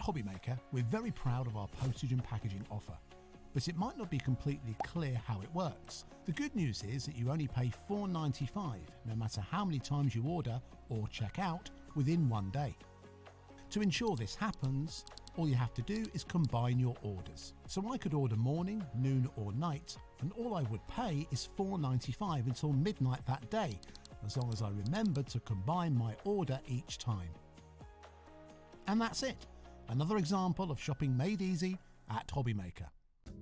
HobbyMaker, we're very proud of our postage and packaging offer, but it might not be completely clear how it works. The good news is that you only pay $4.95 no matter how many times you order or check out within one day. To ensure this happens, all you have to do is combine your orders. So I could order morning, noon or night, and all I would pay is $4.95 until midnight that day, as long as I remembered to combine my order each time. And that's it. Another example of shopping made easy at HobbyMaker.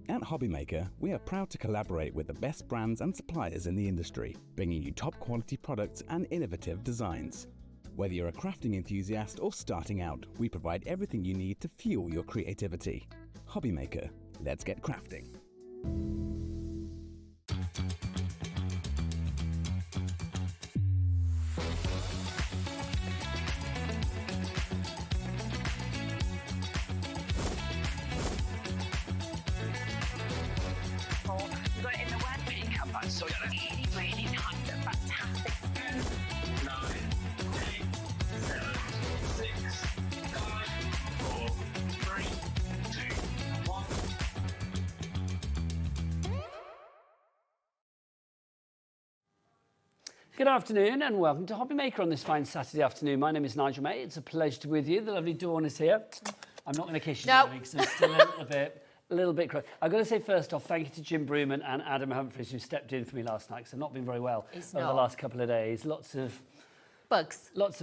At HobbyMaker, we are proud to collaborate with the best brands and suppliers in the industry, bringing you top quality products and innovative designs. Whether you're a crafting enthusiast or starting out, we provide everything you need to fuel your creativity. HobbyMaker, let's get crafting. But in the word really come back, so really, really nice and fantastic. 9, 8, 7, 6, 5, 4, 3, 2, 1. Good afternoon and welcome to HobbyMaker on this fine Saturday afternoon. My name is Nigel May. It's a pleasure to be with you. The lovely Dawn is here. I'm not going to kiss you because I'm still a little bit crook. I've got to say first off, thank you to Jim Brewman and Adam Humphries who stepped in for me last night because I've not been very well over the last couple of days. Lots of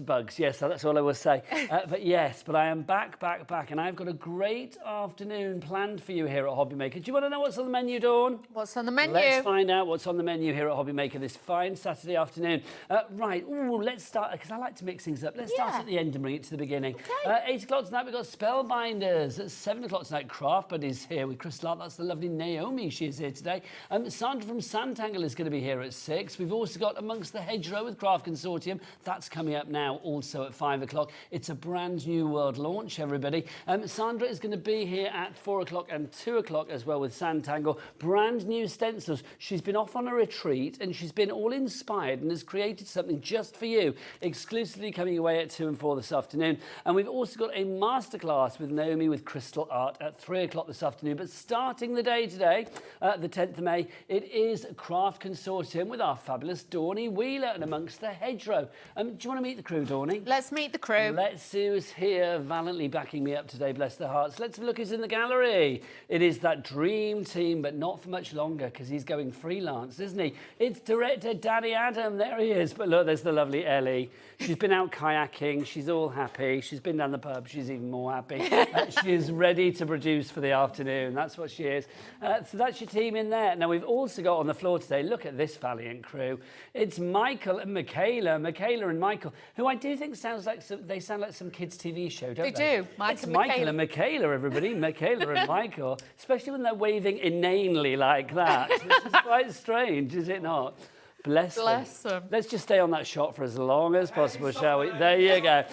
bugs, yes, that's all I will say. But I am back, and I've got a great afternoon planned for you here at HobbyMaker. Do you want to know what's on the menu, Dawn? What's on the menu? Let's find out what's on the menu here at HobbyMaker this fine Saturday afternoon. Let's start, because I like to mix things up. Let's start at the end and bring it to the beginning. Okay. 8 o'clock tonight, we've got Spellbinders. At 7 o'clock tonight, Craft Buddies here with Crystal Art. That's the lovely Naomi. She is here today. Sandra from Sanntangle is going to be here at 6. We've also got Amongst the Hedgerow with Craft Consortium. That's coming up now, also at 5 o'clock. It's a brand new world launch, everybody. Sandra is going to be here at 4 o'clock and 2 o'clock as well with Sanntangle. Brand new stencils. She's been off on a retreat and she's been all inspired and has created something just for you, exclusively coming away at 2 and 4 this afternoon. And we've also got a masterclass with Naomi with Crystal Art at 3 o'clock this afternoon. But starting the day today, the 10th of May, it is Craft Consortium with our fabulous Dawny Wheeler and Amongst the Hedgerow. Do you want to meet the crew, Dawny? Let's meet the crew. Let's see who's here valiantly backing me up today, bless their hearts. Let's have a look who's in the gallery. It is that dream team, but not for much longer because he's going freelance, isn't he? It's director Daddy Adam. There he is. But look, there's the lovely Ellie. She's been out kayaking. She's all happy. She's been down the pub. She's even more happy. She is ready to produce for the afternoon. That's what she is. So that's your team in there. Now, we've also got on the floor today, look at this valiant crew. It's Michael and Michaela and Michael, who I do think sound like some kids' TV show, don't they? They do. It's Michael and Michaela, everybody. Michaela and Michael, especially when they're waving inanely like that. This is quite strange, is it not? Bless them. Let's just stay on that shot for as long as possible, shall we? There you go.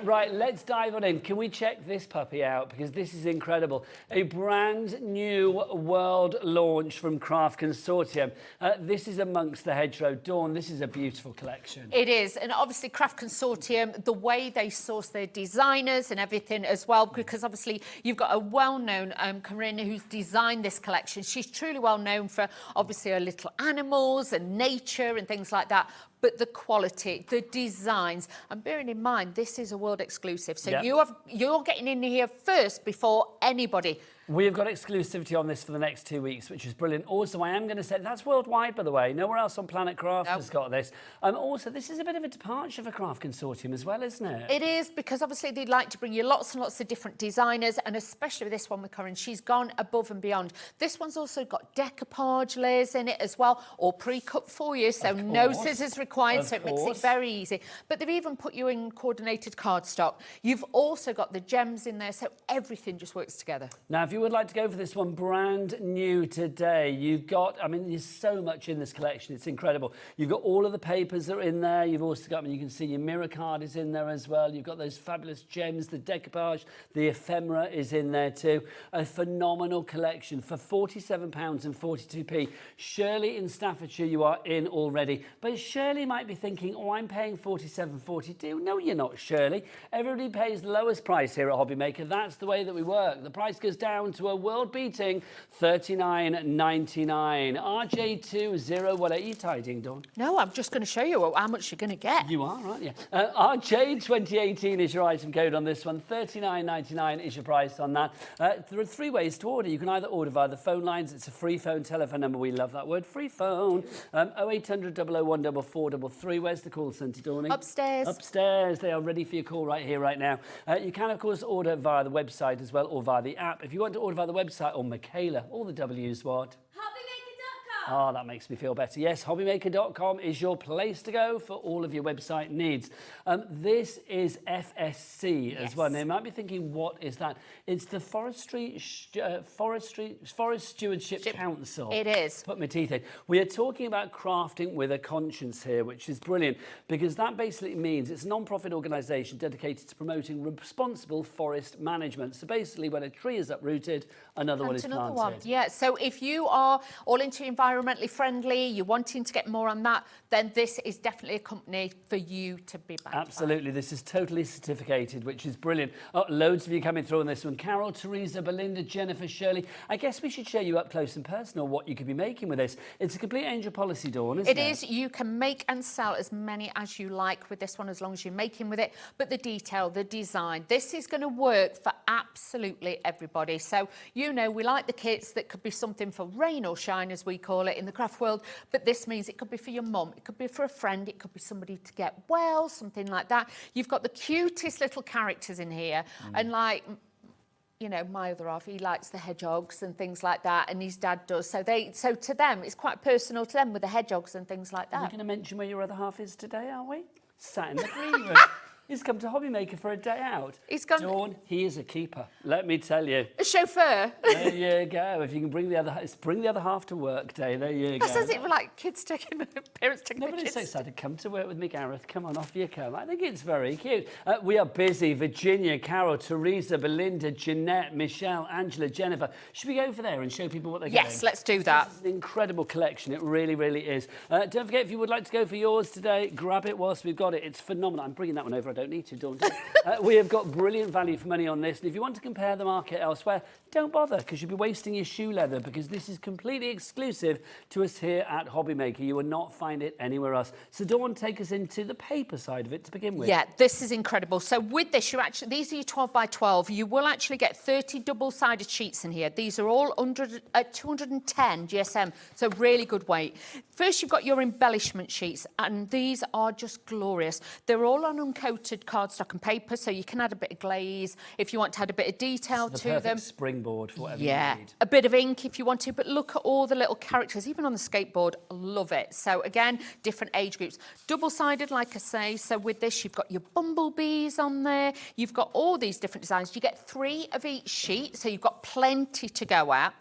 Right, let's dive on in. Can we check this puppy out? Because this is incredible. A brand new world launch from Craft Consortium. This is Amongst the Hedgerow. Dawn, this is a beautiful collection. It is. And obviously Craft Consortium, the way they source their designers and everything as well, because obviously you've got a well-known Corinne who's designed this collection. She's truly well known for obviously her little animals and nature and things like that, but the quality, the designs, and bearing in mind this is a world exclusive, so you're getting in here first before anybody. We've got exclusivity on this for the next 2 weeks, which is brilliant. Also, I am going to say, that's worldwide, by the way. Nowhere else on Planet Craft has got this. Also, this is a bit of a departure for Craft Consortium as well, isn't it? It is, because obviously they'd like to bring you lots and lots of different designers, and especially with this one with Corinne, she's gone above and beyond. This one's also got decoupage layers in it as well, all pre-cut for you, so no scissors required, so it makes it very easy. But they've even put you in coordinated cardstock. You've also got the gems in there, so everything just works together. Now, if you would like to go for this one brand new today, you've got, I mean, there's so much in this collection, it's incredible. You've got all of the papers that are in there. You've also got, I mean, you can see your mirror card is in there as well. You've got those fabulous gems, the decoupage, the ephemera is in there too. A phenomenal collection for £47.42. Shirley in Staffordshire, you are in already. But Shirley, Shirley might be thinking, oh, I'm paying $47.42. No, you're not, Shirley. Everybody pays the lowest price here at HobbyMaker. That's the way that we work. The price goes down to a world-beating $39.99. RJ20, what are you tidying, Dawn? No, I'm just going to show you how much you're going to get. You are, aren't you? RJ2018 is your item code on this one. $39.99 is your price on that. There are 3 ways to order. You can either order via the phone lines. It's a free phone telephone number. We love that word, free phone. 0800 001 4433. Where's the call centre, Dawning? Upstairs. Upstairs. They are ready for your call right here, right now. You can, of course, order via the website as well, or via the app. If you want to order via the website, or Michaela, all the W's what? Oh, that makes me feel better. Yes, hobbymaker.com is your place to go for all of your website needs. This is FSC as well. Now, you might be thinking, what is that? It's the Forest Stewardship Council. It is. Put my teeth in. We are talking about crafting with a conscience here, which is brilliant, because that basically means it's a non-profit organisation dedicated to promoting responsible forest management. So basically, when a tree is uprooted, another one is planted. Yeah, so if you are all into environmentally friendly, you're wanting to get more on that, then this is definitely a company for you to be backed by. Absolutely, this is totally certificated, which is brilliant. Oh, loads of you coming through on this one. Carol, Teresa, Belinda, Jennifer, Shirley. I guess we should show you up close and personal what you could be making with this. It's a complete angel policy, Dawn, isn't it? It is. You can make and sell as many as you like with this one, as long as you're making with it. But the detail, the design, this is going to work for absolutely everybody. So, you know, we like the kits that could be something for rain or shine, as we call it in the craft world, but this means it could be for your mum, it could be for a friend, it could be somebody to get well, something like that. You've got the cutest little characters in here, and like, you know, my other half, he likes the hedgehogs and things like that, and his dad does. So to them, it's quite personal to them with the hedgehogs and things like that. Are we going to mention where your other half is today, are we? Sat in the green room. He's come to HobbyMaker for a day out. He's gone. Dawn, he is a keeper. Let me tell you. A chauffeur. There you go. If you can bring the other half to work day. There you go. That says it like kids taking the parents taking the Nobody's kids. so excited. Come to work with me, Gareth. Come on, off you come. I think it's very cute. We are busy. Virginia, Carol, Teresa, Belinda, Jeanette, Michelle, Angela, Jennifer. Should we go over there and show people what they're getting? Yes, let's do that. This is an incredible collection. It really, really is. Don't forget, if you would like to go for yours today, grab it whilst we've got it. It's phenomenal. I'm bringing that one over. I don't need to, Dawn. We have got brilliant value for money on this, and if you want to compare the market elsewhere, don't bother, because you'll be wasting your shoe leather, because this is completely exclusive to us here at HobbyMaker. You will not find it anywhere else. So Dawn, take us into the paper side of it to begin with. Yeah, this is incredible. So with this, these are your 12 by 12. You will actually get 30 double-sided sheets in here. These are all under 210 GSM, so really good weight. First, you've got your embellishment sheets, and these are just glorious. They're all on uncoated cardstock and paper, so you can add a bit of glaze if you want to add a bit of detail to them. Perfect springboard for whatever you need. A bit of ink if you want to, but look at all the little characters, even on the skateboard. Love it. So again, different age groups. Double-sided, like I say. So with this, you've got your bumblebees on there. You've got all these different designs. You get 3 of each sheet, so you've got plenty to go at.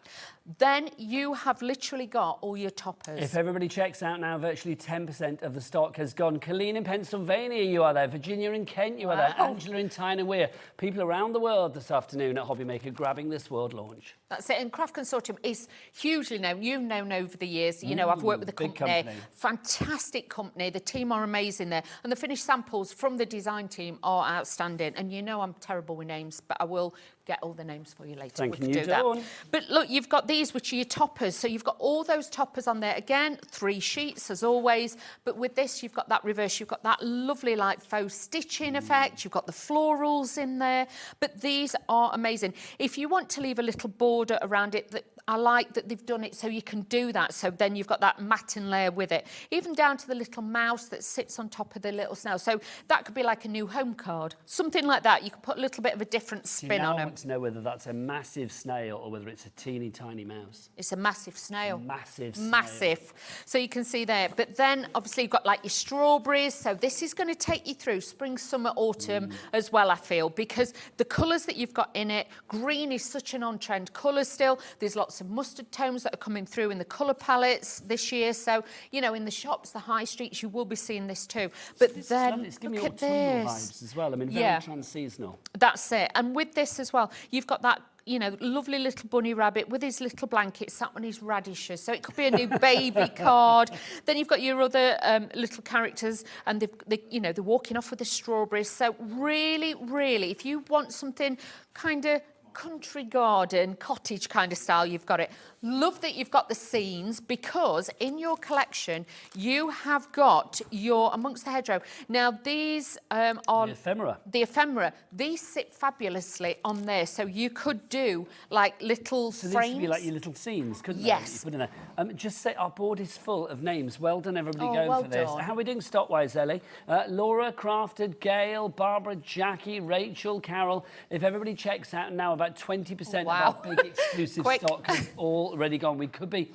Then you have literally got all your toppers. If everybody checks out now, virtually 10% of the stock has gone. Colleen in Pennsylvania, you are there. Virginia in Kent, you are there. Angela in Tyne Weir. People around the world this afternoon at HobbyMaker grabbing this world launch. That's it. And Craft Consortium is hugely known. You've known over the years. You know, I've worked with the company. Fantastic company. The team are amazing there. And the finished samples from the design team are outstanding. And you know I'm terrible with names, but I will get all the names for you later. Thank we you, can do that. Dawn. But look, you've got these, which are your toppers. So you've got all those toppers on there. Again, 3 sheets as always. But with this, you've got that reverse. You've got that lovely like faux stitching effect. You've got the florals in there. But these are amazing. If you want to leave a little border around it, I like that they've done it so you can do that. So then you've got that matting layer with it. Even down to the little mouse that sits on top of the little snail. So that could be like a new home card. Something like that. You can put a little bit of a different spin on I them. want to know whether that's a massive snail or whether it's a teeny tiny mouse. It's a massive snail. Massive snail. Massive. So you can see there. But then obviously you've got like your strawberries. So this is going to take you through spring, summer, autumn as well, I feel, because the colours that you've got in it, green is such an on-trend colour still. There's lots of mustard tones that are coming through in the colour palettes this year. So, you know, in the shops, the high streets, you will be seeing this too. But This then it's giving me look at autumnal this. vibes as well. I mean, very trans-seasonal. That's it. And with this as well, well. You've got that, you know, lovely little bunny rabbit with his little blanket sat on his radishes. So it could be a new baby card. Then you've got your other little characters, and they're walking off with the strawberries. So really, really, if you want something kind of country garden, cottage kind of style, you've got it. Love that you've got the scenes, because in your collection you have got your Amongst the Hedgerow. Now these are the ephemera. The ephemera. These sit fabulously on there, so you could do like little frames. These could be like your little scenes, couldn't they? Yes. You put in there. Just say our board is full of names. Well done, everybody, Oh, going well for this. done. How are we doing stock-wise, Ellie? Laura, Crafted, Gail, Barbara, Jackie, Rachel, Carol. If everybody checks out now, about 20% Wow. of our big exclusive Quick. stock is already gone. We could be...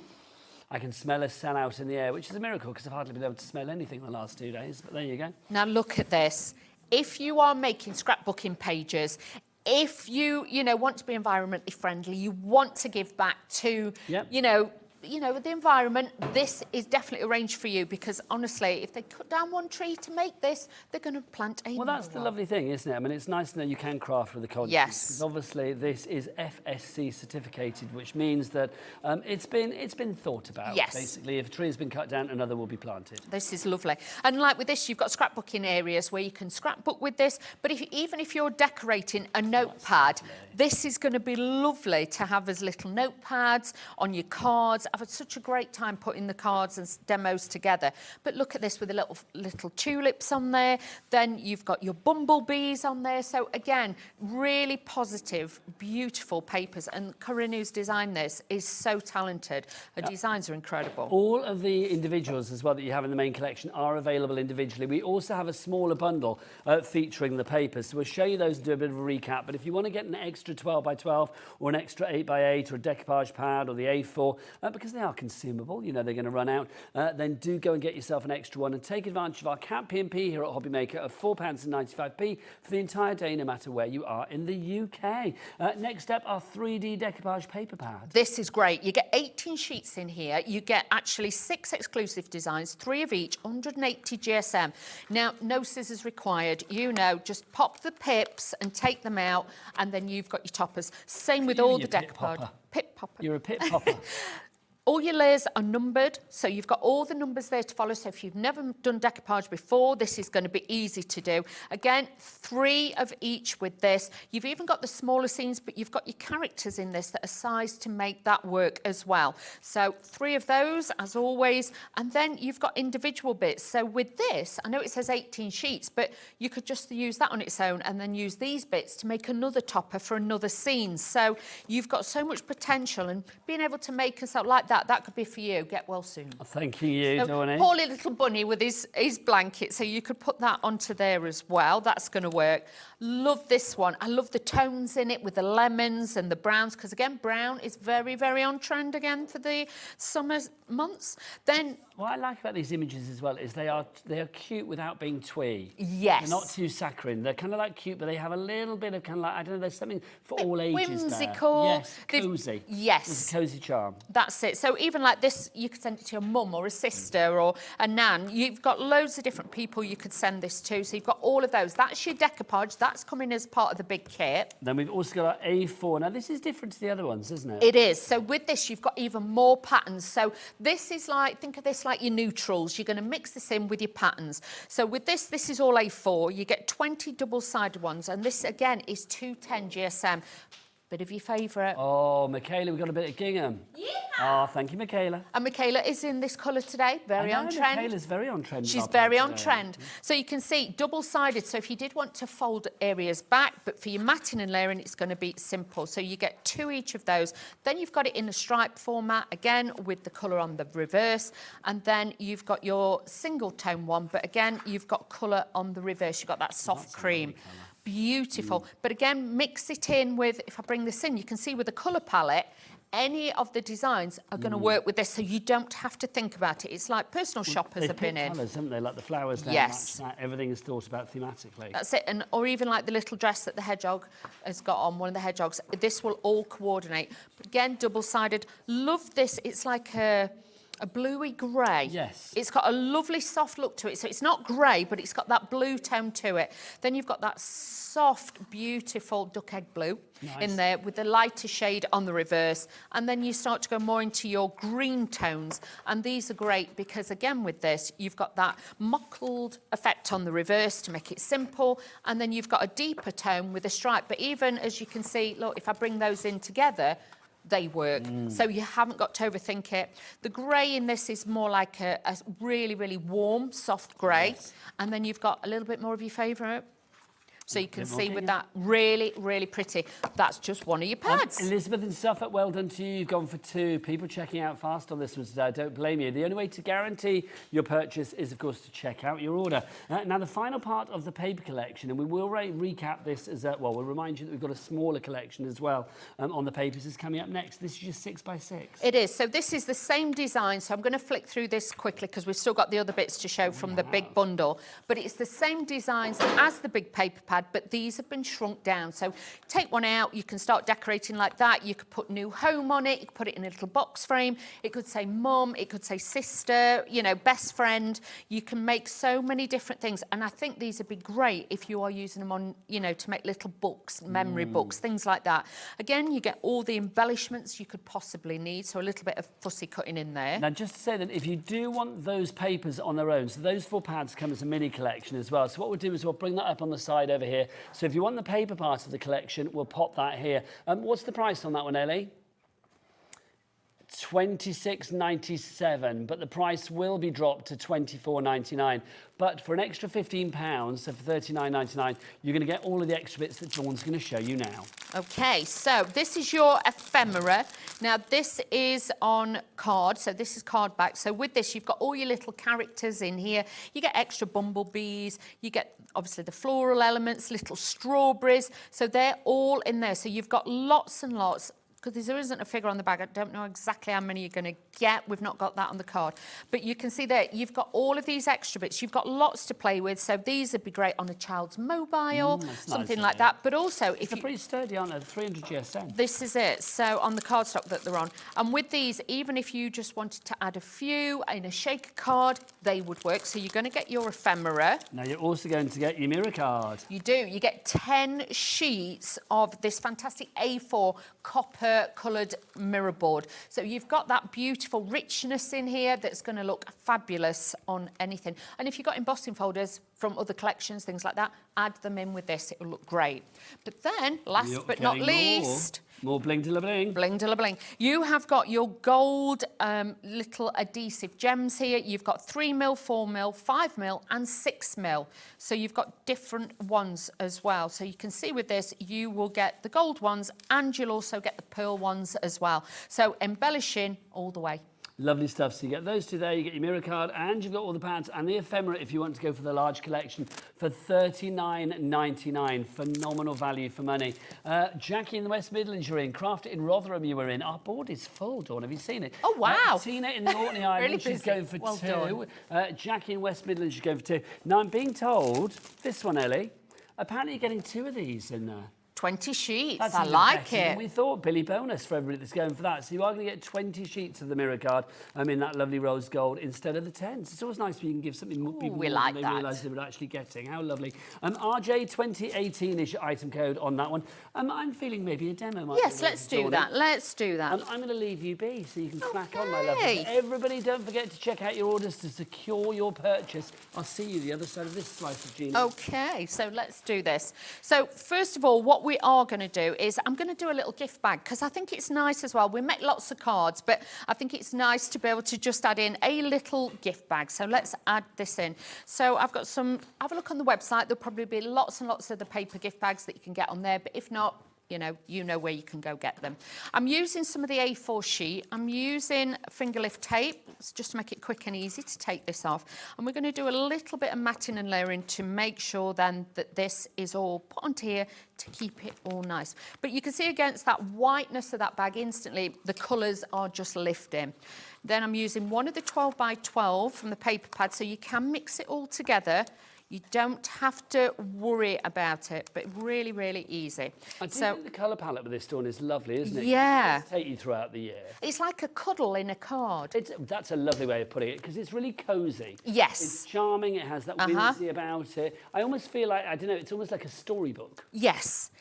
I can smell a sellout in the air, which is a miracle because I've hardly been able to smell anything the last 2 days. But there you go. Now look at this. If you are making scrapbooking pages, if you want to be environmentally friendly, you want to give back to, Yep. the environment, this is definitely a range for you, because honestly, if they cut down one tree to make this, they're going to plant a Well, that's the lovely thing, isn't it? I mean, it's nice to know you can craft with a conscience. Yes. Because obviously, this is FSC certificated, which means that it's been thought about. Yes. Basically, if a tree has been cut down, another will be planted. This is lovely. And like with this, you've got scrapbooking areas where you can scrapbook with this. But even if you're decorating a notepad, this is going to be lovely to have as little notepads on your cards. I've had such a great time putting the cards and demos together. But look at this with the little tulips on there. Then you've got your bumblebees on there. So again, really positive, beautiful papers. And Corinne, who's designed this, is so talented. Her designs are incredible. All of the individuals as well that you have in the main collection are available individually. We also have a smaller bundle featuring the papers. So we'll show you those and do a bit of a recap. But if you want to get an extra 12 by 12 or an extra 8 by 8 or a decoupage pad or the A4, because they are consumable, they're going to run out, then do go and get yourself an extra one and take advantage of our cap P&P here at HobbyMaker of £4.95 for the entire day, no matter where you are in the UK. Next up, our 3D decoupage paper pad. This is great. You get 18 sheets in here. You get actually 6 exclusive designs, 3 of each, 180 GSM. Now, no scissors required. Just pop the pips and take them out, and then you've got your toppers. Same with all the decoupage. Pip popper. You're a pip popper. All your layers are numbered, so you've got all the numbers there to follow. So if you've never done decoupage before, this is going to be easy to do. Again, 3 of each with this. You've even got the smaller scenes, but you've got your characters in this that are sized to make that work as well. So 3 of those, as always. And then you've got individual bits. So with this, I know it says 18 sheets, but you could just use that on its own and then use these bits to make another topper for another scene. So you've got so much potential, and being able to make us out like that could be for you. Get well soon. Thank you, Dawney. Poorly little bunny with his blanket, so you could put that onto there as well. That's going to work. Love this one. I love the tones in it with the lemons and the browns, because again, brown is very, very on trend again for the summer months. Then what I like about these images as well is they are cute without being twee. Yes. They're not too saccharine. They're kind of like cute, but they have a little bit of kind of like, I don't know, there's something for all ages whimsical. there. Yes, cosy. Yes. There's a cosy charm. That's it. So even like this, you could send it to your mum or a sister or a nan. You've got loads of different people you could send this to. So you've got all of those. That's your decoupage. That's coming as part of the big kit. Then we've also got our A4. Now, this is different to the other ones, isn't it? It is. So with this, you've got even more patterns. So this is like, think of this like your neutrals. You're going to mix this in with your patterns. So with this is all A4. You get 20 double-sided ones. And this, again, is 210 GSM. Bit of your favourite. Oh, Michaela, we've got a bit of gingham. Yeah. Oh, thank you, Michaela. And Michaela is in this colour today. Very on trend. Michaela's very on trend. She's very on trend. So you can see double-sided. So if you did want to fold areas back, but for your matting and layering, it's going to be simple. So you get 2 each of those. Then you've got it in a stripe format, again, with the colour on the reverse. And then you've got your single tone one, but again, you've got colour on the reverse. You've got that soft cream. Beautiful. But again, mix it in with, if I bring this in, you can see with the colour palette, any of the designs are going to work with this, so you don't have to think about it. It's like personal shoppers have been in. Colours, haven't they? Like the flowers there. Yes. Everything is thought about thematically. That's it. And or even like the little dress that the hedgehog has got on, one of the hedgehogs. This will all coordinate. But again, double-sided. Love this. It's like a a bluey grey. Yes. It's got a lovely soft look to it. So it's not grey, but it's got that blue tone to it. Then you've got that soft, beautiful duck egg blue in there with the lighter shade on the reverse. And then you start to go more into your green tones. And these are great because, again, with this, you've got that mottled effect on the reverse to make it simple. And then you've got a deeper tone with a stripe. But even, as you can see, look, if I bring those in together, they work. So you haven't got to overthink it. The grey in this is more like a really, really warm, soft grey. Yes. And then you've got a little bit more of your favourite. So you can see with that, really, really pretty. That's just one of your pads. Elizabeth and Suffolk, well done to you. You've gone for 2. People checking out fast on this one today. I don't blame you. The only way to guarantee your purchase is, of course, to check out your order. Now, the final part of the paper collection, and we will recap this as well, we'll remind you that we've got a smaller collection as well on the papers, is coming up next. This is just 6x6. It is. So this is the same design. So I'm going to flick through this quickly because we've still got the other bits to show from the big bundle. But it's the same designs as the big paper pad, but these have been shrunk down. So take one out, you can start decorating like that. You could put new home on it. You could put it in a little box frame. It could say mum, it could say sister, you know, best friend. You can make so many different things. And I think these would be great if you are using them on, you know, to make little books, memory books, things like that. Again, you get all the embellishments you could possibly need. So a little bit of fussy cutting in there. Now, just to say that if you do want those papers on their own, so those 4 pads come as a mini collection as well. So what we'll do is we'll bring that up on the side over here. So if you want the paper part of the collection, we'll pop that here. What's the price on that one, Ellie? £26.97, but the price will be dropped to £24.99. But for an extra £15, so for £39.99, you're going to get all of the extra bits that Dawn's going to show you now. Okay, so this is your ephemera. Now, this is on card, so this is card back. So with this, you've got all your little characters in here. You get extra bumblebees. You get, obviously, the floral elements, little strawberries. So they're all in there. So you've got lots and lots. Because there isn't a figure on the bag. I don't know exactly how many you're going to get. We've not got that on the card. But you can see there, you've got all of these extra bits. You've got lots to play with. So these would be great on a child's mobile, something nice, like that. But also, if They're you... pretty sturdy, aren't they? 300 GSM. This is it. So on the cardstock that they're on. And with these, even if you just wanted to add a few in a shaker card, they would work. So you're going to get your ephemera. Now, you're also going to get your mirror card. You do. You get 10 sheets of this fantastic A4 copper-coloured mirror board. So you've got that beautiful richness in here that's going to look fabulous on anything. And if you've got embossing folders from other collections, things like that, add them in with this. It will look great. But then, last but not least... More bling to la bling. Bling to la bling. You have got your gold little adhesive gems here. You've got 3mm, 4mm, 5mm and 6mm. So you've got different ones as well. So you can see with this, you will get the gold ones and you'll also get the pearl ones as well. So embellishing all the way. Lovely stuff. So you get those two there, you get your mirror card, and you've got all the pads and the ephemera if you want to go for the large collection for £39.99. Phenomenal value for money. Jackie in the West Midlands you're in. Craft in Rotherham you were in. Our board is full, Dawn. Have you seen it? Oh, wow. Tina in the Orkney Island, Really she's busy. going for Well 2. Jackie in West Midlands, she's going for 2. Now, I'm being told, this one, Ellie, apparently you're getting 2 of these in there. 20 sheets. That's I even like better than it. we thought. Billy bonus for everybody that's going for that. So you are going to get 20 sheets of the mirror card in that lovely rose gold instead of the 10s. It's always nice when you can give something more people we more like than that. they realise they were actually getting. How lovely. RJ 2018 is your item code on that one. I'm feeling maybe a demo might Yes, be let's do that. Let's do that. I'm going to leave you be so you can crack on, my lovely. Okay. Everybody, don't forget to check out your orders to secure your purchase. I'll see you the other side of this slice of genius. Okay, so let's do this. So first of all, what we are going to do is I'm going to do a little gift bag because I think it's nice as well. We make lots of cards, but I think it's nice to be able to just add in a little gift bag. So let's add this in. So I've got some, have a look on the website. There'll probably be lots and lots of the paper gift bags that you can get on there, but if not, you know where you can go get them. I'm using some of the A4 sheet. I'm using finger lift tape just to make it quick and easy to take this off. And we're going to do a little bit of matting and layering to make sure then that this is all put onto here to keep it all nice. But you can see against that whiteness of that bag instantly, the colours are just lifting. Then I'm using one of the 12 by 12 from the paper pad so you can mix it all together. You don't have to worry about it, but really, really easy. I do think the colour palette with this dawn is lovely, isn't it? Yeah. It take you throughout the year. It's like a cuddle in a card. That's a lovely way of putting it, because it's really cosy. Yes. It's charming, it has that whimsy about it. I almost feel like, I don't know, it's almost like a storybook. Yes.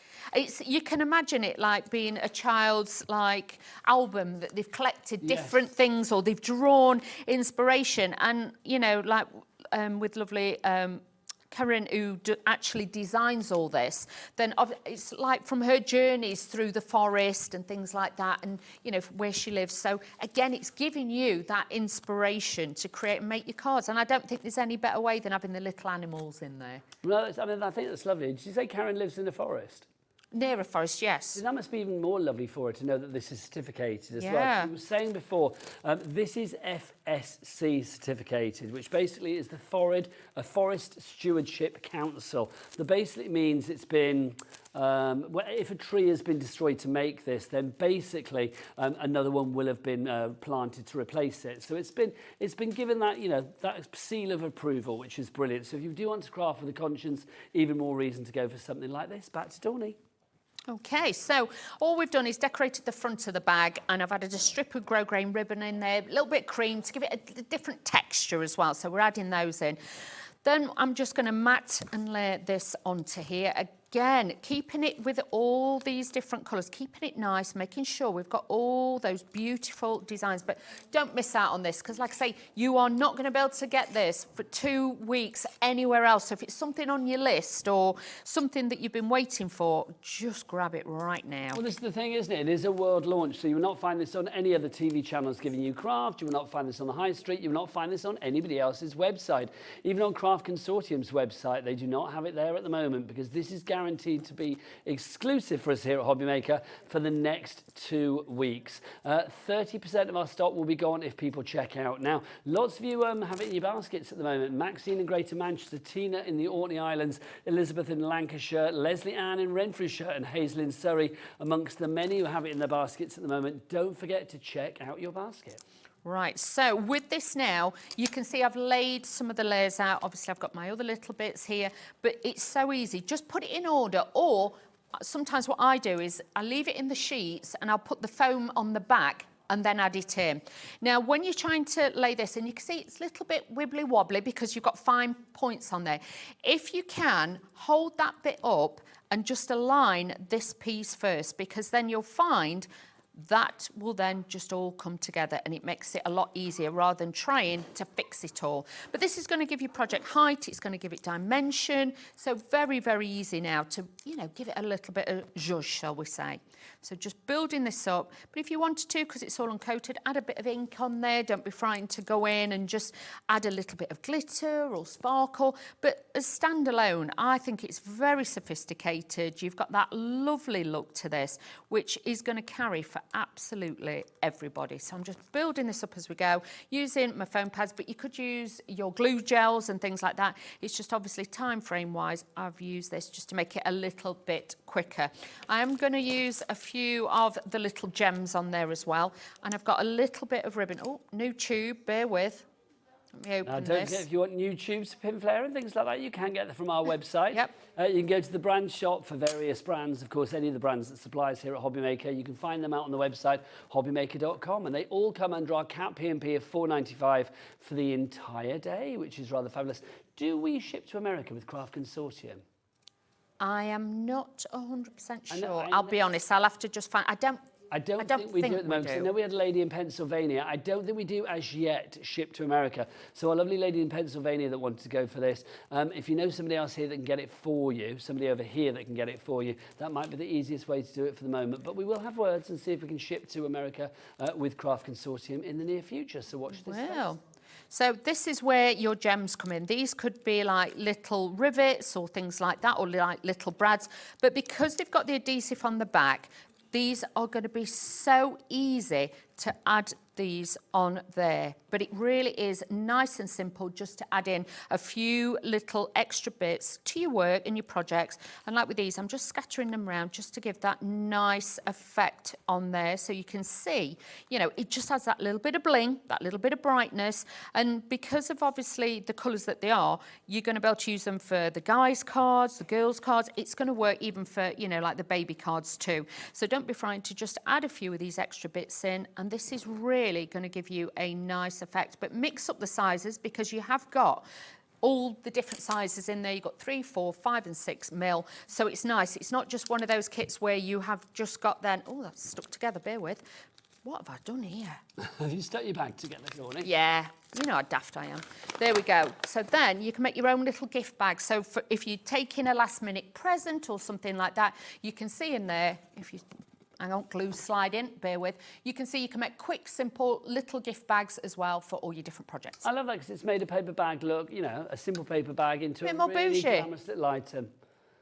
You can imagine it like being a child's like album that they've collected different things, or they've drawn inspiration, and you know, like with lovely Karen, who actually designs all this, then it's like from her journeys through the forest and things like that, and you know, where she lives. So again, it's giving you that inspiration to create and make your cards, and I don't think there's any better way than having the little animals in there. Well, I mean, I think that's lovely. Did you say Karen lives in the forest? Near a forest, yes. That must be even more lovely for her to know that this is certificated as well. Yeah. She was saying before, this is FSC certificated, which basically is the Forest Stewardship Council. That basically means it's been, if a tree has been destroyed to make this, then basically another one will have been planted to replace it. So it's been given that, you know, that seal of approval, which is brilliant. So if you do want to craft with a conscience, even more reason to go for something like this. Back to Dawny. Okay, so all we've done is decorated the front of the bag, and I've added a strip of grosgrain ribbon in there, a little bit of cream to give it a different texture as well, so we're adding those in. Then I'm just going to mat and layer this onto here. Again, keeping it with all these different colours, keeping it nice, making sure we've got all those beautiful designs. But don't miss out on this, because like I say, you are not going to be able to get this for 2 weeks anywhere else. So if it's something on your list or something that you've been waiting for, just grab it right now. Well, this is the thing, isn't it? It is a world launch, so you will not find this on any other TV channels giving you craft. You will not find this on the high street. You will not find this on anybody else's website. Even on Craft Consortium's website, they do not have it there at the moment, because this is guaranteed to be exclusive for us here at HobbyMaker for the next 2 weeks. 30% of our stock will be gone if people check out. Now, lots of you have it in your baskets at the moment. Maxine in Greater Manchester, Tina in the Orkney Islands, Elizabeth in Lancashire, Leslie Ann in Renfrewshire, and Hazel in Surrey, amongst the many who have it in their baskets at the moment. Don't forget to check out your basket. Right, so with this now, you can see I've laid some of the layers out. Obviously, I've got my other little bits here, but it's so easy. Just put it in order, or sometimes what I do is I leave it in the sheets and I'll put the foam on the back and then add it in. Now, when you're trying to lay this, and you can see it's a little bit wibbly wobbly because you've got fine points on there. If you can, hold that bit up and just align this piece first, because then you'll find that will then just all come together, and it makes it a lot easier rather than trying to fix it all. But this is going to give you project height, it's going to give it dimension, so very, very easy now to, you know, give it a little bit of zhuzh, shall we say. So just building this up, but if you wanted to, because it's all uncoated, add a bit of ink on there. Don't be frightened to go in and just add a little bit of glitter or sparkle. But as standalone, I think it's very sophisticated. You've got that lovely look to this, which is going to carry for absolutely everybody. So I'm just building this up as we go, using my foam pads, but you could use your glue gels and things like that. It's just obviously time frame wise, I've used this just to make it a little bit quicker. I am going to use a few of the little gems on there as well, and I've got a little bit of ribbon. Oh, new tube, bear with. Let me open Don't this. forget, if you want new tubes to pin flare and things like that, you can get them from our website. Yep. You can go to the brand shop for various brands. Of course, any of the brands that supply us here at HobbyMaker, you can find them out on the website, hobbymaker.com, and they all come under our cap P&P of $4.95 for the entire day, which is rather fabulous. Do we ship to America with Craft Consortium? I am not 100% I know, sure. I I'll know. be honest, I'll have to just find... I don't think we do at the moment. I know we had a lady in Pennsylvania. I don't think we do as yet ship to America. So a lovely lady in Pennsylvania that wanted to go for this. If you know somebody else here that can get it for you, somebody over here that can get it for you, that might be the easiest way to do it for the moment. But we will have words and see if we can ship to America with Craft Consortium in the near future. So watch this space. Well, so this is where your gems come in. These could be like little rivets or things like that, or like little brads. But because they've got the adhesive on the back, these are going to be so easy to add these on there. But it really is nice and simple just to add in a few little extra bits to your work and your projects. And like with these, I'm just scattering them around just to give that nice effect on there. So you can see, you know, it just has that little bit of bling, that little bit of brightness. And because of obviously the colours that they are, you're going to be able to use them for the guys' cards, the girls' cards. It's going to work even for, you know, like the baby cards too. So don't be frightened to just add a few of these extra bits in. And this is really going to give you a nice effect. But mix up the sizes because you have got all the different sizes in there. You've got 3, 4, 5 and 6 mil. So it's nice. It's not just one of those kits where you have just got then, oh, that's stuck together, bear with. What have I done here? Have you stuck your bag together, Courtney? Yeah, you know how daft I am. There we go. So then you can make your own little gift bag. So if you take in a last minute present or something like that, you can see in there, if you hang on, glue slide in, bear with. You can see you can make quick, simple little gift bags as well for all your different projects. I love that because it's made a paper bag look, you know, a simple paper bag into a more really bougie. glamorous little item.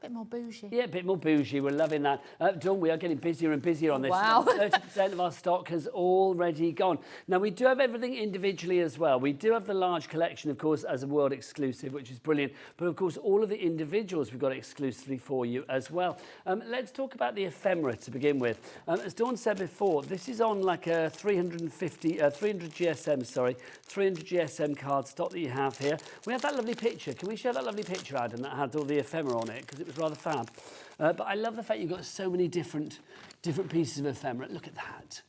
Bit more bougie. Yeah, a bit more bougie. We're loving that. Dawn, we are getting busier and busier on this. Wow. 30% of our stock has already gone. Now, we do have everything individually as well. We do have the large collection, of course, as a world exclusive, which is brilliant. But, of course, all of the individuals we've got exclusively for you as well. Let's talk about the ephemera to begin with. As Dawn said before, this is on like a 300 GSM card stock that you have here. We have that lovely picture. Can we show that lovely picture, Adam, that had all the ephemera on it? Because it was rather fab. But I love the fact you've got so many different pieces of ephemera. Look at that.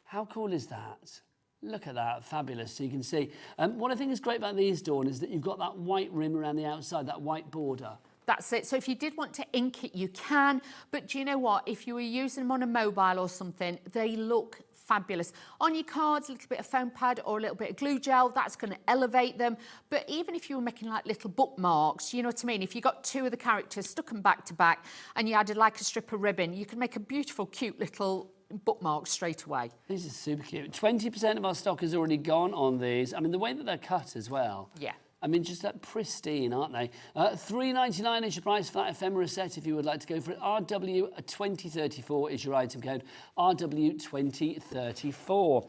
How cool is that? Look at that, fabulous. So you can see. What I think is great about these, Dawn, is that you've got that white rim around the outside, that white border. That's it. So if you did want to ink it, you can. But do you know what? If you were using them on a mobile or something, they look fabulous. On your cards, a little bit of foam pad or a little bit of glue gel, that's going to elevate them. But even if you were making like little bookmarks, you know what I mean? If you got 2 of the characters, stuck them back to back, and you added like a strip of ribbon, you can make a beautiful, cute little bookmark straight away. These are super cute. 20% of our stock has already gone on these. I mean, the way that they're cut as well. Yeah. I mean, just that pristine, aren't they? $3.99 is your price for that ephemera set if you would like to go for it. RW2034 is your item code. RW2034.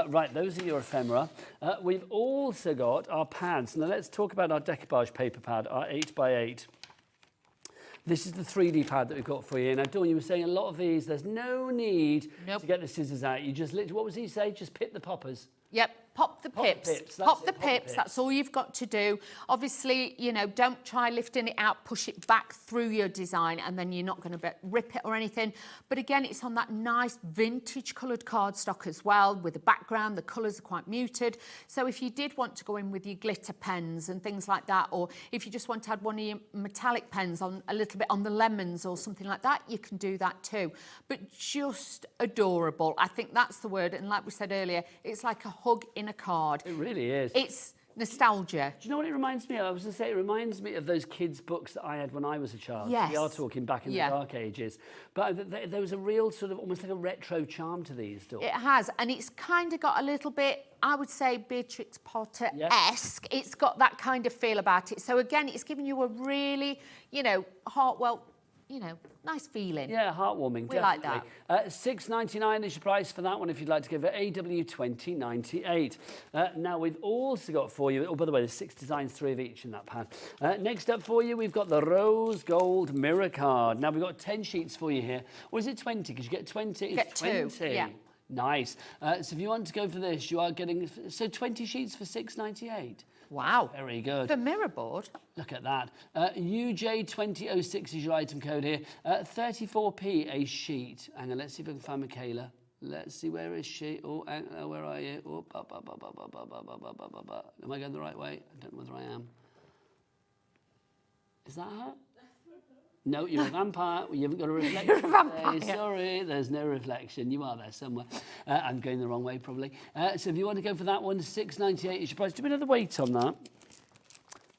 Right, those are your ephemera. We've also got our pads. Now, let's talk about our decoupage paper pad, our 8x8. This is the 3D pad that we've got for you. Now, Dawn, you were saying a lot of these, there's no need to get the scissors out. You just literally, what was he say? Just pip the poppers. Yep, pop the pips. Pop the pips, that's all you've got to do. Obviously, you know, don't try lifting it out, push it back through your design and then you're not going to rip it or anything. But again, it's on that nice vintage coloured cardstock as well with the background, the colours are quite muted. So if you did want to go in with your glitter pens and things like that, or if you just want to add one of your metallic pens on a little bit on the lemons or something like that, you can do that too. But just adorable. I think that's the word. And like we said earlier, it's like a hug in a card. It really is. It's nostalgia. Do you know what it reminds me of? I was going to say, it reminds me of those kids' books that I had when I was a child. Yes. We are talking back in the dark ages. But there was a real sort of almost like a retro charm to these, Dawn. It has, and it's kind of got a little bit, I would say, Beatrix Potter-esque. Yeah. It's got that kind of feel about it. So again, it's giving you a really, you know, you know, nice feeling. Yeah, heartwarming, we definitely. like that. $6.99 is your price for that one if you'd like to go for AW2098. Now, we've also got for you, oh, by the way, there's 6 designs, 3 of each in that pad. Next up for you, we've got the Rose Gold Mirror Card. Now, we've got 10 sheets for you here. Or is it 20? Because you get 20. You get 2, yeah. Nice. So if you want to go for this, you are getting, so 20 sheets for $6.98. Wow. Very good. The mirror board. Look at that. UJ2006 is your item code here. 34p a sheet. Hang on, let's see if I can find Michaela. Let's see, where is she? Oh, where are you? Oh, am I going the right way? I don't know whether I am. Is that her? No, you're a vampire. You haven't got a reflection. You're a vampire. Sorry, there's no reflection. You are there somewhere. I'm going the wrong way, probably. So if you want to go for that one, $6.98 is your price. Do we know the weight on that?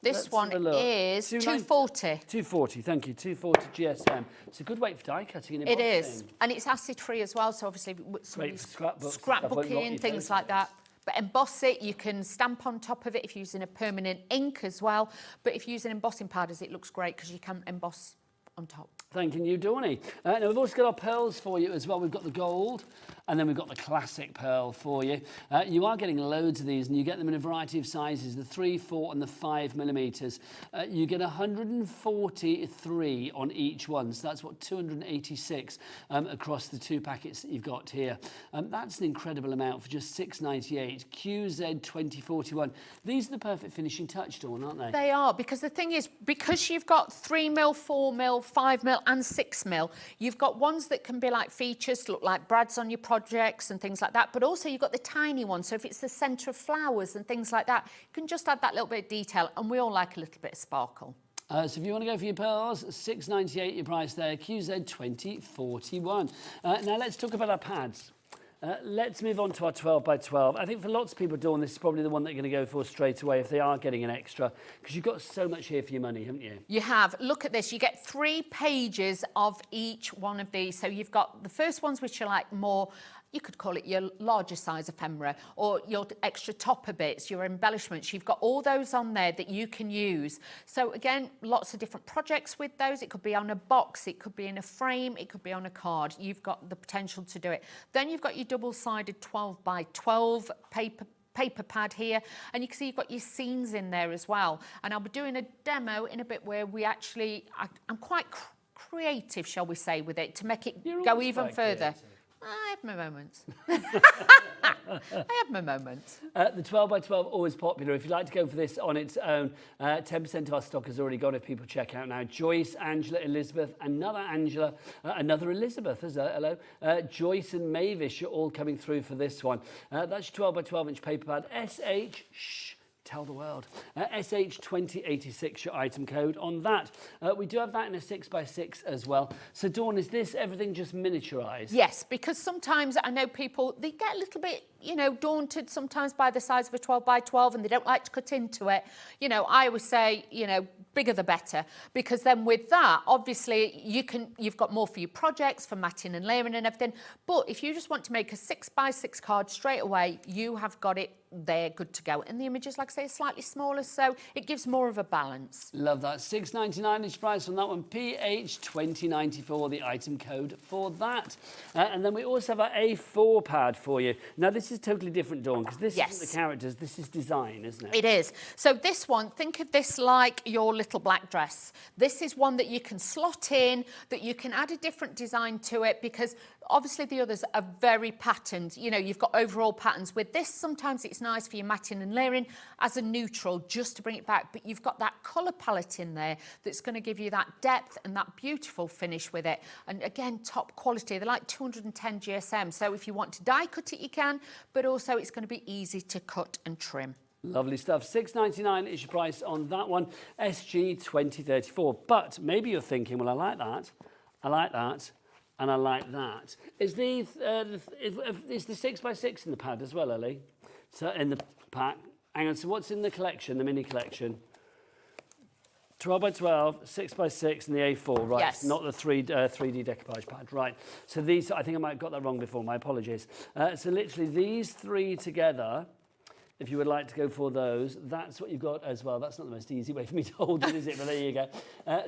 This one is 240. 240, thank you. 240 GSM. It's a good weight for die cutting and embossing. It is, and it's acid-free as well, so obviously great for scrapbooking, things like that. But emboss it, you can stamp on top of it if you're using a permanent ink as well. But if you're using embossing powders, it looks great because you can emboss on top. Thanking you, Dawny. Now, we've also got our pearls for you as well. We've got the gold, and then we've got the classic pearl for you. You are getting loads of these, and you get them in a variety of sizes, the 3, 4, and the 5 millimeters. You get 143 on each one, so that's what, 286 across the 2 packets that you've got here. That's an incredible amount for just $6.98. QZ2041. These are the perfect finishing touch, Dawn, aren't they? They are, because the thing is, because you've got 3mm, 4mm, 5mm, and 6mm, you've got ones that can be like features, look like brads on your projects and things like that, but also you've got the tiny ones, so if it's the centre of flowers and things like that, you can just add that little bit of detail, and we all like a little bit of sparkle. So if you want to go for your pearls, $6.98 your price there, QZ2041. Now let's talk about our pads. Let's move on to our 12x12. I think for lots of people, Dawn, this is probably the one that you're going to go for straight away if they are getting an extra, because you've got so much here for your money, haven't you? You have. Look at this. You get 3 pages of each one of these. So you've got the first ones, which are like more, you could call it your larger size ephemera, or your extra topper bits, your embellishments. You've got all those on there that you can use. So again, lots of different projects with those. It could be on a box, it could be in a frame, it could be on a card. You've got the potential to do it. Then you've got your double-sided 12x12 paper pad here, and you can see you've got your scenes in there as well. And I'll be doing a demo in a bit where we actually, I'm quite creative, shall we say, with it to make it go even further. Creative. I have my moments. I have my moments. The 12x12, always popular. If you'd like to go for this on its own, 10% of our stock has already gone if people check out now. Joyce, Angela, Elizabeth, another Angela, another Elizabeth, hello. Joyce and Mavish are all coming through for this one. That's your 12x12 inch paper pad. Tell the world. SH2086, your item code on that. We do have that in a 6x6 as well. So Dawn, is this everything just miniaturised? Yes, because sometimes I know people, they get a little bit, you know, daunted sometimes by the size of a 12x12 and they don't like to cut into it. You know, I always say, you know, bigger the better, because then with that, obviously you've got more for your projects, for matting and layering and everything. But if you just want to make a 6x6 card straight away, you have got it there, good to go. And the images, like I say, are slightly smaller, so it gives more of a balance. Love that. $6.99 each price on that one. PH2094, the item code for that. And then we also have our A4 pad for you. Now, this is totally different, Dawn, because this isn't the characters, this is design, isn't it? It is. So this one, think of this like your little black dress. This is one that you can slot in, that you can add a different design to it, because obviously the others are very patterned. You know, you've got overall patterns. With this, sometimes it's nice for your matting and layering as a neutral, just to bring it back. But you've got that colour palette in there that's going to give you that depth and that beautiful finish with it. And again, top quality. They're like 210 GSM. So if you want to die cut it, you can. But also it's going to be easy to cut and trim. Lovely stuff. $6.99 is your price on that one. SG2034. But maybe you're thinking, well, I like that, and I like that. Is the 6x6 in the pad as well, Ellie? So in the pack. Hang on, so what's in the collection, the mini collection? 12x12, 6x6 and the A4, right? Yes. Not the 3D decoupage pad, right. So these, I think I might have got that wrong before, my apologies. So literally these 3 together, if you would like to go for those, that's what you've got as well. That's not the most easy way for me to hold it, is it? But there you go.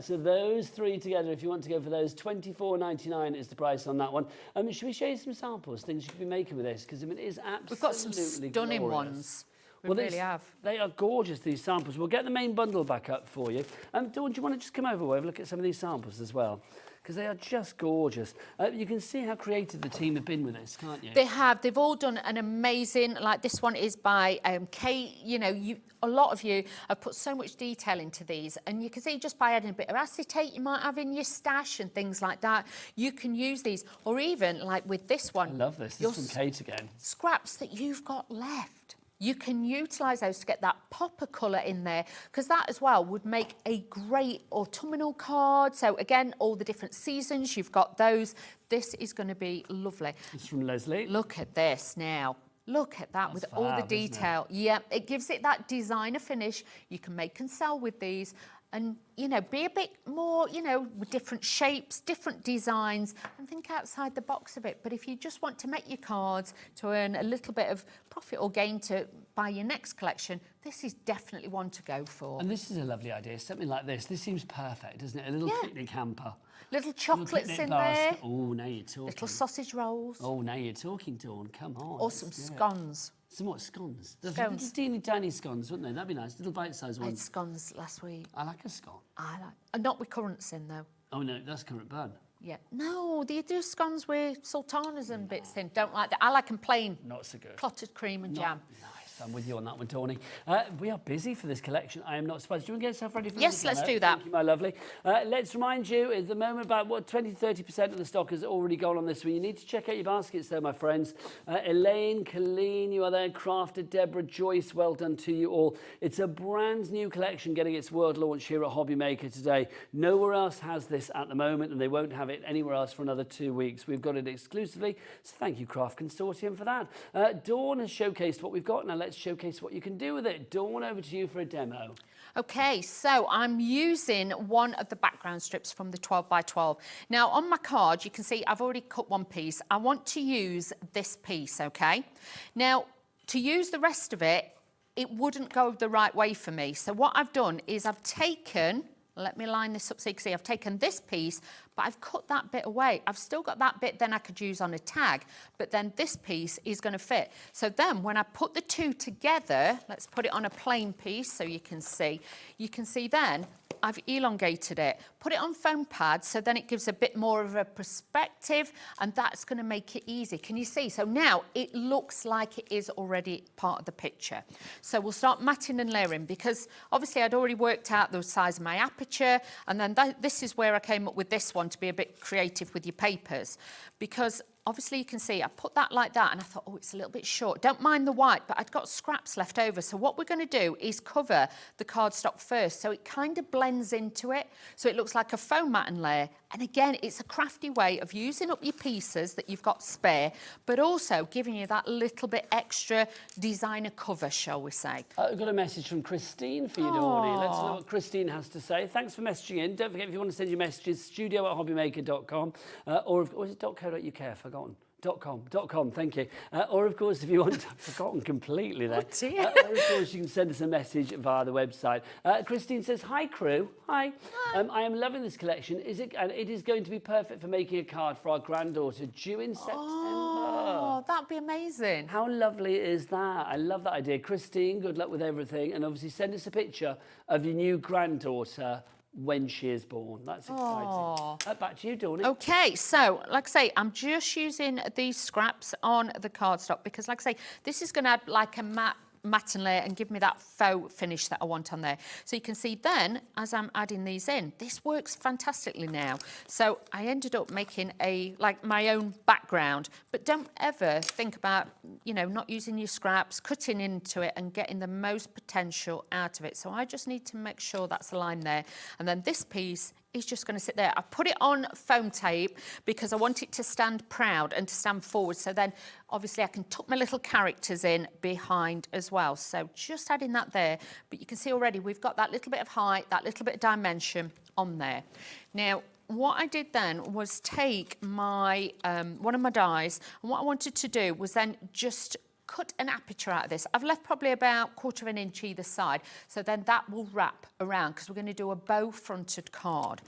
So those 3 together, if you want to go for those, $24.99 is the price on that one. Should we show you some samples, things you could be making with this? Because I mean, it is absolutely We've got some stunning glorious. Ones. We really have. They are gorgeous, these samples. We'll get the main bundle back up for you. Dawn, do you want to just come over and have a look at some of these samples as well? Because they are just gorgeous. You can see how creative the team have been with this, can't you? They have. They've all done an amazing, like this one is by Kate. You know, a lot of you have put so much detail into these, and you can see just by adding a bit of acetate you might have in your stash and things like that, you can use these. Or even like with this one. I love this. This is from Kate again. Scraps that you've got left. You can utilise those to get that popper colour in there, because that as well would make a great autumnal card. So again, all the different seasons, you've got those. This is going to be lovely. It's from Leslie. Look at this now. Look at that. That's with all the detail. Yeah, it gives it that designer finish. You can make and sell with these. And you know, be a bit more, you know, with different shapes, different designs, and think outside the box a bit. But if you just want to make your cards to earn a little bit of profit or gain to buy your next collection, this is definitely one to go for. And this is a lovely idea, something like this. This seems perfect, doesn't it? A little picnic hamper. Little chocolates picnic in basket. there. Oh, now you're talking. Little sausage rolls. Oh, now you're talking, Dawn. Come on. Or some scones. Some what, scones? Scones. Little teeny tiny scones, wouldn't they? That'd be nice. Little bite-sized I had ones. scones last week. I like a scone. Not with currants in, though. Oh, no, that's currant bun. Yeah. No, they do scones with sultanas and bits in. Don't like that. I like them plain. Not so good. Clotted cream and jam. Nice. I'm with you on that one, Tawny. We are busy for this collection. I am not surprised. Do you want to get yourself ready for Yes, the let's demo? do that. Thank you, my lovely. Let's remind you, at the moment, about 20-30% of the stock has already gone on this one. You need to check out your baskets there, my friends. Elaine, Colleen, you are there. Crafted, Deborah, Joyce, well done to you all. It's a brand new collection getting its world launch here at HobbyMaker today. Nowhere else has this at the moment, and they won't have it anywhere else for another 2 weeks. We've got it exclusively, so thank you, Craft Consortium, for that. Dawn has showcased what we've got. Now let's showcase what you can do with it. Dawn, over to you for a demo. Okay, so I'm using one of the background strips from the 12 by 12. Now on my card, you can see I've already cut one piece. I want to use this piece, okay? Now, to use the rest of it, it wouldn't go the right way for me. So what I've done is I've taken, let me line this up so you can see, I've taken this piece, but I've cut that bit away. I've still got that bit then I could use on a tag, but then this piece is going to fit. So then when I put the two together, let's put it on a plain piece so you can see then I've elongated it, put it on foam pads so then it gives a bit more of a perspective, and that's going to make it easy. Can you see? So now it looks like it is already part of the picture. So we'll start matting and layering, because obviously I'd already worked out the size of my aperture, and then this is where I came up with this one to be a bit creative with your papers, because obviously you can see I put that like that and I thought, oh, it's a little bit short. Don't mind the white, but I'd got scraps left over. So what we're going to do is cover the cardstock first, so it kind of blends into it, so it looks like a foam mat and layer. And again, it's a crafty way of using up your pieces that you've got spare, but also giving you that little bit extra designer cover, shall we say. I've got a message from Christine for you, Dawney. Let's know what Christine has to say. Thanks for messaging in. Don't forget, if you want to send your messages, studio@hobbymaker.com, or is it .co.uk? I've forgotten. .com, thank you. Or, of course, if you want, I've forgotten completely there. Oh, dear. Or, of course, you can send us a message via the website. Christine says, hi, crew. Hi. I am loving this collection. And it is going to be perfect for making a card for our granddaughter due in September. Oh, that'd be amazing. How lovely is that? I love that idea. Christine, good luck with everything. And obviously send us a picture of your new granddaughter when she is born. That's exciting. Back to you, Dawney. Okay, so like I say, I'm just using these scraps on the cardstock because, like I say, this is going to add like a matte and layer and give me that faux finish that I want on there. So you can see then, as I'm adding these in, this works fantastically now. So I ended up making my own background, but don't ever think about, not using your scraps, cutting into it and getting the most potential out of it. So I just need to make sure that's aligned there. And then this piece is just going to sit there. I put it on foam tape because I want it to stand proud and to stand forward. So then obviously I can tuck my little characters in behind as well. So just adding that there. But you can see already we've got that little bit of height, that little bit of dimension on there. Now, what I did then was take my one of my dies, and what I wanted to do was then just cut an aperture out of this. I've left probably about 1/4 inch either side, so then that will wrap around because we're going to do a bow fronted card.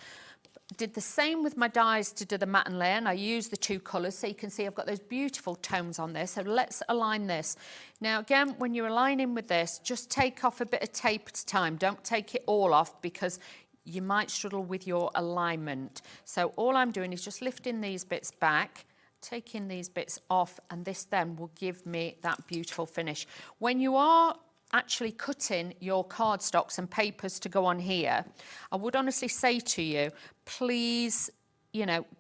Did the same with my dies to do the matte and layer, and I used the two colours, so you can see I've got those beautiful tones on there. So let's align this. Now again, when you're aligning with this, just take off a bit of tape at a time. Don't take it all off because you might struggle with your alignment. So all I'm doing is just lifting these bits back, taking these bits off, and this then will give me that beautiful finish. When you are actually cutting your cardstocks and papers to go on here, I would honestly say to you, please,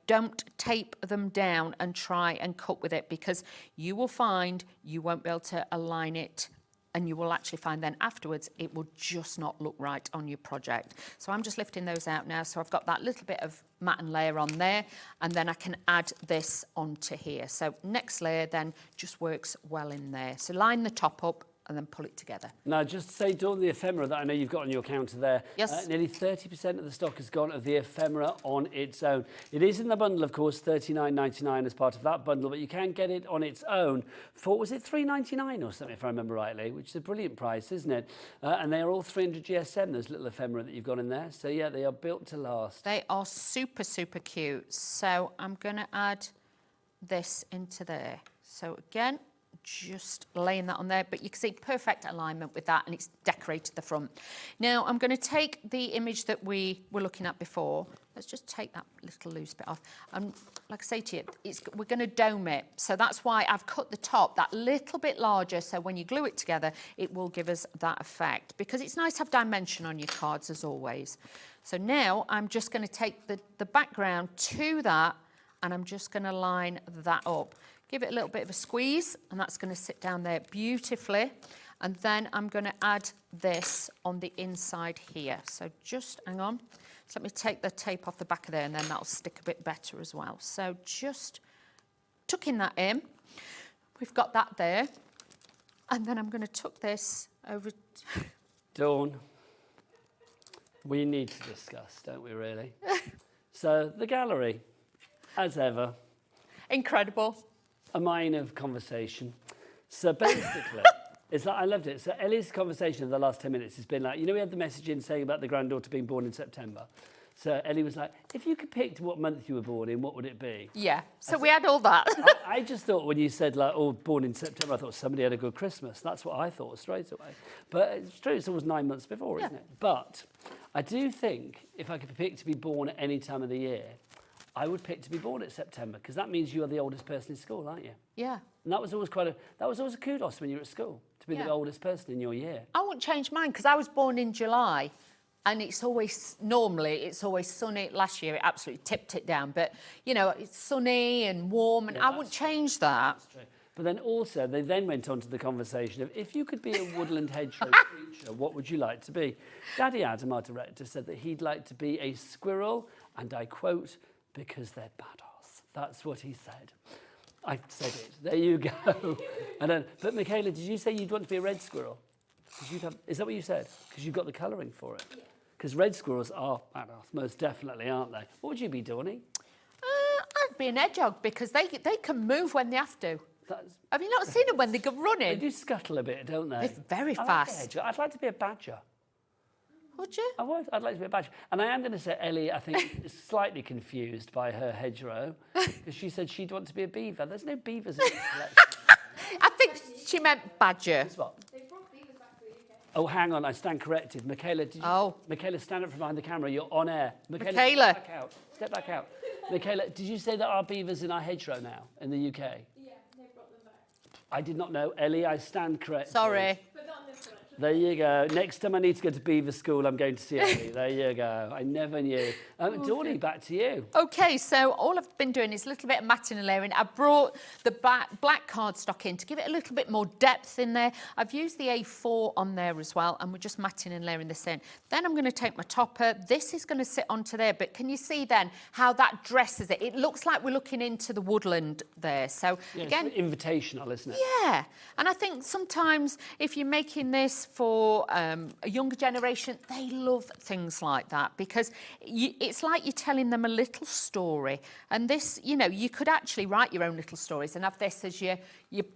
don't tape them down and try and cut with it, because you will find you won't be able to align it, and you will actually find then afterwards it will just not look right on your project. So I'm just lifting those out now. So I've got that little bit of matte and layer on there, and then I can add this onto here. So next layer then just works well in there. So line the top up and then pull it together. Now, just to say, Dawn, the ephemera that I know you've got on your counter there, Yes. nearly 30% of the stock has gone of the ephemera on its own. It is in the bundle, of course, $39.99 as part of that bundle, but you can get it on its own for, was it $3.99 or something, if I remember rightly, which is a brilliant price, isn't it? And they are all 300 GSM, those little ephemera that you've got in there. So, yeah, they are built to last. They are super, super cute. So I'm going to add this into there. So again, just laying that on there, but you can see perfect alignment with that, and it's decorated the front. Now I'm going to take the image that we were looking at before. Let's just take that little loose bit off. And like I say to you, we're going to dome it. So that's why I've cut the top that little bit larger, so when you glue it together, it will give us that effect, because it's nice to have dimension on your cards as always. So now I'm just going to take the background to that, and I'm just going to line that up. Give it a little bit of a squeeze, and that's going to sit down there beautifully. And then I'm going to add this on the inside here. So just hang on. So let me take the tape off the back of there, and then that'll stick a bit better as well. So just tucking that in. We've got that there. And then I'm going to tuck this over. Dawn, we need to discuss, don't we, really? So the gallery, as ever. Incredible. A mine of conversation. So basically, it's like, I loved it. So Ellie's conversation of the last 10 minutes has been like, you know, we had the message in saying about the granddaughter being born in September. So Ellie was like, if you could pick what month you were born in, what would it be? Yeah, so we had all that. I just thought when you said, like, oh, born in September, I thought somebody had a good Christmas. That's what I thought straight away. But it's true, it's always 9 months before, isn't it? But I do think if I could pick to be born at any time of the year, I would pick to be born at September, because that means you are the oldest person in school, aren't you? Yeah. And that was always a kudos when you were at school, to be the oldest person in your year. I won't change mine, because I was born in July, and it's always sunny. Last year it absolutely tipped it down, but you know, it's sunny and warm, and I wouldn't change that. That's true. But then also, they then went on to the conversation of, if you could be a woodland hedgerow creature, what would you like to be? Daddy Adam, our director, said that he'd like to be a squirrel, and I quote, because they're badass. That's what he said. I said it. There you go. But Michaela, did you say you'd want to be a red squirrel? Is that what you said? Because you've got the colouring for it. Because red squirrels are badass, most definitely, aren't they? What would you be, Dawny? I'd be an hedgehog, because they can move when they have to. Have you not seen them when they go running? They do scuttle a bit, don't they? They're very Like fast. I'd like to be a badger. Would you? I would. I'd like to be a badger. And I am going to say Ellie, I think, is slightly confused by her hedgerow, because she said she'd want to be a beaver. There's no beavers in this collection. I think she meant badger. Guess what? Oh, hang on, I stand corrected. Michaela, Michaela, stand up from behind the camera. You're on air. Michaela. Step back out. Step back out. Michaela, did you say there are beavers in our hedgerow now in the UK? Yeah, they brought them back. I did not know. Ellie, I stand corrected. Sorry. But not in this collection. There you go. Next time I need to go to Beaver School, I'm going to see Ellie. There you go. I never knew. Dawny, back to you. Okay, so all I've been doing is a little bit of matting and layering. I brought the black cardstock in to give it a little bit more depth in there. I've used the A4 on there as well, and we're just matting and layering this in. Then I'm going to take my topper. This is going to sit onto there, but can you see then how that dresses it? It looks like we're looking into the woodland there. So again, it's invitational, isn't it? yeah, and I think sometimes if you're making this for a younger generation, they love things like that, because it's like you're telling them a little story. And this, you know, you could actually write your own little stories and have this as your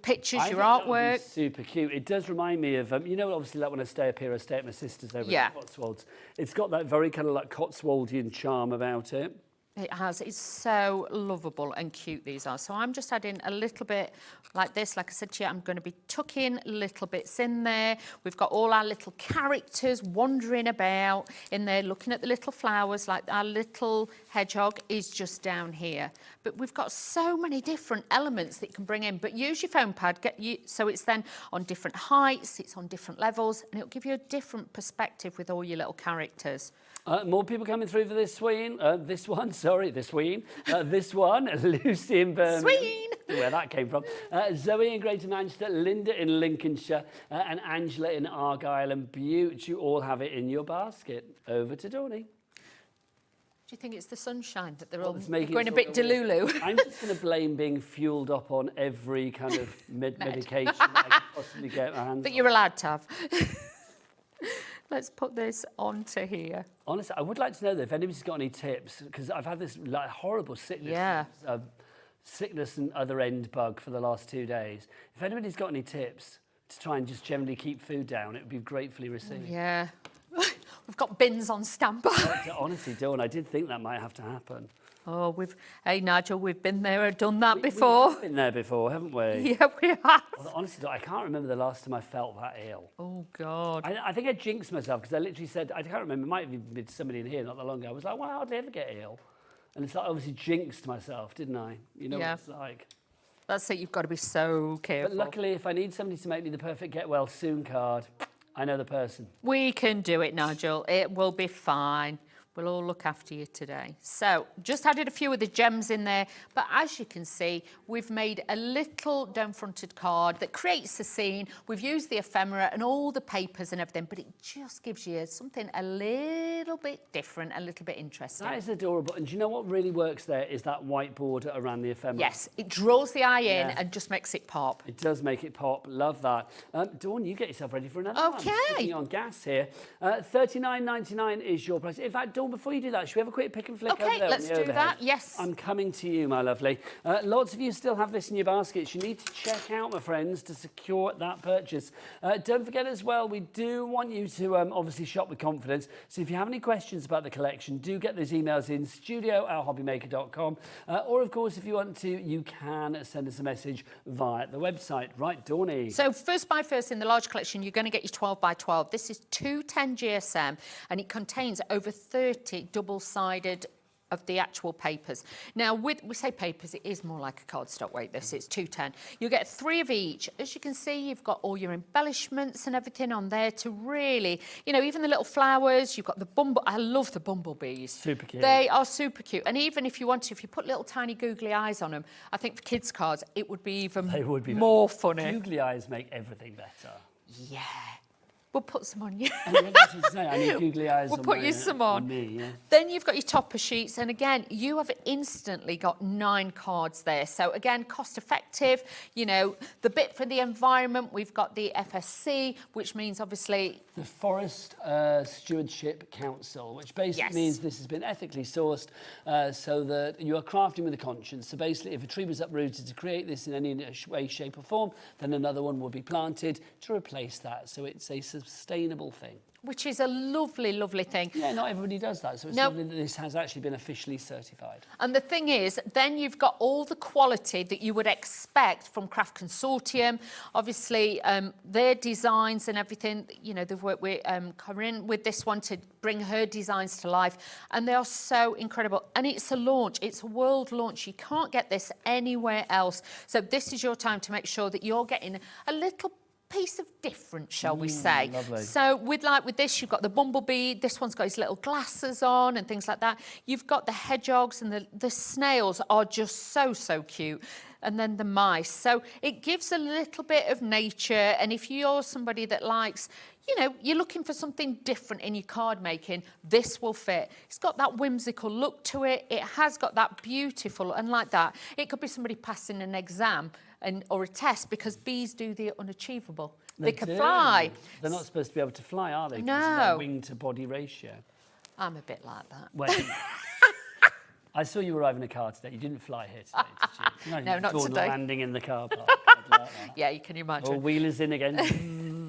pictures, your artwork. Super cute. It does remind me of, you know, obviously, like when I stay up here, I stay at my sister's over in the Cotswolds. It's got that very kind of like Cotswoldian charm about it. It has. It's so lovable and cute, these are. So I'm just adding a little bit like this. Like I said to you, I'm going to be tucking little bits in there. We've got all our little characters wandering about in there, looking at the little flowers. Like our little hedgehog is just down here. But we've got so many different elements that you can bring in. But use your foam pad. So it's then on different heights, it's on different levels, and it'll give you a different perspective with all your little characters. More people coming through for this one, Lucy in Birmingham. Sween! Where that came from. Zoe in Greater Manchester, Linda in Lincolnshire, and Angela in Argyll, and Butte. You all have it in your basket. Over to Dawny. you think it's the sunshine that they're all It's making going it a bit sort of weird. delulu? I'm just going to blame being fueled up on every kind of medication that I could possibly get my hands That on. you're allowed to have. Let's put this onto here. Honestly, I would like to know that if anybody's got any tips, because I've had this like horrible sickness, Yeah. sickness and other end bug for the last 2 days. If anybody's got any tips to try and just generally keep food down, it would be gratefully received. Yeah. We've got bins on standby. Honestly, Dawn, I did think that might have to happen. Oh, hey Nigel, we've been there and done that before. We've been there before, haven't we? Yeah, we have. Well, honestly, Dawn, I can't remember the last time I felt that ill. Oh God. I think I jinxed myself because I literally said, I can't remember, it might have been somebody in here not that long ago. I was like, well, I hardly ever get ill. And it's like, obviously jinxed myself, didn't I? You know Yeah. what it's like. That's it, you've got to be so careful. But luckily, if I need somebody to make me the perfect get well soon card, I know the person. We can do it, Nigel. It will be fine. We'll all look after you today. So, just added a few of the gems in there, but as you can see, we've made a little down-fronted card that creates a scene. We've used the ephemera and all the papers and everything, but it just gives you something a little bit different, a little bit interesting. That is adorable. And do you know what really works there is that white border around the ephemera. Yes, it draws the eye in Yeah. and just makes it pop. It does make it pop. Love that. Dawn, you get yourself ready for another one. Okay. Putting you on gas here. $39.99 is your price. In fact, Dawn, before you do that, should we have a quick pick and flick over Okay, there on let's the do overhead? that. Yes. I'm coming to you, my lovely. Lots of you still have this in your baskets. You need to check out, my friends, to secure that purchase. Don't forget as well, we do want you to obviously shop with confidence. So if you have any questions about the collection, do get those emails in studio@hobbymaker.com. Or, of course, if you want to, you can send us a message via the website. Right, Dawny? So first by first in the large collection, you're going to get your 12 by 12. This is 210 GSM and it contains over 30 double-sided of the actual papers. Now, we say papers, it is more like a cardstock weight, this, it's 210. You get 3 of each. As you can see, you've got all your embellishments and everything on there to really, you know, even the little flowers, you've got the I love the bumblebees. Super cute. They are super cute. And even if you want to, if you put little tiny googly eyes on them, I think for kids' cards, it would be even They would be more funny. Googly eyes make everything better. Yeah. We'll put some on you. I mean, that's what to say. I need googly eyes We'll on put my, you some on. me, yeah. Then you've got your topper sheets, and again, you have instantly got 9 cards there. So again, cost effective. You know, the bit for the environment, we've got the FSC, which means obviously The Forest Stewardship Council, which basically Yes. means this has been ethically sourced so that you are crafting with a conscience. So basically, if a tree was uprooted to create this in any way, shape or form, then another one will be planted to replace that. So it's a sustainable thing. which is a lovely, lovely thing. Yeah, not everybody does that. So it's No. lovely that this has actually been officially certified. And the thing is, then you've got all the quality that you would expect from Craft Consortium. Obviously, their designs and everything, you know, they've worked with Corinne with this one to bring her designs to life. And they are so incredible. And it's a launch. It's a world launch. You can't get this anywhere else. So this is your time to make sure that you're getting a little piece of different, shall we say. Lovely. So with this, you've got the bumblebee, this one's got his little glasses on and things like that. You've got the hedgehogs and the snails are just so, so cute. And then the mice. So it gives a little bit of nature. And if you're somebody that likes, you know, you're looking for something different in your card making, this will fit. It's got that whimsical look to it. It has got that beautiful, and like that, it could be somebody passing an exam or a test, because bees do the unachievable. They can do. fly. They're not supposed to be able to fly, are they? 'Cause of No. their wing to body ratio. I'm a bit like that. Wait. I saw you arrive in a car today. You didn't fly here today, did you? No, not Dawn today. landing in the car park. I'd like that. Yeah, you can imagine. Or wheelers in again.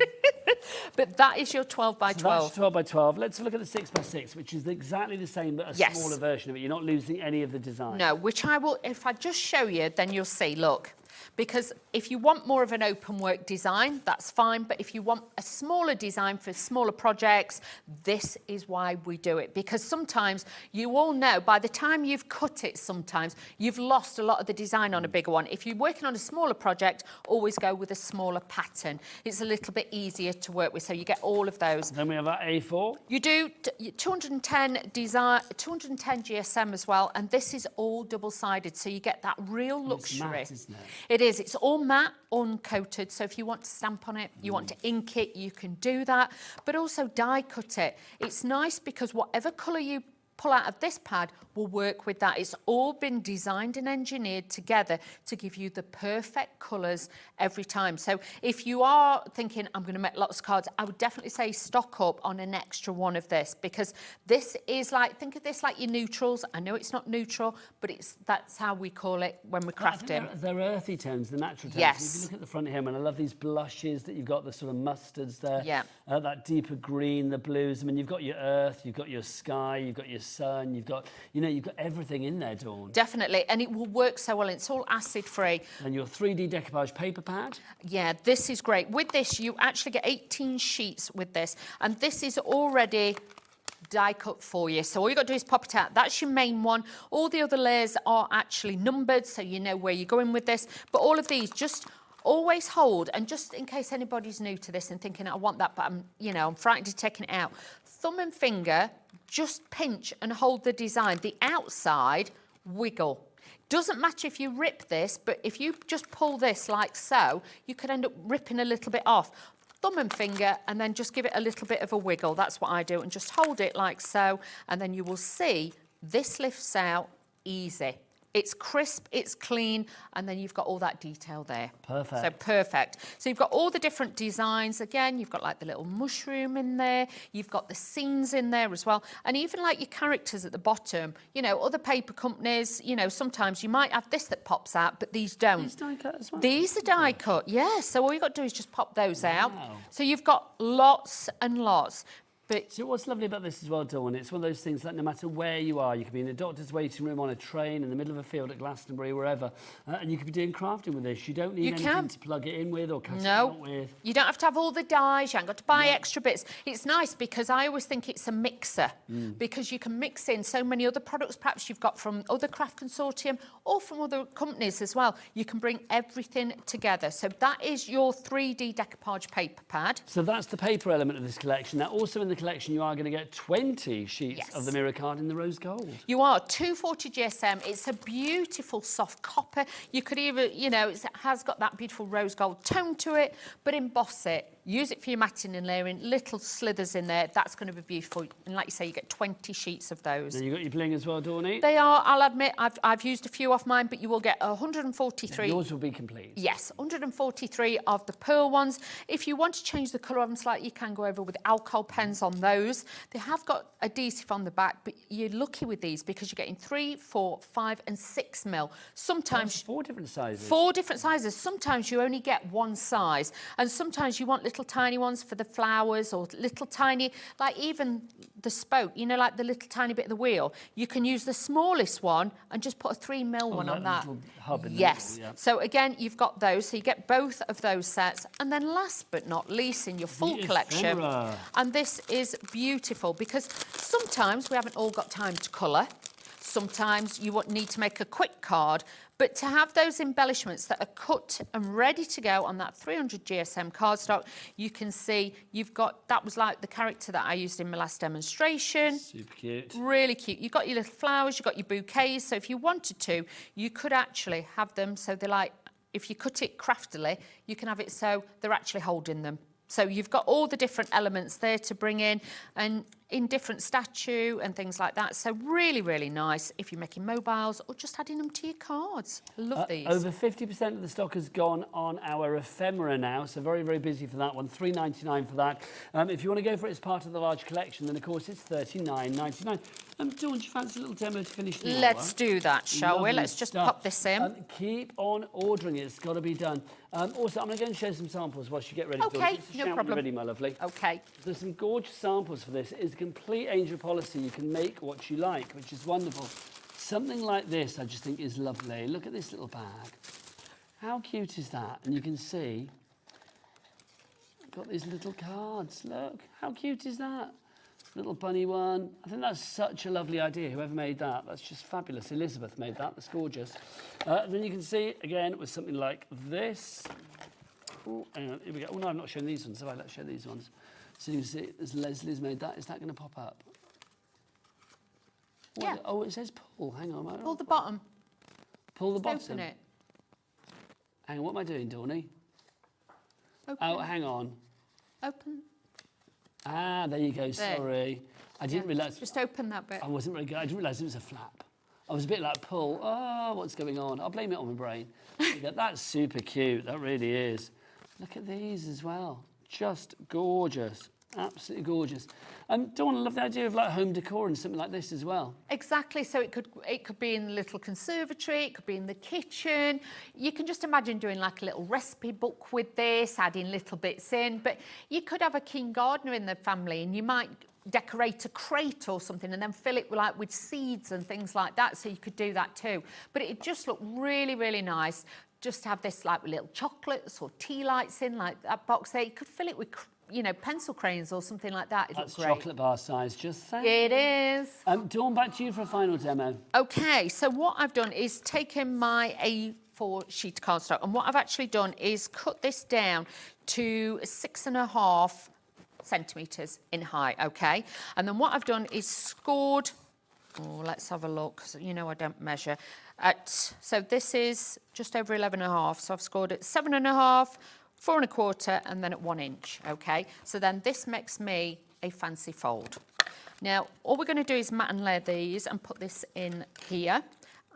But that is your 12 by So 12. that's 12 by 12. Let's look at the 6 by 6, which is exactly the same, but a Yes. smaller version of it. You're not losing any of the design. No, which I will, if I just show you, then you'll see, look. Because if you want more of an open work design, that's fine. But if you want a smaller design for smaller projects, this is why we do it. Because sometimes you all know, by the time you've cut it, sometimes you've lost a lot of the design on a bigger one. If you're working on a smaller project, always go with a smaller pattern. It's a little bit easier to work with, so you get all of those. Then we have our A4. You do 210 design, 210 GSM as well, and this is all double-sided, so you get that real luxury. It's matte, isn't it? It is. It's all matte, uncoated, so if you want to stamp on it, you want to ink it, you can do that, but also die cut it. It's nice because whatever colour you pull out of this pad will work with that. It's all been designed and engineered together to give you the perfect colours every time. So if you are thinking, I'm going to make lots of cards, I would definitely say stock up on an extra one of this, because this is like, think of this like your neutrals. I know it's not neutral, but that's how we call it when we're crafting. They're earthy tones, the natural tones. Yes. If you look at the front here, and I love these blushes that you've got, the sort of mustards there. Yeah. That deeper green, the blues. I mean, you've got your earth, you've got your sky, you've got your sun, you've got, you've got everything in there, Dawn. Definitely, and it will work so well. It's all acid-free. And your 3D decoupage paper pad. Yeah, this is great. With this, you actually get 18 sheets with this, and this is already die cut for you. So all you got to do is pop it out. That's your main one. All the other layers are actually numbered, so you know where you're going with this. But all of these, just always hold, and just in case anybody's new to this and thinking, I want that, but I'm frightened of taking it out. Thumb and finger, just pinch and hold the design. The outside, wiggle. Doesn't matter if you rip this, but if you just pull this like so, you could end up ripping a little bit off. Thumb and finger, and then just give it a little bit of a wiggle. That's what I do, and just hold it like so, and then you will see this lifts out easy. It's crisp, it's clean, and then you've got all that detail there. Perfect. So perfect. So you've got all the different designs. Again, you've got like the little mushroom in there. You've got the scenes in there as well. And even like your characters at the bottom. Other paper companies, sometimes you might have this that pops out, but these don't. These die cut as well? These are die cut, yeah. So all you've got to do is just pop those out. So you've got lots and lots. But so what's lovely about this as well, Dawn, it's one of those things that no matter where you are, you could be in a doctor's waiting room, on a train, in the middle of a field at Glastonbury, wherever, and you could be doing crafting with this. You don't need anything to plug it in with or cut it out with. You don't have to have all the dyes. You haven't got to buy extra bits. It's nice because I always think it's a mixer because you can mix in so many other products perhaps you've got from other Craft Consortium or from other companies as well. You can bring everything together. So that is your 3D decoupage paper pad. So that's the paper element of this collection. Now, also in the collection, you are going to get 20 sheets of the mirror card in the rose gold. You are 240 GSM. It's a beautiful soft copper. You could even, it has got that beautiful rose gold tone to it, but emboss it. Use it for your matting and layering, little slithers in there. That's going to be beautiful. And like you say, you get 20 sheets of those. And you got your bling as well, Dawny? They are, I'll admit, I've used a few off mine, but you will get 143. Yours will be complete. Yes, 143 of the pearl ones. If you want to change the colour of them slightly, you can go over with alcohol pens on those. They have got adhesive on the back, but you're lucky with these because you're getting 3, 4, 5 and 6 mil. Sometimes... 4 different sizes. 4 different sizes. Sometimes you only get one size. And sometimes you want little tiny ones for the flowers or little tiny, like even the spoke, like the little tiny bit of the wheel. You can use the smallest one and just put a 3 mil one on that. Little hub in Yes. the middle, yeah. So again, you've got those. So you get both of those sets. And then last but not least in your full collection. Ephemera. And this is beautiful because sometimes we haven't all got time to colour. Sometimes you need to make a quick card, but to have those embellishments that are cut and ready to go on that 300 GSM cardstock, you can see you've got, that was like the character that I used in my last demonstration. Super cute. Really cute. You've got your little flowers, you've got your bouquets, so if you wanted to, you could actually have them so they're like, if you cut it craftily, you can have it so they're actually holding them. So you've got all the different elements there to bring in and in different statue and things like that. So really, really nice if you're making mobiles or just adding them to your cards. I love these. Over 50% of the stock has gone on our ephemera now, so very, very busy for that one. $3.99 for that. If you want to go for it as part of the large collection, then of course it's $39.99. Dawn, do you fancy a little demo to finish the hour? Let's do that, shall we? Lovely Let's just stuff. pop this in. Keep on ordering it. It's got to be done. Also, I'm going to go and show some samples whilst you get ready. Okay, Dawn. Just no shout when problem. you're ready, my lovely. Okay. There's some gorgeous samples for this. It is a complete angel policy. You can make what you like, which is wonderful. Something like this, I just think is lovely. Look at this little bag. How cute is that? And you can see, I've got these little cards. Look, how cute is that? Little bunny one. I think that's such a lovely idea. Whoever made that, that's just fabulous. Elizabeth made that. That's gorgeous. Then you can see, again, with something like this. Oh, hang on, here we go. Oh, no, I've not shown these ones. Let's show these ones. So you can see, as Leslie's made that, is that going to pop up? Yeah. Oh, it says pull. Hang on. Pull the bottom. Pull the Just bottom. open it. Hang on, what am I doing, Dawny? Open Oh, it. hang on. Open. Ah, there you go, There. sorry. I didn't realise. Just open that bit. I wasn't very good. I didn't realise it was a flap. I was a bit like pull. Oh, what's going on? I'll blame it on my brain. That's super cute. That really is. Look at these as well. Just gorgeous. Absolutely gorgeous. Dawn, I love the idea of like home decor and something like this as well. Exactly. So it could be in the little conservatory, it could be in the kitchen. You can just imagine doing like a little recipe book with this, adding little bits in. But you could have a keen gardener in the family, and you might decorate a crate or something and then fill it with seeds and things like that. So you could do that too. But it just looked really, really nice. Just to have this like with little chocolates or tea lights in, like that box there. You could fill it with, you know, pencil crayons or something like that. It That's looks great. chocolate bar size, just saying. It is. Dawn, back to you for a final demo. Okay, so what I've done is taken my A4 sheet of cardstock, and what I've actually done is cut this down to 6.5 centimetres in height, okay? And then what I've done is scored, let's have a look, 'cause you know I don't measure. So this is just over 11.5, so I've scored at 7.5, 4.25, and then at 1 inch, okay? So then this makes me a fancy fold. Now, all we're going to do is mat and layer these and put this in here.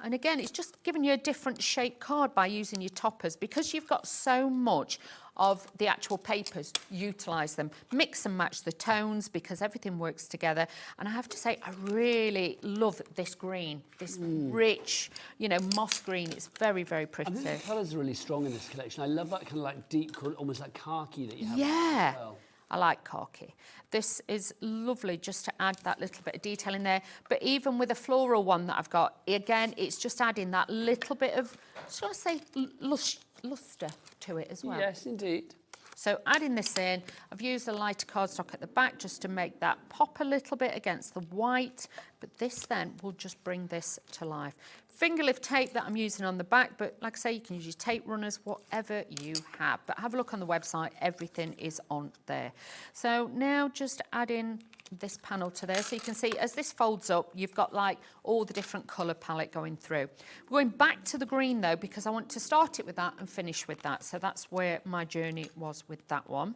And again, it's just giving you a different shape card by using your toppers. Because you've got so much of the actual papers, utilise them. Mix and match the tones because everything works together. And I have to say, I really love this green, this rich, you know, moss green. It's very, very pretty. I think the colours are really strong in this collection. I love that kind of like deep colour, almost like khaki that you have. Yeah. As well. I like khaki. This is lovely just to add that little bit of detail in there. But even with a floral one that I've got, again, it's just adding that little bit of, shall I say, lustre to it as well. Yes, indeed. So adding this in, I've used a lighter cardstock at the back just to make that pop a little bit against the white. But this then will just bring this to life. Finger lift tape that I'm using on the back, but like I say, you can use your tape runners, whatever you have. But have a look on the website, everything is on there. So now just add in this panel to there. So you can see as this folds up, you've got like all the different colour palette going through. We're going back to the green though, because I want to start it with that and finish with that. So that's where my journey was with that one.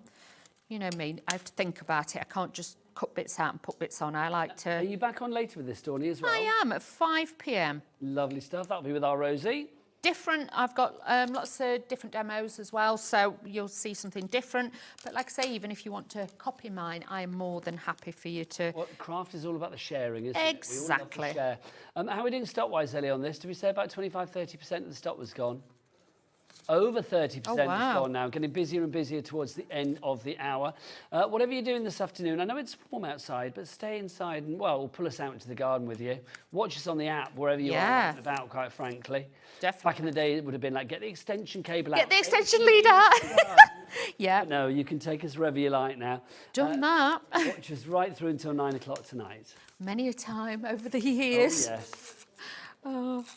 You know me, I have to think about it. I can't just cut bits out and put bits on. I like to... Are you back on later with this, Dawny, as well? I am at 5 p.m. Lovely stuff. That'll be with our Rosie. Different, I've got lots of different demos as well, so you'll see something different. But like I say, even if you want to copy mine, I am more than happy for you to... What craft is all about the sharing, isn't Exactly. it? We all love to share. How are we doing stock-wise, Ellie, on this? Did we say about 25-30% of the stock was gone? Over 30% is gone now, getting busier and busier towards the end of the hour. Whatever you're doing this afternoon, I know it's warm outside, but stay inside and, well, pull us out into the garden with you. Watch us on the app, wherever you are about, quite frankly. Definitely. Back in the day, it would have been like, get the extension cable out. Get the extension lead out. Yeah. No, you can take us wherever you like now. Done that. Watch us right through until 9 o'clock tonight. Many a time over the years. Oh, yes.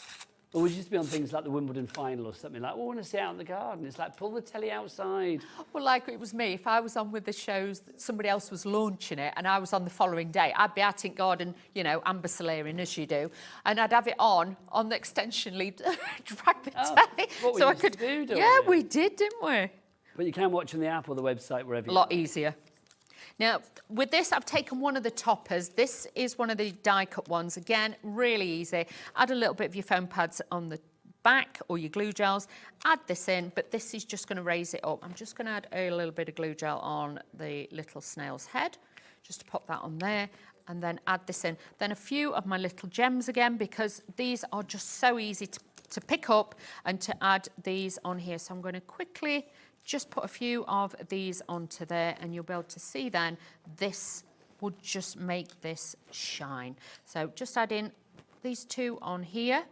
Or would you just be on things like the Wimbledon final or something like, oh, I want to sit out in the garden. It's like, pull the telly outside. Well, like it was me, if I was on with the shows that somebody else was launching it and I was on the following day, I'd be out in garden, you know, amber solarian as you do, and I'd have it on the extension lead, drag the telly. What so we I used could to do, don't Yeah, we? we did, didn't we? But you can watch on the app or the website, wherever A you lot are. easier. Now, with this, I've taken one of the toppers. This is one of the die cut ones. Again, really easy. Add a little bit of your foam pads on the back or your glue gels. Add this in, but this is just going to raise it up. I'm just going to add a little bit of glue gel on the little snail's head, just to pop that on there, and then add this in. Then a few of my little gems again, because these are just so easy to pick up and to add these on here. So I'm going to quickly just put a few of these onto there, and you'll be able to see then this would just make this shine. So just add in these two on here,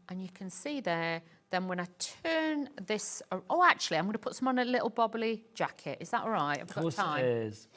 and you can see there, then when I turn this, oh, actually, I'm going to put some on a little bobbly jacket. Is that all right? I've got time. Of course it is.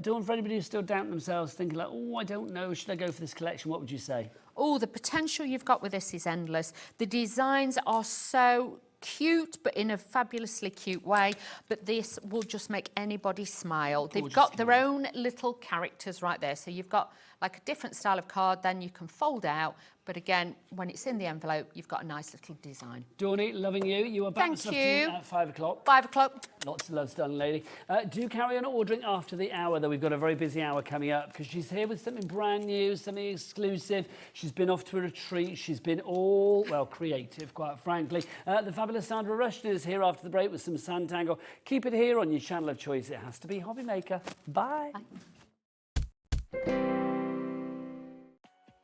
Dawn, for anybody who's still doubting themselves, thinking like, oh, I don't know, should I go for this collection? What would you say? Oh, the potential you've got with this is endless. The designs are so cute, but in a fabulously cute way. But this will just make anybody smile. They've got their own little characters right there. So you've got like a different style of card, then you can fold out, But again, when it's in the envelope, you've got a nice little design. Dawny, loving you. You are back Thank this afternoon you. at 5 o'clock. 5 o'clock. Lots of love, stunning lady. Do carry on ordering after the hour, though. We've got a very busy hour coming up because she's here with something brand new, something exclusive. She's been off to a retreat. She's been all, well, creative, quite frankly. The fabulous Sandra Rushton is here after the break with some Sanntangle. Keep it here on your channel of choice. It has to be HobbyMaker. Bye.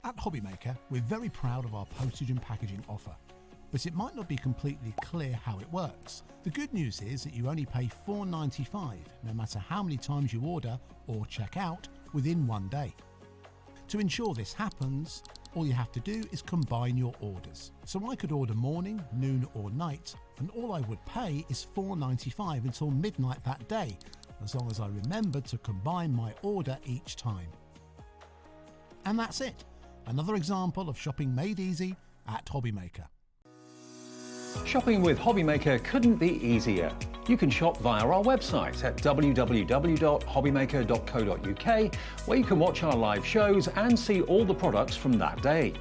At HobbyMaker, we're very proud of our postage and packaging offer, but it might not be completely clear how it works. The good news is that you only pay $4.95 no matter how many times you order or check out within 1 day. To ensure this happens, all you have to do is combine your orders. So I could order morning, noon or night, and all I would pay is $4.95 until midnight that day, as long as I remembered to combine my order each time. And that's it. Another example of shopping made easy at HobbyMaker. Shopping with HobbyMaker couldn't be easier. You can shop via our website at www.hobbymaker.co.uk, where you can watch our live shows and see all the products from that day.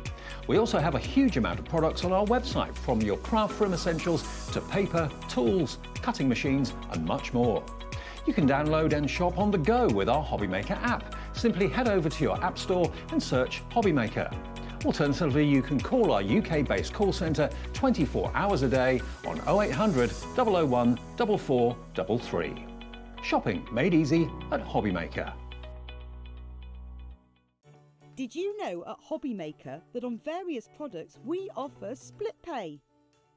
We also have a huge amount of products on our website, from your craft room essentials to paper, tools, cutting machines and much more. You can download and shop on the go with our HobbyMaker app. Simply head over to your app store and search HobbyMaker. Alternatively, you can call our UK-based call centre 24 hours a day on 0800 001 4433. Shopping made easy at HobbyMaker. Did you know at HobbyMaker that on various products we offer split pay?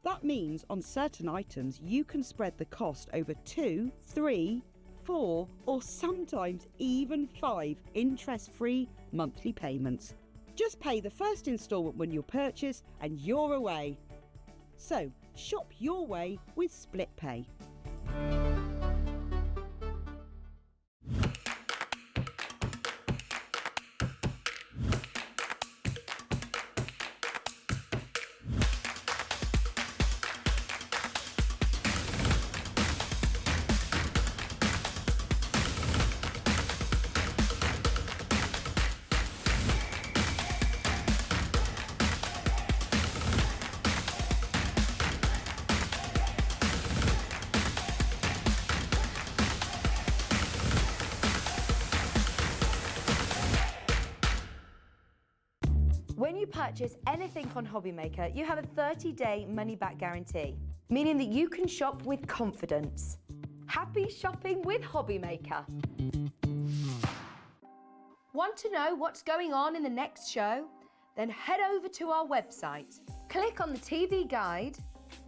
That means on certain items you can spread the cost over 2, 3, 4 or sometimes even 5 interest-free monthly payments. Just pay the first instalment when you purchase and you're away. So shop your way with split pay. When you purchase anything on HobbyMaker, you have a 30-day money-back guarantee, meaning that you can shop with confidence. Happy shopping with HobbyMaker. Want to know what's going on in the next show? Then head over to our website. Click on the TV guide.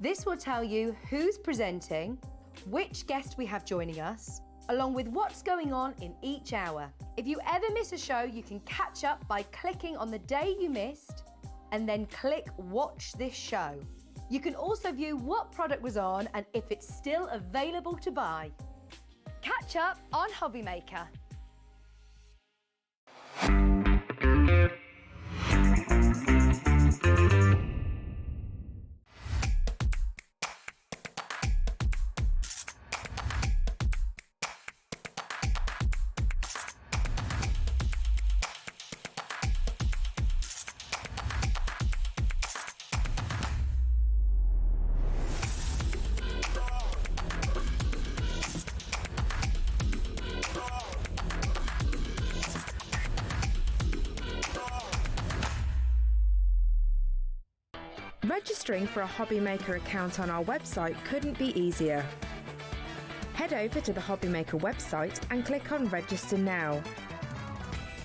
This will tell you who's presenting, which guest we have joining us, along with what's going on in each hour. If you ever miss a show, you can catch up by clicking on the day you missed and then click Watch This Show. You can also view what product was on and if it's still available to buy. Catch up on HobbyMaker. Registering for a HobbyMaker account on our website couldn't be easier. Head over to the HobbyMaker website and click on Register Now.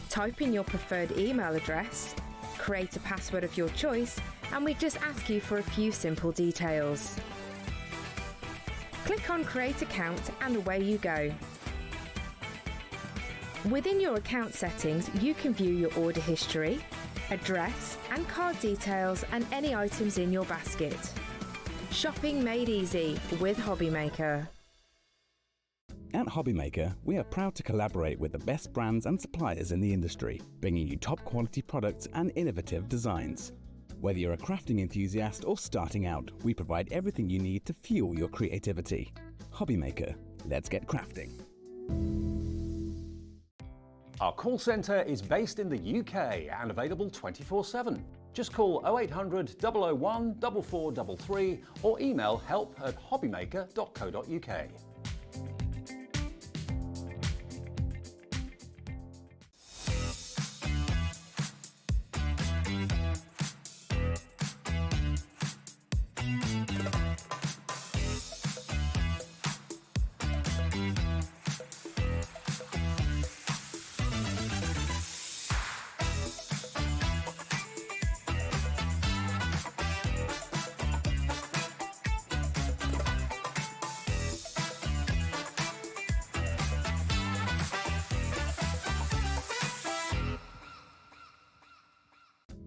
Type in your preferred email address, create a password of your choice, and we just ask you for a few simple details. Click on Create Account and away you go. Within your account settings, you can view your order history, address and card details and any items in your basket. Shopping made easy with HobbyMaker. At HobbyMaker, we are proud to collaborate with the best brands and suppliers in the industry, bringing you top quality products and innovative designs. Whether you're a crafting enthusiast or starting out, we provide everything you need to fuel your creativity. HobbyMaker, let's get crafting. Our call centre is based in the UK and available 24/7. Just call 0800 001 4433 or email help@hobbymaker.co.uk.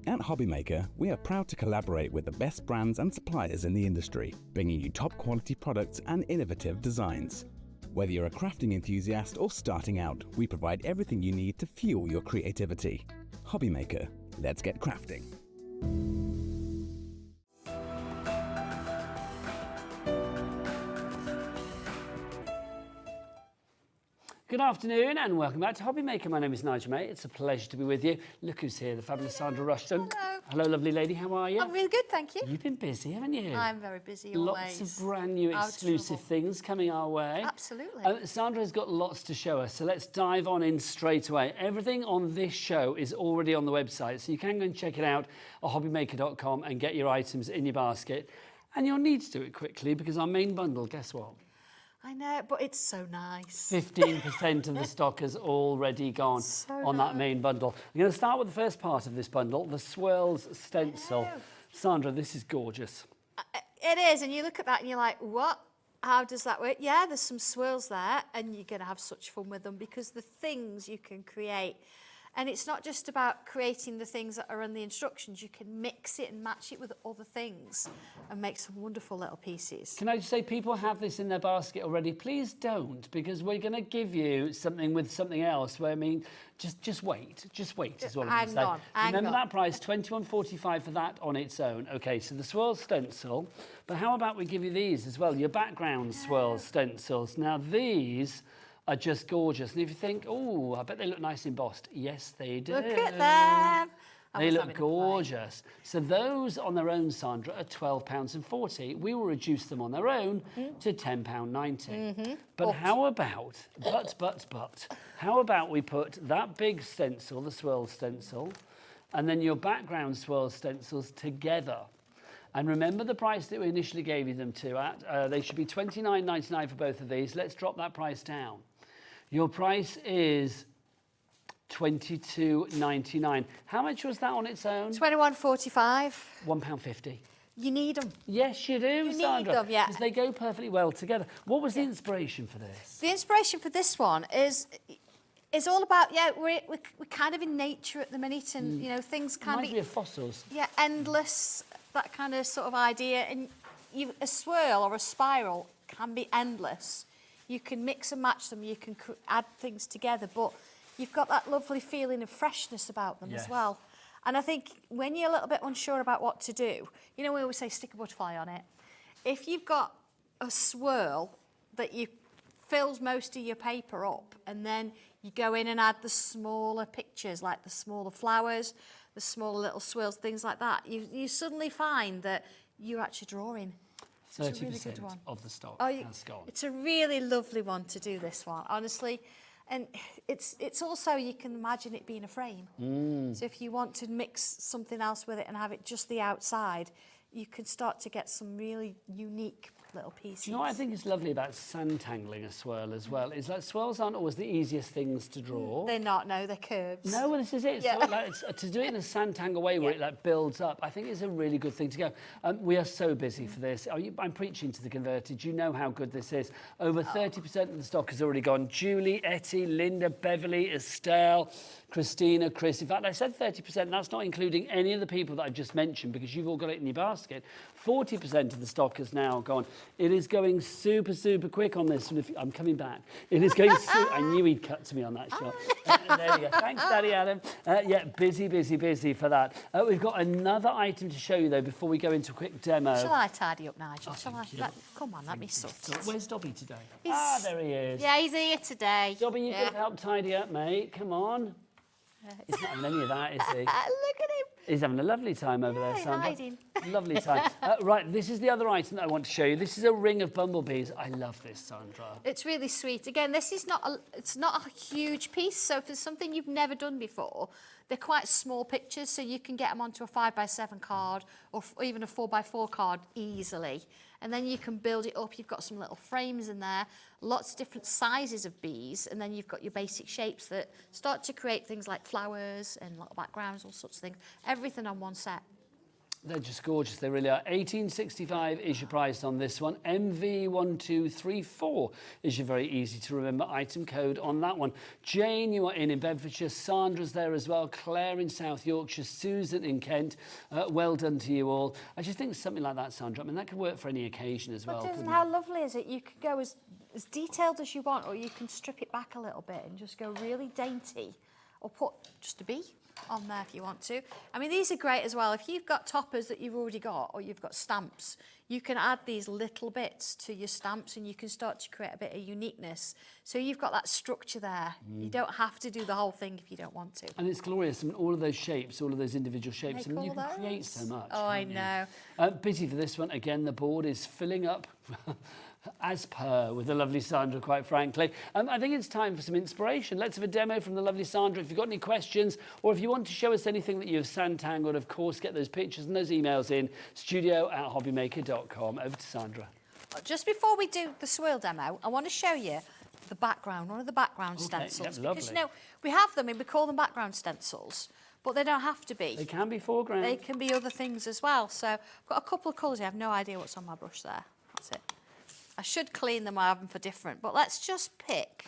At HobbyMaker, we are proud to collaborate with the best brands and suppliers in the industry, bringing you top quality products and innovative designs. Whether you're a crafting enthusiast or starting out, we provide everything you need to fuel your creativity. HobbyMaker, let's get crafting. Good afternoon and welcome back to HobbyMaker. My name is Nigel, mate. It's a pleasure to be with you. Look who's here, the fabulous Sandra Rushton. Hello. Hello, lovely lady. How are you? I'm really good, thank you. You've been busy, haven't you? I'm very busy always. Lots of brand new exclusive things coming our way. Absolutely. Sandra has got lots to show us, so let's dive on in straight away. Everything on this show is already on the website, so you can go and check it out at hobbymaker.com and get your items in your basket. And you'll need to do it quickly because our main bundle, guess what? I know, but it's so nice. 15% of the stock has already gone on that main bundle. I'm going to start with the first part of this bundle, the Swirls stencil. Sandra, this is gorgeous. It is, and you look at that and you're like, what? How does that work? Yeah, there's some swirls there, and you're going to have such fun with them because the things you can create. And it's not just about creating the things that are in the instructions. You can mix it and match it with other things and make some wonderful little pieces. Can I just say, people have this in their basket already. Please don't, because we're going to give you something with something else where, I mean, just wait. Just wait is what I'm going to say. Remember that price, $21.45 for that on its own. Okay, so the swirl stencil. But how about we give you these as well, your background swirl stencils. Now, these are just gorgeous. And if you think, oh, I bet they look nice embossed. Yes, they do. Look at them. They look gorgeous. So those on their own, Sandra, are £12.40. We will reduce them on their own to £10.90. But how about, how about we put that big stencil, the swirl stencil, and then your background swirl stencils together? And remember the price that we initially gave you them to at? They should be $29.99 for both of these. Let's drop that price down. Your price is $22.99. How much was that on its own? $21.45. £1.50. You need them. Yes, you do, Sandra. Need them, yeah. Because they go perfectly well together. What was the inspiration for this? The inspiration for this one is all about, we're kind of in nature at the minute, and you know, things kind Reminds me of fossils. Yeah, endless, that kind of sort of idea. And a swirl or a spiral can be endless. You can mix and match them, you can add things together, but you've got that lovely feeling of freshness about them as well. And I think when you're a little bit unsure about what to do, you know, we always say stick a butterfly on it. If you've got a swirl that fills most of your paper up, and then you go in and add the smaller pictures, like the smaller flowers, the smaller little swirls, things like that, you suddenly find that you're actually drawing. 30% really of the stock has gone. It's a really lovely one to do, this one, honestly. And it's also, you can imagine it being a frame. So if you want to mix something else with it and have it just the outside, you can start to get some really unique little pieces. Do you know what I think is lovely about Sanntangling a swirl as well? Is that swirls aren't always the easiest things to draw. They're not, no, they're curves. No, well, this is it. So, to do it in a Sanntangle way where it builds up, I think it's a really good thing to go. We are so busy for this. I'm preaching to the converted. You know how good this is. Over 30% of the stock has already gone. Julie, Etty, Linda, Beverly, Estelle, Christina, Chris. In fact, I said 30%. That's not including any of the people that I just mentioned because you've all got it in your basket. 40% of the stock has now gone. It is going super, super quick on this. And I'm coming back. It is going I knew he'd cut to me on that shot. There you go. Thanks, Daddy Adam. Busy, busy, busy for that. We've got another item to show you, though, before we go into a quick demo. Shall I tidy up, Nigel? Come on, let me sort it. Where's Dobby today? There he is. Yeah, he's here today. Dobby, you could help tidy up, mate. Come on. He's not having any of that, is he? Look at him. He's having a lovely time over there, he's Sandra. hiding. Lovely time. Right, this is the other item that I want to show you. This is a ring of bumblebees. I love this, Sandra. It's really sweet. Again, this is it's not a huge piece, so if it's something you've never done before, they're quite small pictures, so you can get them onto a 5x7 card or even a 4x4 card easily. And then you can build it up. You've got some little frames in there, lots of different sizes of bees, and then you've got your basic shapes that start to create things like flowers and little backgrounds, all sorts of things. Everything on one set. They're just gorgeous, they really are. $18.65 is your price on this one. MV1234 is your very easy to remember item code on that one. Jane, you are in Bedfordshire. Sandra's there as well. Claire in South Yorkshire. Susan in Kent. Well done to you all. I just think something like that, Sandra, I mean, that could work for any occasion as well. But how lovely is it? You could go as detailed as you want, or you can strip it back a little bit and just go really dainty, or put just a bee on there if you want to. I mean, these are great as well. If you've got toppers that you've already got, or you've got stamps, you can add these little bits to your stamps and you can start to create a bit of uniqueness. So you've got that structure there. You don't have to do the whole thing if you don't want to. And it's glorious. I mean, all of those shapes, all of those individual shapes, I mean, you can create so much. Oh, I know. Pity for this one. Again, the board is filling up. As per with the lovely Sandra, quite frankly. I think it's time for some inspiration. Let's have a demo from the lovely Sandra. If you've got any questions, or if you want to show us anything that you've Sanntangled, of course, get those pictures and those emails in, studio@hobbymaker.com. Over to Sandra. Just before we do the swirl demo, I want to show you the background, one of the background stencils. Yep, because, you know, we have them and we call them background stencils, but they don't have to be. They can be foreground. They can be other things as well. So I've got a couple of colours here. I have no idea what's on my brush there. That's it. I should clean them. I have them for different, but let's just pick,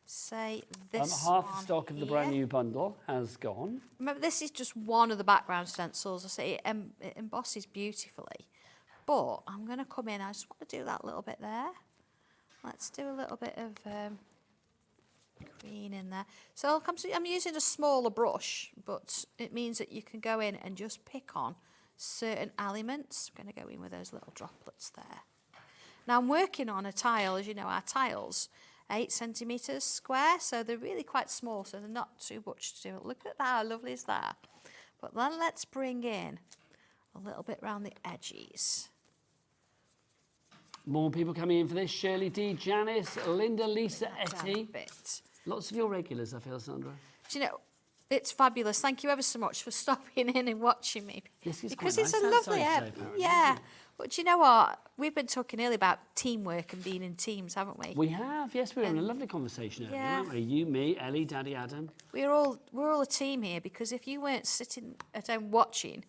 say, this half one the stock of the here. brand new bundle has gone. Remember, this is just one of the background stencils. I say it embosses beautifully, but I'm going to come in. I just want to do that little bit there. Let's do a little bit of green in there. So I'm using a smaller brush, but it means that you can go in and just pick on certain elements. I'm going to go in with those little droplets there. Now I'm working on a tile. As you know, our tiles are 8 centimetres square, so they're really quite small, so they're not too much to do. Look at that, how lovely is that? But then let's bring in a little bit around the edges. More people coming in for this. Shirley D, Janice, Linda, Lisa, Etty. Lots of your regulars, I feel, Sandra. Do you know, it's fabulous. Thank you ever so much for stopping in and watching me. This is because quite it's nice a lovely outside today, yeah. But do you know what? We've been talking earlier about teamwork and being in teams, haven't we? We have, yes. We were having a lovely conversation earlier, yeah. weren't we? You, me, Ellie, Daddy Adam. We're all a team here, because if you weren't sitting at home watching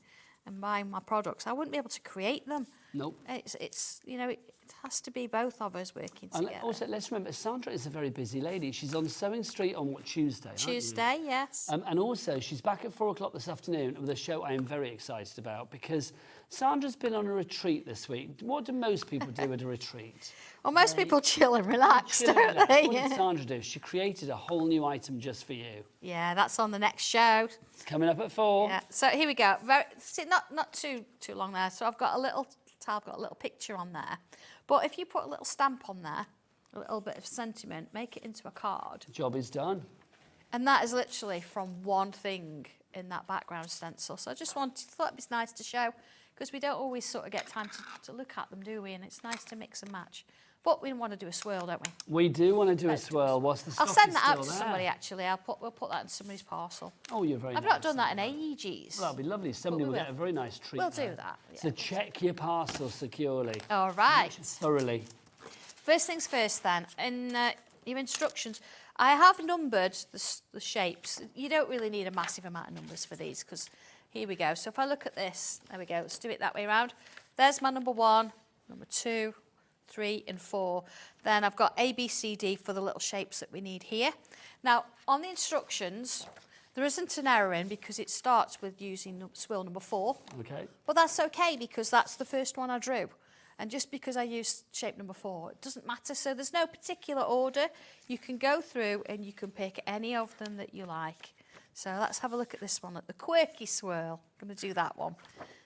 and buying my products, I wouldn't be able to create them. Nope. It's you know, it has to be both of us working And together. also, let's remember, Sandra is a very busy lady. She's on Sewing Street on what, Tuesday? Tuesday, yes. And also, she's back at 4 o'clock this afternoon with a show I am very excited about, because Sandra's been on a retreat this week. What do most people do at a retreat? Well, most people chill and relax, don't they? What did Sandra do? She created a whole new item just for you. Yeah, that's on the next show. It's coming up at 4. Yeah. So here we go. See, not too long there. So I've got a little picture on there. But if you put a little stamp on there, a little bit of sentiment, make it into a card. Job is done. And that is literally from one thing in that background stencil. So I just thought it'd be nice to show, because we don't always sort of get time to look at them, do we? And it's nice to mix and match. But we want to do a swirl, don't we? We do want to do a swirl. Whilst the stock I'll send is that out to still somebody, there. actually. We'll put that in somebody's parcel. Oh, you're very I've nice. not done that in ages. Well, that'll be lovely. Somebody will get a very nice treat. We'll there. do that. Yeah. So check your parcel securely. All right. Thoroughly. First things first then, in your instructions, I have numbered the shapes. You don't really need a massive amount of numbers for these, because here we go. So if I look at this, there we go, let's do it that way around. There's my number 1, number 2, 3 and 4. Then I've got A, B, C, D for the little shapes that we need here. Now, on the instructions, there isn't an error in, because it starts with using swirl number 4. Okay. But that's okay, because that's the first one I drew. And just because I used shape number 4, it doesn't matter. So there's no particular order. You can go through and you can pick any of them that you like. So let's have a look at this one, at the quirky swirl. I'm going to do that one.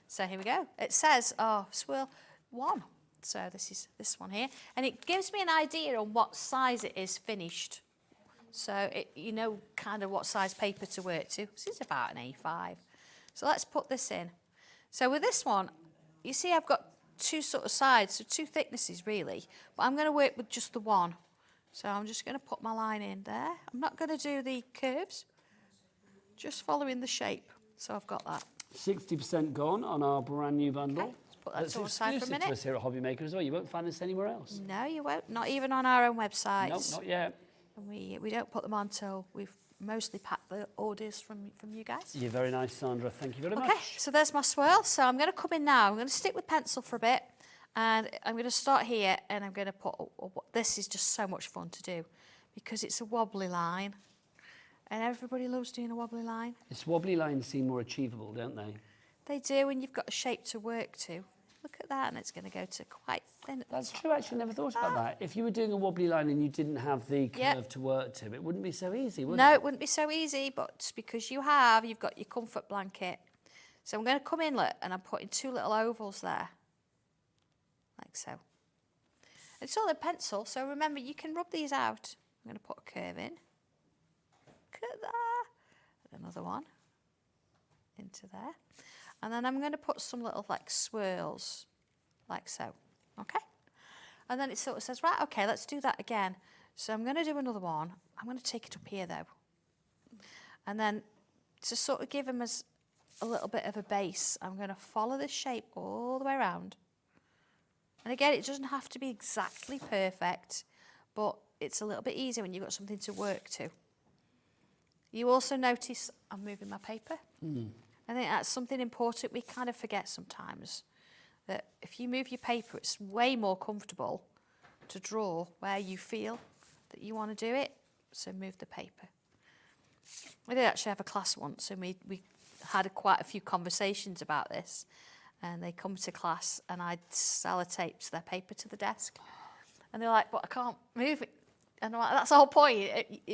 So here we go. It says, swirl 1. So this is this one here. And it gives me an idea on what size it is finished. So you know kind of what size paper to work to. This is about an A5. So let's put this in. So with this one, you see I've got two sort of sides, so two thicknesses really, but I'm going to work with just the one. So I'm just going to put my line in there. I'm not going to do the curves, just following the shape. So I've got that. 60% gone on our brand new bundle. Okay, let's put that That's to one side for a exclusive minute. to us here at HobbyMaker as well. You won't find this anywhere else. No, you won't. Not even on our own websites. Nope, not yet. And we don't put them on till we've mostly packed the orders from you guys. You're very nice, Sandra. Thank you very much. Okay, so there's my swirl. So I'm going to come in now. I'm going to stick with pencil for a bit. And I'm going to start here and I'm going to put... this is just so much fun to do because it's a wobbly line. And everybody loves doing a wobbly line. It's wobbly lines seem more achievable, don't they? They do when you've got a shape to work to. Look at that, and it's going to go to quite thin. That's true, actually, never thought about that. If you were doing a wobbly line and you didn't have the curve to work to, it wouldn't be so easy, would it? No, it wouldn't be so easy, but because you've got your comfort blanket. So I'm going to come in, look, and I'm putting two little ovals there, like so. It's all in pencil, so remember, you can rub these out. I'm going to put a curve in. Look at that. Another one into there. And then I'm going to put some little like swirls, like so, okay? And then it sort of says, right, okay, let's do that again. So I'm going to do another one. I'm going to take it up here though. And then to sort of give them as a little bit of a base, I'm going to follow this shape all the way around. And again, it doesn't have to be exactly perfect, but it's a little bit easier when you've got something to work to. You also notice I'm moving my paper. I think that's something important we kind of forget sometimes, that if you move your paper, it's way more comfortable to draw where you feel that you want to do it, so move the paper. I did actually have a class once, and we had quite a few conversations about this, and they come to class, and I sellotaped their paper to the desk, and they're like, but I can't move it. And I'm like, that's the whole point,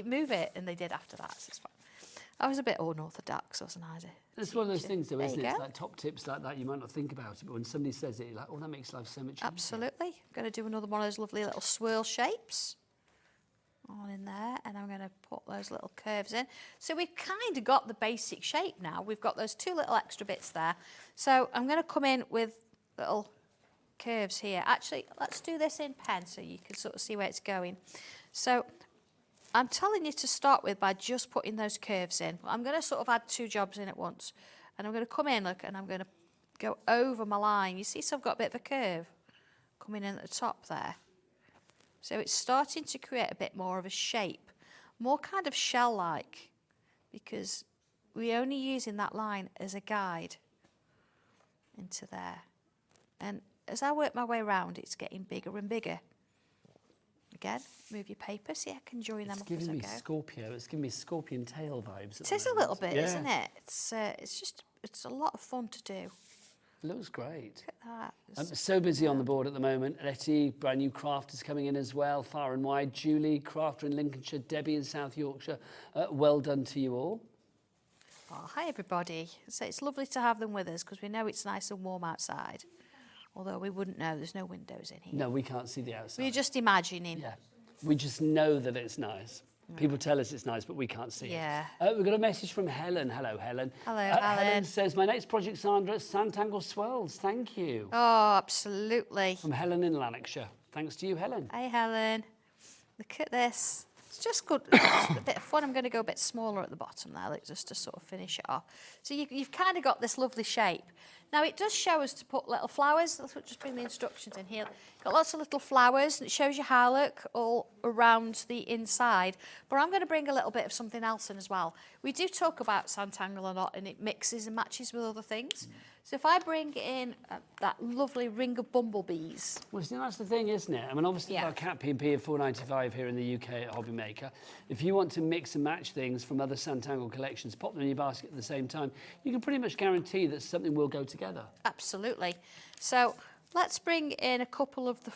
move it, and they did after that, so it's fine. I was a bit unorthodox, wasn't I? It's one of those things, though, isn't it? There you It's go. like top tips like that, you might not think about it, but when somebody says it, you're like, oh, that makes life so much easier. Absolutely. I'm going to do another one of those lovely little swirl shapes. All in there, and I'm going to put those little curves in. So we've kind of got the basic shape now. We've got those two little extra bits there. So I'm going to come in with little curves here. Actually, let's do this in pen so you can sort of see where it's going. So I'm telling you to start with by just putting those curves in. I'm going to sort of add two jobs in at once. And I'm going to come in, look, and I'm going to go over my line. You see, so I've got a bit of a curve coming in at the top there. So it's starting to create a bit more of a shape, more kind of shell-like, because we're only using that line as a guide into there. And as I work my way around, it's getting bigger and bigger. Again, move your paper. See, I can join them up as I go. It's giving me Scorpio. It's giving me scorpion tail vibes. It is a little bit, isn't it? It's a lot of fun to do. It looks great. Look at that. I'm so busy on the board at the moment. Letty, brand new crafters coming in as well, far and wide. Julie, crafter in Lincolnshire. Debbie in South Yorkshire. Well done to you all. Oh, hi, everybody. So it's lovely to have them with us because we know it's nice and warm outside. Although we wouldn't know, there's no windows in here. No, we can't see the outside. We're just imagining. Yeah, we just know that it's nice. People tell us it's nice, but we can't see Yeah. it. We've got a message from Helen. Hello, Helen. Hello, Helen Helen. says, my next project, Sandra, Sanntangle Swirls. Thank you. Oh, absolutely. From Helen in Lanarkshire. Thanks to you, Helen. Hi, Helen. Look at this. It's just good. It's a bit of fun. I'm going to go a bit smaller at the bottom there, like, just to sort of finish it off. So you've kind of got this lovely shape. Now, it does show us to put little flowers. Let's just bring the instructions in here. Got lots of little flowers, and it shows you how, look, all around the inside. But I'm going to bring a little bit of something else in as well. We do talk about Sanntangle a lot, and it mixes and matches with other things. So if I bring in that lovely ring of bumblebees. Well, see, that's the thing, isn't it? I mean, obviously, our cat P&P at $4.95 here in the UK at HobbyMaker. If you want to mix and match things from other Sanntangle collections, pop them in your basket at the same time, you can pretty much guarantee that something will go together. Absolutely. So let's bring in a couple of the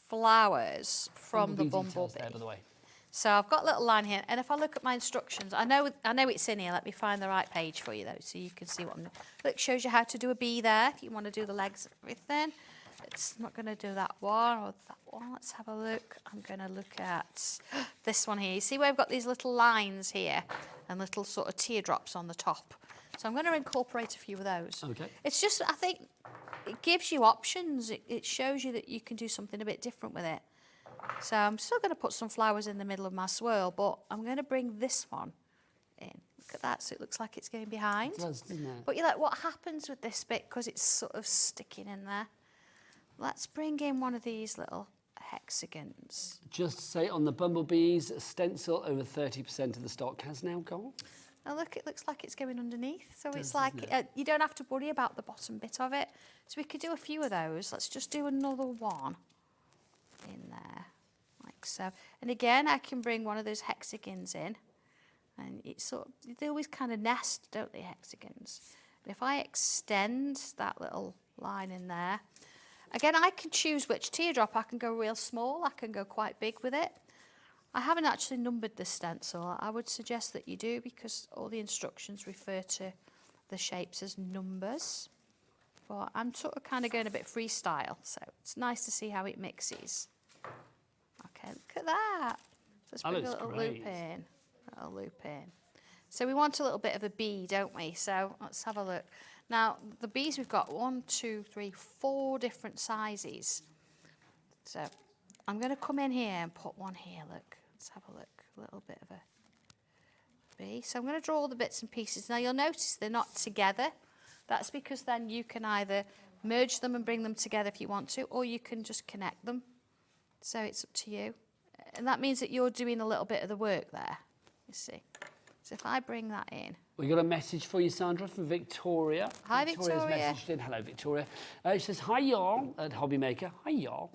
flowers from the bumblebee. There, by the way. So I've got a little line here, and if I look at my instructions, I know it's in here. Let me find the right page for you, though, so you can see what I'm doing. Look, shows you how to do a bee there, if you want to do the legs and everything. It's not going to do that one or that one. Let's have a look. I'm going to look at this one here. You see where I've got these little lines here and little sort of teardrops on the top. So I'm going to incorporate a few of those. Okay. It's just, I think, it gives you options. It shows you that you can do something a bit different with it. So I'm still going to put some flowers in the middle of my swirl, but I'm going to bring this one in. Look at that, so it looks like it's going behind. It does, doesn't it? But you're like, what happens with this bit because it's sort of sticking in there? Let's bring in one of these little hexagons. Just to say, on the bumblebees, stencil over 30% of the stock has now gone. Now look, it looks like it's going underneath. So it's does, like, doesn't it? you don't have to worry about the bottom bit of it. So we could do a few of those. Let's just do another one in there, like so. And again, I can bring one of those hexagons in. And it's sort of, they always kind of nest, don't they, hexagons? But if I extend that little line in there, again, I can choose which teardrop. I can go real small, I can go quite big with it. I haven't actually numbered the stencil. I would suggest that you do because all the instructions refer to the shapes as numbers. But I'm sort of kind of going a bit freestyle, so it's nice to see how it mixes. Okay, look at that. Let's bring a little loop in. A loop in. So we want a little bit of a bee, don't we? So let's have a look. Now, the bees we've got 1, 2, 3, 4 different sizes. So I'm going to come in here and put one here, look. Let's have a look. A little bit of a bee. So I'm going to draw all the bits and pieces. Now, you'll notice they're not together. That's because then you can either merge them and bring them together if you want to, or you can just connect them. So it's up to you. And that means that you're doing a little bit of the work there. You see. So if I bring that in. We got a message for you, Sandra, from Victoria. Hi, Victoria's Victoria. messaged in. Hello, Victoria. She says, hi, y'all, at HobbyMaker. Hi, y'all.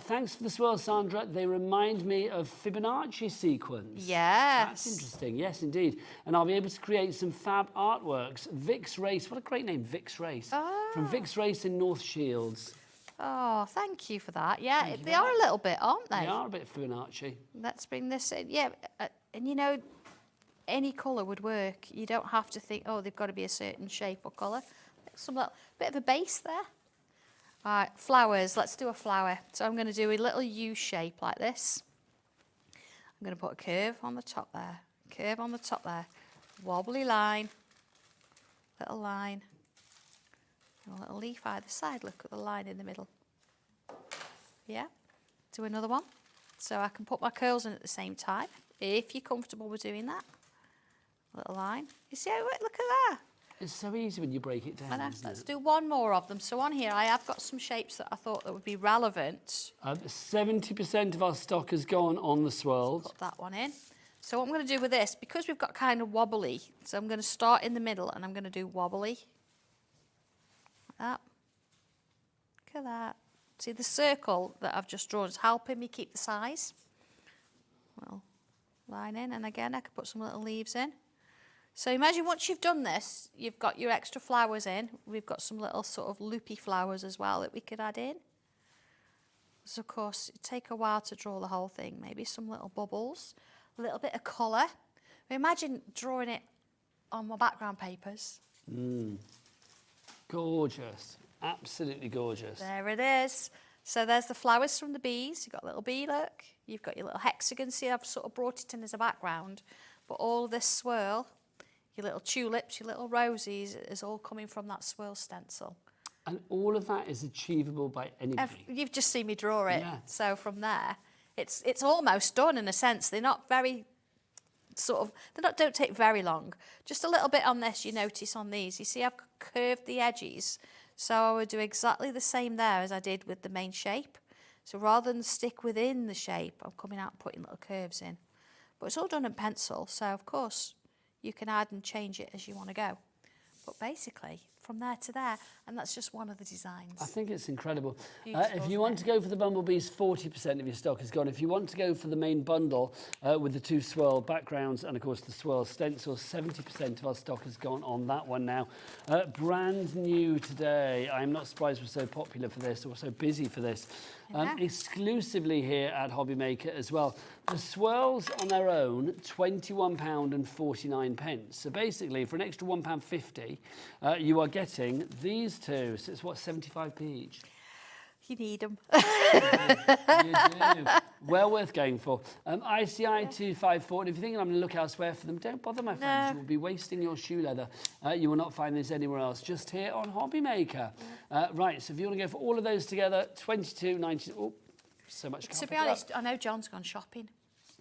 Thanks for the swirl, Sandra. They remind me of Fibonacci sequence. Yes. That's interesting. Yes, indeed. And I'll be able to create some fab artworks. Vic's Race. What a great name, Vic's Race. From Vic's Race in North Shields. Oh, thank you for that. Yeah, they are a little bit, aren't they? They are a bit Fibonacci. Let's bring this in. Yeah, and you know, any colour would work. You don't have to think, oh, they've got to be a certain shape or colour. Some little bit of a base there. All right, flowers. Let's do a flower. So I'm going to do a little U shape like this. I'm going to put a curve on the top there. Curve on the top there. Wobbly line. Little line. And a little leaf either side. Look at the line in the middle. Yeah. Do another one. So I can put my curls in at the same time, if you're comfortable with doing that. Little line. You see how it works? Look at that. It's so easy when you break it down. Let's do one more of them. So on here, I have got some shapes that I thought that would be relevant. 70% of our stock has gone on the swirls. Put that one in. So what I'm going to do with this, because we've got kind of wobbly, so I'm going to start in the middle and I'm going to do wobbly. Like that. Look at that. See, the circle that I've just drawn is helping me keep the size. Well, line in, and again, I could put some little leaves in. So imagine once you've done this, you've got your extra flowers in. We've got some little sort of loopy flowers as well that we could add in. So of course, it'd take a while to draw the whole thing. Maybe some little bubbles, a little bit of colour. Imagine drawing it on my background papers. Gorgeous. Absolutely gorgeous. There it is. So there's the flowers from the bees. You've got a little bee, look. You've got your little hexagon. See, I've sort of brought it in as a background. But all of this swirl, your little tulips, your little roses, is all coming from that swirl stencil. And all of that is achievable by anybody. You've just seen me draw it. Yeah. So from there, it's almost done in a sense. They're not very don't take very long. Just a little bit on this, you notice on these. You see I've curved the edges. So I would do exactly the same there as I did with the main shape. So rather than stick within the shape, I'm coming out and putting little curves in. But it's all done in pencil, so of course you can add and change it as you want to go. But basically, from there to there, and that's just one of the designs. I think it's incredible. Beautiful, if you want to go for the bumblebees, 40% of your stock is gone. If you want to go for the main bundle with the 2 swirl backgrounds and, of course, the swirl stencils, 70% of our stock has gone on that one now. Brand new today. I'm not surprised we're so popular for this or so busy for this. Exclusively here at HobbyMaker as well. The swirls on their own, £21.49. So basically, for an extra £1.50, you are getting these two. So it's what, 75p each? You need them. You do. Well worth going for. ICI 254. And if you're thinking I'm going to look elsewhere for them, don't bother, my friends. You will be wasting your shoe leather. You will not find this anywhere else, just here on HobbyMaker. Right, so if you want to go for all of those together, $22.90. Oh, so much. To be honest, I know John's gone shopping.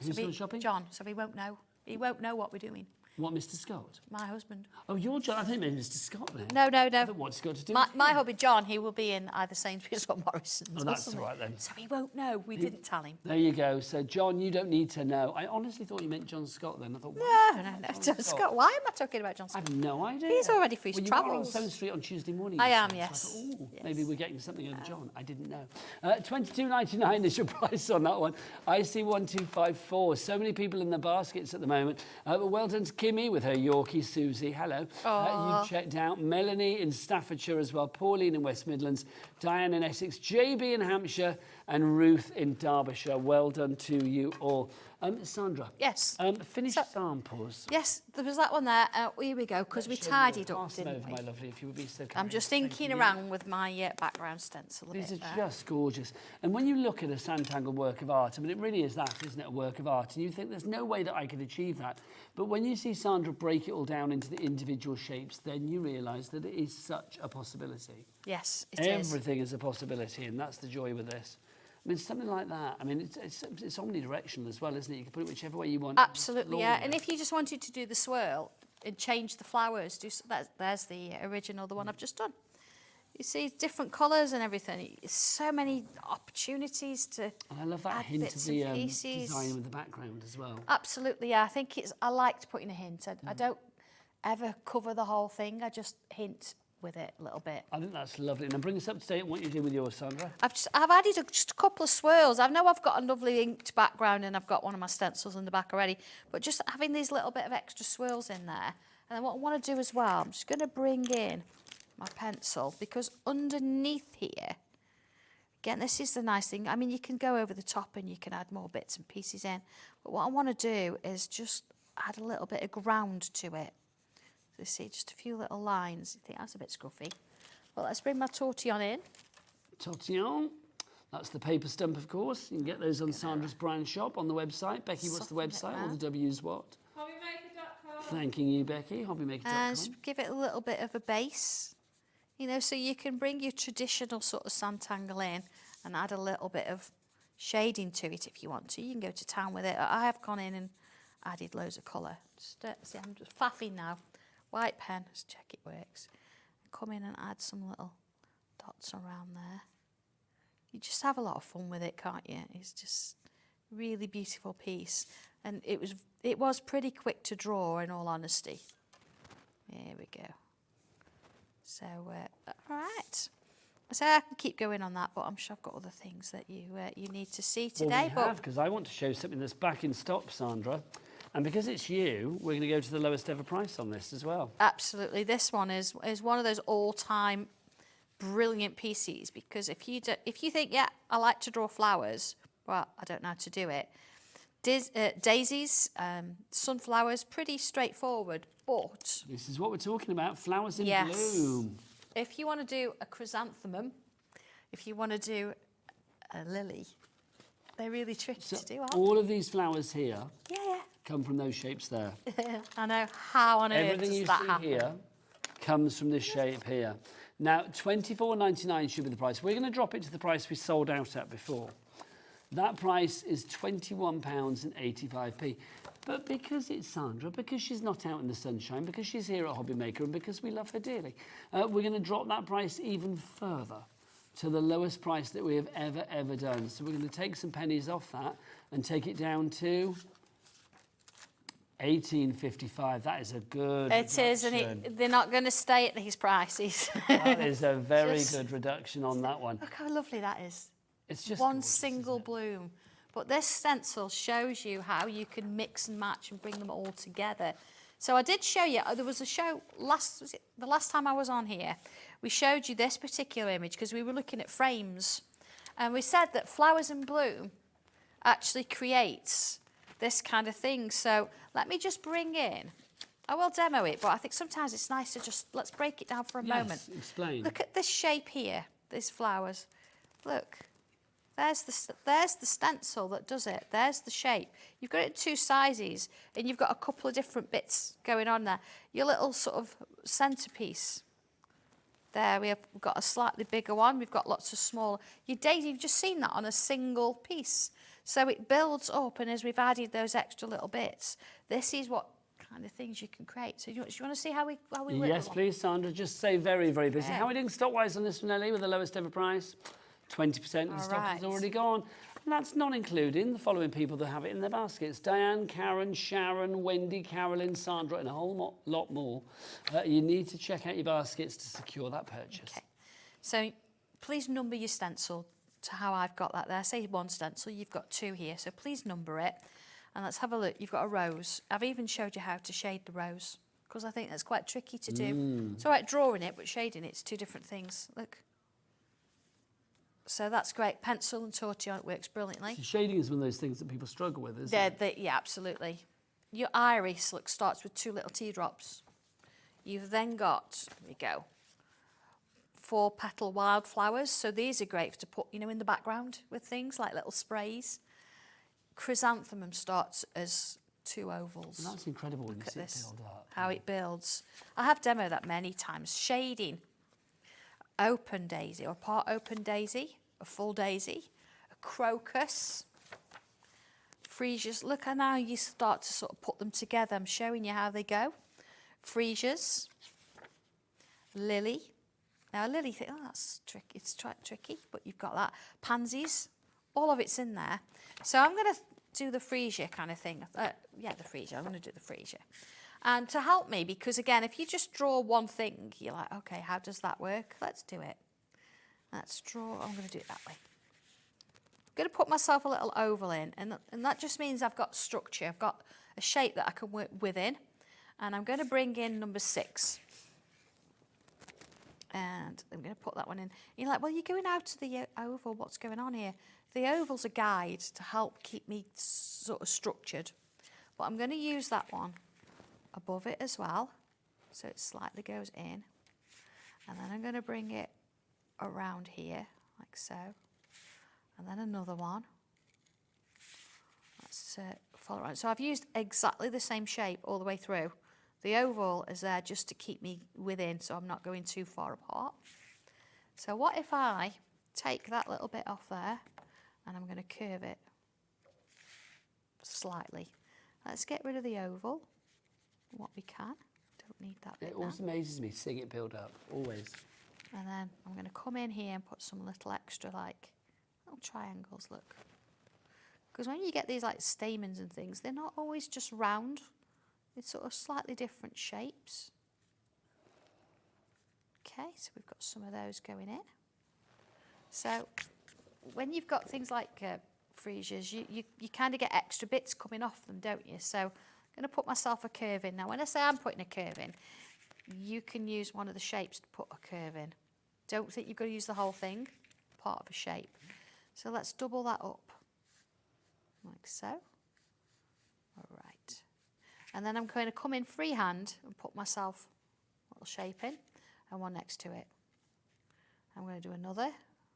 Who's gone shopping? John, so he won't know. He won't know what we're doing. What, Mr. Scott? My husband. Oh, you're John. I think maybe Mr. Scott then. No. What's got to do? My hubby John, he will be in either Sainsbury's or Morrison's. Oh, that's all right then. So he won't know. We didn't tell him. There you go. So, John, you don't need to know. I honestly thought you meant John Scott then. I thought, No. John Scott. Why am I talking about John Scott? I have no idea. He's already for his You travels. were on 7th Street on Tuesday morning. I you am, said. yes. So I thought, Yes. maybe we're getting something over John. I didn't know. $22.99 is your price on that one. IC1254. So many people in the baskets at the moment. But well done to Kimmy with her Yorkie Susie. Hello. You've checked out Melanie in Staffordshire as well, Pauline in West Midlands, Diane in Essex, JB in Hampshire, and Ruth in Derbyshire. Well done to you all. Sandra. Yes. Finished samples. Yes, there was that one there. Here we go, because we tidied up, Pass them didn't over, we? my lovely, if you would be so kind. I'm just Thank thinking you. around with my background stencil a These bit are there. just gorgeous. And when you look at a Sanntangle work of art, I mean, it really is that, isn't it, a work of art? And you think there's no way that I could achieve that. But when you see Sandra break it all down into the individual shapes, then you realise that it is such a possibility. Yes, it is. Everything is a possibility, and that's the joy with this. I mean, something like that. I mean, it's omnidirectional as well, isn't it? You can put it whichever way you want. Absolutely, yeah. And if you just wanted to do the swirl and change the flowers, there's the original, the one I've just done. You see different colours and everything. It's so many opportunities to And I love that add hint of bits the and pieces. design with the background as well. Absolutely, yeah. I liked putting a hint. I don't ever cover the whole thing. I just hint with it a little bit. I think that's lovely. Now bring us up to date on what you're doing with yours, Sandra. I've added just a couple of swirls. I know I've got a lovely inked background and I've got one of my stencils in the back already, but just having these little bit of extra swirls in there. And then what I want to do as well, I'm just going to bring in my pencil, because underneath here, again, this is the nice thing. I mean, you can go over the top and you can add more bits and pieces in, but what I want to do is just add a little bit of ground to it. So you see, just a few little lines. You think that's a bit scruffy. Well, let's bring my tortillon in. Tortillon. That's the paper stump, of course. You can get those on Sandra's brand shop on the website. Becky, what's the website? All the W's what? HobbyMaker.com. Thanking you, Becky. HobbyMaker.com. And just give it a little bit of a base. You know, so you can bring your traditional sort of Sanntangle in and add a little bit of shading to it if you want to. You can go to town with it. I have gone in and added loads of colour. Just, see, I'm just faffing now. White pen, let's check it works. Come in and add some little dots around there. You just have a lot of fun with it, can't you? It's just a really beautiful piece. And it was pretty quick to draw, in all honesty. There we go. So, all right. So I can keep going on that, but I'm sure I've got other things that you need to see today. Well, we have, because I want to show something that's back in stock, Sandra. And because it's you, we're going to go to the lowest ever price on this as well. Absolutely. This one is one of those all-time brilliant pieces, because if you think, yeah, I like to draw flowers, well, I don't know how to do it. Daisies, sunflowers, pretty straightforward, but... This is what we're talking about, flowers in yes, bloom. If you want to do a chrysanthemum, if you want to do a lily, they're really tricky to do, aren't all of these flowers here they? come from those shapes there. Yeah. I know. How on earth Everything does you that see happen? here comes from this shape here. Now, $24.99 should be the price. We're going to drop it to the price we sold out at before. That price is £21.85. But because it's Sandra, because she's not out in the sunshine, because she's here at HobbyMaker, and because we love her dearly, we're going to drop that price even further to the lowest price that we have ever done. So we're going to take some pennies off that and take it down to $18.55. That is a good It is, and they're not going to stay at these prices. That is a very good reduction on that one. Look how lovely that is. It's just one gorgeous, single bloom. But this stencil shows you how you can mix and match and bring them all together. So I did show you, there was a show, the last time I was on here, we showed you this particular image because we were looking at frames. And we said that flowers in bloom actually creates this kind of thing. So let me just bring in, I will demo it, but I think sometimes it's nice to just, let's break it down for a moment. Explain. Look at this shape here, these flowers. Look, there's the stencil that does it. There's the shape. You've got it in 2 sizes, and you've got a couple of different bits going on there. Your little sort of centerpiece. There we've got a slightly bigger one. We've got lots of smaller. Your daisy, you've just seen that on a single piece. So it builds up, and as we've added those extra little bits, this is what kind of things you can create. So do you want to see how we work? Yes, please, Sandra. Just say very, very busy. Yeah. How are we doing stock-wise on this one, Ellie, with the lowest ever price? 20% of the stock has already gone. And that's not including the following people that have it in their baskets. Diane, Karen, Sharon, Wendy, Carolyn, Sandra, and a whole lot more. You need to check out your baskets to secure that purchase. Okay. So please number your stencil to how I've got that there. Say 1 stencil, you've got 2 here. So please number it. And let's have a look. You've got a rose. I've even showed you how to shade the rose, because I think that's quite tricky to do. It's all right drawing it, but shading it's 2 different things. Look. So that's great. Pencil and tortillon, it works brilliantly. So shading is one of those things that people struggle with, isn't it? Yeah, absolutely. Your iris, look, starts with 2 little teardrops. You've then got, here we go, 4 petal wildflowers. So these are great to put, you know, in the background with things like little sprays. Chrysanthemum starts as 2 ovals. And that's incredible when you Look see at it this, build up. how it builds. I have demoed that many times. Shading. Open daisy or part open daisy, a full daisy, a crocus, freesias. Look how now you start to sort of put them together. I'm showing you how they go. Freesias, lily. Now a lily, oh, that's tricky. It's tricky, but you've got that. Pansies, all of it's in there. So I'm going to do the freesia kind of thing. Yeah, the freesia. I'm going to do the freesia. And to help me, because again, if you just draw one thing, you're like, okay, how does that work? Let's do it. Let's draw, I'm going to do it that way. I'm going to put myself a little oval in, and that just means I've got structure. I've got a shape that I can work within. And I'm going to bring in number 6. And I'm going to put that one in. You're like, well, you're going out to the oval. What's going on here? The oval's a guide to help keep me sort of structured. But I'm going to use that one above it as well, so it slightly goes in, and then I'm going to bring it around here like so, and then another one. Let's follow around. So I've used exactly the same shape all the way through. The oval is there just to keep me within, so I'm not going too far apart. So what if I take that little bit off there, and I'm going to curve it slightly. Let's get rid of the oval. What we can. Don't need that bit. It always amazes me seeing it build up, always. And then I'm going to come in here and put some little extra, like, little triangles, look. Because when you get these, like, stamens and things, they're not always just round. It's sort of slightly different shapes. Okay, so we've got some of those going in. So when you've got things like freesias, you kind of get extra bits coming off them, don't you? So I'm going to put myself a curve in. Now, when I say I'm putting a curve in, you can use one of the shapes to put a curve in. Don't think you've got to use the whole thing, part of a shape. So let's double that up, like so. All right. And then I'm going to come in freehand and put myself a little shape in, and one next to it. I'm going to do another,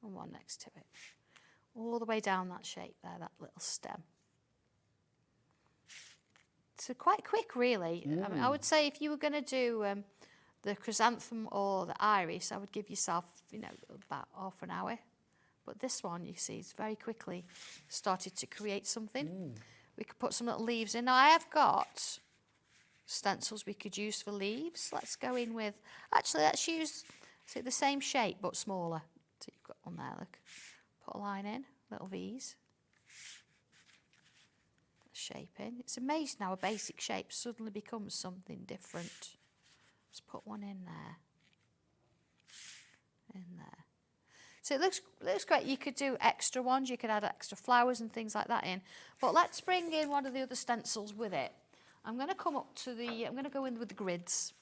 and one next to it. All the way down that shape there, that little stem. So quite quick, really. I mean, I would say if you were going to do the chrysanthemum or the iris, I would give yourself, you know, about half an hour. But this one, you see, is very quickly started to create something. We could put some little leaves in. Now, I have got stencils we could use for leaves. Let's go in with, actually, let's use the same shape but smaller. So you've got one there, look. Put a line in, little V's. Shape in. It's amazing how a basic shape suddenly becomes something different. Let's put one in there. In there. So it looks great. You could do extra ones. You could add extra flowers and things like that in. But let's bring in one of the other stencils with it. I'm going to come up to the, I'm going to go in with the grids.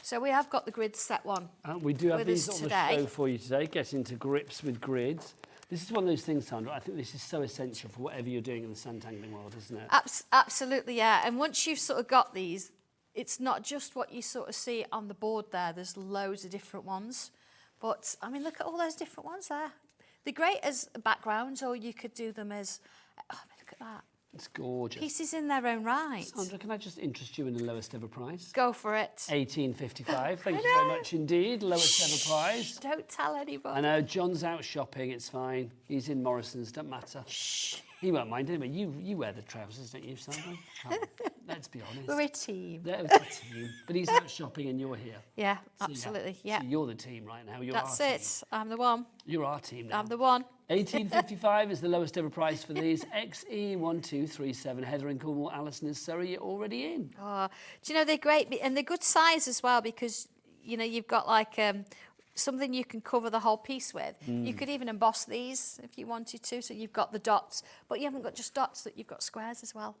So we have got the grids set one. We do have these on the show for you today. Get into grips with grids. This is one of those things, Sandra, I think this is so essential for whatever you're doing in the Sanntangling world, isn't it? Absolutely, yeah. And once you've sort of got these, it's not just what you sort of see on the board there. There's loads of different ones. But, I mean, look at all those different ones there. They're great as backgrounds, or you could do them as, oh, look at that. It's gorgeous. Pieces in their own right. Sandra, can I just interest you in the lowest ever price? Go for it. $18.55. Thank you very much indeed. Lowest ever price. Don't tell anybody. I know, John's out shopping, it's fine. He's in Morrison's, don't matter. Shh. He won't mind anyway. You wear the trousers, don't you, Sandra? Oh, let's be honest. We're a team. They're a team. But he's out shopping and you're here. Yeah, absolutely. Yeah. So you're the team right now. You're That's our it. Team. I'm the one. You're our team now. I'm the one. $18.55 is the lowest ever price for these. XE1237. Heather in Cornwall, Alison in Surrey. You're already in. Oh, do you know, they're great, and they're good size as well, because, you know, you've got like something you can cover the whole piece with. You could even emboss these if you wanted to, so you've got the dots, but you haven't got just dots, that you've got squares as well.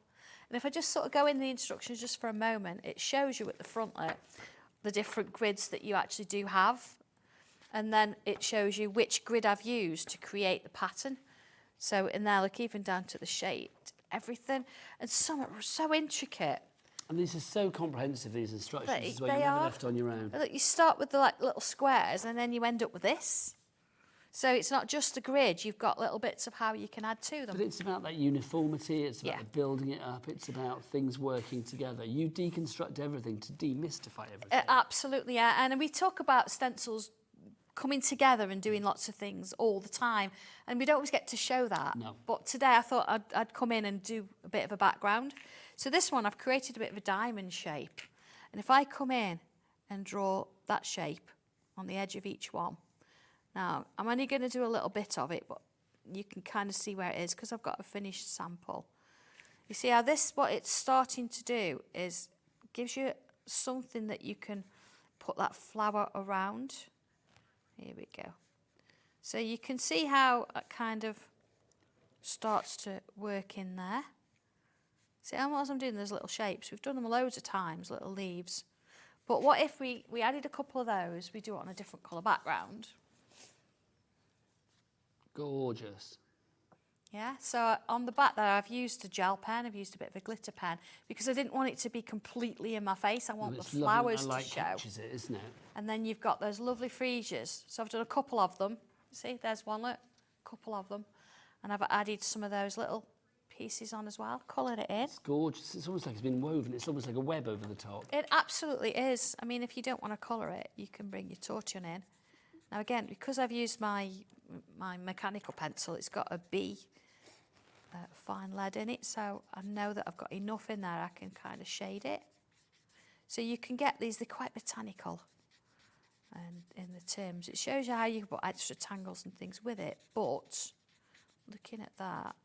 And if I just sort of go in the instructions just for a moment, it shows you at the frontlet the different grids that you actually do have, and then it shows you which grid I've used to create the pattern. So in there, look, even down to the shape, everything, and some are so intricate. And these are so comprehensive, these instructions, as well. They You're never are. left on your own. Look, you start with the like little squares, and then you end up with this. So it's not just a grid, you've got little bits of how you can add to them. But it's about that uniformity, it's about building it up, it's about things working together. You deconstruct everything to demystify everything. Absolutely, yeah. And we talk about stencils coming together and doing lots of things all the time, and we don't always get to show that. No. But today I thought I'd come in and do a bit of a background. So this one, I've created a bit of a diamond shape. And if I come in and draw that shape on the edge of each one, now I'm only going to do a little bit of it, but you can kind of see where it is because I've got a finished sample. You see how what it's starting to do is gives you something that you can put that flower around. Here we go. So you can see how it kind of starts to work in there. See, and as I'm doing those little shapes, we've done them loads of times, little leaves. But what if we added a couple of those, we do it on a different colour background. Gorgeous. Yeah, so on the back there, I've used a gel pen, I've used a bit of a glitter pen, because I didn't want it to be completely in my face. I want the flowers to show. Catches it, isn't it? And then you've got those lovely freesias. So I've done a couple of them. See, there's one, look, a couple of them. And I've added some of those little pieces on as well, coloured it in. It's gorgeous. It's almost like it's been woven. It's almost like a web over the top. It absolutely is. I mean, if you don't want to colour it, you can bring your torchon in. Now again, because I've used my mechanical pencil, it's got a B fine lead in it, so I know that I've got enough in there I can kind of shade it. So you can get these, they're quite botanical. And in the terms, it shows you how you can put extra tangles and things with it, but looking at that,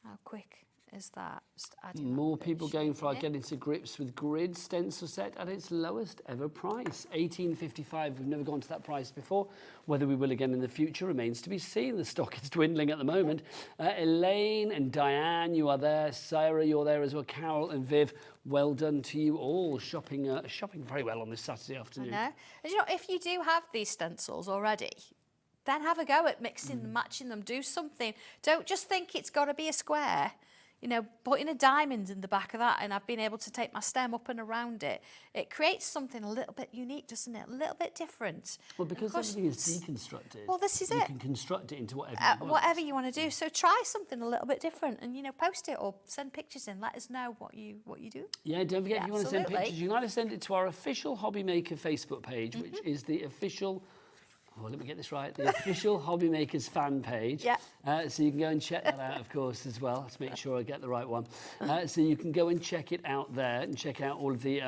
how quick is that? Just adding More that people bit of going shape for in. getting to grips with grid stencil set at its lowest ever price. $18.55. We've never gone to that price before. Whether we will again in the future remains to be seen. The stock is dwindling at the moment. Elaine and Diane, you are there. Sarah, you're there as well. Carol and Viv, well done to you all. Shopping very well on this Saturday afternoon. I know. And you know, if you do have these stencils already, then have a go at mixing and matching them. Do something. Don't just think it's got to be a square. You know, putting a diamond in the back of that, and I've been able to take my stem up and around it. It creates something a little bit unique, doesn't it? A little bit different. Well, because everything is deconstructed. Well, this is you it. can construct it into whatever you want. Whatever you want to do. So try something a little bit different, and you know, post it or send pictures in. Let us know what you do. Yeah, don't forget, if you want to send absolutely. pictures, you can either send it to our official HobbyMaker Facebook page, which is the official. Oh, let me get this right. The official HobbyMakers fan page. Yeah. So you can go and check that out, of course, as well, to make sure I get the right one. So you can go and check it out there and check out all of the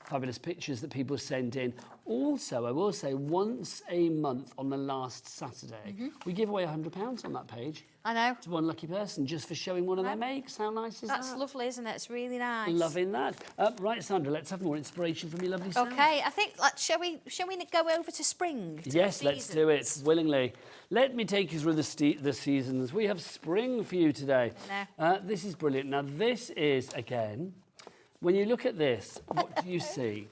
fabulous pictures that people send in. Also, I will say, once a month on the last Saturday, we give away £100 on that page. I know. To one lucky person, just for showing one of their makes. How nice is that? That's lovely, isn't it? It's really nice. Loving that. Right, Sandra, let's have more inspiration from your lovely self. Okay, I think, shall we go over to spring? To Yes, the let's do it, seasons? willingly. Let me take you through the seasons. We have spring for you today. This is brilliant. Now, this is, again, when you look at this, what do you see?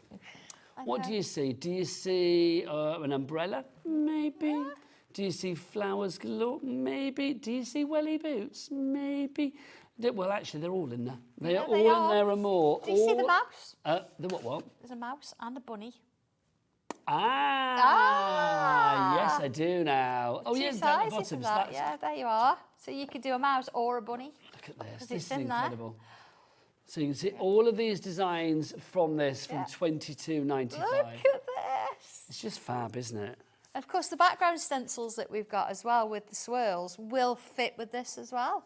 What do you see? Do you see an umbrella? Maybe. Yeah. Do you see flowers galore? Maybe. Do you see welly boots? Maybe. Well, actually, they're all in there. They are all in there and more. Do you see the mouse? The what? There's a mouse and a bunny. Yes, I do now. Oh, Two yes, down the sizes bottom. of So that. that's- Yeah, there you are. So you could do a mouse or a bunny. Look at this. 'Cause This it's is in there. incredible. So you can see all of these designs from this from $22.95. Look at this. It's just fab, isn't it? Of course, the background stencils that we've got as well with the swirls will fit with this as well.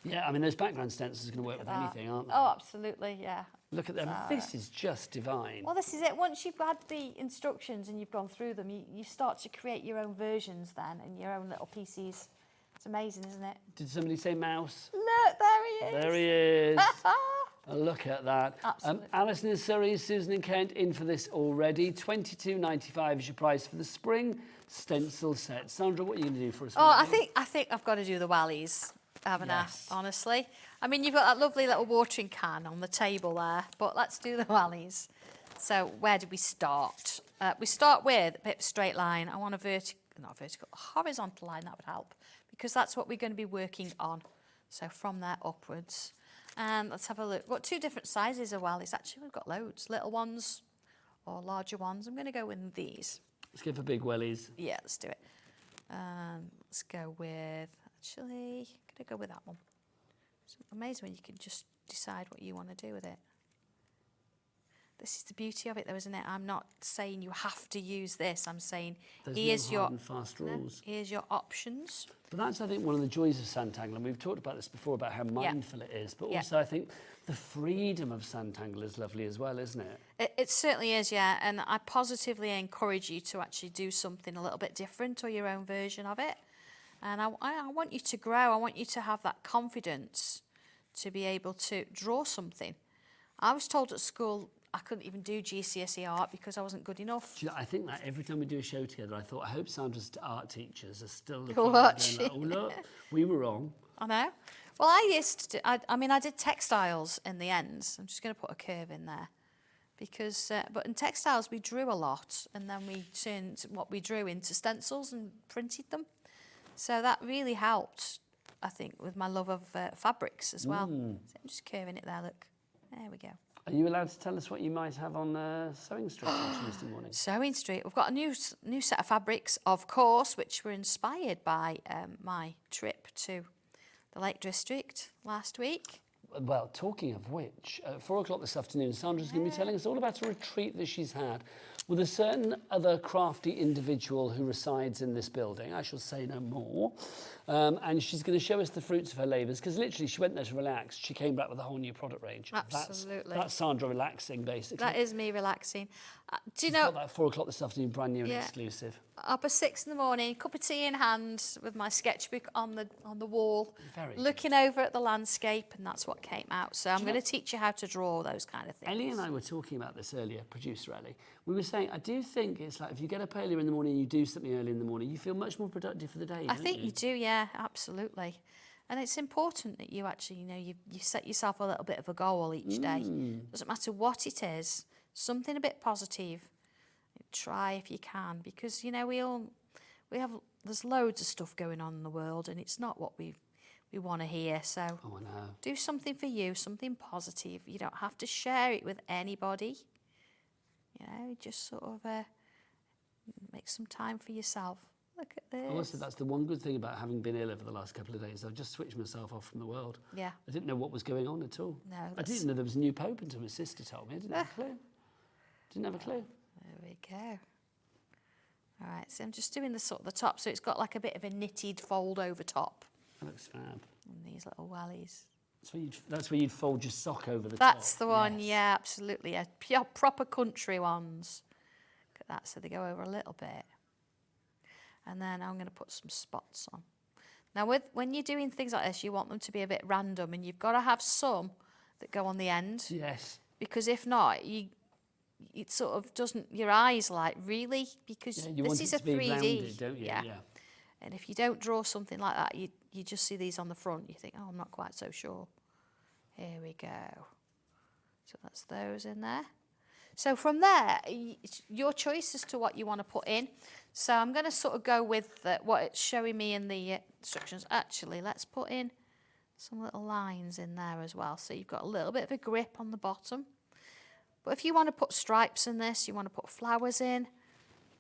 Yeah, I mean, those background stencils are going to work with That. anything, aren't they? Oh, absolutely, yeah. Look at them. This is just divine. Well, this is it. Once you've had the instructions and you've gone through them, you start to create your own versions then and your own little pieces. It's amazing, isn't it? Did somebody say mouse? Look, there he is. There he is. Look at that. Absolutely. Alison in Surrey, Susan in Kent in for this already. $22.95 is your price for the spring stencil set. Sandra, what are you going to do for us? Oh, I think I've got to do the wellies, haven't I? Honestly. I mean, you've got that lovely little watering can on the table there, but let's do the wellies. So where do we start? We start with a bit of a straight line. I want a horizontal line, that would help, because that's what we're going to be working on. So from there upwards. And let's have a look. We've got two different sizes of wellies. Actually, we've got loads. Little ones or larger ones. I'm going to go with these. Let's go for big wellies. Yeah, let's do it. Let's go with, actually, I'm going to go with that one. It's amazing when you can just decide what you want to do with it. This is the beauty of it, though, isn't it? I'm not saying you have to use this. I'm saying here's no hard and fast rules. Here's your options. But that's, I think, one of the joys of Sanntangle, and we've talked about this before about how mindful it is, but also I think the freedom of Sanntangle is lovely as well, isn't it? It certainly is, yeah, and I positively encourage you to actually do something a little bit different or your own version of it. And I want you to grow. I want you to have that confidence to be able to draw something. I was told at school I couldn't even do GCSE art because I wasn't good enough. Do you know, I think that every time we do a show together, I thought, I hope Sandra's art teachers are still looking Watching. at going like, oh, look, we were wrong. I know. Well, I used to, I did textiles in the end. I'm just going to put a curve in there. Because, but in textiles, we drew a lot, and then we turned what we drew into stencils and printed them. So that really helped, I think, with my love of fabrics as well. So I'm just curving it there, look. There we go. Are you allowed to tell us what you might have on Sewing Street on Tuesday morning? Sewing Street, we've got a new set of fabrics, of course, which were inspired by my trip to the Lake District last week. Well, talking of which, at 4 o'clock this afternoon, Sandra's going to be telling us all about a retreat that she's had with a certain other crafty individual who resides in this building. I shall say no more. And she's going to show us the fruits of her labours, because literally she went there to relax. She came back with a whole new product range. Absolutely. That's Sandra relaxing, basically. That is me relaxing. Do you She's know... got that at 4 o'clock this afternoon, brand new and exclusive. Up at 6 in the morning, cup of tea in hand, with my sketchbook on the wall, looking over at the landscape, and that's what came out. So I'm going to teach you how to draw those kind of things. Ellie and I were talking about this earlier, producer Ellie. We were saying, I do think it's like if you get up earlier in the morning and you do something early in the morning, you feel much more productive for the day. I think you do, yeah, absolutely. And it's important that you actually, you set yourself a little bit of a goal each day. Doesn't matter what it is, something a bit positive. Try if you can, because there's loads of stuff going on in the world, and it's not what we want to hear. So do something for you, something positive. You don't have to share it with anybody. Just sort of make some time for yourself. Look at this. Also, that's the one good thing about having been ill over the last couple of days. I've just switched myself off from the world. Yeah. I didn't know what was going on at all. No. I didn't know there was a new pope until my sister told me. I didn't have a clue. Didn't have a clue. There we go. All right, so I'm just doing the top, so it's got like a bit of a knitted fold over top. That looks fab. And these little wellies. That's where you'd fold your sock over the top. That's the one, yeah, absolutely. Yeah. Proper country ones. Look at that, so they go over a little bit. And then I'm going to put some spots on. Now, when you're doing things like this, you want them to be a bit random, and you've got to have some that go on the end. Yes. Because if not, it sort of doesn't, your eyes like, really? Because this is a 3D. Rounded, don't you? Yeah. And if you don't draw something like that, you just see these on the front, you think, oh, I'm not quite so sure. Here we go. So that's those in there. So from there, it's your choice as to what you want to put in. So I'm going to sort of go with what it's showing me in the instructions. Actually, let's put in some little lines in there as well. So you've got a little bit of a grip on the bottom. But if you want to put stripes in this, you want to put flowers in,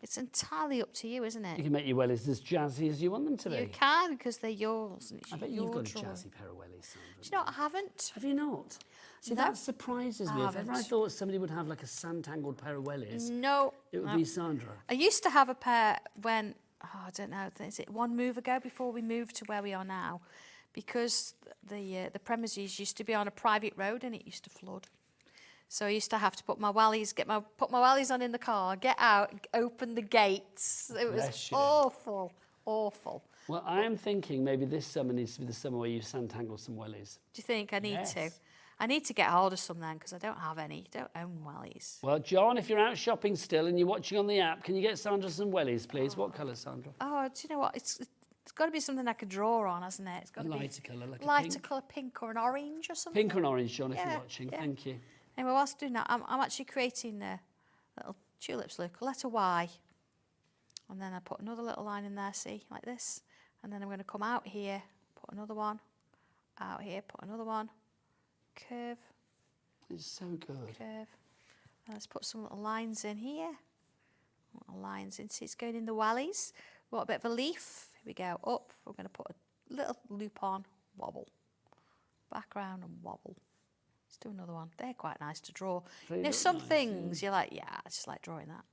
It's entirely up to you, isn't You it? can make your wellies as jazzy as you want them to be. You can, because they're yours. And it's I bet your you've got a drawing. jazzy pair of wellies, Sandra. Do you know what? I haven't. Have you not? See, No. that surprises me. I If ever I haven't. thought somebody would have like a Sanntangled pair of wellies, No. it would be Sandra. I used to have a pair when, I don't know, is it one move ago before we moved to where we are now? Because the premises used to be on a private road and it used to flood. So I used to have to put my wellies, put my wellies on in the car, get out, open the gates. It was Bless you. awful, awful. Well, I am thinking maybe this summer needs to be the summer where you Sanntangle some wellies. Do you think I need to? Yes. I need to get hold of some then, because I don't have any. Don't own wellies. Well, John, if you're out shopping still and you're watching on the app, can you get Sandra some wellies, please? What colour, Sandra? Oh, do you know what? It's got to be something I could draw on, hasn't it? It's got A to be lighter colour, like a lighter pink. colour, pink or an orange or something. Pink or an orange, John, if Yeah, you're watching. yeah. Thank you. Anyway, whilst doing that, I'm actually creating little tulips, look, a letter Y. And then I put another little line in there, see, like this. And then I'm going to come out here, put another one, out here, put another one, curve, It's so good. curve. And let's put some little lines in here. Little lines in, see, it's going in the wellies. We want a bit of a leaf. Here we go, up. We're going to put a little loop on, wobble. Background and wobble. Let's do another one. They're quite nice to draw. They You know, look some nice, things you're like, yeah, I just like drawing that.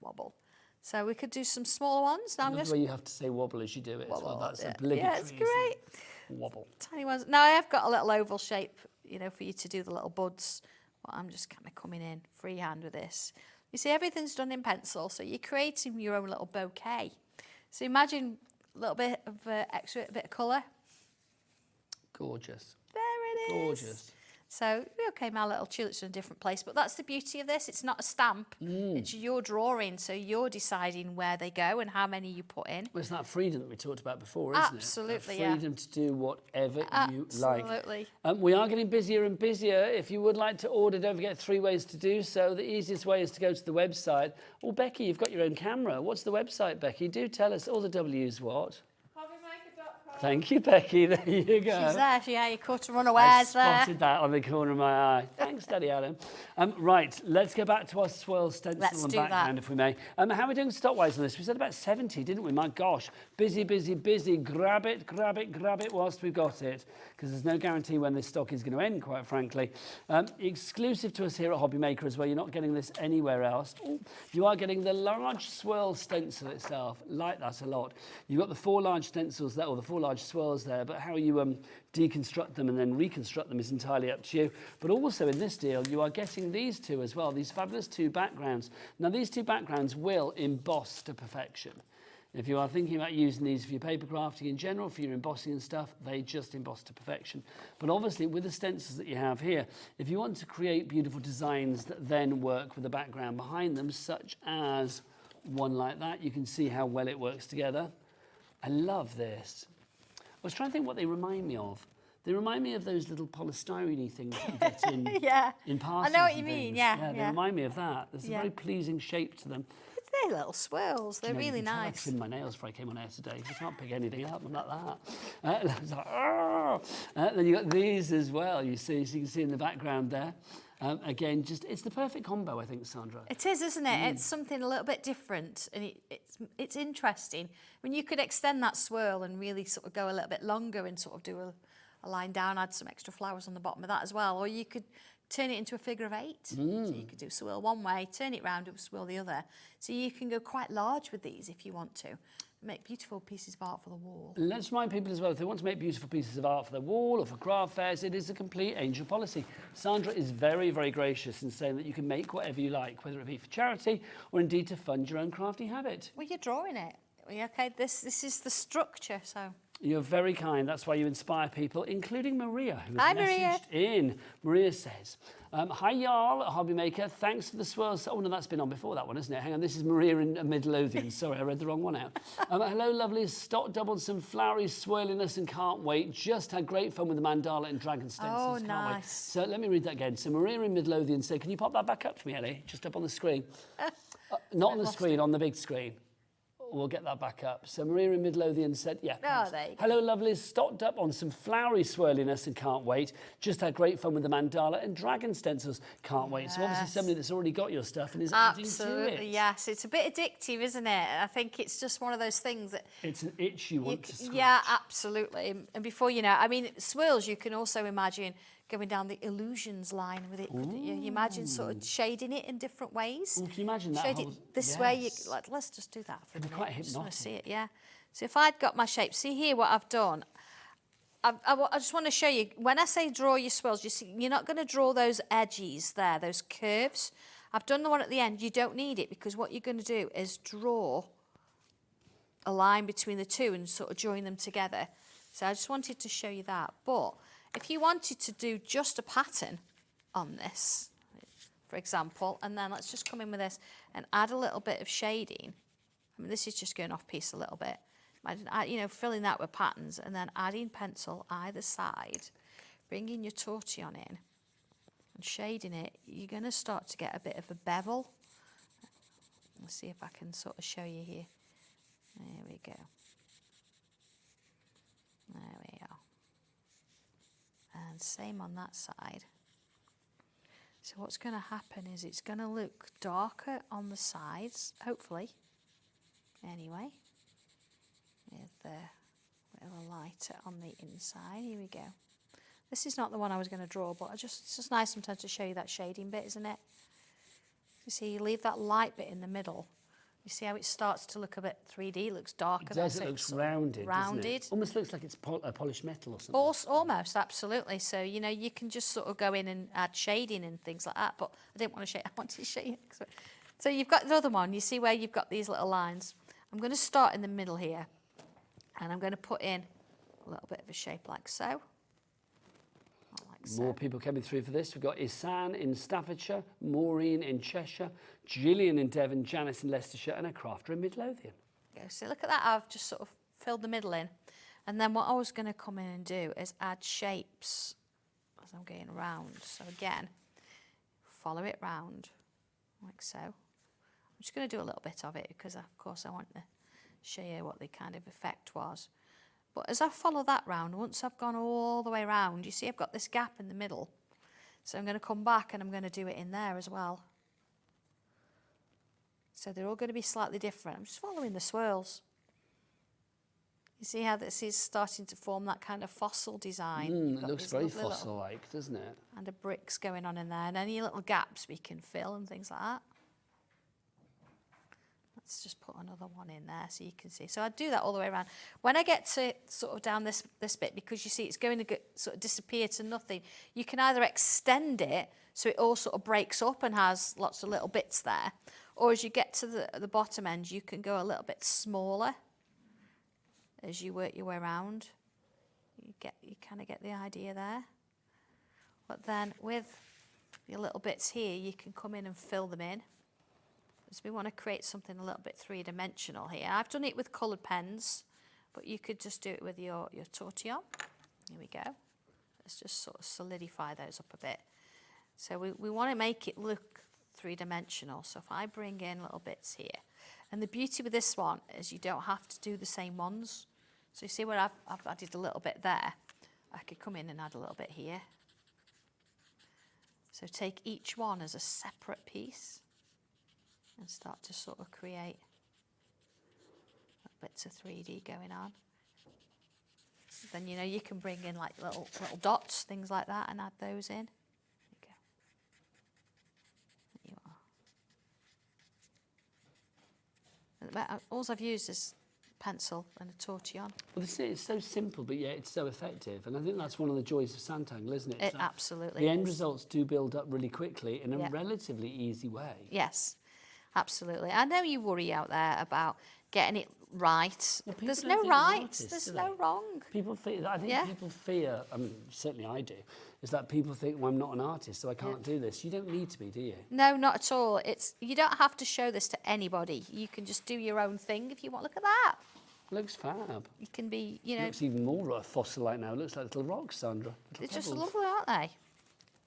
Wobble. So we could do some smaller ones. Now I'm That's just where you have to say wobble as you do it as well. wobble. That's Yeah, obligatory. yeah, it's isn't great. it? Wobble. Tiny ones. Now I have got a little oval shape, you know, for you to do the little buds. But I'm just kind of coming in freehand with this. You see, everything's done in pencil, so you're creating your own little bouquet. So imagine a little bit of extra, a bit of colour. Gorgeous. There it is. Gorgeous. So, okay, my little tulips are in a different place, but that's the beauty of this. It's not a stamp. It's your drawing, so you're deciding where they go and how many you put in. Well, it's that freedom that we talked about before, isn't Absolutely, it? yeah. Freedom to do whatever you Absolutely. like. We are getting busier and busier. If you would like to order, don't forget 3 ways to do so. The easiest way is to go to the website. Oh, Becky, you've got your own camera. What's the website, Becky? Do tell us. All the W's what? HobbyMaker.com. Thank you, Becky. There you go. She's there. You caught her I unawares there. spotted that on the corner of my eye. Thanks, Daddy Adam. Right, let's go back to our swirl stencil Let's and do background, that. if we may. How are we doing stock-wise on this? We said about 70, didn't we? My gosh. Busy, busy, busy. Grab it, grab it, grab it whilst we've got it, because there's no guarantee when this stock is going to end, quite frankly. Exclusive to us here at HobbyMaker as well. You're not getting this anywhere else. Ooh, you are getting the large swirl stencil itself. Like that a lot. You've got the 4 large stencils there, or the 4 large swirls there, but how you deconstruct them and then reconstruct them is entirely up to you. But also in this deal, you are getting these 2 as well, these fabulous 2 backgrounds. Now, these 2 backgrounds will emboss to perfection. If you are thinking about using these for your paper crafting in general, for your embossing and stuff, they just emboss to perfection. But obviously, with the stencils that you have here, if you want to create beautiful designs that then work with the background behind them, such as one like that, you can see how well it works together. I love this. I was trying to think what they remind me of. They remind me of those little polystyrene things that you get in, Yeah. in parcels. I know what and you mean, things. yeah, They yeah. remind me of that. There's a Yeah. very pleasing shape to them. They're little swirls. They're You know, you really can tell I nice. trimmed my nails before I came on air today. I can't pick anything up. I'm like that. It's like, "Arr!" Then you've got these as well, you see. So you can see in the background there. Again, it's the perfect combo, I think, Sandra. It is, isn't it? It's something a little bit different, and it's interesting. When you could extend that swirl and really sort of go a little bit longer and sort of do a line down, add some extra flowers on the bottom of that as well, or you could turn it into a figure of 8. So you could do swirl one way, turn it round, do swirl the other. So you can go quite large with these if you want to. Make beautiful pieces of art for the wall. Let's remind people as well, if they want to make beautiful pieces of art for their wall or for craft fairs, it is a complete angel policy. Sandra is very, very gracious in saying that you can make whatever you like, whether it be for charity or indeed to fund your own crafty habit. Well, you're drawing it. Okay, this is the structure, so... You're very kind. That's why you inspire people, including Maria, who Hi, has Maria. messaged in. Maria says, hi, y'all at HobbyMaker. Thanks for the swirls. Oh, no, that's been on before that one, isn't it? Hang on, this is Maria in Midlothian. Sorry, I read the wrong one out. Hello, lovelies. Stock doubled some flowery swirliness and can't wait. Just had great fun with the mandala and dragon stencils. Oh, Can't wait. nice. So let me read that again. So Maria in Midlothian said, can you pop that back up for me, Ellie? Just up on the screen. Not on the screen, on the big screen. We'll get that back up. So Maria in Midlothian said, yeah. Oh, there you go. Hello, lovelies. Stocked up on some flowery swirliness and can't wait. Just had great fun with the mandala and dragon stencils. Can't wait. So obviously somebody that's already got your stuff and is adding to it. Absolutely, yes. It's a bit addictive, isn't it? I think it's just one of those things that... It's an itch you want to scratch. Yeah, absolutely. And before you know, I mean, swirls, you can also imagine going down the illusions line with it. You imagine sort of shading it in different ways. Ooh, can you imagine that? Shade it this way. Let's just do that for a It'd be minute. quite I just want to see hypnotic. it, yeah. So if I'd got my shape, see here what I've done. I just want to show you, when I say draw your swirls, you see, you're not going to draw those edges there, those curves. I've done the one at the end. You don't need it because what you're going to do is draw a line between the two and sort of join them together. So I just wanted to show you that. But if you wanted to do just a pattern on this, for example, and then let's just come in with this and add a little bit of shading. I mean, this is just going off piece a little bit. Imagine, you know, filling that with patterns and then adding pencil either side, bringing your tortillon in and shading it. You're going to start to get a bit of a bevel. Let's see if I can sort of show you here. There we go. There we are. And same on that side. So what's going to happen is it's going to look darker on the sides, hopefully, anyway, with a little lighter on the inside. Here we go. This is not the one I was going to draw, but it's just nice sometimes to show you that shading bit, isn't it? You see, you leave that light bit in the middle. You see how it starts to look a bit 3D, looks darker. It does, it looks rounded, doesn't it? Almost looks like it's polished metal or something. Almost, absolutely. So, you know, you can just sort of go in and add shading and things like that, but I didn't want to show you, I wanted to show you. So you've got the other one, you see where you've got these little lines. I'm going to start in the middle here, and I'm going to put in a little bit of a shape like so. More people coming through for this. We've got Isan in Staffordshire, Maureen in Cheshire, Gillian in Devon, Janice in Leicestershire, and a crafter in Midlothian. Okay, so look at that, I've just sort of filled the middle in. And then what I was going to come in and do is add shapes as I'm going round. So again, follow it round, like so. I'm just going to do a little bit of it because, of course, I want to show you what the kind of effect was. But as I follow that round, once I've gone all the way round, you see I've got this gap in the middle. So I'm going to come back and I'm going to do it in there as well. So they're all going to be slightly different. I'm just following the swirls. You see how this is starting to form that kind of fossil design? It looks very fossil-like, doesn't it? And the bricks going on in there, and any little gaps we can fill and things like that. Let's just put another one in there so you can see. So I do that all the way around. When I get to sort of down this bit, because you see it's going to sort of disappear to nothing, you can either extend it so it all sort of breaks up and has lots of little bits there, or as you get to the bottom end, you can go a little bit smaller as you work your way around. You kind of get the idea there. But then with your little bits here, you can come in and fill them in. Because we want to create something a little bit three-dimensional here. I've done it with coloured pens, but you could just do it with your tortillon. Here we go. Let's just sort of solidify those up a bit. So we want to make it look three-dimensional. So if I bring in little bits here, and the beauty with this one is you don't have to do the same ones. So you see where I've added a little bit there. I could come in and add a little bit here. So take each one as a separate piece and start to sort of create bits of 3D going on. Then, you know, you can bring in like little dots, things like that, and add those in. There you go. There you are. All I've used is pencil and a tortillon. Well, it's so simple, but yet it's so effective. And I think that's one of the joys of Sanntangle, isn't it? It absolutely The end is. results do build up really quickly in a relatively easy way. Yes, absolutely. I know you worry out there about getting it right. Well, there's don't no think right, artists, there's do no they? wrong. People fear, I think people fear, I mean, certainly I do, is that people think, well, I'm not an artist, so I can't do this. You don't need to be, do you? No, not at all. You don't have to show this to anybody. You can just do your own thing if you want. Look at that. Looks fab. You can be, you know. Looks even more fossil-like now. It looks like little rocks, Sandra. They're just lovely, aren't they?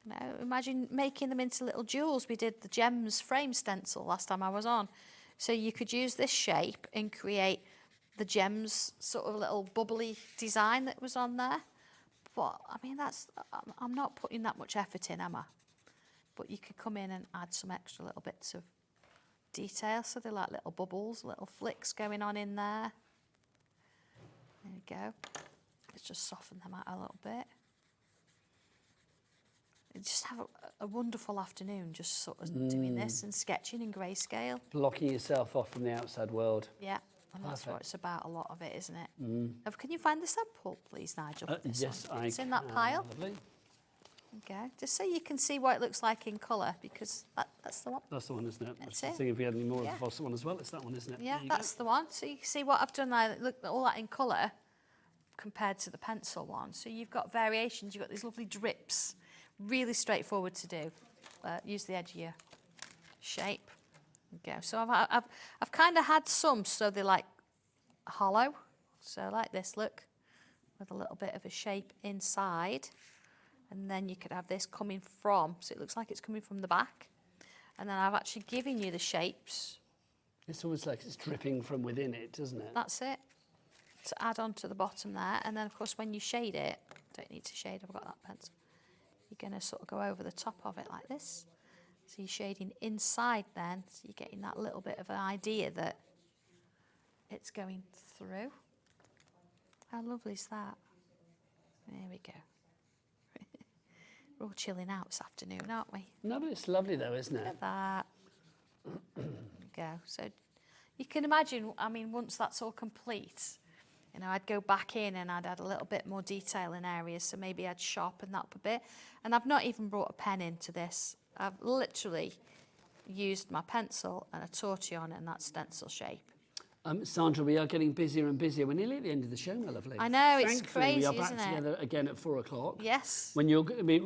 You know, imagine making them into little jewels. We did the gems frame stencil last time I was on. So you could use this shape and create the gems sort of little bubbly design that was on there. But I mean, I'm not putting that much effort in, am I? But you could come in and add some extra little bits of detail. So they're like little bubbles, little flicks going on in there. There we go. Let's just soften them out a little bit. And just have a wonderful afternoon just sort of doing this and sketching in grayscale. Blocking yourself off from the outside world. Yeah, and that's Perfect. what it's about, a lot of it, isn't it? Can you find the sample, please, Nigel? of this Yes, one? I It's in that can. pile. Lovely. Okay, just so you can see what it looks like in colour, because that's the one. That's the one, isn't it? That's I was it. thinking if we had any more Yeah. of the Foster one as well, it's that one, isn't it? Yeah, There you go. that's the one. So you can see what I've done there. Look, all that in colour compared to the pencil one. So you've got variations. You've got these lovely drips. Really straightforward to do. Use the edge of your shape. Okay. So I've kind of had some, so they're like hollow. So like this, look, with a little bit of a shape inside. And then you could have this coming from, so it looks like it's coming from the back. And then I've actually given you the shapes. It's almost like it's dripping from within it, doesn't it? That's it. To add on to the bottom there. And then, of course, when you shade it, don't need to shade, I've got that pencil. You're going to sort of go over the top of it like this. So you're shading inside then, so you're getting that little bit of an idea that it's going through. How lovely is that? There we go. We're all chilling out this afternoon, aren't we? No, but it's lovely though, isn't it? Look at that. There we go. So you can imagine, I mean, once that's all complete, you know, I'd go back in and I'd add a little bit more detail in areas, so maybe I'd sharpen that up a bit. And I've not even brought a pen into this. I've literally used my pencil and a tortillon in that stencil shape. Sandra, we are getting busier and busier. We're nearly at the end of the show, my lovely. I know, it's Thankfully, crazy, we are back isn't it? together again at 4 o'clock. Yes. When you're going to be,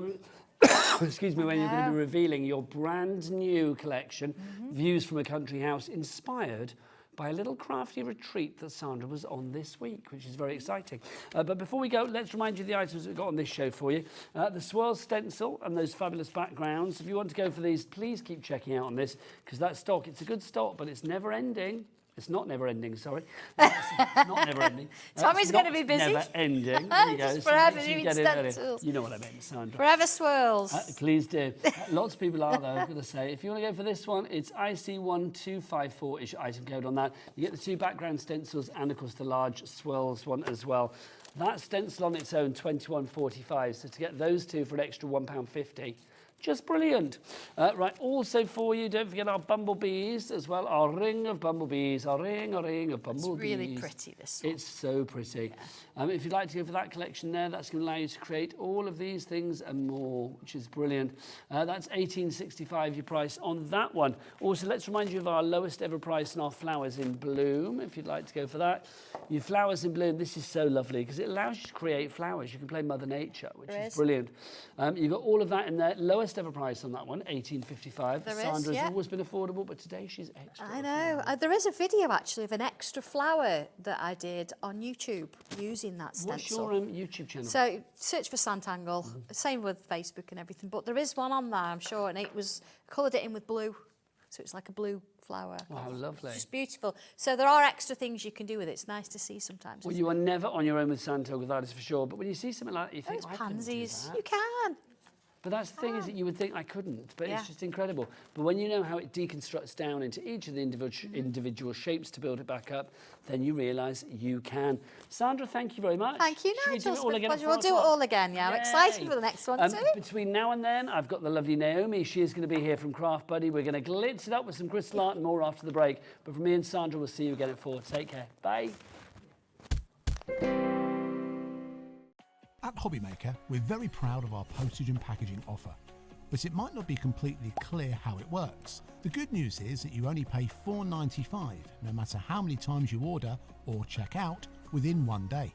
excuse me, when you're going to be revealing your brand new collection, Views from a Country House, inspired by a little crafty retreat that Sandra was on this week, which is very exciting. But before we go, let's remind you of the items we've got on this show for you. The swirl stencil and those fabulous backgrounds. If you want to go for these, please keep checking out on this, because that stock, it's a good stock, but it's never ending. It's not never ending, sorry. It's not never ending. Tommy's going to be busy. Never ending. There you go. Just So forever make sure you doing get in early. stencils. You know what I mean, Sandra. Forever swirls. Please do. Lots of people are, though, I've got to say. If you want to go for this one, it's IC1254 is your item code on that. You get the 2 background stencils and, of course, the large swirls one as well. That stencil on its own, £21.45. So to get those 2 for an extra £1.50. Just brilliant. Right, also for you, don't forget our bumblebees as well. Our ring of bumblebees, our ring of bumblebees. It's really pretty, this one. It's so pretty. If you'd like to go for that collection there, that's going to allow you to create all of these things and more, which is brilliant. That's $18.65 your price on that one. Also, let's remind you of our lowest ever price on our flowers in bloom, if you'd like to go for that. Your flowers in bloom, this is so lovely because it allows you to create flowers. You can play Mother Nature, which is brilliant. You've got all of that in there. Lowest ever price on that one, $18.55. Sandra's always been affordable, but today she's extra. I know. There is a video actually of an extra flower that I did on YouTube using that stencil. What's your YouTube channel? So search for Sanntangle. Same with Facebook and everything, but there is one on there, I'm sure, and it was coloured it in with blue, so it's like a blue flower. Oh, how lovely. It's just beautiful. So there are extra things you can do with it. It's nice to see sometimes. Well, you are never on your own with Sanntangle, that is for sure. But when you see something like that, you think, Those I couldn't do pansies, that. you can. But that's the thing, is that you would think I couldn't, but Yeah. it's just incredible. But when you know how it deconstructs down into each of the individual shapes to build it back up, then you realise you can. Sandra, thank you very much. Thank you, Should we do Nigel. it all again at We'll 4 do it o'clock? all again, yeah. I'm excited Yay. for the next one too. Between now and then, I've got the lovely Naomi. She is going to be here from Craft Buddy. We're going to glitz it up with some crystal art and more after the break. But from me and Sandra, we'll see you again at 4. Take care. Bye. At HobbyMaker, we're very proud of our postage and packaging offer, but it might not be completely clear how it works. The good news is that you only pay $4.95 no matter how many times you order or check out within 1 day.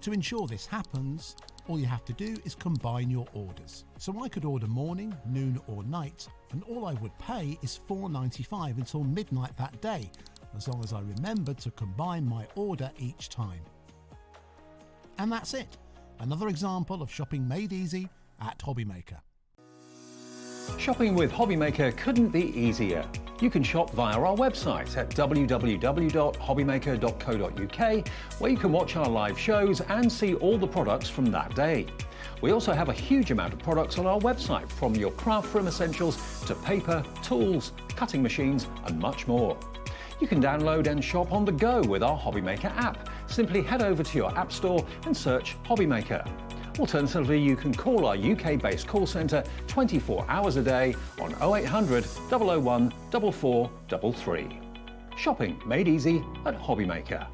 To ensure this happens, all you have to do is combine your orders. So I could order morning, noon or night, and all I would pay is $4.95 until midnight that day, as long as I remember to combine my order each time. And that's it. Another example of shopping made easy at HobbyMaker. Shopping with HobbyMaker couldn't be easier. You can shop via our website at www.hobbymaker.co.uk, where you can watch our live shows and see all the products from that day. We also have a huge amount of products on our website, from your craft room essentials to paper, tools, cutting machines and much more. You can download and shop on the go with our HobbyMaker app. Simply head over to your app store and search HobbyMaker. Alternatively, you can call our UK-based call centre 24 hours a day on 0800 001 4433. Shopping made easy at HobbyMaker.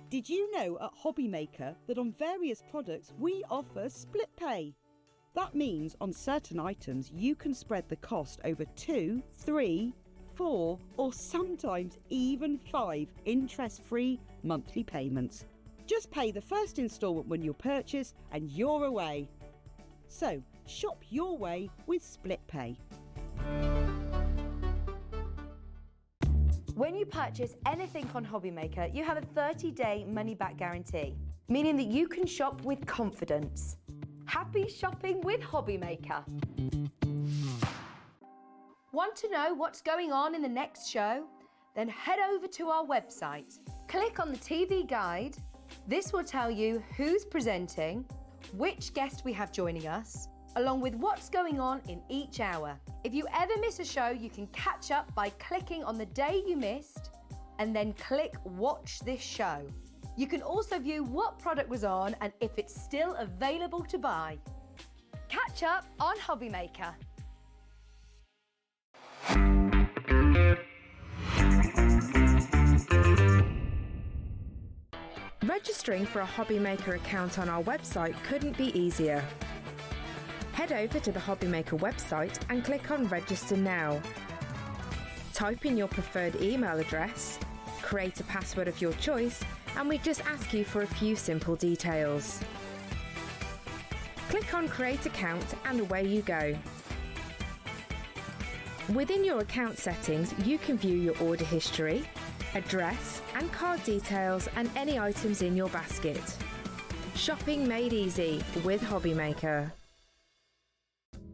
Did you know at HobbyMaker that on various products we offer split pay? That means on certain items you can spread the cost over 2, 3, 4 or sometimes even 5 interest-free monthly payments. Just pay the first instalment when you purchase and you're away. So, shop your way with split pay. When you purchase anything on HobbyMaker, you have a 30-day money-back guarantee, meaning that you can shop with confidence. Happy shopping with HobbyMaker. Want to know what's going on in the next show? Then head over to our website. Click on the TV guide. This will tell you who's presenting, which guest we have joining us, along with what's going on in each hour. If you ever miss a show, you can catch up by clicking on the day you missed and then click Watch This Show. You can also view what product was on and if it's still available to buy. Catch up on HobbyMaker. Registering for a HobbyMaker account on our website couldn't be easier. Head over to the HobbyMaker website and click on Register Now. Type in your preferred email address, create a password of your choice, and we just ask you for a few simple details. Click on Create Account and away you go. Within your account settings, you can view your order history, address and card details and any items in your basket. Shopping made easy with HobbyMaker.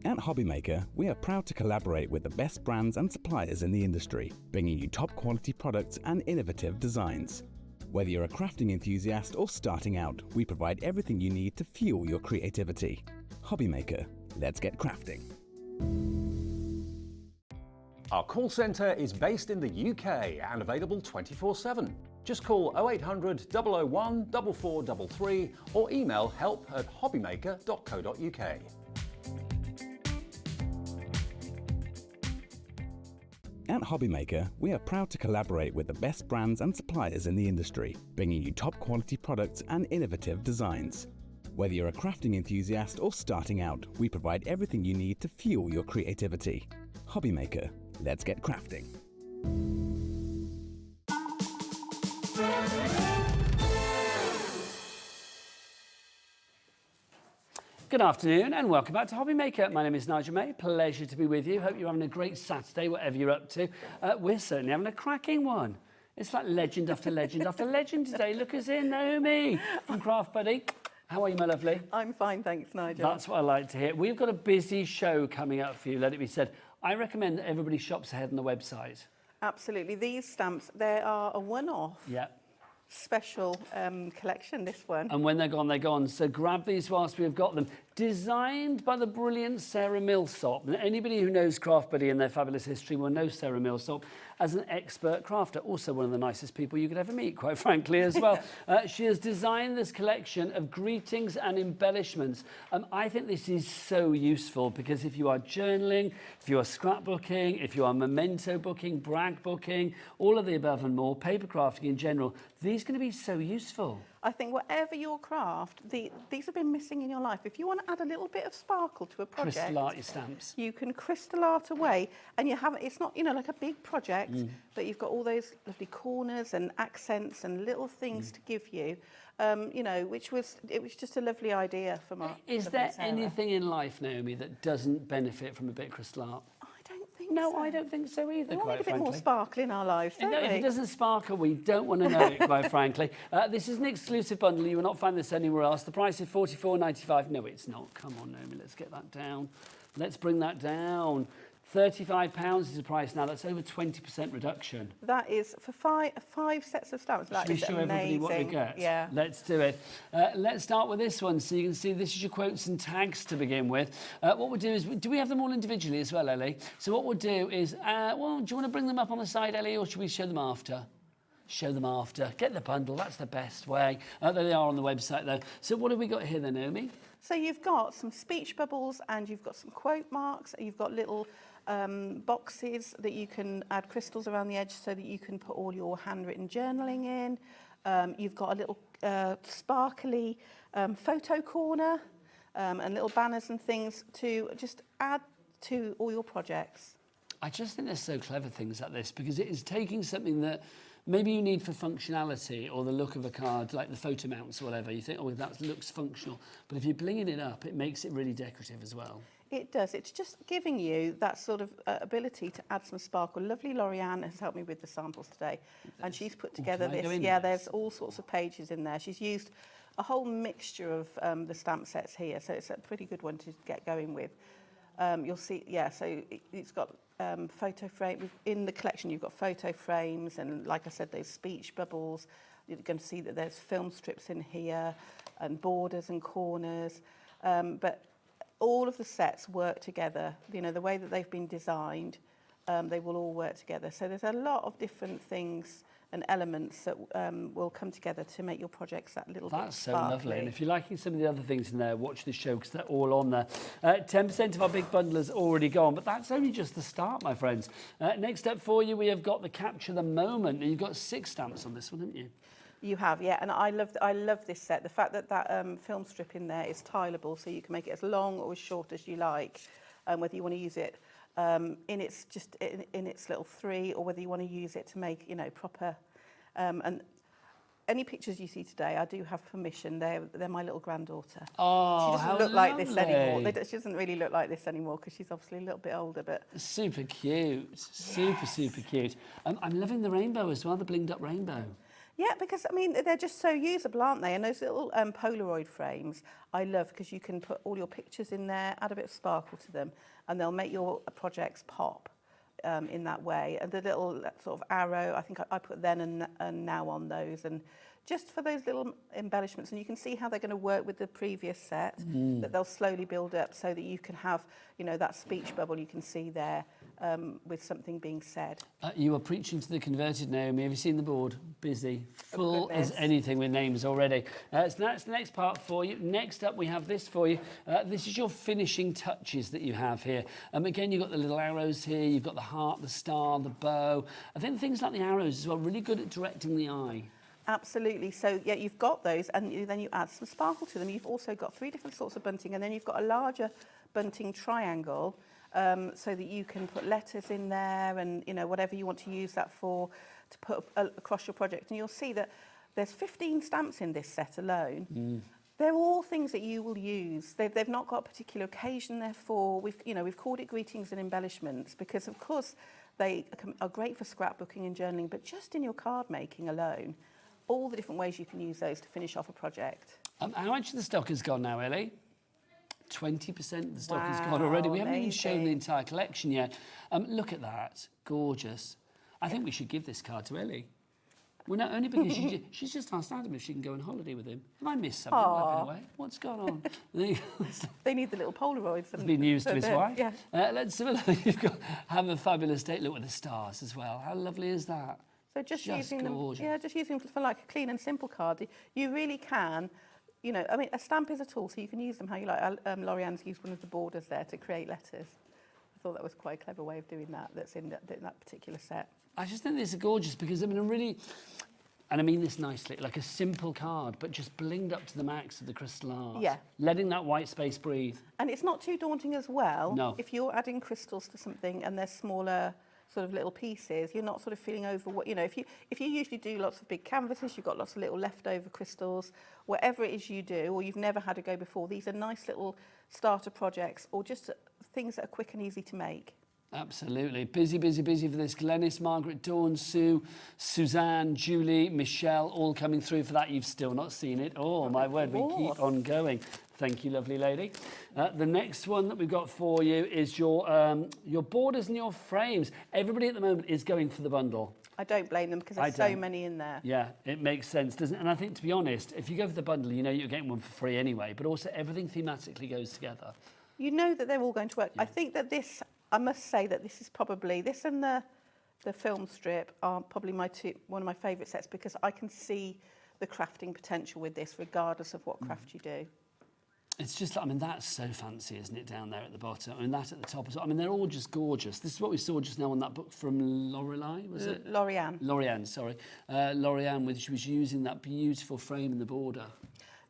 At HobbyMaker, we are proud to collaborate with the best brands and suppliers in the industry, bringing you top quality products and innovative designs. Whether you're a crafting enthusiast or starting out, we provide everything you need to fuel your creativity. HobbyMaker, let's get crafting. Our call centre is based in the UK and available 24/7. Just call 0800 001 4433 or email help@hobbymaker.co.uk. At HobbyMaker, we are proud to collaborate with the best brands and suppliers in the industry, bringing you top quality products and innovative designs. Whether you're a crafting enthusiast or starting out, we provide everything you need to fuel your creativity. HobbyMaker, let's get crafting. Good afternoon and welcome back to HobbyMaker. My name is Nigel May. Pleasure to be with you. Hope you're having a great Saturday, whatever you're up to. We're certainly having a cracking one. It's like legend after legend after legend today. Look us in, Naomi from Craft Buddy. How are you, my lovely? I'm fine, thanks, Nigel. That's what I like to hear. We've got a busy show coming up for you, let it be said. I recommend that everybody shops ahead on the website. Absolutely. These stamps, they are a one-off. Yeah. Special collection, this one. And when they're gone, they're gone. So grab these whilst we've got them. Designed by the brilliant Sarah Millsop. And anybody who knows Craft Buddy and their fabulous history will know Sarah Millsop as an expert crafter. Also one of the nicest people you could ever meet, quite frankly, as well. She has designed this collection of greetings and embellishments. I think this is so useful because if you are journaling, if you are scrapbooking, if you are memento booking, brag booking, all of the above and more, paper crafting in general, these are going to be so useful. I think whatever your craft, these have been missing in your life. If you want to add a little bit of sparkle to a project, crystal art your stamps. You can crystal art away, and you have it's not like a big project, but you've got all those lovely corners and accents and little things to give you. It was just a lovely idea from our. Is there anything in life, Naomi, that doesn't benefit from a bit of crystal art? I don't think No, I don't think so either, We all quite need a bit frankly. more sparkle in our lives, don't No, we? if it doesn't sparkle, we don't want to know it, quite frankly. This is an exclusive bundle. You will not find this anywhere else. The price is $44.95. No, it's not. Come on, Naomi, let's get that down. Let's bring that down. £35 is the price now. That's over 20% reduction. That is for five sets of stamps. That Should we is show everybody what we amazing. get? Yeah. Let's do it. Let's start with this one. So you can see this is your quotes and tags to begin with. What we'll do is, do we have them all individually as well, Ellie? So what we'll do is, well, do you want to bring them up on the side, Ellie, or should we show them after? Show them after. Get the bundle. That's the best way. There they are on the website, though. So what have we got here, then, Naomi? So you've got some speech bubbles and you've got some quote marks. You've got little boxes that you can add crystals around the edge so that you can put all your handwritten journaling in. You've got a little sparkly photo corner and little banners and things to just add to all your projects. I just think they're so clever, things like this, because it is taking something that maybe you need for functionality or the look of a card, like the photo mounts or whatever. You think, oh, that looks functional. But if you're blinging it up, it makes it really decorative as well. It does. It's just giving you that sort of ability to add some sparkle. Lovely Lorianne has helped me with the samples today, and she's put together this. Yeah, there's all sorts of pages in there. She's used a whole mixture of the stamp sets here, so it's a pretty good one to get going with. You'll see, yeah, so it's got photo frame. In the collection, you've got photo frames, and like I said, those speech bubbles. You're going to see that there's film strips in here, and borders and corners. But all of the sets work together. You know, the way that they've been designed, they will all work together. So there's a lot of different things and elements that will come together to make your projects that little bit That's so sparkly. lovely. And if you're liking some of the other things in there, watch the show because they're all on there. 10% of our big bundle has already gone, but that's only just the start, my friends. Next up for you, we have got the Capture the Moment. You've got 6 stamps on this one, haven't you? You have, yeah, and I love this set. The fact that that film strip in there is tileable, so you can make it as long or as short as you like, whether you want to use it in its little 3, or whether you want to use it to make, you know, proper. And any pictures you see today, I do have permission. They're my little granddaughter. Oh, she doesn't look like this anymore. She doesn't really look like this anymore because she's obviously a little bit older. But super cute, super cute. I'm loving the rainbow as well, the blinged up rainbow. Yeah, because, I mean, they're just so usable, aren't they? And those little Polaroid frames, I love because you can put all your pictures in there, add a bit of sparkle to them, and they'll make your projects pop in that way. And the little sort of arrow, I think I put then and now on those, and just for those little embellishments. And you can see how they're going to work with the previous set, that they'll slowly build up so that you can have, you know, that speech bubble you can see there. With something being said. You are preaching to the converted, Naomi. Have you seen the board? Busy, full as anything with names already. So that's the next part for you. Next up, we have this for you. This is your finishing touches that you have here. Again, you've got the little arrows here. You've got the heart, the star, the bow. I think things like the arrows as well, really good at directing the eye. Absolutely. So, yeah, you've got those, and then you add some sparkle to them. You've also got 3 different sorts of bunting, and then you've got a larger bunting triangle, so that you can put letters in there and, you know, whatever you want to use that for, to put across your project. And you'll see that there's 15 stamps in this set alone. They're all things that you will use. They've not got a particular occasion they're for. We've called it greetings and embellishments because, of course, they are great for scrapbooking and journaling, but just in your card making alone, all the different ways you can use those to finish off a project. How much of the stock has gone now, Ellie? 20% of the stock has gone already. We haven't even shown the entire collection yet. Look at that. Gorgeous. I think we should give this card to Ellie. Well, not only because she's just asked Adam if she can go on holiday with him. Have I missed something? By the way, what's going on? They need the little Polaroids. It's been used to his wife. Yeah. Let's have a look. Have a fabulous day. Look with the stars as well. How lovely is that? So just using them, just using them for like a clean and simple card. You really can. You know, I mean, a stamp is a tool, so you can use them how you like. Lorianne's used one of the borders there to create letters. I thought that was quite a clever way of doing that. That's in that particular set. I just think this is gorgeous because I mean, and I mean this nicely, like a simple card, but just blinged up to the max of the crystal art. Yeah. Letting that white space breathe. And it's not too daunting as well. No. If you're adding crystals to something and they're smaller sort of little pieces, you're not sort of feeling over what, you know, if you usually do lots of big canvases, you've got lots of little leftover crystals, whatever it is you do, or you've never had a go before, these are nice little starter projects or just things that are quick and easy to make. Absolutely. Busy, busy, busy for this. Glenys, Margaret, Dawn, Sue, Suzanne, Julie, Michelle, all coming through for that. You've still not seen it. Oh, my word, we keep on going. Thank you, lovely lady. The next one that we've got for you is your borders and your frames. Everybody at the moment is going for the bundle. I don't blame them because there's so many in there. Yeah, it makes sense, doesn't it? And I think, to be honest, if you go for the bundle, you know you're getting one for free anyway, but also everything thematically goes together. You know that they're all going to work. Yeah. I think that this, I must say that this is probably, this and the film strip are probably one of my favourite sets because I can see the crafting potential with this regardless of what craft you do. It's just, I mean, that's so fancy, isn't it, down there at the bottom? I mean, that at the top as well. I mean, they're all just gorgeous. This is what we saw just now on that book from Lorelei, was it? Lorianne. Lorianne, sorry. Lorianne, she was using that beautiful frame in the border.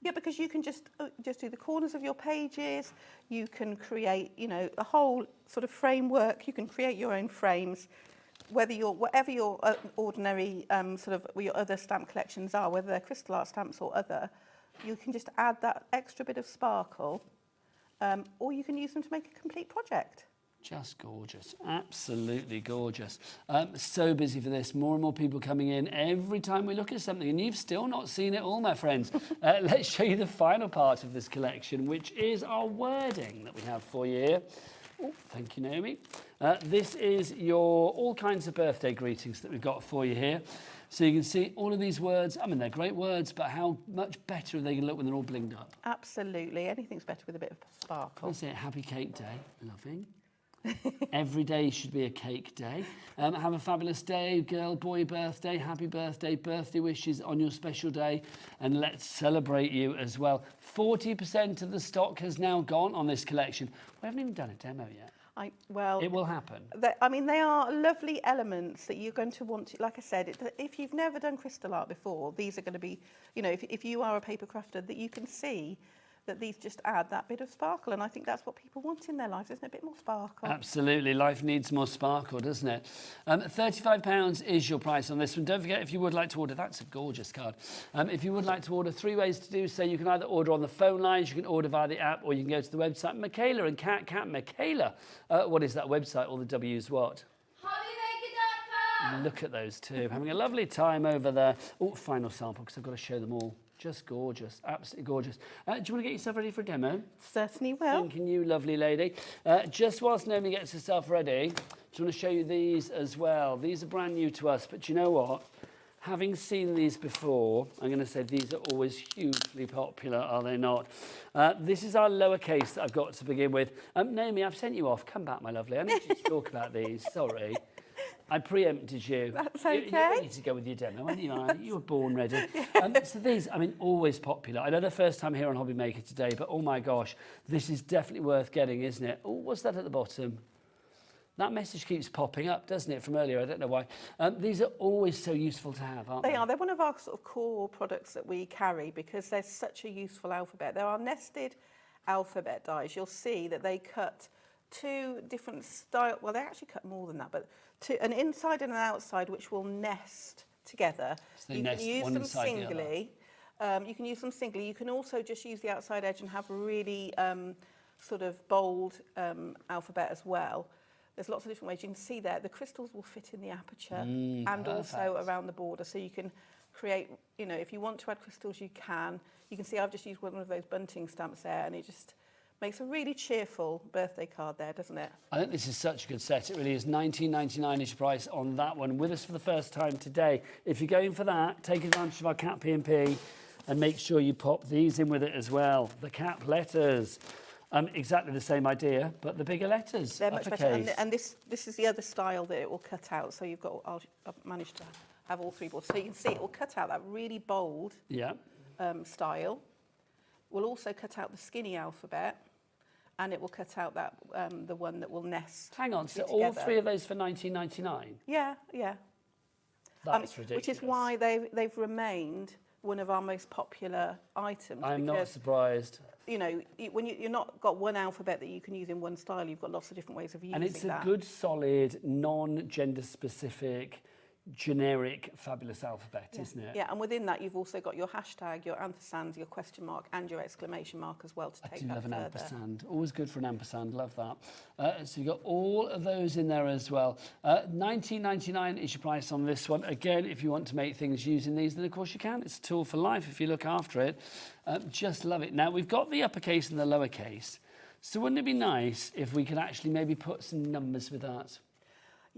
Yeah, because you can just do the corners of your pages. You can create, you know, a whole sort of framework. You can create your own frames. Whatever your ordinary your other stamp collections are, whether they're crystal art stamps or other, you can just add that extra bit of sparkle, or you can use them to make a complete project. Just gorgeous, absolutely gorgeous. So busy for this, more and more people coming in every time we look at something, and you've still not seen it all, my friends. Let's show you the final part of this collection, which is our wording that we have for you here. Oh, thank you, Naomi. This is your all kinds of birthday greetings that we've got for you here. So you can see all of these words. I mean, they're great words, but how much better are they going to look when they're all blinged up? Absolutely. Anything's better with a bit of sparkle. Let's say happy cake day. Loving. Every day should be a cake day. Have a fabulous day, girl, boy birthday, happy birthday, birthday wishes on your special day, and let's celebrate you as well. 40% of the stock has now gone on this collection. We haven't even done a demo yet. It will happen. I mean, they are lovely elements that you're going to want to, like I said, if you've never done crystal art before, these are going to be, you know, if you are a paper crafter, that you can see that these just add that bit of sparkle, and I think that's what people want in their lives, isn't it? A bit more sparkle. Absolutely, life needs more sparkle, doesn't it? £35 is your price on this one. Don't forget, if you would like to order, that's a gorgeous card. If you would like to order, 3 ways to do so. You can either order on the phone lines, you can order via the app, or you can go to the website. Michaela and Cat Michaela. What is that website? All the W's what? HobbyMaker.com. Look at those two, having a lovely time over there. Oh, final sample, because I've got to show them all. Just gorgeous, absolutely gorgeous. Do you want to get yourself ready for a demo? Certainly will. Thanking you, lovely lady. Just whilst Naomi gets herself ready, just want to show you these as well. These are brand new to us, but you know what? Having seen these before, I'm going to say these are always hugely popular, are they not? This is our lowercase that I've got to begin with. Naomi, I've sent you off. Come back, my lovely. I need you to talk about these. Sorry. I preempted you. That's okay. You need to go with your demo, weren't you? You were born ready. So these, I mean, always popular. I know the first time here on HobbyMaker today, but oh my gosh, this is definitely worth getting, isn't it? Oh, what's that at the bottom? That message keeps popping up, doesn't it, from earlier? I don't know why. These are always so useful to have, aren't they? They are. They're one of our sort of core products that we carry because they're such a useful alphabet. There are nested alphabet dies. You'll see that they cut 2 different styles. Well, they actually cut more than that, but an inside and an outside which will nest together. So they nest one inside the other. You can use them singly. You can also just use the outside edge and have really sort of bold alphabet as well. There's lots of different ways. You can see there the crystals will fit in the aperture and perfect. also around the border. So you can create, you know, if you want to add crystals, you can. You can see I've just used one of those bunting stamps there, and it just makes a really cheerful birthday card there, doesn't it? I think this is such a good set. It really is. $19.99 is your price on that one. With us for the first time today. If you're going for that, take advantage of our Cat P&P and make sure you pop these in with it as well. The cap letters. Exactly the same idea, but the bigger letters. They're much better. And this is the other style that it will cut out. So you've got, I've managed to have all 3 boards. So you can see it will cut out that really bold style. We'll also cut out the skinny alphabet, and it will cut out that the one that will nest. Hang on, so all 3 of those for $19.99? Yeah, yeah. That's ridiculous. Which is why they've remained one of our most popular items. I'm not surprised. You know, when you're not got one alphabet that you can use in one style, you've got lots of different ways of using that. And it's a good, solid, non-gender specific, generic fabulous alphabet, isn't it? Yeah, and within that you've also got your hashtag, your ampersand, your question mark and your exclamation mark as well to take that further. I do love an ampersand. Always good for an ampersand. Love that. So you've got all of those in there as well. $19.99 is your price on this one. Again, if you want to make things using these, then of course you can. It's a tool for life if you look after it. Just love it. Now, we've got the uppercase and the lowercase. So wouldn't it be nice if we could actually maybe put some numbers with that?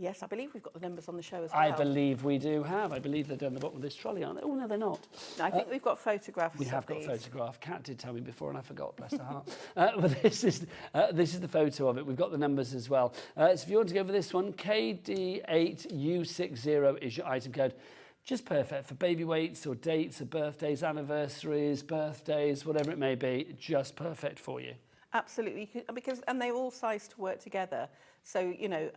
Yes, I believe we've got the numbers on the show as well. I believe we do have. I believe they're down the bottom of this trolley, aren't they? Oh, no, they're not. No, I think we've got photographs. We have got these. photograph. Kat did tell me before, and I forgot. Bless her heart. But this is the photo of it. We've got the numbers as well. So if you want to go for this one, KD8U60 is your item code. Just perfect for baby weights or dates or birthdays, anniversaries, birthdays, whatever it may be. Just perfect for you. Absolutely, and they're all sized to work together. So you know,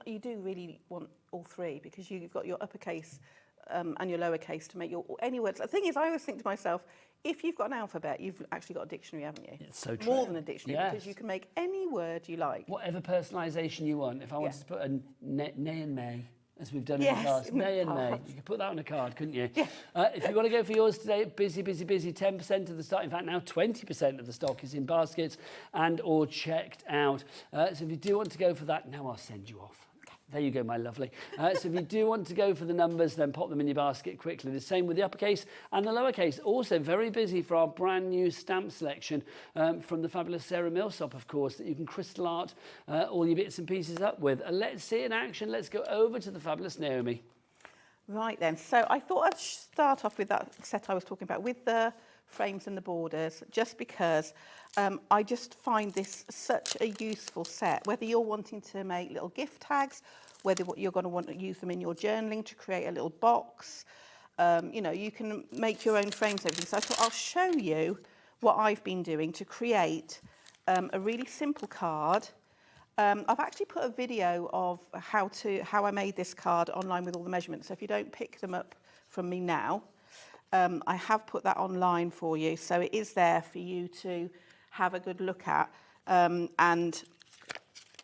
you do really want all three because you've got your uppercase and your lowercase to make any words. The thing is, I always think to myself, if you've got an alphabet, you've actually got a dictionary, haven't you? It's so true. More than a dictionary, because you can make any word you like. Whatever personalisation you want. If I wanted to put a nay and may, as we've done in the past, may and may, you could put that on a card, couldn't you? Yeah. If you want to go for yours today, busy, 10% of the stock. In fact, now 20% of the stock is in baskets and or checked out. So if you do want to go for that, now I'll send you off. There you go, my lovely. So if you do want to go for the numbers, then pop them in your basket quickly. The same with the uppercase and the lowercase. Also very busy for our brand new stamp selection from the fabulous Sarah Millsop, of course, that you can crystal art all your bits and pieces up with. Let's see it in action. Let's go over to the fabulous Naomi. Right then, so I thought I'd start off with that set I was talking about, with the frames and the borders, just because I just find this such a useful set, whether you're wanting to make little gift tags, whether you're going to want to use them in your journaling to create a little box. You know, you can make your own frames and everything. So I thought I'll show you what I've been doing to create a really simple card. I've actually put a video of how I made this card online with all the measurements. So if you don't pick them up from me now, I have put that online for you. So it is there for you to have a good look at, and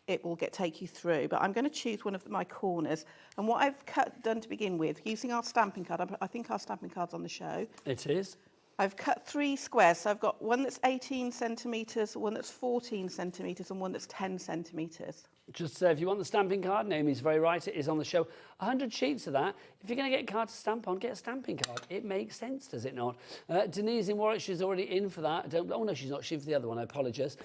it will take you through. But I'm going to choose one of my corners. And what I've done to begin with, using our stamping card, I think our stamping card's on the show. It is. I've cut 3 squares. So I've got one that's 18 centimetres, one that's 14 centimetres, and one that's 10 centimetres. Just if you want the stamping card, Naomi's very right, it is on the show. 100 sheets of that. If you're going to get a card to stamp on, get a stamping card. It makes sense, does it not? Denise in Warwickshire's already in for that. Oh, no, she's not. She's for the other one. I apologise.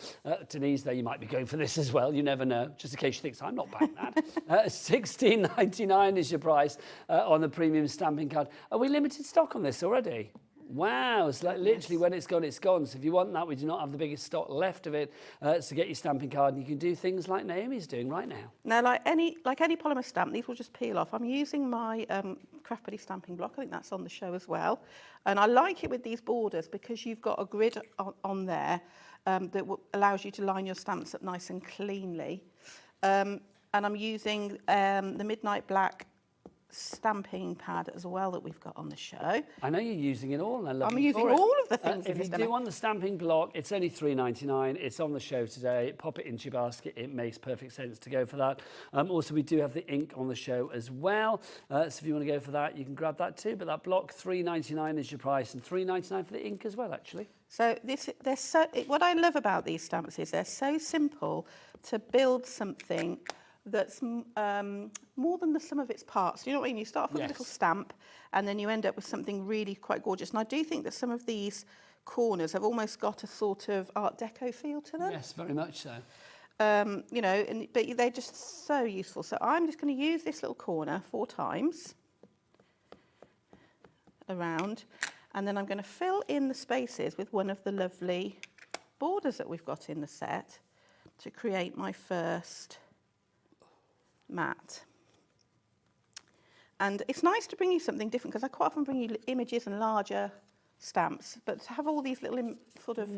Denise, there, you might be going for this as well. You never know, just in case she thinks I'm not buying that. $16.99 is your price on the premium stamping card. Are we limited stock on this already? Wow, it's like literally when it's gone, it's gone. So if you want that, we do not have the biggest stock left of it. So get your stamping card and you can do things like Naomi's doing right now. Now, like any polymer stamp, these will just peel off. I'm using my Craft Buddy stamping block. I think that's on the show as well. And I like it with these borders because you've got a grid on there that allows you to line your stamps up nice and cleanly. And I'm using the Midnight Black stamping pad as well that we've got on the show. I know you're using it all, and I love it. I'm using all of the things. If you do want the stamping block, it's only $3.99. It's on the show today. Pop it into your basket. It makes perfect sense to go for that. Also, we do have the ink on the show as well. So if you want to go for that, you can grab that too. But that block, $3.99 is your price, and $3.99 for the ink as well, actually. So what I love about these stamps is they're so simple to build something that's more than the sum of its parts. You know what I mean? You start off with a little stamp and then you end up with something really quite gorgeous. And I do think that some of these corners have almost got a sort of Art Deco feel to them. Yes, very much so. You know, but they're just so useful. So I'm just going to use this little corner 4 times around, and then I'm going to fill in the spaces with one of the lovely borders that we've got in the set to create my first mat. And it's nice to bring you something different because I quite often bring you images and larger stamps, but to have all these little sort of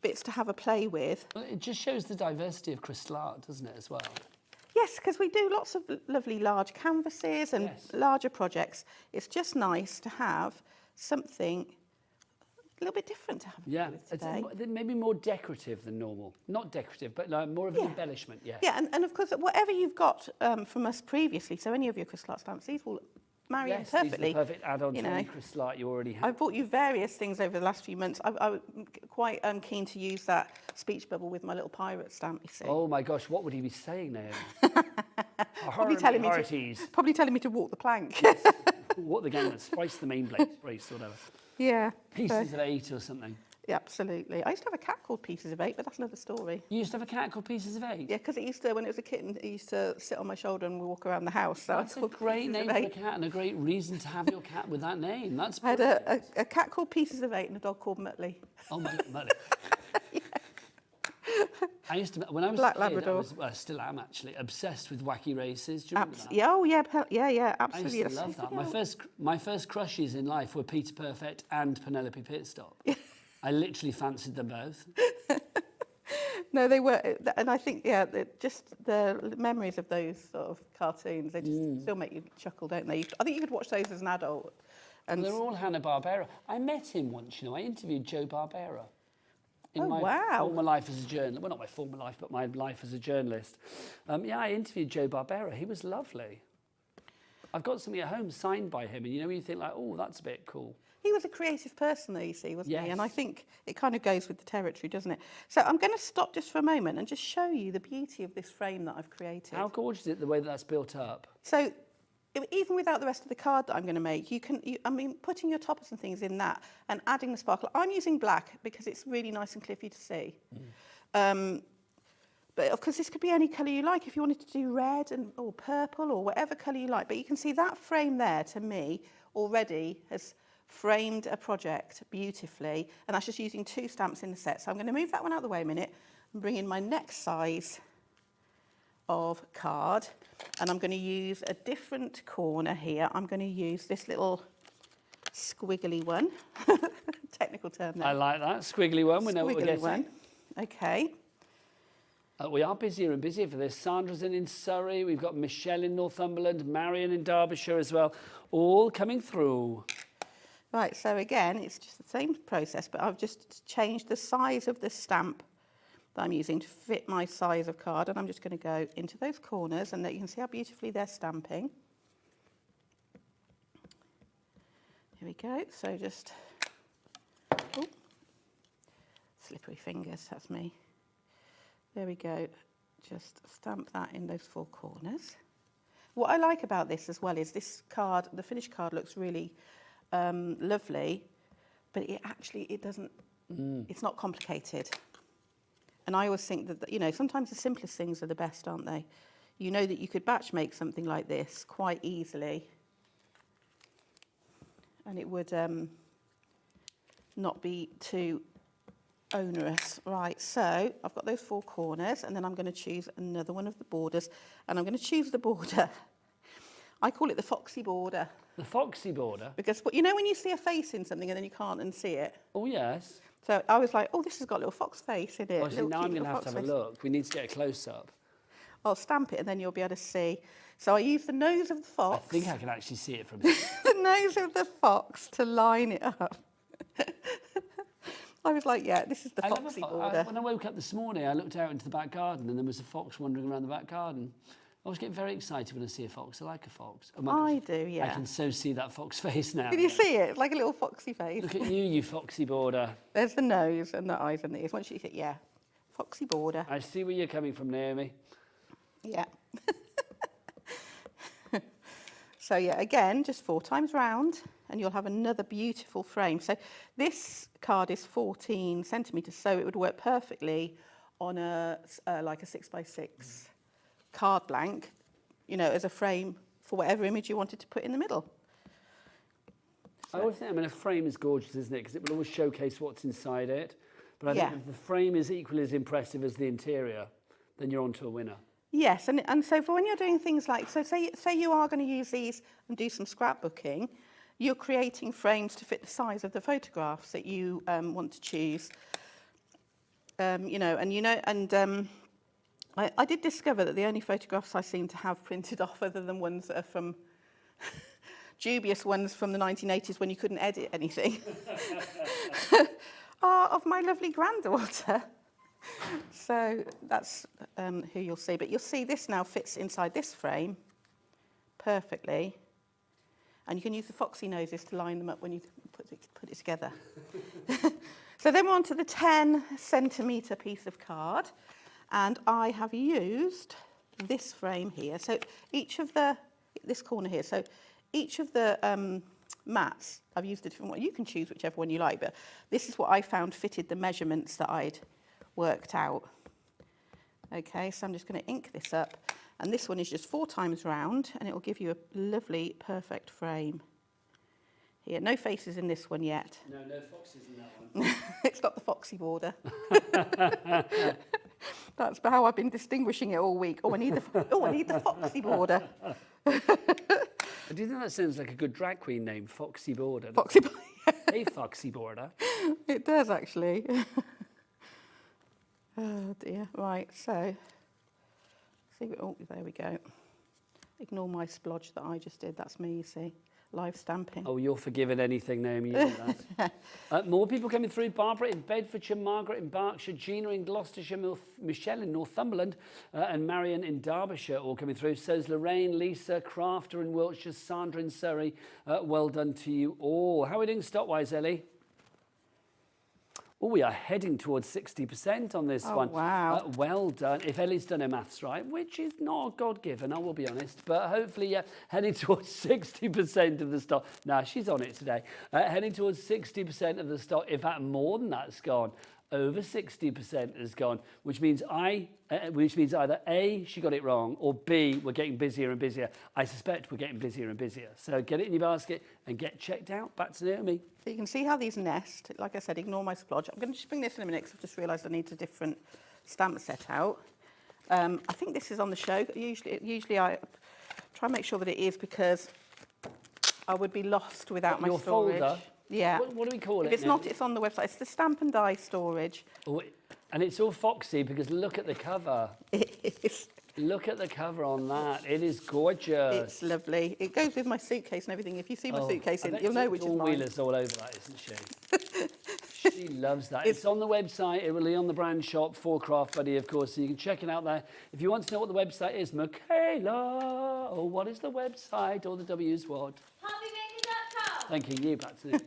bits to have a play with. Well, it just shows the diversity of crystal art, doesn't it, as well? Yes, because we do lots of lovely large canvases and larger projects. It's just nice to have something a little bit different to have with today. It's maybe more decorative than normal. Not decorative, but more of an embellishment, Yeah, and of course, whatever you've got from us previously, so any of your crystal art stamps, these will marry in Yes, perfectly. these are the perfect add-on you to know. any crystal art you already have. I've bought you various things over the last few months. I'm quite keen to use that speech bubble with my little pirate stamp, you see. Oh my gosh, what would he be saying, Naomi? Probably telling me to walk the plank. What the gang, splice the main blade, brace, whatever. Yeah. Pieces of 8 or something. Yeah, absolutely. I used to have a cat called Pieces of 8, but that's another story. You used to have a cat called Pieces of 8? Yeah, because it used to, when it was a kitten, it used to sit on my shoulder and walk around the house. So That's a great name for a cat and a great reason to have your cat with that name. That's I had a cat called Pieces of 8 and a dog called Muttley. Oh, my Muttley. I used to, when I was Black a kid, Labrador. I still am actually, obsessed with wacky races. Do you remember that? Yeah, oh yeah, yeah, I absolutely. used to love that. My first crushes in life were Peter Perfect and Penelope Pitstop. I literally fancied them both. No, they were, and I think, yeah, just the memories of those sort of cartoons, they just still make you chuckle, don't they? I think you could watch those as an adult. And They're all Hanna-Barbera. I met him once, you know, I interviewed Joe Barbera. In my wow. former life as a journalist. Well, not my former life, but my life as a journalist. Yeah, I interviewed Joe Barbera. He was lovely. I've got something at home signed by him, and you know, you think like, oh, that's a bit cool. He was a creative person, though, you see, wasn't he? Yes. And I think it kind of goes with the territory, doesn't it? So I'm going to stop just for a moment and just show you the beauty of this frame that I've created. How gorgeous is it, the way that's built up? So even without the rest of the card that I'm going to make, I mean, putting your toppers and things in that and adding the sparkle. I'm using black because it's really nice and clear for you to see. But of course, this could be any colour you like. If you wanted to do red or purple or whatever colour you like. But you can see that frame there, to me, already has framed a project beautifully. And that's just using 2 stamps in the set. So I'm going to move that one out of the way a minute and bring in my next size of card, and I'm going to use a different corner here. I'm going to use this little squiggly one. Technical term there. I like that. Squiggly one, we know what we're getting. One. Okay. We are busier and busier for this. Sandra's in Surrey, we've got Michelle in Northumberland, Marion in Derbyshire as well, all coming through. Right, so again, it's just the same process, but I've just changed the size of the stamp that I'm using to fit my size of card, and I'm just going to go into those corners, and you can see how beautifully they're stamping. Here we go. So just slippery fingers, that's me. There we go. Just stamp that in those 4 corners. What I like about this as well is this card, the finished card, looks really lovely, but it doesn't. It's not complicated. And I always think that, you know, sometimes the simplest things are the best, aren't they? You know that you could batch make something like this quite easily, and it would not be too onerous. Right, so I've got those 4 corners, and then I'm going to choose another one of the borders, and I'm going to choose the border. I call it the foxy border. The foxy border? Because, you know when you see a face in something and then you can't unsee it? Oh, yes. So I was like, oh, this has got a little fox face in it. Well, see, now I'm going to have to have a look. We need to get a close-up. I'll stamp it and then you'll be able to see. So I use the nose of the fox. I think I can actually see it from here. The nose of the fox to line it up. I was like, yeah, this is the foxy border. When I woke up this morning, I looked out into the back garden and there was a fox wandering around the back garden. I always get very excited when I see a fox. I like a fox. Oh my gosh, do, yeah. I can so see that fox face now. Can you see it? Like a little foxy face. Look at you, you foxy border. There's the nose and the eyes and the ears. Once you see it, yeah, foxy border. I see where you're coming from, Naomi. Yeah. So yeah, again, just 4 times round, and you'll have another beautiful frame. So this card is 14 centimetres, so it would work perfectly on like a 6x6 card blank, you know, as a frame for whatever image you wanted to put in the middle. So. I always think, I mean, a frame is gorgeous, isn't it? Because it will always showcase what's inside it. But I think if the frame is equally as impressive as the interior, then you're on to a winner. Yes, and so for when you're doing things like, so say you are going to use these and do some scrapbooking, you're creating frames to fit the size of the photographs that you want to choose. I did discover that the only photographs I seem to have printed off, other than ones that are from dubious ones from the 1980s when you couldn't edit anything, are of my lovely granddaughter. So that's who you'll see. But you'll see this now fits inside this frame perfectly. And you can use the foxy noses to line them up when you put it together. So then we're on to the 10 centimetre piece of card. And I have used this frame here. So each of this corner here, so each of the mats, I've used a different one. You can choose whichever one you like, but this is what I found fitted the measurements that I'd worked out. Okay, so I'm just going to ink this up. And this one is just 4 times round, and it will give you a lovely, perfect frame. Here, no faces in this one yet. No foxes in that one. It's got the foxy border. That's how I've been distinguishing it all week. I need the foxy border. Do you think that sounds like a good drag queen name, Foxy Border? Foxy Border. Hey, Foxy Border. It does, actually. Oh, dear. Right, so... Oh, there we go. Ignore my splodge that I just did. That's me, you see. Live stamping. Oh, you're forgiven anything, Naomi. You do that. More people coming through. Barbara in Bedfordshire, Margaret in Berkshire, Gina in Gloucestershire, Michelle in Northumberland, and Marion in Derbyshire all coming through. So's Lorraine, Lisa, Crafter in Wiltshire, Sandra in Surrey. Well done to you all. How are we doing stock-wise, Ellie? Oh, we are heading towards 60% on this one. Wow. Well done. If Ellie's done her maths right, which is not God-given, I will be honest, but hopefully heading towards 60% of the stock. Nah, she's on it today. Heading towards 60% of the stock. In fact, more than that's gone. Over 60% has gone, which means either A, she got it wrong, or B, we're getting busier and busier. I suspect we're getting busier and busier. So get it in your basket and get checked out. Back to Naomi. So you can see how these nest. Like I said, ignore my splodge. I'm going to just bring this in a minute because I've just realised I need a different stamp set out. I think this is on the show. Usually I try and make sure that it is because I would be lost without my storage. Folder? Yeah. What do we call it? If it's not, it's on the website. It's the stamp and die storage. Oh, and it's all foxy because look at the cover. It is. Look at the cover on that. It is gorgeous. It's lovely. It goes with my suitcase and everything. If you see my suitcase in, you'll know which is mine. Wheeler's all over that, isn't she? She loves that. It's on the website. It will be on the brand shop for Craft Buddy, of course, so you can check it out there. If you want to know what the website is, Michaela, or what is the website, or the W's what? HobbyMaker.com. Thank you. Back to you.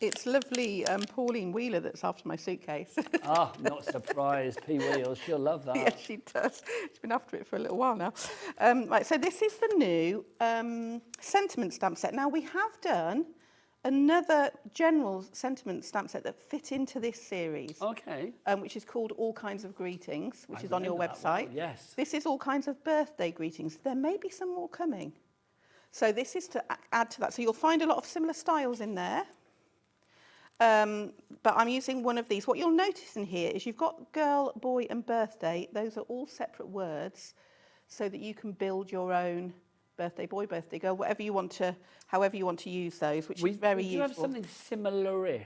It's lovely Pauline Wheeler that's after my suitcase. Not surprised. P. Wheels, she'll love that. Yeah, she does. She's been after it for a little while now. Right, so this is the new sentiment stamp set. Now, we have done another general sentiment stamp set that fit into this series. Okay. Which is called All Kinds of Greetings, which is on your website. Well, yes. This is All Kinds of Birthday Greetings. There may be some more coming. So this is to add to that. So you'll find a lot of similar styles in there. But I'm using one of these. What you'll notice in here is you've got girl, boy and birthday. Those are all separate words so that you can build your own birthday boy, birthday girl, however you want to use those, which is very useful. You have something similar-ish.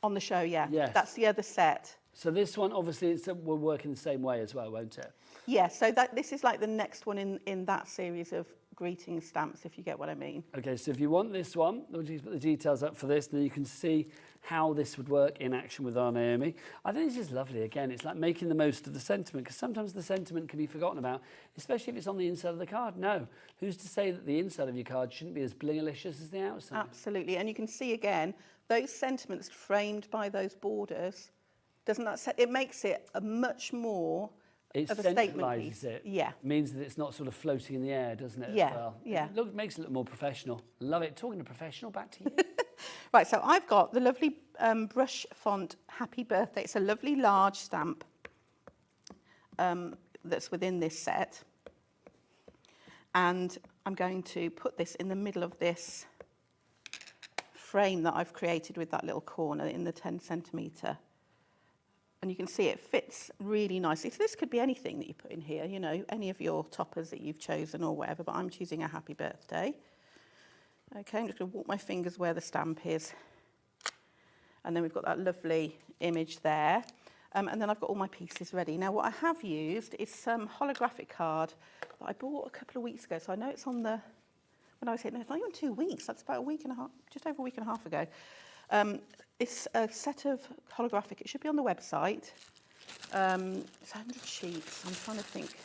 On the show, yeah. Yes. That's the other set. So this one, obviously, will work in the same way as well, won't it? Yeah, so this is like the next one in that series of greeting stamps, if you get what I mean. Okay, so if you want this one, we'll just put the details up for this, then you can see how this would work in action with our Naomi. I think this is lovely. Again, it's like making the most of the sentiment, because sometimes the sentiment can be forgotten about, especially if it's on the inside of the card. No, who's to say that the inside of your card shouldn't be as blingalicious as the outside? Absolutely, and you can see again, those sentiments framed by those borders, it makes it a much more it of a statement piece. It. Yeah. Means that it's not sort of floating in the air, doesn't it? Yeah, As well? yeah. It makes it look more professional. Love it. Talking to professional, back to you. Right, so I've got the lovely brush font Happy Birthday. It's a lovely large stamp that's within this set. And I'm going to put this in the middle of this frame that I've created with that little corner in the 10 centimetre. And you can see it fits really nicely. So this could be anything that you put in here, you know, any of your toppers that you've chosen or whatever, but I'm choosing a happy birthday. Okay, I'm just going to walk my fingers where the stamp is. And then we've got that lovely image there. And then I've got all my pieces ready. Now, what I have used is some holographic card that I bought a couple of weeks ago. So I know it's on the, when I was here, no, it's not even 2 weeks. That's about a week and a half, just over a week and a half ago. It's a set of holographic, it should be on the website. It's 100 sheets, I'm trying to think.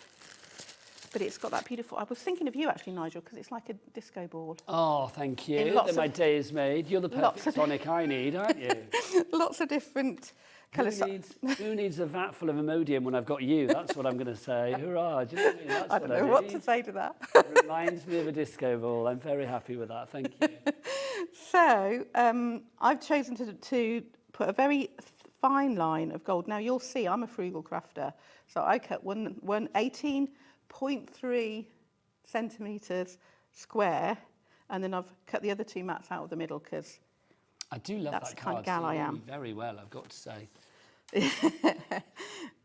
but it's got that beautiful... I was thinking of you, actually, Nigel, because it's like a disco ball. Oh, thank you. Lots That my of- day is made. You're the lots perfect of- tonic I need, aren't you? Lots of different colours. Who needs a vat full of Imodium when I've got you? That's what I'm going to say. Hurrah. Do you know what I mean? That's I don't know what to say to that. It reminds me of a disco ball. I'm very happy with that. Thank you. So I've chosen to put a very fine line of gold. Now you'll see I'm a frugal crafter, so I cut one 18.3 centimetres square, and then I've cut the other two mats out of the middle because I do love that's that the kind card. of gal so I you know am. me very well, I've got to say.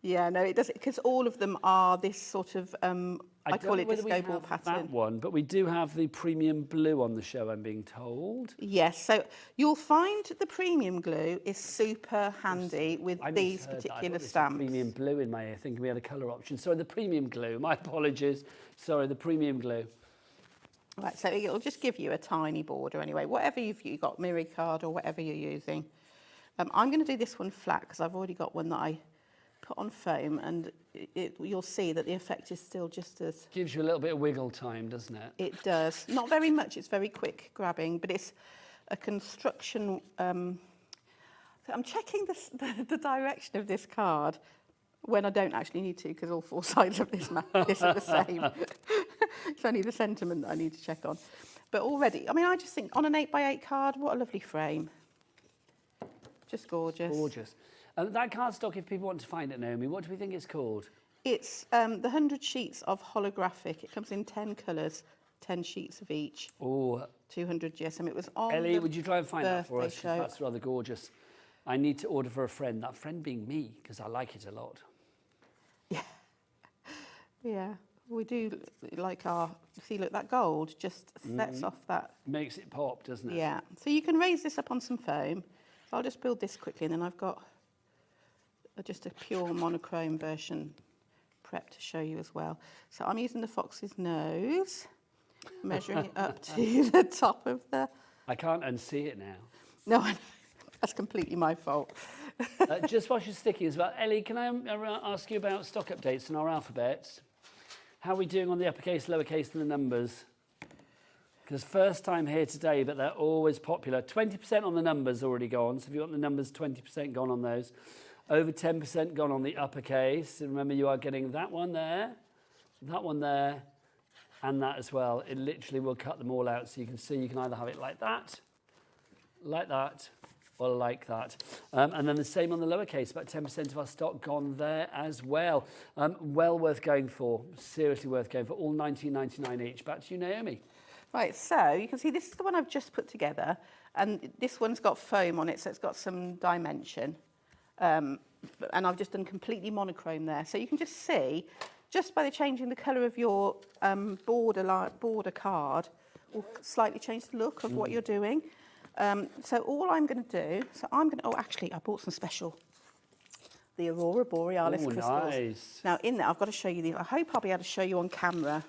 Yeah, no, it does, because all of them are this sort of I call it disco ball pattern. That one, but we do have the premium blue on the show, I'm being told. Yes, so you'll find the premium glue is super handy with I these misheard that. I particular thought this was stamps. Premium blue in my ear, thinking we had a colour option. Sorry, the premium glue. My apologies. Sorry, the premium glue. Right, so it'll just give you a tiny border anyway, whatever you've got, mirror card or whatever you're using. I'm going to do this one flat because I've already got one that I put on foam, and you'll see that the effect is still just as... Gives you a little bit of wiggle time, doesn't it? It does. Not very much, it's very quick grabbing, but it's a construction... so I'm checking the direction of this card when I don't actually need to, because all four sides of this map are the same. It's only the sentiment that I need to check on. But already, I mean, I just think on an 8x8 card, what a lovely frame. Just gorgeous. Gorgeous. That cardstock, if people want to find it, Naomi, what do we think it's called? It's the 100 sheets of holographic. It comes in 10 colours, 10 sheets of each. Oh. 200 GSM. It was on Ellie, the would you try and find that for us? 'Cause birthday show. that's rather gorgeous. I need to order for a friend, that friend being me, because I like it a lot. Yeah, we do like our... See, look, that gold just sets off that... Makes it pop, doesn't it? Yeah. So you can raise this up on some foam. So I'll just build this quickly, and then I've got just a pure monochrome version prep to show you as well. So I'm using the fox's nose, measuring it up to the top of the... I can't unsee it now. No, I know. That's completely my fault. Just while she's sticking as well, Ellie, can I ask you about stock updates and our alphabets? How are we doing on the uppercase, lowercase and the numbers? Because first time here today, but they're always popular. 20% on the numbers already gone. So if you want the numbers, 20% gone on those. Over 10% gone on the uppercase. And remember, you are getting that one there, and that as well. It literally will cut them all out. So you can see you can either have it like that, or like that. And then the same on the lowercase, about 10% of our stock gone there as well. Well worth going for, seriously worth going for, all $19.99 each. Back to you, Naomi. Right, so you can see this is the one I've just put together, and this one's got foam on it, so it's got some dimension. And I've just done completely monochrome there. So you can just see, just by the changing the colour of your border card, will slightly change the look of what you're doing. So all I'm going to do, oh, actually, I bought some special, the Aurora Borealis crystals. Nice. Now, in there, I've got to show you these. I hope I'll be able to show you on camera,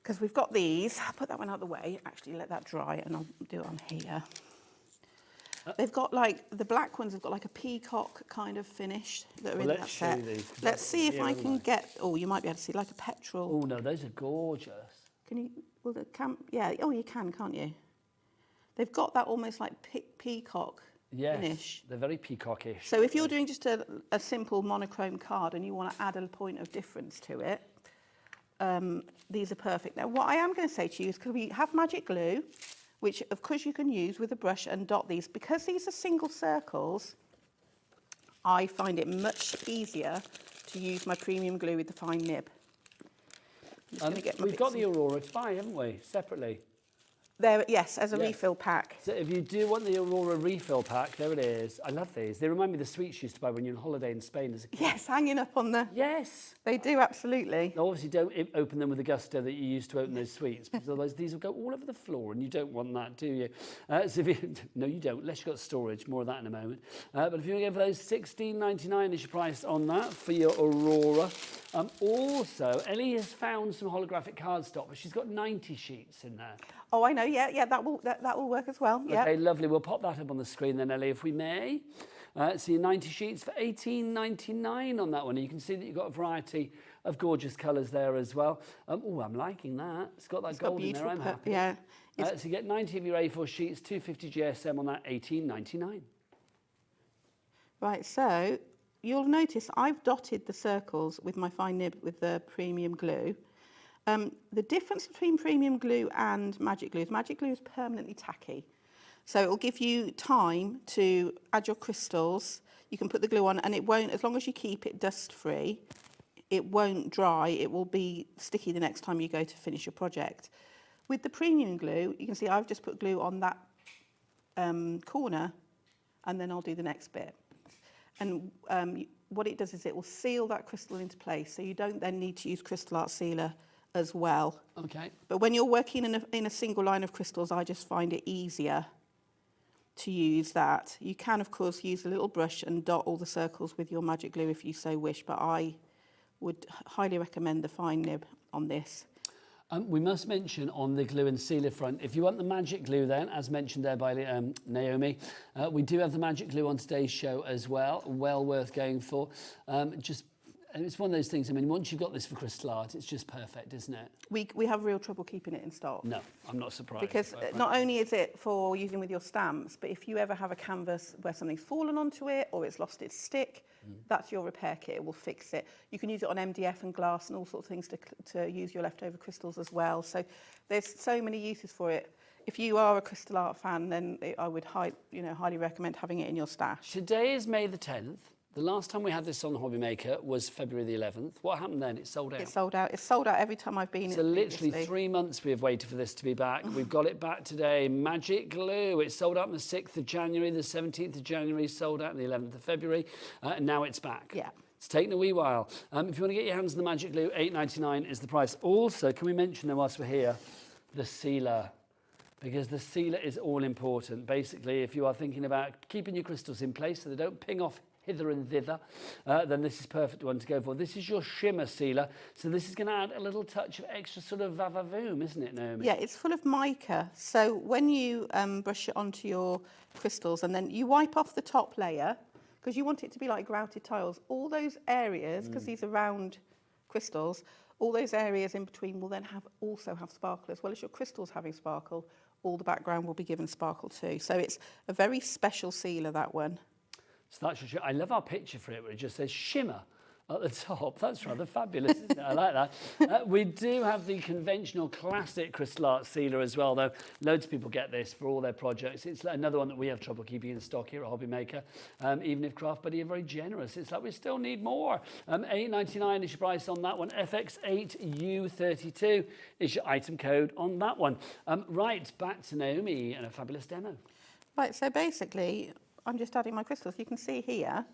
because we've got these. I'll put that one out of the way. Actually, let that dry, and I'll do it on here. They've got like, the black ones have got like a peacock kind of finish that are in that set. Let's see if I can get, oh, you might be able to see, like a petrol. Oh, no, those are gorgeous. Can you, well, yeah, oh, you can, can't you? They've got that almost like peacock finish. They're very peacockish. So if you're doing just a simple monochrome card and you want to add a point of difference to it, these are perfect. Now, what I am going to say to you is, because we have magic glue, which of course you can use with a brush and dot these. Because these are single circles, I find it much easier to use my premium glue with the fine nib. We've got the Aurora to buy, haven't we, separately? There, yes, as a refill pack. So if you do want the Aurora refill pack, there it is. I love these. They remind me of the sweets you used to buy when you were on holiday in Spain as a kid. Yes, hanging up on the... Yes. They do, absolutely. Now, obviously, don't open them with the gusto that you used to open those sweets, because otherwise these will go all over the floor, and you don't want that, do you? So if you... No, you don't, unless you've got storage. More of that in a moment. But if you want to go for those, $16.99 is your price on that for your Aurora. Also, Ellie has found some holographic cardstock, but she's got 90 sheets in there. Oh, I know, yeah, that will work as well. Yeah. Okay, lovely. We'll pop that up on the screen then, Ellie, if we may. So your 90 sheets for £18.99 on that one. And you can see that you've got a variety of gorgeous colours there as well. Oh, I'm liking that. It's got that gold in there. I'm happy. Yeah. So you get 90 of your A4 sheets, 250 GSM on that, £18.99. Right, so you'll notice I've dotted the circles with my fine nib with the premium glue. The difference between premium glue and magic glue is permanently tacky. So it will give you time to add your crystals. You can put the glue on and it won't, as long as you keep it dust free, it won't dry. It will be sticky the next time you go to finish your project. With the premium glue, you can see I've just put glue on that corner and then I'll do the next bit. And what it does is it will seal that crystal into place, so you don't then need to use crystal art sealer as well. Okay. But when you're working in a single line of crystals, I just find it easier to use that. You can, of course, use a little brush and dot all the circles with your magic glue if you so wish, but I would highly recommend the fine nib on this. We must mention on the glue and sealer front, if you want the magic glue then, as mentioned there by Naomi, we do have the magic glue on today's show as well, well worth going for. It's one of those things, I mean, once you've got this for crystal art, it's just perfect, isn't it? We have real trouble keeping it in stock. No, I'm not surprised. Because not only is it for using with your stamps, but if you ever have a canvas where something's fallen onto it or it's lost its stick, that's your repair kit, it will fix it. You can use it on MDF and glass and all sorts of things to use your leftover crystals as well. So there's so many uses for it. If you are a crystal art fan, then I would highly recommend having it in your stash. Today is May the 10th. The last time we had this on HobbyMaker was February the 11th. What happened then? It sold out. It sold out. It's sold out every time I've been. So literally 3 months we have waited for this to be back. We've got it back today. Magic glue. It sold out on the 6th of January, the 17th of January, sold out on the 11th of February, and now it's back. Yeah. It's taken a wee while. If you want to get your hands on the magic glue, £8.99 is the price. Also, can we mention then whilst we're here, the sealer? Because the sealer is all important. Basically, if you are thinking about keeping your crystals in place so they don't ping off hither and thither, then this is perfect one to go for. This is your shimmer sealer, so this is going to add a little touch of extra sort of va-va-voom, isn't it, Naomi? Yeah, it's full of mica, so when you brush it onto your crystals and then you wipe off the top layer, because you want it to be like grouted tiles, all those areas, because these are round crystals, all those areas in between will then also have sparkle, as well as your crystals having sparkle, all the background will be given sparkle too. So it's a very special sealer, that one. So that's your, I love our picture for it where it just says shimmer at the top. That's rather fabulous, isn't it? I like that. We do have the conventional classic crystal art sealer as well, though. Loads of people get this for all their projects. It's another one that we have trouble keeping in stock here at HobbyMaker. Even if Craft Buddy are very generous, it's like we still need more. £8.99 is your price on that one. FX8U32 is your item code on that one. Right, back to Naomi and a fabulous demo. Right, so basically, I'm just adding my crystals. You can see here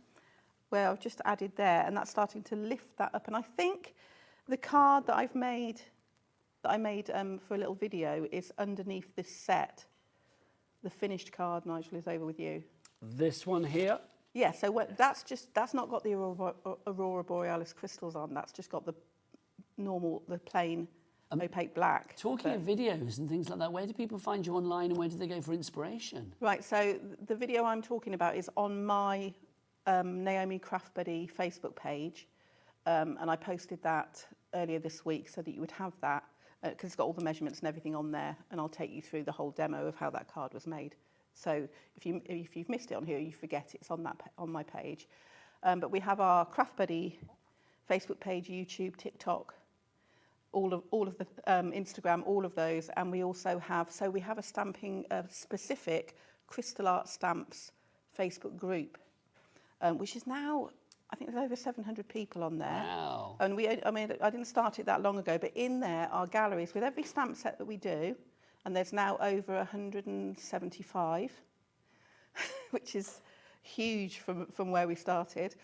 where I've just added there, and that's starting to lift that up. And I think the card that I made for a little video is underneath this set. The finished card, Nigel, is over with you. This one here? Yeah, so that's not got the Aurora Borealis crystals on. That's just got the plain opaque black. Talking of videos and things like that, where do people find you online and where do they go for inspiration? Right, so the video I'm talking about is on my Naomi Craft Buddy Facebook page, and I posted that earlier this week so that you would have that, because it's got all the measurements and everything on there, and I'll take you through the whole demo of how that card was made. So if you've missed it on here, you forget it's on my page. But we have our Craft Buddy Facebook page, YouTube, TikTok, all of the Instagram, all of those, and we also have a stamping specific crystal art stamps Facebook group, which is now, I think there's over 700 people on there. Wow! And I didn't start it that long ago, but in there are galleries with every stamp set that we do, and there's now over 175, which is huge from where we started.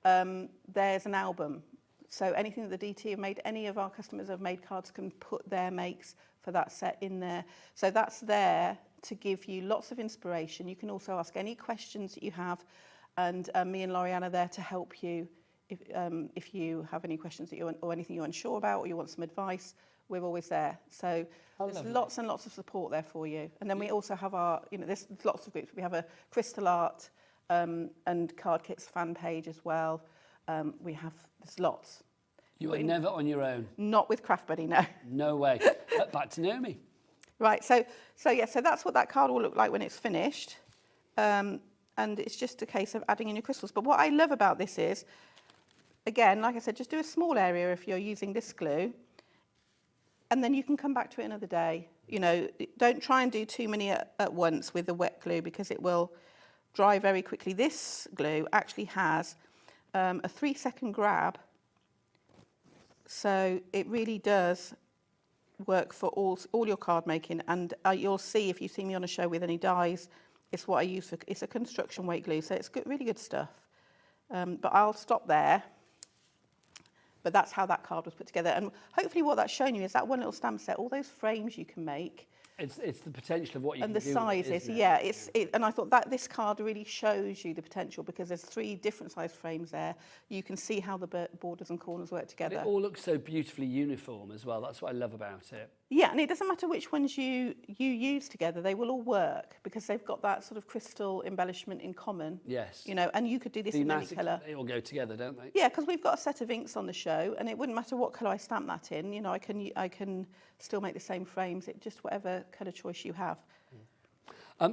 There's an album. So anything that the DT have made, any of our customers have made cards can put their makes for that set in there. So that's there to give you lots of inspiration. You can also ask any questions that you have, and me and Lorianne are there to help you if you have any questions that or anything you're unsure about or you want some advice. We're always there. So there's lots and lots of support there for you. And then we also have there's lots of groups. We have a crystal art and card kits fan page as well. There's lots. You are never on your own. Not with Craft Buddy, no. No way. Back to Naomi. Right, so that's what that card will look like when it's finished. And it's just a case of adding in your crystals. But what I love about this is, again, like I said, just do a small area if you're using this glue, and then you can come back to it another day. You know, don't try and do too many at once with the wet glue because it will dry very quickly. This glue actually has a 3-second grab, so it really does work for all your card making. And you'll see if you see me on a show with any dies, it's what I use for. It's a construction weight glue, so it's good, really good stuff. But I'll stop there. But that's how that card was put together. And hopefully what that's shown you is that one little stamp set, all those frames you can make. It's the potential of what you can do. And the sizes, yeah. And I thought that this card really shows you the potential because there's 3 different size frames there. You can see how the borders and corners work together. And it all looks so beautifully uniform as well. That's what I love about it. Yeah, and it doesn't matter which ones you use together, they will all work because they've got that sort of crystal embellishment in common. Yes. You know, and you could do this in any colour. They all go together, don't they? Yeah, because we've got a set of inks on the show, and it wouldn't matter what colour I stamp that in. You know, I can still make the same frames. It just whatever colour choice you have.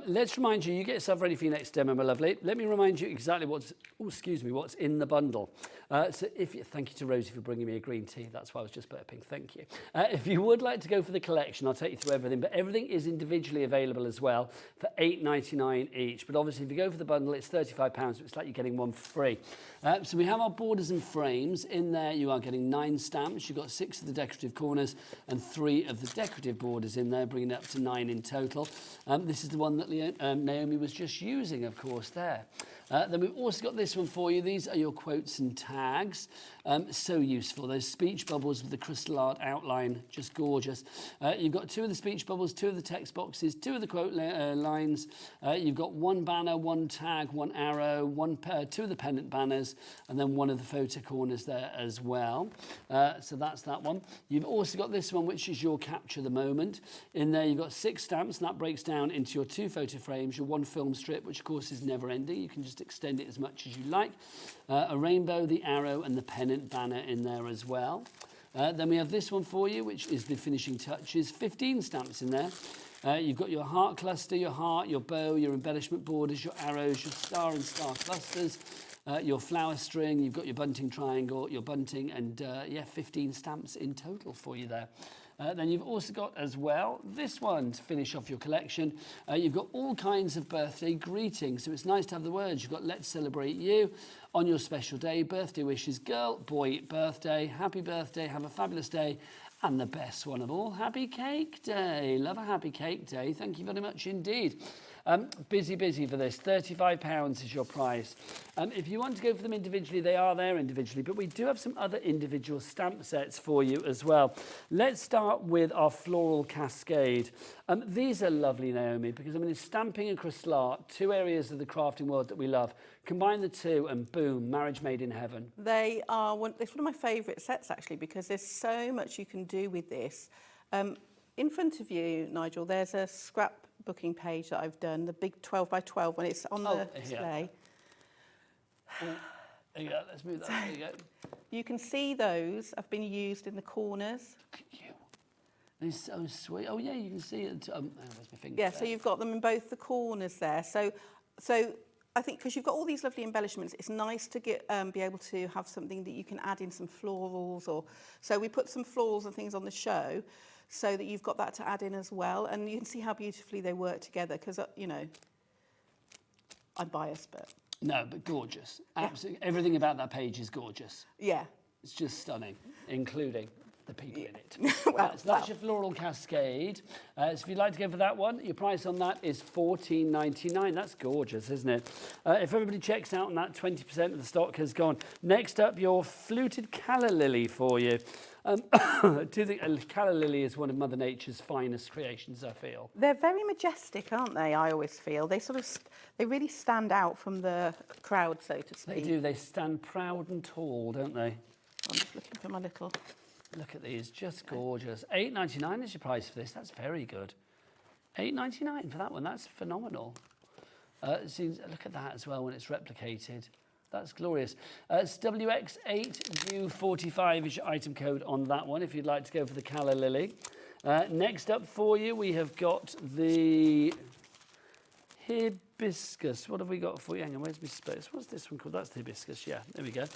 Let's remind you, you get yourself ready for your next demo, my lovely. Let me remind you exactly what's in the bundle. Thank you to Rosie for bringing me a green tea. That's why I was just burping. Thank you. If you would like to go for the collection, I'll take you through everything, but everything is individually available as well for £8.99 each. But obviously, if you go for the bundle, it's £35, so it's like you're getting one for free. So we have our borders and frames. In there, you are getting 9 stamps. You've got 6 of the decorative corners and 3 of the decorative borders in there, bringing it up to 9 in total. This is the one that Naomi was just using, of course, there. Then we've also got this one for you. These are your quotes and tags. So useful. Those speech bubbles with the crystal art outline, just gorgeous. You've got 2 of the speech bubbles, 2 of the text boxes, 2 of the quote lines. You've got 1 banner, 1 tag, 1 arrow, 2 of the pendant banners, and then 1 of the photo corners there as well. So that's that one. You've also got this one, which is your capture the moment. In there, you've got 6 stamps, and that breaks down into your 2 photo frames, your 1 film strip, which of course is never ending. You can just extend it as much as you like. A rainbow, the arrow, and the pennant banner in there as well. Then we have this one for you, which is the finishing touches. 15 stamps in there. You've got your heart cluster, your heart, your bow, your embellishment borders, your arrows, your star and star clusters, your flower string, you've got your bunting triangle, your bunting, and 15 stamps in total for you there. Then you've also got as well this one to finish off your collection. You've got all kinds of birthday greetings, so it's nice to have the words. You've got let's celebrate you on your special day, birthday wishes, girl, boy, birthday, happy birthday, have a fabulous day, and the best one of all, happy cake day. Love a happy cake day. Thank you very much indeed. Busy for this. £35 is your price. If you want to go for them individually, they are there individually, but we do have some other individual stamp sets for you as well. Let's start with our floral cascade. These are lovely, Naomi, because I mean, it's stamping and crystal art, 2 areas of the crafting world that we love. Combine the 2 and boom, marriage made in heaven. It's one of my favourite sets actually, because there's so much you can do with this. In front of you, Nigel, there's a scrapbooking page that I've done, the big 12 by 12 when it's on the display. There you go, let's move that, there you go. You can see those have been used in the corners. Look at you. They're so sweet. Oh yeah, you can see it. Where's my finger? Yeah, so you've got them in both the corners there. So I think because you've got all these lovely embellishments, it's nice to be able to have something that you can add in some florals, so we put some florals and things on the show, so that you've got that to add in as well, and you can see how beautifully they work together. Because you know, I'm biased, but no, but gorgeous. Absolutely, everything about that page is gorgeous. Yeah, it's just stunning, including the people in it. So that's your floral cascade. So if you'd like to go for that one, your price on that is $14.99. That's gorgeous, isn't it? If everybody checks out on that, 20% of the stock has gone. Next up, your fluted calla lily for you. Calla lily is one of Mother Nature's finest creations, I feel. They're very majestic, aren't they? I always feel they they really stand out from the crowd, so to speak. They do. They stand proud and tall, don't they? I'm just looking for my little. Look at these, just gorgeous. $8.99 is your price for this. That's very good. $8.99 for that one. That's phenomenal. Look at that as well when it's replicated. That's glorious. It's WX8U45 is your item code on that one if you'd like to go for the Calla Lily. Next up for you, we have got the hibiscus. What have we got for you? Hang on, where's my space? What's this one called? That's the hibiscus, yeah, there we go.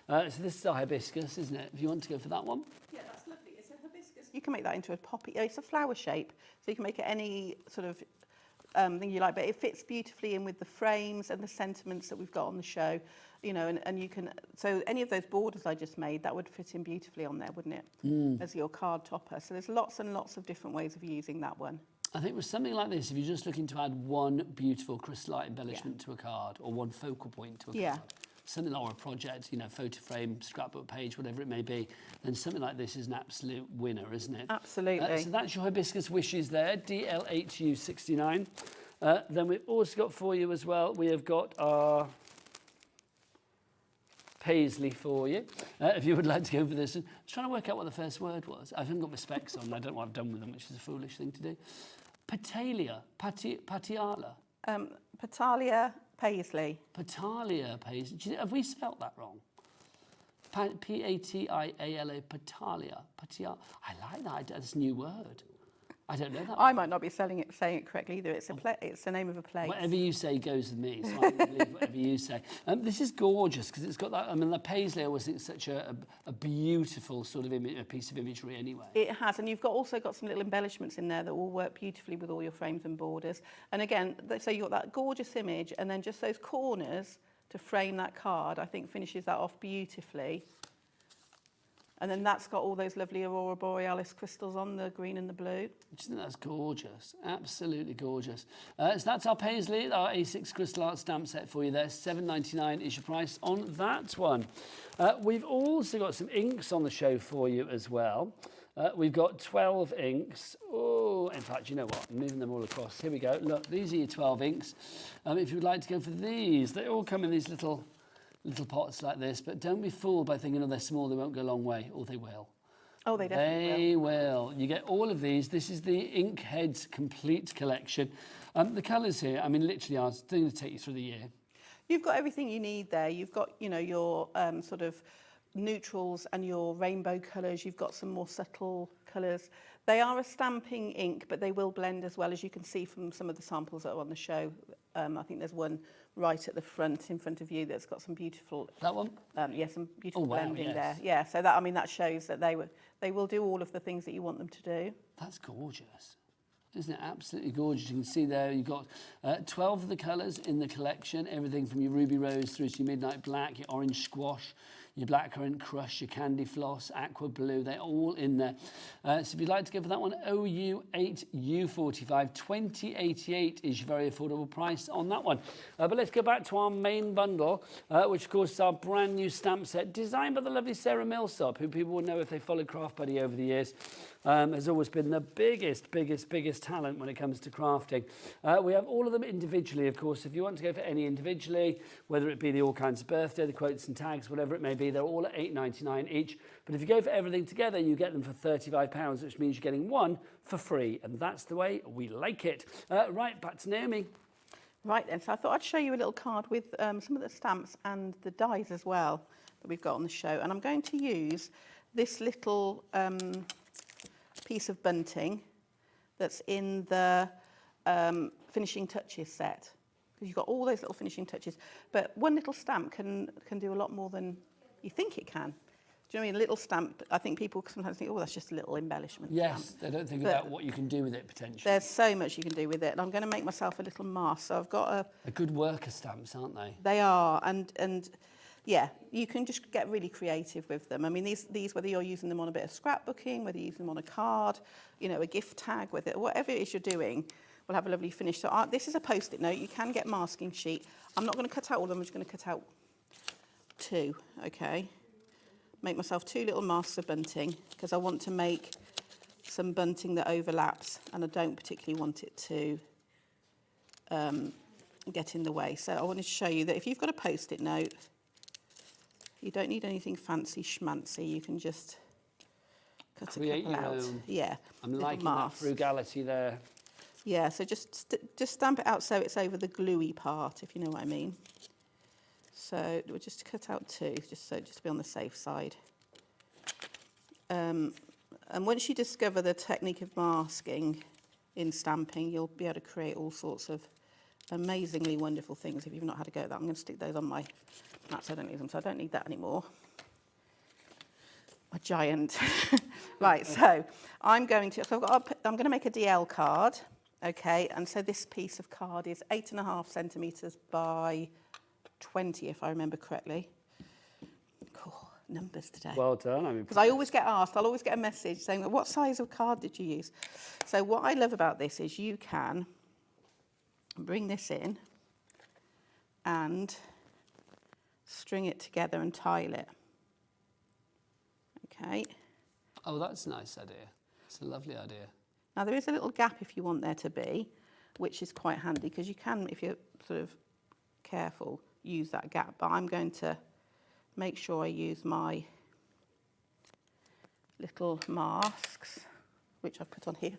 So this is our hibiscus, isn't it? If you want to go for that one. Yeah, that's lovely. It's a hibiscus. You can make that into a poppy. It's a flower shape, so you can make it any sort of thing you like, but it fits beautifully in with the frames and the sentiments that we've got on the show, you know, and you can, so any of those borders I just made, that would fit in beautifully on there, wouldn't it? As your card topper. So there's lots and lots of different ways of using that one. I think with something like this, if you're just looking to add one beautiful crystallite embellishment to a card or one focal point to a card, something like a project, you know, photo frame, scrapbook page, whatever it may be, then something like this is an absolute winner, isn't it? Absolutely. So that's your hibiscus wishes there, DL8U69. Then we've also got for you as well, we have got our paisley for you, if you would like to go for this. I was trying to work out what the first word was. I haven't got my specs on, I don't know what I've done with them, which is a foolish thing to do. Patiala. Patalia Paisley. Patalia Paisley. Have we spelt that wrong? P-A-T-I-A-L-A, Patalia. I like that. That's a new word. I don't know that. I might not be saying it correctly either. It's the name of a place. Whatever you say goes with me, so I believe whatever you say. This is gorgeous because it's got that. I mean, the paisley I always think is such a beautiful sort of a piece of imagery anyway. It has, and you've also got some little embellishments in there that will work beautifully with all your frames and borders. And again, so you've got that gorgeous image, and then just those corners to frame that card, I think finishes that off beautifully. And then that's got all those lovely Aurora Borealis crystals on, the green and the blue. I just think that's gorgeous, absolutely gorgeous. So that's our paisley, our A6 crystal art stamp set for you there. $7.99 is your price on that one. We've also got some inks on the show for you as well. We've got 12 inks. Oh, in fact, you know what? I'm moving them all across. Here we go. Look, these are your 12 inks. If you would like to go for these, they all come in these little pots like this, but don't be fooled by thinking, oh, they're small, they won't go a long way. Oh, they will. Oh, they definitely will. You get all of these. This is the Ink Heads Complete Collection. The colours here, I mean, literally, I was going to take you through the year. You've got everything you need there. You've got, you know, your sort of neutrals and your rainbow colours. You've got some more subtle colours. They are a stamping ink, but they will blend as well, as you can see from some of the samples that are on the show. I think there's one right at the front, in front of you, that's got some beautiful... That one? Yeah, some beautiful blending there. Yeah, so that, I mean, that shows that they will do all of the things that you want them to do. That's gorgeous. Isn't it absolutely gorgeous? You can see there you've got 12 of the colours in the collection, everything from your ruby rose through to your midnight black, your orange squash, your blackcurrant crush, your candy floss, aqua blue, they're all in there. So if you'd like to go for that one, OU8U45, $20.88 is your very affordable price on that one. But let's go back to our main bundle, which of course is our brand new stamp set, designed by the lovely Sarah Millsop, who people will know if they followed Craft Buddy over the years. Has always been the biggest talent when it comes to crafting. We have all of them individually, of course. If you want to go for any individually, whether it be the all kinds of birthday, the quotes and tags, whatever it may be, they're all at $8.99 each. But if you go for everything together, you get them for £35, which means you're getting one for free. And that's the way we like it. Right, back to Naomi. Right then, so I thought I'd show you a little card with some of the stamps and the dies as well that we've got on the show. And I'm going to use this little piece of bunting that's in the finishing touches set. Because you've got all those little finishing touches. But one little stamp can do a lot more than you think it can. Do you know what I mean? A little stamp, I think people sometimes think, oh, that's just a little embellishment. Yes, stamp. they don't think about what you can do with it potentially. There's so much you can do with it. And I'm going to make myself a little mask. So I've got a good worker stamps, aren't they? They are. And yeah, you can just get really creative with them. I mean, these whether you're using them on a bit of scrapbooking, whether you're using them on a card, you know, a gift tag with it, whatever it is you're doing, will have a lovely finish. So this is a Post-it note. You can get masking sheet. I'm not going to cut out all of them. I'm just going to cut out 2, okay? Make myself 2 little masks of bunting because I want to make some bunting that overlaps and I don't particularly want it to get in the way. So I wanted to show you that if you've got a Post-it note, you don't need anything fancy schmancy. You can just cut a couple out. Own. Yeah. I'm liking that frugality there. Yeah, so just stamp it out so it's over the gluey part, if you know what I mean. So we'll just cut out 2, just to be on the safe side. And once you discover the technique of masking in stamping, you'll be able to create all sorts of amazingly wonderful things if you've not had a go at that. I'm going to stick those on my mats. I don't need them, so I don't need that anymore. A giant. Right, so I'm going to make a DL card, okay, and so this piece of card is 8.5 centimetres by 20, if I remember correctly. Cool, numbers today. Well done. I mean, because I always get asked, I'll always get a message saying, what size of card did you use? So what I love about this is you can bring this in and string it together and tile it. Okay. Oh, that's a nice idea. It's a lovely idea. Now there is a little gap if you want there to be, which is quite handy because you can, if you're sort of careful, use that gap. But I'm going to make sure I use my little masks, which I've put on here.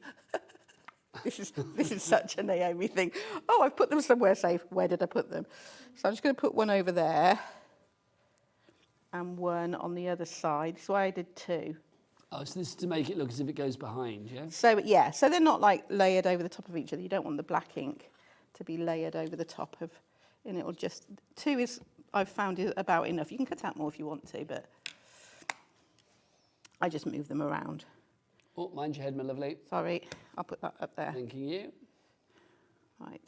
This is such a Naomi thing. Oh, I've put them somewhere safe. Where did I put them? So I'm just going to put one over there and one on the other side. So I did 2. Oh, so this is to make it look as if it goes behind, yeah? So, yeah, so they're not like layered over the top of each other. You don't want the black ink to be layered over the top of, and it'll just, 2 is, I've found is about enough. You can cut out more if you want to, but I just move them around. Oh, mind your head, my lovely. Sorry, I'll put that up there. Thanking you. Right.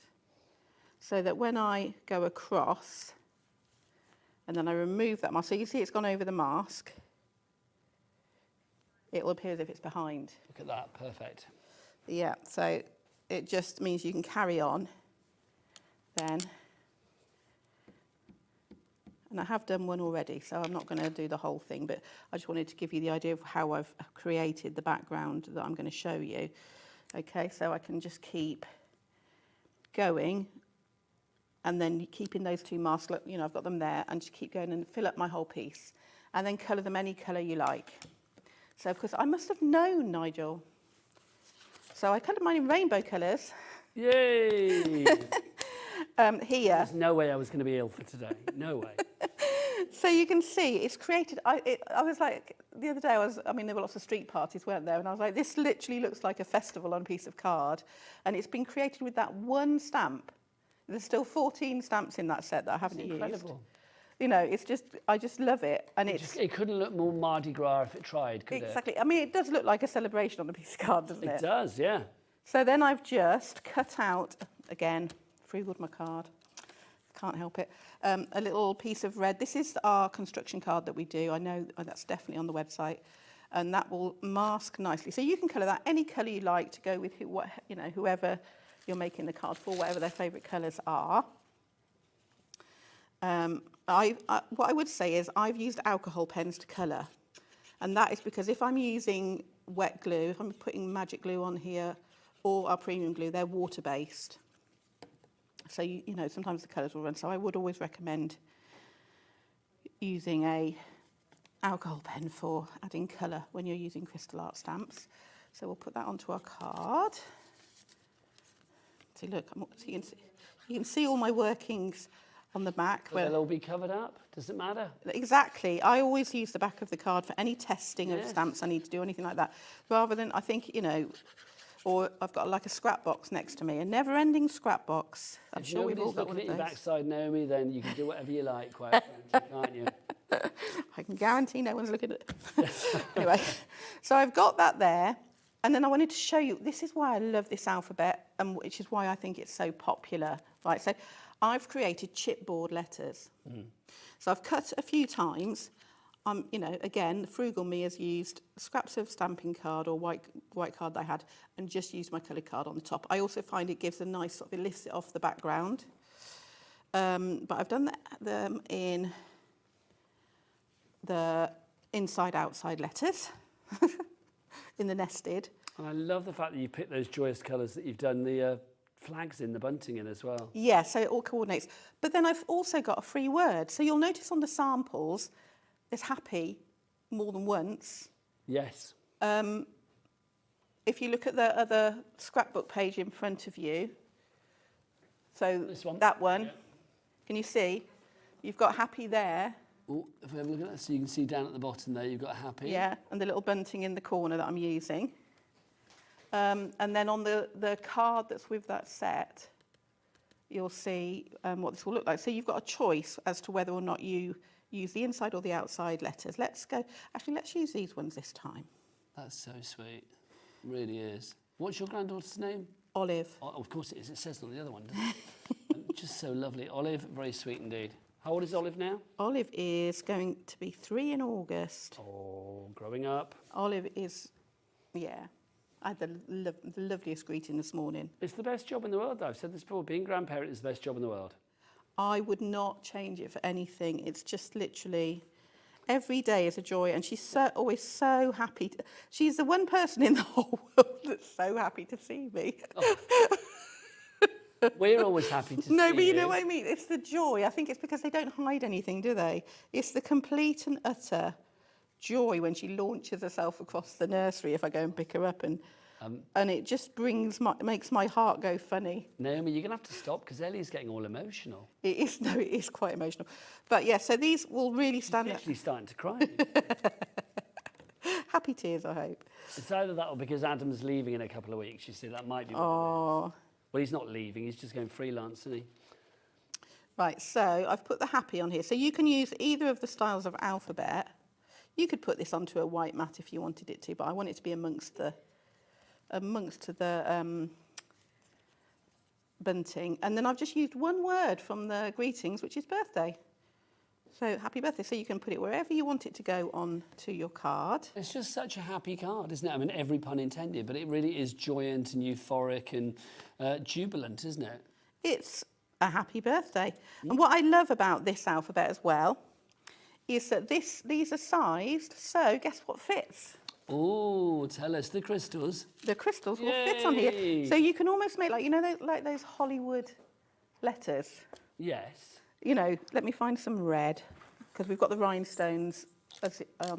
So that when I go across, and then I remove that mask, so you see it's gone over the mask, it will appear as if it's behind. Look at that, perfect. Yeah, so it just means you can carry on then. And I have done one already, so I'm not going to do the whole thing, but I just wanted to give you the idea of how I've created the background that I'm going to show you. Okay, so I can just keep going and then keeping those 2 masks, you know, I've got them there, and just keep going and fill up my whole piece. And then colour them any colour you like. So, of course, I must have known, Nigel. So I coloured mine in rainbow colours. Yay! Here. There's no way I was going to be ill for today. No way. So you can see it's created. I was like, the other day, I mean, there were lots of street parties, weren't there? And I was like, this literally looks like a festival on a piece of card. And it's been created with that one stamp. There's still 14 stamps in that set that I haven't used. Incredible. You know, it's just, I just love it. And it couldn't look more Mardi Gras if it tried, could it? Exactly. I mean, it does look like a celebration on a piece of card, doesn't it? It does, yeah. So then I've just cut out, again, frugaled my card. Can't help it. A little piece of red. This is our construction card that we do. I know that's definitely on the website. And that will mask nicely. So you can colour that any colour you like to go with whoever you're making the card for, whatever their favourite colours are. What I would say is I've used alcohol pens to colour. And that is because if I'm using wet glue, if I'm putting magic glue on here or our premium glue, they're water-based. So, you know, sometimes the colours will run. So I would always recommend using a alcohol pen for adding colour when you're using crystal art stamps. So we'll put that onto our card. See, look, you can see all my workings on the back. Will they'll all be covered up? Does it matter? Exactly. I always use the back of the card for any testing of stamps I need to do, anything like that. Rather than, I think, you know, or I've got like a scrap box next to me, a never-ending scrap box. I'm sure we've all got one of looking at those. your backside, Naomi, then you can do whatever you like, quite frankly, can't you? I can guarantee no one's looking at it. Anyway, so I've got that there. And then I wanted to show you, this is why I love this alphabet, and which is why I think it's so popular. Right, so I've created chipboard letters. So I've cut a few times. You know, again, the frugal me has used scraps of stamping card or white card that I had and just used my coloured card on the top. I also find it gives a nice sort of, it lifts it off the background. But I've done them in the inside-outside letters, in the nested. And I love the fact that you picked those joyous colours that you've done the flags in, the bunting in as well. Yeah, so it all coordinates. But then I've also got a free word. So you'll notice on the samples, there's happy more than once. Yes. if you look at the other scrapbook page in front of you, so This one? that one, Yeah. can you see? You've got happy there. Oh, if we have a look at that, so you can see down at the bottom there, you've got happy. Yeah, and the little bunting in the corner that I'm using. And then on the card that's with that set, you'll see what this will look like. So you've got a choice as to whether or not you use the inside or the outside letters. Let's use these ones this time. That's so sweet. Really is. What's your granddaughter's name? Olive. Oh, of course it is. It says it on the other one, doesn't it? Just so lovely. Olive, very sweet indeed. How old is Olive now? Olive is going to be 3 in August. Oh, growing up. Olive is, yeah. I had the loveliest greeting this morning. It's the best job in the world, though. I've said this before. Being grandparent is the best job in the world. I would not change it for anything. It's just literally every day is a joy, and she's always so happy. She's the one person in the whole world that's so happy to see me. Oh. We're always happy to see you. No, but you know what I mean? It's the joy. I think it's because they don't hide anything, do they? It's the complete and utter joy when she launches herself across the nursery if I go and pick her up, and it just makes my heart go funny. Naomi, you're going to have to stop because Ellie's getting all emotional. It is quite emotional. But yeah, so these will really stand out. She's actually starting to cry. Happy tears, I hope. It's either that or because Adam's leaving in a couple of weeks. You see, that might be what it is. Well, he's not leaving. He's just going freelance, isn't he? Right, so I've put the happy on here. So you can use either of the styles of alphabet. You could put this onto a white mat if you wanted it to, but I want it to be amongst the bunting. And then I've just used one word from the greetings, which is birthday. So happy birthday. So you can put it wherever you want it to go on to your card. It's just such a happy card, isn't it? I mean, every pun intended, but it really is joyant and euphoric and jubilant, isn't it? It's a happy birthday. And what I love about this alphabet as well is that these are sized, so guess what fits? Oh, tell us, the crystals. The crystals will fit on here. So you can almost make, like those Hollywood letters. Yes. You know, let me find some red, because we've got the rhinestones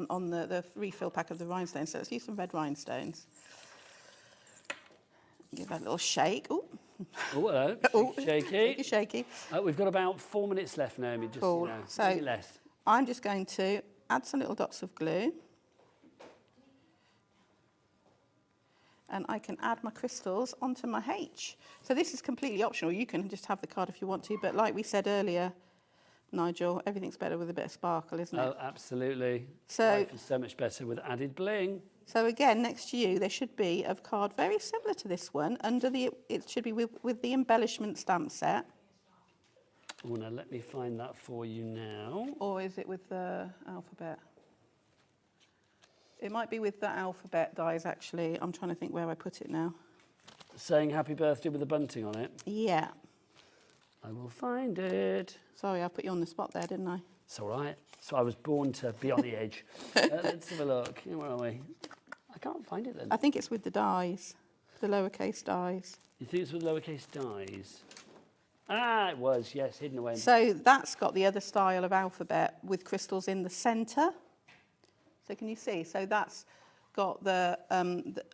on the refill pack of the rhinestones, so let's use some red rhinestones. Give that a little shake. Ooh. Oh, hello. Shaky. Shaky. We've got about 4 minutes left, Naomi, just Cool. you know, So maybe less. I'm just going to add some little dots of glue. And I can add my crystals onto my H. So this is completely optional. You can just have the card if you want to, but like we said earlier, Nigel, everything's better with a bit of sparkle, isn't it? Oh, absolutely. So Life is so much better with added bling. So again, next to you, there should be a card very similar to this one. It should be with the embellishment stamp set. Oh, now let me find that for you now. Or is it with the alphabet? It might be with the alphabet dies, actually. I'm trying to think where I put it now. Saying happy birthday with a bunting on it. Yeah. I will find it. Sorry, I put you on the spot there, didn't I? It's all right. So I was born to be on the edge. Let's have a look. Where are we? I can't find it then. I think it's with the dies, the lowercase dies. You think it's with lowercase dies? Ah, it was, yes, hidden away. So that's got the other style of alphabet with crystals in the centre. So can you see? So that's got the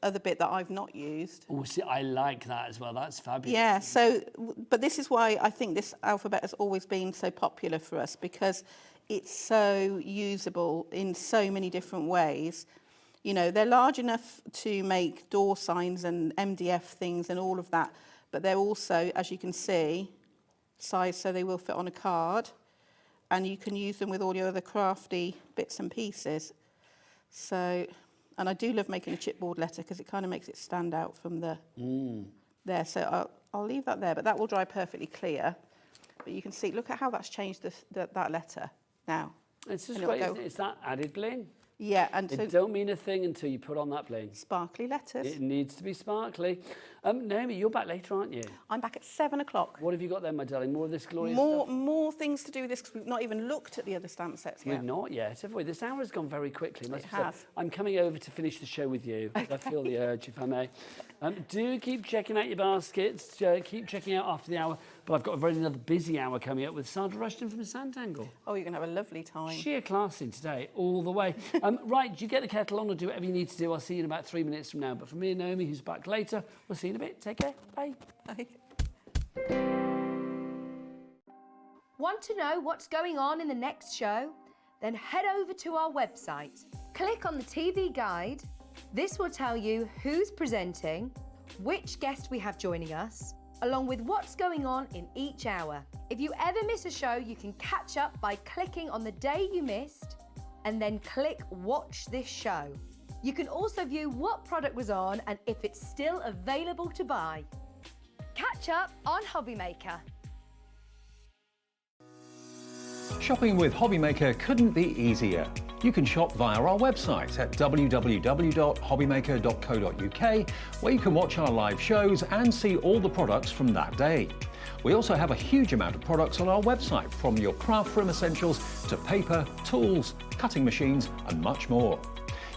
other bit that I've not used. Oh, see, I like that as well. That's fabulous. Yeah, so, but this is why I think this alphabet has always been so popular for us, because it's so usable in so many different ways. You know, they're large enough to make door signs and MDF things and all of that, but they're also, as you can see, sized so they will fit on a card, and you can use them with all your other crafty bits and pieces. So, and I do love making a chipboard letter because it kind of makes it stand out from the there. So I'll leave that there, but that will dry perfectly clear. But you can see, look at how that's changed that letter now. It's just great, isn't it? It's that added bling. Yeah, and it don't mean a thing until you put on that bling. Sparkly letters. It needs to be sparkly. Naomi, you're back later, aren't you? I'm back at 7 o'clock. What have you got there, my darling? More of this glorious stuff? More things to do with this, because we've not even looked at the other stamp sets yet. We've not yet, have we? This hour has gone very quickly. It has. I'm coming over to finish the show with you. I feel the urge, if I may. Do keep checking out your baskets. Keep checking out after the hour but I've got a very another busy hour coming up with Sandra from Sanntangle. Oh, you're going to have a lovely time. Sheer classy today, all the way. Right, you get the kettle on or do whatever you need to do. I'll see you in about 3 minutes from now. But for me and Naomi, who's back later, we'll see you in a bit. Take care. Bye. Bye. Want to know what's going on in the next show? Then head over to our website. Click on the TV guide. This will tell you who's presenting, which guest we have joining us, along with what's going on in each hour. If you ever miss a show, you can catch up by clicking on the day you missed and then click Watch This Show. You can also view what product was on and if it's still available to buy. Catch up on HobbyMaker. Shopping with HobbyMaker couldn't be easier. You can shop via our website at www.hobbymaker.co.uk, where you can watch our live shows and see all the products from that day. We also have a huge amount of products on our website, from your craft room essentials to paper, tools, cutting machines and much more.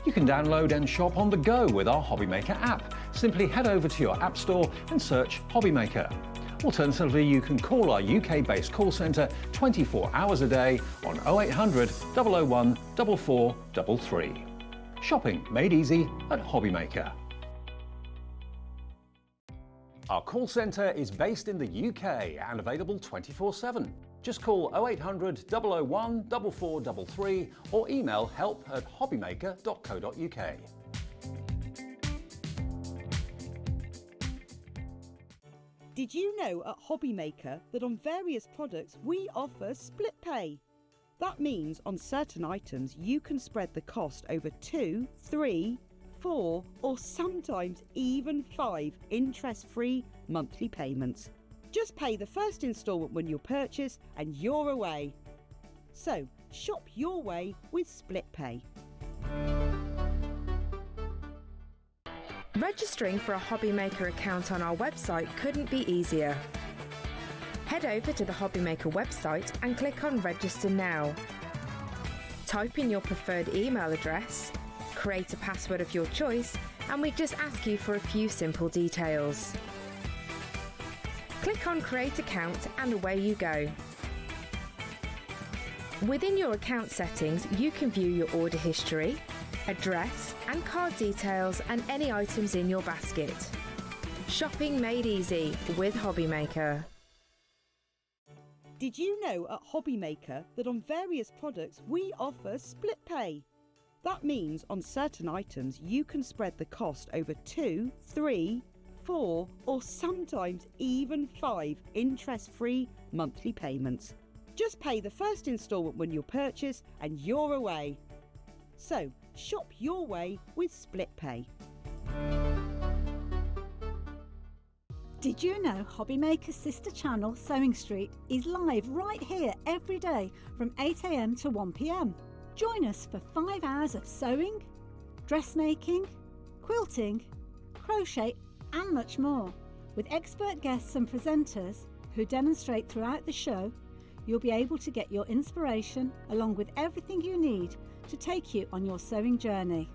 You can download and shop on the go with our HobbyMaker app. Simply head over to your app store and search HobbyMaker. Alternatively, you can call our UK-based call centre 24 hours a day on 0800 001 4433. Shopping made easy at HobbyMaker. Our call centre is based in the UK and available 24/7. Just call 0800 001 4433 or email help@hobbymaker.co.uk. Did you know at HobbyMaker that on various products we offer split pay? That means on certain items you can spread the cost over 2, 3, 4 or sometimes even 5 interest-free monthly payments. Just pay the first instalment when you purchase and you're away. So shop your way with split pay. Registering for a HobbyMaker account on our website couldn't be easier. Head over to the HobbyMaker website and click on Register Now. Type in your preferred email address, create a password of your choice, and we just ask you for a few simple details. Click on Create Account and away you go. Within your account settings, you can view your order history, address and card details and any items in your basket. Shopping made easy with HobbyMaker. Did you know at HobbyMaker that on various products we offer split pay? That means on certain items you can spread the cost over 2, 3, 4 or sometimes even 5 interest-free monthly payments. Just pay the first instalment when you purchase and you're away. So shop your way with split pay. Did you know HobbyMaker's sister channel Sewing Street is live right here every day from 8 AM to 1 PM? Join us for 5 hours of sewing, dressmaking, quilting, crochet and much more. With expert guests and presenters who demonstrate throughout the show, you'll be able to get your inspiration along with everything you need to take you on your sewing journey.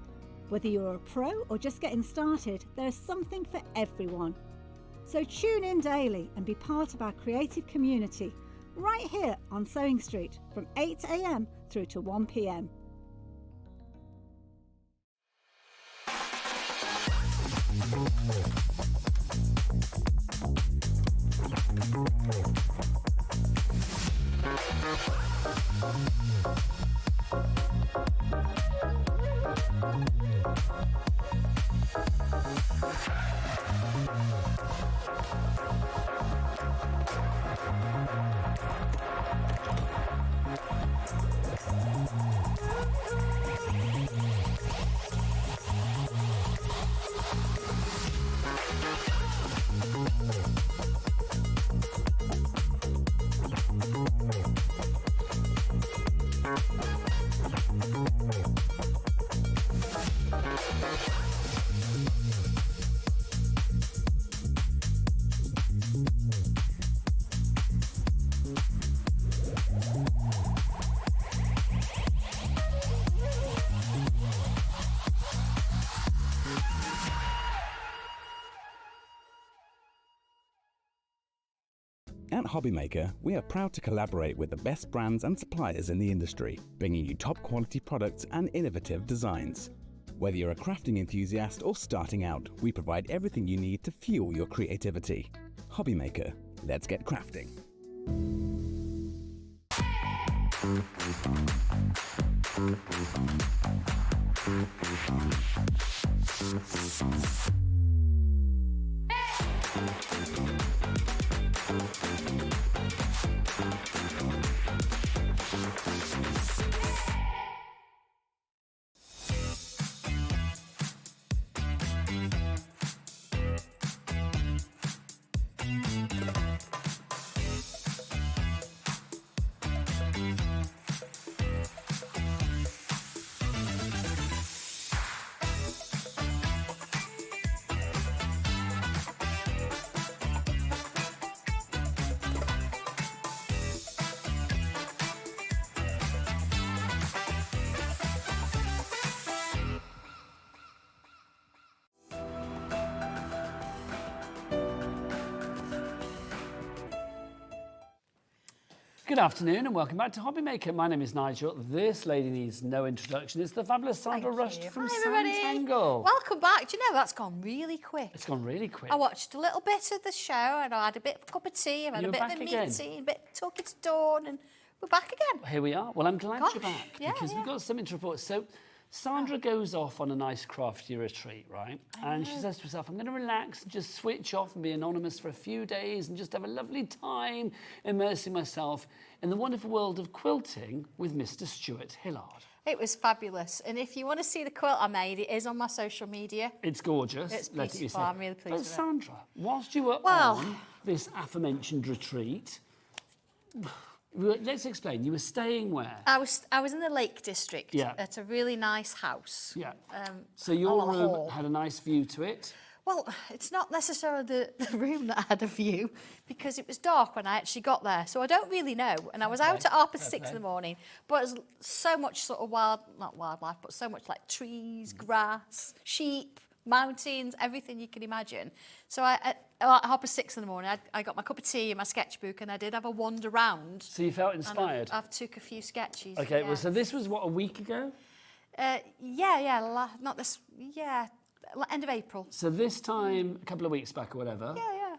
Whether you're a pro or just getting started, there is something for everyone. So tune in daily and be part of our creative community right here on Sewing Street from 8 AM through to 1 PM. At HobbyMaker, we are proud to collaborate with the best brands and suppliers in the industry, bringing you top quality products and innovative designs. Whether you're a crafting enthusiast or starting out, we provide everything you need to fuel your creativity. HobbyMaker, let's get crafting. Good afternoon and welcome back to HobbyMaker. My name is Nigel. This lady needs no introduction. It's the fabulous Sandra Rushed from Sanntangle. Welcome back. Do you know, that's gone really quick. It's gone really quick. I watched a little bit of the show and I had a bit of a cup of tea, I had a bit of a meeting, a bit of talking to Dawn, and we're back again. Here we are. Well, I'm glad you're back yeah, because we've got something to report. So Sandra goes off on a nice crafty retreat, right? And she says to herself, I'm going to relax and just switch off and be anonymous for a few days and just have a lovely time immersing myself in the wonderful world of quilting with Mr. Stuart Hillard. It was fabulous. And if you want to see the quilt I made, it is on my social media. It's gorgeous. It's beautiful. I'm really pleased with it. Sandra, whilst you were on this aforementioned retreat, let's explain. You were staying where? I was in the Lake District at a really nice house. Yeah. So your room had a nice view to it? Well, it's not necessarily the room that had a view because it was dark when I actually got there. So I don't really know. And I was out at 6:30 in the morning, but it was so much sort of not wildlife, but so much like trees, grass, sheep, mountains, everything you can imagine. So at 6:30 in the morning, I got my cup of tea and my sketchbook and I did have a wander round. So you felt inspired? I've took a few sketches. Okay, well, so this was what, a week ago? End of April. So this time, a couple of weeks back or whatever,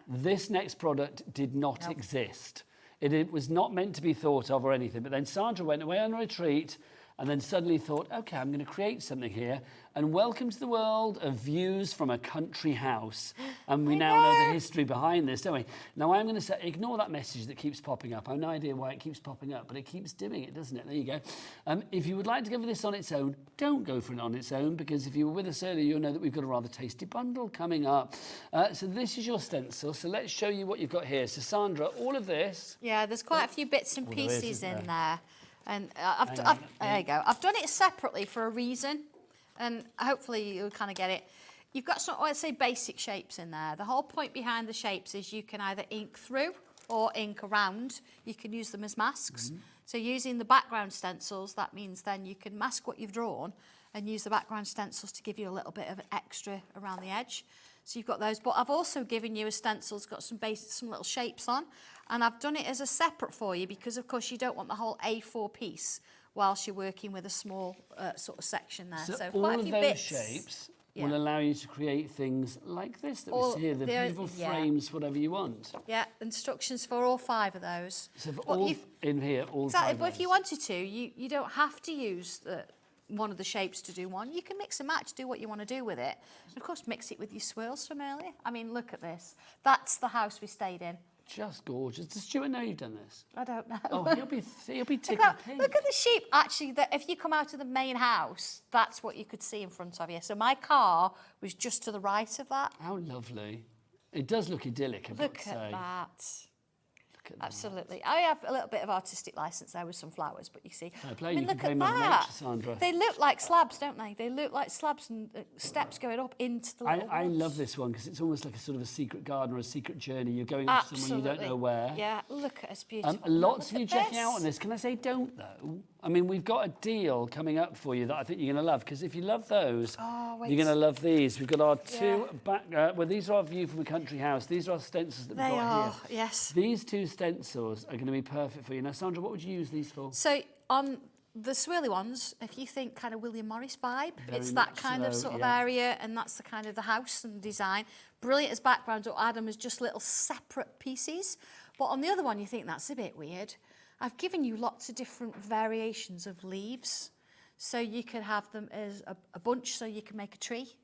this next product did not exist. It was not meant to be thought of or anything, but then Sandra went away on a retreat and then suddenly thought, okay, I'm going to create something here. And welcome to the world of views from a country house. And we now know the history behind this, don't we? Now, I'm going to say, ignore that message that keeps popping up. I have no idea why it keeps popping up, but it keeps doing it, doesn't it? There you go. If you would like to go for this on its own, don't go for it on its own, because if you were with us earlier, you'll know that we've got a rather tasty bundle coming up. So this is your stencil. So let's show you what you've got here. So, Sandra, all of this... Yeah, there's quite a few bits and pieces in there. And there you go. I've done it separately for a reason, and hopefully you'll kind of get it. You've got some, let's say, basic shapes in there. The whole point behind the shapes is you can either ink through or ink around. You can use them as masks. So using the background stencils, that means then you can mask what you've drawn and use the background stencils to give you a little bit of an extra around the edge. So you've got those, but I've also given you a stencil that's got some little shapes on, and I've done it as a separate for you because, of course, you don't want the whole A4 piece whilst you're working with a small sort of section there. So quite all a few of those bits. shapes will allow you to create things like this that we see here, the beautiful frames, whatever you want. Yeah, instructions for all 5 of those. So for all in here, all 5 of But those. if you wanted to, you don't have to use one of the shapes to do one. You can mix and match, do what you want to do with it. And of course, mix it with your swirls from earlier. I mean, look at this. That's the house we stayed in. Just gorgeous. Does Stuart know you've done this? I don't know. Oh, he'll be tickled pink. Look at the sheep. Actually, if you come out of the main house, that's what you could see in front of you. So my car was just to the right of that. How lovely. It does look idyllic, I've got to say. Look at that. Absolutely. I have a little bit of artistic license there with some flowers, but you see. Fair play. I mean, You look can at play Mother that. Nature, Sandra. They look like slabs, don't they? They look like slabs and steps going up into the little I woods. love this one because it's almost like a sort of a secret garden or a secret journey. You're going off somewhere you don't know where. Yeah, look at it. It's beautiful. Lots of Look you at checking this. out on this. Can I say don't, though? I mean, we've got a deal coming up for you that I think you're going to love, because if you love those, wait. you're going to love these. We've got our two back... well, these are our view from a country house. These are our stencils that we've got here. Yes. These two stencils are going to be perfect for you. Now, Sandra, what would you use these for? So, on the swirly ones, if you think kind of William Morris vibe, it's that kind of sort of area, and that's the kind of the house and design. Brilliant as background, or add them as just little separate pieces. But on the other one, you think that's a bit weird. I've given you lots of different variations of leaves. So you could have them as a bunch, so you can make a tree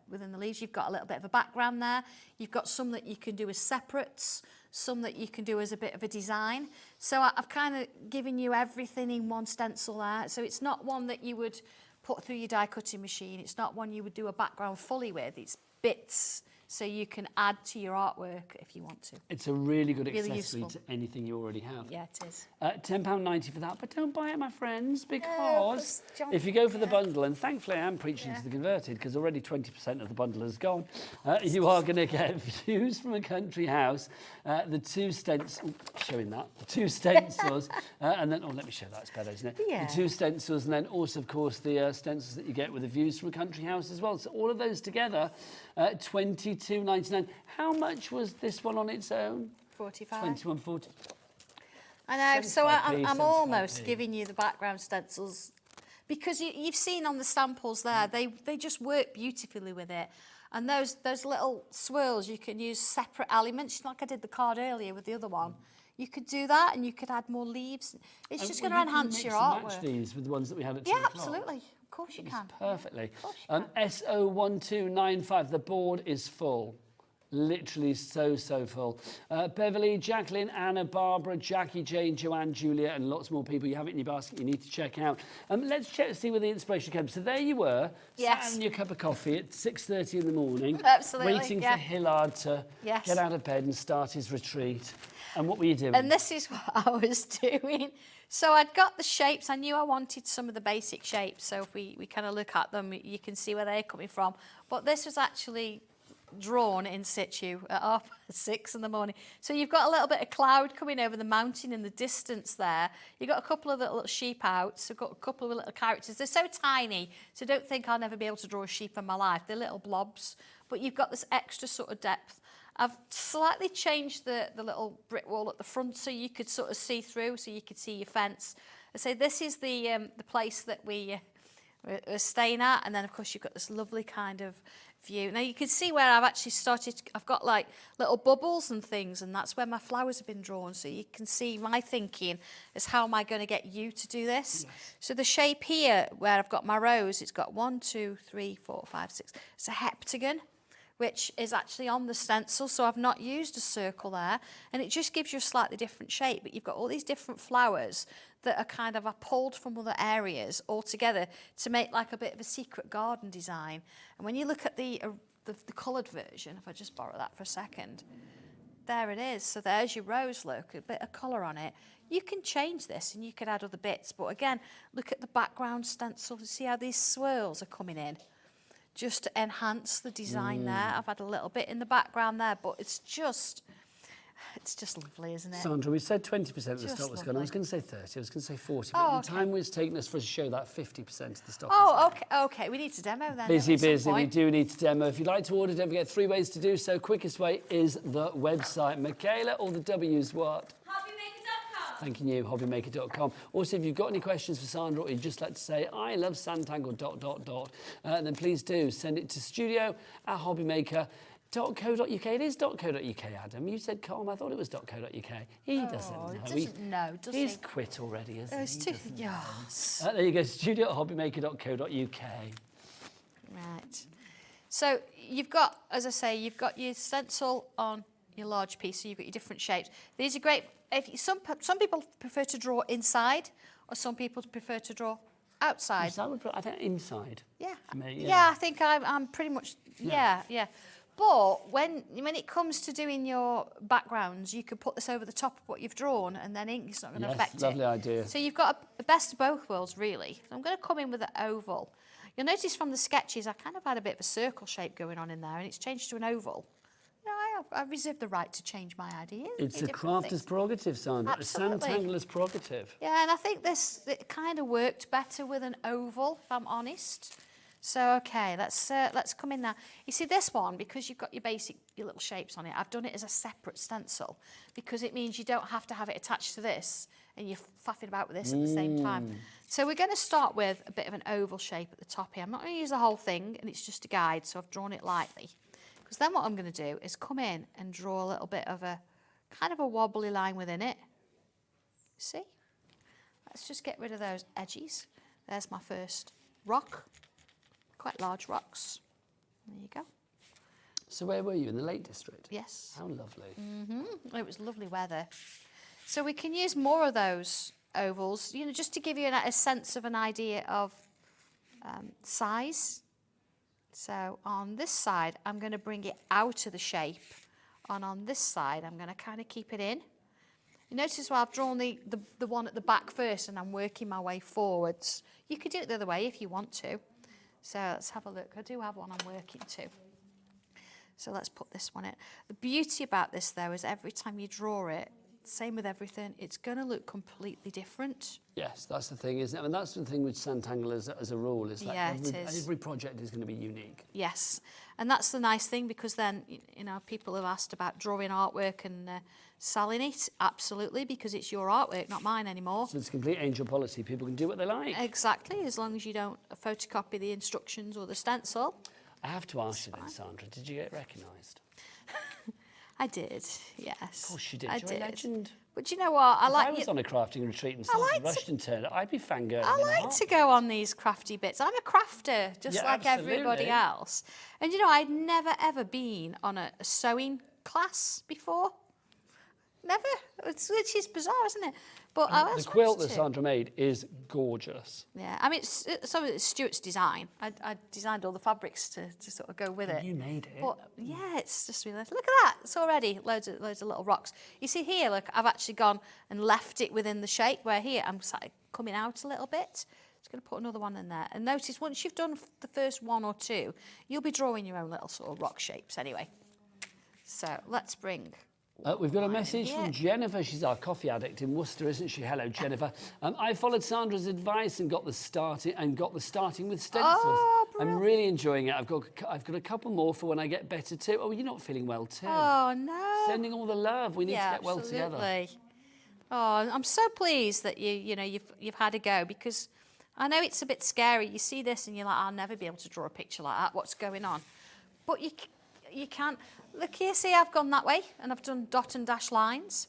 within the leaves. You've got a little bit of a background there. You've got some that you can do as separates, some that you can do as a bit of a design. So I've kind of given you everything in one stencil there. So it's not one that you would put through your die cutting machine. It's not one you would do a background fully with. It's bits. So you can add to your artwork if you want to. It's a really good accessory useful. to anything you already have. Yeah, it is. £10.90 for that, but don't buy it, my friends, because if you go for the bundle, and thankfully I am preaching to the converted, because already 20% of the bundle has gone, you are going to get views from a country house, the two stencils, the two stencils, and then, let me show that, it's better, isn't it? Yeah. The two stencils, and then also, of course, the stencils that you get with the views from a country house as well. So all of those together, $22.99. How much was this one on its own? 45. 21.40. I know, so I'm 75p. almost giving you the background stencils, because you've seen on the samples there, they just work beautifully with it. And those little swirls, you can use separate elements, like I did the card earlier with the other one. You could do that, and you could add more leaves. It's just going to enhance your artwork. Match these with the ones that we had at 2 o'clock. Absolutely. Of course you can. Perfectly. Of course you can. SO1295, the board is full. Literally so full. Beverly, Jacqueline, Anna, Barbara, Jackie, Jane, Joanne, Julia, and lots more people. You have it in your basket you need to check out. Let's check to see where the inspiration comes. So there you were, sat having your cup of coffee at 6:30 in the morning, Absolutely, waiting for Hillard to get out of bed and start his retreat. And what were you doing? And this is what I was doing. So I'd got the shapes. I knew I wanted some of the basic shapes. So if we kind of look at them, you can see where they're coming from. But this was actually drawn in situ at 6:30 in the morning. So you've got a little bit of cloud coming over the mountain in the distance there. You've got a couple of little sheep out. So I've got a couple of little characters. They're so tiny, so don't think I'll never be able to draw a sheep in my life. They're little blobs. But you've got this extra sort of depth. I've slightly changed the little brick wall at the front so you could sort of see through, so you could see your fence. I say this is the place that we're staying at, and then of course you've got this lovely kind of view. Now you can see where I've actually started. I've got like little bubbles and things, and that's where my flowers have been drawn. So you can see my thinking is, how am I going to get you to do this? Yes. So the shape here, where I've got my rose, it's got 1, 2, 3, 4, 5, 6. It's a heptagon, which is actually on the stencil, so I've not used a circle there, and it just gives you a slightly different shape, but you've got all these different flowers that are kind of pulled from other areas all together to make like a bit of a secret garden design. And when you look at the coloured version, if I just borrow that for a second, there it is. So there's your rose look, a bit of colour on it. You can change this and you could add other bits, but again, look at the background stencil to see how these swirls are coming in, just to enhance the design there. I've had a little bit in the background there, but it's just lovely, isn't it? Sandra, we said 20% of the stock was gone. I was going to say 30, I was going to say 40, but the time was taking us for us to show that 50% of the stock okay, we need to demo then. Busy, we do need to demo. If you'd like to order, don't forget 3 ways to do so. Quickest way is the website. Michaela, all the W's what? HobbyMaker.com. Thanking you, HobbyMaker.com. Also, if you've got any questions for Sandra, or you'd just like to say, I love Sanntangle ... then please do send it to studio@HobbyMaker.co.uk. It is .co.uk, Adam. You said com. I thought it was .co.uk. He doesn't know. He doesn't know, does he? He's quit already, isn't he? It's too... Yes. There you go, studio@hobbymaker.co.uk. Right. So you've got, as I say, you've got your stencil on your large piece, so you've got your different shapes. These are great. Some people prefer to draw inside, or some people prefer to draw outside. I think inside. Yeah. For me, yeah, I think I'm pretty much. Yeah. But when it comes to doing your backgrounds, you could put this over the top of what you've drawn, and then ink's not going to affect it. Lovely idea. So you've got the best of both worlds, really. I'm going to come in with an oval. You'll notice from the sketches, I kind of had a bit of a circle shape going on in there, and it's changed to an oval. I reserve the right to change my ideas. It's do a different crafter's things. prerogative, Sandra. Absolutely. A Sanntangler's prerogative. Yeah, and I think it kind of worked better with an oval, if I'm honest. So, okay, let's come in now. You see this one, because you've got your little shapes on it, I've done it as a separate stencil because it means you don't have to have it attached to this and you're faffing about with this at the same time. So we're going to start with a bit of an oval shape at the top here. I'm not going to use the whole thing, and it's just a guide, so I've drawn it lightly. Because then what I'm going to do is come in and draw a little bit of a kind of a wobbly line within it. See? Let's just get rid of those edges. There's my first rock. Quite large rocks. There you go. So where were you? In the Lake District? Yes. How lovely. It was lovely weather. So we can use more of those ovals, you know, just to give you a sense of an idea of size. So on this side, I'm going to bring it out of the shape. And on this side, I'm going to kind of keep it in. You notice I've drawn the one at the back first and I'm working my way forwards. You could do it the other way if you want to. So let's have a look. I do have one I'm working to. So let's put this one in. The beauty about this, though, is every time you draw it, same with everything, it's going to look completely different. Yes, that's the thing, isn't it? I mean, that's the thing with Sanntangle as a rule, is that every project is going to be unique. Yes, and that's the nice thing, because then, you know, people have asked about drawing artwork and selling it. Absolutely, because it's your artwork, not mine anymore. So it's complete angel policy. People can do what they like. Exactly, as long as you don't photocopy the instructions or the stencil. I have to ask you then, Sandra, did you get recognised? I did, yes. Of course you did. I You're did. a legend. But you know what? If I was on a crafting retreat and Sandra rushed and turned up, I'd be fangirling. I like to go on these crafty bits. I'm a crafter, just like everybody else. And you know, I'd never ever been on a sewing class before. Never, which is bizarre, isn't it? But I the quilt that Sandra made is gorgeous. Yeah, I mean, it's Stuart's design. I designed all the fabrics to sort of go with it. You made it. But yeah, it's just really nice. Look at that. It's already loads of little rocks. You see here, look, I've actually gone and left it within the shape, where here I'm coming out a little bit. Just going to put another one in there. And notice, once you've done the first one or two, you'll be drawing your own little sort of rock shapes anyway. So let's bring... We've got a message from Jennifer. She's our coffee addict in Worcester, isn't she? Hello, Jennifer. I followed Sandra's advice and got the starting with stencils. Oh, I'm really enjoying it. I've got a couple more for when I get better too. Oh, you're not feeling well too. Oh no! Sending all the love. We need to get well together. Oh, I'm so pleased that you've had a go, because I know it's a bit scary. You see this and you're like, I'll never be able to draw a picture like that. What's going on? But you can't. Look here, see, I've gone that way and I've done dot and dash lines.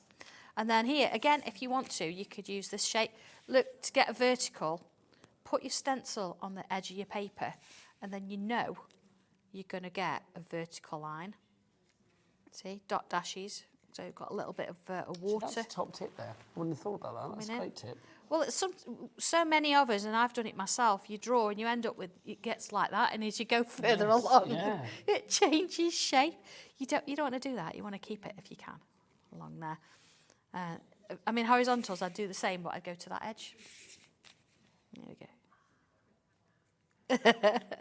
And then here, again, if you want to, you could use this shape. Look, to get a vertical, put your stencil on the edge of your paper, and then you know you're going to get a vertical line. See, dot dashes. So you've got a little bit of water. So that's a top tip there. I wouldn't have thought about that. That's a great tip. Well, it's so many of us, and I've done it myself, you draw and you end up with, it gets like that, and as you go further along, it changes shape. You don't want to do that. You want to keep it, if you can, along there. I mean, horizontals, I'd do the same, but I'd go to that edge. There we go.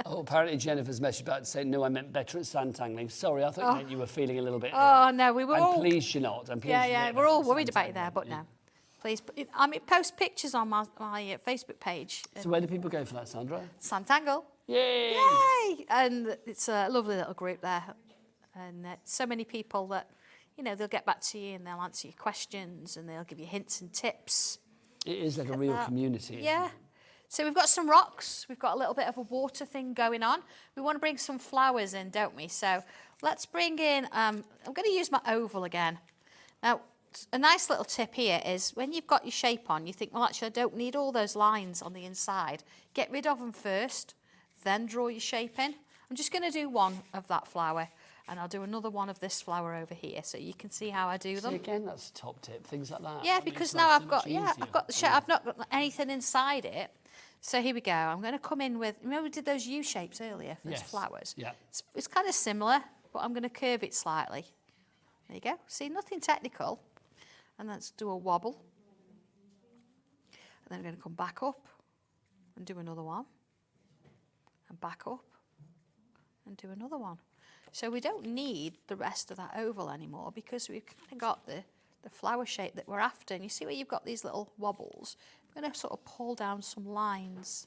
Oh, apparently Jennifer's message about to say, no, I meant better at Sanntangling. Sorry, I thought you meant you were feeling a little bit Oh, no, we were all... I'm pleased you're not. I'm pleased yeah, we're all worried about you there, but no. Please, I mean, post pictures on my Facebook page. So where do people go for that, Sandra? Sanntangle. Yay! Yay! And it's a lovely little group there. And so many people that, you know, they'll get back to you and they'll answer your questions and they'll give you hints and tips. It is like a real community. Yeah. So we've got some rocks. We've got a little bit of a water thing going on. We want to bring some flowers in, don't we? So let's bring in, I'm going to use my oval again. Now, a nice little tip here is when you've got your shape on, you think, well, actually, I don't need all those lines on the inside. Get rid of them first, then draw your shape in. I'm just going to do one of that flower, and I'll do another one of this flower over here, so you can see how I do them. See, again, that's a top tip, things like that. Yeah, because now I've got the shape. I've not got anything inside it. So here we go. I'm going to come in with, remember we did those U shapes earlier for those flowers? Yeah. It's kind of similar, but I'm going to curve it slightly. There you go. See, nothing technical. And let's do a wobble. And then I'm going to come back up and do another one. And back up and do another one. So we don't need the rest of that oval anymore because we've kind of got the flower shape that we're after. And you see where you've got these little wobbles? I'm going to sort of pull down some lines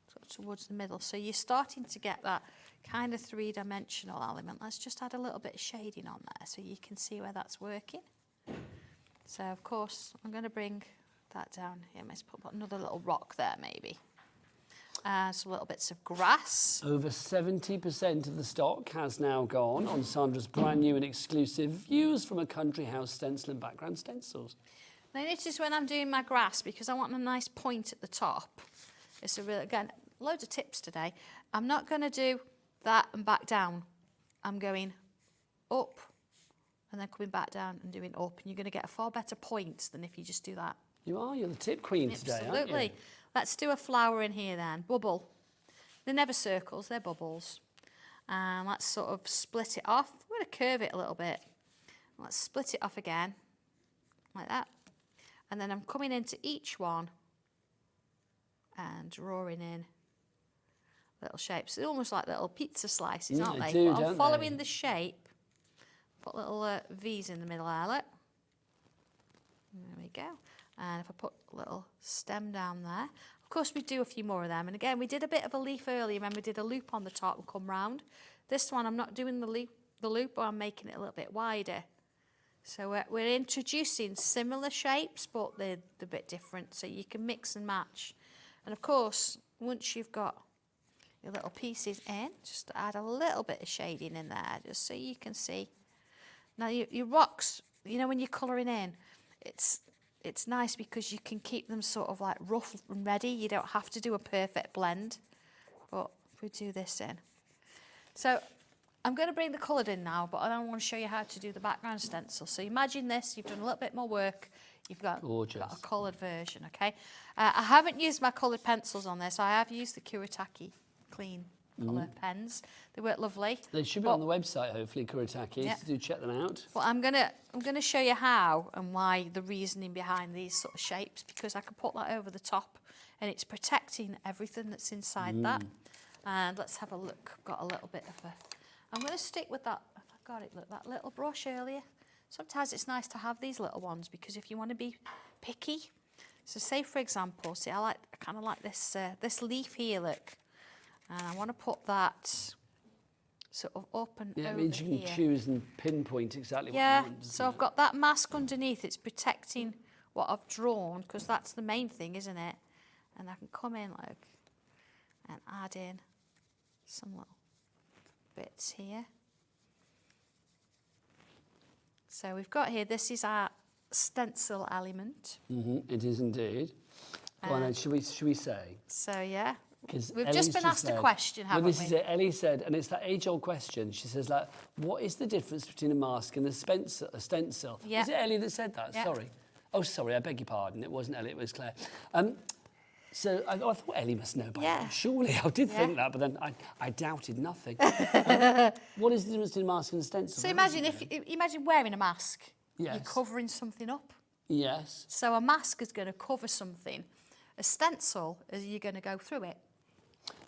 sort of towards the middle. So you're starting to get that kind of three-dimensional element. Let's just add a little bit of shading on there so you can see where that's working. So, of course, I'm going to bring that down here. Let's put another little rock there, maybe. Some little bits of grass. Over 70% of the stock has now gone on Sandra's brand new and exclusive Views from a Country House stencil and background stencils. Now, notice when I'm doing my grass, because I want a nice point at the top. It's a real, again, loads of tips today. I'm not going to do that and back down. I'm going up and then coming back down and doing up, and you're going to get a far better point than if you just do that. You're the tip queen today, aren't you? Absolutely. Let's do a flower in here then. Bubble. They're never circles, they're bubbles. And let's sort of split it off. I'm going to curve it a little bit. Let's split it off again, like that. And then I'm coming into each one and drawing in little shapes. They're almost like little pizza slices, aren't they? Do, but I'm don't following they? the shape. Put little V's in the middle there, look. There we go. And if I put a little stem down there, of course we do a few more of them. And again, we did a bit of a leaf earlier. Remember, we did a loop on the top and come round. This one, I'm not doing the loop, but I'm making it a little bit wider. So we're introducing similar shapes, but they're a bit different. So you can mix and match. And of course, once you've got your little pieces in, just add a little bit of shading in there, just so you can see. Now your rocks, you know, when you're colouring in, it's nice because you can keep them sort of like rough and ready. You don't have to do a perfect blend. But if we do this in. So I'm going to bring the coloured in now, but I don't want to show you how to do the background stencil. So imagine this, you've done a little bit more work. You've got a coloured version, okay? I haven't used my coloured pencils on this. I have used the Kuretake Clean colour pens. They work lovely. They should be on the website, hopefully, Kuretake. Yeah. So do check them out. Well, I'm gonna show you how and why, the reasoning behind these sort of shapes, because I can put that over the top and it's protecting everything that's inside that. And let's have a look. I've got a little bit of a... I'm going to stick with that, if I got it, look, that little brush earlier. Sometimes it's nice to have these little ones because if you want to be picky. So say, for example, see, I kind of like this, this leaf here, look. And I want to put that sort of up and over it means you can here. choose and pinpoint exactly what you want. So I've got that mask underneath. It's protecting what I've drawn because that's the main thing, isn't it? And I can come in like and add in some little bits here. So we've got here, this is our stencil element. It is indeed. Go on then, should we say? So yeah. We've Ellie's just been asked a question, haven't well, this we? is it. Ellie said, and it's that age-old question. She says, like, what is the difference between a mask and a stencil? Yeah. Was it Ellie that said that? Yeah. Sorry. Oh, sorry, I beg your pardon. It wasn't Ellie, it was Claire. So I thought Ellie must know by now. Surely, I did think that, but then I doubted nothing. What is the difference between a mask and a stencil? So imagine wearing a mask. Yes. You're covering something up. Yes. So a mask is going to cover something. A stencil is you're going to go through it.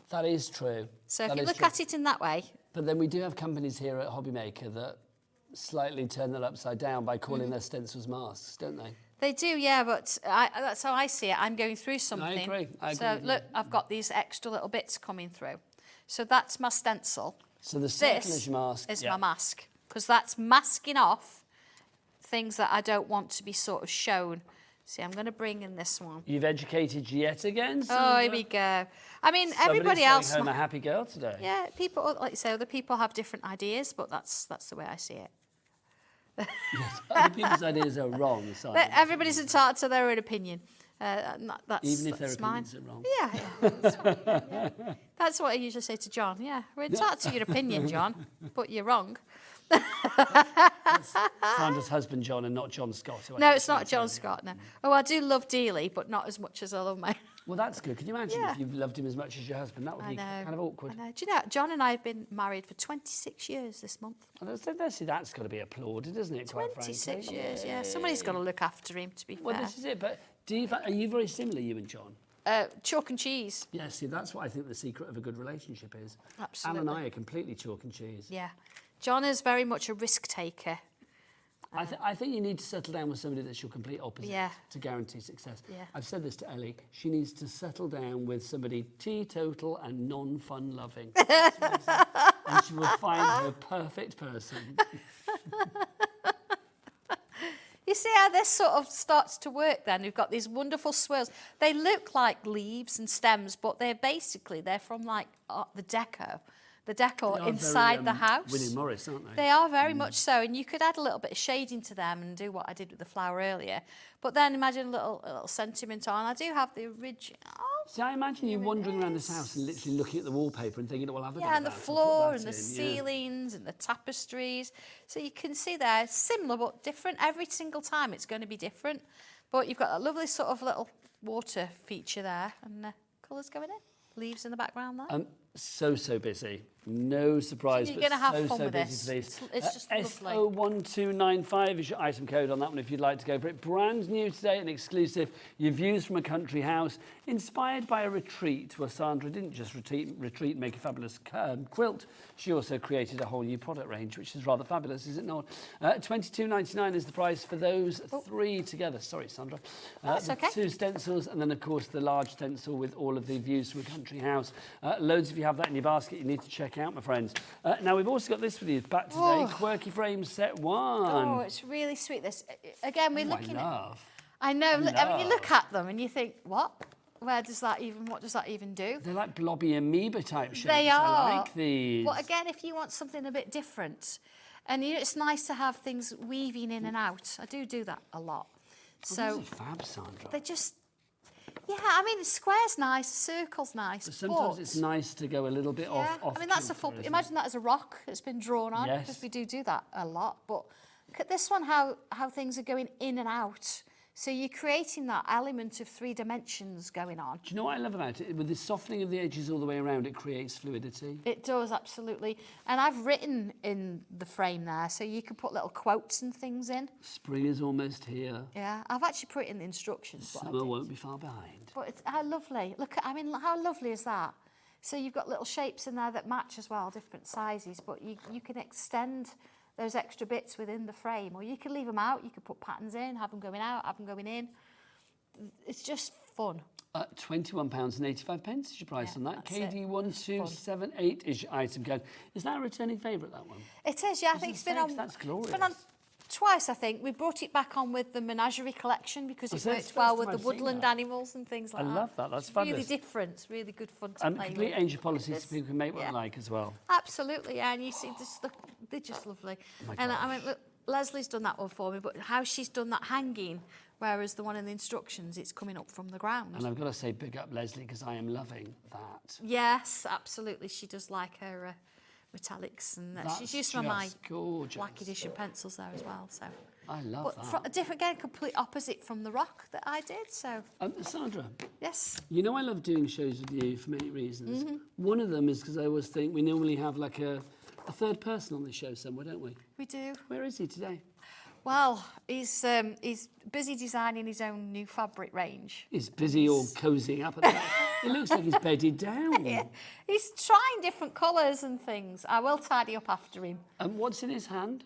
That is true. So if you look at it in that way. But then we do have companies here at HobbyMaker that slightly turn that upside down by calling their stencils masks, don't they? They do, yeah, but that's how I see it. I'm going through something. I agree. So look, I've got these extra little bits coming through. So that's my stencil. So the circle is your mask. This is my mask, because that's masking off things that I don't want to be sort of shown. See, I'm going to bring in this one. You've educated yet again, Sandra? Oh, here we go. I mean, everybody else... Somebody's home a happy girl today. Yeah, people, like you say, other people have different ideas, but that's the way I see it. Yes, other people's ideas are wrong, Sandra. Everybody's entitled to their own opinion. Even if their mine. opinions are wrong. Yeah, that's fine. Yeah. That's what I usually say to John. Yeah, we're entitled to your opinion, John, but you're wrong. Sandra's husband, John, and not John Scott. No, it's not John Scott, no. Oh, I do love Dealey, but not as much as I love my... Well, that's good. Can you imagine if you loved him as much as your husband? That would be kind of awkward. I know. Do you know, John and I have been married for 26 years this month. Well, that's got to be applauded, isn't it, quite frankly? 26 years, yeah. Somebody's got to look after him, to be fair. Well, this is it. But are you very similar, you and John? chalk and cheese. Yeah, see, that's what I think the secret of a good relationship is. Absolutely. Al and I are completely chalk and cheese. Yeah. John is very much a risk taker. I think you need to settle down with somebody that's your complete opposite to guarantee success. Yeah. I've said this to Ellie. She needs to settle down with somebody teetotal and non-fun loving. And she will find her perfect person. You see how this sort of starts to work then? We've got these wonderful swirls. They look like leaves and stems, but they're from like the decor inside the house. William Morris, aren't they? They are very much so, and you could add a little bit of shading to them and do what I did with the flower earlier. But then imagine a little sentiment on. I do have the original. See, I imagine you wandering around this house and literally looking at the wallpaper and thinking, well, I'll have a Yeah, and the floor and the ceilings and the tapestries. So you can see they're similar but different. Every single time it's going to be different. But you've got a lovely sort of little water feature there and colours going in. Leaves in the background there. So busy. No surprise, You're but going to have fun so with busy this. for these. It's just lovely. S01295 is your item code on that one if you'd like to go for it. Brand new today and exclusive. Your views from a country house, inspired by a retreat where Sandra didn't just retreat and make a fabulous quilt. She also created a whole new product range, which is rather fabulous, is it not? $22.99 is the price for those three together. Sorry, Sandra. That's okay. 2 stencils and then, of course, the large stencil with all of the views from a country house. Loads of you have that in your basket. You need to check out, my friends. Now, we've also got this with you back today. Quirky Frames Set 1. Oh, it's really sweet. This again, we're looking at. I know. I mean, you look at them and you think, what? What does that even do? They're like blobby amoeba type shapes. They are. I like these. But again, if you want something a bit different, and it's nice to have things weaving in and out. I do that a lot. So these are fab, Sandra. They just. Yeah, I mean, the square's nice, the circle's nice. But sometimes it's nice to go a little bit off. I mean, that's a full. Imagine that as a rock that's been drawn on, Yes. because we do that a lot. But look at this one, how things are going in and out. So you're creating that element of 3 dimensions going on. Do you know what I love about it? With the softening of the edges all the way around, it creates fluidity. It does, absolutely. And I've written in the frame there, so you can put little quotes and things in. Spring is almost here. Yeah, I've actually put it in the instructions. Summer won't be far behind. But it's how lovely. Look at, I mean, how lovely is that? So you've got little shapes in there that match as well, different sizes, but you can extend those extra bits within the frame, or you can leave them out. You can put patterns in, have them going out, have them going in. It's just fun. £21.85 is your price on that. KD1278 is your item code. Is that a returning favourite, that one? It is, yeah. I think it's been on. That's glorious. It's been on twice, I think. We brought it back on with the menagerie collection because it works well with the woodland animals and things like that. I love that. That's it's fabulous. Really different. It's really good fun to play complete with. angel policies so people can make what they like as well. Absolutely, yeah. And you see, they're just lovely. And I mean, look, Leslie's done that one for me, but how she's done that hanging, whereas the one in the instructions, it's coming up from the ground. And I've got to say, big up Leslie, because I am loving that. Yes, absolutely. She does like her metallics, and she's used some of my black edition pencils there as well. So I love that. But a different, again, complete opposite from the rock that I did. So Sandra. Yes. You know I love doing shows with you for many reasons. One of them is because I always think we normally have like a third person on the show somewhere, don't we? We do. Where is he today? Well, he's busy designing his own new fabric range. He's busy all cozying up at that. It looks like he's bedded down. Yeah. He's trying different colours and things. I will tidy up after him. And what's in his hand?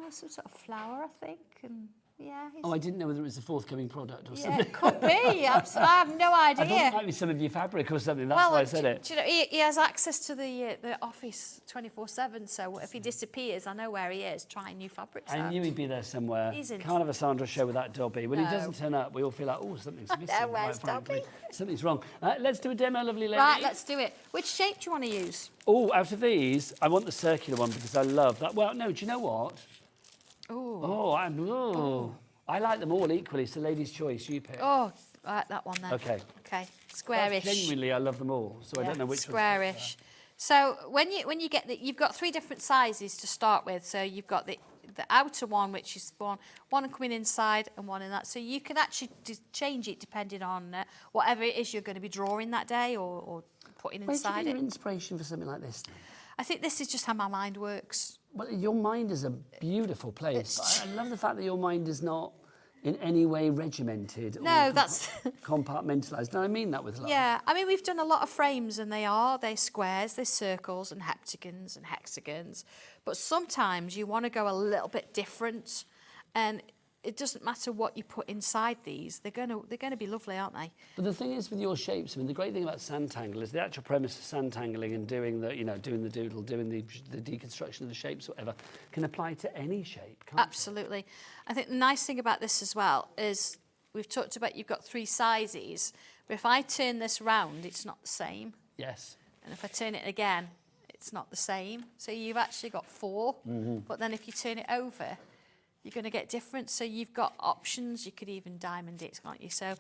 Some sort of flower, I think. And yeah. Oh, I didn't know whether it was a forthcoming product or something. Yeah, it could be. I have no idea. I thought it might be some of your fabric or something. That's why I said it. Do you know, he has access to the office 24/7. So if he disappears, I know where he is, trying new fabrics I out. knew he'd be there somewhere. He's in. Can't have a Sandra show without Dobby. When he doesn't turn up, we all feel like, oh, something's missing. Where's Dobby? Something's wrong. Let's do a demo, lovely lady. Right, let's do it. Which shape do you want to use? Oh, out of these, I want the circular one because I love that. Well, no, do you know what? Ooh. I like them all equally, so ladies' choice, you pick. Oh, I like that one then. Okay. Okay, squarish. Genuinely, I love them all, so I don't know which squarish. So when you get you've got 3 different sizes to start with. So you've got the outer one, which is one coming inside and one in that. So you can actually change it depending on whatever it is you're going to be drawing that day or putting inside Where do you get it. your inspiration for something like this then? I think this is just how my mind works. Well, your mind is a beautiful place. I love the fact that your mind is not, in any way regimented No, or that's compartmentalised. No, I mean that with love. Yeah, I mean, we've done a lot of frames and they're squares, they're circles and heptagons and hexagons. But sometimes you want to go a little bit different, and it doesn't matter what you put inside these. They're going to be lovely, aren't they? But the thing is with your shapes, I mean, the great thing about Sanntangle is the actual premise of Sanntangling and doing the, doing the doodle, doing the deconstruction of the shapes, whatever, can apply to any shape, can't Absolutely. I think the nice thing about this as well is we've talked about you've got 3 sizes, but if I turn this round, it's not the same. Yes. And if I turn it again, it's not the same. So you've actually got 4, but then if you turn it over, you're going to get different. So you've got options. You could even diamond it, can't you? So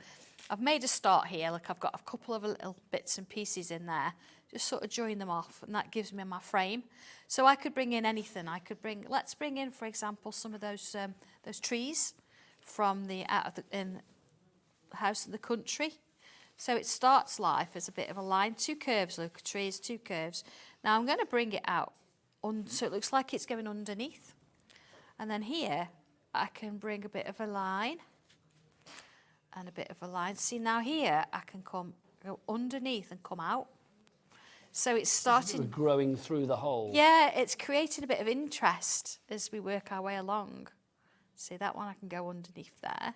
I've made a start here. Look, I've got a couple of little bits and pieces in there. Just sort of join them off, and that gives me my frame. So I could bring in anything. Let's bring in, for example, some of those trees from the in the house in the country. So it starts life as a bit of a line, 2 curves. Look, trees, 2 curves. Now I'm going to bring it out, so it looks like it's going underneath. And then here, I can bring a bit of a line and a bit of a line. See, now here, I can go underneath and come out. So it's starting... growing through the hole. Yeah, it's creating a bit of interest as we work our way along. See, that one I can go underneath there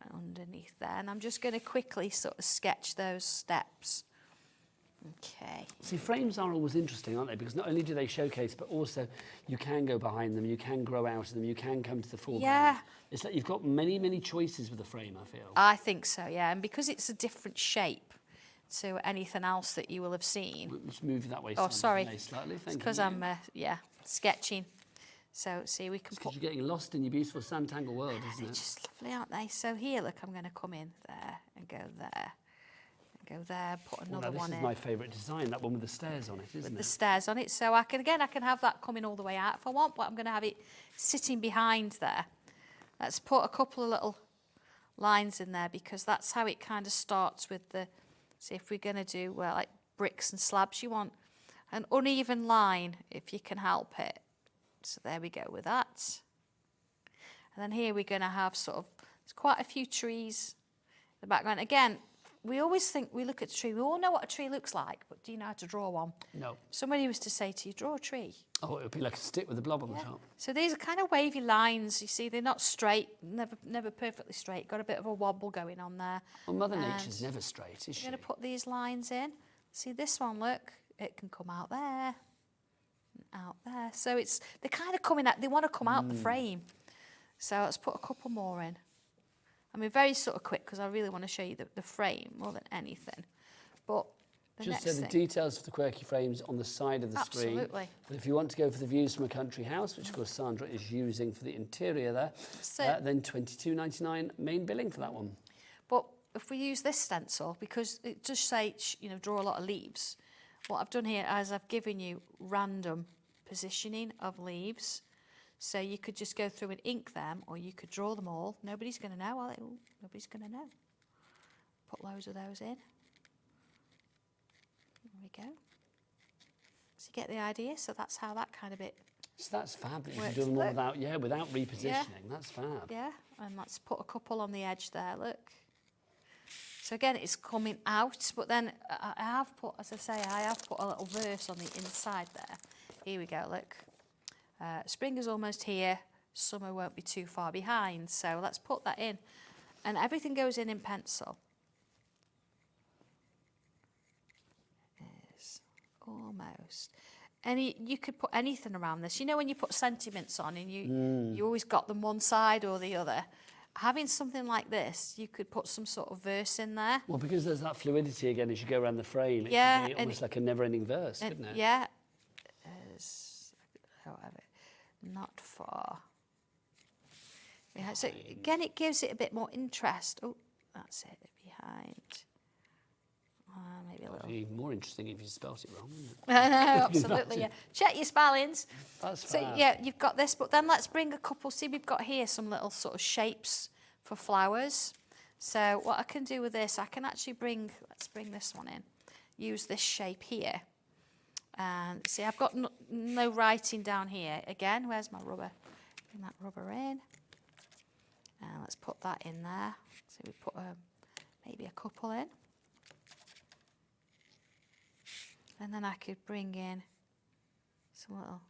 and underneath there. And I'm just going to quickly sort of sketch those steps. Okay. See, frames are always interesting, aren't they? Because not only do they showcase, but also you can go behind them, you can grow out of them, you can come to the foreground. Yeah. It's like you've got many, many choices with a frame, I feel. I think so, yeah. And because it's a different shape to anything else that you will have seen. Let's move that way. Oh, sorry. Slightly. Thank you. Because I'm, sketching. So, see, we can because you're getting lost in your beautiful Sanntangle world, isn't it? They're just lovely, aren't they? So here, look, I'm going to come in there and go there. Go there, put another one in. This is my favourite design, that one with the stairs on it, isn't it? With the stairs on it. So I can have that coming all the way out if I want, but I'm going to have it sitting behind there. Let's put a couple of little lines in there because that's how it kind of starts with the, see if we're going to do, well, like bricks and slabs, you want an uneven line if you can help it. So there we go with that. And then here we're going to have sort of, there's quite a few trees in the background. Again, we always think, we look at a tree, we all know what a tree looks like, but do you know how to draw one? No. Somebody used to say to you, draw a tree. Oh, it would be like a stick with a blob on the top. So these are kind of wavy lines, you see, they're not straight, never perfectly straight, got a bit of a wobble going on there. Well, Mother Nature's never straight, is she? I'm going to put these lines in. See this one, look, it can come out there, and out there. So they're kind of coming out, they want to come out the frame. So let's put a couple more in. I mean, very sort of quick because I really want to show you the frame more than anything. But Just so the details of the quirky frames on the side of the screen. Absolutely. But if you want to go for the views from a country house, which of course Sandra is using for the interior there, then £22.99 main billing for that one. But if we use this stencil, because it does say, draw a lot of leaves, what I've done here is I've given you random positioning of leaves. So you could just go through and ink them, or you could draw them all. Nobody's going to know, are they? Ooh, nobody's going to know. Put loads of those in. There we go. So you get the idea. So that's how that kind of bit. So that's fab. You can do them all without repositioning. Yeah. That's fab. Yeah, and let's put a couple on the edge there. Look. So again, it's coming out, but then I have put, as I say, I have put a little verse on the inside there. Here we go. Look. Spring is almost here, summer won't be too far behind. So let's put that in. And everything goes in pencil. Is almost. You could put anything around this. You know when you put sentiments on and you always got them one side or the other. Having something like this, you could put some sort of verse in there. Well, because there's that fluidity again as you go around the frame. It could be almost like a never-ending verse, couldn't it? Yeah. However, not far. Yeah, so again, it gives it a bit more interest. Oh, that's it, behind. Maybe a little. It'd be more interesting if you spelt it wrong, wouldn't it? I know, absolutely, yeah. Check your spellings. That's so, fab. yeah, you've got this, but then let's bring a couple. See, we've got here some little sort of shapes for flowers. So what I can do with this, I can actually let's bring this one in. Use this shape here. And see, I've got no writing down here. Again, where's my rubber? Bring that rubber in. And let's put that in there. So we put maybe a couple in. And then I could bring in some little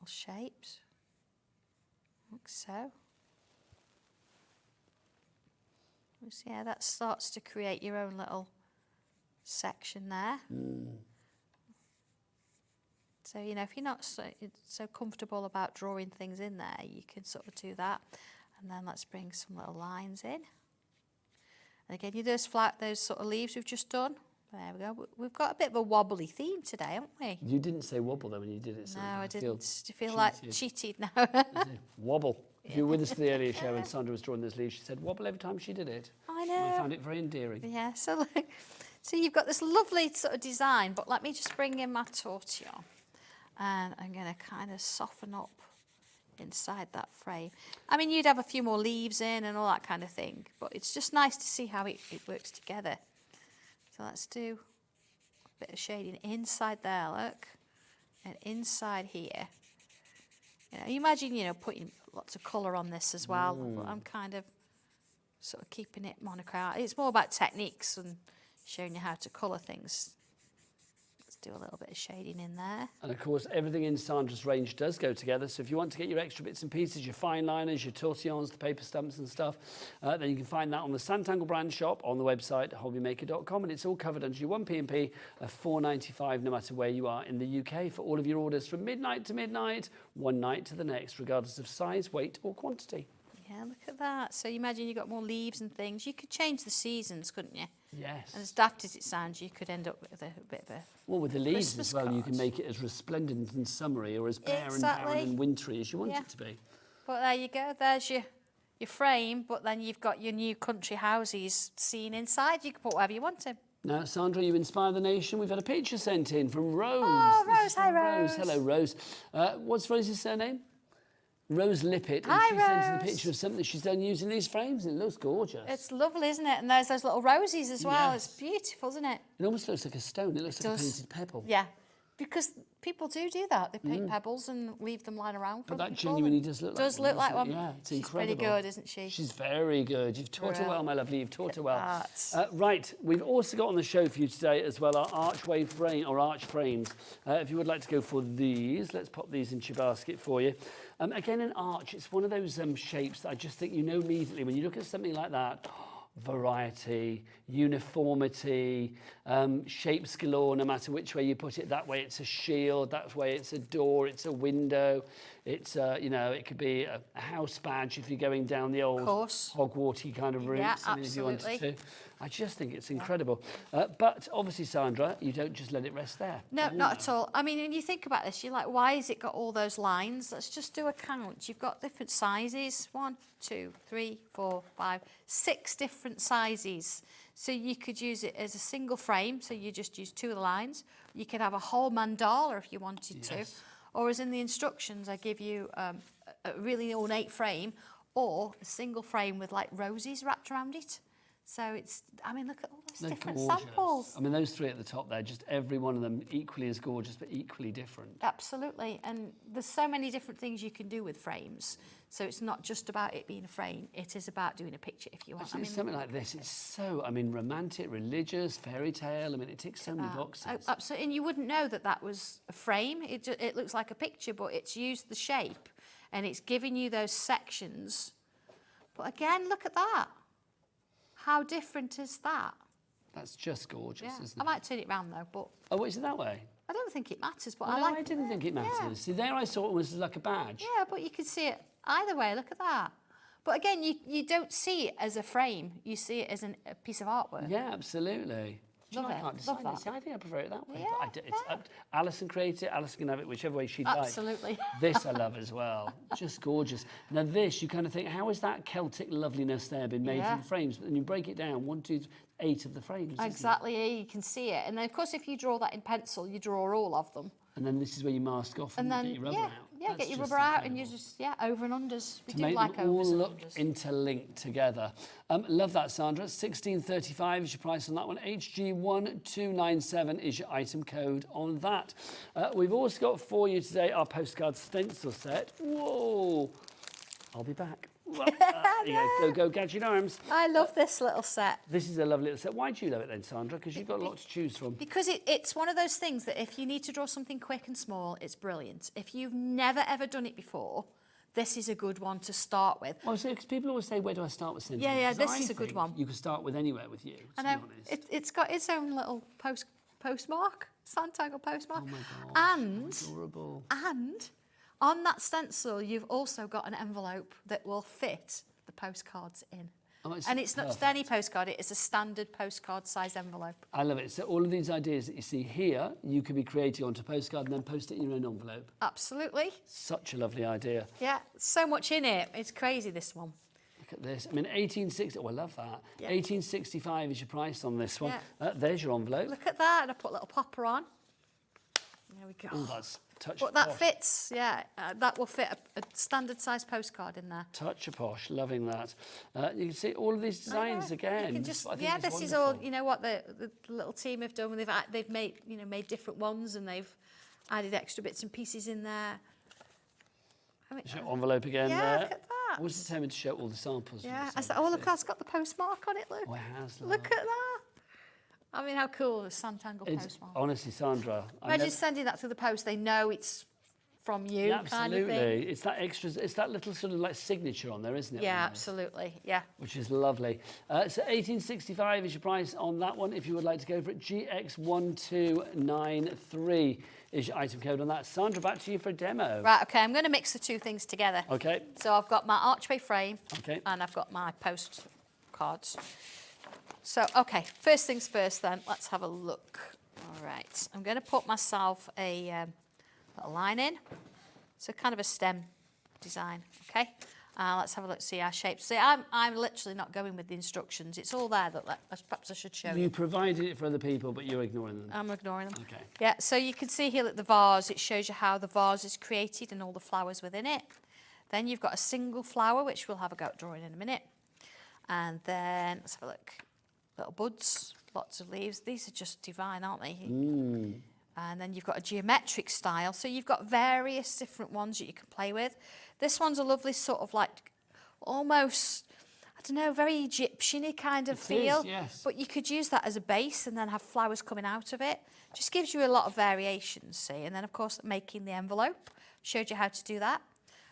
shapes, like so. So yeah, that starts to create your own little section there. So, you know, if you're not so comfortable about drawing things in there, you can sort of do that. And then let's bring some little lines in. And again, those sort of leaves we've just done. There we go. We've got a bit of a wobbly theme today, haven't we? You didn't say wobble though when you did it, No, Sandra. I didn't. Do you feel cheated. like cheated now? Wobble. If you were with us for the earlier show and Sandra was drawing those leaves, she said wobble every time she did it. I know. I found it very endearing. Yeah, so you've got this lovely sort of design, but let me just bring in my tortillon. And I'm going to kind of soften up inside that frame. I mean, you'd have a few more leaves in and all that kind of thing, but it's just nice to see how it works together. So let's do a bit of shading inside there, look, and inside here. You know, you imagine, you know, putting lots of colour on this as well, but I'm kind of sort of keeping it monochromatic. It's more about techniques and showing you how to colour things. Let's do a little bit of shading in there. And of course, everything in Sandra's range does go together. So if you want to get your extra bits and pieces, your fine liners, your tortillons, the paper stumps and stuff, then you can find that on the Sanntangle brand shop on the website, hobbymaker.com. And it's all covered under your 1p&p of £4.95, no matter where you are in the UK, for all of your orders from midnight to midnight, one night to the next, regardless of size, weight or quantity. Yeah, look at that. So you imagine you've got more leaves and things. You could change the seasons, couldn't you? Yes. And as daft as it sounds, you could end up with a bit of a Well, with the leaves Christmas as well, you can cards. make it as resplendent and summery or as bare and Exactly. barren and wintry as you want Yeah. it to be. But there you go. There's your frame, but then you've got your new country houses seen inside. You can put whatever you want in. Now, Sandra, you inspire the nation. We've had a picture sent in from Rose. Oh, This Rose. is Hi, from Rose. Hello, Rose. What's Rose's surname? Rose Lippett. And Hi, she sent us a Rose. picture of something she's done using these frames, and it looks gorgeous. It's lovely, isn't it? And there's those little roses as well. Yes. It's beautiful, isn't it? It almost looks like a stone. It looks like a does. painted pebble. Yeah. Because people do that. They paint pebbles and leave them lying around for But that people. genuinely does look like does one, look like doesn't one. it? Yeah, it's She's incredible. pretty good, isn't she? She's very good. You've taught her Real. well, my lovely. You've taught her well. That. Right, we've also got on the show for you today as well our archway frame or arch frames. If you would like to go for these, let's pop these into your basket for you. Again, an arch, it's one of those shapes that I just think you know immediately when you look at something like that. Variety, uniformity, shapes galore, no matter which way you put it. That way it's a shield, that way it's a door, it's a window, it's, you know, it could be a house badge if you're going down the old Hogwarty kind of route. Yeah, If you wanted absolutely. to. I just think it's incredible. But obviously, Sandra, you don't just let it rest there. No, not at all. I mean, when you think about this, you're like, why has it got all those lines? Let's just do a count. You've got different sizes. 1, 2, 3, 4, 5, 6 different sizes. So you could use it as a single frame. So you just use 2 of the lines. You could have a whole mandala if you wanted to. Or as in the instructions, I give you a really ornate frame or a single frame with like roses wrapped around it. So it's, I mean, look at all those They're different gorgeous. samples. I mean, those 3 at the top there, just every one of them equally as gorgeous, but equally different. Absolutely. And there's so many different things you can do with frames. So it's not just about it being a frame. It is about doing a picture if you want. Actually, something like this, it's so, I mean, romantic, religious, fairy tale. I mean, it ticks so many boxes. Oh, absolutely. And you wouldn't know that that was a frame. It looks like a picture, but it's used the shape and it's giving you those sections. But again, look at that. How different is that? That's just gorgeous, Yeah. isn't I it? might turn it round though, but Oh, is it that way? I don't think it matters, but Well, I no, like I didn't think it matters. Yeah. See, there I saw it was like a badge. Yeah, but you could see it either way. Look at that. But again, you don't see it as a frame. You see it as a piece of artwork. Yeah, absolutely. Do you know, Love I it. can't decide Love that. this. See, I think I prefer it that way. Yeah, but it's up to Alison created it. Alison can have it whichever way she'd Absolutely. like. This I love as well. Just gorgeous. Now this, you kind of think, how has that Celtic loveliness there been made Yeah. from the frames? But then you break it down, 1, 2, 8 of the frames. isn't it? Exactly, yeah, you can see it. And then, of course, if you draw that in pencil, you draw all of them. And then this is where you mask off and, And then, get your rubber yeah, out. yeah, That's get your just rubber out and you incredible. just, over and unders. We To do make like them all overs and look unders. interlinked together. Love that, Sandra. $16.35 is your price on that one. HG1297 is your item code on that. We've also got for you today our postcard stencil set. Whoa! I'll be back. Go, Gadget Arms. I love this little set. This is a lovely little set. Why do you love it then, Sandra? Because you've got a lot to choose from. Because it's one of those things that if you need to draw something quick and small, it's brilliant. If you've never ever done it before, this is a good one to start with. Well, so, because people always say, where do I start with Sanntangle? Yeah, this is a good one. You can start with anywhere with you, I know. It's got its own little postmark, Sanntangle postmark. Oh my God, and, adorable. And on that stencil, you've also got an envelope that will fit the postcards in. Oh, and it's not just any postcard, it is a standard postcard size envelope. I love it. So all of these ideas that you see here, you could be creating onto a postcard and then post it in your own envelope. Absolutely. Such a lovely idea. Yeah, so much in it. It's crazy, this one. Look at this. I mean, 1860. Oh, I love that. Yeah. 1865 is your price on this one. Yeah. There's your envelope. Look at that. And I put a little popper on. There we go. Oh, that's touch. But that fits, yeah. That will fit a standard size postcard in there. Touch a posh. Loving that. You can see all of these designs again. You can just, I think yeah, it's this wonderful. is all. You know what the little team have done. They've made different ones and they've added extra bits and pieces in there. I mean, Show envelope again yeah, there. look at that. I was determined to show all the samples. Yeah, oh look, that's got the postmark on it. Look. Oh, it has. Look at that. I mean, how cool is Sanntangle postmark? Honestly, Sandra. Imagine sending that through the post. They know it's from you, Yeah, kind of thing. absolutely. It's that extra. It's that little sort of like signature on there, isn't it? Yeah, almost? absolutely. Yeah. Which is lovely. So 1865 is your price on that one. If you would like to go for it, GX1293 is your item code on that. Sandra, back to you for a demo. Right. Okay. I'm going to mix the two things together. Okay. So I've got my archway frame. Okay. And I've got my postcards. So, okay, first things first then, let's have a look. All right, I'm going to put myself a little line in. So kind of a stem design, okay? Let's have a look, see our shapes. See, I'm literally not going with the instructions. It's all there that perhaps I should show you. You provided it for other people, but you're ignoring them. I'm ignoring them. Okay. Yeah, so you can see here that the vase, it shows you how the vase is created and all the flowers within it. Then you've got a single flower, which we'll have a go at drawing in a minute. And then, let's have a look. Little buds, lots of leaves. These are just divine, aren't they? Mm. And then you've got a geometric style. So you've got various different ones that you can play with. This one's a lovely sort of like almost, I don't know, very Egyptian-y kind of feel. Is, yes. But you could use that as a base and then have flowers coming out of it. Just gives you a lot of variations, see. And then, of course, making the envelope. Showed you how to do that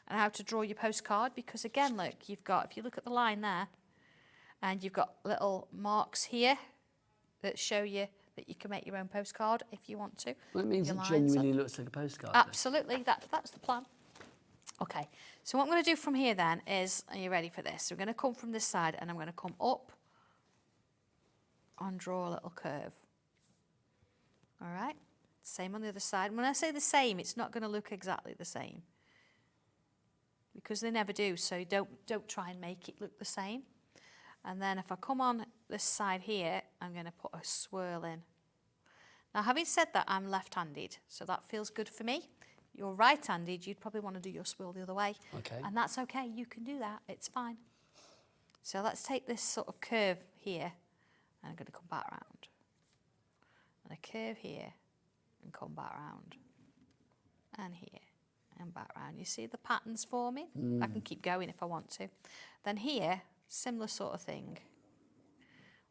and how to draw your postcard. Because, again, look, you've got, if you look at the line there, and you've got little marks here that show you that you can make your own postcard if you want to. Well, it means it lines genuinely looks like a postcard. Absolutely, that's the plan. Okay, so what I'm going to do from here then is, are you ready for this? We're going to come from this side and I'm going to come up and draw a little curve. All right, same on the other side. When I say the same, it's not going to look exactly the same because they never do, so don't try and make it look the same. And then if I come on this side here, I'm going to put a swirl in. Now, having said that, I'm left-handed, so that feels good for me. You're right-handed, you'd probably want to do your swirl the other way. Okay. And that's okay, you can do that, it's fine. So let's take this sort of curve here, and I'm going to come back round. And a curve here, and come back round. And here, and back round. You see the patterns forming? I can keep going if I want to. Then here, similar sort of thing.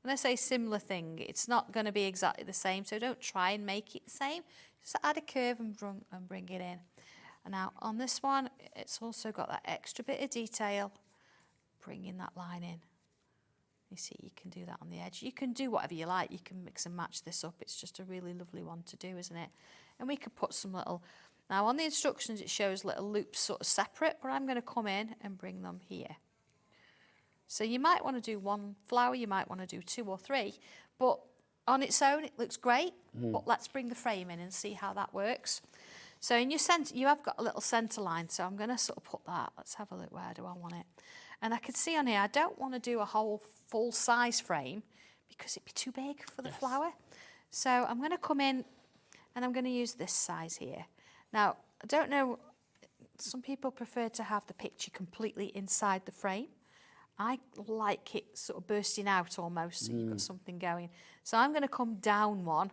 When I say similar thing, it's not going to be exactly the same, so don't try and make it the same. Just add a curve and bring it in. And now on this one, it's also got that extra bit of detail, bringing that line in. You see, you can do that on the edge. You can do whatever you like. You can mix and match this up. It's just a really lovely one to do, isn't it? And we could put some little... Now, on the instructions, it shows little loops sort of separate, but I'm going to come in and bring them here. So you might want to do one flower, you might want to do 2 or 3, but on its own, it looks great. But let's bring the frame in and see how that works. So in your centre, you have got a little centre line, so I'm going to sort of put that. Let's have a look, where do I want it? And I can see on here, I don't want to do a whole full-size frame because it'd be too big for the flower. So I'm going to come in and I'm going to use this size here. Now, I don't know, some people prefer to have the picture completely inside the frame. I like it sort of bursting out almost, so you've got something going. So I'm going to come down one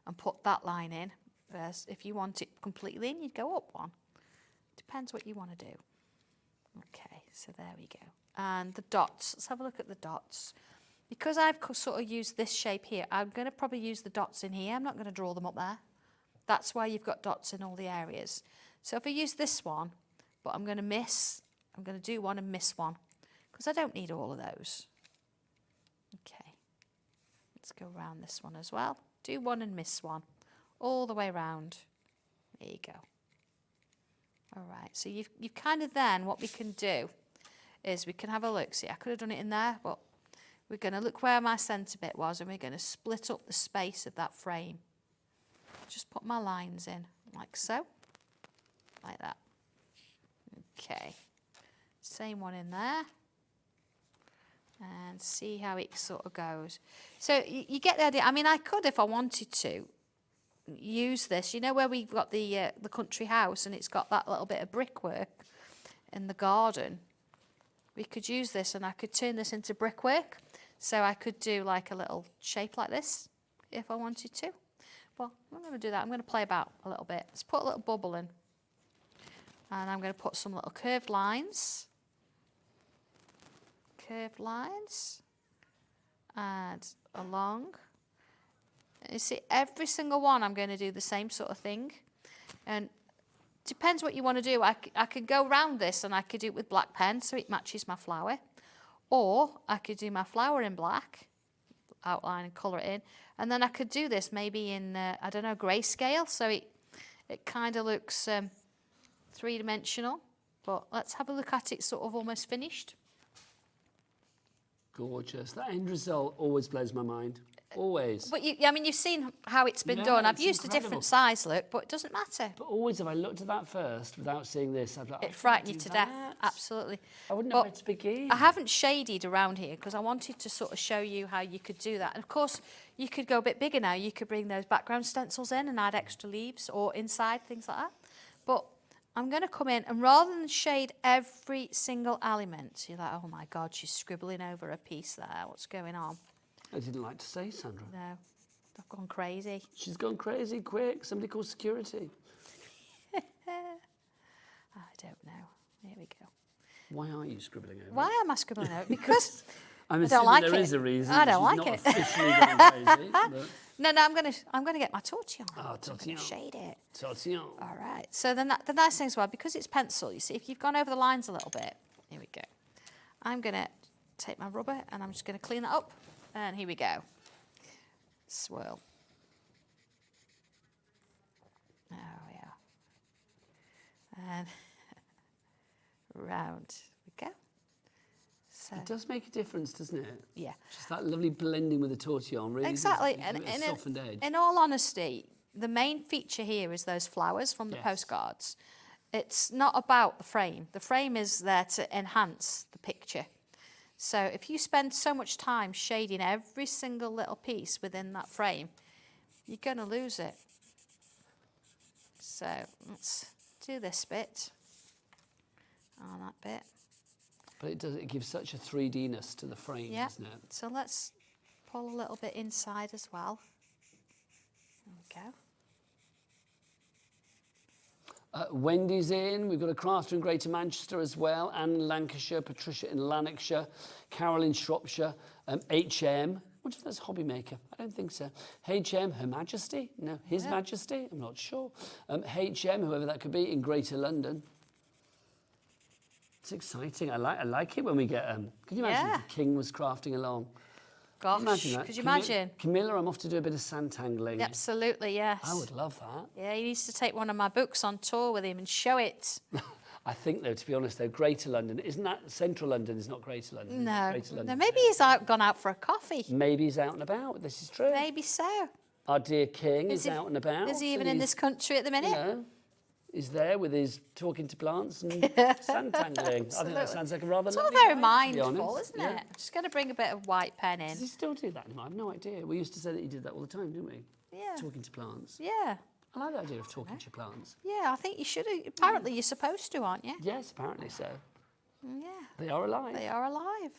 and put that line in. Whereas if you want it completely in, you'd go up one. Depends what you want to do. Okay, So there we go. And the dots, let's have a look at the dots. Because I've sort of used this shape here, I'm going to probably use the dots in here. I'm not going to draw them up there. That's why you've got dots in all the areas. So if I use this one, but I'm going to do one and miss one, because I don't need all of those. Okay, let's go around this one as well. Do one and miss one, all the way around. There you go. All right, so you've kind of then, what we can do is we can have a look. See, I could have done it in there, but we're going to look where my centre bit was, and we're going to split up the space of that frame. Just put my lines in, like so, like that. Okay, same one in there. And see how it sort of goes. So you get the idea. I mean, I could, if I wanted to, use this. You know where we've got the country house and it's got that little bit of brickwork in the garden? We could use this and I could turn this into brickwork. So I could do like a little shape like this if I wanted to. Well, I'm going to do that. I'm going to play about a little bit. Let's put a little bubble in. And I'm going to put some little curved lines. Curved lines. And along. You see, every single one I'm going to do the same sort of thing. And depends what you want to do. I could go around this and I could do it with black pen so it matches my flower. Or I could do my flower in black, outline and colour it in. And then I could do this maybe in, I don't know, grayscale. So it kind of looks three-dimensional. But let's have a look at it sort of almost finished. Gorgeous. That end result always blows my mind. Always. But I mean, you've seen how it's been done. I've used incredible. a different size look, but it doesn't matter. But always, if I looked at that first without seeing this, I'd be like, It frightened you to death. Absolutely. I wouldn't know where to begin. I haven't shaded around here because I wanted to sort of show you how you could do that. And of course, you could go a bit bigger now. You could bring those background stencils in and add extra leaves or inside, things like that. But I'm going to come in and rather than shade every single element, you're like, oh my God, she's scribbling over a piece there. What's going on? I didn't like to say, Sandra. No, I've gone crazy. She's gone crazy, quick. Somebody call security. I don't know. Here we go. Why are you scribbling over? Why am I scribbling over? Because I'm I don't like there it. is a reason. I don't She's like not it. Officially gone crazy, but... No, I'm gonna get my tortillon. Oh, tortillon. Shade it. Tortillon. All right. So then the nice thing as well, because it's pencil, you see, if you've gone over the lines a little bit, here we go. I'm gonna take my rubber and I'm just gonna clean that up. And here we go. Swirl. There we are. And round we go. So It does make a difference, doesn't it? Yeah. Just that lovely blending with the tortillon, really. Exactly. And a softened edge. In all honesty, the main feature here is those flowers from the postcards. It's not about the frame. The frame is there to enhance the picture. So if you spend so much time shading every single little piece within that frame, you're going to lose it. So let's do this bit and that bit. But it gives such a 3D-ness to the frame, doesn't it? So let's pull a little bit inside as well. There we go. Wendy's in. We've got a crafter in Greater Manchester as well. Anne in Lancashire, Patricia in Lanarkshire, Carol in Shropshire, HM. What if that's HobbyMaker? I don't think so. HM, Her Majesty? No, His Majesty? I'm not sure. HM, whoever that could be, in Greater London. It's exciting. I like it when we get... Can you imagine if the King was crafting along? Gosh, could you imagine? Camilla, I'm off to do a bit of Sanntangling. Absolutely, yes. I would love that. Yeah, he needs to take one of my books on tour with him and show it. I think, though, to be honest, though, Greater London, isn't that Central London is not Greater London? No, Greater London. no, maybe he's gone out for a coffee. Maybe he's out and about. This is true. Maybe so. Our dear King is out and about. Is he even in this country at the minute? You know, he's there with his talking to plants and Sanntangling. I think that sounds like a rather it's all lovely very way, mindful, isn't yeah. it? I'm just going to bring a bit of white pen in. Does he still do that anymore? I have no idea. We used to say that he did that all the time, didn't we? Yeah. Talking to plants. Yeah. I like the idea of talking to plants. Yeah, I think you should. Apparently, you're supposed to, aren't you? Yes, apparently so. Yeah. They are alive. They are alive.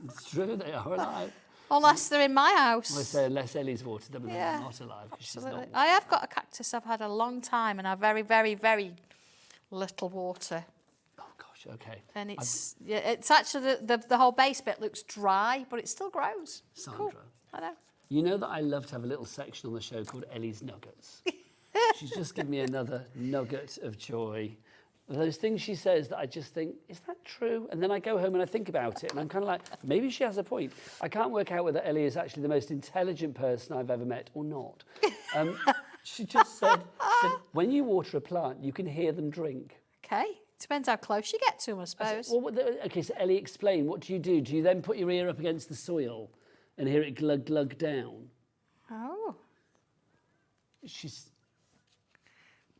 It's true, they are alive. Unless they're in my house. I say unless Ellie's watered them and they're not alive because she's not. I have got a cactus I've had a long time and I very, very, very little water. Oh gosh, gosh, okay. And it's actually, the whole base bit looks dry, but it still grows. Sandra, cool. I know. You know that I love to have a little section on the show called Ellie's Nuggets. She's just given me another nugget of joy. Those things she says that I just think, is that true? And then I go home and I think about it and I'm kind of like, maybe she has a point. I can't work out whether Ellie is actually the most intelligent person I've ever met or not. She just said, when you water a plant, you can hear them drink. Okay. Depends how close you get to them, I suppose. Okay, so Ellie, explain. What do? Do you then put your ear up against the soil and hear it glug, glug down? Oh. She's...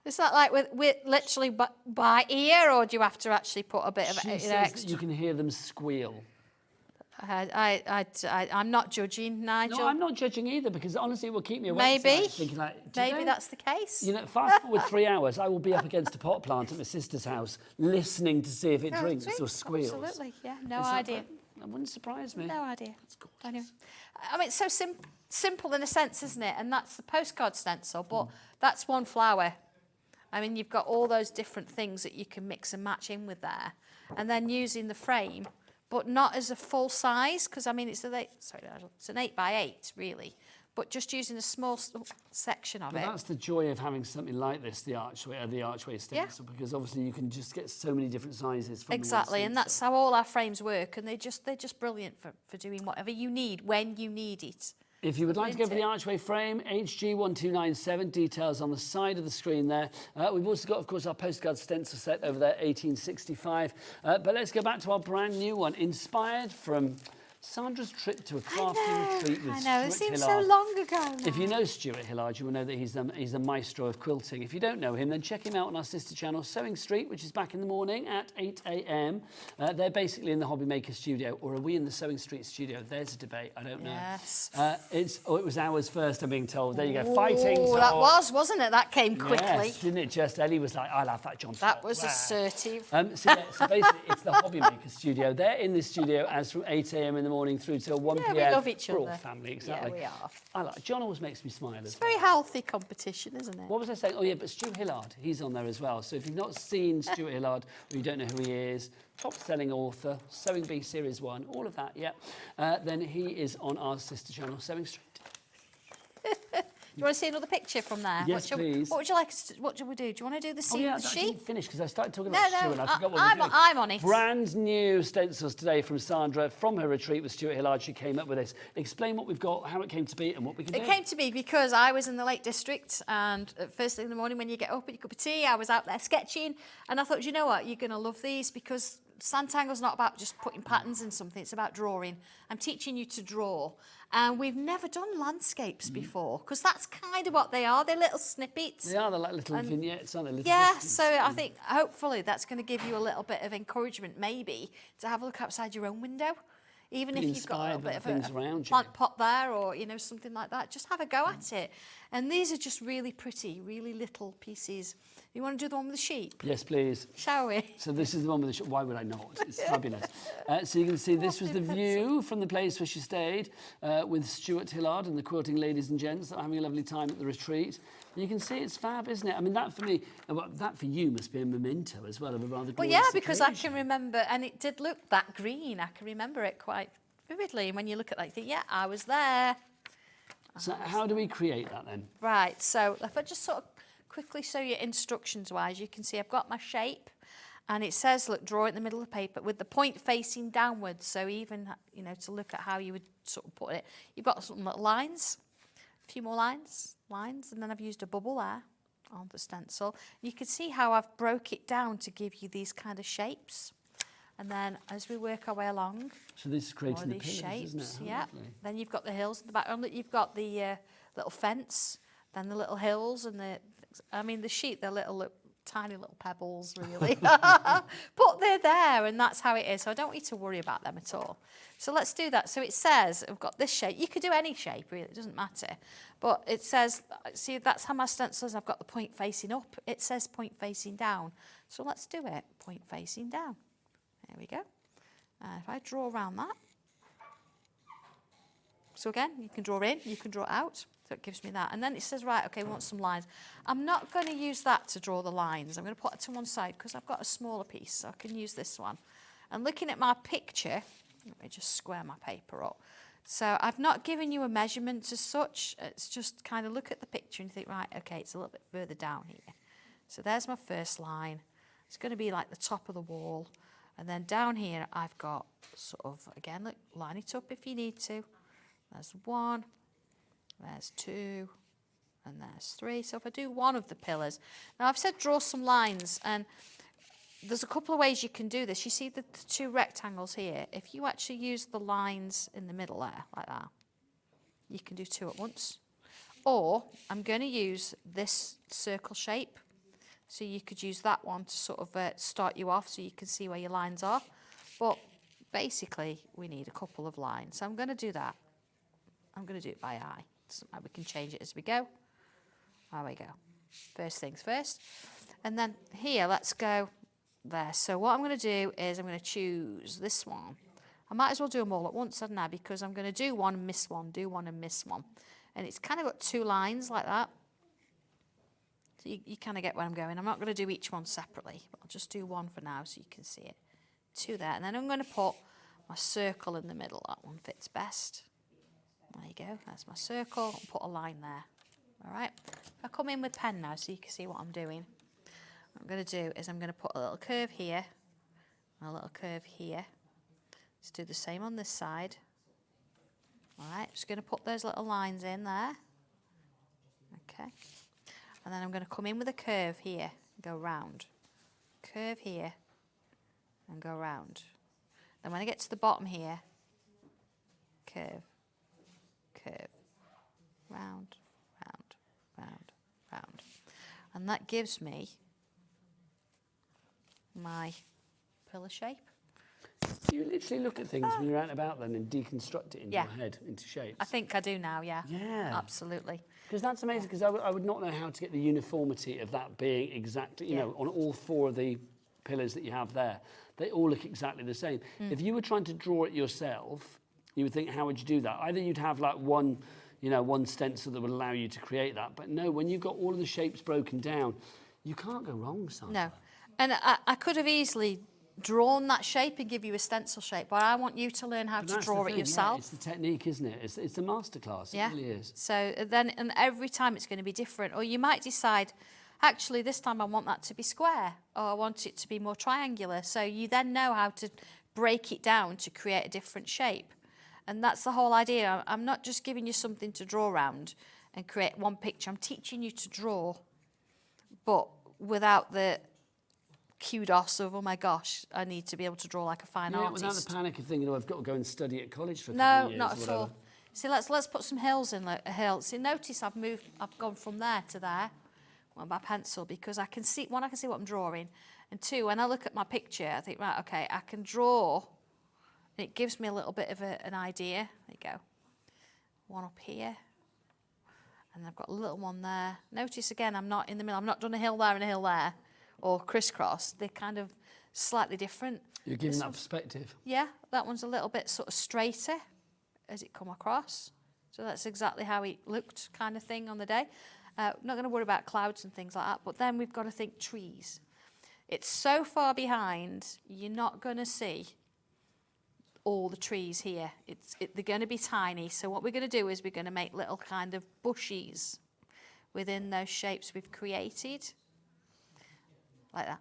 Is that like with literally by ear, or do you have to actually put a bit of extra? That you can hear them squeal. I'm not judging, Nigel. No, I'm not judging either, because honestly it will keep me awake. Maybe. Thinking like, Maybe that's the case. You know, fast forward 3 hours, I will be up against a pot plant at my sister's house, listening to see if it drinks or squeals. Absolutely, yeah. No idea. That wouldn't surprise me. No idea. That's gorgeous. Anyway, I mean, it's so simple in a sense, isn't it? And that's the postcard stencil, but that's one flower. I mean, you've got all those different things that you can mix and match in with there. And then using the frame, but not as a full size, because I mean, it's an 8x8, really. But just using a small section of it. That's the joy of having something like this, the archway stencil, because obviously you can just get so many different sizes from exactly, and that's how all our frames work, and they're just brilliant for doing whatever you need when you need it. If you would like to go for the archway frame, HG1297, details on the side of the screen there. We've also got, of course, our postcard stencil set over there, 1865. But let's go back to our brand new one, inspired from Sandra's trip to a crafting retreat with Stuart Hillard. I know, it seems so long ago now. If you know Stuart Hillard, you will know that he's a maestro of quilting. If you don't know him, then check him out on our sister channel, Sewing Street, which is back in the morning at 8 a.m. They're basically in the HobbyMaker studio, or are we in the Sewing Street studio? There's a debate, I don't know. Yes. It was ours first, I'm being told. There you go, fighting. That wasn't it? That came quickly. Yes, didn't it just? Ellie was like, I'll have that, John. That was assertive. So basically, it's the HobbyMaker studio. They're in the studio as from 8 a.m. in the morning through till 1 p.m. Yeah, we love each other. We're all family, exactly. Yeah, we are. John always makes me smile. It's very healthy competition, isn't it? What was I saying? Oh, yeah, but Stuart Hillard, he's on there as well. So if you've not seen Stuart Hillard, or you don't know who he is, top-selling author, Sewing Bee Series 1, all of that, yeah, then he is on our sister channel, Sewing Street. Do you want to see another picture from there? Yes, please. What would you like? What should we do? Do you want to do the scene with the sheep? I didn't finish because I started talking about Stuart and I forgot what we were doing. I'm on it. Brand new stencils today from Sandra from her retreat with Stuart Hillard. She came up with this. Explain what we've got, how it came to be, and what we can do. It came to be because I was in the Lake District, and first thing in the morning when you get up with your cup of tea, I was out there sketching, and I thought, you know what, you're going to love these because Sanntangle's not about just putting patterns in something, it's about drawing. I'm teaching you to draw. And we've never done landscapes before, because that's kind of what they are. They're little snippets. They are, they're like little vignettes, aren't they? Yeah, so I think hopefully that's going to give you a little bit of encouragement, maybe, to have a look outside your own window. Even if you've got a little bit of a plant pot there or, you know, something like that, just have a go at it. And these are just really pretty, really little pieces. You want to do the one with the sheep? Yes, please. Shall we? So this is the one with the sheep. Why would I not? It's fabulous. So you can see this was the view from the place where she stayed with Stuart Hillard and the quilting ladies and gents that are having a lovely time at the retreat. And you can see it's fab, isn't it? I mean, that for me, that for you must be a memento as well of a rather glorious Well, yeah, because occasion. I can remember, and it did look that green. I can remember it quite vividly. And when you look at that, you think, yeah, I was there. So how do we create that then? Right, so if I just sort of quickly show you instructions-wise, you can see I've got my shape, and it says, look, draw it in the middle of the paper with the point facing downwards. So even, you know, to look at how you would sort of put it, you've got some little lines, a few more lines, and then I've used a bubble there on the stencil. You can see how I've broke it down to give you these kind of shapes. And then as we work our way along, so this is creating the pillars, shapes, isn't it? Yeah. Then you've got the hills in the background. You've got the little fence, then the little hills, and the sheep. They're tiny little pebbles, really. But they're there, and that's how it is. So I don't want you to worry about them at all. So let's do that. So it says I've got this shape. You could do any shape, really. It doesn't matter. But it says, see, that's how my stencil is. I've got the point facing up. It says point facing down. So let's do it. Point facing down. There we go. If I draw around that. So again, you can draw in, you can draw out. So it gives me that. And then it says, right, okay, we want some lines. I'm not going to use that to draw the lines. I'm going to put it to one side because I've got a smaller piece, so I can use this one. And looking at my picture, let me just square my paper up. So I've not given you a measurement as such. It's just kind of look at the picture and think, right, okay, it's a little bit further down here. So there's my first line. It's going to be like the top of the wall. And then down here, I've got sort of, again, look, line it up if you need to. There's 1, there's 2, and there's 3. So if I do one of the pillars, now I've said draw some lines, and there's a couple of ways you can do this. You see the 2 rectangles here. If you actually use the lines in the middle there, like that, you can do 2 at once. Or I'm going to use this circle shape. So you could use that one to sort of start you off so you can see where your lines are. But basically, we need a couple of lines. So I'm going to do that. I'm going to do it by eye. So we can change it as we go. There we go. First things first. And then here, let's go there. So what I'm going to do is I'm going to choose this one. I might as well do them all at once, hadn't I? Because I'm going to do one and miss one, do one and miss one. And it's kind of got 2 lines like that. So you kind of get where I'm going. I'm not going to do each one separately, but I'll just do one for now so you can see it. 2 there. And then I'm going to put my circle in the middle. That one fits best. There you go. That's my circle. I'll put a line there. All right. I'll come in with pen now so you can see what I'm doing. What I'm going to do is I'm going to put a little curve here, and a little curve here. Let's do the same on this side. All right. Just going to put those little lines in there. Okay. And then I'm going to come in with a curve here, go round. Curve here, and go round. Then when I get to the bottom here, curve, curve, round, round, round, round. And that gives me my pillar shape. Do you literally look at things when you're out and about then and deconstruct it in your head into shapes? I think I do now, yeah. Yeah. Absolutely. Because that's amazing, because I would not know how to get the uniformity of that being exactly, you know, on all 4 of the pillars that you have there. They all look exactly the same. If you were trying to draw it yourself, you would think, how would you do that? Either you'd have like one stencil that would allow you to create that. But no, when you've got all of the shapes broken down, you can't go wrong, Sandra. No. And I could have easily drawn that shape and give you a stencil shape, but I want you to learn how to draw it yourself. Yeah, it's the technique, isn't it? It's the masterclass. It really is. So then, and every time it's going to be different. Or you might decide, actually, this time I want that to be square, or I want it to be more triangular. So you then know how to break it down to create a different shape. And that's the whole idea. I'm not just giving you something to draw around and create one picture. I'm teaching you to draw, but without the kudos of, oh my gosh, I need to be able to draw like a fine artist. Without the panic of thinking, I've got to go and study at college for a couple of years. No, not at all. See, let's put some hills in a hill. See, notice I've gone from there to there with my pencil, because I can see, one, I can see what I'm drawing, and 2, when I look at my picture, I think, right, okay, I can draw, and it gives me a little bit of an idea. There you go. One up here, and I've got a little one there. Notice again, I'm not in the middle. I'm not done a hill there and a hill there, or crisscross. They're kind of slightly different. You're giving that perspective. Yeah, that one's a little bit sort of straighter as it come across. So that's exactly how it looked, kind of thing on the day. Not going to worry about clouds and things like that, but then we've got to think trees. It's so far behind, you're not going to see all the trees here. They're going to be tiny. So what we're going to do is we're going to make little kind of bushes within those shapes we've created. Like that.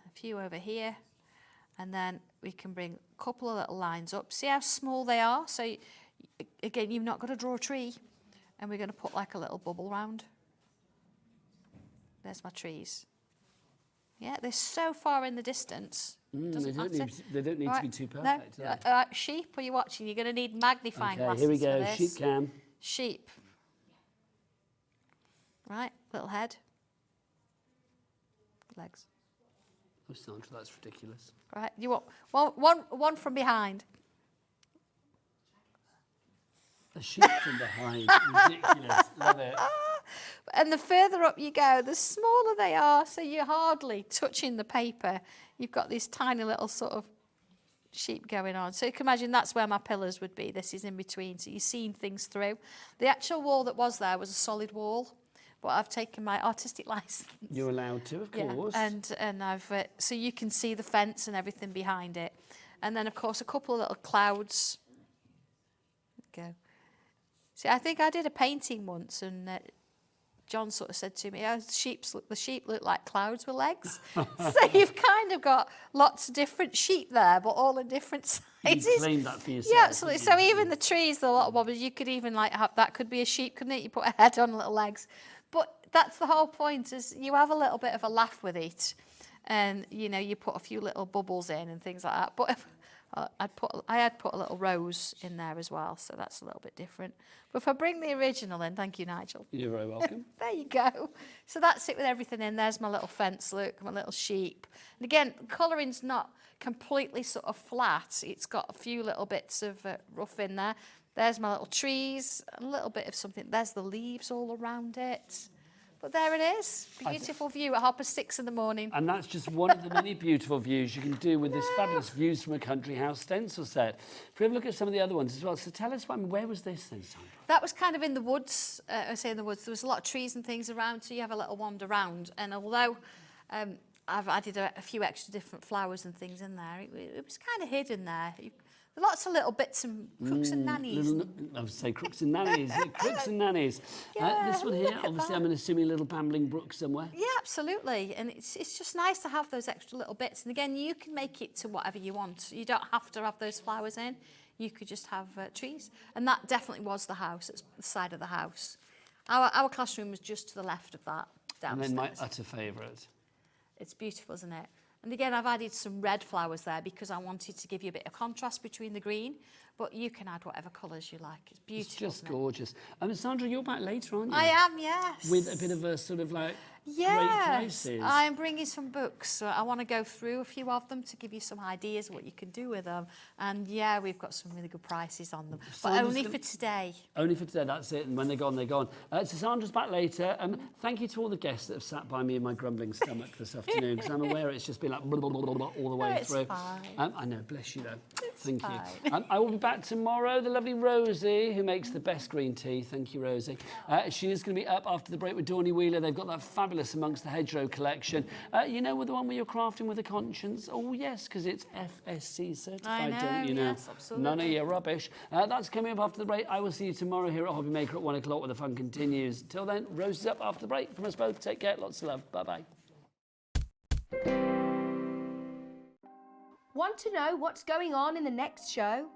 A few over here. And then we can bring a couple of little lines up. See how small they are? So, again, you've not got to draw a tree. And we're going to put like a little bubble round. There's my trees. Yeah, they're so far in the distance. They don't need to be too perfect. No. Sheep, are you watching? You're going to need magnifying glasses. Here we go. For this. Sheep cam. Sheep. Right, little head. Legs. Oh, Sandra, that's ridiculous. Right, you want one from behind. A sheep from behind. Ridiculous. Love it. And the further up you go, the smaller they are, so you're hardly touching the paper. You've got these tiny little sort of sheep going on. So you can imagine that's where my pillars would be. This is in between, so you're seeing things through. The actual wall that was there was a solid wall, but I've taken my artistic license. You're allowed to, of course. And I've so you can see the fence and everything behind it, and then of course a couple of little clouds. Go. See, I think I did a painting once, and John sort of said to me, "Oh, the sheep look like clouds with legs." So you've kind of got lots of different sheep there, but all in different sizes. You claimed that for yourself. Yeah, absolutely. So even the trees, the little bobbers, you could even like have that could be a sheep, couldn't it? You put a head on, little legs. But that's the whole point, is you have a little bit of a laugh with it, and you know you put a few little bubbles in and things like that. But I had put a little rose in there as well, so that's a little bit different. But if I bring the original in, thank you, Nigel. You're very welcome. There you go. So that's it with everything in. There's my little fence, look, my little sheep. And again, colouring's not completely sort of flat. It's got a few little bits of rough in there. There's my little trees, a little bit of something. There's the leaves all around it. But there it is, beautiful view at 6:30 in the morning. And that's just one of the many beautiful views you can do with this fabulous views from a country house stencil set. If we have a look at some of the other ones as well, so tell us, where was this then, Sandra? That was kind of in the woods. I say in the woods, there was a lot of trees and things around, so you have a little wander around. And although I've added a few extra different flowers and things in there, it was kind of hidden there. Lots of little bits and crooks and nannies. I would say crooks and nannies. Crooks and nannies. Yeah, this one here, obviously, I'm assuming a little bambling brook somewhere. Yeah, absolutely. And it's just nice to have those extra little bits. And again, you can make it to whatever you want. You don't have to have those flowers in. You could just have trees. And that definitely was the house. It's the side of the house. Our classroom was just to the left of that, downstairs. And then my utter favourite. It's beautiful, isn't it? And again, I've added some red flowers there because I wanted to give you a bit of contrast between the green, but you can add whatever colours you like. It's beautiful. It's just gorgeous. Sandra, you're back later, aren't you? I am, yes. With a bit of a sort of like great prices. I'm bringing some books. So I want to go through a few of them to give you some ideas of what you can do with them. And yeah, we've got some really good prices on them, but only for today. Only for today, that's it. And when they're gone, they're gone. So Sandra's back later. Thank you to all the guests that have sat by me in my grumbling stomach this afternoon, because I'm aware it's just been like blah, blah, blah, blah, all the way through. Fine. I know, bless you though. Thank you. I will be back tomorrow. The lovely Rosie, who makes the best green tea. Thank you, Rosie. She is going to be up after the break with Dawny Wheeler. They've got that fabulous Amongst the Hedgerow collection. You know, with the one where you're crafting with a conscience? Oh, yes, because it's FSC certified, don't you know? Yes, absolutely. None of your rubbish. That's coming up after the break. I will see you tomorrow here at HobbyMaker at 1 o'clock where the fun continues. Till then, Rosie's up after the break. From us both, take care. Lots of love. Bye-bye. Want to know what's going on in the next show?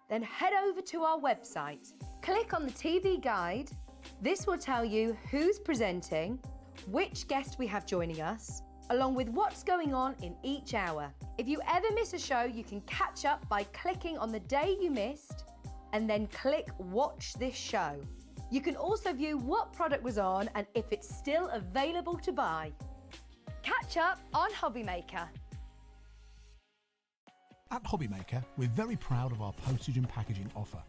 Then head over to our website. Click on the TV guide. This will tell you who's presenting, which guest we have joining us, along with what's going on in each hour. If you ever miss a show, you can catch up by clicking on the day you missed and then click Watch This Show. You can also view what product was on and if it's still available to buy. Catch up on HobbyMaker. At HobbyMaker, we're very proud of our postage and packaging offer,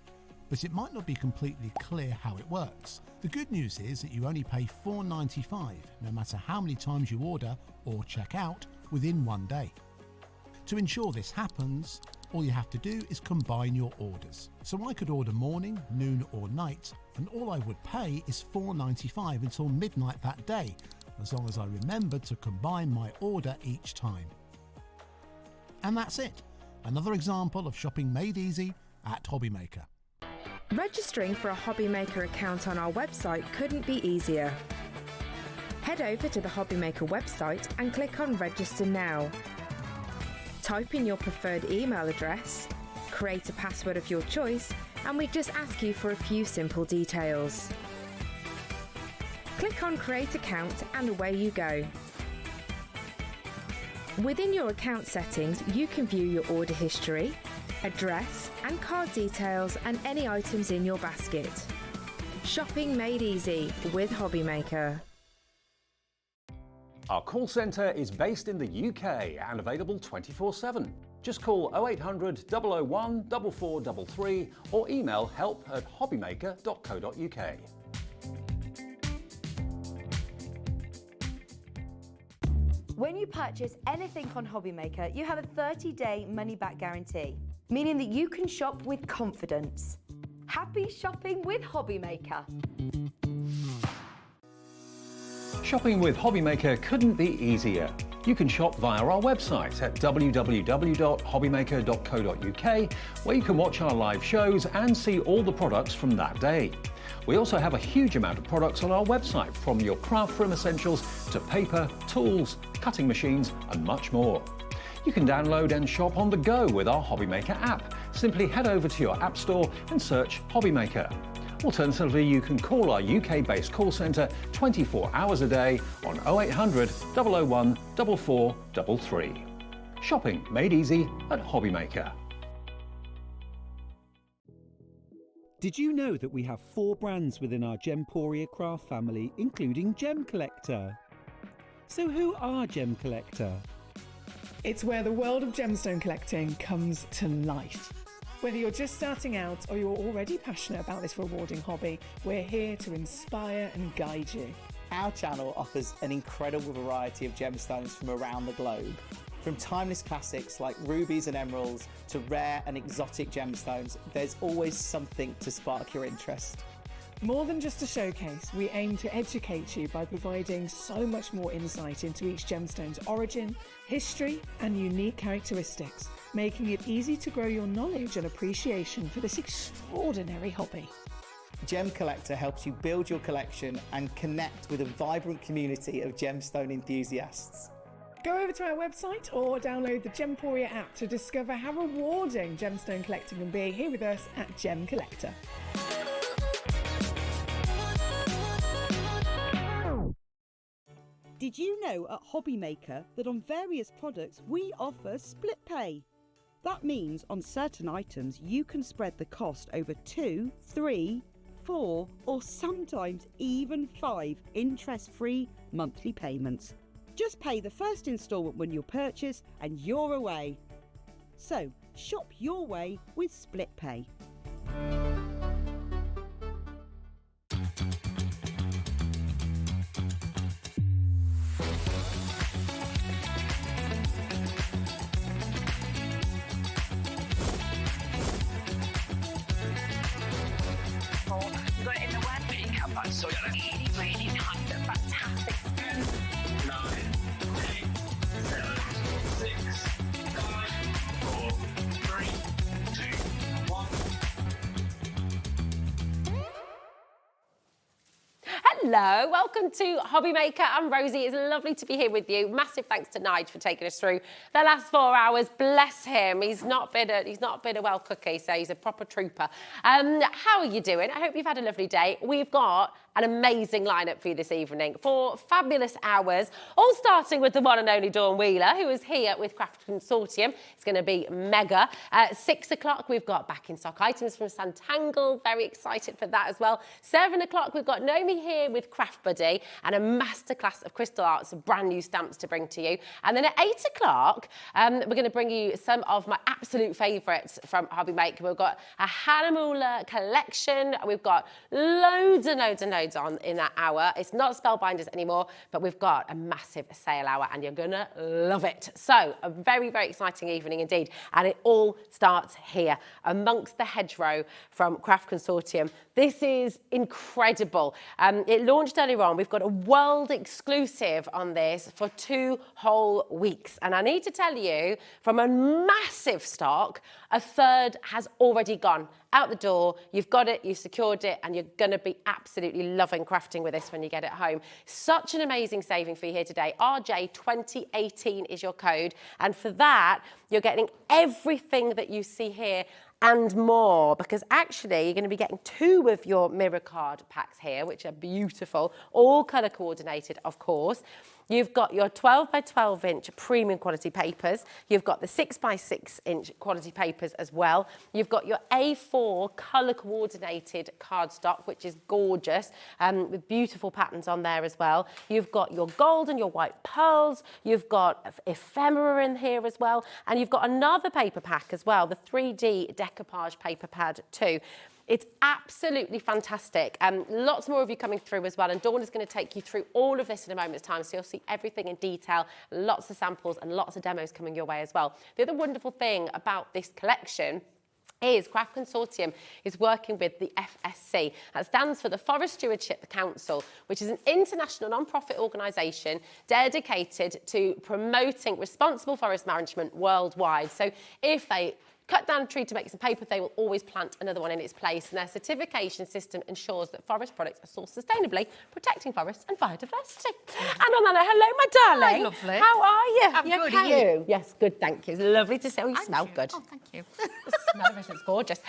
but it might not be completely clear how it works. The good news is that you only pay $4.95 no matter how many times you order or check out within 1 day. To ensure this happens, all you have to do is combine your orders. So I could order morning, noon or night, and all I would pay is $4.95 until midnight that day, as long as I remembered to combine my order each time. And that's it. Another example of shopping made easy at HobbyMaker. Registering for a HobbyMaker account on our website couldn't be easier. Head over to the HobbyMaker website and click on Register Now. Type in your preferred email address, create a password of your choice, and we just ask you for a few simple details. Click on Create Account and away you go. Within your account settings, you can view your order history, address and card details and any items in your basket. Shopping made easy with HobbyMaker. Our call centre is based in the UK and available 24/7. Just call 0800 001 4433 or email help@hobbymaker.co.uk. When you purchase anything on HobbyMaker, you have a 30-day money-back guarantee. meaning that you can shop with confidence. Happy shopping with HobbyMaker. Shopping with HobbyMaker couldn't be easier. You can shop via our website at www.hobbymaker.co.uk, where you can watch our live shows and see all the products from that day. We also have a huge amount of products on our website, from your craft room essentials to paper, tools, cutting machines and much more. You can download and shop on the go with our HobbyMaker app. Simply head over to your app store and search HobbyMaker. Alternatively, you can call our UK-based call centre 24 hours a day on 0800 001 4433. Shopping made easy at HobbyMaker. Did you know that we have 4 brands within our Gemporia craft family, including Gem Collector? So who are Gem Collector? It's where the world of gemstone collecting comes to life. Whether you're just starting out or you're already passionate about this rewarding hobby, we're here to inspire and guide you. Our channel offers an incredible variety of gemstones from around the globe. From timeless classics like rubies and emeralds to rare and exotic gemstones, there's always something to spark your interest. More than just a showcase, we aim to educate you by providing so much more insight into each gemstone's origin, history, and unique characteristics, making it easy to grow your knowledge and appreciation for this extraordinary hobby. Gem Collector helps you build your collection and connect with a vibrant community of gemstone enthusiasts. Go over to our website or download the Gemporia app to discover how rewarding gemstone collecting can be here with us at Gem Collector. Did you know at HobbyMaker that on various products we offer split pay? That means on certain items you can spread the cost over 2, 3, 4 or sometimes even 5 interest-free monthly payments. Just pay the first instalment when you purchase and you're away. So shop your way with split pay. You got it in the web makeup, but so you're really, really under fantastic. 9, 8, 7, 6, 5, 4, 3, 2, 1. Hello, welcome to HobbyMaker. I'm Rosie. It's lovely to be here with you. Massive thanks to Nige for taking us through the last 4 hours. Bless him. He's not been a well cookie, so he's a proper trooper. How are you doing? I hope you've had a lovely day. We've got an amazing lineup for you this evening. 4 fabulous hours, all starting with the one and only Dawn Wheeler, who is here with Craft Consortium. It's going to be mega. At 6 o'clock, we've got back in stock items from Sanntangle. Very excited for that as well. 7 o'clock, we've got Naomi here with Craft Buddy and a masterclass of crystal arts, brand new stamps to bring to you. And then at 8 o'clock, we're going to bring you some of my absolute favourites from HobbyMaker. We've got a Hannah collection. We've got loads and loads and loads on in that hour. It's not Spellbinders anymore, but we've got a massive sale hour and you're gonna love it. So a very, very exciting evening indeed. And it all starts here amongst the hedgerow from Craft Consortium. This is incredible. It launched earlier on. We've got a world exclusive on this for 2 whole weeks. And I need to tell you, from a massive stock, a third has already gone out the door. You've got it, you've secured it, and you're going to be absolutely loving crafting with this when you get it home. Such an amazing saving for you here today. RJ2018 is your code. And for that, you're getting everything that you see here and more, because actually you're going to be getting 2 of your mirror card packs here, which are beautiful, all colour coordinated, of course. You've got your 12 by 12 inch premium quality papers. You've got the 6 by 6 inch quality papers as well. You've got your A4 colour coordinated cardstock, which is gorgeous, with beautiful patterns on there as well. You've got your gold and your white pearls. You've got ephemera in here as well. And you've got another paper pack as well, the 3D decoupage paper pad too. It's absolutely fantastic. Lots more of you coming through as well, and Dawn is going to take you through all of this in a moment's time, so you'll see everything in detail, lots of samples and lots of demos coming your way as well. The other wonderful thing about this collection is Craft Consortium is working with the FSC. That stands for the Forest Stewardship Council, which is an international non-profit organisation dedicated to promoting responsible forest management worldwide. So if they cut down a tree to make some paper, they will always plant another one in its place. And their certification system ensures that forest products are sourced sustainably, protecting forests and biodiversity. And on that note, hello, my darling. Hi, lovely. How are you? I'm good, Okay? are you? Yes, good, thank you. It's lovely to see you. You smell good. Oh, thank you. The smell of it is gorgeous.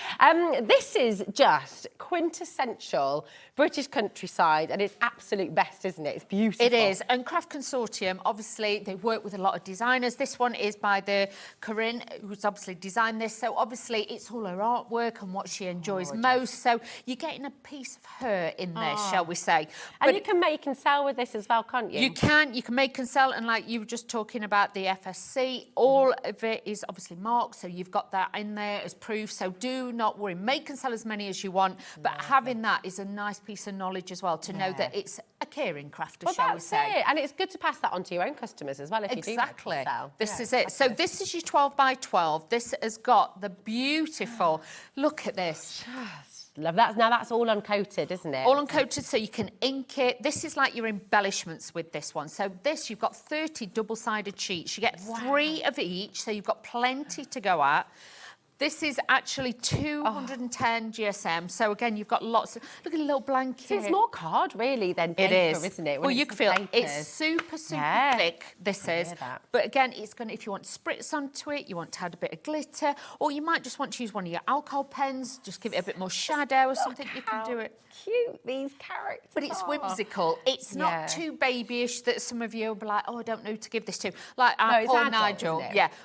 This is just quintessential British countryside, and it's absolute best, isn't it? It's beautiful. It is. And Craft Consortium, obviously, they work with a lot of designers. This one is by the Corinne, who's obviously designed this. So obviously, it's all her artwork and what she enjoys most. So you're getting a piece of her in there, shall we say? And But you can make and sell with this as well, can't you? You can make and sell, and like you were just talking about the FSC, all of it is obviously marked, so you've got that in there as proof. So do not worry, make and sell as many as you want, but having that is a nice piece of knowledge as well to know that it's a caring crafter, shall we say. It. And it's good to pass that on to your own customers as well if you do make and sell. This is it. So this is your 12 by 12. This has got the beautiful, look at this. Love that. Now that's all uncoated, isn't it? All uncoated, so you can ink it. This is like your embellishments with this one. So this, you've got 30 double-sided sheets. You get 3 of each, so you've got plenty to go at. This is actually 210 GSM. So again, you've got lots of, look at a little blanket. So it's more card really than paper, isn't it? Well, you can feel it's super thick, this is. But again, it's going to, if you want to spritz onto it, you want to add a bit of glitter, or you might just want to use one of your alcohol pens, just give it a bit more shadow or something, you can do it. Cute these characters But it's whimsical. It's not too babyish that some of you will be like, oh, I don't know who to give this to. Like our poor Nigel.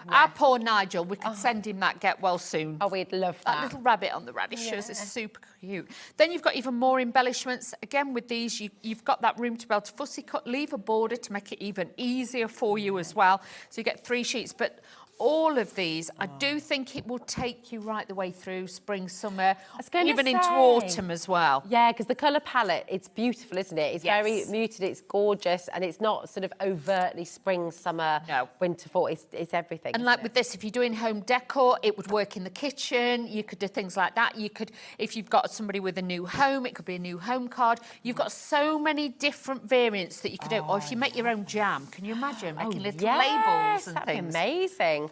Our poor Nigel, we could send him that get well soon. Oh, we'd love that. That little rabbit on the radishes is super cute. Then you've got even more embellishments. Again, with these, you've got that room to be able to fussy cut, leave a border to make it even easier for you as well. So you get 3 sheets. But all of these, I do think it will take you right the way through spring, summer, even into autumn as well. Yeah, because the colour palette, it's beautiful, isn't it? It's very muted, it's gorgeous, and it's not sort of overtly spring, summer, winter, fall. It's everything. And like with this, if you're doing home decor, it would work in the kitchen. You could do things like that. You could, if you've got somebody with a new home, it could be a new home card. You've got so many different variants that you could do. Or if you make your own jam, can you imagine making little labels and things? That'd be amazing.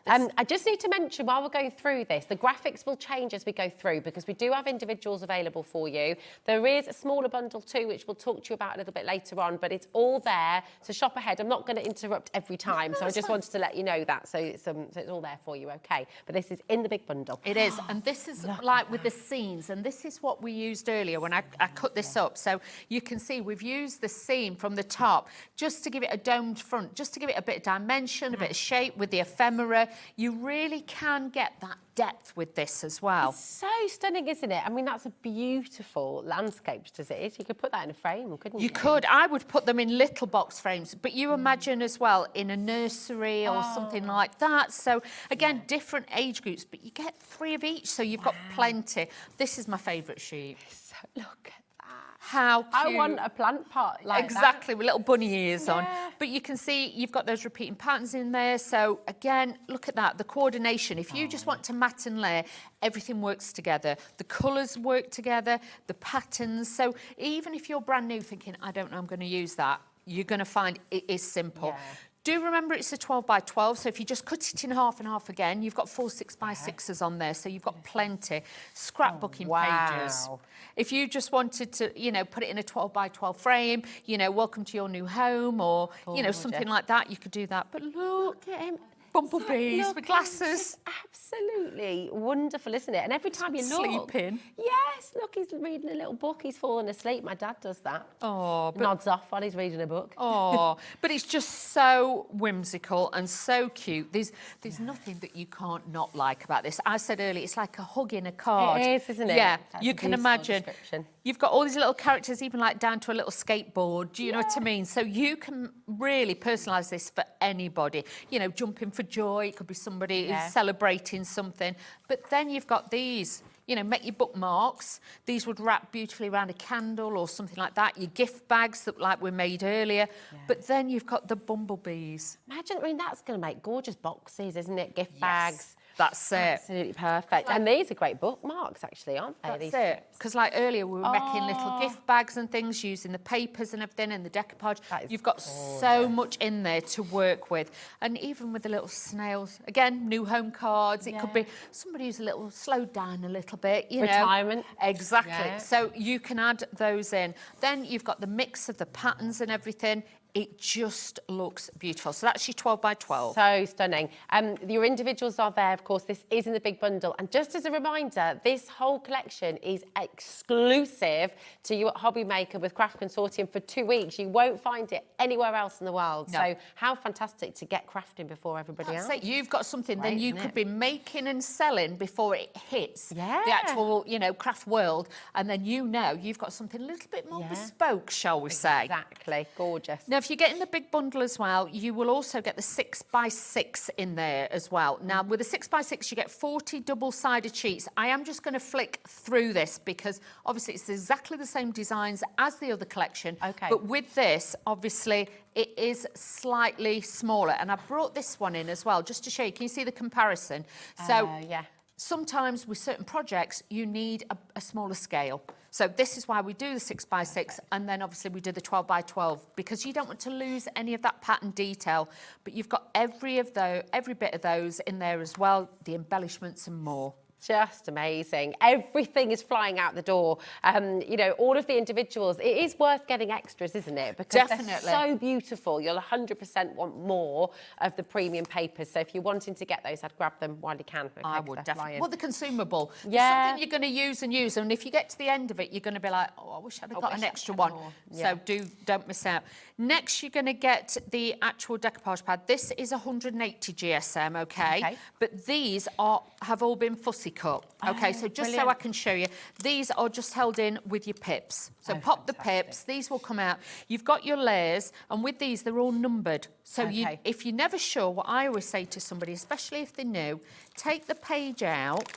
I just need to mention while we're going through this, the graphics will change as we go through because we do have individuals available for you. There is a smaller bundle too, which we'll talk to you about a little bit later on, but it's all there. So shop ahead. I'm not going to interrupt every time, so I just wanted to let you know that. So it's all there for you, okay? But this is in the big bundle. It is, and this is like with the scenes, and this is what we used earlier when I cut this up. So you can see we've used the scene from the top just to give it a domed front, just to give it a bit of dimension, a bit of shape with the ephemera. You really can get that depth with this as well. It's so stunning, isn't it? I mean, that's a beautiful landscape, as it is. You could put that in a frame, couldn't you? You could. I would put them in little box frames, but you imagine as well in a nursery or something like that. So again, different age groups, but you get 3 of each, so you've got plenty. This is my favourite sheet. Look at how cute. I want a plant pot like exactly, with little bunny ears on. But you can see you've got those repeating patterns in there. So again, look at that, the coordination. If you just want to mat and layer, everything works together. The colours work together, the patterns. So even if you're brand new thinking, I don't know, I'm going to use that, you're going to find it is simple. Do remember it's a 12 by 12, so if you just cut it in half and half again, you've got 4 6 by 6s on there, so you've got plenty. Scrapbooking pages. If you just wanted to, you know, put it in a 12 by 12 frame, you know, welcome to your new home, or, you know, something like that, you could do that. But look at him. Bumblebees with glasses. Absolutely wonderful, isn't it? And every time you look... Sleeping. Yes, look, he's reading a little book. He's fallen asleep. My dad does that. Oh, but... Nods off while he's reading a book. Oh, but it's just so whimsical and so cute. There's nothing that you can't not like about this. I said earlier, it's like a hug in a card. It is, isn't it? Yeah, That's you can imagine. You've got all these little characters, even like down to a little skateboard. Do you know what I mean? So you can really personalise this for anybody. You know, jumping for joy. It could be somebody who's celebrating something. But then you've got these. you know, make your bookmarks. These would wrap beautifully around a candle or something like that. Your gift bags that like we made earlier. Yeah. But then you've got the bumblebees. Imagine, I mean, that's going to make gorgeous boxes, isn't it? Gift bags. That's it. Absolutely perfect. And these are great bookmarks, actually, aren't they? That's it. Because like earlier, we were making little gift bags and things using the papers and everything and the decoupage. You've got so much in there to work with. And even with the little snails, again, new home cards. It could be somebody who's a little slowed down a little bit, you know. Retirement. Exactly. Yeah. So you can add those in. Then you've got the mix of the patterns and everything. It just looks beautiful. So that's your 12 by 12. So stunning. Your individuals are there, of course. This is in the big bundle. And just as a reminder, this whole collection is exclusive to you at HobbyMaker with Craft Consortium for 2 weeks. You won't find it anywhere else in the world. No. So how fantastic to get crafting before everybody else. That's it. You've got something Great, then you isn't could it? be making and selling before it hits the Yeah. actual, you know, craft world. And then you know you've got something a little bit more bespoke, shall we say. Exactly. Gorgeous. Now, if you get in the big bundle as well, you will also get the 6 by 6 in there as well. Now, with the 6 by 6, you get 40 double-sided sheets. I am just going to flick through this because obviously it's exactly the same designs as the other collection. Okay. But with this, obviously, it is slightly smaller. And I brought this one in as well, just to show you. Can you see the comparison? So, yeah. Sometimes with certain projects, you need a smaller scale. So this is why we do the 6 by 6, and then obviously we do the 12 by 12, because you don't want to lose any of that pattern detail. But you've got every bit of those in there as well, the embellishments and more. Just amazing. Everything is flying out the door. You know, all of the individuals, it is worth getting extras, isn't it? Because Definitely. they're so beautiful. You'll 100% want more of the premium papers. So if you're wanting to get those, I'd grab them while you can. Okay, I would definitely. Well, the consumable. Yeah. There's something you're going to use and use. And if you get to the end of it, you're going to be like, oh, I wish I'd have got an extra one. Yeah. So don't miss out. Next, you're going to get the actual decoupage pad. This is 180 GSM, okay? But these have all been fussy cut. Okay, so just so I can show you, these are just held in with your pips. So pop the pips, these will come out. You've got your layers, and with these, they're all numbered. So if you're never sure, what I always say to somebody, especially if they're new, take the page out.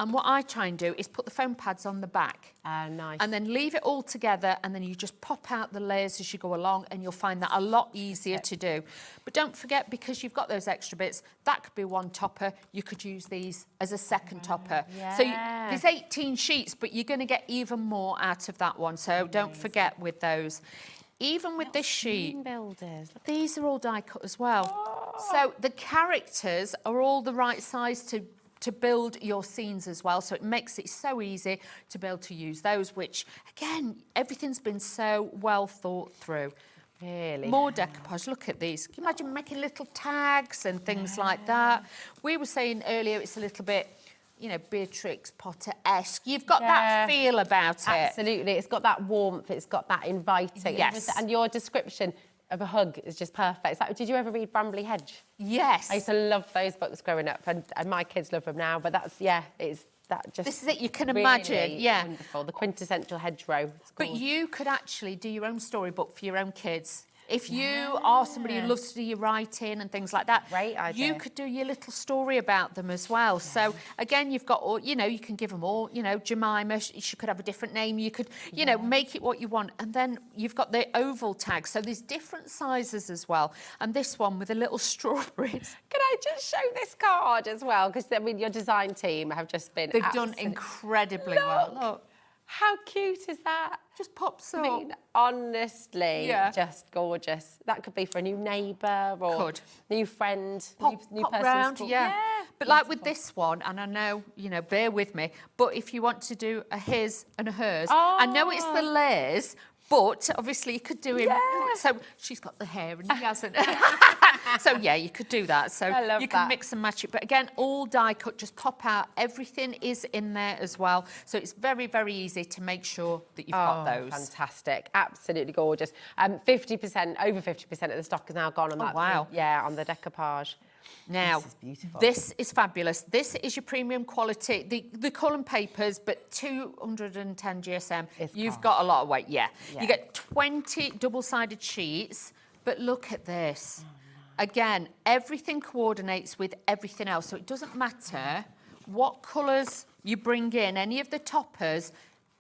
And what I try and do is put the foam pads on the back. Nice. And then leave it all together, and then you just pop out the layers as you go along, and you'll find that a lot easier to do. But don't forget, because you've got those extra bits, that could be one topper. You could use these as a second topper. So there's 18 sheets, but you're going to get even more out of that one. So don't forget with those. Even with this sheet, builders. These are all die cut as well. So the characters are all the right size to build your scenes as well, so it makes it so easy to be able to use those, which again, everything's been so well thought through. Really? More decoupage. Look at these. Can you imagine making little tags and things like that? We were saying earlier it's a little bit, you know, Beatrix Potter-esque. You've got that feel about it. Absolutely. It's got that warmth. It's got that inviting. Yes. And your description of a hug is just perfect. Did you ever read Bramley Hedge? Yes. I used to love those books growing up, and my kids love them now. But that's, it's that just. This is it. You can really imagine, wonderful. The quintessential hedgerow. But you could actually do your own storybook for your own kids. If you are somebody who loves to do your writing and things like that, you could do your little story about them as well. So again, you've got all, you know, you can give them all, you know, Jemima, she could have a different name. You could, you know, make it what you want. And then you've got the oval tag. So there's different sizes as well. And this one with the little strawberries. Can I just show this card as well? Because, I mean, your design team have just been They've done incredibly well. Look. How cute is that? Just pops up. I mean, honestly, just gorgeous. That could be for a new neighbour or new friend, new pop person. round, But like with this one, and I know, you know, bear with me, but if you want to do a his and a hers, I know it's the layers, but obviously you could do him. So she's got the hair and he hasn't. So yeah, you could do that. So you can mix and match it. But again, all die cut, just pop out. Everything is in there as well. So it's very, very easy to make sure that you've got those. Fantastic. Absolutely gorgeous. 50%, over 50% of the stock is now gone on that. Wow. Yeah, on the decoupage. Now, this is fabulous. This is your premium quality. The Cullen papers, but 210 GSM. You've got a lot of weight, You get 20 double-sided sheets, but look at this. Again, everything coordinates with everything else, so it doesn't matter what colours you bring in any of the toppers,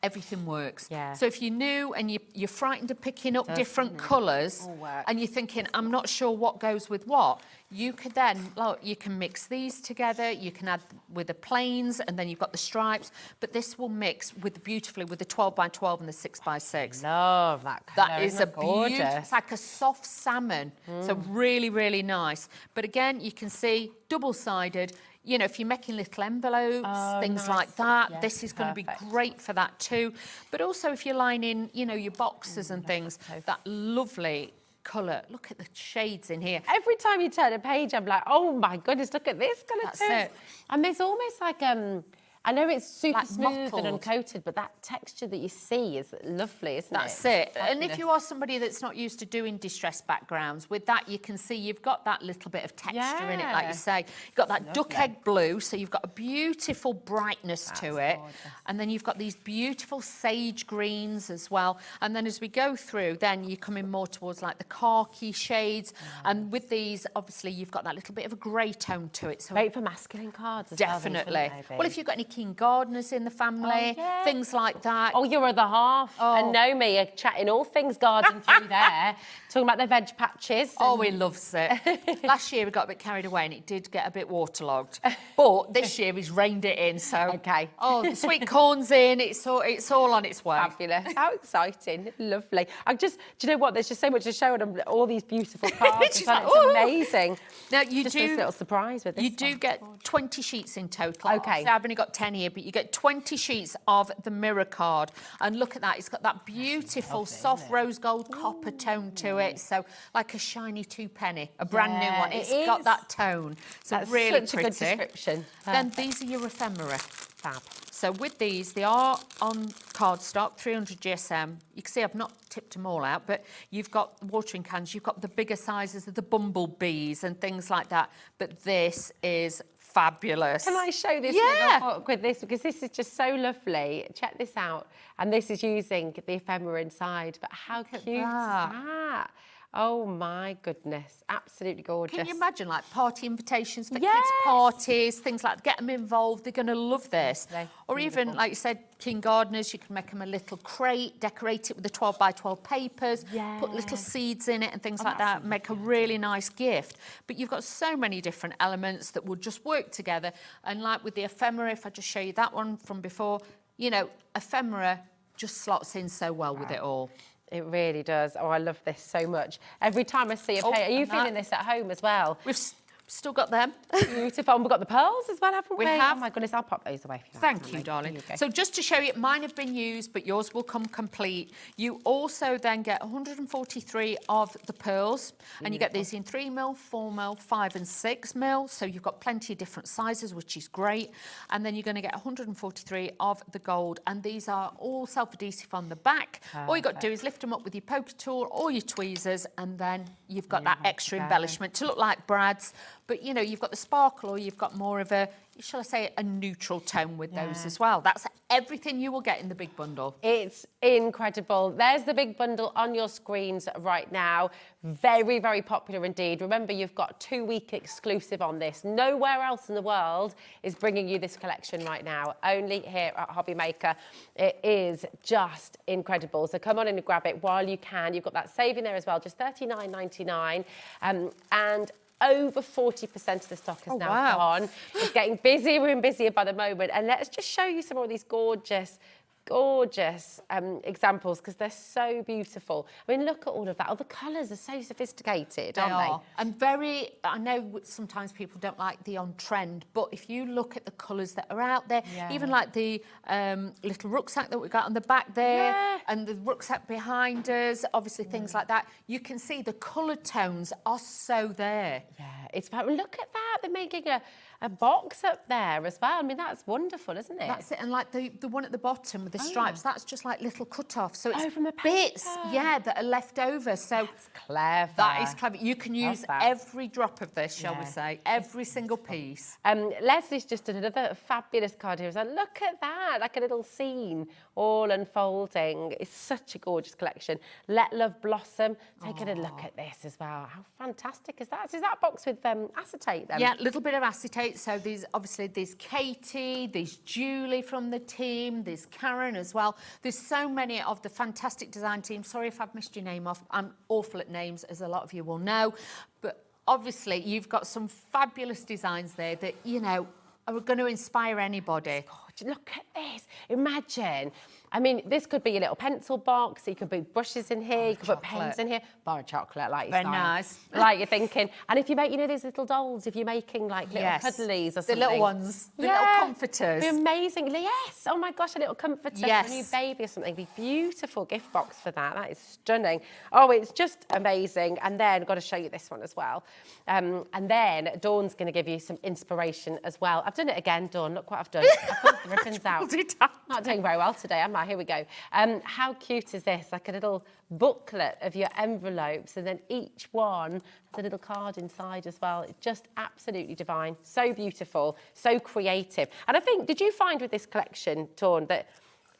everything works. Yeah. So if you're new and you're frightened of picking up Doesn't different it? colours All work. and you're thinking, I'm not sure what goes with what, you could then, look, you can mix these together, you can add with the plains and then you've got the stripes, but this will mix with beautifully with the 12 by 12 and the 6 by 6. Love that colour. That is Isn't a it gorgeous? beautiful, it's like a soft salmon. So really, really nice. But again, you can see double-sided. You know, if you're making little envelopes, things nice. like that, Yes, this is going to be perfect. great for that too. But also if you're lining, you know, your boxes and things, that lovely colour. Look at the shades in here. Every time you turn a page, I'm like, oh my goodness, look at this colour That's too. it. And there's almost like, I know it's super Like smooth mottled. and uncoated, but that texture that you see is lovely, isn't That's it? it. And if you are somebody that's not used to doing distressed backgrounds, with that you can see you've got that little bit of texture in it, like Yeah. you say. You've got that duck egg blue, so you've got a beautiful brightness to it. gorgeous. And then you've got these beautiful sage greens as well. And then as we go through, then you're coming more towards like the khaki shades. And with these, obviously, you've got that little bit of a grey tone to it. So Great for masculine cards as definitely. well. these, wouldn't they, Well, if you've got any keen gardeners in the family, yeah. things like that. Oh, your other half and Naomi are chatting all things garden through there, talking about their veg patches. Oh, he loves it. Last year we got a bit carried away and it did get a bit waterlogged. But this year he's reined it in, so... Okay. Oh, the sweet corn's in, it's all on its way. Fabulous. How exciting. Lovely. Do you know what? There's just so much to show and all these beautiful cards. She's It's like, "Ooh." amazing. Now, you Just do... this little surprise with this You do one. get 20 sheets in total. Okay. Obviously, I've only got 10 here, but you get 20 sheets of the mirror card. And look at that, it's got that beautiful soft rose gold copper tone to it. So like a shiny 2p, a brand new Yeah, one. it It's got is. that tone. So That's really such a pretty. good description. Then these are your ephemera. Fab. So with these, they are on cardstock, 300 GSM. You can see I've not tipped them all out, but you've got watering cans, you've got the bigger sizes of the bumblebees and things like that. But this is fabulous. Can I show this Yeah. little book with this? Because this is just so lovely. Check this out. And this is using the ephemera inside. But how cute is that? Oh my goodness. Absolutely gorgeous. Can you imagine, like, party invitations for Yes. kids' parties, things like that? Get them involved. They're going to love this. Lovely. Or even, like you said, King Gardeners, you can make them a little crate, decorate it with the 12 by 12 papers, put little seeds in it and things like that, make a really nice gift. But you've got so many different elements that will just work together. And like with the ephemera, if I just show you that one from before, you know, ephemera just slots in so well with it all. It really does. Oh, I love this so much. Every time I see a Oh, page, are you and that- feeling this at home as well? We've still got them. Beautiful. And we've got the pearls as well, haven't we? We have. Oh my goodness, I'll pop those away for you. Thank you, darling. There you go. So just to show you, mine have been used, but yours will come complete. You also then get 143 of the pearls, and you get these in 3mm, 4mm, 5 and 6mm. So you've got plenty of different sizes, which is great. And then you're going to get 143 of the gold, and these are all self-adhesive on the back. All you've got to do is lift them up with your poker tool or your tweezers, and then you've got that extra embellishment to look like Brad's. But, you know, you've got the sparkle, or you've got more of a, shall I say, a neutral tone with those as well. That's everything you will get in the big bundle. It's incredible. There's the big bundle on your screens right now. Very, very popular indeed. Remember, you've got a 2-week exclusive on this. Nowhere else in the world is bringing you this collection right now. Only here at HobbyMaker. It is just incredible. So come on in and grab it while you can. You've got that saving there as well, just $39.99. And over 40% of the stock is now gone. It's getting busier and busier by the moment. And let's just show you some of these gorgeous examples, because they're so beautiful. I mean, look at all of that. Oh, the colours are so sophisticated, aren't they? And very, I know sometimes people don't like the on-trend, but if you look at the colours that are out there, even like the little rucksack that we got on the back there, and the rucksack behind us, obviously things like that, you can see the colour tones are so there. Yeah, it's about, look at that. They're making a box up there as well. I mean, that's wonderful, isn't it? That's it. And like the one at the bottom with the stripes, that's just like little cut-offs. So it's from a bits, that are left over. So that's clever. That is clever. You can use that. every drop of this, shall we say, every single piece. Leslie's just done another fabulous card here. So look at that, like a little scene all unfolding. It's such a gorgeous collection. Let Love Blossom. Taking a look at this as well. How fantastic is that? So is that box with acetate then? Yeah, a little bit of acetate. Okay, so there's Katie, there's Julie from the team, there's Karen as well. There's so many of the fantastic design team. Sorry if I've missed your name off. I'm awful at names, as a lot of you will know. But obviously, you've got some fabulous designs there that, you know, are going to inspire anybody. God, look at this. Imagine. I mean, this could be a little pencil box. You could put brushes in here. You could put pens in here. Bar of chocolate, like Very you're nice. like you're thinking. And if you make, you know, these little dolls, if you're making like little cuddlies or something. The little ones. The little comforters. Be amazing. Yes. Oh my gosh, a little comforter for a new baby or something. Be beautiful gift box for that. That is stunning. Oh, it's just amazing. And then I've got to show you this one as well. And then Dawn's going to give you some inspiration as well. I've done it again, Dawn. Look what I've done. I've pulled the ribbons out. Not doing very well today, am I? Here we go. How cute is this? Like a little booklet of your envelopes, and then each one has a little card inside as well. It's just absolutely divine. So beautiful, so creative. And I think, did you find with this collection, Dawn, that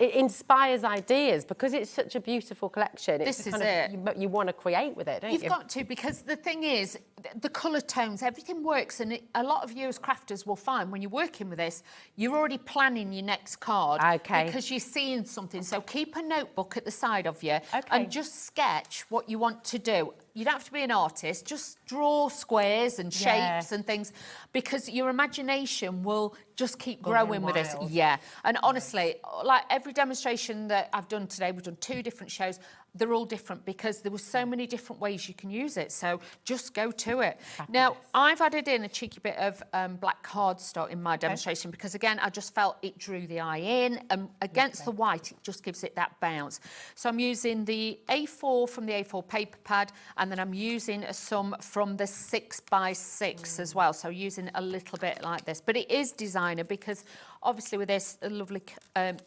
it inspires ideas because it's such a beautiful collection? It's This is kind it. You want to create with it, don't you? You've got to, because the thing is, the colour tones, everything works, and a lot of you as crafters will find when you're working with this, you're already planning your next card. Okay. Because you're seeing something. So keep a notebook at the side of you and just sketch what you want to do. You don't have to be an artist, just draw squares and shapes and things, because your imagination will just keep growing with this. Yeah. And honestly, like every demonstration that I've done today, we've done 2 different shows. They're all different because there were so many different ways you can use it. So just go to it. Now, I've added in a cheeky bit of black cardstock in my demonstration because, again, I just felt it drew the eye in. And against the white, it just gives it that bounce. So I'm using the A4 from the A4 paper pad, and then I'm using some from the 6x6 as well. So using a little bit like this. But it is designer because, obviously, with this lovely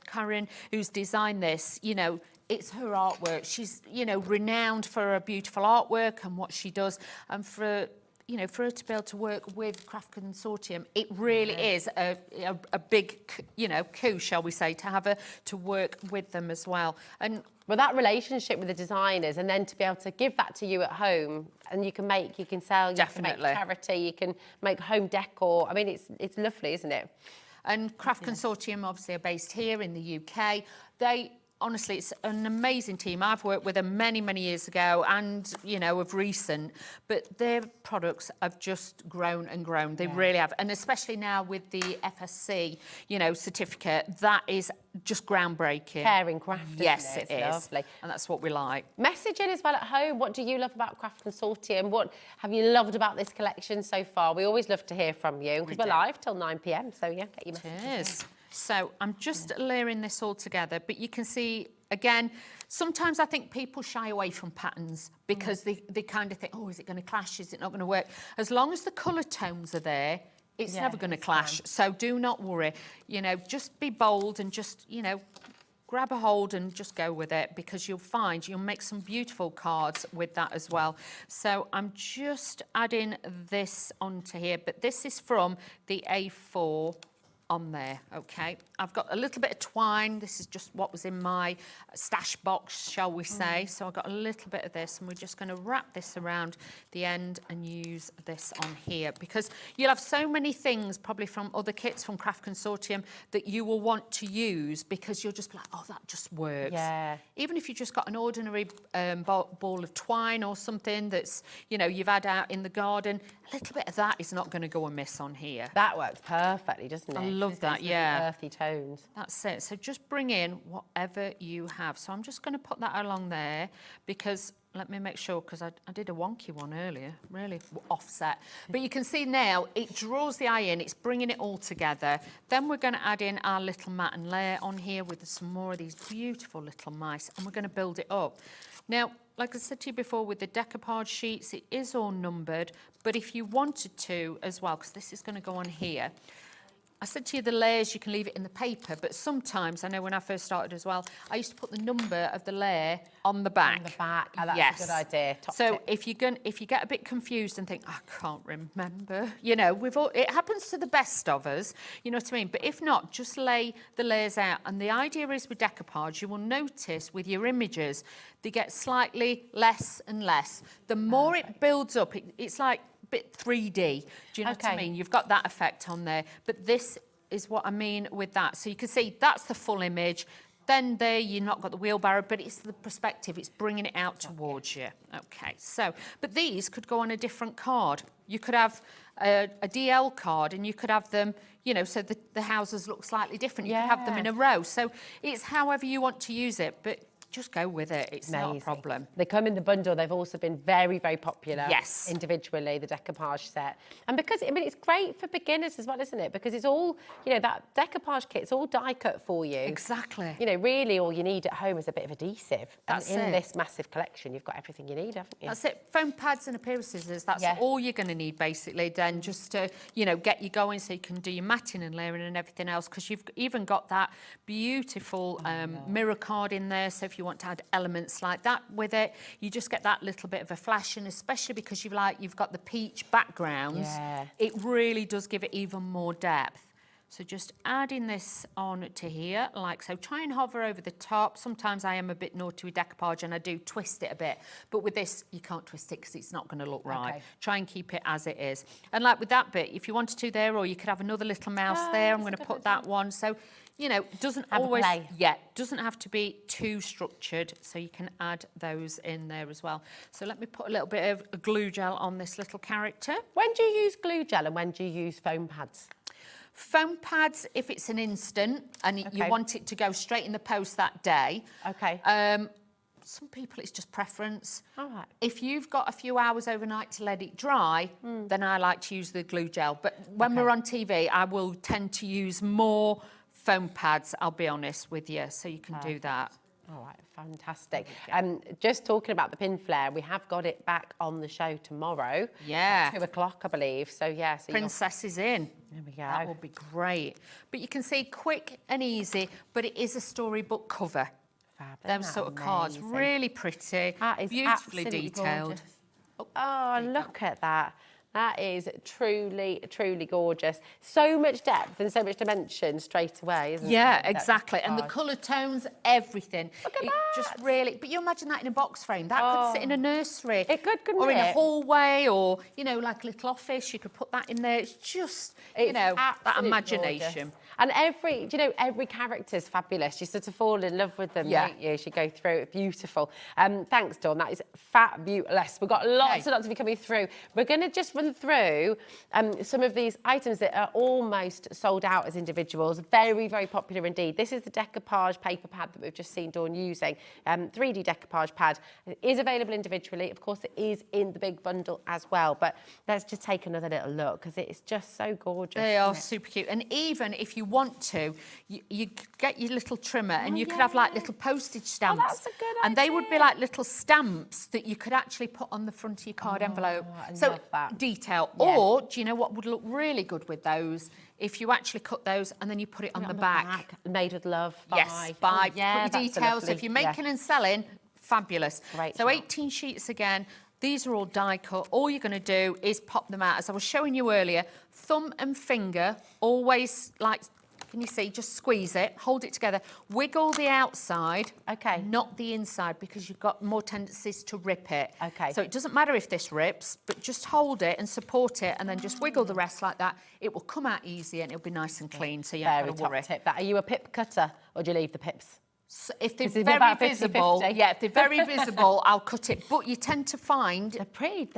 Karen who's designed this, you know, it's her artwork. She's, you know, renowned for her beautiful artwork and what she does. And for, you know, for her to be able to work with Craft Consortium, it really is a big, you know, coup, shall we say, to have her to work with them as well. And well, that relationship with the designers, and then to be able to give that to you at home, and you can make, you can sell, you can make charity, you can make home decor. I mean, it's lovely, isn't it? And Craft Consortium, obviously, are based here in the UK. Honestly, it's an amazing team. I've worked with them many, many years ago and, you know, of recent. But their products have just grown and grown. They really have. And especially now with the FSC, you know, certificate, that is just groundbreaking. Caring craft, yes, isn't it? it is. Lovely. And that's what we like. Messaging as well at home. What do you love about Craft Consortium? What have you loved about this collection so far? We always love to hear from you because we're live till 9 p.m. So, yeah, get your messages. Cheers. So I'm just layering this all together, but you can see, again, sometimes I think people shy away from patterns because they kind of think, oh, is it going to clash? Is it not going to work? As long as the colour tones are there, it's never going to clash. So do not worry. You know, just be bold and just, you know, grab a hold and just go with it, because you'll find you'll make some beautiful cards with that as well. So I'm just adding this onto here, but this is from the A4 on there, okay? I've got a little bit of twine. This is just what was in my stash box, shall we say. So I've got a little bit of this, and we're just going to wrap this around the end and use this on here, because you'll have so many things probably from other kits from Craft Consortium that you will want to use, because you'll just be like, oh, that just works. Yeah. Even if you just got an ordinary ball of twine or something that's, you know, you've had out in the garden, a little bit of that is not going to go amiss on here. That works perfectly, doesn't it? I love that, yeah. Earthy tones. That's it. So just bring in whatever you have. So I'm just going to put that along there, because let me make sure, because I did a wonky one earlier, really offset. But you can see now it draws the eye in, it's bringing it all together. Then we're going to add in our little mat and layer on here with some more of these beautiful little mice, and we're going to build it up. Now, like I said to you before, with the decoupage sheets, it is all numbered, but if you wanted to as well, because this is going to go on here, I said to you the layers, you can leave it in the paper, but sometimes, I know when I first started as well, I used to put the number of the layer on the back. On the back, oh, that's a good idea. Top so tip. if you get a bit confused and think, I can't remember, you know, it happens to the best of us, you know what I mean? But if not, just lay the layers out. And the idea is with decoupage, you will notice with your images, they get slightly less and less. The more it builds up, it's like bit 3D. Do you know what I mean? You've got that effect on there. But this is what I mean with that. So you can see that's the full image. Then there you've not got the wheelbarrow, but it's the perspective. It's bringing it out towards you. Okay, so, but these could go on a different card. You could have a DL card and you could have them, you know, so the houses look slightly different. You could have them in a row. So it's however you want to use it, but just go with it. It's not a problem. They come in the bundle. They've also been very, very popular. Yes. Individually, the decoupage set. And because, I mean, it's great for beginners as well, isn't it? Because it's all, you know, that decoupage kit, it's all die cut for you. Exactly. You know, really all you need at home is a bit of adhesive. That's and in it. this massive collection, you've got everything you need, haven't you? That's it. Foam pads and a pair of scissors. That's all you're going to need, basically, then, just to, you know, get you going so you can do your matting and layering and everything else, because you've even got that beautiful mirror card in there. So if you want to add elements like that with it, you just get that little bit of a flash, and especially because you've got the peach backgrounds, it really does give it even more depth. So just adding this on to here, like so. Try and hover over the top. Sometimes I am a bit naughty with decoupage and I do twist it a bit, but with this you can't twist it because it's not going to look right. Try and keep it as it is. And like with that bit, if you wanted to there, or you could have another little mouse there. I'm going to put that one. So, you know, doesn't always, doesn't have to be too structured, so you can add those in there as well. So let me put a little bit of glue gel on this little character. When do you use glue gel and when do you use foam pads? Foam pads, if it's an instant and you want it to go straight in the post that day. Some people, it's just preference. If you've got a few hours overnight to let it dry, then I like to use the glue gel. But when we're on TV, I will tend to use more foam pads, I'll be honest with you, so you can do that. All right, fantastic. Just talking about the pin flare, we have got it back on the show tomorrow. Yeah. At 2 o'clock, I believe. So, yeah. So Princess is in. There we go. That will be great. But you can see quick and easy, but it is a storybook cover. Them sort of cards, really pretty, that is beautifully detailed. Oh, look at that. That is truly, truly gorgeous. So much depth and so much dimension straight away, isn't it? Yeah, exactly. And the colour tones, everything. Look at that. Just really, but you imagine that in a box frame. That could sit in a nursery. It could, couldn't or it? in a hallway, or, you know, like a little office. You could put that in there. It's just, you know, that imagination. Gorgeous. And every character's fabulous. You sort of fall in love with them, don't you, as you go through it. Beautiful. Thanks, Dawn. That is fabulous. We've got lots and lots of you coming through. We're going to just run through some of these items that are almost sold out as individuals. Very, very popular indeed. This is the decoupage paper pad that we've just seen Dawn using. 3D decoupage pad. It is available individually. Of course, it is in the big bundle as well. But let's just take another little look, because it's just so gorgeous. They are super cute. And even if you want to, you get your little trimmer and you could have like little postage stamps. That's a good idea. And they would be like little stamps that you could actually put on the front of your card envelope. So detail. Or do you know what would look really good with those? If you actually cut those and then you put it on the back. Made with love. Yes, by. Put your details. So if you're making and selling, fabulous. Great so job. 18 sheets again. These are all die cut. All you're going to do is pop them out. As I was showing you earlier, thumb and finger, always like, can you see, just squeeze it, hold it together, wiggle the outside, not the inside, because you've got more tendencies to rip it. So it doesn't matter if this rips, but just hold it and support it and then just wiggle the rest like that. It will come out easy and it'll be nice and clean, so you don't have to worry. Tip. Are you a pip cutter or do you leave the pips? So if they're very visible, if they're very visible, I'll cut it. But you tend to find they're pretty.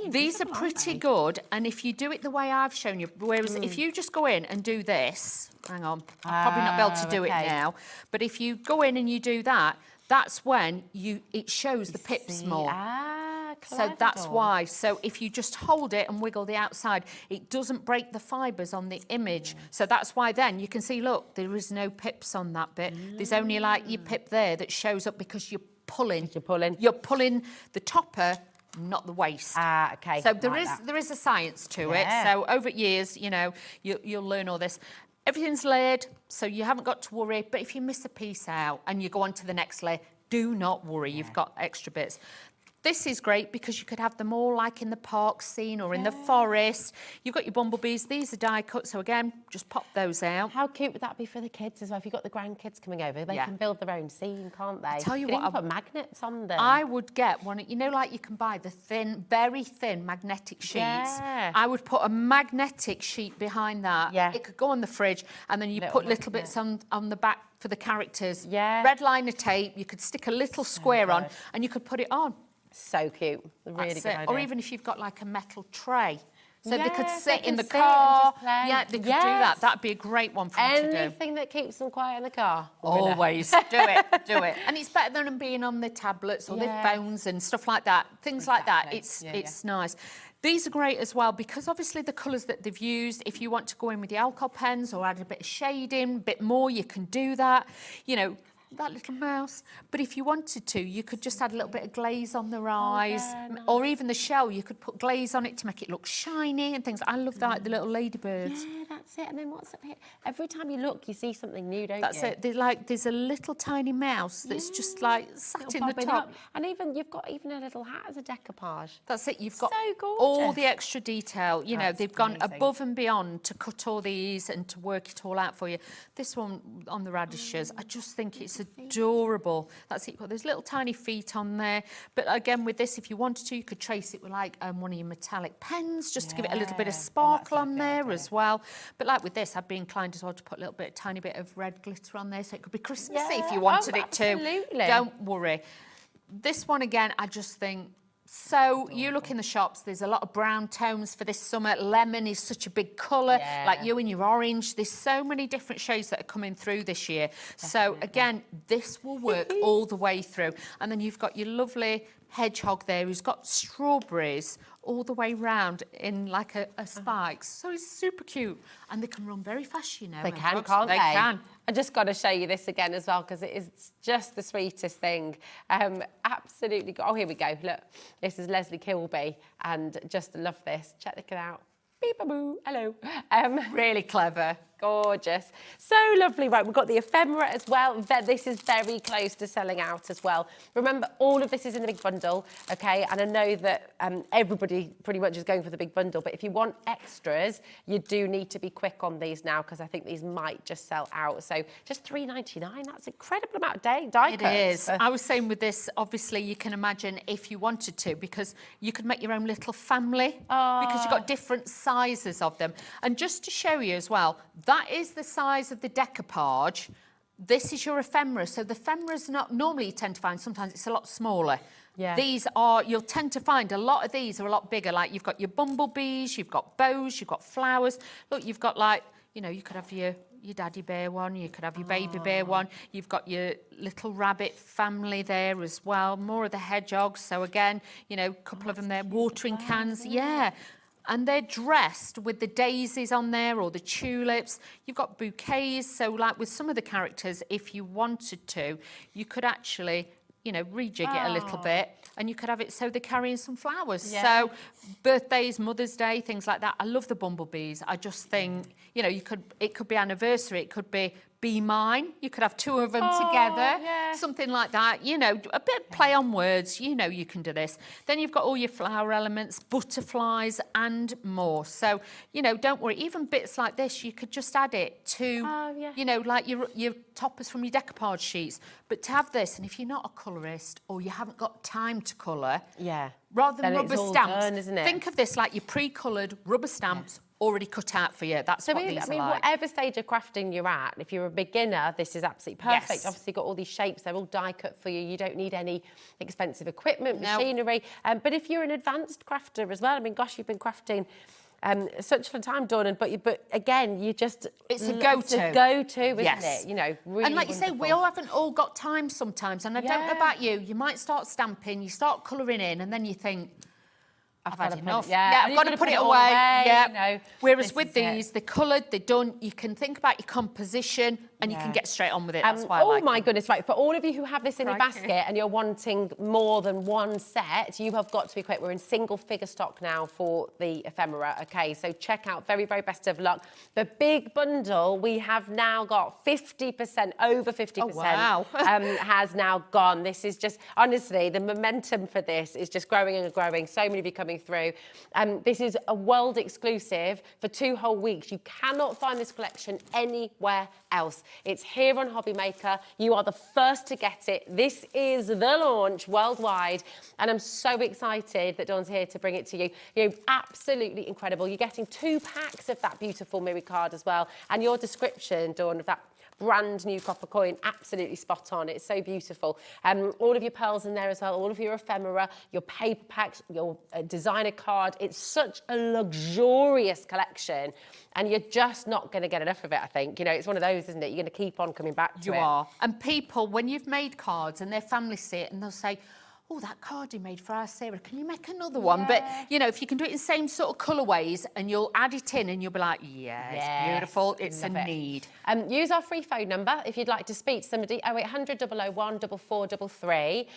These are pretty good, and if you do it the way I've shown you, whereas if you just go in and do this, hang on, I'll probably not be able to do it now. But if you go in and you do that, that's when it shows the pips more. So that's why. So if you just hold it and wiggle the outside, it doesn't break the fibres on the image. So that's why then you can see, look, there is no pips on that bit. There's only like your pip there that shows up because you're pulling. You're pulling the topper, not the waist. So there is a science to it. So over years, you know, you'll learn all this. Everything's layered, so you haven't got to worry. But if you miss a piece out and you go on to the next layer, do not worry. You've got extra bits. This is great because you could have them all like in the park scene or in the forest. You've got your bumblebees. These are die cut, so again, just pop those out. How cute would that be for the kids as well? If you've got the grandkids coming over, they can build their own scene, can't they? Tell you can what, even put magnets on them. I would get one, you know, like you can buy the thin, very thin magnetic sheets. Yeah. I would put a magnetic sheet behind that. Yeah. It could go on the fridge, and then you put little bits on the back for the characters. Yeah. Red liner tape, you could stick a little square on, and you could put it on. So cute. Really good idea. Or even if you've got like a metal tray. So they could Yes, sit they in can the sit and car. just play. Yeah, they could do Yes. that. That'd be a great one for them to do. Anything that keeps them quiet in the car. we're in there. Always. do it. And it's better than them being on their tablets or their phones and stuff like that. Things like that. It's nice. These are great as well because obviously the colours that they've used, if you want to go in with the alcohol pens or add a bit of shading, a bit more, you can do that. You know, that little mouse. But if you wanted to, you could just add a little bit of glaze on their eyes. Or even the shell, you could put glaze on it to make it look shiny and things. I love that, like the little ladybirds. Yeah, that's it. And then what's up here? Every time you look, you see something new, don't That's you? it. There's a little tiny mouse that's just like sat in the bobbing top. up. And even you've got even a little hat as a decoupage. That's it. You've got so all the extra detail. You know, That's they've gone amazing. above and beyond to cut all these and to work it all out for you. This one on the radishes, I just think it's adorable. That's it. You've got those little tiny feet on there. But again, with this, if you wanted to, you could trace it with like one of your metallic pens just to give it a little bit of sparkle on there as well. But like with this, I'd be inclined as well to put a little bit, tiny bit of red glitter on there so it could be Christmassy if you wanted it to. Absolutely. Don't worry. This one again, I just think. So you look in the shops, there's a lot of brown tones for this summer. Lemon is such a big colour, like you and your orange. There's so many different shades that are coming through this year. So again, this will work all the way through. And then you've got your lovely hedgehog there who's got strawberries all the way round in like a spikes. So it's super cute. And they can run very fast, you know. They can, hedgehogs. can't they? They can. I just got to show you this again as well because it is just the sweetest thing. Absolutely. Oh, here we go. Look, this is Leslie Kilby and just love this. Check it out. Beep-a-boo. Hello. Really clever. Gorgeous. So lovely. Right, we've got the ephemera as well. This is very close to selling out as well. Remember, all of this is in the big bundle, okay? And I know that everybody pretty much is going for the big bundle, but if you want extras, you do need to be quick on these now because I think these might just sell out. So just $3.99, that's an incredible amount of die It cuts. is. I was saying with this, obviously, you can imagine if you wanted to, because you could make your own little family because you've got different sizes of them. And just to show you as well, that is the size of the decoupage. This is your ephemera. So the ephemera is not normally you tend to find, sometimes it's a lot smaller. Yeah. These are, you'll tend to find a lot of these are a lot bigger. Like you've got your bumblebees, you've got bows, you've got flowers. Look, you've got like, you know, you could have your daddy bear one, you could have your baby bear one. You've got your little rabbit family there as well. More of the hedgehogs. So again, you know, a couple of them there, watering cans. Yeah. And they're dressed with the daisies on there or the tulips. You've got bouquets. So like with some of the characters, if you wanted to, you could actually, you know, rejig it a little bit and you could have it so they're carrying some flowers. Yeah. So birthdays, Mother's Day, things like that. I love the bumblebees. I just think, you know, it could be anniversary. It could be Mine. You could have two of them together, something like that. You know, a bit play on words. You know, you can do this. Then you've got all your flower elements, butterflies, and more. So, you know, don't worry. Even bits like this, you could just add it to, you know, like your toppers from your decoupage sheets. But to have this, and if you're not a colourist or you haven't got time to colour, rather than Then rubber it's all stamps, done, isn't it? think of this like your pre-coloured rubber stamps. Already cut out for you. That's what these are like. Whatever stage of crafting you're at, if you're a beginner, this is absolutely perfect. Yes. Obviously, got all these shapes; they're all die cut for you. You don't need any expensive equipment, No. machinery. But if you're an advanced crafter as well, I mean, gosh, you've been crafting such a time, Dawn. But again, you just it's a go-to. It's a go-to, isn't Yes. it? You know, really. And like you say, we wonderful. all haven't all got time sometimes. And I don't know about you. You might start stamping, you start colouring in, and then you think, I've had enough. I've got to put it all away. away, Yeah. you know, Whereas this with is it. these, they're coloured, they're done. You can think about your composition and you can get straight on with it. That's why I oh like my them. goodness, right, for all of you who have this in your Crikey. basket and you're wanting more than one set, you have got to be quick. We're in single figure stock now for the ephemera, okay? So check out, very, very best of luck. The big bundle, we have now got 50%, over 50% wow. has now gone. This is just, honestly, the momentum for this is just growing and growing. So many of you coming through. This is a world exclusive for 2 whole weeks. You cannot find this collection anywhere else. It's here on HobbyMaker. You are the first to get it. This is the launch worldwide, and I'm so excited that Dawn's here to bring it to you. You know, absolutely incredible. You're getting 2 packs of that beautiful mirror card as well, and your description, Dawn, of that brand new copper coin, absolutely spot on. It's so beautiful. All of your pearls in there as well, all of your ephemera, your paper packs, your designer card. It's such a luxurious collection, and you're just not going to get enough of it, I think. You know, it's one of those, isn't it? You're going to keep on coming back to it. You are. And people, when you've made cards and their family see it and they'll say, oh, that card you made for our Sarah, can you make another one? But, you know, if you can do it in the same sort of colourways and you'll add it in and you'll be like, it's beautiful, it's a need. Use our free phone number if you'd like to speak to somebody, 0800 001 4433.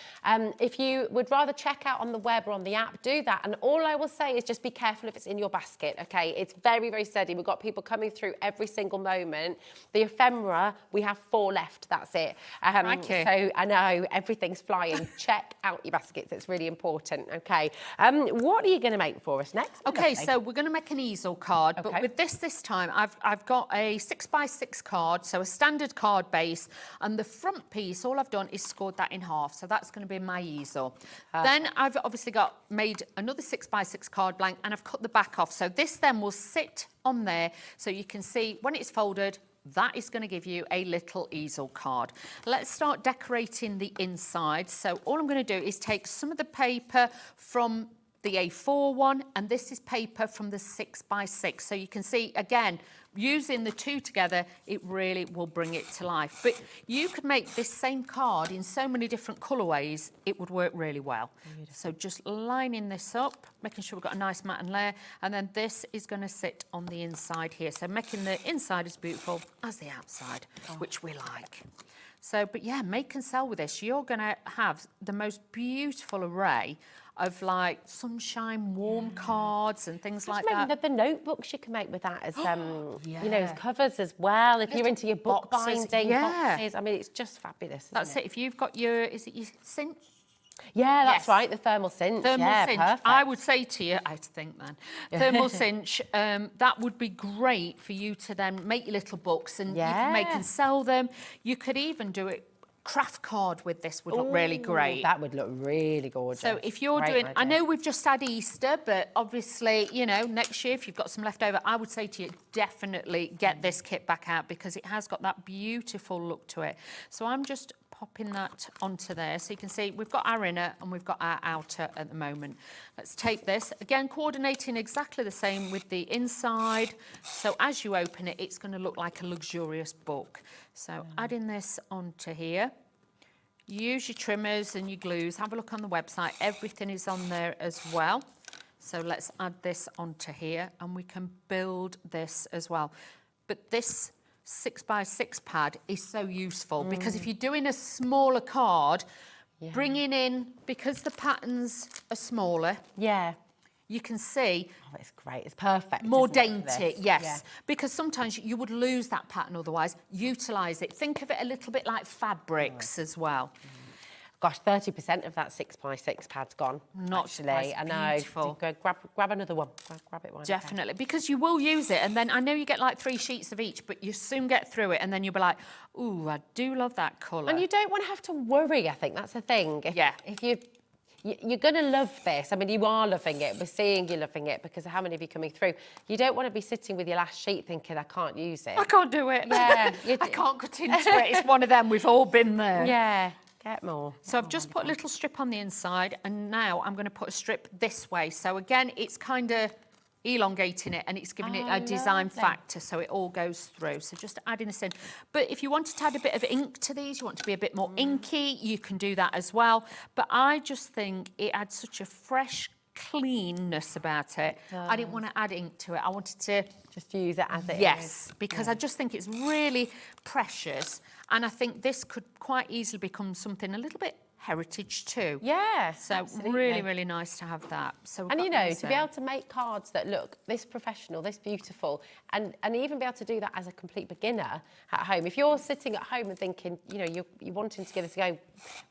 If you would rather check out on the web or on the app, do that. And all I will say is just be careful if it's in your basket, okay? It's very, very steady. We've got people coming through every single moment. The ephemera, we have 4 left, that's it. So I know, everything's flying. Check out your baskets, it's really important, okay? What are you going to make for us next? Okay, so we're going to make an easel card, but with this time, I've got a 6x6 card, so a standard card base, and the front piece, all I've done is scored that in half, so that's going to be my easel. Then I've obviously made another 6x6 card blank, and I've cut the back off, so this then will sit on there, so you can see when it's folded, that is going to give you a little easel card. Let's start decorating the inside. So all I'm going to do is take some of the paper from the A4 one, and this is paper from the 6x6. So you can see, again, using the 2 together, it really will bring it to life. But you could make this same card in so many different colourways, it would work really well. So just lining this up, making sure we've got a nice matte layer, and then this is going to sit on the inside here. So making the inside as beautiful as the outside, which we like. So, but yeah, make and sell with this. You're going to have the most beautiful array of like sunshine, warm cards and things like that. The notebooks you can make with that as, you know, covers as well. If you're into your book binding boxes, I mean, it's just fabulous. That's it. If you've got your, is it your cinch? Yeah, that's right, the thermal cinch. Thermal cinch. Perfect. I would say to you, I think then, thermal cinch, that would be great for you to then make your little books and you can make and sell them. You could even do it. Craft card with this would look really great. That would look really gorgeous. So if you're doing, I know we've just had Easter, but obviously, you know, next year, if you've got some left over, I would say to you, definitely get this kit back out because it has got that beautiful look to it. So I'm just popping that onto there. So you can see we've got our inner and we've got our outer at the moment. Let's take this, again, coordinating exactly the same with the inside. So as you open it, it's going to look like a luxurious book. So adding this onto here. Use your trimmers and your glues. Have a look on the website. Everything is on there as well. So let's add this onto here and we can build this as well. But this 6x6 pad is so useful because if you're doing a smaller card, bringing in, because the patterns are smaller, you can see. Oh, it's great. It's perfect. More dainty, yes. Because sometimes you would lose that pattern otherwise. Utilise it. Think of it a little bit like fabrics as well. Gosh, 30% of that 6x6 pad's gone. Not actually. I know. Beautiful. Go grab another one. Grab it one. Definitely, because you will use it, and then I know you get like 3 sheets of each, but you soon get through it, and then you'll be like, "Ooh, I do love that colour." And you don't want to have to worry. I think that's the thing. If you're going to love this. I mean, you are loving it. We're seeing you loving it because of how many of you coming through. You don't want to be sitting with your last sheet thinking, I can't use it. I can't do it. Yeah. I can't cut into it. It's one of them. We've all been there. Yeah. Get more. So I've just put a little strip on the inside, and now I'm going to put a strip this way. So again, it's kind of elongating it, and it's giving it a design factor, so it all goes through. So just adding this in. But if you wanted to add a bit of ink to these, you want to be a bit more inky, you can do that as well. But I just think it adds such a fresh cleanness about it. I didn't want to add ink to it. I wanted to just use it as it is. Yes, because I just think it's really precious, and I think this could quite easily become something a little bit heritage too. Yeah, so absolutely. really, really nice to have that. So and you know, to be able to make cards that look this professional, this beautiful, and even be able to do that as a complete beginner at home. If you're sitting at home and thinking, you know, you're wanting to give this a go,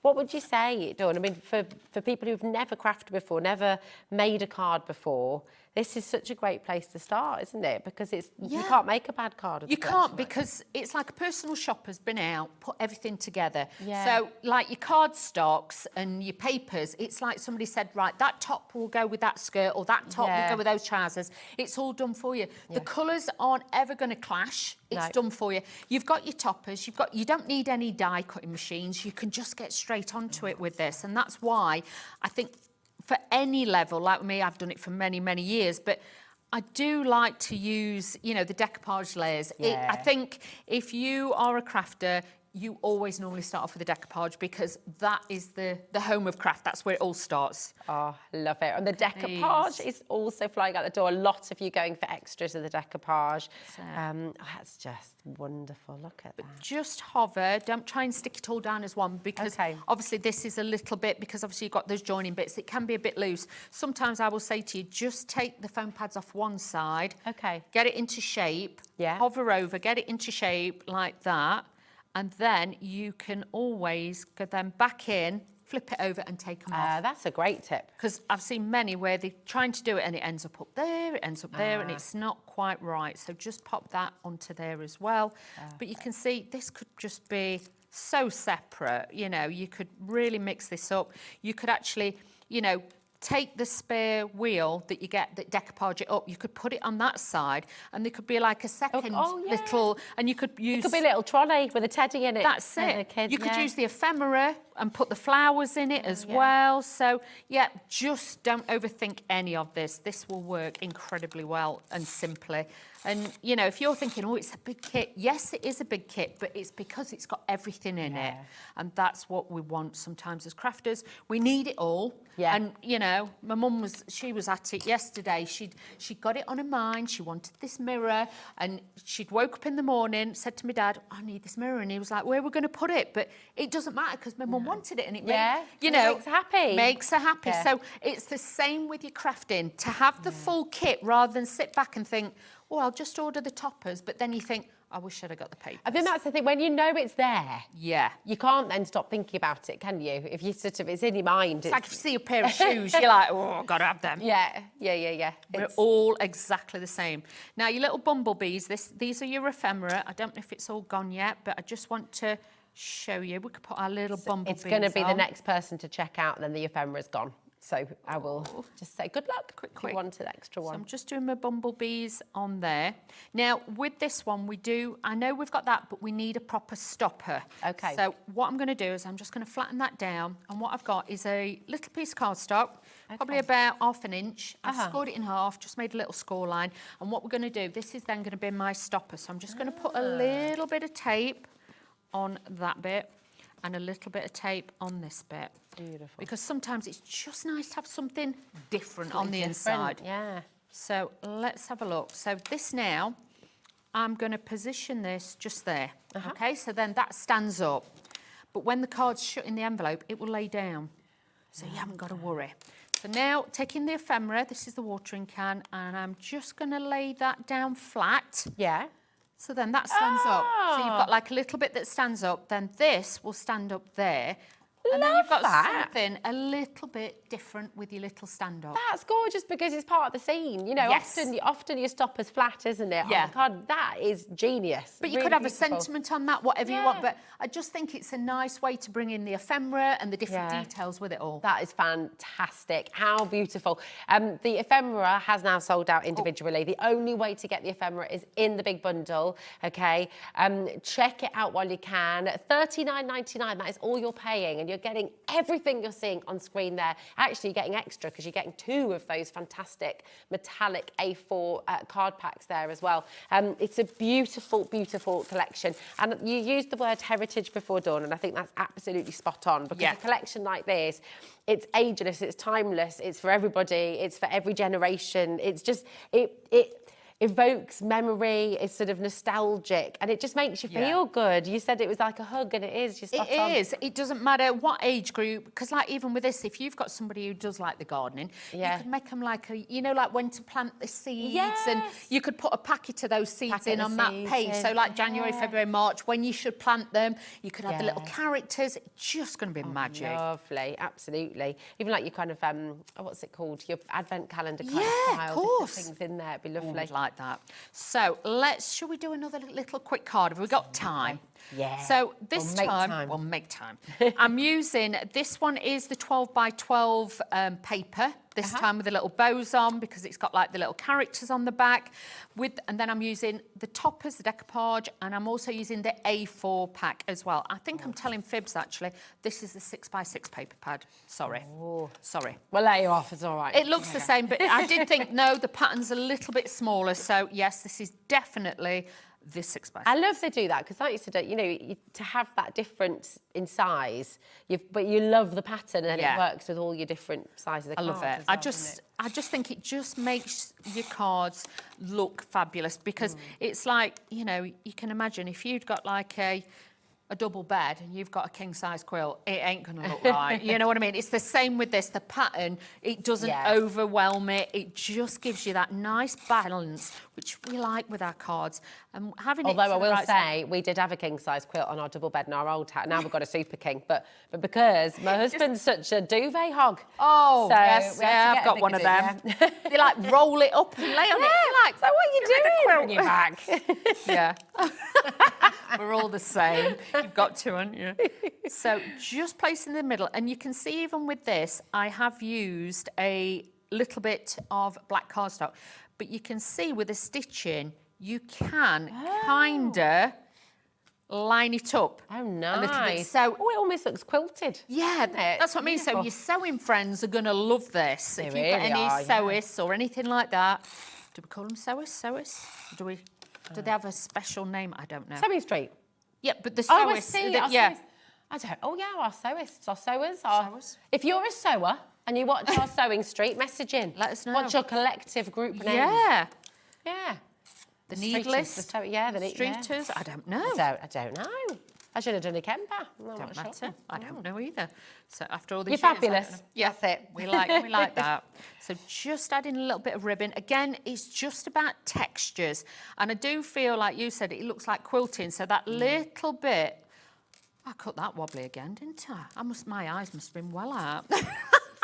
what would you say, Dawn? I mean, for people who've never crafted before, never made a card before, this is such a great place to start, isn't it? Because it's you can't make a bad card. You can't, because it's like a personal shopper's been out, put everything together. Yeah. So like your card stocks and your papers, it's like somebody said, right, that top will go with that skirt, or that top will go with those trousers. It's all done for you. The colours aren't ever going to clash. It's done for you. You've got your toppers. You don't need any die cutting machines. You can just get straight onto it with this, and that's why I think, for any level, like me, I've done it for many, many years, but I do like to use, you know, the decoupage layers. I think if you are a crafter, you always normally start off with the decoupage, because that is the home of craft. That's where it all starts. Oh, love it. And the decoupage is also flying out the door. A lot of you going for extras of the decoupage. That's just wonderful. Look at that. Just hover. Don't try and stick it all down as one, because obviously this is a little bit, because obviously you've got those joining bits. It can be a bit loose. Sometimes I will say to you, just take the foam pads off one side. Get it into shape. Hover over, get it into shape like that. And then you can always go then back in, flip it over and take them off. That's a great tip. Because I've seen many where they're trying to do it and it ends up there, it ends up there, and it's not quite right. So just pop that onto there as well. But you can see this could just be so separate. You know, you could really mix this up. You could actually, you know, take the spare wheel that you get that decoupage it up. You could put it on that side, and there could be like a second little, and you could use. It could be a little trolley with a teddy in it. That's it. You could use the ephemera and put the flowers in it as well. So yeah, just don't overthink any of this. This will work incredibly well and simply. And you know, if you're thinking, oh, it's a big kit, yes, it is a big kit, but it's because it's got everything in it, and that's what we want sometimes as crafters. We need it all. And you know, my mum was at it yesterday. She'd got it on her mind. She wanted this mirror, and she'd woke up in the morning, said to my dad, I need this mirror, and he was like, where are we going to put it? But it doesn't matter, because my mum wanted it, and it makes her happy. Makes her happy. So it's the same with your crafting. To have the full kit rather than sit back and think, oh, I'll just order the toppers, but then you think, I wish I'd have got the papers. I think that's the thing. When you know it's there, yeah, you can't then stop thinking about it, can you? If you sort of, it's in your mind. It's like if you see a pair of shoes, you're like, oh, I've got to have them. Yeah. We're all exactly the same. Now, your little bumblebees, these are your ephemera. I don't know if it's all gone yet, but I just want to show you. We could put our little bumblebees It's going to be on. the next person to check out, and then the ephemera's gone. So I will just say good luck. Quick. If you want an extra one. So I'm just doing my bumblebees on there. Now, with this one, I know we've got that, but we need a proper stopper. Okay. So what I'm going to do is I'm just going to flatten that down. And what I've got is a little piece of cardstock, probably about 1/2 inch. I've scored it in half, just made a little score line. And what we're going to do, this is then going to be my stopper. So I'm just going to put a little bit of tape on that bit, and a little bit of tape on this bit. Beautiful. Because sometimes it's just nice to have something different on the inside. Yeah. So let's have a look. So this now, I'm going to position this just there. Okay, so then that stands up. But when the card's shut in the envelope, it will lay down. So you haven't got to worry. So now, taking the ephemera, this is the watering can, and I'm just going to lay that down flat. Yeah. So then that stands up. So you've got like a little bit that stands up, then this will stand up there. And then you've got something a little bit different with your little stand-up. That's gorgeous, because it's part of the scene. You know, often your stopper's flat, isn't it? Yeah. On the card. That is genius. But you could have a sentiment on that, whatever you want. But I just think it's a nice way to bring in the ephemera and the different details with it all. That is fantastic. How beautiful. The ephemera has now sold out individually. The only way to get the ephemera is in the big bundle, okay? Check it out while you can. $39.99, that is all you're paying, and you're you're getting everything you're seeing on screen there. Actually, you're getting extra because you're getting 2 of those fantastic metallic A4 card packs there as well. It's a beautiful, beautiful collection. And you used the word heritage before, Dawn, and I think that's absolutely spot on, because a collection like this, it's ageless, it's timeless, it's for everybody, it's for every generation. It's just, it evokes memory, it's sort of nostalgic, and it just makes you feel good. You said it was like a hug, and it is. You're spot on. It is. It doesn't matter what age group, because like even with this, if you've got somebody who does like the gardening, you could make them like a, you know, like when to plant the seeds, and you could put a packet of those seeds in on that page. So like January, February, March, when you should plant them, you could have the little characters. It's just going to be magic. Lovely, absolutely. Even like your kind of, what's it called? Your advent calendar kind of style. Of course. Things in there, it'd be lovely. Like that. So shall we do another little quick card? Have we got time? Yeah. So this we'll make time. I'm using, this one is the 12 by 12 paper, this time with the little bows on, because it's got like the little characters on the back. And then I'm using the toppers, the decoupage, and I'm also using the A4 pack as well. I think I'm telling fibs actually. This is the 6 by 6 paper pad. Sorry. Sorry. We'll let you off, it's all right. It looks the same, but I did think, no, the pattern's a little bit smaller. So yes, this is definitely this 6 by 6. I love they do that, because like you said, you know, to have that difference in size, but you love the pattern, and it works with all your different sizes of cards. I love it. I just think it just makes your cards look fabulous, because it's like, you know, you can imagine if you'd got like a double bed and you've got a king-size quilt, it ain't going to look right. You know what I mean? It's the same with this. The pattern, it doesn't overwhelm it. It just gives you that nice balance, which we like with our cards. And having Although I will say, we did have a king-size quilt on our double bed in our old house. Now we've got a super king, but because my husband's such a duvet hog. Oh, so yes, I've got one of them. They like roll it up and lay on it. You're like, so what are you doing when you're back? Yeah. We're all the same. You've got to, haven't you? So just place in the middle. And you can see even with this, I have used a little bit of black cardstock. But you can see with the stitching, you can kind of line it up. Oh, a little nice. bit. So, it almost looks quilted. Yeah, that's what I mean. So your sewing friends are going to love this. If you've got any sewists or anything like that. Do we call them sewists? Do they have a special name? I don't know. Sewing Street. Yeah, but the sewists. Oh, I see. I don't. Oh, yeah, our sewists, our sewers. If you're a sewer and you watch our Sewing Street, message in. Let us know. What's your collective group name? Yeah. Yeah. The needless. The streeters. I don't know. I don't know. I should have done a Kemba. Don't matter. I don't know either. So after all You're these fabulous. Yeah, that's it. We like that. So just adding a little bit of ribbon. Again, it's just about textures. And I do feel, like you said, it looks like quilting. So that little bit, I cut that wobbly again, didn't I? My eyes must have been well out.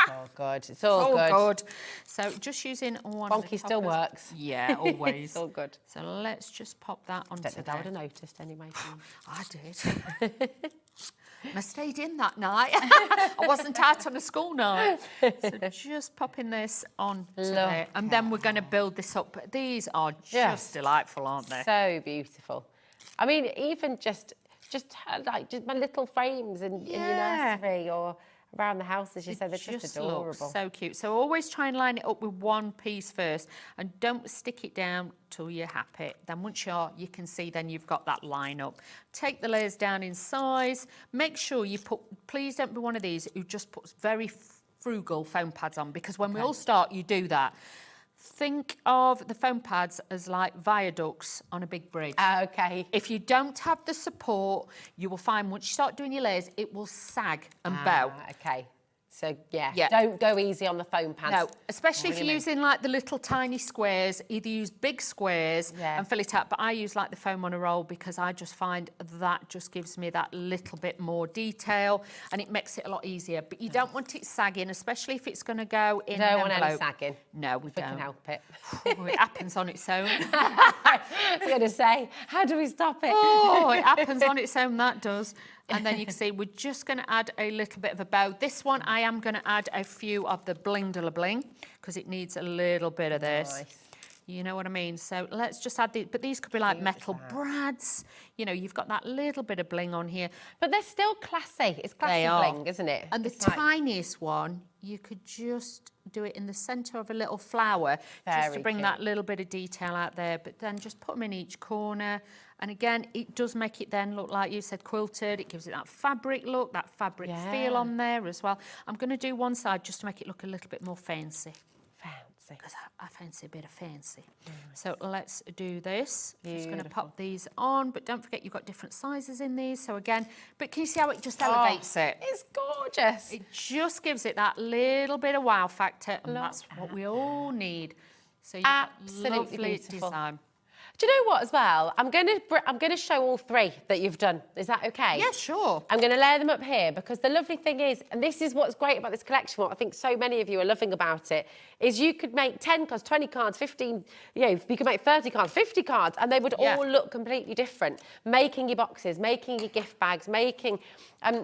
Oh, good. It's all good. So just using one. Bonky still works. Yeah, always. It's all good. So let's just pop that onto there. I would have noticed anyway. I did. I stayed in that night. I wasn't out on a school night. So just popping this on there. And then we're going to build this up. These are just delightful, aren't they? So beautiful. I mean, even just my little frames in your nursery or around the house, as you said, they're just adorable. So cute. So always try and line it up with one piece first, and don't stick it down till you're happy. Then once you can see, then you've got that line up. Take the layers down in size. Make sure you please don't be one of these who just puts very frugal foam pads on, because when we all start, you do that. Think of the foam pads as like viaducts on a big bridge. Okay. If you don't have the support, you will find once you start doing your layers, it will sag and bow. Okay. So, don't go easy on the foam pads. No, especially if you're using like the little tiny squares. Either use big squares and fill it out, but I use like the foam on a roll, because I just find that just gives me that little bit more detail, and it makes it a lot easier. But you don't want it sagging, especially if it's going to go in an envelope. Don't want any sagging. No, we don't. If we can help it. It happens on its own. I was going to say, how do we stop it? Oh, it happens on its own, that does. And then you can see we're just going to add a little bit of a bow. This one, I am going to add a few of the bling de la bling, because it needs a little bit of this. You know what I mean? So let's just add these, but these could be like metal brads. You know, you've got that little bit of bling on here. But they're still classy. It's classy bling, isn't it? And the tiniest one, you could just do it in the centre of a little flower, just to bring that little bit of detail out there. But then just put them in each corner. And again, it does make it then look like you said quilted. It gives it that fabric look, that fabric feel on there as well. I'm going to do one side just to make it look a little bit more fancy. Because I fancy a bit of fancy. So let's do this. Just going to pop these on, but don't forget you've got different sizes in these. So again, but can you see how it just elevates it? It's gorgeous. It just gives it that little bit of wow factor, and that's what we all need. So you've got lovely design. Do you know what as well? I'm going to show all three that you've done. Is that okay? Yeah, sure. I'm going to layer them up here because the lovely thing is, and this is what's great about this collection, what I think so many of you are loving about it, is you could make 10 cards, 20 cards, 15, you know, you could make 30 cards, 50 cards, and they would all look completely different. Making your boxes, making your gift bags, making...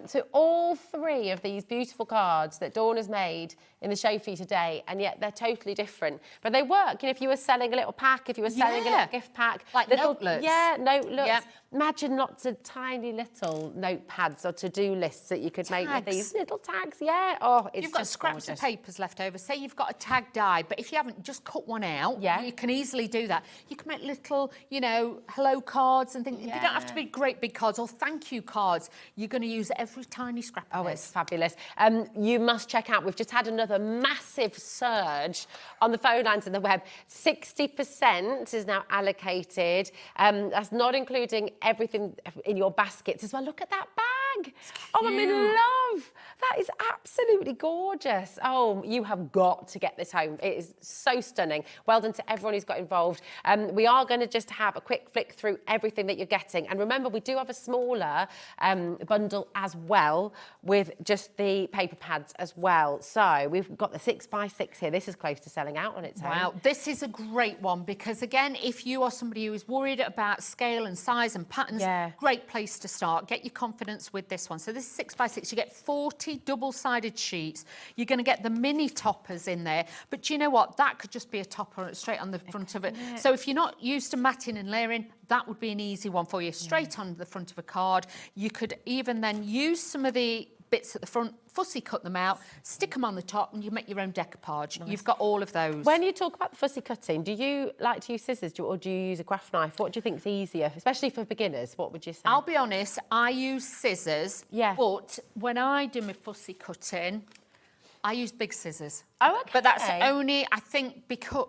so all three of these beautiful cards that Dawn has made in the show for you today, and yet they're totally different. But they work. You know, if you were selling a little pack, if you were selling a little gift pack. Like notelets. Yeah, notelets. Yep. Imagine lots of tiny little notepads or to-do lists that you could make with these little tags. Yeah. Oh, it's You've got scraps of papers left over. Say you've got a tag die, but if you haven't, just cut one out. Yeah. You can easily do that. You can make little, you know, hello cards and things. Yeah. They don't have to be great big cards or thank you cards. You're going to use every tiny scrap of it's fabulous. You must check out, we've just had another massive surge on the phone lines and the web. 60% is now allocated. That's not including everything in your baskets as well. Look at that bag. Oh, I'm in love. That is absolutely gorgeous. Oh, you have got to get this home. It is so stunning. Well done to everyone who's got involved. We are going to just have a quick flick through everything that you're getting. And remember, we do have a smaller bundle as well with just the paper pads as well. So we've got the 6x6 here. This is close to selling out on its own. Wow, this is a great one because, again, if you are somebody who is worried about scale and size and patterns, great place to start. Get your confidence with this one. So this is 6x6. You get 40 double-sided sheets. You're going to get the mini toppers in there. But do you know what? That could just be a topper straight on the front of it. So if you're not used to matting and layering, that would be an easy one for you. Straight on the front of a card. You could even then use some of the bits at the front, fussy cut them out, stick them on the top, and you make your own decoupage. Nice. You've got all of those. When you talk about the fussy cutting, do you like to use scissors or do you use a craft knife? What do you think is easier, especially for beginners? What would you say? I'll be honest, I use scissors, but when I do my fussy cutting, I use big scissors. Oh, okay. But that's only, I think, because...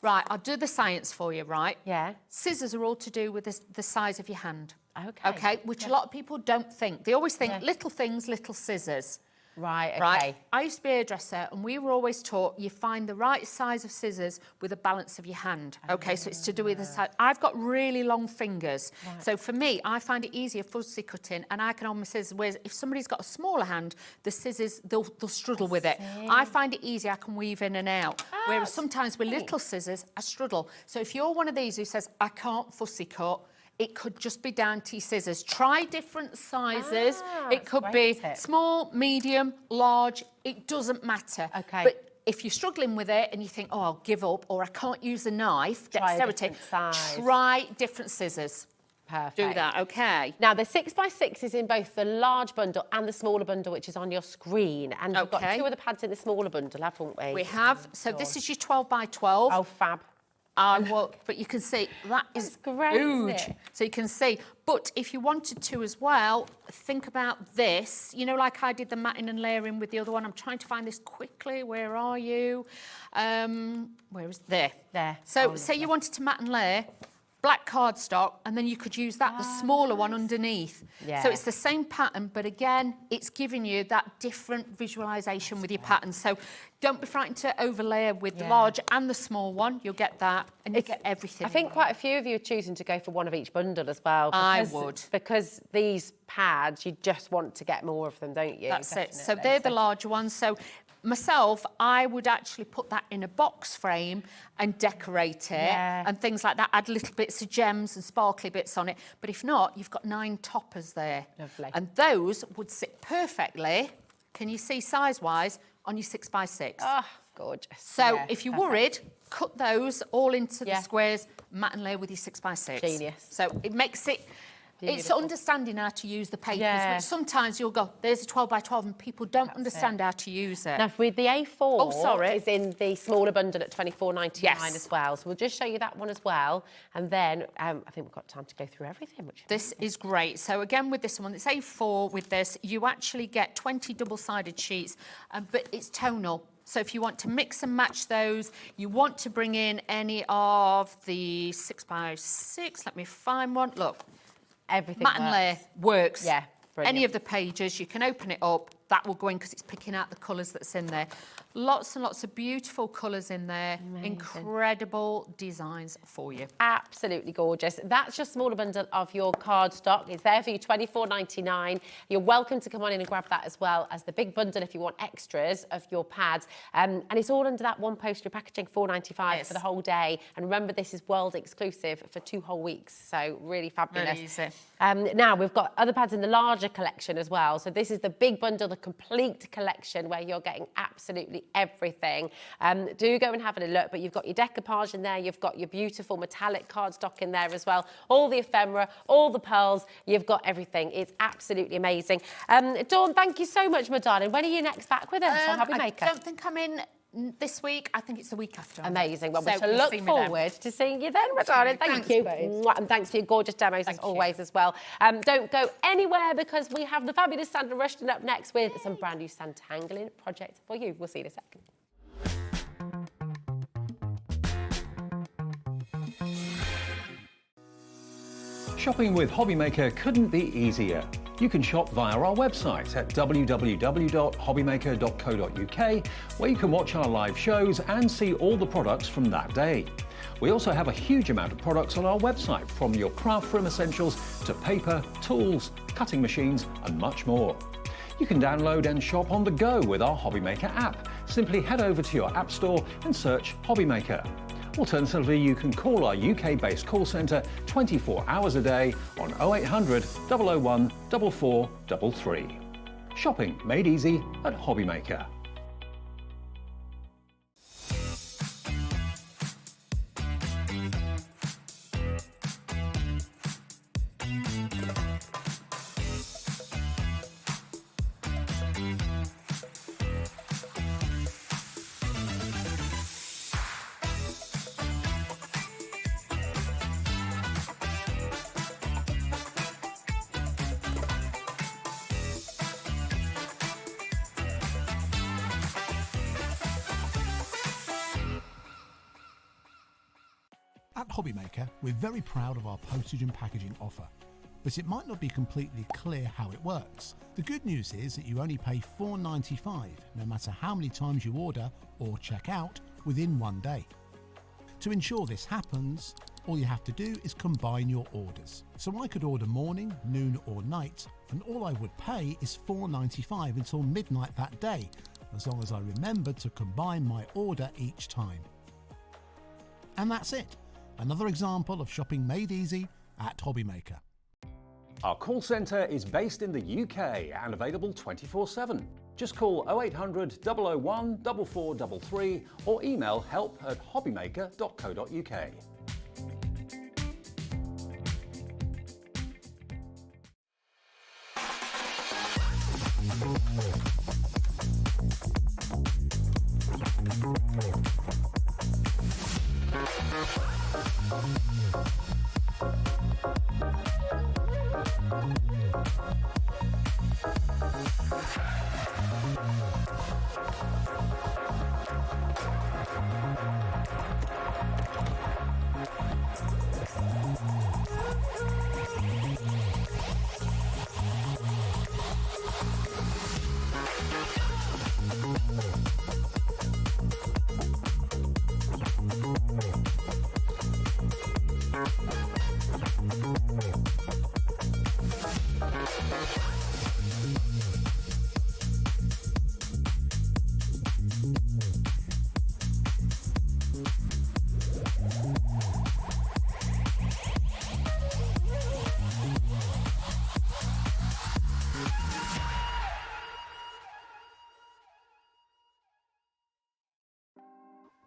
Right, I'll do the science for you, right? Yeah. Scissors are all to do with the size of your hand. Okay. Okay, which a lot of people don't think. They always think little things, little scissors. Right, okay. Right. I used to be a hairdresser and we were always taught you find the right size of scissors with the balance of your hand. Okay, so it's to do with the size. I've got really long fingers. Right. So for me, I find it easier fussy cutting and I can on my scissors, whereas if somebody's got a smaller hand, the scissors, they'll struggle with it. I find it easy, I can weave in and out. Whereas sometimes with little scissors, I struggle. So if you're one of these who says, I can't fussy cut, it could just be down to your scissors. Try different sizes. It could be small, medium, large. It doesn't matter. Okay. But if you're struggling with it and you think, oh, I'll give up, or I can't use a knife, dexterity, try different scissors. Perfect. Do that, okay. Now, the 6x6 is in both the large bundle and the smaller bundle, which is on your screen. And we've got two of the pads in the smaller bundle, haven't we? We have. So this is your 12x12. Oh, fab. But you can see that is great, huge. So you can see. But if you wanted to as well, think about this. You know, like I did the matting and layering with the other one. I'm trying to find this quickly. Where are you? Where is there? There. So say you wanted to mat and layer, black cardstock, and then you could use that, the smaller one underneath. Yeah. So it's the same pattern, but again, it's giving you that different visualisation with your pattern. So don't be frightened to overlay with the large and the small one. You'll get that, and you get everything. I think quite a few of you are choosing to go for one of each bundle as well. I would. Because these pads, you just want to get more of them, don't you? That's it. So they're the larger ones. So myself, I would actually put that in a box frame and decorate it and things like that. Add little bits of gems and sparkly bits on it. But if not, you've got 9 toppers there. Lovely. And those would sit perfectly, can you see size-wise, on your 6x6. Oh, gorgeous. So if you're worried, cut those all into the squares, mat and layer with your 6x6. Genius. So it makes it... It's Beautiful. understanding how to use the papers, Yeah. which sometimes you'll go, there's a 12x12 and people don't understand how to use it. Now, with the A4, Oh, sorry. is in the smaller bundle at $24.99 Yes. as well. So we'll just show you that one as well. And then I think we've got time to go through everything. This is great. So again, with this one, it's A4 with this, you actually get 20 double-sided sheets, but it's tonal. So if you want to mix and match those, you want to bring in any of the 6x6, let me find one. Look, everything mat and layer works. Yeah, brilliant. Any of the pages, you can open it up, that will go in because it's picking out the colours that's in there. Lots and lots of beautiful colours in there. Amazing. Incredible designs for you. Absolutely gorgeous. That's your smaller bundle of your card stock. It's there for you, $24.99. You're welcome to come on in and grab that as well as the big bundle if you want extras of your pads. And it's all under that one postal packaging, $4.95 for the whole day. And remember, this is world exclusive for 2 whole weeks. So really fabulous. Really easy. Now, we've got other pads in the larger collection as well. So this is the big bundle, the complete collection where you're getting absolutely everything. Do go and have a look, but you've got your decoupage in there, you've got your beautiful metallic cardstock in there as well, all the ephemera, all the pearls, you've got everything. It's absolutely amazing. Dawn, thank you so much, my darling. When are you next back with us on HobbyMaker? I don't think I'm in this week. I think it's the week after. Amazing. Well, So we shall you'll look see me forward to seeing you then, my darling. Thank Thanks, you. babes. Mwah, and thanks for your gorgeous demos as always as well. Don't go anywhere because we have the fabulous Sandra Rushton up next with some brand new Sanntangling projects for you. We'll see you in a second. Shopping with HobbyMaker couldn't be easier. You can shop via our website at www.hobbymaker.co.uk, where you can watch our live shows and see all the products from that day. We also have a huge amount of products on our website, from your craft room essentials to paper, tools, cutting machines and much more. You can download and shop on the go with our HobbyMaker app. Simply head over to your app store and search HobbyMaker. Alternatively, you can call our UK-based call centre 24 hours a day on 0800 001 4433. Shopping made easy at HobbyMaker. At HobbyMaker, we're very proud of our postage and packaging offer, but it might not be completely clear how it works. The good news is that you only pay $4.95 no matter how many times you order or check out within 1 day. To ensure this happens, all you have to do is combine your orders. So I could order morning, noon or night, and all I would pay is $4.95 until midnight that day, as long as I remembered to combine my order each time. And that's it. Another example of shopping made easy at HobbyMaker. Our call centre is based in the UK and available 24/7. Just call 0800 001 4433 or email help@hobbymaker.co.uk.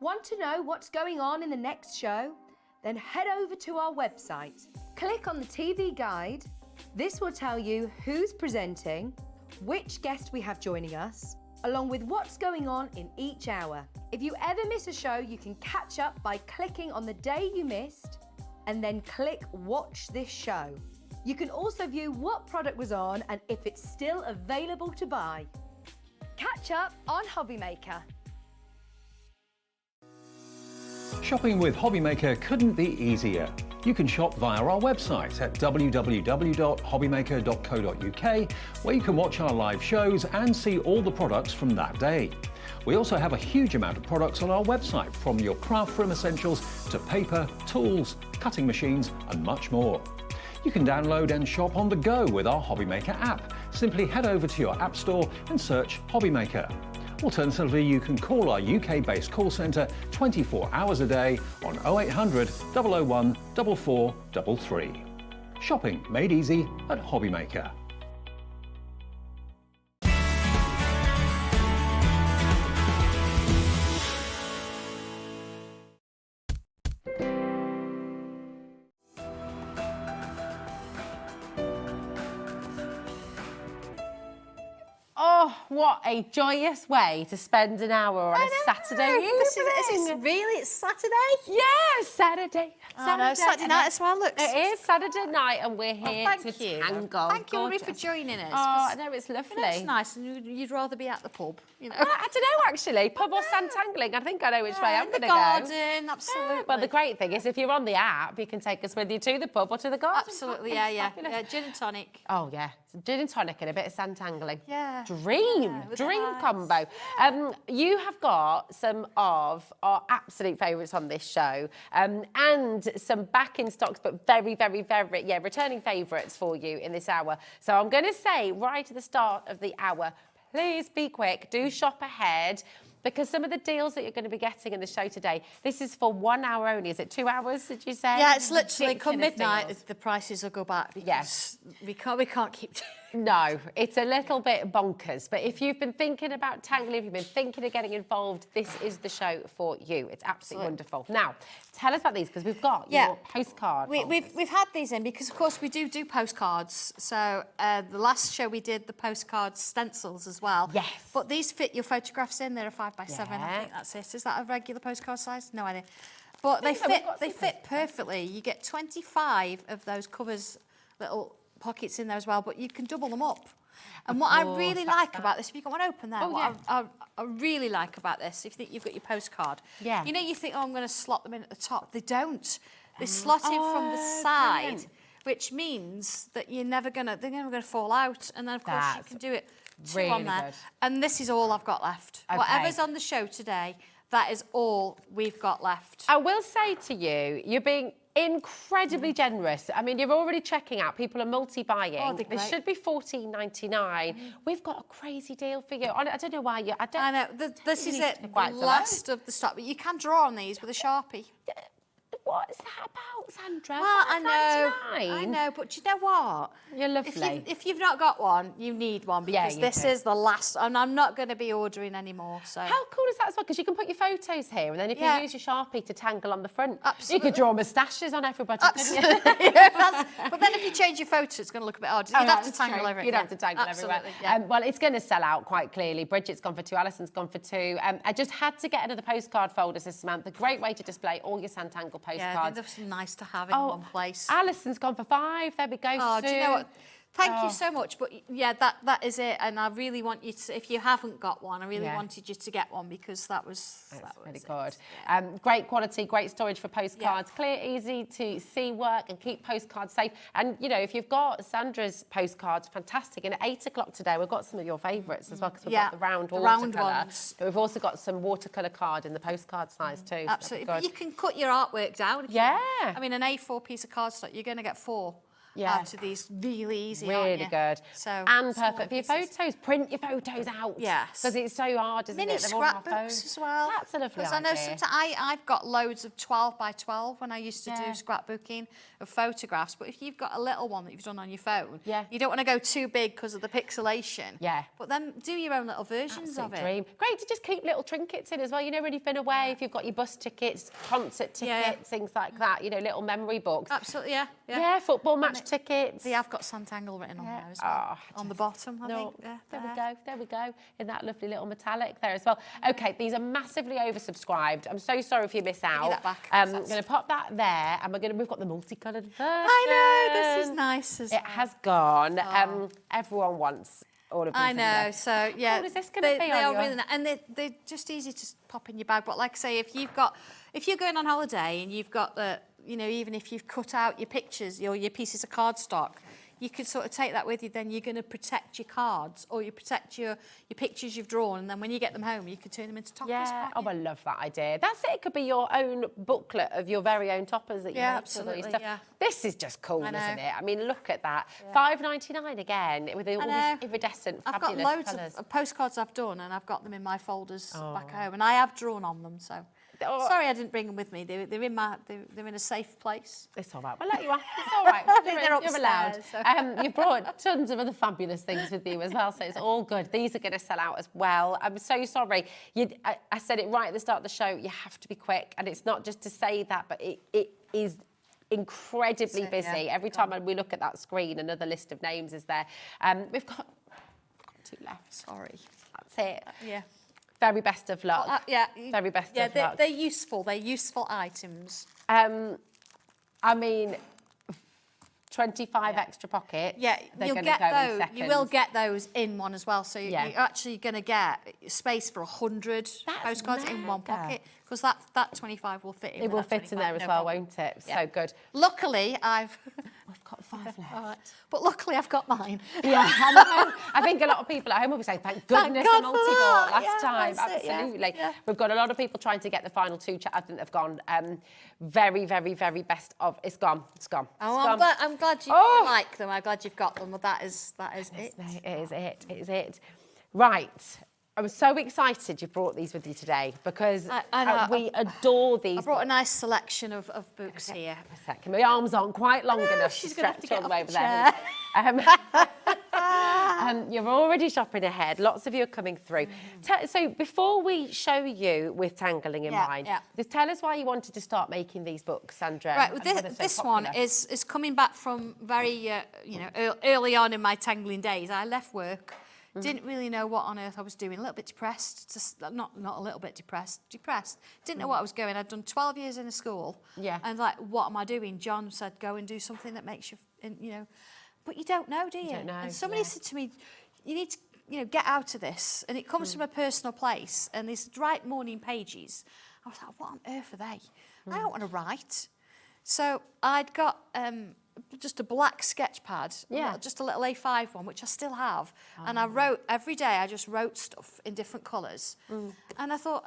Want to know what's going on in the next show? Then head over to our website. Click on the TV guide. This will tell you who's presenting, which guest we have joining us, along with what's going on in each hour. If you ever miss a show, you can catch up by clicking on the day you missed and then click Watch This Show. You can also view what product was on and if it's still available to buy. Catch up on HobbyMaker. Shopping with HobbyMaker couldn't be easier. You can shop via our website at www.hobbymaker.co.uk, where you can watch our live shows and see all the products from that day. We also have a huge amount of products on our website, from your craft room essentials to paper, tools, cutting machines and much more. You can download and shop on the go with our HobbyMaker app. Simply head over to your app store and search HobbyMaker. Alternatively, you can call our UK-based call centre 24 hours a day on 0800 001 4433. Shopping made easy at HobbyMaker. Oh, what a joyous way to spend an hour on a Saturday evening. It's Saturday? Yeah, Saturday. Saturday night as well, looks. It is Saturday night and we're here to tangle. Thank you, Marie, for joining us. Oh, I know, it's lovely. It's nice, and you'd rather be at the pub, you know. I don't know, actually. Pub or Santangling? I think I know which way I'm going to go. Garden, absolutely. Well, the great thing is if you're on the app, you can take us with you to the pub or to the garden. Absolutely, yeah. Gin and tonic. Oh, yeah. Gin and tonic and a bit of Santangling. Yeah. Dream combo. You have got some of our absolute favourites on this show, and some back in stocks, but very, very, very, returning favourites for you in this hour. So I'm going to say right at the start of the hour, please be quick, do shop ahead, because some of the deals that you're going to be getting in the show today, this is for 1 hour only. Is it 2 hours, did you say? Yeah, it's literally come Ridiculous midnight, deals. the prices will go back because we can't keep No, it's a little bit bonkers. But if you've been thinking about tangling, if you've been thinking of getting involved, this is the show for you. It's absolutely wonderful. Now, tell us about these, because we've got your postcard. We've had these in because, of course, we do postcards. So the last show we did the postcard stencils as well. Yes. But these fit your photographs in. They're a 5x7. I think that's it. Is that a regular postcard size? No idea. But they fit perfectly. You get 25 of those covers, little pockets in there as well, but you can double them up. And what I really like about this, if you've got one open there, I really like about this, if you think you've got your postcard, you know, you think, oh, I'm going to slot them in at the top. They don't. They slot in from the side, brilliant. Which means that they're never going to fall out. And then, of course, you can do it two on there. Good. And this is all I've got left. Okay. Whatever's on the show today, that is all we've got left. I will say to you, you're being incredibly generous. I mean, you're already checking out. People are multi-buying. Oh, this should be $14.99. We've got a crazy deal for you. I don't know why you... I know. This is it. The last of the stock. But you can draw on these with a Sharpie. What is that about, Sandra? Well, I know, but do you know what? You're lovely. If you've not got one, you need one, because this is the last, and I'm not going to be ordering anymore. So how cool is that as well? Because you can put your photos here, and then if you use your Sharpie to tangle on the front, absolutely. You could draw moustaches on everybody. Absolutely. But then if you change your photo, it's going to look a bit odd. You'd have to tangle everywhere. You'd have to tangle everywhere. Well, it's going to sell out quite clearly. Bridget's gone for 2, Alison's gone for 2. I just had to get another postcard folder this month. A great way to display all your Sanntangle postcards. Yeah, they're nice to have in one place. Alison's gone for 5. There we go. Oh, do you know what? Thank you so much. But yeah, that is it. And I really want you to, if you haven't got one, I really wanted you to get one, because that was really good. Yeah. Great quality, great storage for postcards. Clear, easy to see, work, and keep postcards safe. And you know, if you've got Sandra's postcards, fantastic. And at 8 o'clock today, we've got some of your favourites as well, because we've got the round watercolour. But we've also got some watercolour card in the postcard size too. Absolutely. But you can cut your artwork down. I mean, an A4 piece of cardstock, you're going to get 4. out of these really easy, really aren't you? good. So, and perfect for your photos. Print your photos out. Yes. Because it's so hard, isn't Mini it? They're all on our scrapbooks phones. as well. That's a lovely Because idea. I know sometimes I've got loads of 12 by 12 when I used to do scrapbooking of photographs. But if you've got a little one that you've done on your phone, you don't want to go too big because of the pixelation. Yeah. But then do your own little versions of it. Dream. Great to just keep little trinkets in as well. You know, when you've been away, if you've got your bus tickets, concert tickets, things like that, you know, little memory books. Absolutely, yeah. Yeah, football match tickets. See, I've got Sanntangle written on there as well. On the bottom, I think. Yeah, there we go. In that lovely little metallic there as well. Okay, these are massively oversubscribed. I'm so sorry if you miss out. that back. I'm going to pop that there, and we've got the multicoloured version. I know, this is nice as It has gone. Everyone wants all of these. I know, so yeah. What is this going to be They on are your... really nice, and they're just easy to pop in your bag. But like I say, if you're going on holiday and you've got the, you know, even if you've cut out your pictures or your pieces of cardstock, you could sort of take that with you. Then you're going to protect your cards or you protect your pictures you've drawn, and then when you get them home, you could turn them into toppers. Yeah, I love that idea. That's it. It could be your own booklet of your very own toppers that you make. Absolutely. Stuff. Yeah. This is just cool, isn't it? I mean, look at that. Yeah. $5.99 again with all these iridescent, I've fabulous got loads colours. of postcards I've done, and I've got them in my folders back home, and I have drawn on them. So. Sorry, I didn't bring them with me. They're in a safe place. It's all right. We'll let you off. It's all right. You're allowed. So. You've brought tons of other fabulous things with you as well, so it's all good. These are going to sell out as well. I'm so sorry. I said it right at the start of the show. You have to be quick, and it's not just to say that, but it is incredibly busy. Every time we look at that screen, another list of names is there. We've got 2 left. Sorry. That's it. Yeah. Very best of luck. Very best of luck. Yeah, they're useful. They're useful items. I mean, 25 extra pockets. Yeah, they're you'll gonna get go in those. seconds. You will get those in one as well. So you're actually going to get space for 100 postcards in one pocket, because that 25 will fit in. It will fit in there as well, won't it? So good. Luckily, We've got 5 left. But luckily, I've got mine. Yeah, I think a lot of people at home will be saying, thank goodness I multi-bought last time. Absolutely. We've got a lot of people trying to get the final 2. I think they've gone very, very, very best of. It's gone. It's gone. Oh, I'm glad you like them. I'm glad you've got them. Well, that is it. It is it. It is it. Right. I'm so excited you brought these with you today because we adore these. I brought a nice selection of books here. A second. My arms aren't quite long enough to stretch all the way over there. You're already shopping ahead. Lots of you are coming through. So before we show you with tangling in mind, just tell us why you wanted to start making these books, Sandra. Right. Well, this one is coming back from very early on in my tangling days. I left work. Didn't really know what on earth I was doing. A little bit depressed. Just not a little bit depressed. Depressed. Didn't know what I was going. I'd done 12 years in a school. Yeah. And like, what am I doing? John said, go and do something that makes you, but you don't know, do you? Don't know. And somebody said to me, you need to, get out of this. And it comes from a personal place. And these right morning pages. I was like, what on earth are they? I don't want to write. So I'd got just a black sketch pad, just a little A5 one, which I still have. And I wrote, every day I just wrote stuff in different colours. And I thought,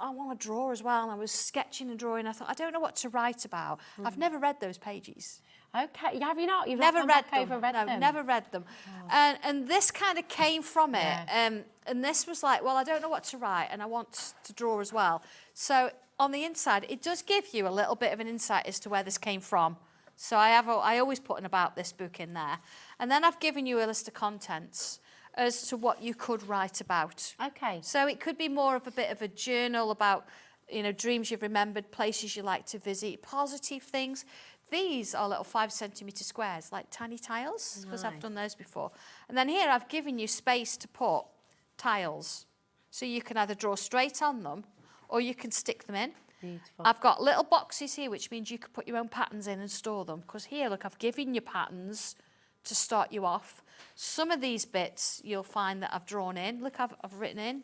I want to draw as well. And I was sketching and drawing. I thought, I don't know what to write about. I've never read those pages. Okay, have you not? You've never not read them? No, never read them. And this kind of came from it. And this was like, well, I don't know what to write, and I want to draw as well. So on the inside, it does give you a little bit of an insight as to where this came from. So I always put an about this book in there. And then I've given you a list of contents as to what you could write about. Okay. So it could be more of a bit of a journal about, dreams you've remembered, places you like to visit, positive things. These are little 5 centimetre squares, like tiny tiles, because I've done those before. And then here I've given you space to put tiles. So you can either draw straight on them, or you can stick them in. Beautiful. I've got little boxes here, which means you could put your own patterns in and store them. Because here, look, I've given you patterns to start you off. Some of these bits you'll find that I've drawn in. Look, I've written in.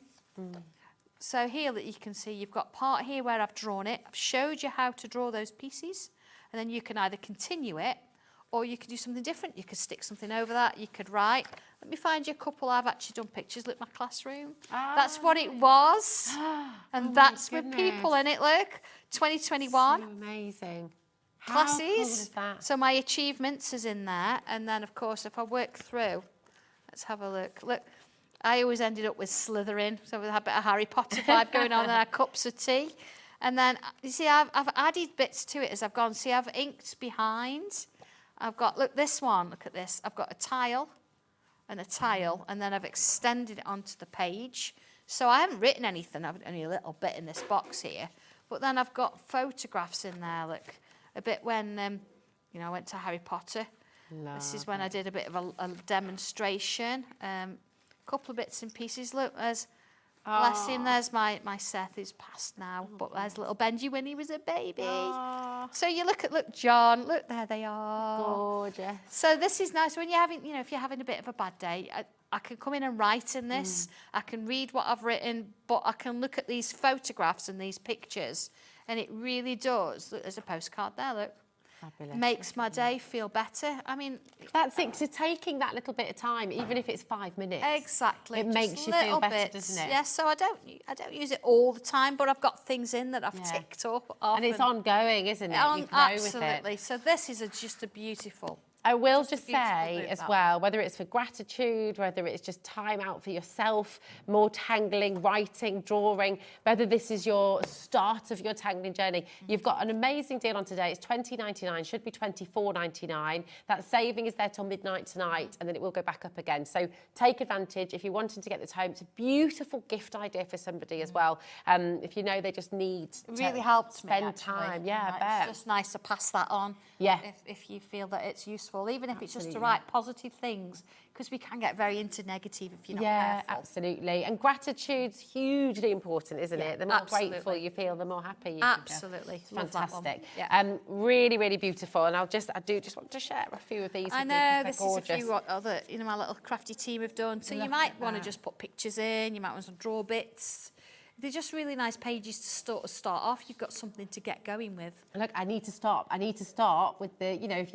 So here that you can see, you've got part here where I've drawn it. I've showed you how to draw those pieces. And then you can either continue it, or you could do something different. You could stick something over that. You could write. Let me find you a couple. I've actually done pictures. Look, my classroom. That's what it was. And that's with people in it, look. 2021. So amazing. classes. How cool is that? So my achievements is in there. And then, of course, if I work through, let's have a look. Look, I always ended up with Slytherin. So we had a bit of Harry Potter vibe going on there, cups of tea. And then, you see, I've added bits to it as I've gone. See, I've inked behind. I've got, look, this one, look at this. I've got a tile and a tile, and then I've extended it onto the page. So I haven't written anything. I've only a little bit in this box here. But then I've got photographs in there, look. A bit when, you know, I went to Harry Potter. This is when I did a bit of a demonstration. Couple of bits and pieces. Look, there's, bless him, there's my Seth who's passed now. But there's little Benji when he was a baby. So you look, John, look, there they are. Gorgeous. So this is nice when you're having, you know, if you're having a bit of a bad day, I can come in and write in this. I can read what I've written, but I can look at these photographs and these pictures, and it really does. Look, there's a postcard there, look. Fabulous. Makes my day feel better. I mean, that's it. So taking that little bit of time, even if it's 5 minutes, exactly, it makes you feel better, doesn't it? Yes. So I don't use it all the time, but I've got things in that I've ticked up. And it's ongoing, isn't it? You can go with it. Absolutely. So this is just a beautiful. I will just say as well, whether it's for gratitude, whether it's just time out for yourself, more tangling, writing, drawing, whether this is your start of your tangling journey, you've got an amazing deal on today. It's $20.99, should be $24.99. That saving is there till midnight tonight, and then it will go back up again. So take advantage. If you're wanting to get this home, it's a beautiful gift idea for somebody as well. If you know they just need it really helped spend me, actually. time. Yeah, I bet. It's just nice to pass that on. Yeah. If you feel that it's useful, even if it's just to write positive things, because we can get very into negative if you're not careful. Absolutely. And gratitude's hugely important, isn't it? The more grateful you feel, the more happy you feel. Absolutely. It's fantastic. Yeah. Really, really beautiful. And I do just want to share a few of these. I know, this is a few what other, you know, my little crafty team have done. So you might want to just put pictures in, you might want to draw bits. They're just really nice pages to start off. You've got something to get going with. Look, I need to start with the, you know, if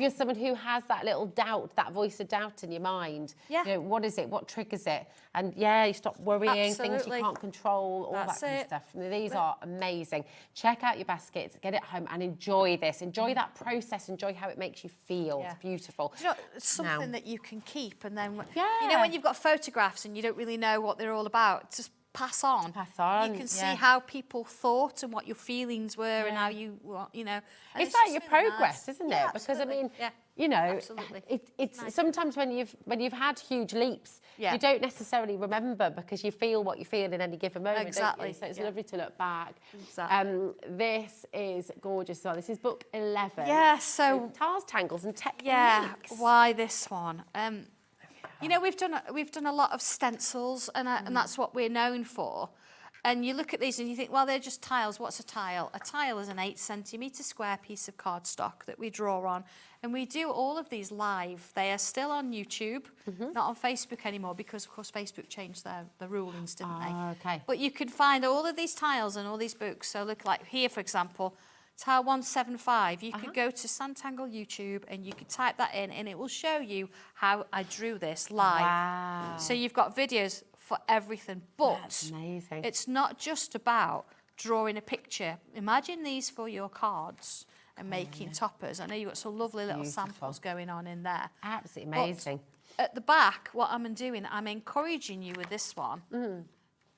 you're someone who has that little doubt, that voice of doubt in your mind, you know, what is it? What triggers it? And you stop worrying, things you can't control, all that kind of stuff. And these are amazing. Check out your baskets, get it home and enjoy this. Enjoy that process, enjoy how it makes you feel. It's beautiful. You know, it's something that you can keep, and then, you know, when you've got photographs and you don't really know what they're all about, just pass on. You can see how people thought and what your feelings were and how you know. And it's like your progress, isn't it? Because I mean, you know, it's nice. Sometimes when you've had huge leaps, you don't necessarily remember because you feel what you feel in any given moment. Exactly. Don't you? So it's lovely to look back. Exactly. This is gorgeous. So this is book 11. Yeah. So tiles, tangles, and techniques. Yeah. Why this one? You know, we've done a lot of stencils, and that's what we're known for. And you look at these and you think, well, they're just tiles. What's a tile? A tile is an 8 centimetre square piece of cardstock that we draw on. And we do all of these live. They are still on YouTube, not on Facebook anymore, because, of course, Facebook changed the rulings, didn't they? Okay. But you can find all of these tiles and all these books. So look, like here, for example, Tile 175, you could go to Sanntangle YouTube and you could type that in and it will show you how I drew this live. Wow. So you've got videos for everything, but that's amazing. It's not just about drawing a picture. Imagine these for your cards and making toppers. I know you've got some lovely little samples going on in there. Absolutely amazing. But at the back, what I'm doing, I'm encouraging you with this one,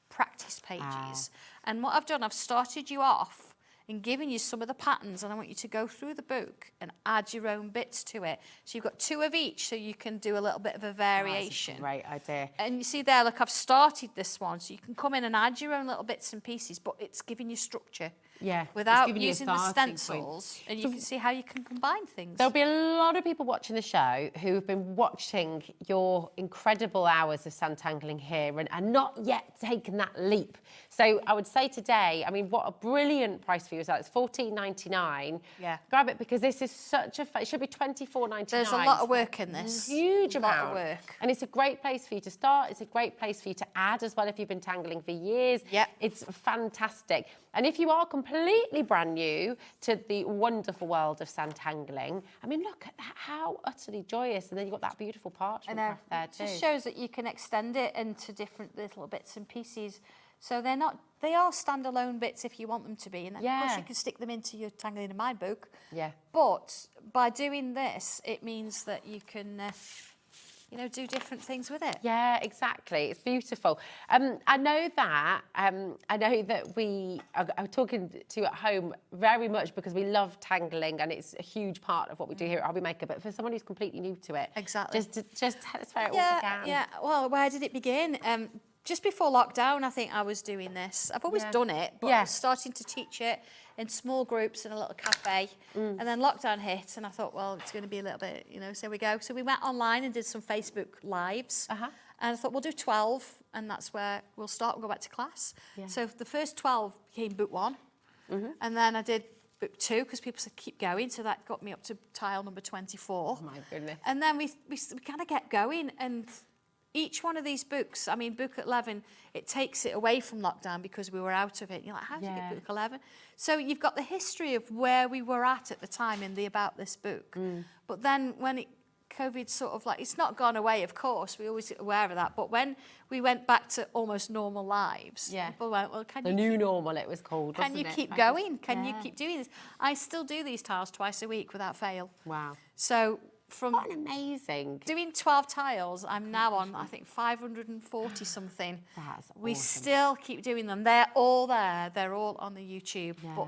practice pages. And what I've done, I've started you off and giving you some of the patterns, and I want you to go through the book and add your own bits to it. So you've got 2 of each, so you can do a little bit of a variation. That's a great idea. And you see there, look, I've started this one, so you can come in and add your own little bits and pieces, but it's giving you structure. Yeah. Without using the stencils, and you can see how you can combine things. There'll be a lot of people watching the show who have been watching your incredible hours of Sanntangling here and not yet taken that leap. So I would say today, I mean, what a brilliant price for you is that. It's $14.99. Yeah. Grab it because this is such a... It should be $24.99. There's a lot of work in this. Huge amount. A lot of work. And it's a great place for you to start. It's a great place for you to add as well if you've been tangling for years. Yeah. It's fantastic. And if you are completely brand new to the wonderful world of Sanntangling, I mean, look at that, how utterly joyous. And then you've got that beautiful parchment craft there too. It just shows that you can extend it into different little bits and pieces. So they are standalone bits if you want them to be. And then of course you can stick them into your Tangling in Mind book. Yeah. But by doing this, it means that you can, do different things with it. Yeah, exactly. It's beautiful. I know that we are talking to you at home very much because we love tangling and it's a huge part of what we do here at HobbyMaker. But for someone who's completely new to it, exactly, just tell us where it all began. Yeah. Well, where did it begin? Just before lockdown, I think I was doing this. I've always done it, but I was starting to teach it in small groups in a little cafe. And then lockdown hit, and I thought, well, it's going to be a little bit, so we go. So we went online and did some Facebook Lives. And I thought, we'll do 12, and that's where we'll start and go back to class. Yeah. So the first 12 became book 1. And then I did book 2, because people said, keep going. So that got me up to tile number 24. Oh, my goodness. And then we kind of kept going, and each one of these books, I mean, book 11, it takes it away from lockdown because we were out of it. You're like, how did you get book 11? So you've got the history of where we were at the time in the about this book. But then when COVID sort of it's not gone away, of course, we're always aware of that. But when we went back to almost normal lives, people went, well, can you... The new normal, it was called, Can you keep going? Can you keep doing this? I still do these tiles twice a week without fail. Wow. So... What amazing. Doing 12 tiles, I'm now on, I think, 540 something. That's awesome. We still keep doing them. They're all there. They're all on the YouTube. Yeah. But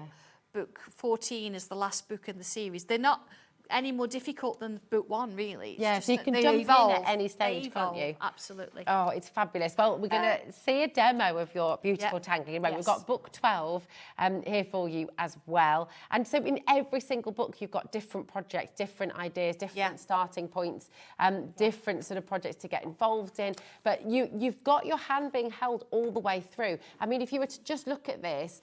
book 14 is the last book in the series. They're not any more difficult than book 1, really. It's yeah, just so you that can they jump evolve. in at any stage, can't you? Absolutely. Oh, it's fabulous. Well, we're going to see a demo of your beautiful tangling. Right, we've got book 12 here for you as well. And so in every single book, you've got different projects, different ideas, different starting points, different sort of projects to get involved in. But you've got your hand being held all the way through. I mean, if you were to just look at this,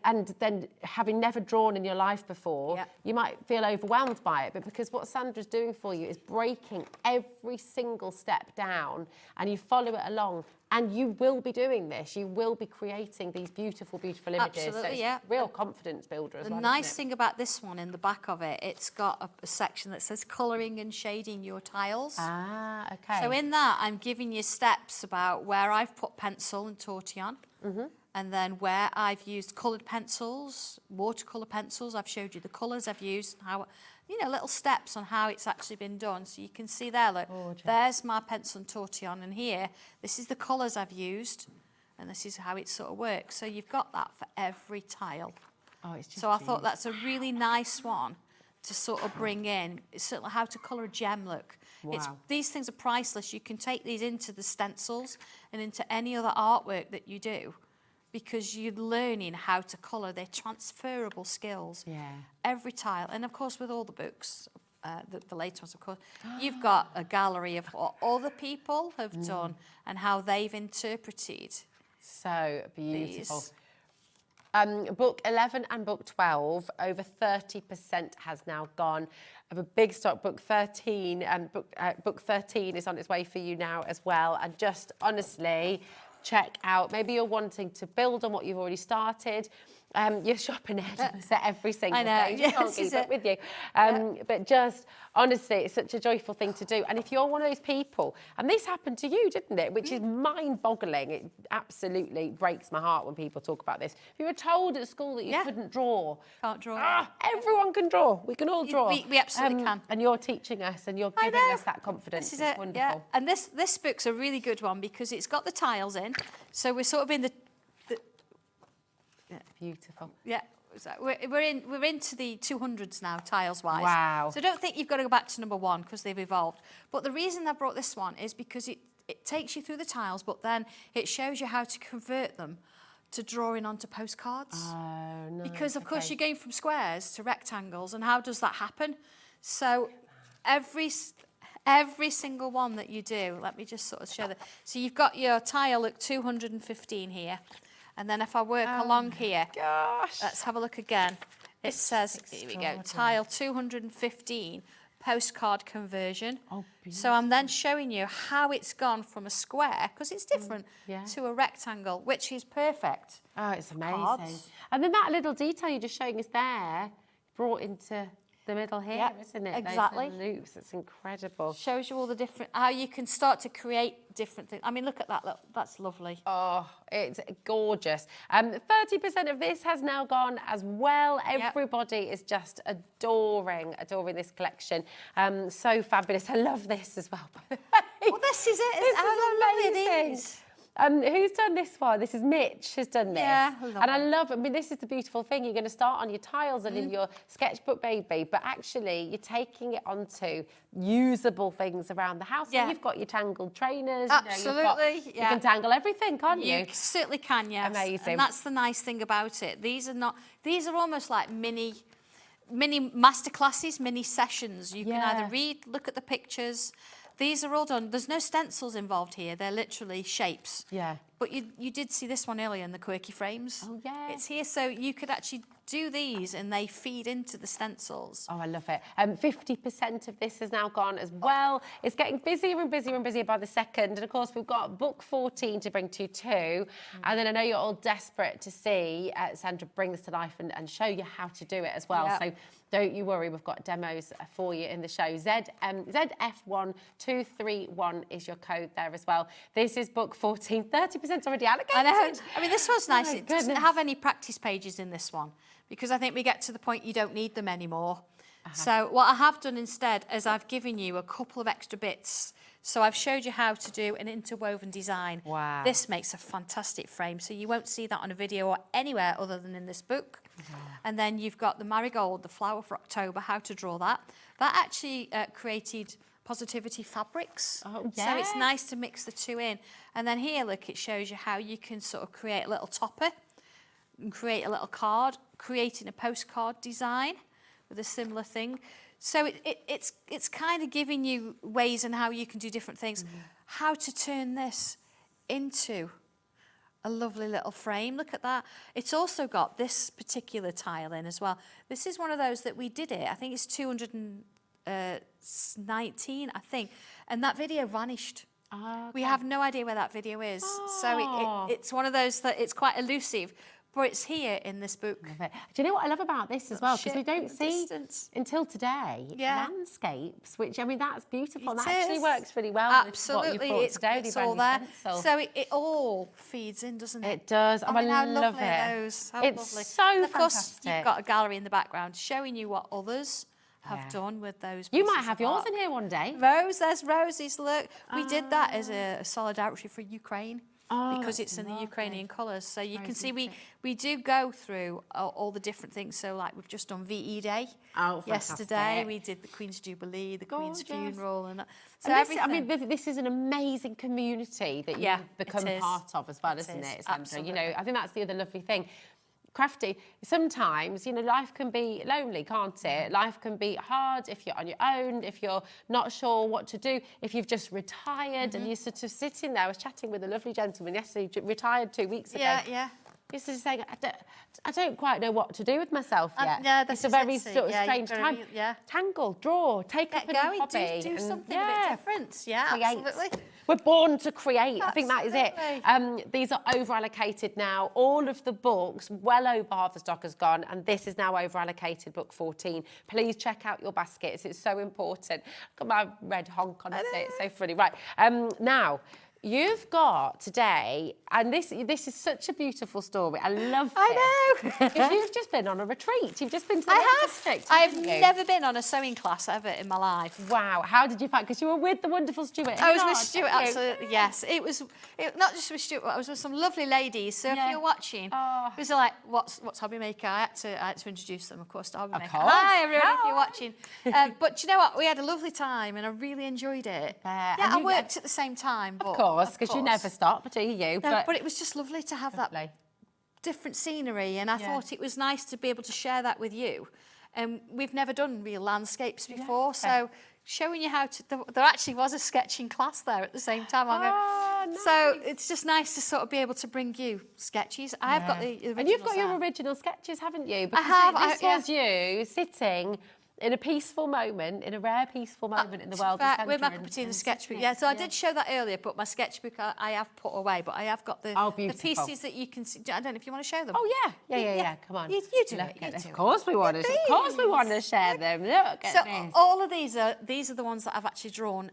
and then having never drawn in your life before, you might feel overwhelmed by it. But because what Sandra's doing for you is breaking every single step down, and you follow it along, and you will be doing this. You will be creating these beautiful, beautiful images. Absolutely, so it's real confidence builder as well. The nice thing about this one, in the back of it, it's got a section that says colouring and shading your tiles. Ah, okay. So in that, I'm giving you steps about where I've put pencil and tortillon. And then where I've used coloured pencils, watercolour pencils, I've showed you the colours I've used, how, little steps on how it's actually been done. So you can see there, look, there's my pencil and tortillon, and here, this is the colours I've used, and this is how it sort of works. So you've got that for every tile. Oh, it's just so I thought that's a really nice one to sort of bring in. It's sort of how to colour a gem look. Wow. These things are priceless. You can take these into the stencils and into any other artwork that you do, because you're learning how to colour. They're transferable skills. Yeah. Every tile. And, of course, with all the books, the later ones, of course, you've got a gallery of what other people have done and how they've interpreted. So beautiful. Book 11 and book 12, over 30% has now gone. Of a big stock, book 13, and book 13 is on its way for you now as well. And just honestly, check out. Maybe you're wanting to build on what you've already started. You're shopping ahead of us at every single stage. You can't keep up with you. But just, honestly, it's such a joyful thing to do. And if you're one of those people, and this happened to you, didn't it? Which is mind-boggling. It absolutely breaks my heart when people talk about this. If you were told at school that you couldn't draw. Can't draw. Everyone can draw. We can all draw. We absolutely can. And you're teaching us and you're giving us that confidence. This is it's it. wonderful. Yeah. And this book's a really good one because it's got the tiles in. So we're sort of in the beautiful. Yeah, so we're into the 200s now, tiles wise. Wow. So don't think you've got to go back to number 1 because they've evolved. But the reason I brought this one is because it takes you through the tiles, but then it shows you how to convert them to drawing onto postcards. Oh, nice. Because of course you're going from squares to rectangles, and how does that happen? So every single one that you do, let me just sort of show that. So you've got your tile, look, 215 here. And then if I work along here, let's have a look again. It says, here we go, tile 215, postcard conversion. Oh, so I'm then showing you how it's gone from a square, because it's different, to a rectangle, which is perfect. Oh, it's amazing. Cards. And then that little detail you're just showing us there, brought into The middle here, Yep, isn't it? exactly. Those loops, it's incredible. Shows you all the different, how you can start to create different things. I mean, look at that, look, that's lovely. Oh, it's gorgeous. 30% of this has now gone as well. Everybody is just adoring this collection. So fabulous. I love this as well, by the way. Well, this is it. This is amazing. amazing. Who's done this one? This is Mitch has done this. Yeah, I love it. I mean, this is the beautiful thing. You're going to start on your tiles and in your sketchbook baby, but actually you're taking it onto usable things around the house. Yeah. So you've got your tangled trainers. Absolutely. You can tangle everything, can't you? You certainly can, yes. Amazing. And that's the nice thing about it. These are almost like mini masterclasses, mini sessions. You can either read, look at the pictures. These are all done. There's no stencils involved here. They're literally shapes. Yeah. But you did see this one earlier in the quirky frames. Oh, yeah. It's here, so you could actually do these and they feed into the stencils. Oh, I love it. 50% of this has now gone as well. It's getting busier and busier and busier by the second. And of course, we've got book 14 to bring to you too. And then I know you're all desperate to see Sandra bring this to life and show you how to do it as well. Yep. So don't you worry, we've got demos for you in the show. ZF1231 is your code there as well. This is book 14, 30% already allocated. I know. I mean, this one's nice. Oh, It doesn't have any practice pages in this one because I think we get to the point you don't need them anymore. So what I have done instead is I've given you a couple of extra bits. So I've showed you how to do an interwoven design. Wow. This makes a fantastic frame. So you won't see that on a video or anywhere other than in this book. And then you've got the marigold, the flower for October, how to draw that. That actually created Positivity Fabrics. Oh, So it's nice to mix the two in. And then here, look, it shows you how you can sort of create a little topper and create a little card, creating a postcard design with a similar thing. So it's kind of giving you ways on how you can do different things. How to turn this into a lovely little frame. Look at that. It's also got this particular tile in as well. This is one of those that we did it. I think it's 219, I think. And that video vanished. Okay. We have no idea where that video is. So it's one of those that it's quite elusive. But it's here in this book. Do you know what I love about this as well? Because we don't see until today Yeah. landscapes, which I mean that's beautiful. It That actually is. works really well. Absolutely, with what you it's all all there. stencil. So it all feeds in, doesn't it? It does. I mean, how love lovely it. are those? How It's lovely. so And of course, fantastic. you've got a gallery in the background showing you what others have done with those. You might pieces have of yours art. in here one day. Rose, there's Rosie's. Look, we did that as a solidarity for Ukraine. Oh, Because that's it's in the lovely. Ukrainian colours. So you can Very see beautiful. we do go through all the different things. So like we've just done VE Day. Oh, Yesterday fantastic. we did the Queen's Jubilee, the Queen's Gorgeous. funeral. And so And this, everything. I mean, this is an amazing community that Yeah, you've become it is. part of as well, It isn't is, it, Sandra? You know, absolutely. I think that's the other lovely thing. Crafty, sometimes, you know, life can be lonely, can't it? Life can be hard if you're on your own, if you're not sure what to do, if you've just retired and you're sort of sitting there. I was chatting with a lovely gentleman yesterday, retired 2 weeks ago. Yeah. He's just saying, I don't quite know what to do with myself yet. yeah, it's this a is very it, see. sort of Yeah, strange you've gotta time. yeah. Tangle, draw, take up a Get new going, hobby. do and something a bit different. Yeah, create. absolutely. We're born to create. I think that is it. Absolutely. These are over-allocated now. All of the books, well over half the stock has gone, and this is now over-allocated, book 14. Please check out your baskets. It's so important. Look at my red honk on it. It's so funny. Right, now, you've got today, and this is such a beautiful story. I love it. I know. Because you've just been on a retreat. You've just been to the I Lake have. District, I have haven't you? never been on a sewing class ever in my life. Wow. How did you find? Because you were with the wonderful Stuart. I was Hillard, with Stuart, weren't you? absolutely, yes. It was not just with Stuart, I was with some lovely ladies. So if you're watching, it was like, what's HobbyMaker? I had to introduce them, of course, to HobbyMaker. course. Hi, everyone, if you're watching. But do you know what? We had a lovely time and I really enjoyed it. Yeah, and I you- worked at the same time. But Of course, because you never stop, do you? No, but it was just lovely to have that different scenery, and I thought it was nice to be able to share that with you. And we've never done real landscapes before, so showing you how to. There actually was a sketching class there at the same time. So it's just nice to sort of be able to bring you sketches. I've got the originals And you've got your there. original sketches, haven't you? Because have, This was you sitting in a peaceful moment, in a rare peaceful moment in the world of Sandra. With my cup of tea and the sketchbook. Yeah, so I did show that earlier, but my sketchbook I have put away, but I have got the pieces that you can see. I don't know if you want to show them. Oh, yeah. Come on. You do Look it. at this. Of course we want to share them. Look at So this. all of these are the ones that I've actually drawn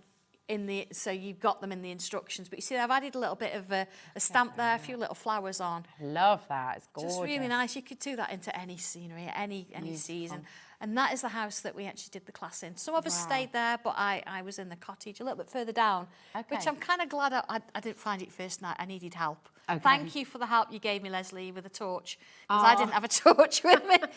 so you've got them in the instructions. But you see, I've added a little bit of a stamp there, a few little flowers on. I love that. It's gorgeous. Just really nice. You could do that into any scenery, any season. And that is the house that we actually did the class in. Some of us stayed there, but I was in the cottage a little bit further down, which I'm kind of glad I didn't find it first night. I needed help. Okay. Thank you for the help you gave me, Leslie, with a torch, because I didn't have a torch with me. No.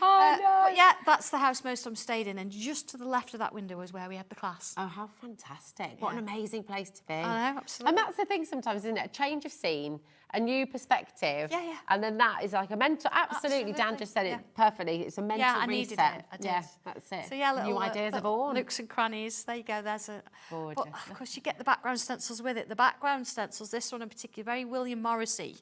But yeah, that's the house most of them stayed in, and just to the left of that window was where we had the class. Oh, how fantastic. What an amazing place to be. I know, absolutely. And that's the thing sometimes, isn't it? A change of scene, a new perspective. Yeah. And then that is like a mental, absolutely. Dan just said it perfectly. It's a mental reset. I needed it. I did. Yeah, that's it. So yeah, little new ideas are born. nooks and crannies. There you go. There's a. Gorgeous. But of course, you get the background stencils with it. The background stencils, this one in particular, very William Morrissey.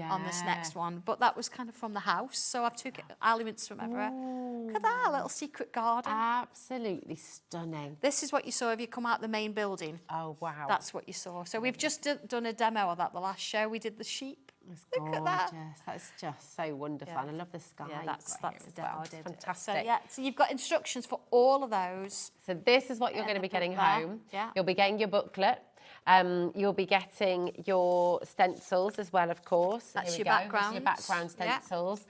On this next one, but that was kind of from the house, so I've took elements from everywhere. Look at that, a little secret garden. Absolutely stunning. This is what you saw if you come out the main building. Oh, wow. That's what you saw. So we've just done a demo of that the last show. We did the sheep. Look at that. That's just so wonderful. And I love the sky. Yeah, that's the demo I did. Fantastic. So, yeah, so you've got instructions for all of those. So this is what you're going to be getting home. Yeah. You'll be getting your booklet. You'll be getting your stencils as well, of course. That's your background. Your background stencils.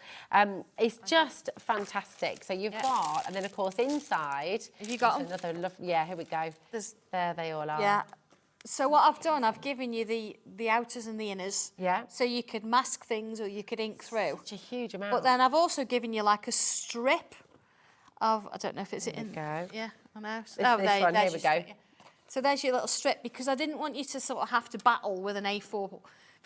It's just fantastic. So you've got, and then of course inside. Have you got them? Another lovely. Yeah, here we go. There they all are. Yeah. So what I've done, I've given you the outers and the inners. Yeah. So you could mask things or you could ink through. Such a huge amount. But then I've also given you like a strip of, I don't know if it's in. Go. Yeah, I know. This one, here we go. So there's your little strip, because I didn't want you to sort of have to battle with an A4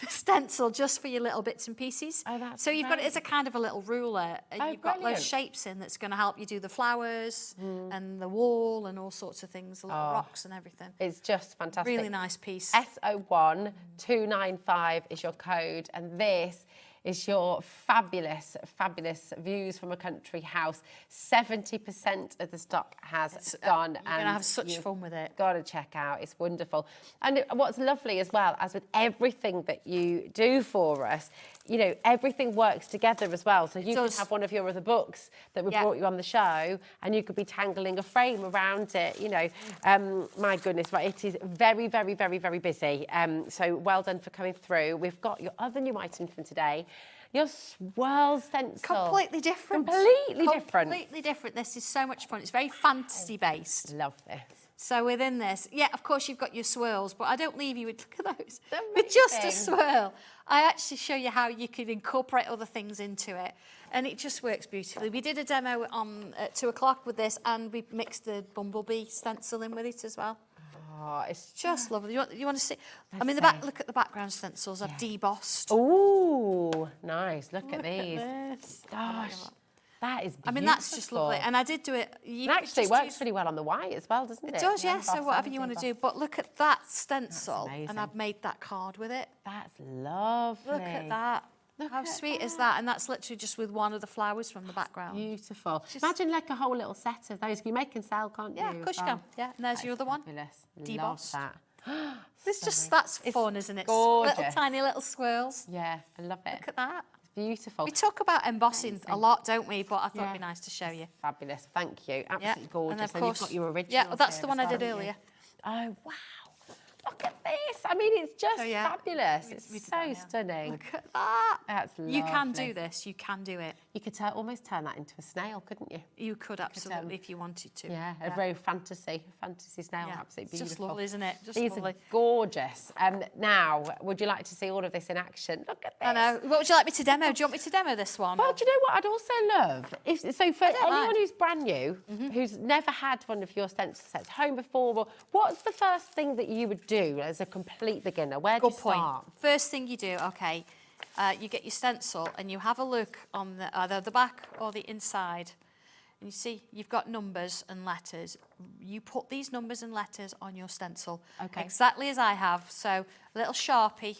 stencil just for your little bits and pieces. Oh, that's so you've got it as a kind of a little ruler, and you've got those shapes in that's going to help you do the flowers and the wall and all sorts of things, the little rocks and everything. It's just fantastic. Really nice piece. SO1295 is your code, and this is your fabulous views from a country house. 70% of the stock has gone. You're going to have such fun with it. Got to check out. It's wonderful. And what's lovely as well, as with everything that you do for us, you know, everything works together as well. So you could have one of your other books that we brought you on the show, and you could be tangling a frame around it, you know. My goodness, right, it is very, very, very, very busy. So well done for coming through. We've got your other new item from today. Your swirl stencil. Completely different. Completely different. This is so much fun. It's very fantasy based. Love this. So within this, of course you've got your swirls, but I don't leave you with, look at those, with just a swirl. I actually show you how you can incorporate other things into it, and it just works beautifully. We did a demo on at 2 o'clock with this, and we mixed the bumblebee stencil in with it as well. Oh, it's just lovely. You want to see? Look at the background stencils. I've debossed. Ooh, nice. Look at these. This. Gosh, that is beautiful. I mean, that's just lovely. And I did do it. And actually, it works really well on the white as well, doesn't it? It does, yeah. So whatever you want to do. But look at that stencil. And I've made that card with it. That's lovely. Look at that. How sweet is that? And that's literally just with one of the flowers from the background. Beautiful. Imagine like a whole little set of those. You make and sell, can't you? Yeah, of course you can. Yeah, and there's your other one. Fabulous. Debossed. Love that. That's fun, isn't it? Gorgeous. Little tiny little swirls. Yeah, I love it. Look at that. It's beautiful. We talk about embossing a lot, don't we? But I thought it'd be nice to show you. Fabulous. Thank you. Absolutely gorgeous. And of course, course, you've got your original. Yeah, well, that's the one I did earlier. Oh, wow. Look at this. I mean, it's just fabulous. It's so stunning. Look at that. That's lovely. You can do this. You can do it. You could almost turn that into a snail, couldn't you? You could absolutely if you wanted to. Yeah, a very fantasy snail. Yeah. Absolutely It's beautiful. just lovely, isn't it? Just These lovely. are gorgeous. Now, would you like to see all of this in action? Look at this. I know. What would you like me to demo? Do you want me to demo this one? Well, do you know what I'd also love? So for anyone who's brand new, who's never had one of your stencil sets home before, what's the first thing that you would do as a complete beginner? Where do you start? First thing you do, okay, you get your stencil and you have a look on either the back or the inside. And you see, you've got numbers and letters. You put these numbers and letters on your stencil. Okay. Exactly as I have. So a little Sharpie,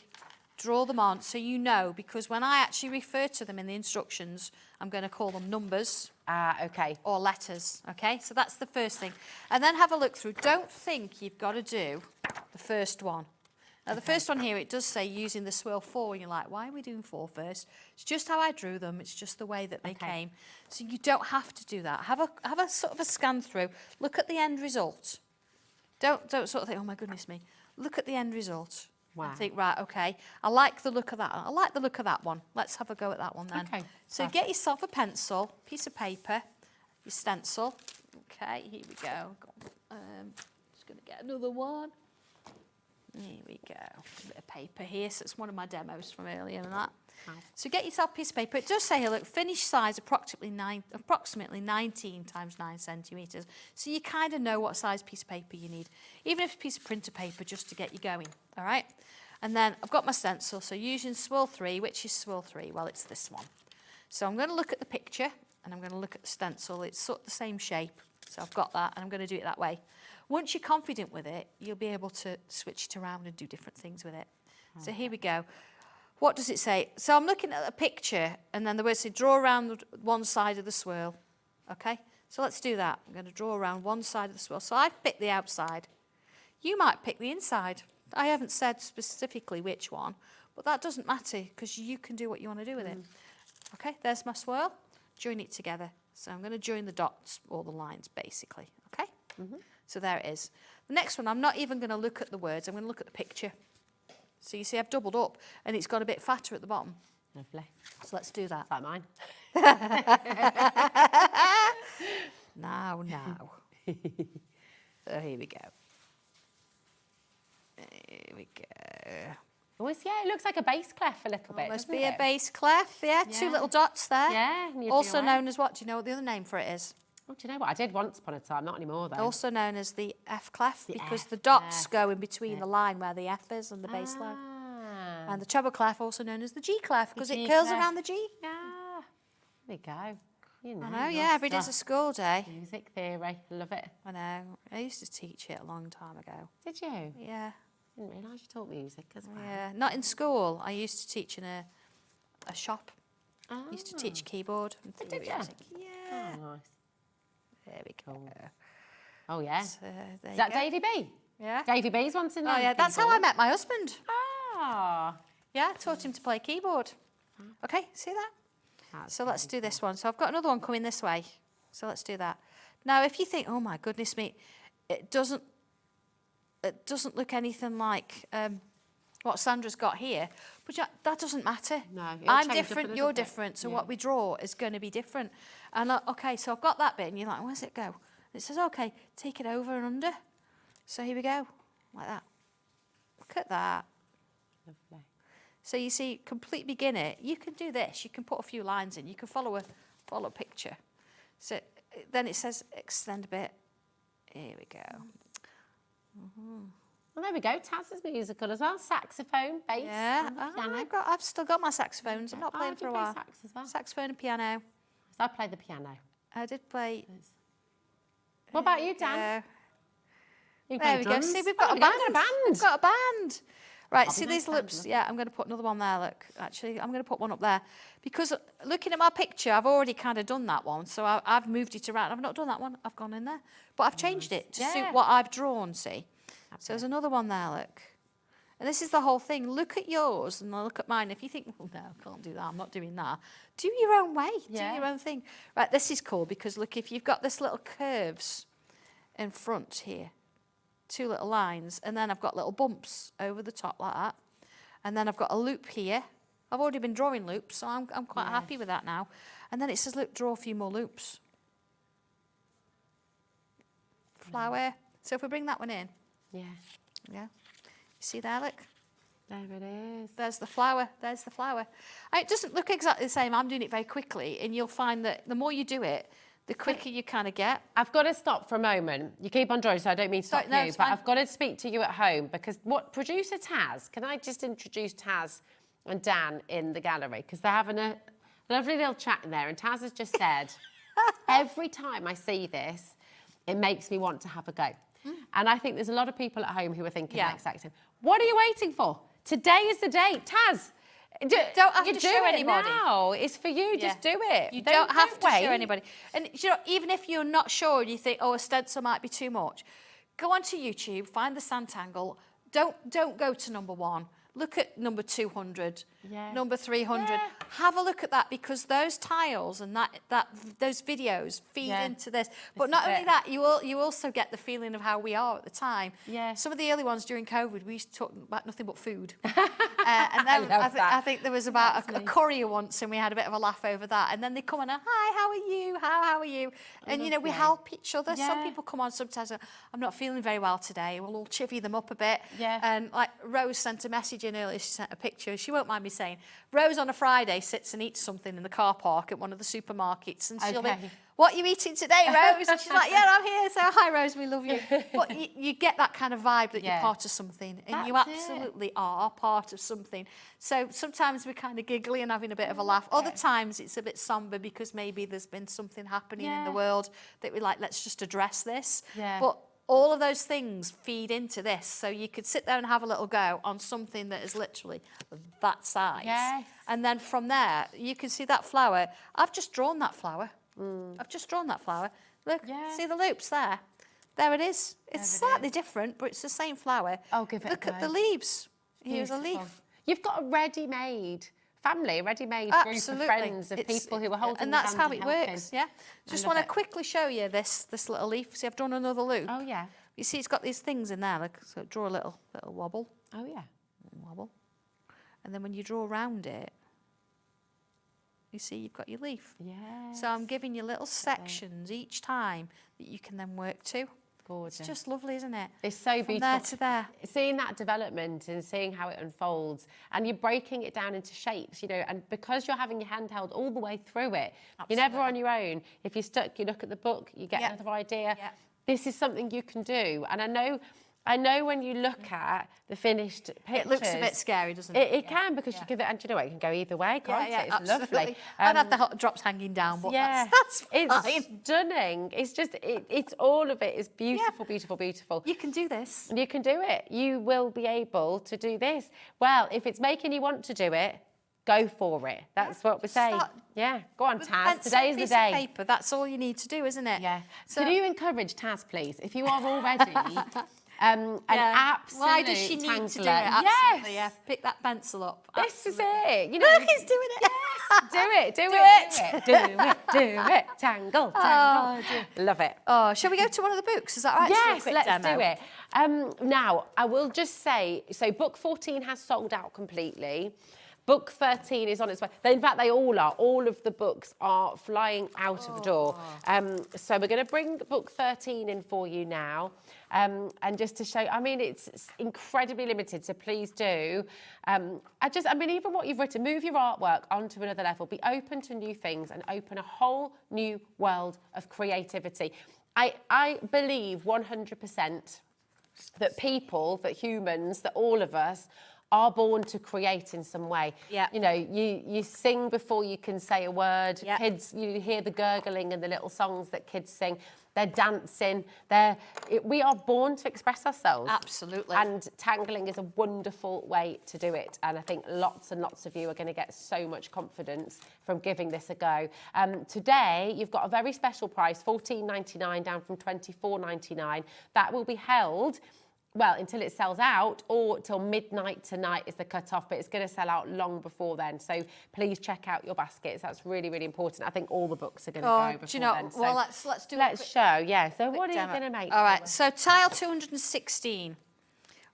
draw them on so you know, because when I actually refer to them in the instructions, I'm going to call them numbers. Ah, okay. Or letters, okay? So that's the first thing. And then have a look through. Don't think you've got to do the first one. Now, the first one here, it does say using the swirl 4, and you're like, why are we doing 4 first? It's just how I drew them. It's just the way that they came. So you don't have to do that. Have a sort of a scan through. Look at the end result. Don't sort of think, oh, my goodness me. Look at the end result. Wow. And think, right, okay, I like the look of that. I like the look of that one. Let's have a go at that one then. Okay, So get yourself a pencil, piece of paper, your stencil. Okay, here we go. Just going to get another one. Here we go. A bit of paper here. So it's one of my demos from earlier and that. Wow. So get yourself a piece of paper. It does say here, look, finished size approximately 19 times 9 centimetres. So you kind of know what size piece of paper you need. Even if it's a piece of printer paper, just to get you going. All right? And then I've got my stencil. So using swirl 3, which is swirl 3? Well, it's this one. So I'm going to look at the picture and I'm going to look at the stencil. It's sort of the same shape. So I've got that and I'm going to do it that way. Once you're confident with it, you'll be able to switch it around and do different things with it. Okay. So here we go. What does it say? So I'm looking at a picture and then the words say draw around one side of the swirl. Okay? So let's do that. I'm going to draw around one side of the swirl. So I've picked the outside. You might pick the inside. I haven't said specifically which one, but that doesn't matter because you can do what you want to do with it. Okay, there's my swirl. Join it together. So I'm going to join the dots or the lines basically. Okay? So there it is. The next one, I'm not even going to look at the words. I'm going to look at the picture. So you see I've doubled up and it's got a bit fatter at the bottom. Lovely. So let's do that. Is that mine? Now. So here we go. Here we go. Almost, yeah, it looks like a bass clef a little bit. Must be a bass clef, yeah. 2 little dots there. Yeah. And Also known as what? Do you know what the other name for it is? Oh, do you know what? I did once upon a time, not anymore though. Also known as the F clef because the dots go in between the line where the F is and the bass line. And the treble clef, also known as the G clef because it curls around the G. Yeah. There we go. You know, I know, yeah, every day's a school day. Music theory, love it. I know. I used to teach it a long time ago. Did you? Yeah. Didn't realise you taught music as well. Yeah, not in school. I used to teach in a shop. I used to teach keyboard and theory music. Yeah. Oh, nice. There we go. Oh, yeah. So, is that Davy B? Yeah. Davy B's once in there. Oh, yeah, that's how I met my husband. Ah. Yeah, taught him to play keyboard. Okay, see that? So let's do this one. So I've got another one coming this way. So let's do that. Now, if you think, oh my goodness me, it doesn't look anything like what Sandra's got here, but that doesn't matter. No, I'm different, you're different, so what we draw is going to be different. And okay, so I've got that bit, and you're like, where's it go? And it says, okay, take it over and under. So here we go, like that. Look at that. Lovely. So you see, complete beginner, you can do this. You can put a few lines in. You can follow a picture. So then it says extend a bit. Here we go. Well, there we go. Taz is musical as well. Saxophone, bass, yeah. and piano. I've still got my saxophones. I'm not playing for a while. Sax as well? Saxophone and piano. So I play the piano. I did play. What about you, Dan? There we go. See, we've got a band. We've got a band. Right, see these loops? Yeah, I'm going to put another one there, look. Actually, I'm going to put one up there. Because looking at my picture, I've already kind of done that one. So I've moved it around. I've not done that one. I've gone in there. But I've changed it to suit what I've drawn, see? So there's another one there, look. And this is the whole thing. Look at yours and look at mine. If you think, well, no, I can't do that. I'm not doing that. Do your own way. Do your own thing. Right, this is cool because, look, if you've got this little curves in front here, 2 little lines, and then I've got little bumps over the top like that. And then I've got a loop here. I've already been drawing loops, so I'm quite happy with that now. And then it says, look, draw a few more loops. Flower. So if we bring that one in. Yeah. Yeah. You see there, look? There it is. There's the flower. There's the flower. And it doesn't look exactly the same. I'm doing it very quickly, and you'll find that the more you do it, the quicker you kind of get. I've got to stop for a moment. You keep on drawing, so I don't mean to stop you, but I've got to speak to you at home because what producer Taz, can I just introduce Taz and Dan in the gallery? Because they're having a lovely little chat in there, and Taz has just said, every time I see this, it makes me want to have a go. And I think there's a lot of people at home who are thinking the exact same. What are you waiting for? Today is the day. Taz, You don't have you to do show it anybody. now. It's for you. Yeah. Just do it. You don't have to wait. show anybody. And you know, even if you're not sure and you think, oh, a stencil might be too much, go onto YouTube, find the Sanntangle. Don't go to number 1. Look at number 200, number 300. Have a look at that, because those tiles and those videos feed into this. But not only that, you also get the feeling of how we are at the time. Yeah. Some of the early ones during COVID, we used to talk about nothing but food. And then I think there was about a courier once, and we had a bit of a laugh over that. And then they come on, hi, how are you? How are you? And you know, we help each other. Yeah. Some people come on sometimes, I'm not feeling very well today. We'll all chivvy them up a bit. Yeah. And like Rose sent a message in earlier, she sent a picture. She won't mind me saying, Rose on a Friday sits and eats something in the car park at one of the supermarkets, and she'll be, what are you eating today, Rose? And she's like, yeah, I'm here. So hi, Rose, we love you. But you get that kind of vibe that you're part of something, and you absolutely are part of something. So sometimes we're kind of giggly and having a bit of a laugh. Other times it's a bit somber, because maybe there's been something happening in the world that we're like, let's just address this. Yeah. But all of those things feed into this. So you could sit there and have a little go on something that is literally that size. Yes. And then from there, you can see that flower. I've just drawn that flower. I've just drawn that flower. Look, see the loops there? There it is. It's slightly different, but it's the same flower. Oh, give it Look a at go. the leaves. Here's a Beautiful. leaf. You've got a ready-made family, a ready-made group of friends, of people who are holding and your that's hand how and it helping. works, yeah. Just love want to it. quickly show you this little leaf. See, I've drawn another loop. Oh, yeah. You see, it's got these things in there. Like, so draw a little wobble. Oh, yeah. Wobble. And then when you draw around it, you see you've got your leaf. Yeah. So I'm giving you little sections each time that you can then work to. Gorgeous. It's just lovely, isn't it? It's so From beautiful. there to there. Seeing that development and seeing how it unfolds, and you're breaking it down into shapes, you know, and because you're having your hand held all the way through it, you're never on your own. If you're stuck, you look at the book, you get another idea. This is something you can do. And I know when you look at the finished pictures, It looks a bit scary, doesn't it? It can, because you give it, and you know what, it can go either way, can't it? It's absolutely. lovely. I'd have the hot drops hanging down, but that's it's fine. stunning. It's just, it's all of it is beautiful, beautiful, beautiful. You can do this. You can do it. You will be able to do this. Well, if it's making you want to do it, go for it. That's what we say. Yeah, go on, Taz. Today's the day. Paper. That's all you need to do, isn't it? Yeah. So Could you encourage Taz, please, if you are already an absolute Why does she need to do it? tangler? Absolutely, Yes. Pick that pencil up. This is it. You know, Look, he's doing it. Yes, do it. Tangle. Oh, dear. Love it. Oh, shall we go to one of the books? Is that right? Yes, Quick let's demo. do it. Now, I will just say, so book 14 has sold out completely. Book 13 is on its way. In fact, they all are. All of the books are flying out of the door. So we're going to bring book 13 in for you now. And just to show, I mean, it's incredibly limited, so please do. I mean, even what you've written, move your artwork onto another level, be open to new things and open a whole new world of creativity. I believe 100% that people, that humans, that all of us are born to create in some way. Yeah. You know, you sing before you can say a word. Yeah. Kids, you hear the gurgling and the little songs that kids sing. They're dancing. We are born to express ourselves. Absolutely. And tangling is a wonderful way to do it. And I think lots and lots of you are going to get so much confidence from giving this a go. Today, you've got a very special price, $14.99 down from $24.99. That will be held, well, until it sells out, or till midnight tonight is the cut-off, but it's going to sell out long before then. So please check out your baskets. That's really, really important. I think all the books are going to go before do you know, then. So well, let's do let's show, yeah. So what are you demo. going to make? All right, so tile 216.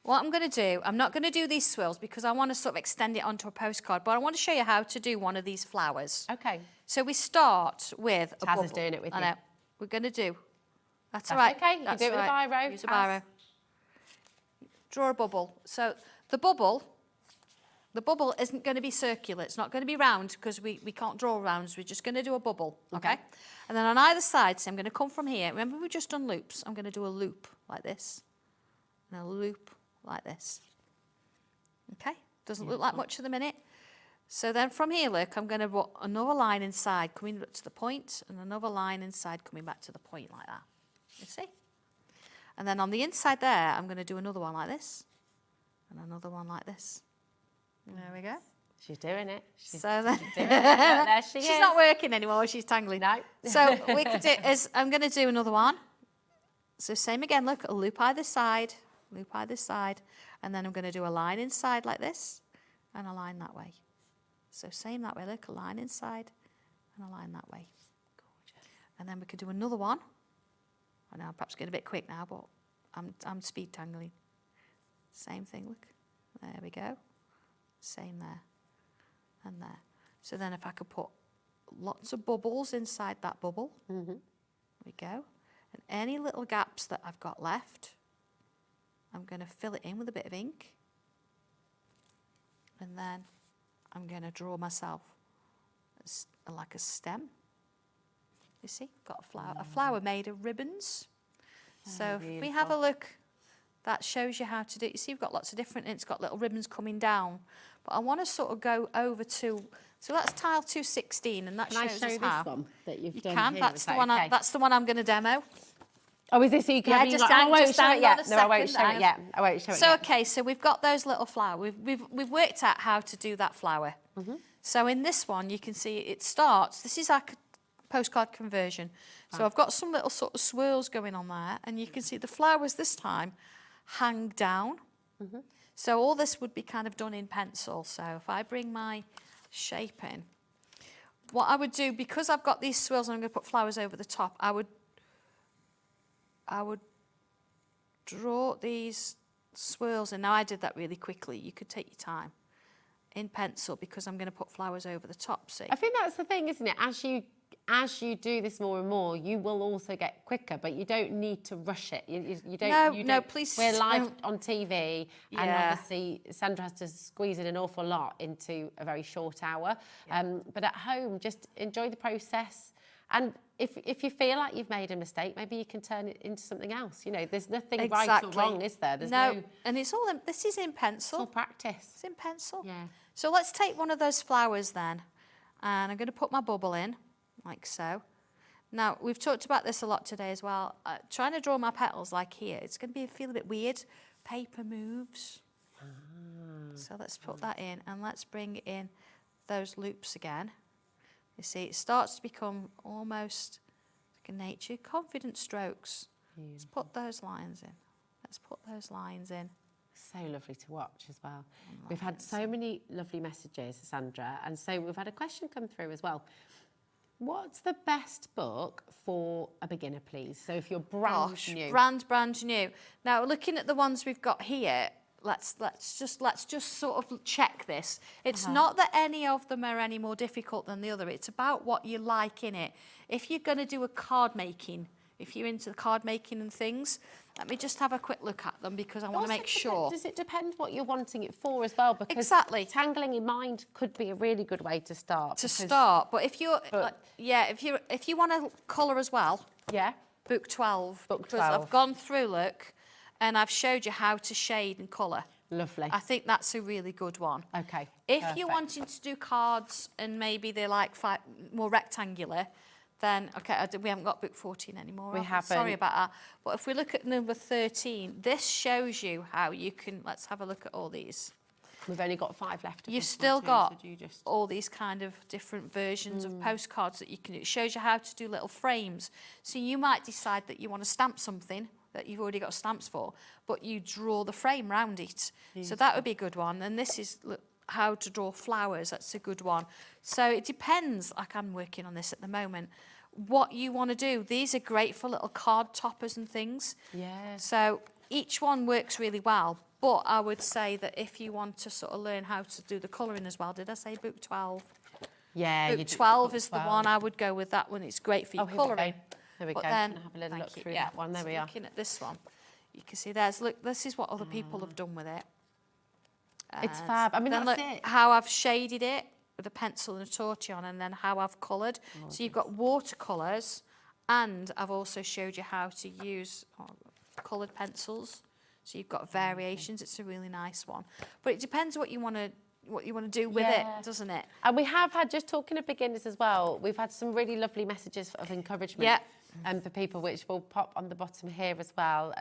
What I'm going to do, I'm not going to do these swirls because I want to sort of extend it onto a postcard, but I want to show you how to do one of these flowers. Okay. So we start with a bubble. Taz is doing it with I you. know. We're going to do. That's all That's right. okay. You can do it with a biro, Use a Taz. biro. Draw a bubble. So the bubble isn't going to be circular. It's not going to be round because we can't draw rounds. We're just going to do a bubble, okay? And then on either side, so I'm going to come from here. Remember, we've just done loops. I'm going to do a loop like this and a loop like this. Okay? Doesn't look like much at the minute. So then from here, look, I'm going to put another line inside, coming to the point, and another line inside, coming back to the point like that. You see? And then on the inside there, I'm going to do another one like this, and another one like this. There we go. She's doing it. She's So then, doing it. There she is. She's not working anymore, she's tangling. No. So we could do is I'm going to do another one. So same again, look, a loop either side, and then I'm going to do a line inside like this, and a line that way. So same that way, look, a line inside, and a line that way. Gorgeous. And then we could do another one. I know I'm perhaps getting a bit quick now, but I'm speed tangling. Same thing, look. There we go. Same there, and there. So then if I could put lots of bubbles inside that bubble, there we go. And any little gaps that I've got left, I'm going to fill it in with a bit of ink. And then I'm going to draw myself like a stem. You see, got a flower made of ribbons. So if we have a look, that shows you how to do it. You see, you've got lots of different, and it's got little ribbons coming down. But I want to sort of go over to, so that's tile 216, and that Can shows I show us this how. one that you've You done can. here? That's Is the that one. okay? That's the one I'm going to demo. Oh, is this so you can Yeah, have just I hang- won't just show hang it yet. on a No, I won't second, show it yet. I won't show it So yet. okay, so we've got those little flowers. We've worked out how to do that flower. So in this one, you can see it starts. This is our postcard conversion. So I've got some little sort of swirls going on there, and you can see the flowers this time hang down. So all this would be kind of done in pencil. So if I bring my shape in, what I would do, because I've got these swirls and I'm going to put flowers over the top, I would draw these swirls in. Now I did that really quickly. You could take your time in pencil because I'm going to put flowers over the top. See, I think that's the thing, isn't it? As you do this more and more, you will also get quicker, but you don't need to rush it. You don't. No, please. We're live on TV, and Yeah. obviously Sandra has to squeeze in an awful lot into a very short hour. But at home, just enjoy the process. And if you feel like you've made a mistake, maybe you can turn it into something else. You know, there's nothing right or wrong, is there? There's no. And it's all. This is in pencil. It's all practice. It's in pencil. Yeah. So let's take one of those flowers then, and I'm going to put my bubble in, like so. Now we've talked about this a lot today as well. Trying to draw my petals like here, it's going to feel a bit weird. Paper moves. So let's put that in, and let's bring in those loops again. You see, it starts to become almost like a nature. Confident strokes. Let's put those lines in. Let's put those lines in. So lovely to watch as well. We've had so many lovely messages, Sandra, and so we've had a question come through as well. What's the best book for a beginner, please? So if you're brand new. Brand new. Now, looking at the ones we've got here, let's just sort of check this. It's not that any of them are any more difficult than the other. It's about what you like in it. If you're going to do a card making, if you're into the card making and things, let me just have a quick look at them because I want to make sure. Does it depend what you're wanting it for as well? Because exactly. Tangling in mind could be a really good way to start. But if you're, if you want to colour as well, book 12. Because I've gone through, look, and I've showed you how to shade and colour. Lovely. I think that's a really good one. Okay. If you're wanting to do cards and maybe they're like more rectangular, then, okay, we haven't got book 14 anymore. We haven't. Sorry about that. But if we look at number 13, this shows you how you can, let's have a look at all these. We've only got 5 left. You've still got all these kind of different versions of postcards that you can do. It shows you how to do little frames. So you might decide that you want to stamp something that you've already got stamps for, but you draw the frame round it. So that would be a good one. And this is how to draw flowers. That's a good one. So it depends, like I'm working on this at the moment, what you want to do. These are great for little card toppers and things. Yeah. So each one works really well. But I would say that if you want to sort of learn how to do the colouring as well, did I say book 12? Yeah. Book 12 is the one I would go with. That one. It's great for your colouring. There we go. Then, Can I have a little look through that one? There we are. Looking at this one, you can see look, this is what other people have done with it. It's fab. I mean, then that's look it. how I've shaded it with a pencil and a torch on, and then how I've coloured. So you've got watercolours, and I've also showed you how to use coloured pencils. So you've got variations. It's a really nice one. But it depends what you want to do with it, doesn't it? And we have had, just talking of beginners as well, we've had some really lovely messages of encouragement for people, which will pop on the bottom here as well.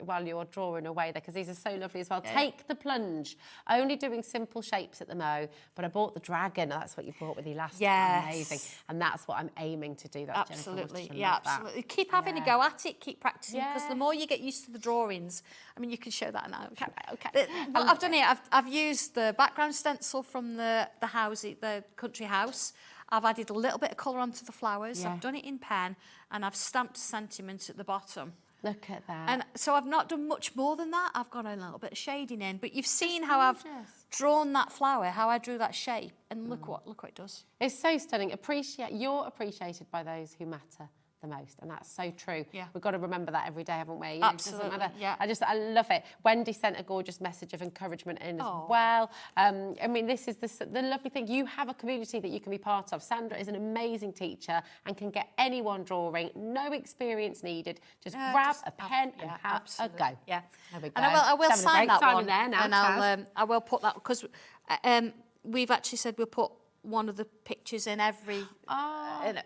while you're drawing away there, because these are so lovely as well. Yeah. Take the plunge. Only doing simple shapes at the mo, but I bought the dragon. That's what you bought with you last time. Amazing. And that's what I'm aiming to do. That's Absolutely, Jennifer, yeah, absolutely. Keep having a go at it, keep practicing, because the Yes. more you get used to the drawings, I mean, you can show that now. Okay. What I've done here, I've used the background stencil from the house, the country house. I've added a little bit of colour onto the flowers. Yeah. I've done it in pen, and I've stamped a sentiment at the bottom. Look at that. And so I've not done much more than that. I've got a little bit of shading in, but you've seen how I've drawn that flower, how I drew that shape, and look what it does. It's so stunning. You're appreciated by those who matter the most, and that's so true. Yeah. We've got to remember that every day, haven't we? You know, it doesn't Absolutely, matter. yeah. I love it. Wendy sent a gorgeous message of encouragement in as well. I mean, this is the lovely thing. You have a community that you can be part of. Sandra is an amazing teacher and can get anyone drawing. No experience needed. Just grab a pen and have a go. Yeah. There we go. And I will Having a sign great that time one, in there now, and Taz. I will put that, because we've actually said we'll put one of the pictures in every in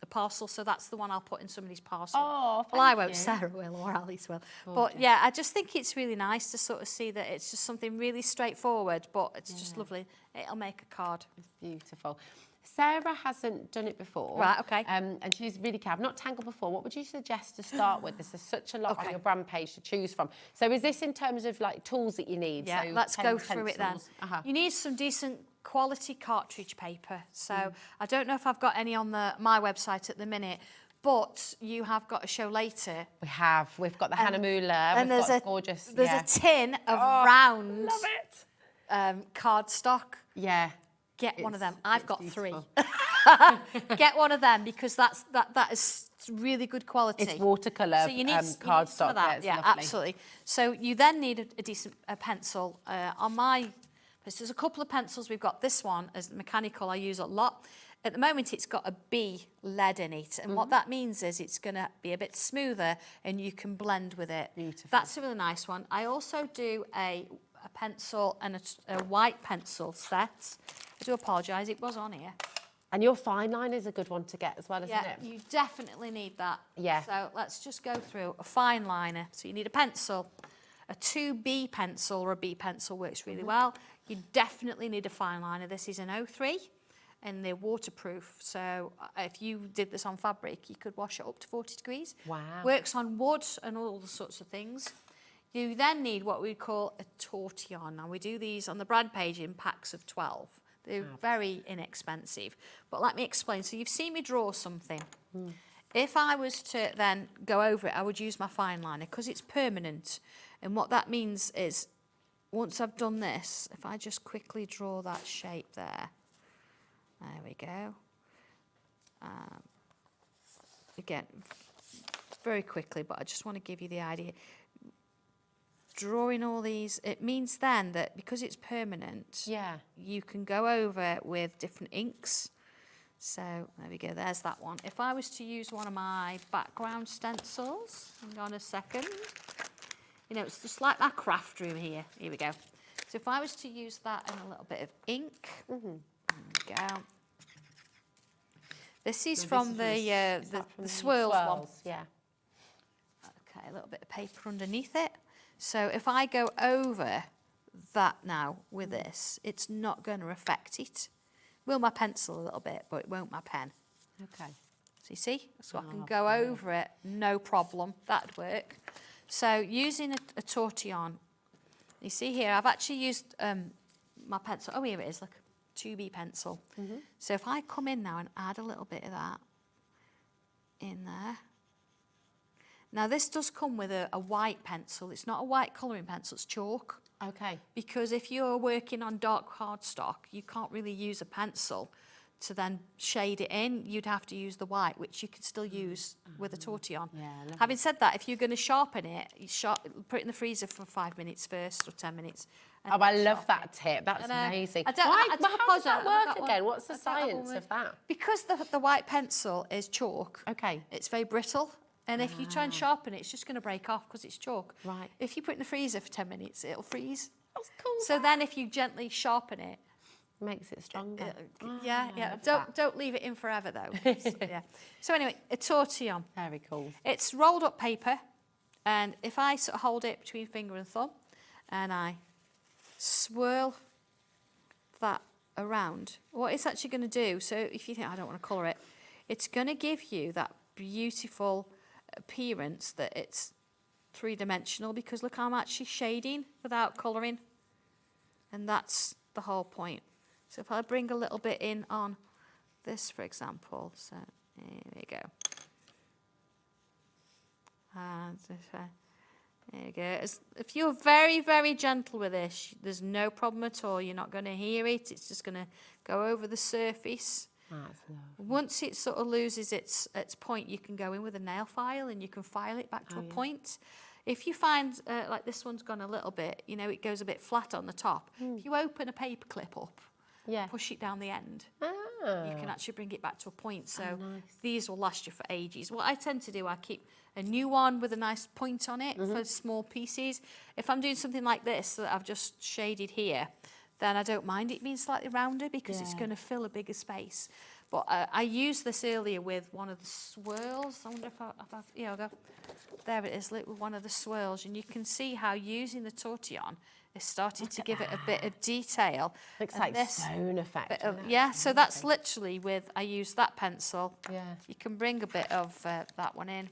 a parcel, so that's the one I'll put in somebody's parcel. Oh, well, I thank won't, you. Sarah will, or Alice will. But Gorgeous. yeah, I just think it's really nice to sort of see that it's just something really straightforward, but it's just lovely. It'll make a card. It's beautiful. Sarah hasn't done it before. Right, okay. And she's really I've not tangled before. What would you suggest to start with? There's such a lot on your brand page to choose from. So is this in terms of like tools that you need? Yeah, so let's go pens, through it then. pencils? You need some decent quality cartridge paper. So I don't know if I've got any on my website at the minute, but you have got a show later. We have. We've got the Hannah Müller. And We've got gorgeous. There's a tin of round love it. cardstock. Yeah. Get one of them. I've got beautiful. 3. Get one of them, because that is really good quality. It's watercolour So you need, cardstock. some of that. It's Yeah, lovely. absolutely. So you then need a decent pencil. On my, there's a couple of pencils. We've got this one as mechanical. I use a lot. At the moment, it's got a B lead in it, and what that means is it's going to be a bit smoother, and you can blend with it. Beautiful. That's a really nice one. I also do a pencil and a white pencil set. I do apologise, it was on here. And your fine line is a good one to get as well, isn't Yeah, it? you definitely need that. Yeah. So let's just go through a fine liner. So you need a pencil, a 2B pencil, or a B pencil works really well. You definitely need a fine liner. This is an 03 and they're waterproof. So if you did this on fabric, you could wash it up to 40 degrees. Wow. Works on wood and all the sorts of things. You then need what we call a tortillon. Now we do these on the brand page in packs of 12. They're very inexpensive. But let me explain. So you've seen me draw something. If I was to then go over it, I would use my fine liner because it's permanent. And what that means is, once I've done this, if I just quickly draw that shape there. There we go. Again, very quickly, but I just want to give you the idea. Drawing all these, it means then that because it's permanent, you can go over with different inks. So there we go, there's that one. If I was to use one of my background stencils, hang on a second. You know, it's just like my craft room here. Here we go. So if I was to use that and a little bit of ink, there we go. This is from the swirls one. Yeah. Okay, a little bit of paper underneath it. So if I go over that now with this, it's not going to affect it. Will my pencil a little bit, but it won't my pen. Okay. So you see? So I can go over it, no problem. That'd work. So using a tortillon, you see here, I've actually used my pencil. Oh, here it is, look, 2B pencil. So if I come in now and add a little bit of that in there. Now, this does come with a white pencil. It's not a white colouring pencil, it's chalk. Okay. Because if you're working on dark cardstock, you can't really use a pencil to then shade it in. You'd have to use the white, which you can still use with a tortillon. Yeah, Having said that, if you're going to sharpen it, put it in the freezer for 5 minutes first or 10 minutes. Oh, I love that tip. That's amazing. How does that work again? What's the science of that? Because the white pencil is chalk. Okay. It's very brittle. And if you try and sharpen it, it's just going to break off because it's chalk. Right. If you put it in the freezer for 10 minutes, it'll freeze. That's cool. So then if you gently sharpen it, makes it stronger. Yeah. Don't leave it in forever though. So anyway, a tortillon. Very cool. It's rolled up paper. And if I sort of hold it between finger and thumb and I swirl that around, what it's actually going to do, so if you think, I don't want to colour it, it's going to give you that beautiful appearance that it's three-dimensional, because look, I'm actually shading without colouring. And that's the whole point. So if I bring a little bit in on this, for example, so there we go. And there you go. If you're very, very gentle with this, there's no problem at all. You're not going to hear it. It's just going to go over the surface. That's lovely. Once it sort of loses its point, you can go in with a nail file and you can file it back to a point. If you find, like this one's gone a little bit, you know, it goes a bit flat on the top. If you open a paper clip up, push it down the end, you can actually bring it back to a point. So these will last you for ages. What I tend to do, I keep a new one with a nice point on it for small pieces. If I'm doing something like this that I've just shaded here, then I don't mind it being slightly rounder, because it's going to fill a bigger space. But I used this earlier with one of the swirls. I wonder if I've I'll go. There it is, look, with one of the swirls. And you can see how using the tortillon is starting to give it a bit of detail. Looks and like this stone effect. so that's literally with, I use that pencil. You can bring a bit of that one in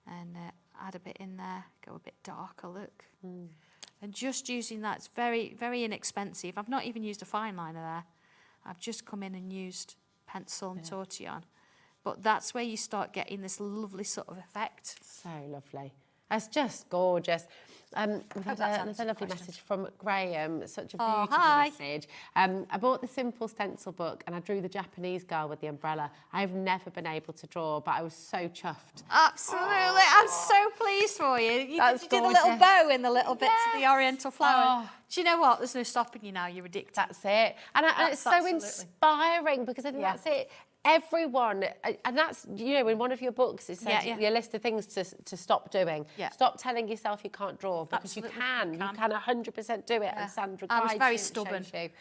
and add a bit in there, go a bit darker, look. And just using that, it's very, very inexpensive. I've not even used a fine liner there. I've just come in and used pencil and tortillon. But that's where you start getting this lovely sort of effect. So lovely. That's just gorgeous. We've had another lovely message from Graham, such a beautiful message. I bought the Simple Stencil book and I drew the Japanese girl with the umbrella. I've never been able to draw, but I was so chuffed. Absolutely. I'm so pleased for you. You did the little bow in the little bits of the oriental flower. Do you know what? There's no stopping you now. You're addicted. That's it. And it's so inspiring, because I think that's it. Everyone, and that's, you know, in one of your books, it says your list of things to stop doing. Stop telling yourself you can't draw, because you can 100% do it. And Sandra I was very guides you and stubborn. shows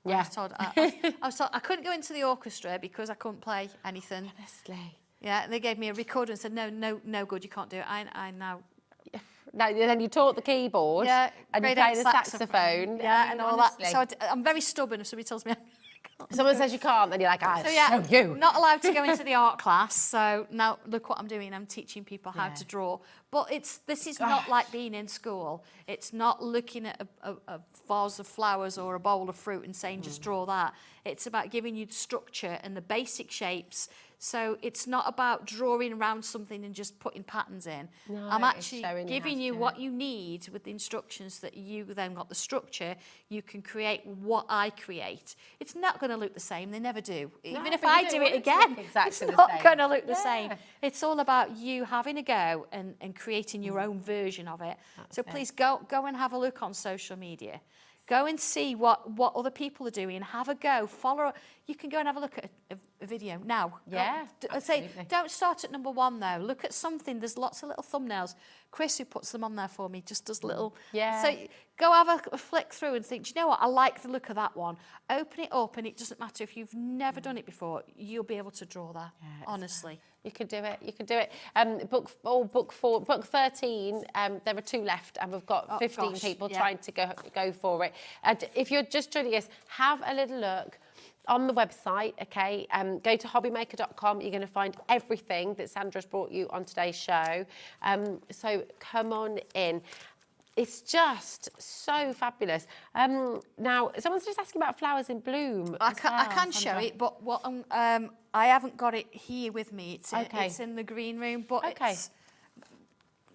you. I was told I couldn't go into the orchestra because I couldn't play anything. Honestly. Yeah, they gave me a recorder and said, no good, you can't do it. I now... No, then you taught the keyboard, and you play the saxophone. And all that. So I'm very stubborn if somebody tells me someone says you can't, then you're like, show you. Not allowed to go into the art class. So now look what I'm doing. I'm teaching people how to draw. But this is not like being in school. It's not looking at a vase of flowers or a bowl of fruit and saying just draw that. It's about giving you the structure and the basic shapes. So it's not about drawing around something and just putting patterns in. No, I'm actually giving you what you need with the instructions, that you then got the structure. You can create what I create. It's not going to look the same. They never do. Even if I do it again, it's not going to look the same. It's all about you having a go and creating your own version of it. So please go and have a look on social media. Go and see what other people are doing. Have a go. Follow. You can go and have a look at a video now. I'd say don't start at number 1 though. Look at something. There's lots of little thumbnails. Chris, who puts them on there for me, just does little. So go have a flick through and think, do you know what? I like the look of that one. Open it up, and it doesn't matter if you've never done it before. You'll be able to draw that. Honestly. You could do it. You could do it. Book 13. There are 2 left, and we've got 15 people trying to go for it. And if you're just joining us, have a little look on the website. Okay, go to hobbymaker.com. You're going to find everything that Sandra's brought you on today's show. So come on in. It's just so fabulous. Now, someone's just asking about flowers in bloom. I can show it, but what I haven't got it here with me. It's in the green room, but it's...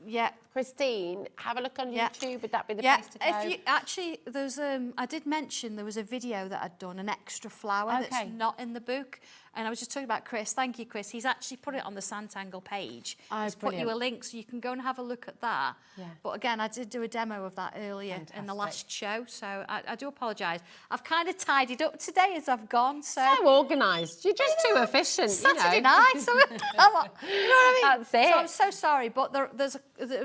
Yeah. Christine, have a look on YouTube. Would that be the place to go? There's I did mention there was a video that I'd done, an extra flower that's not in the book. And I was just talking about Chris. Thank you, Chris. He's actually put it on the Sanntangle page. He's put you a link so you can go and have a look at that. But again, I did do a demo of that earlier in the last show, so I do apologise. I've kind of tidied up today as I've gone. So organised. You're just too efficient. Saturday night. So, you know what I mean? That's it. So I'm so sorry, but there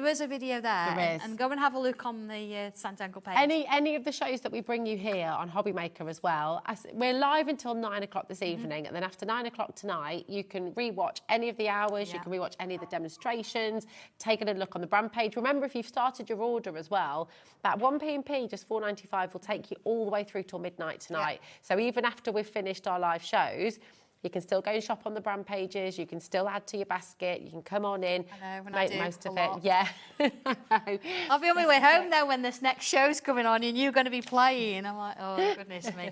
is a video there. There is. And go and have a look on the Sanntangle page. Any of the shows that we bring you here on HobbyMaker as well, we're live until 9 o'clock this Mm-hmm. evening, and then after 9 o'clock tonight, you can re-watch any of the hours, you can re-watch any of the demonstrations, take a little look on the brand page. Remember, if you've started your order as well, that 1p&p, just $4.95, will take you all the way through till midnight tonight. So even after we've finished our live shows, you can still go and shop on the brand pages. You can still add to your basket. You can come on in, make the most of it. Yeah. I'll be on my way home though when this next show's coming on and you're going to be playing. I'm like, oh goodness me.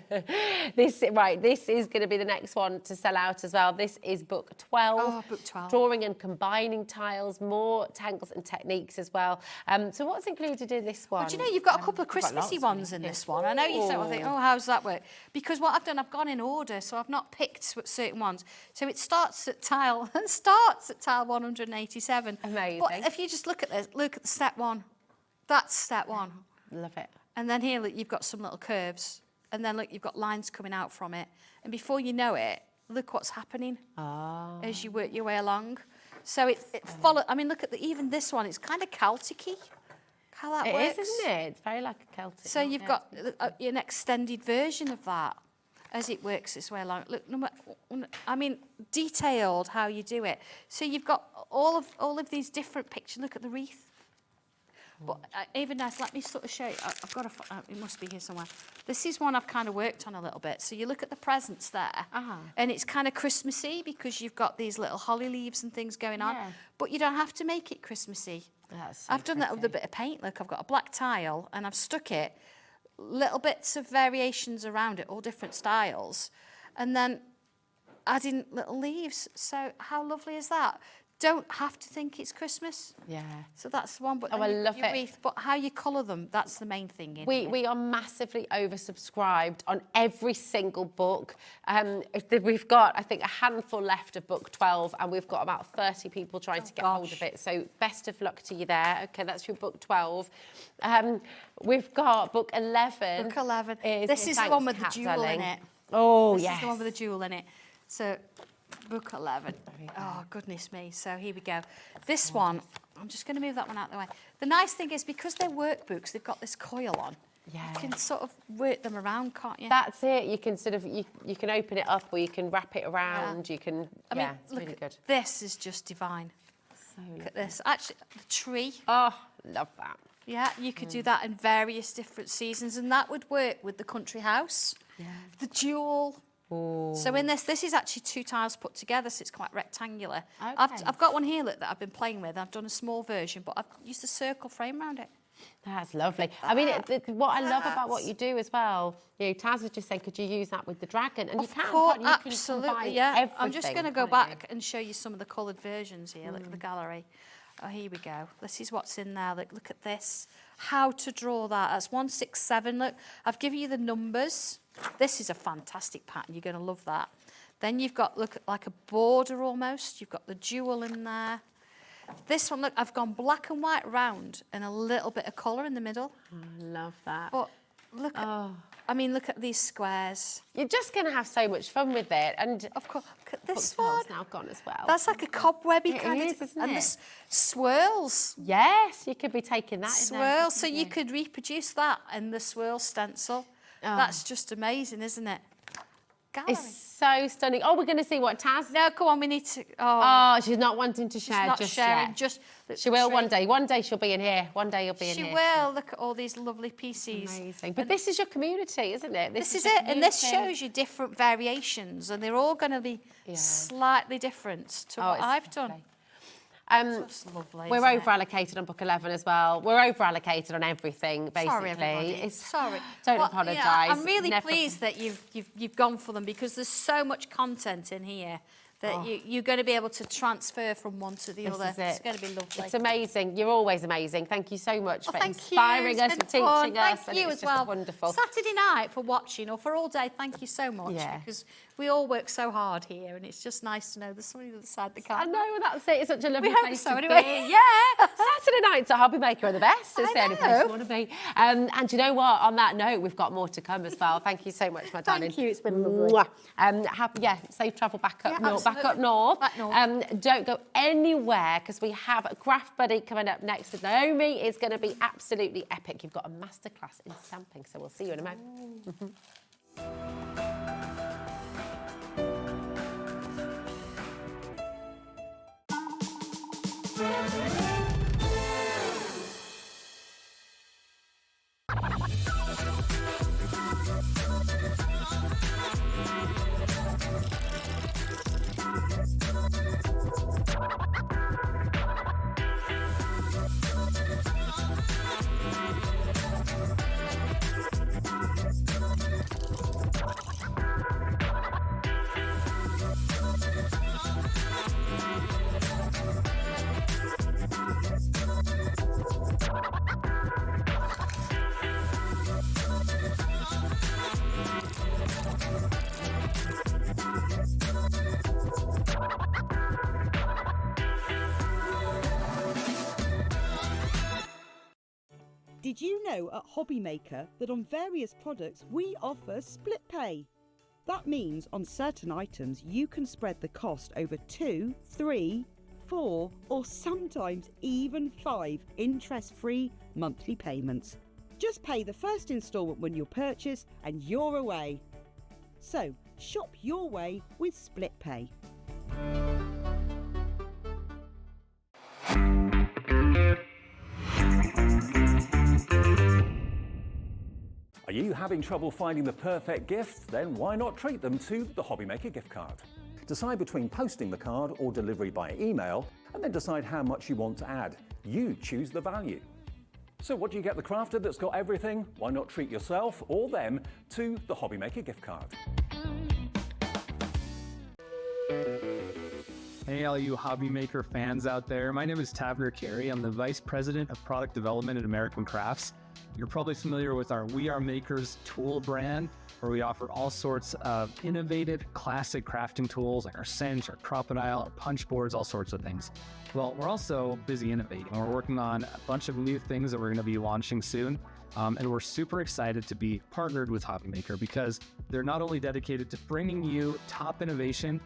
This is going to be the next one to sell out as well. This is book 12. Oh, book 12. Drawing and combining tiles, more tangles and techniques as well. So what's included in this one? But you know, you've got a couple of Christmassy ones in this one. I know you sort of think, oh, how does that work? Because what I've done, I've gone in order, so I've not picked certain ones. So it starts at tile 187. Amazing. But if you just look at this, look at the step one. That's step one. Love it. And then here, look, you've got some little curves. And then look, you've got lines coming out from it. And before you know it, look what's happening as you work your way along. So it follows. I mean, look at even this one. It's kind of Celtic-y. How that works. It is, isn't it? It's very like a Celtic. So you've got an extended version of that as it works its way along. Look, I mean, detailed how you do it. So you've got all of these different pictures. Look at the wreath. But even nice, let me sort of show you. I've got it must be here somewhere. This is one I've kind of worked on a little bit. So you look at the presents there, and it's kind of Christmassy because you've got these little holly leaves and things going on. But you don't have to make it Christmassy. I've done that with a bit of paint. Look, I've got a black tile and I've stuck it, little bits of variations around it, all different styles, and then adding little leaves. So how lovely is that? Don't have to think it's Christmas. Yeah. So that's one. But I love it. Wreath, but how you colour them, that's the main thing. We are massively oversubscribed on every single book. We've got, I think, a handful left of book 12, and we've got about 30 people trying to get hold of it. So best of luck to you there. Okay, that's your book 12. We've got book 11. Book 11. This is the one with the jewel in it. Oh, yes. yes. This is the one with the jewel in it. So book 11. Oh, goodness me. So here we go. This one, I'm just going to move that one out of the way. The nice thing is, because they're workbooks, they've got this coil on. Yeah. You can sort of work them around, can't you? That's it. You can sort of, you can open it up or you can wrap it around. You can, I mean, it's really good. This is just divine. So look at this. Actually, the tree. Oh, love that. Yeah, you could do that in various different seasons, and that would work with the country house. Yeah. The jewel. Ooh. So in this is actually 2 tiles put together, so it's quite rectangular. Okay. I've got one here, look, that I've been playing with. I've done a small version, but I've used a circle frame around it. That's lovely. I mean, what I love about what you do as well, you know, Taz was just saying, could you use that with the dragon? And of you can, course, you absolutely, can yeah. everything, I'm just going to go back and show you some of the coloured versions here. Look at the gallery. Oh, here we go. This is what's in there. Look at this. How to draw that. That's 167. Look, I've given you the numbers. This is a fantastic pattern. You're going to love that. Then you've got, look, like a border almost. You've got the jewel in there. This one, look, I've gone black and white round and a little bit of colour in the middle. I love that. But look at, I mean, look at these squares. You're just going to have so much fun with it. And of course, look at this one. Now gone as well. That's like a cobwebby kind of, isn't and the swirls. Yes, you could be taking that swirls, so you could reproduce that in the swirl stencil. Oh. That's just amazing, isn't it? Gallery. It's so stunning. Oh, we're going to see what Taz. No, come on, we need to. Oh, she's not wanting to share not just sharing, yet. Just she will one day. One day she'll be in here. One day you'll be in here. She will. Look at all these lovely pieces. Amazing. But this is your community, isn't it? This is it, and this shows you different variations, and they're all going to be slightly different to what I've done. Lovely, we're over-allocated on book 11 as well. We're over-allocated on everything, basically. Sorry, everybody. Sorry. Don't apologise. You know, I'm really pleased that you've gone for them, because there's so much content in here that you're going to be able to transfer from one to the other. It's going to be lovely. It's amazing. You're always amazing. Thank you so much for inspiring us and teaching us. Thank you as well. Wonderful. Saturday night for watching, or for all day, thank you so much, because we all work so hard here, and it's just nice to know there's somebody on the other side that can't. I know, that's it. It's such a lovely We hope place so, to anyway. be. Yeah, Saturday nights at HobbyMaker are the best. It's the only place you want to be. And you know what? On that note, we've got more to come as well. Thank you so much, my darling. Thank you. It's been lovely. Safe travel back up north. Back up north. Don't go anywhere because we have a craft buddy coming up next with Naomi. It's going to be absolutely epic. You've got a masterclass in stamping, so we'll see you in a moment. Did you know at HobbyMaker that on various products we offer split pay? That means on certain items you can spread the cost over 2, 3, 4 or sometimes even 5 interest-free monthly payments. Just pay the first instalment when you purchase and you're away. So shop your way with split pay. Are you having trouble finding the perfect gift? Then why not treat them to the HobbyMaker gift card? Decide between posting the card or delivery by email, and then decide how much you want to add. You choose the value. So what do you get the crafter that's got everything? Why not treat yourself or them to the HobbyMaker gift card? Hey, all you HobbyMaker fans out there. My name is Tavner Carey. I'm the Vice President of Product Development at American Crafts. You're probably familiar with our We Are Makers tool brand, where we offer all sorts of innovative, classic crafting tools like our cinch, our crocodile, our punch boards, all sorts of things. Well, we're also busy innovating. We're working on a bunch of new things that we're going to be launching soon. And we're super excited to be partnered with HobbyMaker because they're not only dedicated to bringing you top innovation,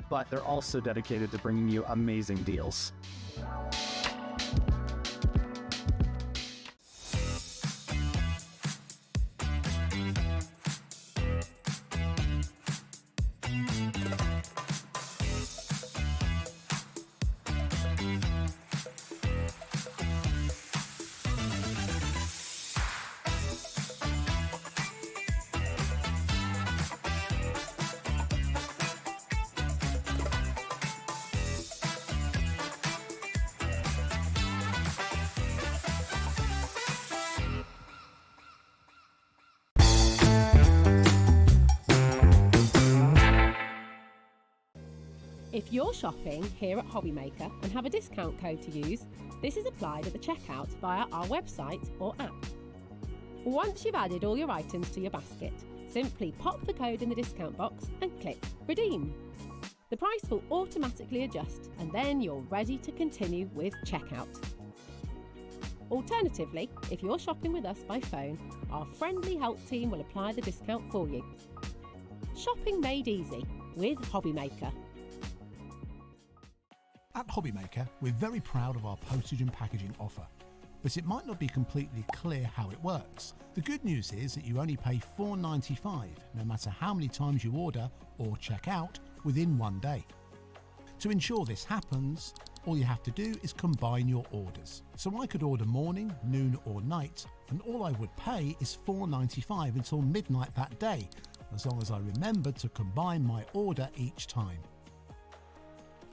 but they're also dedicated to bringing you amazing deals. If you're shopping here at HobbyMaker and have a discount code to use, this is applied at the checkout via our website or app. Once you've added all your items to your basket, simply pop the code in the discount box and click Redeem. The price will automatically adjust and then you're ready to continue with checkout. Alternatively, if you're shopping with us by phone, our friendly help team will apply the discount for you. Shopping made easy with HobbyMaker. At HobbyMaker, we're very proud of our postage and packaging offer, but it might not be completely clear how it works. The good news is that you only pay $4.95 no matter how many times you order or check out within one day. To ensure this happens, all you have to do is combine your orders. So I could order morning, noon or night, and all I would pay is $4.95 until midnight that day, as long as I remembered to combine my order each time.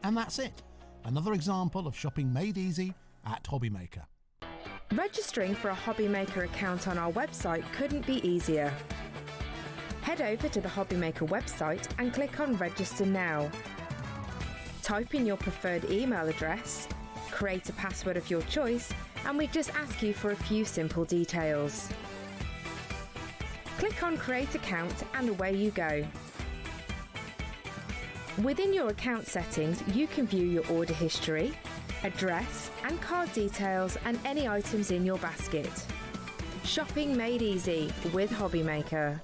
And that's it. Another example of shopping made easy at HobbyMaker. Registering for a HobbyMaker account on our website couldn't be easier. Head over to the HobbyMaker website and click on Register Now. Type in your preferred email address, create a password of your choice, and we just ask you for a few simple details. Click on Create Account and away you go. Within your account settings, you can view your order history, address and card details and any items in your basket. Shopping made easy with HobbyMaker.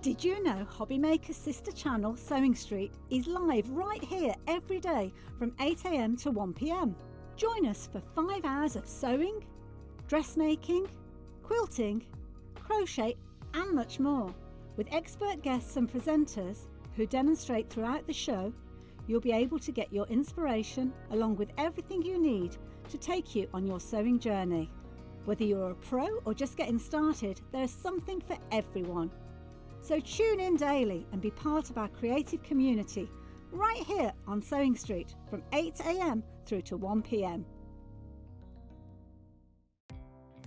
Did you know HobbyMaker's sister channel, Sewing Street, is live right here every day from 8 AM to 1 PM? Join us for 5 hours of sewing, dressmaking, quilting, crochet and much more. With expert guests and presenters who demonstrate throughout the show, you'll be able to get your inspiration along with everything you need to take you on your sewing journey. Whether you're a pro or just getting started, there's something for everyone. So tune in daily and be part of our creative community right here on Sewing Street from 8 AM through to 1 PM.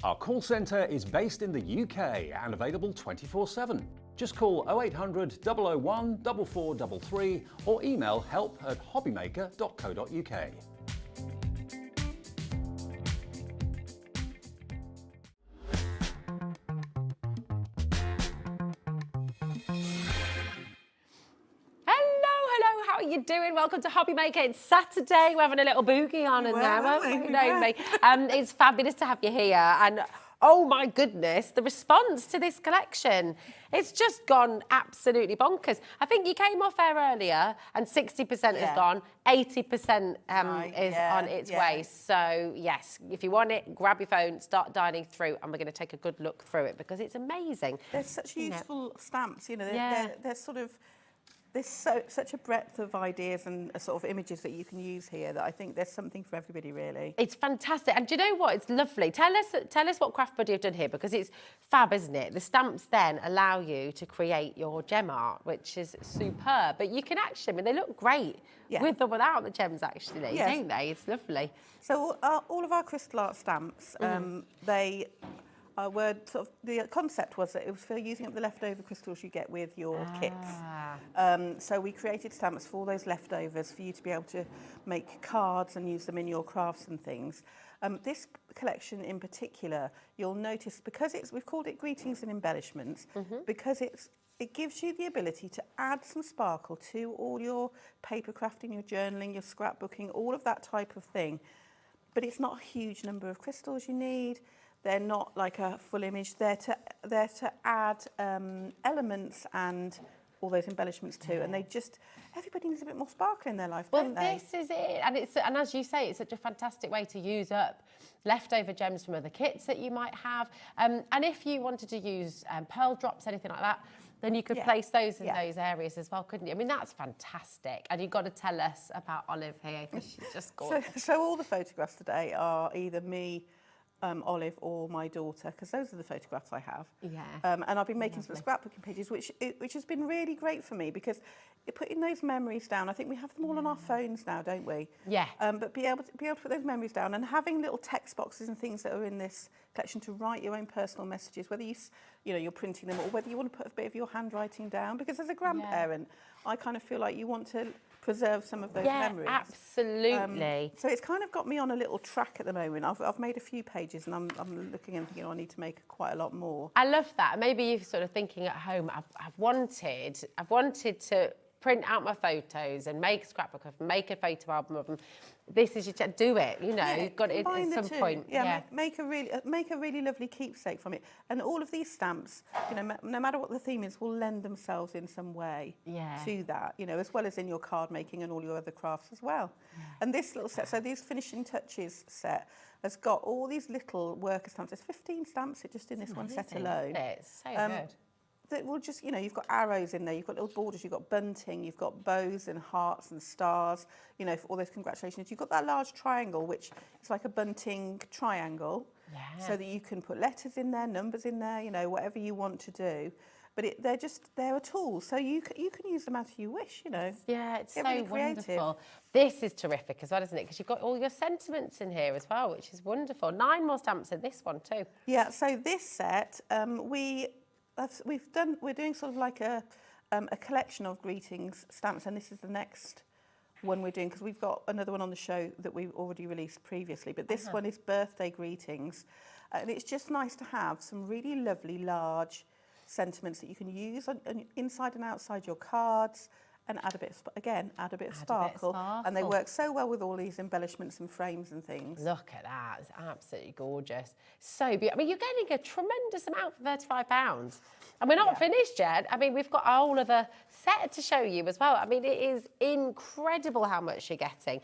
Our call centre is based in the UK and available 24/7. Just call 0800 001 4433 or email help@hobbymaker.co.uk. How are you doing? Welcome to HobbyMaker. It's Saturday. We're having a little boogie on in there, won't we? You know me. It's fabulous to have you here. And oh my goodness, the response to this collection. It's just gone absolutely bonkers. I think you came off air earlier and 60% has gone, 80% is on its way. So yes, if you want it, grab your phone, start dialing through, and we're going to take a good look through it because it's amazing. They're such useful stamps, you know, they're sort of, there's such a breadth of ideas and sort of images that you can use here that I think there's something for everybody, really. It's fantastic. And do you know what? It's lovely. Tell us what Craft Buddy have done here, because it's fab, isn't it? The stamps then allow you to create your gem art, which is superb. But you can actually, I mean, they look great with or without the gems, actually, don't they? It's lovely. So all of our crystal art stamps, they... were sort of, the concept was that it was for using up the leftover crystals you get with your kits. So we created stamps for all those leftovers for you to be able to make cards and use them in your crafts and things. This collection in particular, you'll notice, because we've called it Greetings and Embellishments, because it gives you the ability to add some sparkle to all your paper crafting, your journaling, your scrapbooking, all of that type of thing. But it's not a huge number of crystals you need. They're not like a full image. They're to add elements and all those embellishments too. And everybody needs a bit more sparkle in their life, don't they? Well, this is it. And as you say, it's such a fantastic way to use up leftover gems from other kits that you might have. And if you wanted to use pearl drops, anything like that, then you could place those in those areas as well, couldn't you? I mean, that's fantastic. And you've got to tell us about Olive here, because she's just gorgeous. So all the photographs today are either me, Olive, or my daughter, because those are the photographs I have. And I've been making some scrapbooking pages, which has been really great for me, because putting those memories down, I think we have them all on our phones now, don't we? But be able to put those memories down, and having little text boxes and things that are in this collection to write your own personal messages, whether you're printing them or whether you want to put a bit of your handwriting down, because as a grandparent, I kind of feel like you want to preserve some of those memories. Absolutely. So it's kind of got me on a little track at the moment. I've made a few pages, and I'm looking and thinking, I need to make quite a lot more. I love that. Maybe you're sort of thinking at home, I've wanted to print out my photos and make a scrapbook of them, make a photo album of them. This is your do it, you know. You've got it at some point. Make a really lovely keepsake from it. And all of these stamps, you know, no matter what the theme is, will lend themselves in some way to that, you know, as well as in your card making and all your other crafts as well. And this little set, so these finishing touches set, has got all these little worker stamps. There's 15 stamps just in this one set alone. It's so good. That will just, you know, you've got arrows in there, you've got little borders, you've got bunting, you've got bows and hearts and stars, you know, for all those congratulations. You've got that large triangle, which is like a bunting triangle, so that you can put letters in there, numbers in there, you know, whatever you want to do. But they're a tool, so you can use them as you wish, you know. Yeah, it's so really creative. wonderful. This is terrific as well, isn't it? Because you've got all your sentiments in here as well, which is wonderful. 9 more stamps in this one too. Yeah, so this set, we're doing sort of like a collection of greetings stamps, and this is the next one we're doing, because we've got another one on the show that we've already released previously, but this one is birthday greetings, and it's just nice to have some really lovely large sentiments that you can use inside and outside your cards and add a bit of sparkle. And they work so well with all these embellishments and frames and things. Look at that, it's absolutely gorgeous. So beautiful. I mean, you're getting a tremendous amount for £35. And we're not finished yet. I mean, we've got a whole other set to show you as well. I mean, it is incredible how much you're getting.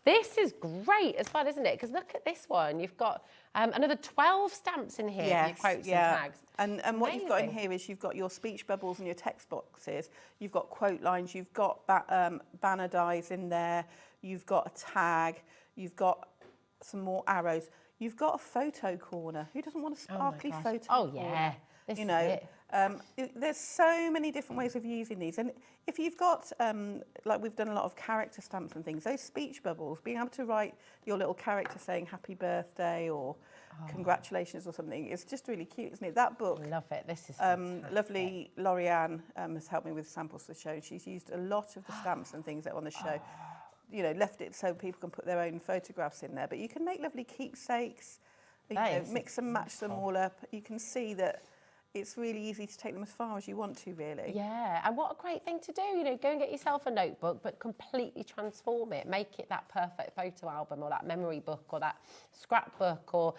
This is great as well, isn't it? Because look at this one. You've got another 12 stamps in here for your quotes and tags. And what you've got in here is you've got your speech bubbles and your text boxes. You've got quote lines. You've got banner dies in there. You've got a tag. You've got some more arrows. You've got a photo corner. Who doesn't want a sparkly photo corner? Oh, yeah. This you know, there's so many different ways of using these. And if you've got, like we've done a lot of character stamps and things, those speech bubbles, being able to write your little character saying happy birthday or congratulations or something, it's just really cute, isn't it? That book. Love it. This is lovely Lorianne has helped me with samples for the show. And she's used a lot of the stamps and things that are on the show. You know, left it so people can put their own photographs in there. But you can make lovely keepsakes, you know, mix and match them all up. You can see that it's really easy to take them as far as you want to, really. Yeah, and what a great thing to do, you know, go and get yourself a notebook, but completely transform it, make it that perfect photo album or that memory book or that scrapbook or,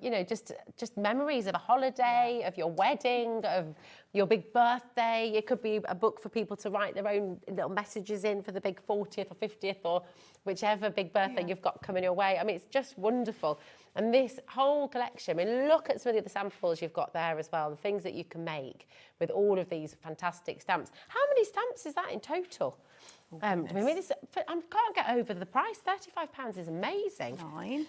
you know, just memories of a holiday, of your wedding, of your big birthday. It could be a book for people to write their own little messages in for the big 40th or 50th or whichever big birthday you've got coming your way. I mean, it's just wonderful. And this whole collection, I mean, look at some of the other samples you've got there as well, the things that you can make with all of these fantastic stamps. How many stamps is that in total? I mean, I can't get over the price. £35 is amazing. 9,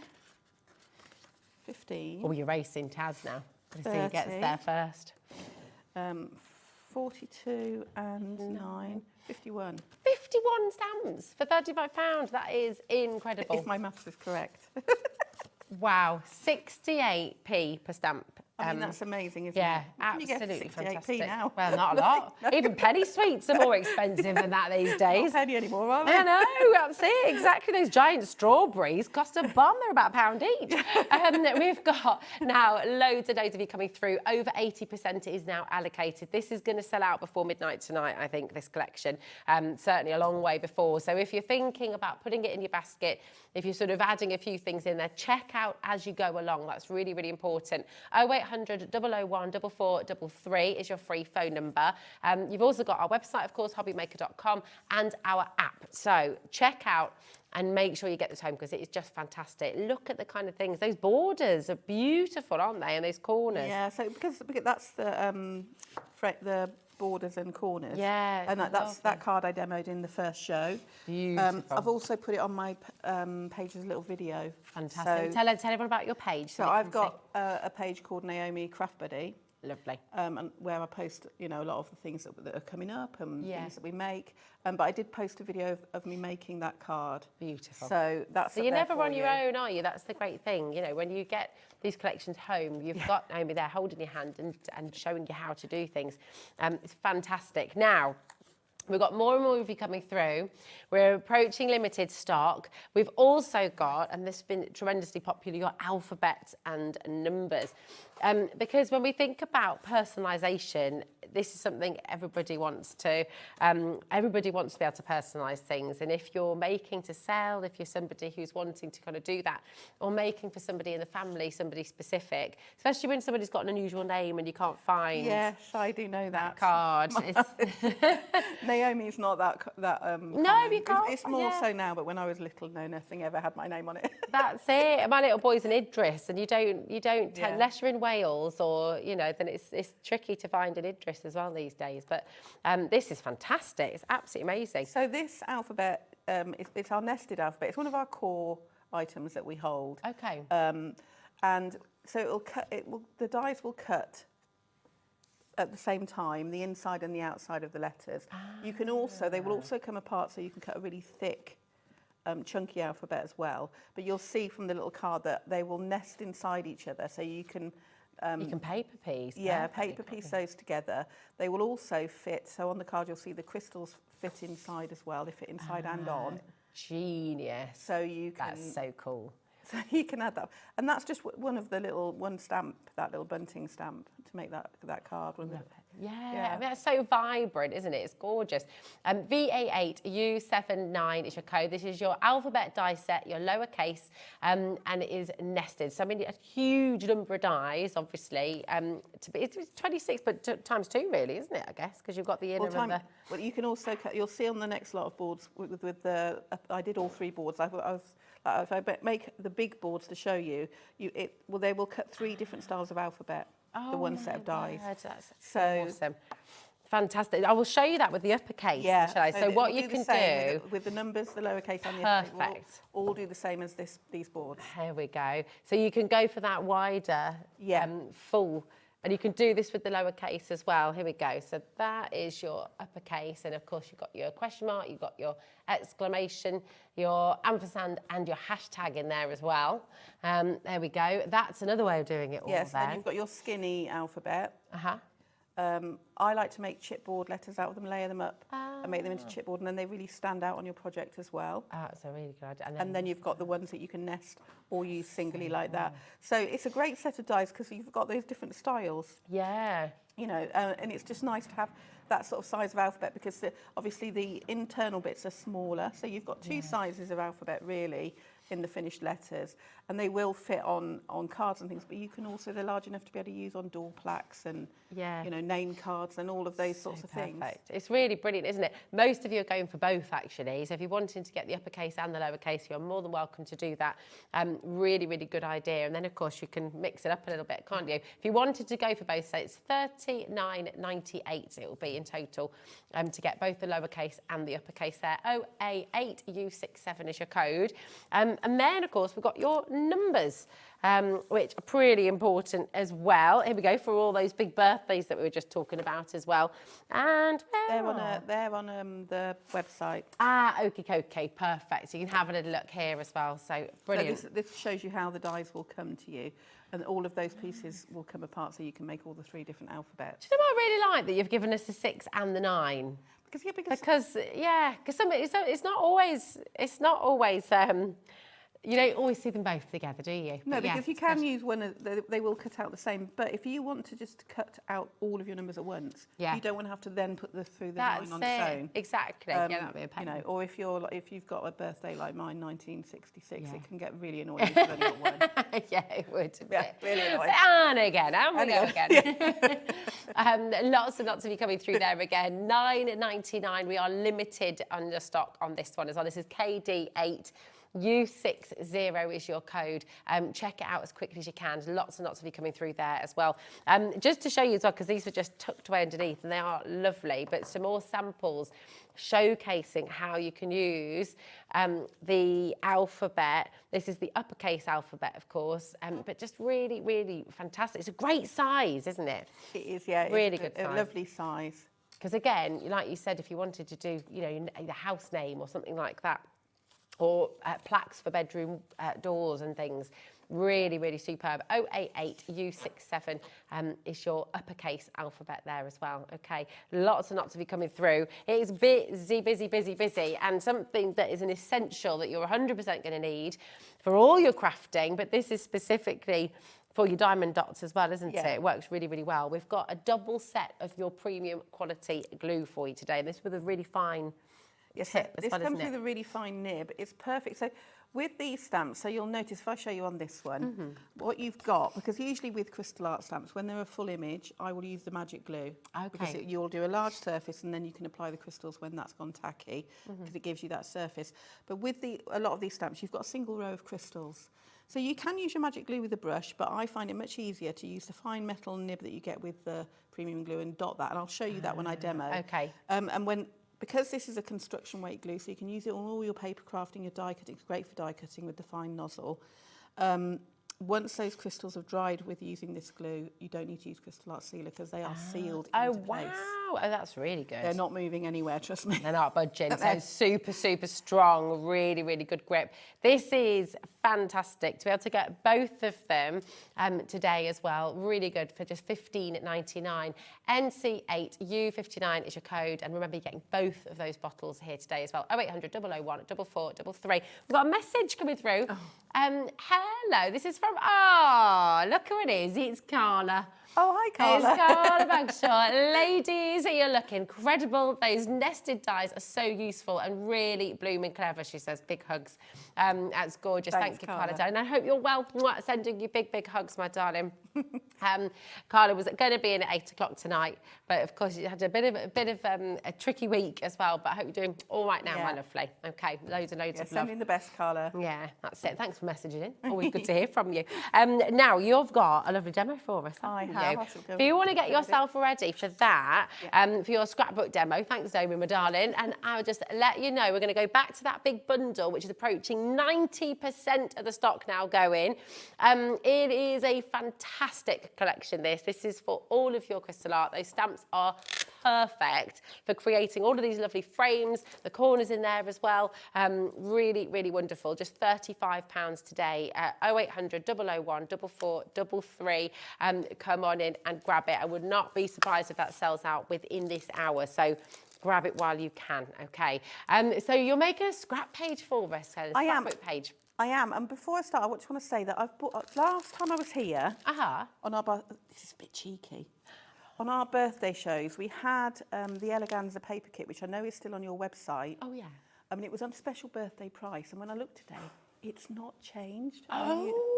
15. Oh, you're racing Taz now. Let's see who gets there first. 42 and 9, 51. 51 stamps for £35. That is incredible. If my maths is correct. Wow, 68p per stamp. I mean, that's amazing, isn't it? Yeah, You absolutely get 68p fantastic. now. Well, not a lot. Even penny sweets are more expensive than that these days. Not a penny anymore, are they? I know, that's it. Exactly. Those giant strawberries cost a bomb. They're about £1 each. We've got now loads and loads of you coming through. Over 80% is now allocated. This is going to sell out before midnight tonight, I think, this collection. Certainly a long way before. So if you're thinking about putting it in your basket, if you're sort of adding a few things in there, check out as you go along. That's really, really important. 0800 001 4433 is your free phone number. You've also got our website, of course, hobbymaker.com, and our app. So check out and make sure you get this home because it is just fantastic. Look at the kind of things. Those borders are beautiful, aren't they? And those corners. Yeah, so because that's the borders and corners. Yeah, and that's that card I demoed in the first show. Beautiful. I've also put it on my page as a little video. Fantastic. So, tell everyone about your page. So I've got a page called Naomi Craft Buddy. Lovely. And where I post, you know, a lot of the things that are coming up and things that we make. But I did post a video of me making that card. Beautiful. So that's. So you're never on your own, are you? That's the great thing. You know, when you get these collections home, you've got Naomi there holding your hand and showing you how to do things. It's fantastic. Now, we've got more and more of you coming through. We're approaching limited stock. We've also got, and this has been tremendously popular, your alphabet and numbers. Because when we think about personalisation, this is something everybody wants to be able to personalise things. And if you're making to sell, if you're somebody who's wanting to kind of do that, or making for somebody in the family, somebody specific, especially when somebody's got an unusual name and you can't find. Yes, I do know that card. Naomi's not that no, you can't. It's more so now, but when I was little, no, nothing ever had my name on it. That's it. My little boy's an Idris, and you don't unless you're in Wales or, you know, then it's tricky to find an Idris as well these days. But this is fantastic. It's absolutely amazing. So this alphabet, it's our nested alphabet. It's one of our core items that we hold. Okay. And so the dies will cut at the same time, the inside and the outside of the letters. You can also, they will also come apart, so you can cut a really thick, chunky alphabet as well. But you'll see from the little card that they will nest inside each other, so you can paper piece. Yeah, paper piece those together. They will also fit, so on the card you'll see the crystals fit inside as well. They fit inside and on. Genius. So you can. That's so cool. So you can add that, and that's just one of the one stamp, that little bunting stamp to make that card. Yeah, I mean, that's so vibrant, isn't it? It's gorgeous. VA8U79 is your code. This is your alphabet die set, your lowercase, and it is nested. So, I mean, a huge number of dies, obviously. It's 26, but times 2, really, isn't it, I guess? Because you've got the inner and the... Well, you can also cut, you'll see on the next lot of boards with the, I did all 3 boards. If I make the big boards to show you, they will cut 3 different styles of alphabet. The one set of dies. That's so awesome. Fantastic. I will show you that with the uppercase, shall I? So what you can do... With the numbers, the lowercase and the uppercase, we'll all do the same as these boards. Here we go. So you can go for that wider, full... And you can do this with the lowercase as well. Here we go. So that is your uppercase. And of course, you've got your question mark, you've got your exclamation, your ampersand, and your hashtag in there as well. There we go. That's another way of doing it all then you've got your skinny alphabet. I like to make chipboard letters out of them, layer them up, and make them into chipboard, and then they really stand out on your project as well. That's a really good idea. And then you've got the ones that you can nest or use singly like that. So it's a great set of dies because you've got those different styles. Yeah. You know, and it's just nice to have that sort of size of alphabet because obviously the internal bits are smaller. So you've got 2 sizes of alphabet really in the finished letters, and they will fit on cards and things, but you can also, they're large enough to be able to use on door plaques and you know, name cards and all of those sorts of things. It's really brilliant, isn't it? Most of you are going for both, actually. So if you're wanting to get the uppercase and the lowercase, you're more than welcome to do that. Really, really good idea. And then, of course, you can mix it up a little bit, can't you? If you wanted to go for both, so it's $39.98 it will be in total to get both the lowercase and the uppercase there. OA8U67 is your code. And then, of course, we've got your numbers, which are pretty important as well. Here we go, for all those big birthdays that we were just talking about as well. And they're on the website. Okay, perfect. So you can have a little look here as well. So brilliant. So this shows you how the dies will come to you, and all of those pieces will come apart, so you can make all the 3 different alphabets. Do you know what I really like? That you've given us the 6 and the 9. Because it's not always you don't always see them both together, do you? No, because you can use one, they will cut out the same, but if you want to just cut out all of your numbers at once, you don't want to have to then put through the 9 on its own. Exactly, yeah, that'd be a pain. You know, or if you've got a birthday like mine, 1966, it can get really annoying if you've only got one. Yeah, it would. Yeah, really annoying. And again, and we go again. Lots and lots of you coming through there again. $9.99. We are limited under stock on this one as well. This is KD8. U60 is your code. Check it out as quickly as you can. Lots and lots of you coming through there as well. Just to show you as well, because these were just tucked away underneath and they are lovely, but some more samples showcasing how you can use the alphabet. This is the uppercase alphabet, of course, but just really, really fantastic. It's a great size, isn't it? It is, yeah. Really good size. A lovely size. Because again, like you said, if you wanted to do, you know, the house name or something like that, or plaques for bedroom doors and things. Really, really superb. OA8U67 is your uppercase alphabet there as well. Okay, lots and lots of you coming through. It is busy, and something that is an essential that you're 100% going to need for all your crafting, but this is specifically for your diamond dots as well, isn't it? It works really, really well. We've got a double set of your premium quality glue for you today, and this with a really fine tip as well, this comes with a really fine nib. It's perfect. So with these stamps, so you'll notice if I show you on this one, what you've got, because usually with crystal art stamps, when they're a full image, I will use the magic glue. Because you'll do a large surface and then you can apply the crystals when that's gone tacky, because it gives you that surface. But with a lot of these stamps, you've got a single row of crystals. So you can use your magic glue with a brush, but I find it much easier to use the fine metal nib that you get with the premium glue and dot that, and I'll show you that when I demo. Okay. Because this is a construction weight glue, so you can use it on all your paper crafting, your die cutting. It's great for die cutting with the fine nozzle. Once those crystals have dried with using this glue, you don't need to use crystal art sealer because they are sealed into place. Oh, that's really good. They're not moving anywhere, trust me. They're not budging, so super, super strong, really, really good grip. This is fantastic to be able to get both of them today as well. Really good for just $15.99. NC8U59 is your code, and remember you're getting both of those bottles here today as well. 0800 001 4433. We've got a message coming through. Hello, this is from, look who it is. It's Carla. Oh, hi, Carla. It's Carla Bagshaw. Ladies, you look incredible. Those nested dies are so useful and really blooming clever, she says. Big hugs. That's gorgeous. Thanks, Thank you, Carla. Carla. And I hope you're well. Sending you big, big hugs, my darling. Carla was going to be in at 8 o'clock tonight, but of course you had a bit of a tricky week as well. But I hope you're doing all right now, my lovely. Okay, loads and loads of love. Sending the best, Carla. Yeah, that's it. Thanks for messaging in. Always good to hear from you. Now you've got a lovely demo for us. I have. You? If you want to get yourself ready for that, for your scrapbook demo, thanks, Naomi, my darling. And I'll just let you know we're going to go back to that big bundle, which is approaching 90% of the stock now going. It is a fantastic collection. This is for all of your crystal art. Those stamps are perfect for creating all of these lovely frames, the corners in there as well. Really, really wonderful. Just £35 today. 0800 001 4433. Come on in and grab it. I would not be surprised if that sells out within this hour. So grab it while you can, okay? So you're making a scrap page for us, a scrapbook page. I am, and before I start, I just want to say that I've bought, last time I was here, on our, this is a bit cheeky, on our birthday shows, we had the Eleganza paper kit, which I know is still on your website. Oh, yeah. I mean, it was on special birthday price, and when I looked today, it's not changed. Oh.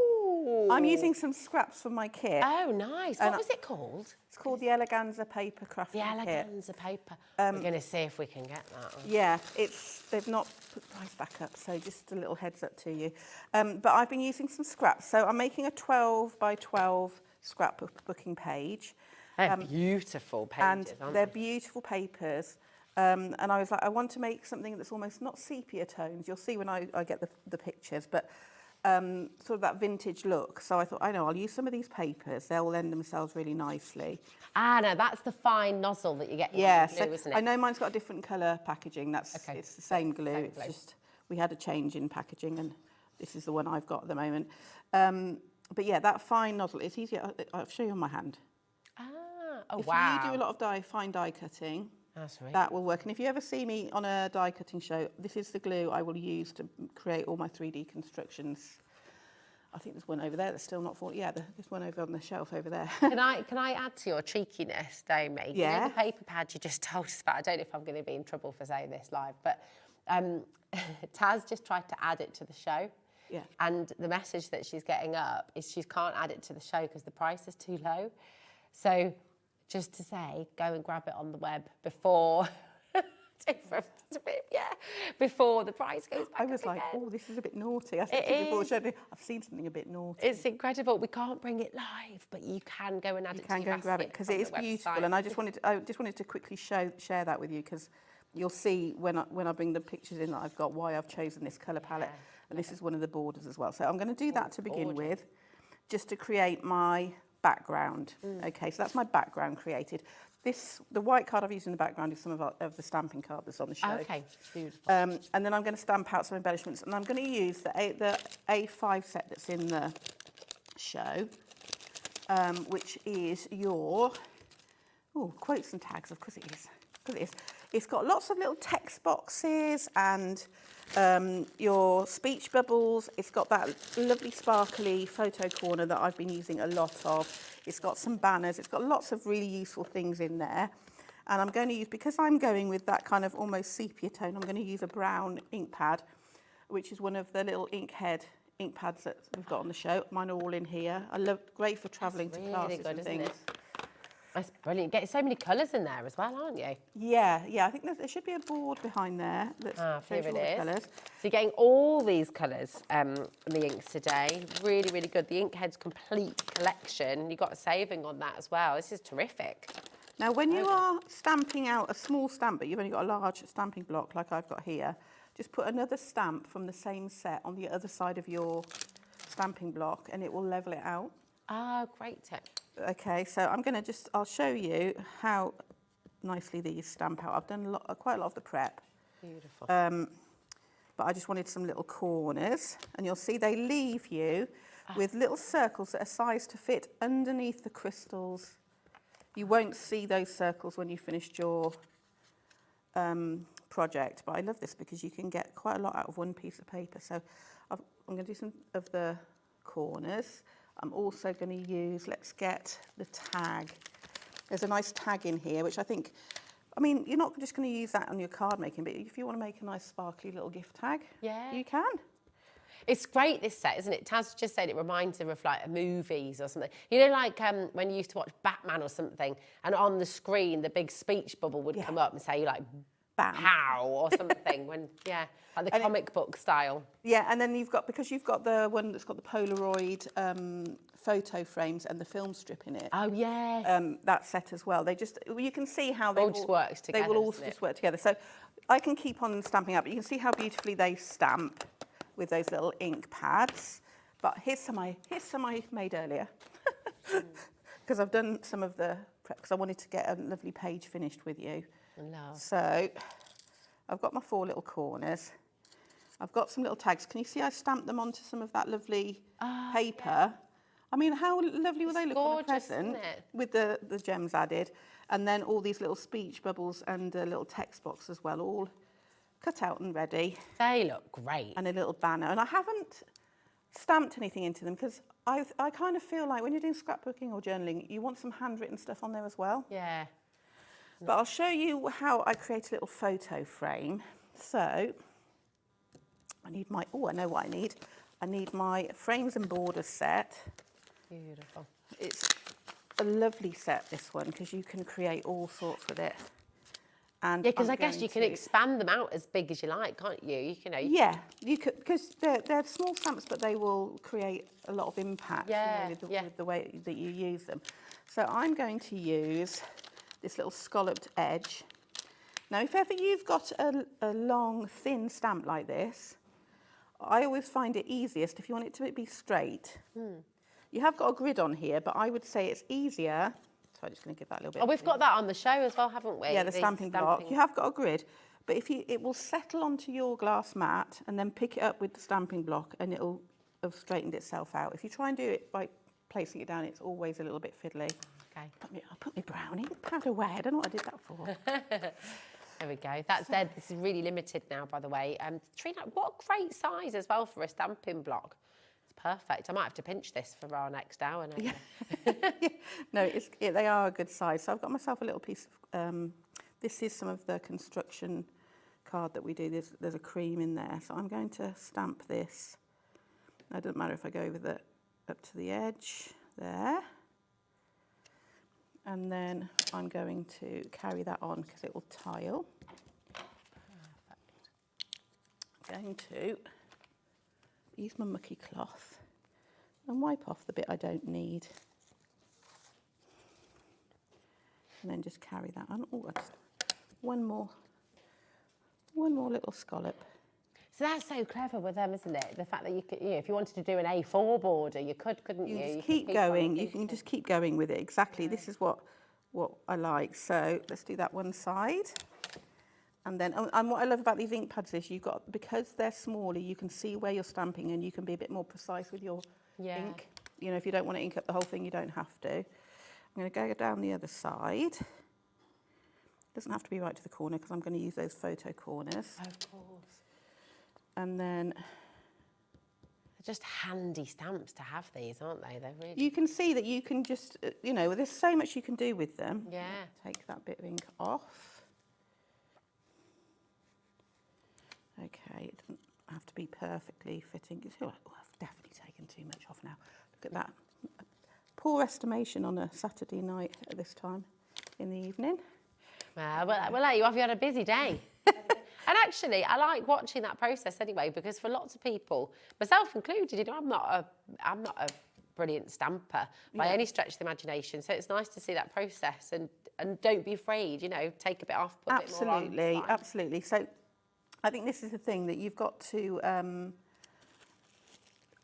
I'm using some scraps from my kit. Oh, nice. What was it called? It's called the Eleganza paper crafting kit. The Eleganza paper. We're going to see if we can get that. Yeah, they've not put the price back up, so just a little heads up to you. But I've been using some scraps. So I'm making a 12 by 12 scrapbooking page. They're beautiful pages, and they're beautiful papers. And I was like, I want to make something that's almost not sepia tones. You'll see when I get the pictures, but sort of that vintage look. So I thought, I know, I'll use some of these papers. They'll lend themselves really nicely. Ah, no, that's the fine nozzle that you get in glue, isn't it? I know mine's got a different colour packaging. It's the same glue. It's just we had a change in packaging, and this is the one I've got at the moment. But yeah, that fine nozzle, it's easier. I'll show you on my hand. Oh, if wow. you do a lot of fine die cutting, that's right. that will work. And if you ever see me on a die cutting show, this is the glue I will use to create all my 3D constructions. I think there's one over there that's still not full. Yeah, there's one over on the shelf over there. Can I add to your cheekiness, Naomi? Yeah. You know the paper pad you just told us about? I don't know if I'm going to be in trouble for saying this live, but Taz just tried to add it to the show. Yeah. And the message that she's getting up is she can't add it to the show because the price is too low. So just to say, go and grab it on the web before before the price goes back. I was like, oh, this is a bit naughty. I said to you before the show, I've seen something a bit naughty. It's incredible. We can't bring it live, but you can go and add it to your basket. You can go and grab it because it is beautiful. And I just wanted to quickly share that with you because you'll see when I bring the pictures in that I've got why I've chosen this colour palette. And this is one of the borders as well. So I'm going to do that to begin with, just to create my background. Okay, so that's my background created. The white card I've used in the background is some of the stamping card that's on the show. Okay, beautiful. And then I'm going to stamp out some embellishments, and I'm going to use the A5 set that's in the show, which is your quotes and tags. Of course it is. It's got lots of little text boxes and your speech bubbles. It's got that lovely sparkly photo corner that I've been using a lot of. It's got some banners. It's got lots of really useful things in there. And I'm going to use, because I'm going with that kind of almost sepia tone, I'm going to use a brown ink pad, which is one of the little ink pads that we've got on the show. Mine are all in here. Great for travelling to classes and things. That's brilliant. Get so many colours in there as well, aren't you? Yeah. I think there should be a board behind there that shows all the colours. So you're getting all these colours in the inks today. Really, really good. The Inkhead's complete collection. You got a saving on that as well. This is terrific. Now, when you are stamping out a small stamp, but you've only got a large stamping block like I've got here, just put another stamp from the same set on the other side of your stamping block, and it will level it out. Ah, great tip. Okay, so I'll show you how nicely these stamp out. I've done quite a lot of the prep. Beautiful. But I just wanted some little corners, and you'll see they leave you with little circles that are sized to fit underneath the crystals. You won't see those circles when you finished your project, but I love this because you can get quite a lot out of one piece of paper. So I'm going to do some of the corners. I'm also going to use, let's get the tag. There's a nice tag in here, which I think, I mean, you're not just going to use that on your card making, but if you want to make a nice sparkly little gift tag, you can. It's great, this set, isn't it? Taz just said it reminds her of like movies or something. You know, like when you used to watch Batman or something, and on the screen the big speech bubble would come up and say like "pow" or something. When like the comic book style. Yeah, and then because you've got the one that's got the Polaroid photo frames and the film strip in it. Oh yeah. That set as well. You can see how they all just works together. They will all just work together. So I can keep on stamping up, but you can see how beautifully they stamp with those little ink pads. But here's some I made earlier. Because I've done some of the prep, because I wanted to get a lovely page finished with you. Love. So I've got my 4 little corners. I've got some little tags. Can you see I stamped them onto some of that lovely paper? Yeah. I mean, how lovely will they look on a present with the gems added? And then all these little speech bubbles and a little text box as well, all cut out and ready. They look great. And a little banner. And I haven't stamped anything into them because I kind of feel like when you're doing scrapbooking or journaling, you want some handwritten stuff on there as well. Yeah. But I'll show you how I create a little photo frame. So I need I know what I need. I need my frames and borders set. Beautiful. It's a lovely set, this one, because you can create all sorts with it. And yeah, because I guess you can expand them out as big as you like, can't you? You know. Yeah, you could, because they're small stamps, but they will create a lot of impact with the way that you use them. So I'm going to use this little scalloped edge. Now, if ever you've got a long, thin stamp like this, I always find it easiest if you want it to be straight. You have got a grid on here, but I would say it's easier. So I'm just going to give that a little bit. Oh, we've got that on the show as well, haven't we? Yeah, the stamping block. You have got a grid, but it will settle onto your glass mat and then pick it up with the stamping block, and it'll have straightened itself out. If you try and do it by placing it down, it's always a little bit fiddly. Okay. I'll put my brown ink powder away. I don't know what I did that for. There we go. That's dead. This is really limited now, by the way. Trina, what a great size as well for a stamping block. It's perfect. I might have to pinch this for our next hour now. Yeah. No, they are a good size. So I've got myself a little piece of, this is some of the construction card that we do. There's a cream in there. So I'm going to stamp this. It doesn't matter if I go over up to the edge there. And then I'm going to carry that on because it will tile. Perfect. I'm going to use my mucky cloth and wipe off the bit I don't need. And then just carry that on. Oh, one more little scallop. So that's so clever with them, isn't it? The fact that you could, if you wanted to do an A4 border, you could, couldn't you? You just keep going. You can just keep going with it. Exactly. Yeah. This is what I like. So let's do that one side. And then, and what I love about these ink pads is because they're smaller, you can see where you're stamping and you can be a bit more precise with your ink. You know, if you don't want to ink up the whole thing, you don't have to. I'm going to go down the other side. It doesn't have to be right to the corner because I'm going to use those photo corners. Of course. And then they're just handy stamps to have, these, aren't they? They're really. You can see that you can just, there's so much you can do with them. Yeah. Take that bit of ink off. Okay, it doesn't have to be perfectly fitting. Oh, I've definitely taken too much off now. Look at that. Poor estimation on a Saturday night at this time in the evening. Well, you have had a busy day. And actually, I like watching that process anyway, because for lots of people, myself included, I'm not a brilliant stamper by any stretch of the imagination. So it's nice to see that process and don't be afraid, take a bit off, put a bit more on. Absolutely. So I think this is the thing that you've got to.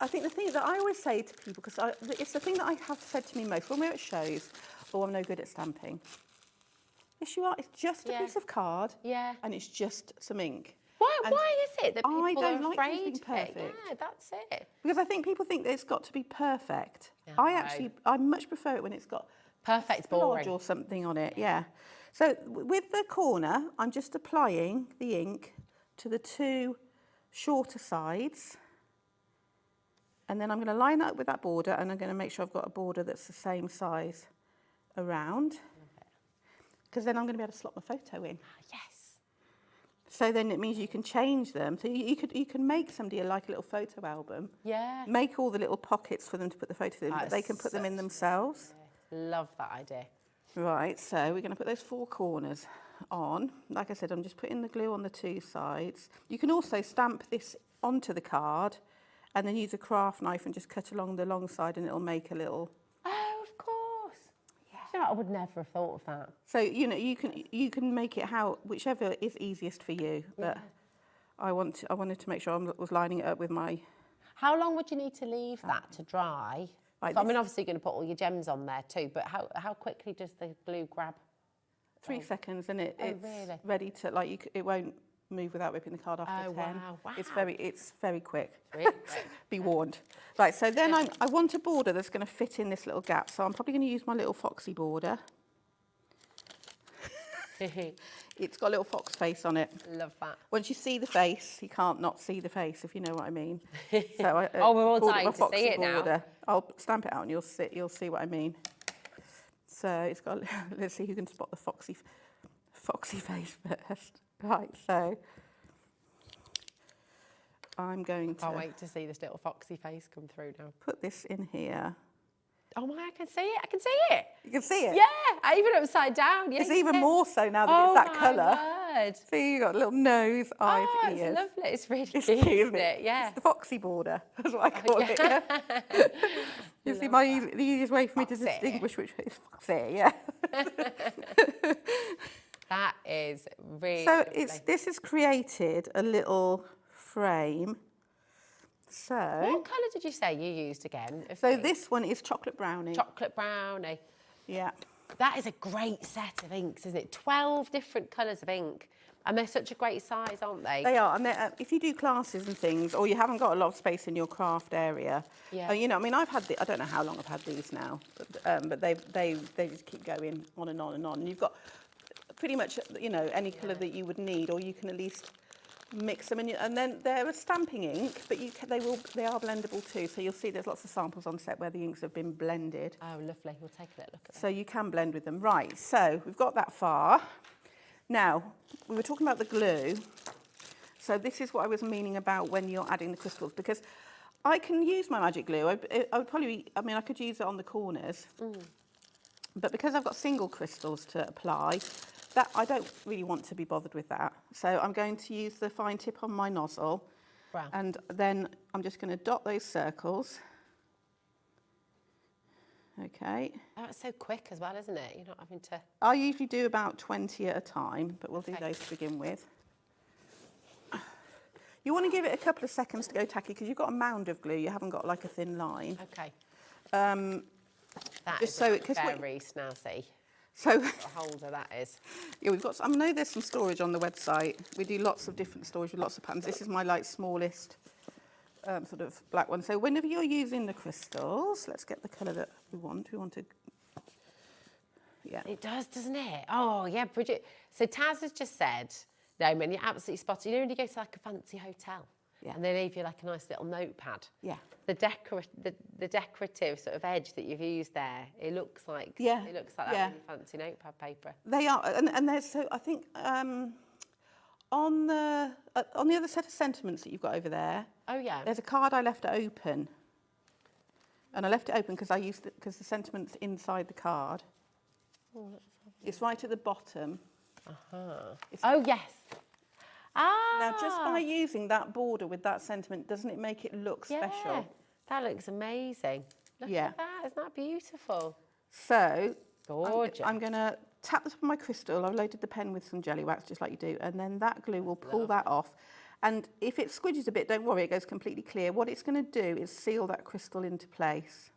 I think the thing that I always say to people, because it's the thing that I have said to me most when we're at shows, I'm no good at stamping. Yes, you are. It's just a piece of card, and it's just some ink. Why is it that people I don't are like afraid things being perfect? Yeah, that's it. Because I think people think that it's got to be perfect. No. I much prefer it when it's got perfect, boring or something on it. Yeah. So with the corner, I'm just applying the ink to the two shorter sides, And then I'm going to line that up with that border, and I'm going to make sure I've got a border that's the same size around. Because then I'm going to be able to slot my photo in. Yes. So then it means you can change them. So you can make somebody like a little photo album. Yeah. Make all the little pockets for them to put the photos in, but they can put them in themselves. Love that idea. Right, so we're going to put those 4 corners on. Like I said, I'm just putting the glue on the 2 sides. You can also stamp this onto the card and then use a craft knife and just cut along the long side, and it'll make a little... Oh, of course. Yeah. You know, I would never have thought of that. So, you know, you can make it whichever is easiest for you. But I wanted to make sure I was lining it up with my... How long would you need to leave that to dry? Right, So, I mean, obviously you're going to put all your gems on there too, but how quickly does the glue grab? 3 seconds, and it's really? ready to, like, it won't move without ripping the card after 10. Wow. It's very quick. Really? Be warned. Right, so then I want a border that's going to fit in this little gap. So I'm probably going to use my little foxy border. It's got a little fox face on it. Love that. Once you see the face, you can't not see the face, if you know what I mean. So I, Oh, we're all bordered dying my to foxy see it now. border. I'll stamp it out and you'll see what I mean. So it's got, let's see who can spot the foxy face first. Right, so I'm going to... Can't wait to see this little foxy face come through now. Put this in here. Oh my, I can see it. I can see it. You can see it? Yeah, even upside down. Yeah, It's even more so now that it's that colour. Word. See, you've got a little nose, eyes, It's ears. lovely. It's really It's cute, cute, isn't it? Yeah. It's the foxy border, that's what I call it. Yeah. You see, the easiest way for me to distinguish which is foxy, yeah. That is really So lovely. this has created a little frame. So What colour did you say you used again? So this one is chocolate brownie. Chocolate brownie. Yeah. That is a great set of inks, isn't it? 12 different colours of ink. And they're such a great size, aren't they? They are, and if you do classes and things, or you haven't got a lot of space in your craft area, you know, I mean, I don't know how long I've had these now, but they just keep going on and on and on. And you've got pretty much, you know, any colour that you would need, or you can at least mix them in, and then they're a stamping ink, but they are blendable too. So you'll see there's lots of samples on set where the inks have been blended. Oh, lovely. We'll take a little look at that. So you can blend with them. Right, so we've got that far. Now, we were talking about the glue. So this is what I was meaning about when you're adding the crystals, because I can use my magic glue. I would probably, I mean, I could use it on the corners, but because I've got single crystals to apply, that I don't really want to be bothered with that. So I'm going to use the fine tip on my nozzle, and then I'm just going to dot those circles. Okay. Oh, it's so quick as well, isn't it? You're not having to... I usually do about 20 at a time, but we'll do those to begin with. You want to give it a couple of seconds to go tacky, because you've got a mound of glue, you haven't got like a thin line. Okay. That just so very snazzy. So what a holder that is. Yeah, we've got. I know there's some storage on the website. We do lots of different storage with lots of patterns. This is my like smallest sort of black one. So whenever you're using the crystals, let's get the colour that we want. We want to. Yeah. It does, doesn't it? Oh yeah, Bridget. So Taz has just said, no, man, you're absolutely spotted. You know when you go to like a fancy hotel, and they leave you like a nice little notepad. Yeah. The decorative sort of edge that you've used there, it looks like it looks like that really fancy notepad paper. They are, and there's so I think on the other set of sentiments that you've got over there. Oh yeah. There's a card I left open, and I left it open because because the sentiment's inside the card. Oh, it's right at the bottom. Oh yes. Ah. Now, just by using that border with that sentiment, doesn't it make it look special? That looks amazing. Look at that. Isn't that beautiful? So, gorgeous. I'm going to tap the top of my crystal. I've loaded the pen with some jelly wax, just like you do, and then that glue will pull that off. And if it squidges a bit, don't worry, it goes completely clear. What it's going to do is seal that crystal into place.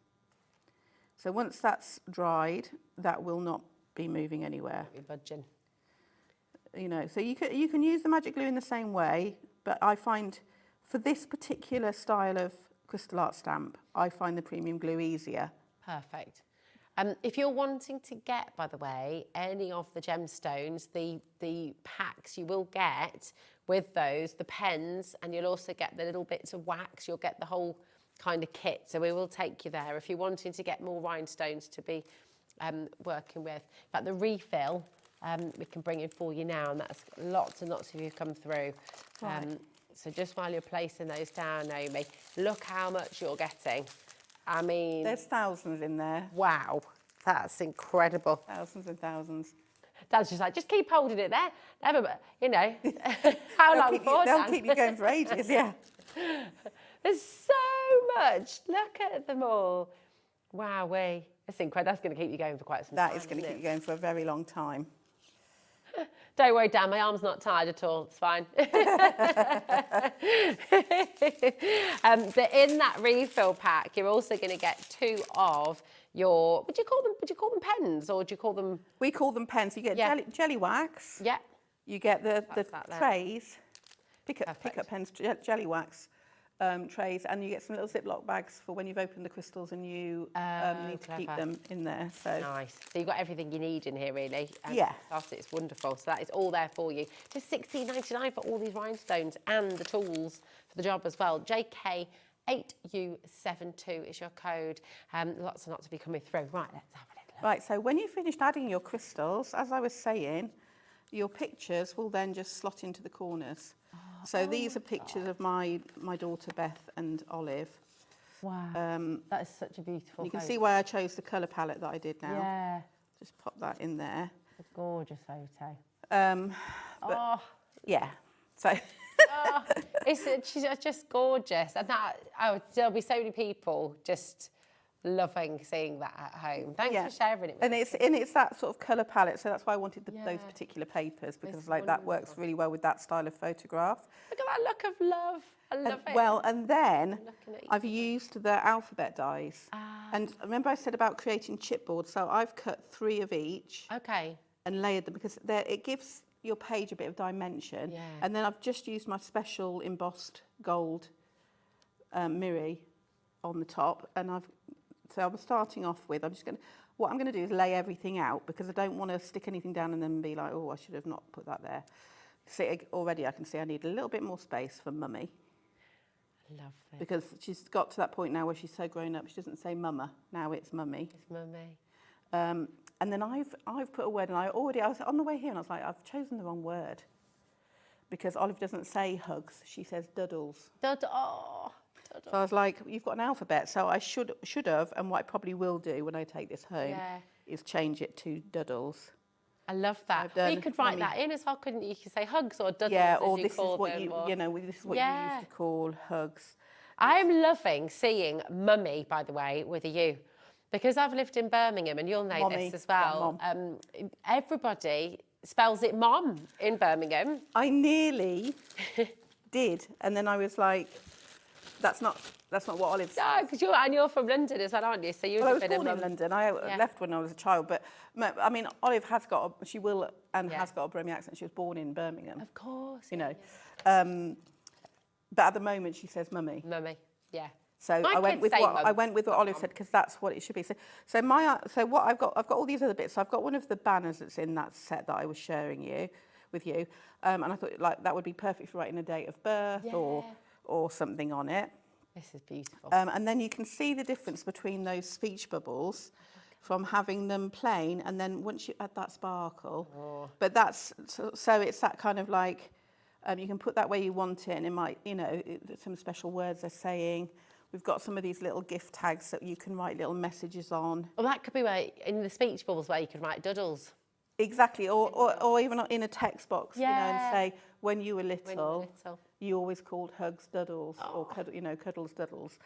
So once that's dried, that will not be moving anywhere. Be budging. You know, so you can use the magic glue in the same way, but I find for this particular style of crystal art stamp, I find the premium glue easier. Perfect. If you're wanting to get, by the way, any of the gemstones, the packs you will get with those, the pens, and you'll also get the little bits of wax. You'll get the whole kind of kit. So we will take you there if you're wanting to get more rhinestones to be working with. In fact, the refill we can bring in for you now, and that's lots and lots of you come through. Right. So just while you're placing those down, Naomi, look how much you're getting. I mean... There's thousands in there. Wow, that's incredible. Thousands and thousands. Dad's just like, just keep holding it there. Never, you know, how long for, They'll Dan? keep you going for ages, yeah. There's so much. Look at them all. Wowee. That's incredible. That's going to keep you going for quite some time. That is going to keep you going for a very long time. Don't worry, Dan, my arm's not tired at all. It's fine. But in that refill pack, you're also going to get 2 of your, would you call them pens, or do you call them? We call them pens. You get jelly wax. Yeah. You get the there. trays, pick up pens, jelly wax trays, and you get some little Ziploc bags for when you've opened the crystals and you need to keep them in there. So nice. So you've got everything you need in here, really. Yeah. It's wonderful. So that is all there for you. Just $16.99 for all these rhinestones and the tools for the job as well. JK8U72 is your code. Lots and lots of you coming through. Right, let's have a little look. Right, so when you've finished adding your crystals, as I was saying, your pictures will then just slot into the corners. So these are pictures of my daughter Beth and Olive. Wow, that is such a beautiful You can photo. see why I chose the colour palette that I did now. Yeah. Just pop that in there. A gorgeous photo. But, yeah, so... She's just gorgeous. And there'll be so many people just loving seeing that at home. Thanks for sharing it with us. And it's that sort of colour palette, so that's why I wanted those particular papers, because that works really well with that style of photograph. Look at that look of love. I love it. Well, and then I've used the alphabet dies. And remember I said about creating chipboards, so I've cut 3 of each. Okay. And layered them, because it gives your page a bit of dimension. Yeah. And then I've just used my special embossed gold mirror on the top, and so I'm starting off with, what I'm going to do is lay everything out, because I don't want to stick anything down and then be like, oh, I should have not put that there. See, already I can see I need a little bit more space for Mummy. Love it. Because she's got to that point now where she's so grown up, she doesn't say Mama, now it's Mummy. It's Mummy. And then I've put a word, and I was on the way here and I was like, I've chosen the wrong word. Because Olive doesn't say hugs, she says duddles. Oh. So I was like, you've got an alphabet, so I should have, and what I probably will do when I take this home is change it to duddles. I love that. Well, you could write that in as well, couldn't you? You could say hugs or duddles. Yeah, or as this is what this is what you used to call hugs. I'm loving seeing Mummy, by the way, with a U. Because I've lived in Birmingham, and you'll know this as well. Everybody spells it mom in Birmingham. I nearly did, and then I was like, that's not what Olive says. No, because you're from London as well, aren't you? So you I was born in London. I left when I was a child, but I mean, Olive has got a Birmingham accent. She was born in Birmingham. Of course. You know. But at the moment she says Mummy. Mummy, yeah. So I went with what Olive said, because that's what it should be. So what I've got all these other bits. So I've got one of the banners that's in that set that I was sharing with you, and I thought like that would be perfect for writing a date of birth or something on it. This is beautiful. And then you can see the difference between those speech bubbles from having them plain, and then once you add that sparkle. But that's so it's that kind of like you can put that where you want it, and it might, some special words they're saying. We've got some of these little gift tags that you can write little messages on. Well, that could be where, in the speech bubbles, where you can write doodles. Exactly, or even in a text box, and say, when you were little, you always called hugs duddles, or cuddles duddles.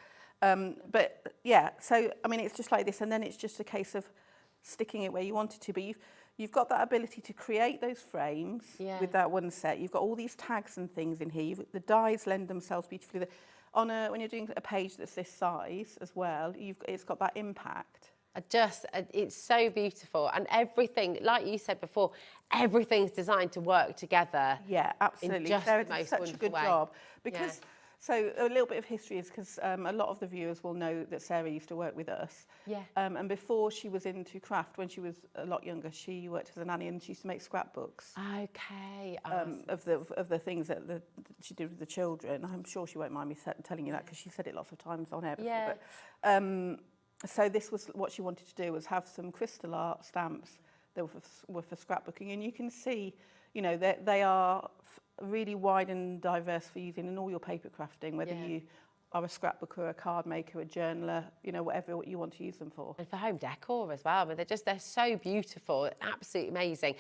But yeah, so I mean, it's just like this, and then it's just a case of sticking it where you want it to. But you've got that ability to create those frames with that one set. You've got all these tags and things in here. The dies lend themselves beautifully. When you're doing a page that's this size as well, it's got that impact. It's so beautiful, and everything, like you said before, everything's designed to work together. Yeah, absolutely. In just Sarah the most did such a good way. job, because So a little bit of history is because a lot of the viewers will know that Sarah used to work with us. Yeah. And before she was into craft, when she was a lot younger, she worked as a nanny and she used to make scrapbooks. Okay. Of the things that she did with the children. I'm sure she won't mind me telling you that because she said it lots of times on air before. Yeah. But, so this was what she wanted to do, was have some crystal art stamps that were for scrapbooking. And you can see, you know, they are really wide and diverse for using in all your paper crafting, whether you are a scrapbooker, a card maker, a journaler, you know, whatever you want to use them for. And for home decor as well, but they're so beautiful, absolutely amazing.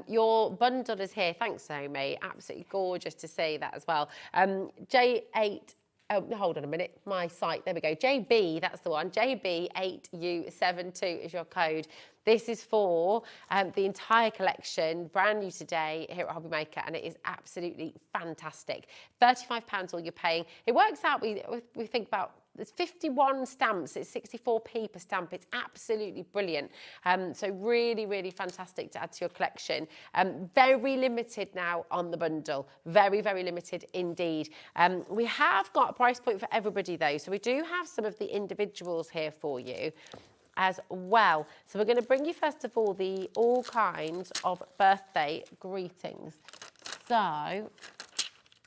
Your bundle is here, thanks Naomi, absolutely gorgeous to see that as well. J8, oh, hold on a minute, my site, there we go, JB, that's the one, JB8U72 is your code. This is for the entire collection, brand new today here at HobbyMaker, and it is absolutely fantastic. £35 all you're paying. It works out, we think about, there's 51 stamps, it's 64p per stamp. It's absolutely brilliant. So really, really fantastic to add to your collection. Very limited now on the bundle. Very, very limited indeed. We have got a price point for everybody though. So we do have some of the individuals here for you as well. So we're going to bring you first of all the all kinds of birthday greetings. So,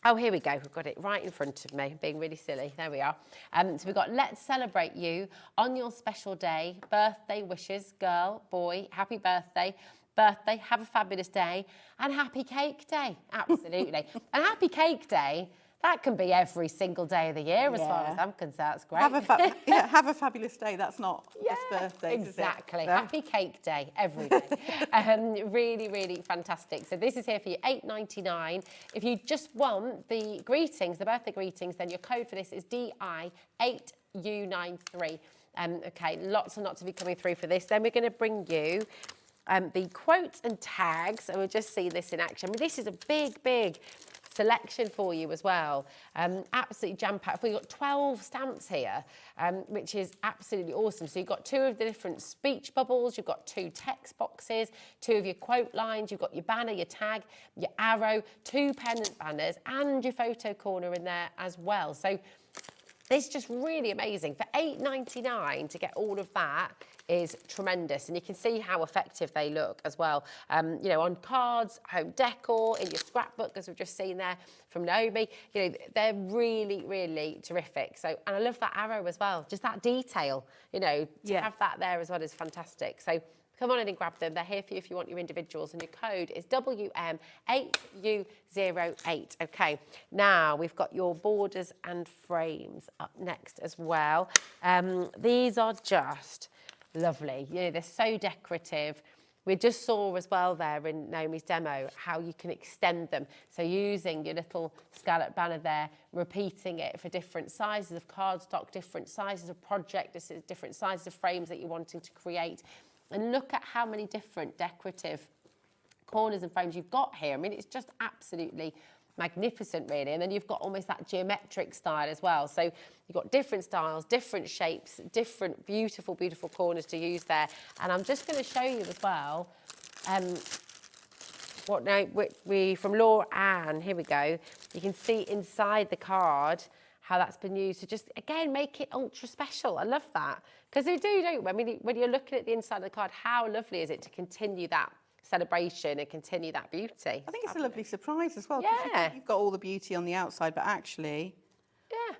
oh, here we go. We've got it right in front of me, being really silly. There we are. So we've got let's celebrate you on your special day. Birthday wishes, girl, boy, happy birthday. Birthday, have a fabulous day. And happy cake day. Absolutely. And happy cake day, that can be every single day of the year as far as I'm concerned. That's great. Have a fabulous day. That's not just birthdays, exactly. is it? Happy cake day every day. Really, really fantastic. So this is here for you, £8.99. If you just want the greetings, the birthday greetings, then your code for this is DI8U93. Okay, lots and lots of you coming through for this. Then we're going to bring you the quotes and tags, and we'll just see this in action. I mean, this is a big, big selection for you as well. Absolutely jam-packed. We've got 12 stamps here, which is absolutely awesome. So you've got 2 of the different speech bubbles, you've got 2 text boxes, 2 of your quote lines, you've got your banner, your tag, your arrow, 2 pennant banners, and your photo corner in there as well. So it's just really amazing. For £8.99 to get all of that is tremendous, and you can see how effective they look as well. You know, on cards, home decor, in your scrapbook, as we've just seen there from Naomi. You know, they're really, really terrific. So, and I love that arrow as well. Just that detail, you know, to have that there as well is fantastic. So come on in and grab them. They're here for you if you want your individuals, and your code is WM8U08. Okay, now we've got your borders and frames up next as well. These are just lovely. You know, they're so decorative. We just saw as well there in Naomi's demo how you can extend them. So using your little scallop banner there, repeating it for different sizes of cardstock, different sizes of project, different sizes of frames that you're wanting to create. And look at how many different decorative corners and frames you've got here. I mean, it's just absolutely magnificent, really. And then you've got almost that geometric style as well. So you've got different styles, different shapes, different beautiful, beautiful corners to use there. And I'm just going to show you as well what now we from Laura Ann, here we go. You can see inside the card how that's been used to just, again, make it ultra special. I love that. Because they do, don't we? I mean, when you're looking at the inside of the card, how lovely is it to continue that celebration and continue that beauty? I think it's a lovely surprise as well. Yeah. You've got all the beauty on the outside, but actually,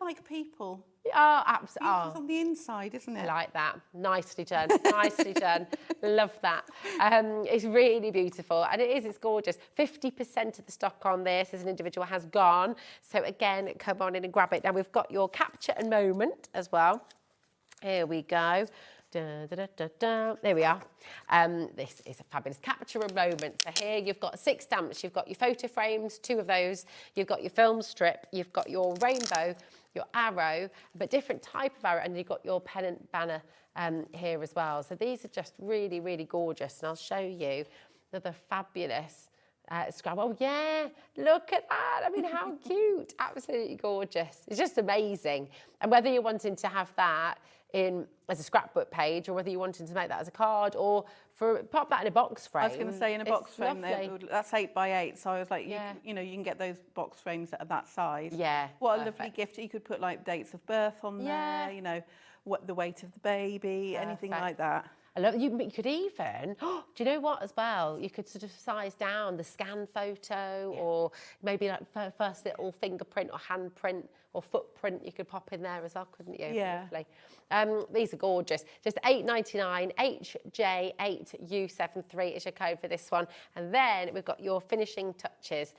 like people. Oh, absolutely. It's on the inside, isn't it? I like that. Nicely done. Nicely done. Love that. It's really beautiful, and it's gorgeous. 50% of the stock on this as an individual has gone. So again, come on in and grab it. Now we've got your capture and moment as well. Here we go. Da, da, da, da, da. There we are. This is a fabulous capture a moment. So here you've got 6 stamps. You've got your photo frames, 2 of those. You've got your film strip. You've got your rainbow, your arrow, but different type of arrow. And you've got your pennant banner here as well. So these are just really, really gorgeous. And I'll show you another fabulous scrap. Oh, yeah, look at that. I mean, how cute. Absolutely gorgeous. It's just amazing. And whether you're wanting to have that in as a scrapbook page, or whether you wanted to make that as a card, or pop that in a box frame. I was going to say in a box frame, lovely. that's 8x8. So I was like, you know, you can get those box frames that are that size. Yeah. What a lovely gift. You could put like dates of birth on there, you know, what the weight of the baby, anything like that. I love you could even, do you know what as well? You could sort of size down the scan photo, or maybe like first little fingerprint or handprint or footprint you could pop in there as well, couldn't you? Yeah. Lovely. These are gorgeous. Just $8.99, HJ8U73 is your code for this one. And then we've got your finishing touches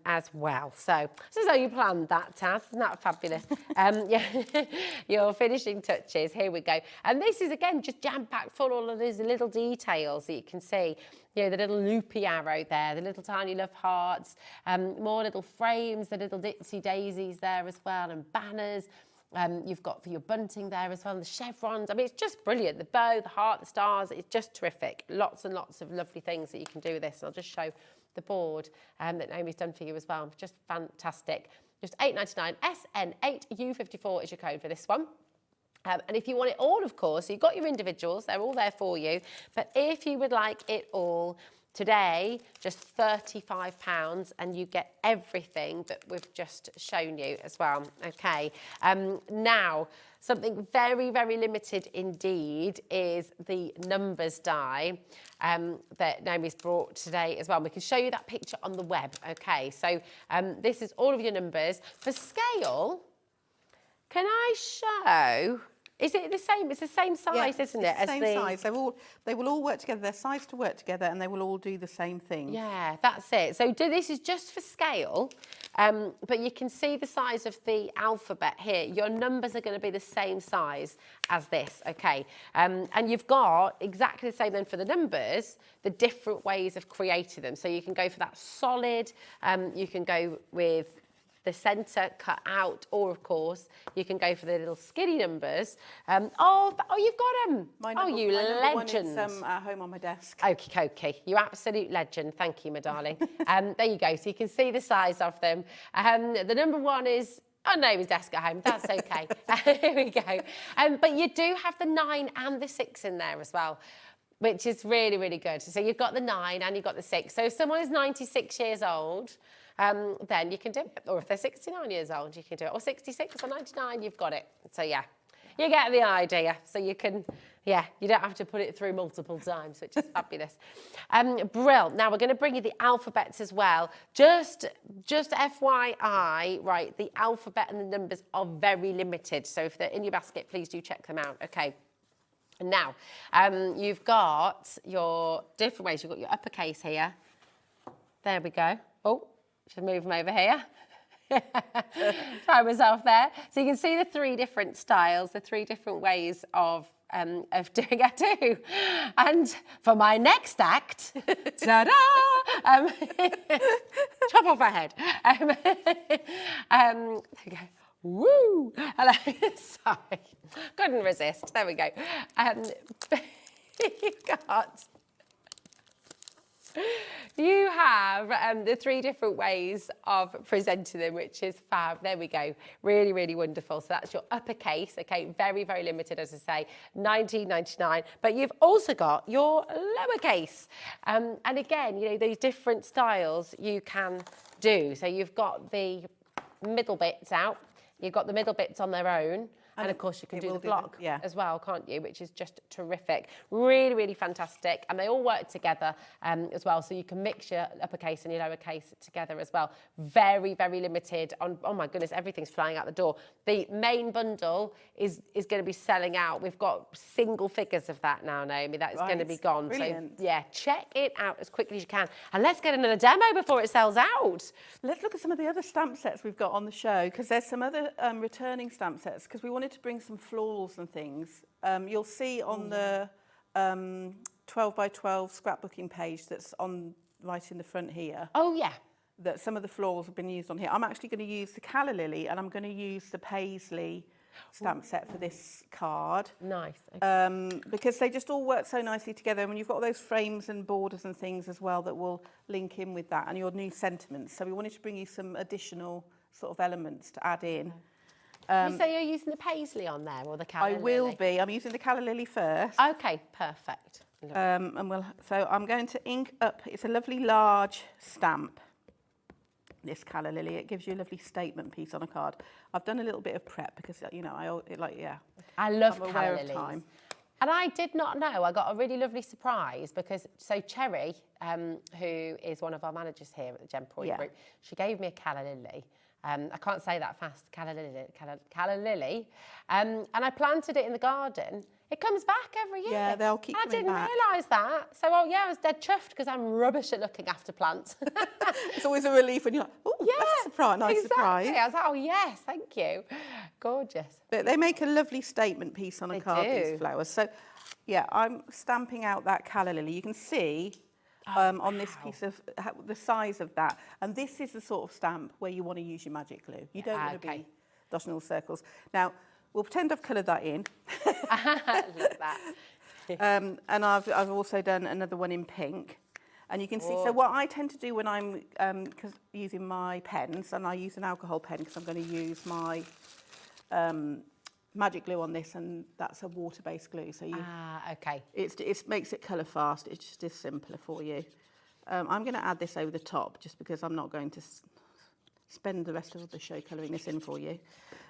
as well. So this is how you planned that, Taz. Isn't that fabulous? Yeah, your finishing touches. Here we go. And this is, again, just jam-packed full of all of these little details that you can see. You know, the little loopy arrow there, the little tiny love hearts, more little frames, the little ditsy daisies there as well, and banners. You've got for your bunting there as well, and the chevrons. I mean, it's just brilliant. The bow, the heart, the stars, it's just terrific. Lots and lots of lovely things that you can do with this. And I'll just show the board that Naomi's done for you as well. Just fantastic. Just $8.99. SN8U54 is your code for this one. And if you want it all, of course, you've got your individuals, they're all there for you. But if you would like it all, today, just £35, and you get everything that we've just shown you as well. Okay. Now, something very, very limited indeed is the numbers die that Naomi's brought today as well. We can show you that picture on the web. Okay, so this is all of your numbers. For scale, can I show... Is it the same? It's the same size, isn't it? It's the same size. They will all work together. They're sized to work together, and they will all do the same thing. Yeah, that's it. So this is just for scale, but you can see the size of the alphabet here. Your numbers are going to be the same size as this, okay? And you've got exactly the same then for the numbers, the different ways of creating them. So you can go for that solid, you can go with the centre cut out, or of course you can go for the little skinny numbers. Oh, you've got them. You legend. One is at home on my desk. Okay, you absolute legend. Thank you, my darling. There you go. So you can see the size of them. The number one is on Naomi's desk at home. That's okay. Here we go. But you do have the 9 and the 6 in there as well, which is really, really good. So you've got the 9 and you've got the 6. So if someone is 96 years old, then you can do it. Or if they're 69 years old, you can do it. Or 66 or 99, you've got it. So yeah, you get the idea. So you can, you don't have to put it through multiple times, which is fabulous. Brill. Now we're going to bring you the alphabets as well. Just FYI, right, the alphabet and the numbers are very limited. So if they're in your basket, please do check them out. Okay. Now, you've got your different ways. You've got your uppercase here. There we go. Oh, should move them over here. Try myself there. So you can see the 3 different styles, the 3 different ways of doing a do. And for my next act, ta-da! Chop off her head. There we go. Woo! Hello. Sorry. Couldn't resist. There we go. You have the 3 different ways of presenting them, which is fab. There we go. Really, really wonderful. So that's your uppercase. Okay, very, very limited, as I say, $19.99. But you've also got your lowercase. And again, you know, those different styles you can do. So you've got the middle bits out. You've got the middle bits on their own. And of course, you can do the block as well, can't you? Which is just terrific. Really, really fantastic. And they all work together as well. So you can mix your uppercase and your lowercase together as well. Very, very limited on, oh my goodness, everything's flying out the door. The main bundle is going to be selling out. We've got single figures of that now, Naomi. That is going to be gone. Brilliant. So yeah, check it out as quickly as you can. And let's get another demo before it sells out. Let's look at some of the other stamp sets we've got on the show, because there's some other returning stamp sets, because we wanted to bring some florals and things. You'll see on the 12 by 12 scrapbooking page that's on right in the front here. Oh yeah. That some of the florals have been used on here. I'm actually going to use the Calla Lily, and I'm going to use the Paisley stamp set for this card. Nice. Okay. Because they just all work so nicely together. I mean, you've got all those frames and borders and things as well that will link in with that, and your new sentiments. So we wanted to bring you some additional sort of elements to add in. You say you're using the paisley on there or the calla I will be. I'm using the calla lily first. Okay, perfect. So I'm going to ink up. It's a lovely large stamp. This calla lily. It gives you a lovely statement piece on a card. I've done a little bit of prep because I I love I'm calla aware of lilies. time. And I did not know. I got a really lovely surprise because Cherry, who is one of our managers here at the Gemporia Group, she gave me a calla lily. I can't say that fast. Calla lily. And I planted it in the garden. It comes back every year. Yeah, they'll keep coming back. I didn't realise that. So, I was dead chuffed because I'm rubbish at looking after plants. It's always a relief when you're like, oh, that's a surprise, nice surprise. I was like, oh, yes, thank you. Gorgeous. They make a lovely statement piece on a card, these flowers. So, yeah, I'm stamping out that calla lily. You can see on this piece of the size of that. And this is the sort of stamp where you want to use your magic glue. You don't want to be dotting all circles. Now, we'll pretend I've coloured that in. Look at that. And I've also done another one in pink. And you can see, so what I tend to do when I'm using my pens, and I use an alcohol pen because I'm going to use my magic glue on this, and that's a water-based glue. So it makes it colour fast. It just is simpler for you. I'm going to add this over the top just because I'm not going to spend the rest of the show colouring this in for you.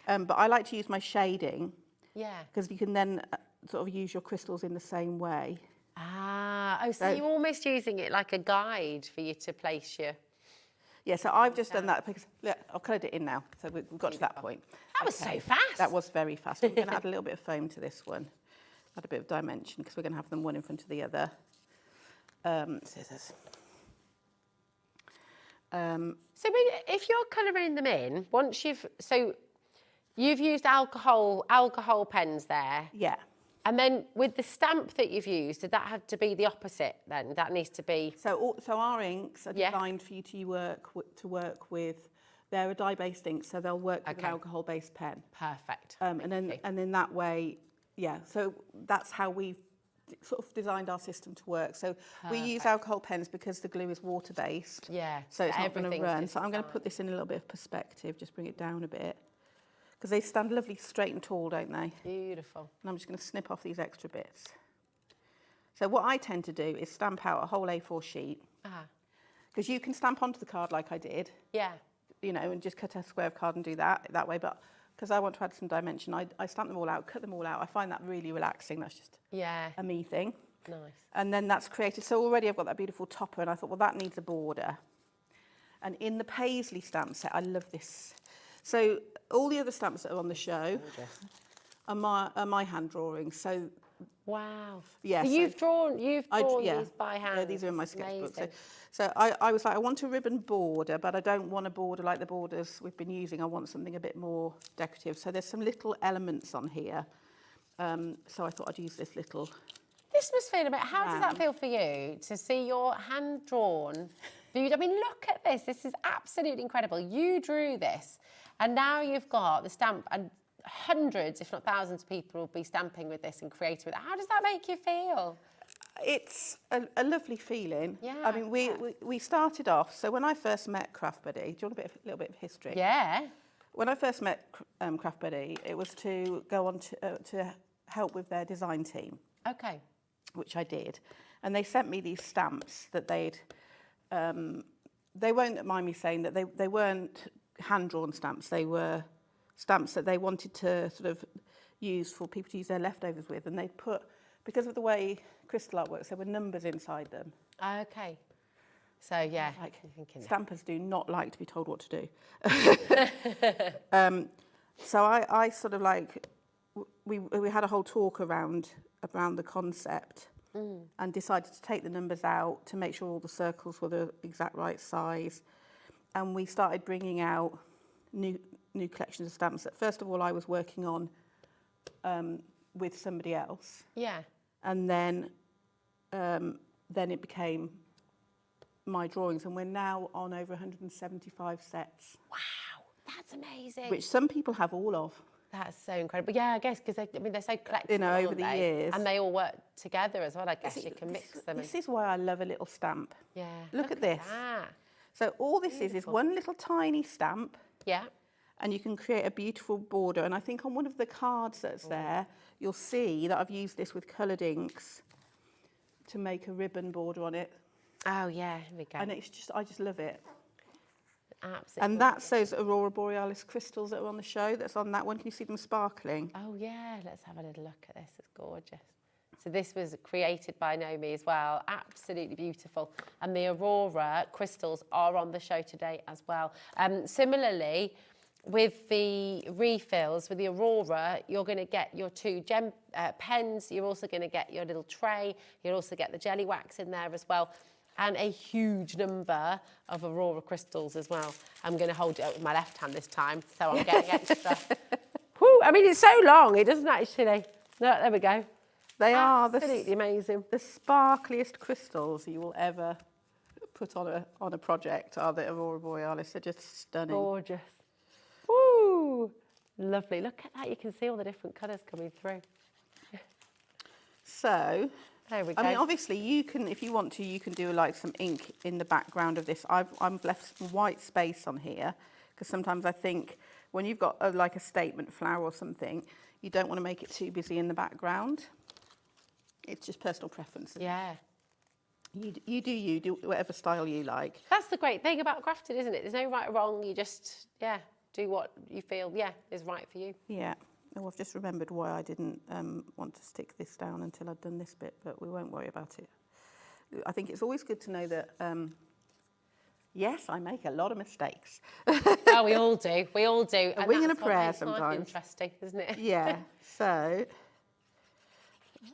But I like to use my shading. Yeah. Because you can then sort of use your crystals in the same way. So you're almost using it like a guide for you to place your... Yeah, so I've just done that because, look, I've coloured it in now. So we've got to that point. That was so fast. That was very fast. We're going to add a little bit of foam to this one. Add a bit of dimension because we're going to have them one in front of the other. Scissors. So if you're colouring them in, once you've used alcohol pens there. Yeah. And then with the stamp that you've used, did that have to be the opposite then? That needs to be... So our inks are designed for you to work with. They're a dye-based ink, so they'll work with an alcohol-based pen. Perfect. And then that way, so that's how we've sort of designed our system to work. So we use alcohol pens because the glue is water-based. Yeah. So it's not going to run. So I'm going to put this in a little bit of perspective, just bring it down a bit. Because they stand lovely straight and tall, don't they? Beautiful. And I'm just going to snip off these extra bits. So what I tend to do is stamp out a whole A4 sheet. Because you can stamp onto the card like I did. Yeah. You know, and just cut a square of card and do that way. But because I want to add some dimension, I stamp them all out, cut them all out. I find that really relaxing. That's just a me thing. Nice. And then that's created. So already I've got that beautiful topper, and I thought, well, that needs a border. And in the paisley stamp set, I love this. So all the other stamps that are on the show are my hand drawings. So wow. Yeah. So you've drawn these by hand. Yeah, these are in my sketchbook. So I was like, I want a ribbon border, but I don't want a border like the borders we've been using. I want something a bit more decorative. So there's some little elements on here. So I thought I'd use this little. This must feel a bit. How does that feel for you to see your hand drawn? I mean, look at this. This is absolutely incredible. You drew this, and now you've got the stamp, and hundreds, if not thousands, of people will be stamping with this and creating with it. How does that make you feel? It's a lovely feeling. Yeah. I mean, we started off. So when I first met Craft Buddy, do you want a little bit of history? Yeah. When I first met Craft Buddy, it was to go on to help with their design team. Okay. Which I did, and they sent me these stamps that they'd. They won't mind me saying that they weren't hand-drawn stamps. They were stamps that they wanted to sort of use for people to use their leftovers with, and they put, because of the way crystal art works, there were numbers inside them. Okay. So yeah, stampers do not like to be told what to do. So I sort of like we had a whole talk around the concept. And decided to take the numbers out to make sure all the circles were the exact right size. And we started bringing out new collections of stamps that, first of all, I was working on with somebody else. Yeah. And then it became my drawings. And we're now on over 175 sets. Wow, that's amazing. Which some people have all of. That's so incredible. Yeah, I guess because they're so collectible, you know, over the years, and they all work together as well. I guess you can mix them. This is why I love a little stamp. Yeah. Look at this. That. So all this is one little tiny stamp. Yeah. and you can create a beautiful border. And I think on one of the cards that's there, you'll see that I've used this with coloured inks to make a ribbon border on it. Oh yeah, here we go. And it's just, I just love it. Absolutely. And that's those Aurora Borealis crystals that are on the show. That's on that one. Can you see them sparkling? Oh yeah, let's have a little look at this. It's gorgeous. So this was created by Naomi as well. Absolutely beautiful. And the Aurora crystals are on the show today as well. Similarly, with the refills, with the Aurora, you're going to get your 2 gem pens. You're also going to get your little tray. You'll also get the jelly wax in there as well. And a huge number of Aurora crystals as well. I'm going to hold it up with my left hand this time, so I'm getting extra. Whew, I mean, it's so long, it doesn't actually... No, there we go. They are absolutely amazing. The sparkliest crystals you will ever put on a project are the Aurora Borealis. They're just stunning. Gorgeous. Woo! Lovely. Look at that. You can see all the different colours coming through. So, there we go. I mean, obviously, you can, if you want to, you can do like some ink in the background of this. I've left some white space on here because sometimes I think when you've got like a statement flower or something, you don't want to make it too busy in the background. It's just personal preference. Yeah. You do whatever style you like. That's the great thing about crafting, isn't it? There's no right or wrong. You just, do what you feel, is right for you. Yeah. Oh, I've just remembered why I didn't want to stick this down until I'd done this bit, but we won't worry about it. I think it's always good to know that, yes, I make a lot of mistakes. Oh, we all do. We all do. A wing and a that's what prayer makes life sometimes. Interesting, isn't it? Yeah. So,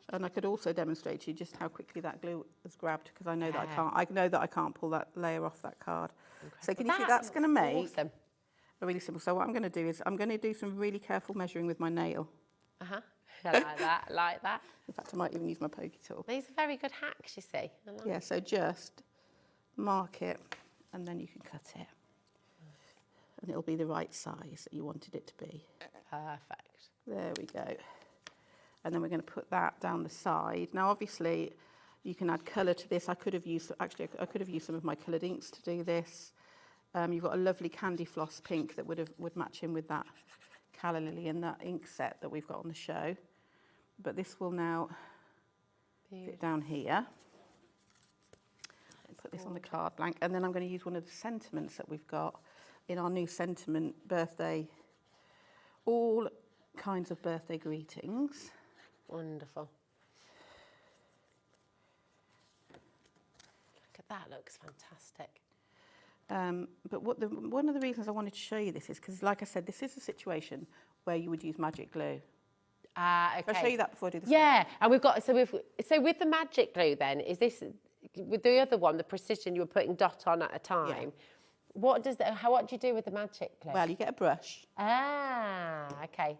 and I could also demonstrate to you just how quickly that glue is grabbed because I know that I can't. I know that I can't pull that layer off that card. So can you see that's going to make a really simple. So what I'm going to do is I'm going to do some really careful measuring with my nail. I like that. I like that. In fact, I might even use my pokey tool. These are very good hacks, you see. I like Yeah. So just mark it, and then you can cut it, and it'll be the right size that you wanted it to be. Perfect. There we go. And then we're going to put that down the side. Now, obviously, you can add colour to this. I could have used some of my coloured inks to do this. You've got a lovely candy floss pink that would match in with that calla lily and that ink set that we've got on the show. But this will now fit down here. Put this on the card blank, and then I'm going to use one of the sentiments that we've got in our new sentiment birthday. All kinds of birthday greetings. Wonderful. Look at that, looks fantastic. But one of the reasons I wanted to show you this is because, like I said, this is a situation where you would use magic glue. Okay. I'll show you that before I do this. Yeah, and we've got, so with the magic glue then, is this, with the other one, the precision, you were putting dot on at a time. Yeah. What do you do with the magic glue? Well, you get a brush. Okay.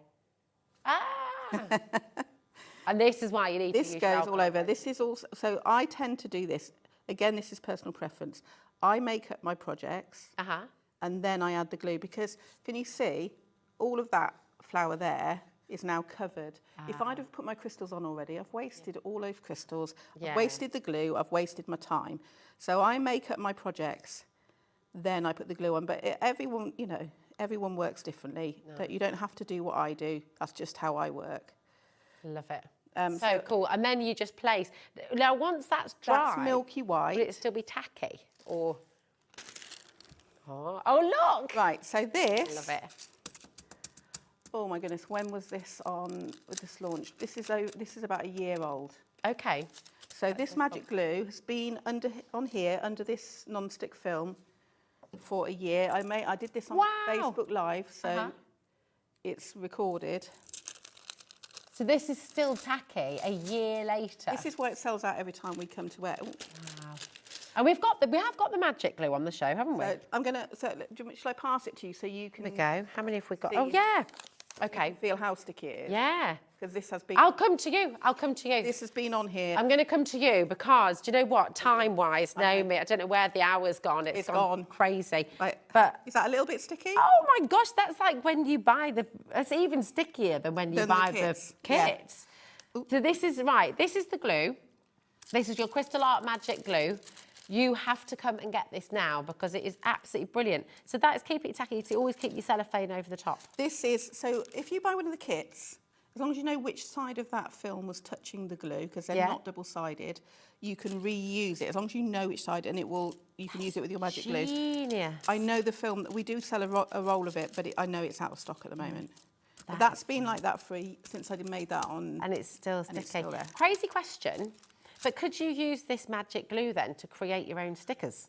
And this is why you need to use this goes all over. This is also, so I tend to do this. Again, this is personal preference. I make up my projects and then I add the glue because, can you see, all of that flower there is now covered. If I'd have put my crystals on already, I've wasted all those crystals, I've wasted the glue, I've wasted my time. So I make up my projects, then I put the glue on. But everyone works differently. But you don't have to do what I do. That's just how I work. Love it. So cool. And then you just place. Now, once that's dry, that's milky white. Will it still be tacky? Or oh look! Right. So this. Love it. Oh my goodness! When was this on? With this launch? This is about a year old. Okay. So this magic glue has been on here under this non-stick film for a year. I did this on Facebook Live, so it's recorded. So this is still tacky a year later. This is why it sells out every time we come to wear. Wow. And we have got the magic glue on the show, haven't we? So shall I pass it to you so you can? There we go. How many have we got? Oh yeah. Okay. Feel how sticky it is. Yeah. Because this has been. I'll come to you. This has been on here. I'm going to come to you because, do you know what? Time-wise, Naomi, I don't know where the hour's gone. It's gone crazy. Right. But is that a little bit sticky? Oh my gosh, that's like when you buy it's even stickier than when you buy the kits. Yeah. So this is the glue. This is your Crystal Art Magic Glue. you have to come and get this now because it is absolutely brilliant. So that is Keep It Tacky to always keep your cellophane over the top. This is, so if you buy one of the kits, as long as you know which side of that film was touching the glue, because they're not double-sided, you can reuse it, as long as you know which side, and you can use it with your magic glue. Genius. I know the film, we do sell a roll of it, but I know it's out of stock at the moment. But that's been like that since I made that on. And it's still sticking. It's still there. Crazy question, but could you use this magic glue then to create your own stickers?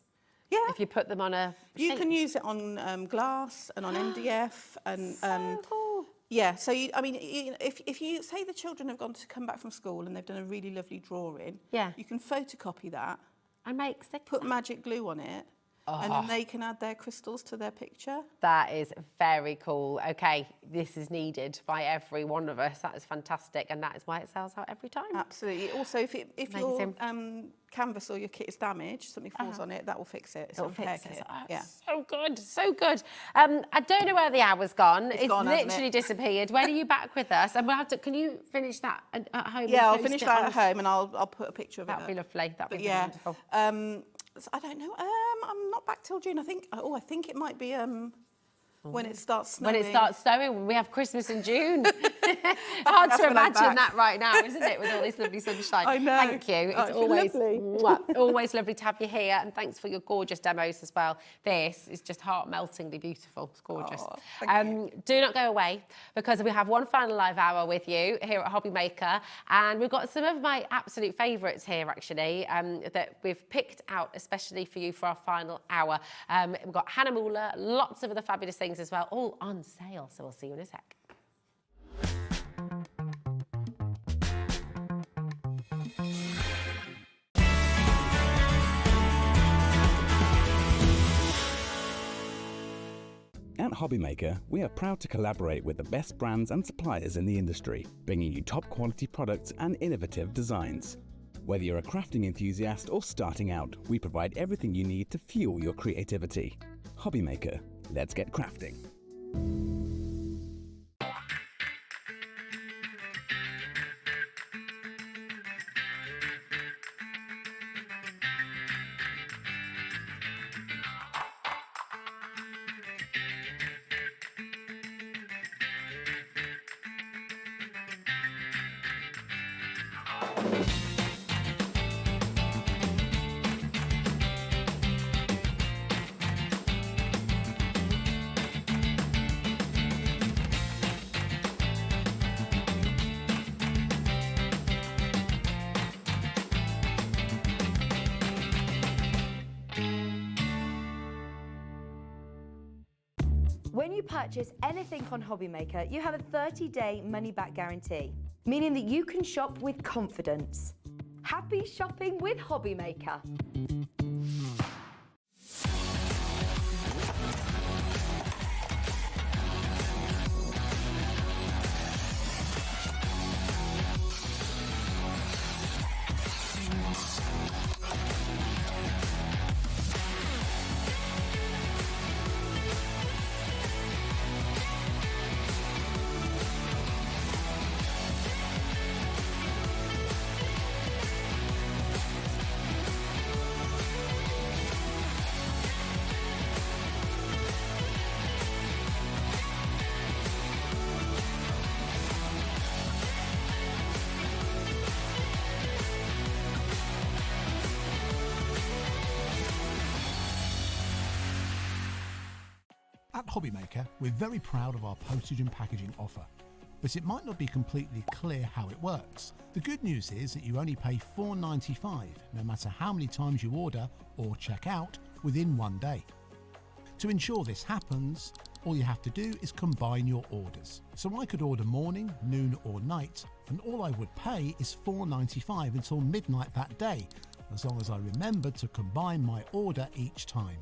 Yeah. If you put them on a You sheet? can use it on glass and on MDF and so cool. Yeah, so if you say the children have come back from school and they've done a really lovely drawing, you can photocopy that and make stickers. Put magic glue on it, and then they can add their crystals to their picture. That is very cool. Okay, this is needed by every one of us. That is fantastic, and that is why it sells out every time. Absolutely. Also, if your canvas or your kit is damaged, something falls on it, that will fix it. It's It'll a repair fix kit. it. Oh, Yeah. So good, so good. I don't know where the hour's gone. It's gone, hasn't literally it? disappeared. When are you back with us? And we'll have to. Can you finish that at home? Yeah, and I'll post finish it that on- at home, and I'll put a picture of it. That'd be lovely. That'd be yeah, wonderful. So I don't know. I'm not back till June. I think it might be when it starts snowing. When it starts snowing, we have Christmas in June. Hard That's to when I'm imagine back. that right now, isn't it, with all this lovely sunshine? I know. Thank you. Oh, It's it's always lovely. always lovely to have you here, and thanks for your gorgeous demos as well. This is just heart-meltingly beautiful. It's gorgeous. Oh, thank you. Do not go away, because we have one final live hour with you here at HobbyMaker, and we've got some of my absolute favourites here, actually, that we've picked out especially for you for our final hour. We've got Hannah Muller, lots of other fabulous things as well, all on sale, so we'll see you in a sec. At HobbyMaker, we are proud to collaborate with the best brands and suppliers in the industry, bringing you top quality products and innovative designs. Whether you're a crafting enthusiast or starting out, we provide everything you need to fuel your creativity. HobbyMaker, let's get crafting. When you purchase anything on HobbyMaker, you have a 30-day money-back guarantee, meaning that you can shop with confidence. Happy shopping with HobbyMaker. At HobbyMaker, we're very proud of our postage and packaging offer, but it might not be completely clear how it works. The good news is that you only pay $4.95 no matter how many times you order or check out within one day. To ensure this happens, all you have to do is combine your orders. So I could order morning, noon or night, and all I would pay is $4.95 until midnight that day, as long as I remembered to combine my order each time.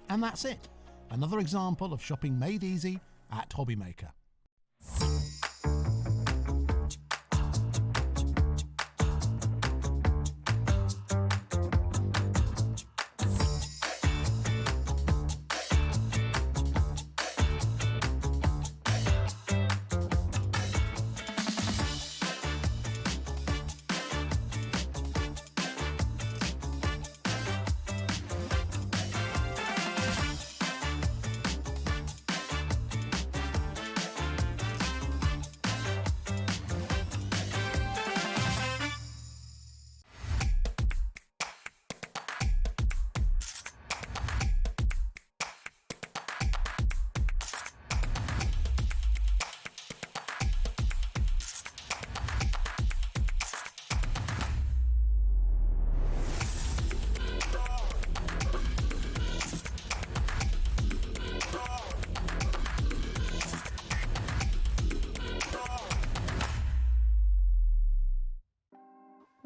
And that's it. Another example of shopping made easy at HobbyMaker.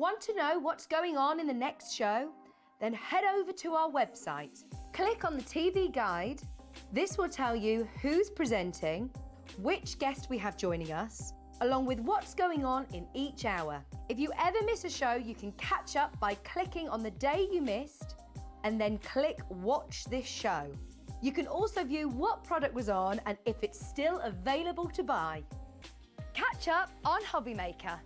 Want to know what's going on in the next show? Then head over to our website. Click on the TV guide. This will tell you who's presenting, which guest we have joining us, along with what's going on in each hour. If you ever miss a show, you can catch up by clicking on the day you missed and then click Watch This Show. You can also view what product was on and if it's still available to buy. Catch up on HobbyMaker.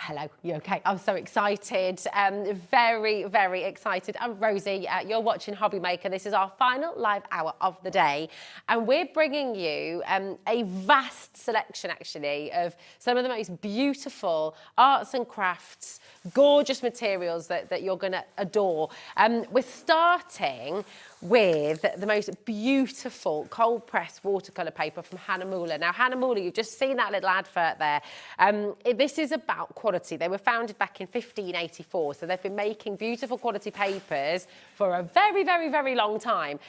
Hello, you okay? I'm so excited, very, very excited. I'm Rosie, you're watching HobbyMaker. This is our final live hour of the day. And we're bringing you a vast selection, actually, of some of the most beautiful arts and crafts, gorgeous materials that you're gonna adore. We're starting with the most beautiful cold press watercolour paper from Hannah Muller. Now, Hannah Muller, you've just seen that little advert there. This is about quality. They were founded back in 1584, so they've been making beautiful quality papers for a very, very, very long time.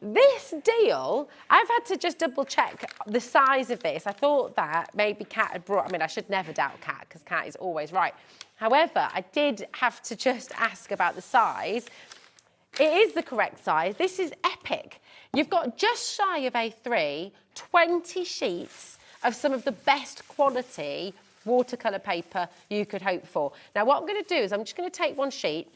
This deal, I've had to just double check the size of this. I thought that maybe Kat had brought, I mean, I should never doubt Kat, because Kat is always right. However, I did have to just ask about the size. It is the correct size. This is epic. You've got just shy of A3, 20 sheets of some of the best quality watercolour paper you could hope for. Now, what I'm going to do is I'm just going to take one sheet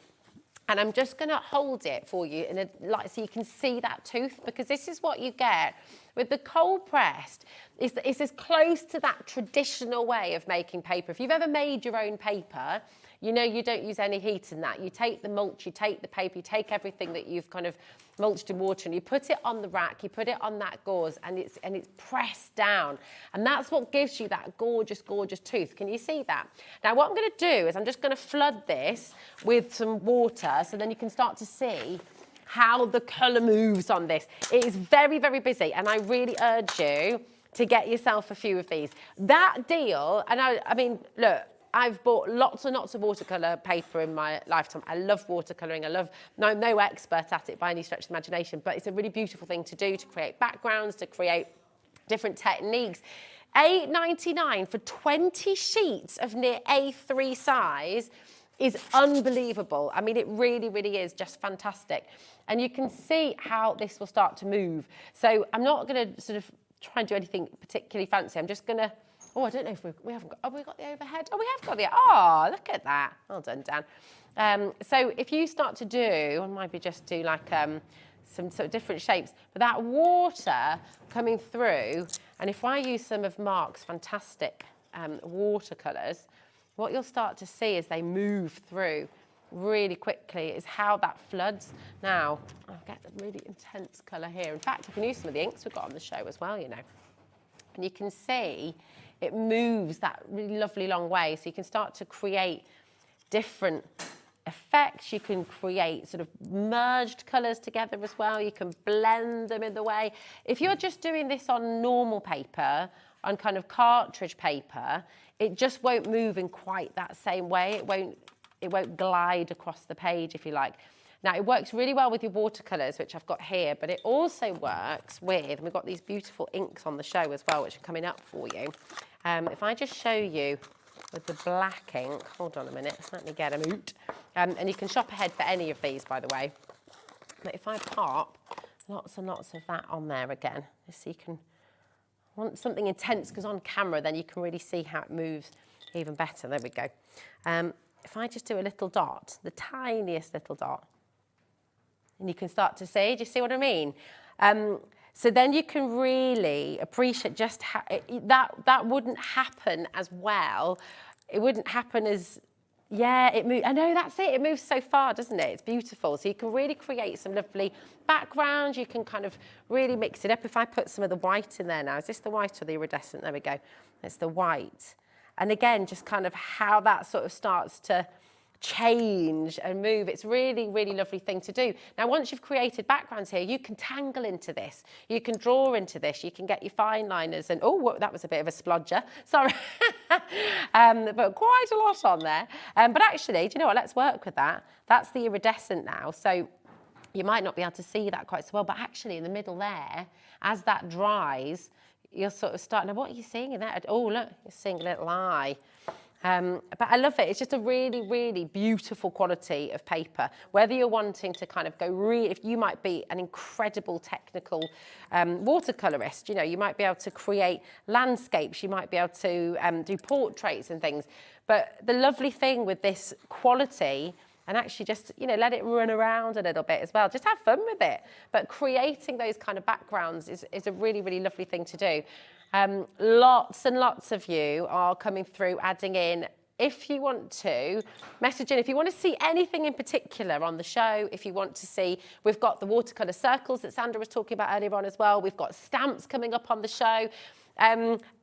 and I'm just going to hold it for you in a light so you can see that tooth, because this is what you get with the cold pressed. It's as close to that traditional way of making paper. If you've ever made your own paper, you know you don't use any heat in that. You take the mulch, you take the paper, you take everything that you've kind of mulched in water and you put it on the rack, you put it on that gauze and it's pressed down. And that's what gives you that gorgeous, gorgeous tooth. Can you see that? Now what I'm going to do is I'm just going to flood this with some water so then you can start to see how the colour moves on this. It is very, very busy and I really urge you to get yourself a few of these. That deal, and I mean, look, I've bought lots and lots of watercolour paper in my lifetime. I love watercolouring. I'm no expert at it by any stretch of the imagination, but it's a really beautiful thing to do, to create backgrounds, to create different techniques. $8.99 for 20 sheets of near A3 size is unbelievable. I mean, it really, really is just fantastic. And you can see how this will start to move. So I'm not going to sort of try and do anything particularly fancy. I'm just going to, oh, I don't know if we haven't got, have we got the overhead? Oh, we have got the, oh, look at that. Well done, Dan. So if you start to do, I might be just do like some sort of different shapes, but that water coming through, and if I use some of Mark's fantastic watercolours, what you'll start to see as they move through really quickly is how that floods. Now, I'll get a really intense colour here. In fact, you can use some of the inks we've got on the show as well, you know. And you can see it moves that really lovely long way. So you can start to create different effects. You can create sort of merged colours together as well. You can blend them in the way. If you're just doing this on normal paper, on kind of cartridge paper, it just won't move in quite that same way. It won't glide across the page, if you like. Now, it works really well with your watercolours, which I've got here, but it also works with, and we've got these beautiful inks on the show as well, which are coming up for you. If I just show you with the black ink, hold on a minute, let me get them out. And you can shop ahead for any of these, by the way. But if I pop lots and lots of that on there again, just so you can, want something intense, because on camera, then you can really see how it moves even better. There we go. If I just do a little dot, the tiniest little dot, and you can start to see, do you see what I mean? So then you can really appreciate just how that wouldn't happen as well. It wouldn't happen as, yeah, it moves. I know, that's it. It moves so far, doesn't it? It's beautiful. So you can really create some lovely backgrounds. You can kind of really mix it up. If I put some of the white in there now, is this the white or the iridescent? There we go. It's the white. And again, just kind of how that sort of starts to change and move. It's really, really lovely thing to do. Now, once you've created backgrounds here, you can tangle into this. You can draw into this. You can get your fine liners and, oh, that was a bit of a splodger. Sorry. But quite a lot on there. But actually, do you know what? Let's work with that. That's the iridescent now. So you might not be able to see that quite so well, but actually in the middle there, as that dries, you'll sort of start, now what are you seeing in that? Oh, look, you're seeing a little eye. But I love it. It's just a really, really beautiful quality of paper. Whether you're wanting to kind of go if you might be an incredible technical watercolorist, you know, you might be able to create landscapes, you might be able to do portraits and things. But the lovely thing with this quality, and actually just, you know, let it run around a little bit as well. Just have fun with it. But creating those kind of backgrounds is a really, really lovely thing to do. Lots and lots of you are coming through, adding in. If you want to, message in. If you want to see anything in particular on the show, if you want to see, we've got the watercolour circles that Sandra was talking about earlier on as well. We've got stamps coming up on the show.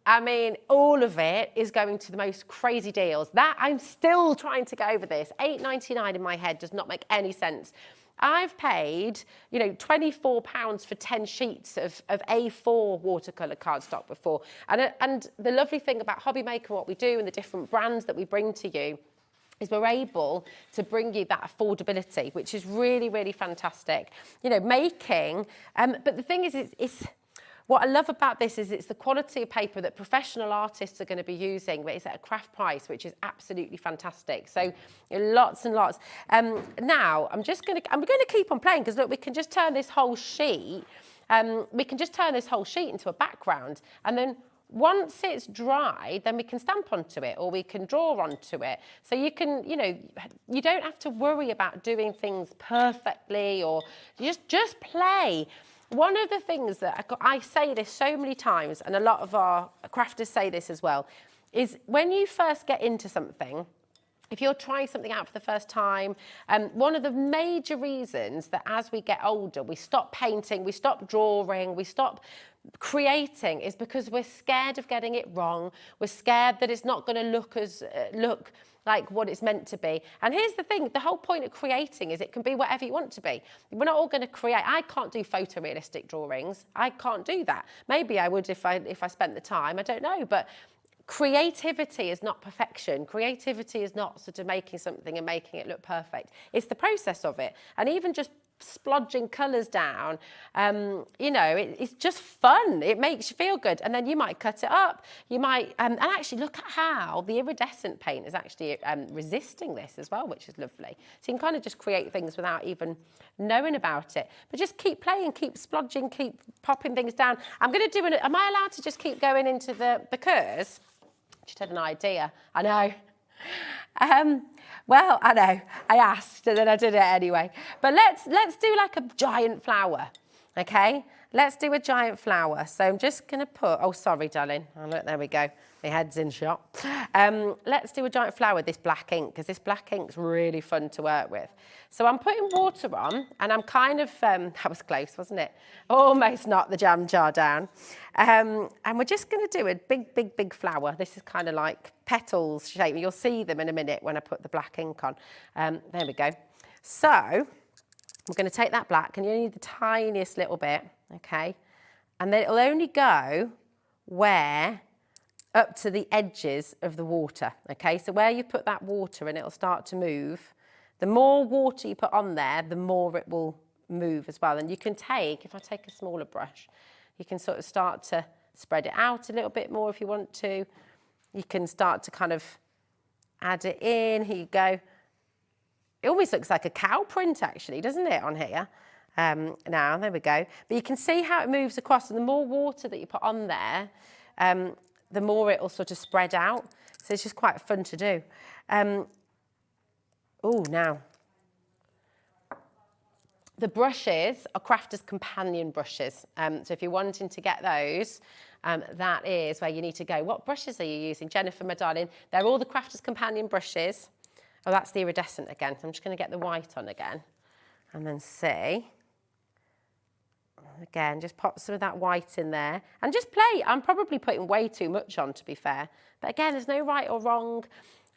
I mean, all of it is going to the most crazy deals. That I'm still trying to go over this. $8.99 in my head does not make any sense. I've paid, you know, £24 for 10 sheets of A4 watercolour cardstock before. And the lovely thing about HobbyMaker, what we do and the different brands that we bring to you, is we're able to bring you that affordability, which is really, really fantastic. You know, making, but the thing is, it's what I love about this is it's the quality of paper that professional artists are going to be using, but it's at a craft price, which is absolutely fantastic. So lots and lots. Now I'm going to keep on playing because look, we can just turn this whole sheet. Into a background, and then once it's dried, then we can stamp onto it or we can draw onto it. So you can, you know, you don't have to worry about doing things perfectly, or just play. One of the things that I say this so many times, and a lot of our crafters say this as well, is when you first get into something, if you're trying something out for the first time, one of the major reasons that as we get older, we stop painting, we stop drawing, we stop creating is because we're scared of getting it wrong. We're scared that it's not going to look like what it's meant to be. And here's the thing, the whole point of creating is it can be whatever you want to be. We're not all going to create. I can't do photorealistic drawings. I can't do that. Maybe I would if I spent the time, I don't know, but creativity is not perfection. Creativity is not sort of making something and making it look perfect. It's the process of it. And even just splodging colours down, you know, it's just fun. It makes you feel good. And then you might cut it up. You might, and actually look at how the iridescent paint is actually resisting this as well, which is lovely. So you can kind of just create things without even knowing about it. But just keep playing, keep splodging, keep popping things down. I'm going to do am I allowed to just keep going into the curves? Just had an idea. I know. Well, I know, I asked and then I did it anyway. But let's do like a giant flower, okay? Let's do a giant flower. So I'm just going to put, oh, sorry, darling. Oh, look, there we go. My head's in shot. Let's do a giant flower with this black ink, because this black ink's really fun to work with. So I'm putting water on, and I'm kind of, that was close, wasn't it? Almost knocked the jam jar down. And we're just going to do a big, big, big flower. This is kind of like petals shape. You'll see them in a minute when I put the black ink on. There we go. So we're going to take that black, and you need the tiniest little bit, okay? And then it'll only go up to the edges of the water, okay? So where you put that water and it'll start to move, the more water you put on there, the more it will move as well. And you can take, if I take a smaller brush, you can sort of start to spread it out a little bit more if you want to. You can start to kind of add it in. Here you go. It almost looks like a cow print actually, doesn't it, on here? Now, there we go. But you can see how it moves across, and the more water that you put on there, the more it'll sort of spread out. So it's just quite fun to do. Oh, now. The brushes are Crafters Companion brushes. So if you're wanting to get those, that is where you need to go. What brushes are you using? Jennifer, my darling, they're all the Crafters Companion brushes. Oh, that's the iridescent again. So I'm just going to get the white on again and then see. Again, just pop some of that white in there and just play. I'm probably putting way too much on, to be fair. But again, there's no right or wrong.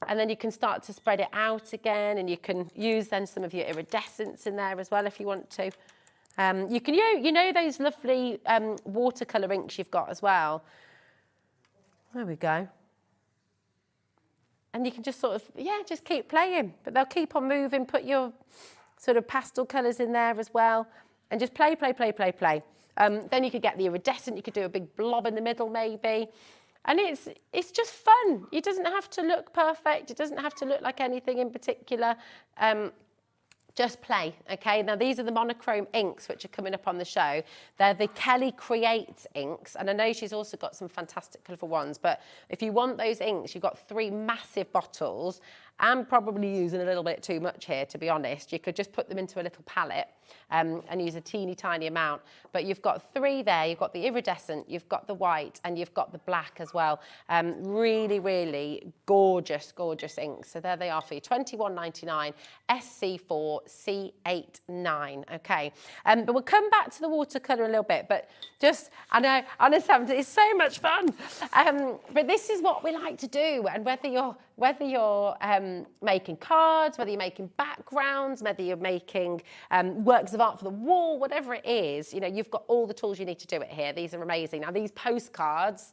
And then you can start to spread it out again, and you can use then some of your iridescents in there as well if you want to. You can, you know those lovely watercolour inks you've got as well. There we go. And you can just sort of, yeah, just keep playing. But they'll keep on moving. Put your sort of pastel colours in there as well. And just play, play, play, play, play. Then you could get the iridescent. You could do a big blob in the middle maybe. And it's just fun. It doesn't have to look perfect. It doesn't have to look like anything in particular. Just play, okay? Now, these are the monochrome inks which are coming up on the show. They're the Kelly Creates inks, and I know she's also got some fantastic colourful ones, but if you want those inks, you've got 3 massive bottles. I'm probably using a little bit too much here, to be honest. You could just put them into a little palette and use a teeny tiny amount. But you've got 3 there. You've got the iridescent, you've got the white, and you've got the black as well. Really, really gorgeous, gorgeous inks. So there they are for you, £21.99, SC4C89, okay. But we'll come back to the watercolour a little bit, but just, I know, Sandra, it's so much fun. But this is what we like to do, and whether you're making cards, whether you're making backgrounds, whether you're making works of art for the wall, whatever it is, you know, you've got all the tools you need to do it here. These are amazing. Now, these postcards,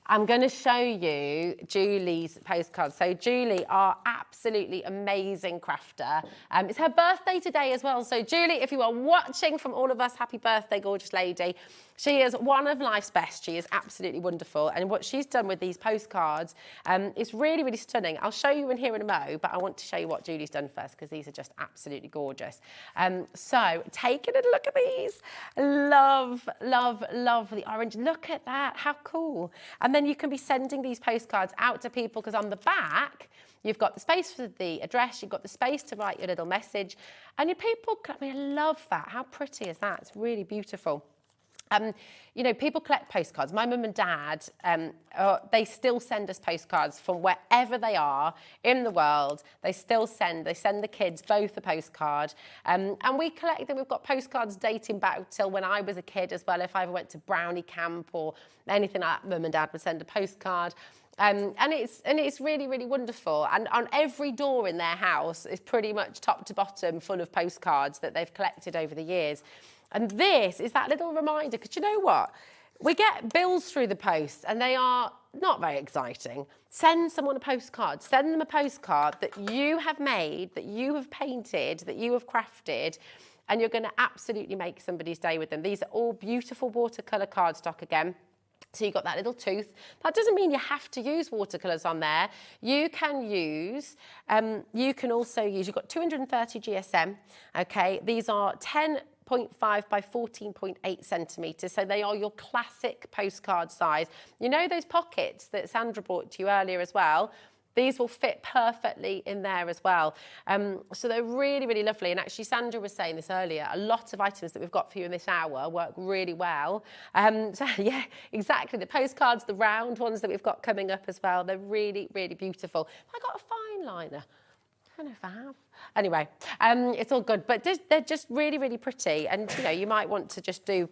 I'm going to show you Julie's postcards. So Julie, our absolutely amazing crafter. It's her birthday today as well. So Julie, if you are watching, from all of us, happy birthday, gorgeous lady. She is one of life's best. She is absolutely wonderful. And what she's done with these postcards is really, really stunning. I'll show you in here in a mo, but I want to show you what Julie's done first, because these are just absolutely gorgeous. So take a little look at these. Love, love, love the orange. Look at that. How cool. And then you can be sending these postcards out to people, because on the back, you've got the space for the address, you've got the space to write your little message. And your people, I mean, I love that. How pretty is that? It's really beautiful. You know, people collect postcards. My mum and dad, they still send us postcards from wherever they are in the world. They send the kids both a postcard. And we collect them. We've got postcards dating back till when I was a kid as well. If I ever went to brownie camp or anything like that, mum and dad would send a postcard. And it's really, really wonderful. And on every door in their house is pretty much top to bottom full of postcards that they've collected over the years. And this is that little reminder, because you know what? We get bills through the post and they are not very exciting. Send someone a postcard. Send them a postcard that you have made, that you have painted, that you have crafted, and you're going to absolutely make somebody's day with them. These are all beautiful watercolour cardstock again. So you've got that little tooth. That doesn't mean you have to use watercolours on there. You can use, you can also use, you've got 230 GSM, okay? These are 10.5 by 14.8 centimetres, so they are your classic postcard size. You know those pockets that Sandra brought to you earlier as well? These will fit perfectly in there as well. So they're really, really lovely. And actually, Sandra was saying this earlier, a lot of items that we've got for you in this hour work really well. So yeah, exactly. The postcards, the round ones that we've got coming up as well, they're really, really beautiful. I got a fine liner. I don't know if I have. Anyway, it's all good. But they're just really, really pretty. And, you know, you might want to just do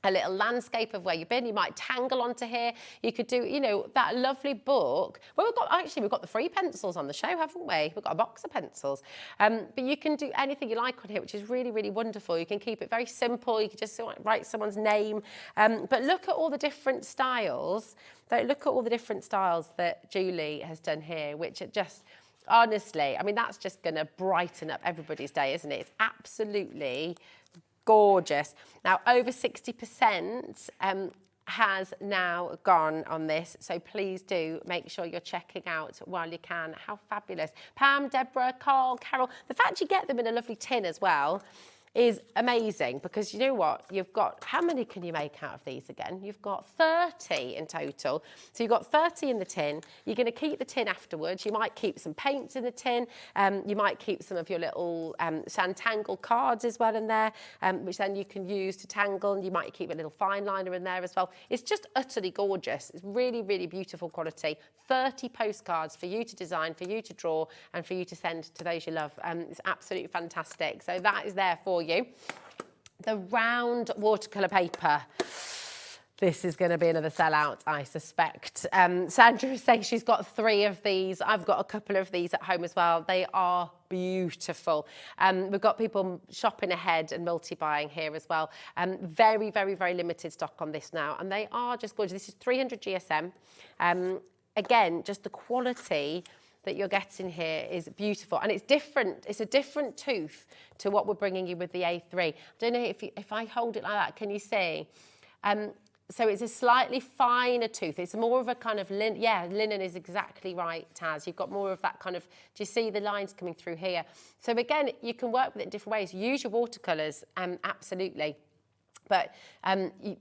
a little landscape of where you've been. You might tangle onto here. You could do, you know, that lovely book. Well, we've got the free pencils on the show, haven't we? We've got a box of pencils. But you can do anything you like on here, which is really, really wonderful. You can keep it very simple. You can just write someone's name. But look at all the different styles. Look at all the different styles that Julie has done here, which are just, honestly, I mean, that's just going to brighten up everybody's day, isn't it? It's absolutely gorgeous. Now, over 60% has now gone on this, so please do make sure you're checking out while you can. How fabulous. Pam, Deborah, Carl, Carol, the fact you get them in a lovely tin as well is amazing because you know what? You've got, how many can you make out of these again? You've got 30 in total. So you've got 30 in the tin. You're going to keep the tin afterwards. You might keep some paints in the tin. You might keep some of your little Sanntangle cards as well in there, which then you can use to tangle. And you might keep a little fine liner in there as well. It's just utterly gorgeous. It's really, really beautiful quality. 30 postcards for you to design, for you to draw, and for you to send to those you love. It's absolutely fantastic. So that is there for you. The round watercolour paper. This is going to be another sellout, I suspect. Sandra is saying she's got 3 of these. I've got a couple of these at home as well. They are beautiful. We've got people shopping ahead and multi-buying here as well. Very, very, very limited stock on this now. And they are just gorgeous. This is 300 GSM. Again, just the quality that you're getting here is beautiful, and it's different. It's a different tooth to what we're bringing you with the A3. I don't know if I hold it like that, can you see? So it's a slightly finer tooth. It's more of a kind of linen. Yeah, linen is exactly right, Taz. You've got more of that kind of, do you see the lines coming through here? So again, you can work with it in different ways. Use your watercolours, absolutely. But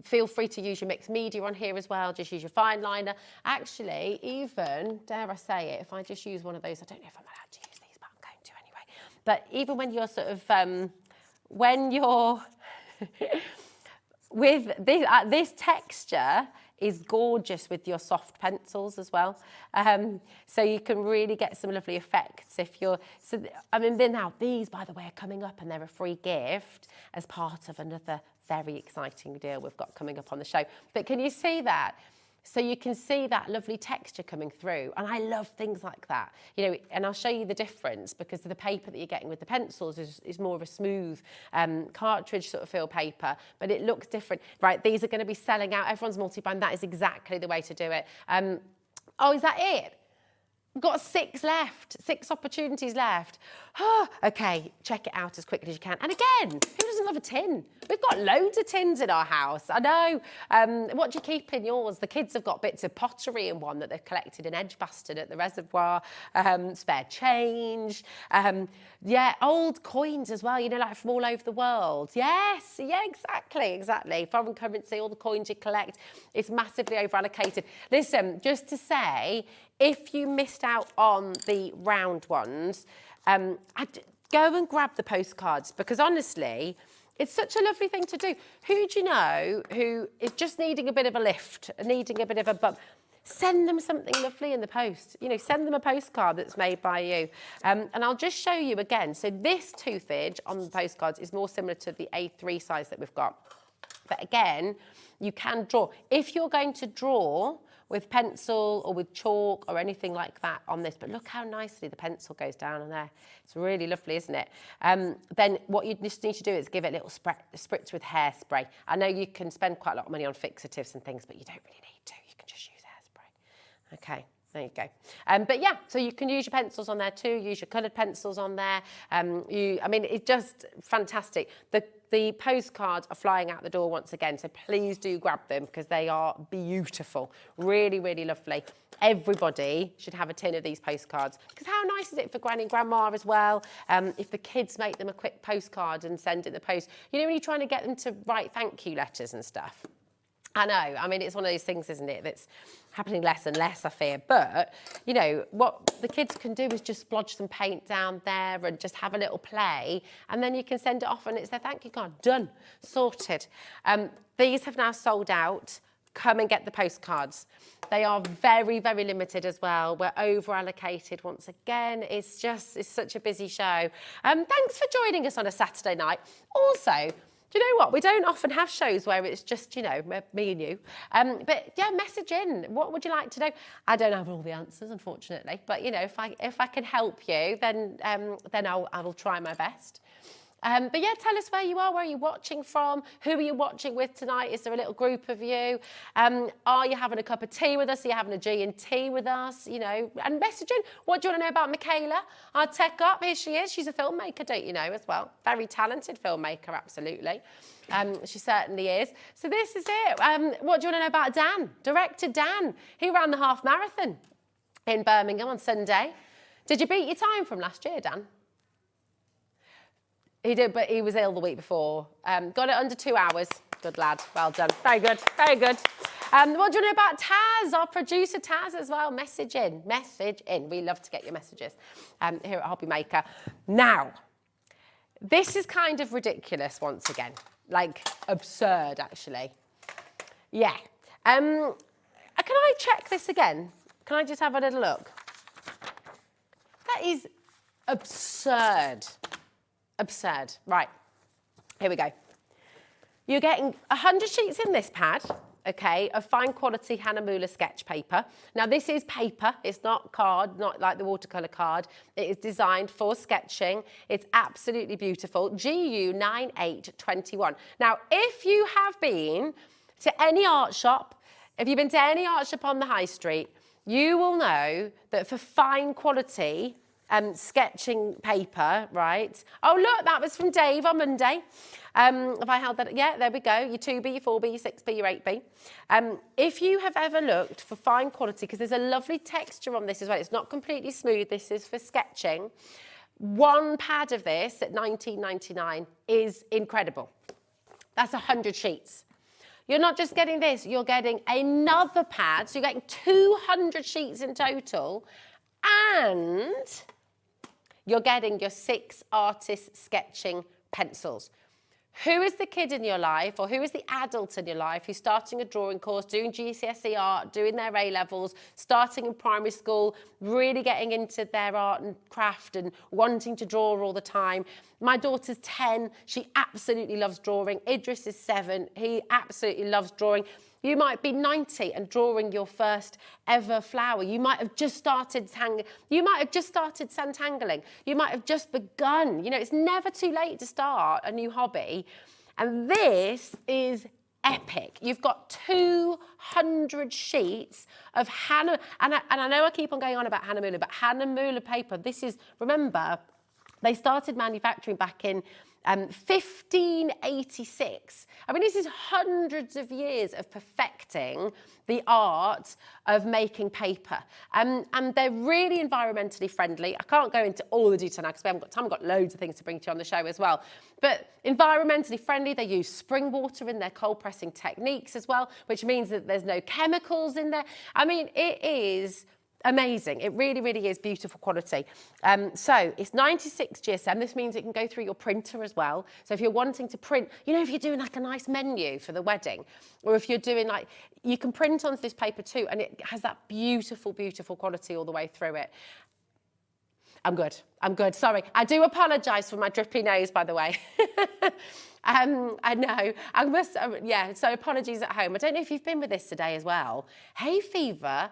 feel free to use your mixed media on here as well. Just use your fine liner. Actually, even, dare I say it, if I just use one of those, I don't know if I'm allowed to use these, but I'm going to anyway. But even when you're sort of, when you're with this texture is gorgeous with your soft pencils as well. So you can really get some lovely effects if you're, so I mean, now these, by the way, are coming up and they're a free gift as part of another very exciting deal we've got coming up on the show. But can you see that? So you can see that lovely texture coming through. And I love things like that. You know, and I'll show you the difference because the paper that you're getting with the pencils is more of a smooth cartridge sort of feel paper, but it looks different. Right, these are going to be selling out. Everyone's multi-buying. That is exactly the way to do it. Oh, is that it? We've got 6 left, 6 opportunities left. Oh, okay, check it out as quickly as you can. And again, who doesn't love a tin? We've got loads of tins in our house. I know. What do you keep in yours? The kids have got bits of pottery in one that they've collected in Edgbaston at the reservoir, spare change. Yeah, old coins as well, you know, like from all over the world. Yes, yeah, exactly. Foreign currency, all the coins you collect. It's massively over-allocated. Listen, just to say, if you missed out on the round ones, go and grab the postcards because honestly, it's such a lovely thing to do. Who do you know who is just needing a bit of a lift, needing a bit of a bump? Send them something lovely in the post. You know, send them a postcard that's made by you. And I'll just show you again. So this toothage on the postcards is more similar to the A3 size that we've got. But again, you can draw. If you're going to draw with pencil or with chalk or anything like that on this, but look how nicely the pencil goes down on there. It's really lovely, isn't it? Then what you just need to do is give it a little spritz with hairspray. I know you can spend quite a lot of money on fixatives and things, but you don't really need to. You can just use hairspray. Okay. There you go. But yeah, so you can use your pencils on there too, use your coloured pencils on there. I mean, it's just fantastic. The postcards are flying out the door once again, so please do grab them because they are beautiful. Really, really lovely. Everybody should have a tin of these postcards because how nice is it for Granny and Grandma as well? If the kids make them a quick postcard and send it in the post. You know when you're trying to get them to write thank you letters and stuff? I know, I mean, it's one of those things, isn't it, that's happening less and less, I fear. But, you know, what the kids can do is just splodge some paint down there and just have a little play. And then you can send it off and it's their thank you card. Done. Sorted. These have now sold out. Come and get the postcards. They are very, very limited as well. We're over-allocated once again. It's such a busy show. Thanks for joining us on a Saturday night. Also, do you know what? We don't often have shows where it's just, you know, me and you. But yeah, message in. What would you like to know? I don't have all the answers, unfortunately. But, you know, if I can help you, then I will try my best. But yeah, tell us where you are, where you're watching from, who are you watching with tonight? Is there a little group of you? Are you having a cup of tea with us? Are you having a G&T with us? You know, and message in. What do you want to know about Michaela, our tech up? Here she is. She's a filmmaker, don't you know, as well. Very talented filmmaker, absolutely. She certainly is. So this is it. What do you want to know about Dan? Director Dan. He ran the half marathon in Birmingham on Sunday. Did you beat your time from last year, Dan? He did, but he was ill the week before. Got it under 2 hours. Good lad. Well done. Very good. Very good. What do you know about Taz, our producer Taz as well? Message in. Message in. We love to get your messages here at HobbyMaker. Now, this is kind of ridiculous once again. Like, absurd, actually. Yeah. Can I check this again? Can I just have a little look? That is absurd. Absurd. Right. Here we go. You're getting 100 sheets in this pad, okay, of fine quality Hahnemühle sketch paper. Now, this is paper. It's not card, not like the watercolour card. It is designed for sketching. It's absolutely beautiful. GU 9821. Now, if you have been to any art shop, if you've been to any art shop on the high street, you will know that for fine quality sketching paper, right? Oh, look, that was from Dave on Monday. Have I held that? Yeah, there we go. Your 2B, your 4B, your 6B, your 8B. If you have ever looked for fine quality, because there's a lovely texture on this as well. It's not completely smooth. This is for sketching. One pad of this at $19.99 is incredible. That's 100 sheets. You're not just getting this, you're getting another pad. So you're getting 200 sheets in total. And you're getting your 6 artist sketching pencils. Who is the kid in your life, or who is the adult in your life who's starting a drawing course, doing GCSE art, doing their A-levels, starting in primary school, really getting into their art and craft and wanting to draw all the time? My daughter's 10. She absolutely loves drawing. Idris is 7. He absolutely loves drawing. You might be 90 and drawing your first ever flower. You might have just started Santangling. You might have just begun. You know, it's never too late to start a new hobby. And this is epic. You've got 200 sheets of and I know I keep on going on about Hahnemühle, but Hahnemühle paper, this is, remember, they started manufacturing back in 1586. I mean, this is hundreds of years of perfecting the art of making paper. And they're really environmentally friendly. I can't go into all the detail now because we haven't got time. I've got loads of things to bring to you on the show as well. But environmentally friendly, they use spring water in their cold pressing techniques as well, which means that there's no chemicals in there. I mean, it is amazing. It really, really is beautiful quality. So it's 96 GSM. This means it can go through your printer as well. So if you're wanting to print, you know, if you're doing like a nice menu for the wedding, or if you're doing like, you can print onto this paper too, and it has that beautiful, beautiful quality all the way through it. I'm good. I'm good. Sorry. I do apologise for my drippy nose, by the way. I know. I must, yeah, so apologies at home. I don't know if you've been with this today as well. Hay fever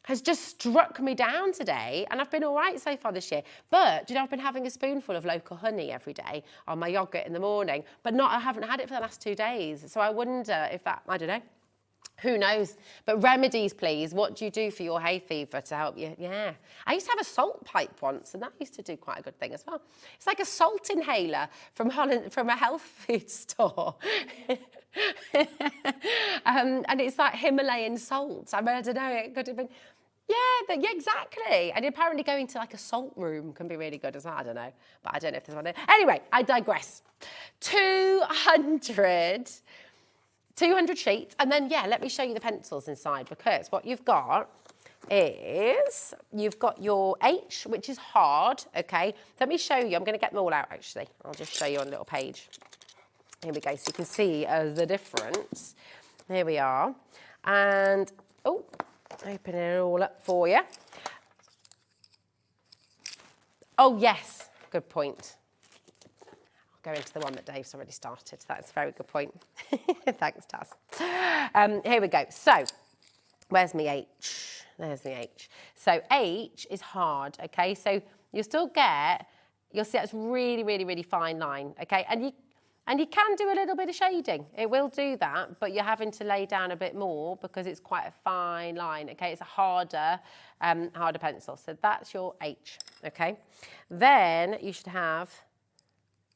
has just struck me down today, and I've been all right so far this year. But, you know, I've been having a spoonful of local honey every day on my yoghurt in the morning, but I haven't had it for the last 2 days. So I wonder if that, I don't know, who knows? But remedies, please. What do you do for your hay fever to help you? Yeah. I used to have a salt pipe once, and that used to do quite a good thing as well. It's like a salt inhaler from Holland, from a health food store. And it's like Himalayan salt. I mean, I don't know, it could have been... Yeah, exactly. And apparently going to like a salt room can be really good as well. I don't know, but I don't know if there's one there. Anyway, I digress. 200 sheets. And then, yeah, let me show you the pencils inside, because what you've got is, you've got your H, which is hard, okay? Let me show you. I'm going to get them all out, actually. I'll just show you on a little page. Here we go, so you can see the difference. Here we are. And, oh, open it all up for you. Oh, yes, good point. I'll go into the one that Dave's already started. That's a very good point. Thanks, Taz. Here we go. So, where's my H? There's my H. So, H is hard, okay? So, you'll still get, you'll see that's really, really, really fine line, okay? And you can do a little bit of shading. It will do that, but you're having to lay down a bit more because it's quite a fine line, okay? It's a harder pencil. So that's your H, okay? Then you should have,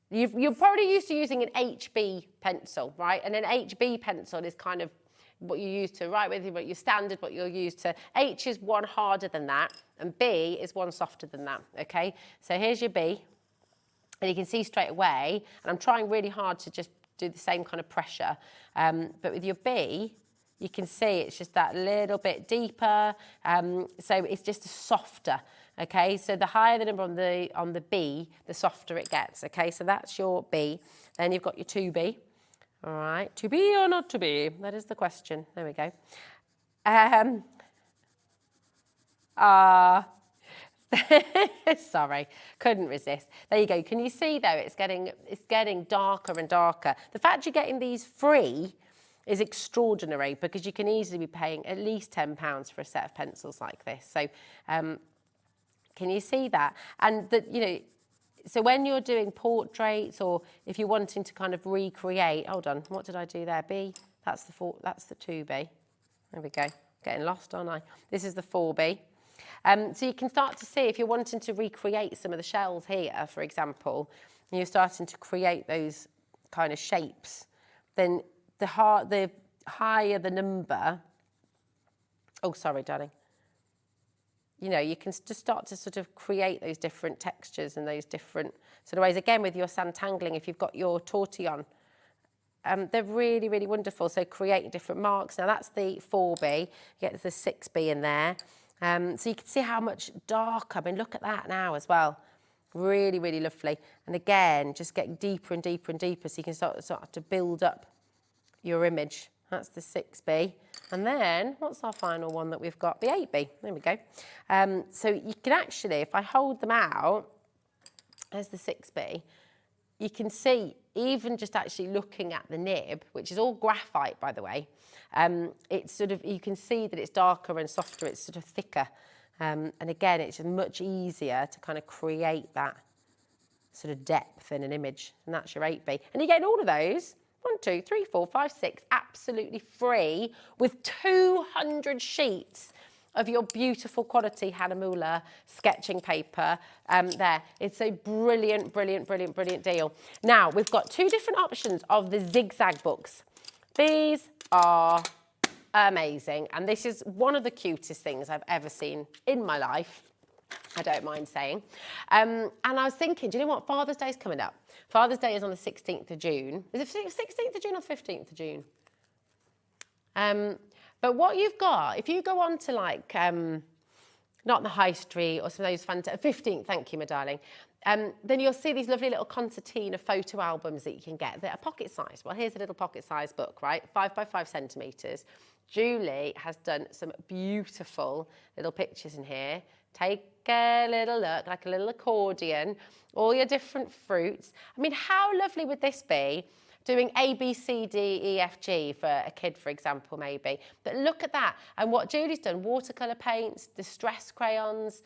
you're probably used to using an HB pencil, right? And an HB pencil is kind of what you use to write with, what your standard, what you're used to. H is one harder than that, and B is one softer than that, okay? So here's your B. And you can see straight away, and I'm trying really hard to just do the same kind of pressure. But with your B, you can see it's just that little bit deeper. So it's just softer, okay? So the higher the number on the B, the softer it gets, okay? So that's your B. Then you've got your 2B. All right, to be or not to be? That is the question. There we go. Sorry, couldn't resist. There you go. Can you see though? It's getting darker and darker. The fact you're getting these free is extraordinary because you can easily be paying at least £10 for a set of pencils like this. So, can you see that? And that, you know. So when you're doing portraits, or if you're wanting to kind of recreate, hold on, what did I do there? B, that's the 2B. There we go. Getting lost, aren't I? This is the 4B. So you can start to see if you're wanting to recreate some of the shells here, for example, and you're starting to create those kind of shapes, then the higher the number. Oh, sorry, darling. You know, you can just start to sort of create those different textures and those different sort of ways. Again, with your Sanntangling, if you've got your tortillon, they're really, really wonderful. So creating different marks. Now that's the 4B. You get the 6B in there. So you can see how much darker. I mean, look at that now as well. Really, really lovely. And again, just getting deeper and deeper and deeper, so you can start to build up your image. That's the 6B. And then, what's our final one that we've got? The 8B. There we go. So you can actually, if I hold them out, there's the 6B, you can see, even just actually looking at the nib, which is all graphite, by the way, it's sort of, you can see that it's darker and softer, it's sort of thicker. And again, it's just much easier to kind of create that sort of depth in an image. And that's your 8B. And you're getting all of those. 1, 2, 3, 4, 5, 6, absolutely free with 200 sheets of your beautiful quality Hahnemuhle sketching paper there. It's a brilliant, brilliant, brilliant, brilliant deal. Now, we've got 2 different options of the zigzag books. These are amazing, and this is one of the cutest things I've ever seen in my life. I don't mind saying. And I was thinking, do you know what? Father's Day is coming up. Father's Day is on the 16th of June. Is it 16th of June or 15th of June? But what you've got, if you go on to like, not the high street or some of those 15th, thank you, my darling, then you'll see these lovely little concertina photo albums that you can get that are pocket sized. Well, here's a little pocket sized book, right? 5 by 5 centimetres. Julie has done some beautiful little pictures in here. Take a little look, like a little accordion, all your different fruits. I mean, how lovely would this be? Doing A, B, C, D, E, F, G for a kid, for example, maybe. But look at that. And what Julie's done, watercolour paints, distress crayons,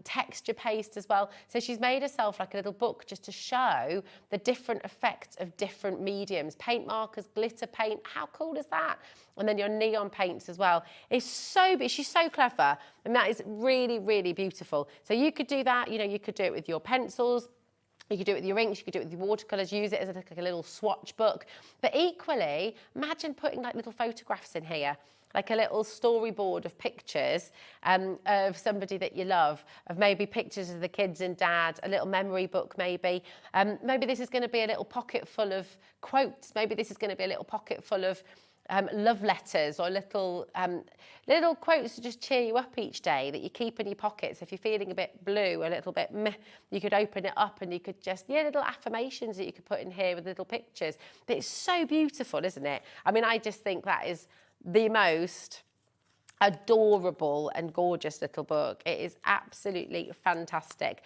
texture paste as well. So she's made herself like a little book just to show the different effects of different mediums. Paint markers, glitter paint, how cool is that? And then your neon paints as well. It's so big, she's so clever. And that is really, really beautiful. So you could do that, you know, you could do it with your pencils. You could do it with your inks, you could do it with your watercolours, use it as like a little swatch book. But equally, imagine putting like little photographs in here, like a little storyboard of pictures of somebody that you love, of maybe pictures of the kids and dad, a little memory book maybe. Maybe this is going to be a little pocket full of quotes. Maybe this is going to be a little pocket full of love letters or little quotes to just cheer you up each day that you keep in your pockets. If you're feeling a bit blue, a little bit meh, you could open it up and you could just, little affirmations that you could put in here with little pictures. But it's so beautiful, isn't it? I mean, I just think that is the most adorable and gorgeous little book. It is absolutely fantastic.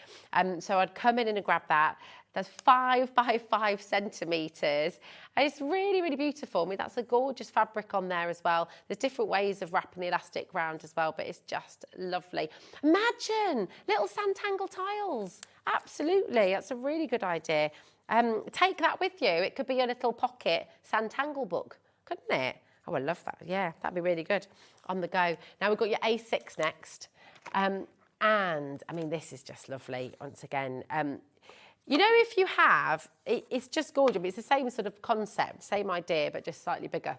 So I'd come in and grab that. There's 5 by 5 centimetres. And it's really, really beautiful. I mean, that's a gorgeous fabric on there as well. There's different ways of wrapping the elastic round as well, but it's just lovely. Imagine little Sanntangle tiles. Absolutely, that's a really good idea. Take that with you. It could be a little pocket Sanntangle book, couldn't it? Oh, I love that. Yeah, that'd be really good on the go. Now we've got your A6 next. And I mean, this is just lovely once again. You know, if you have, it's just gorgeous. It's the same sort of concept, same idea, but just slightly bigger.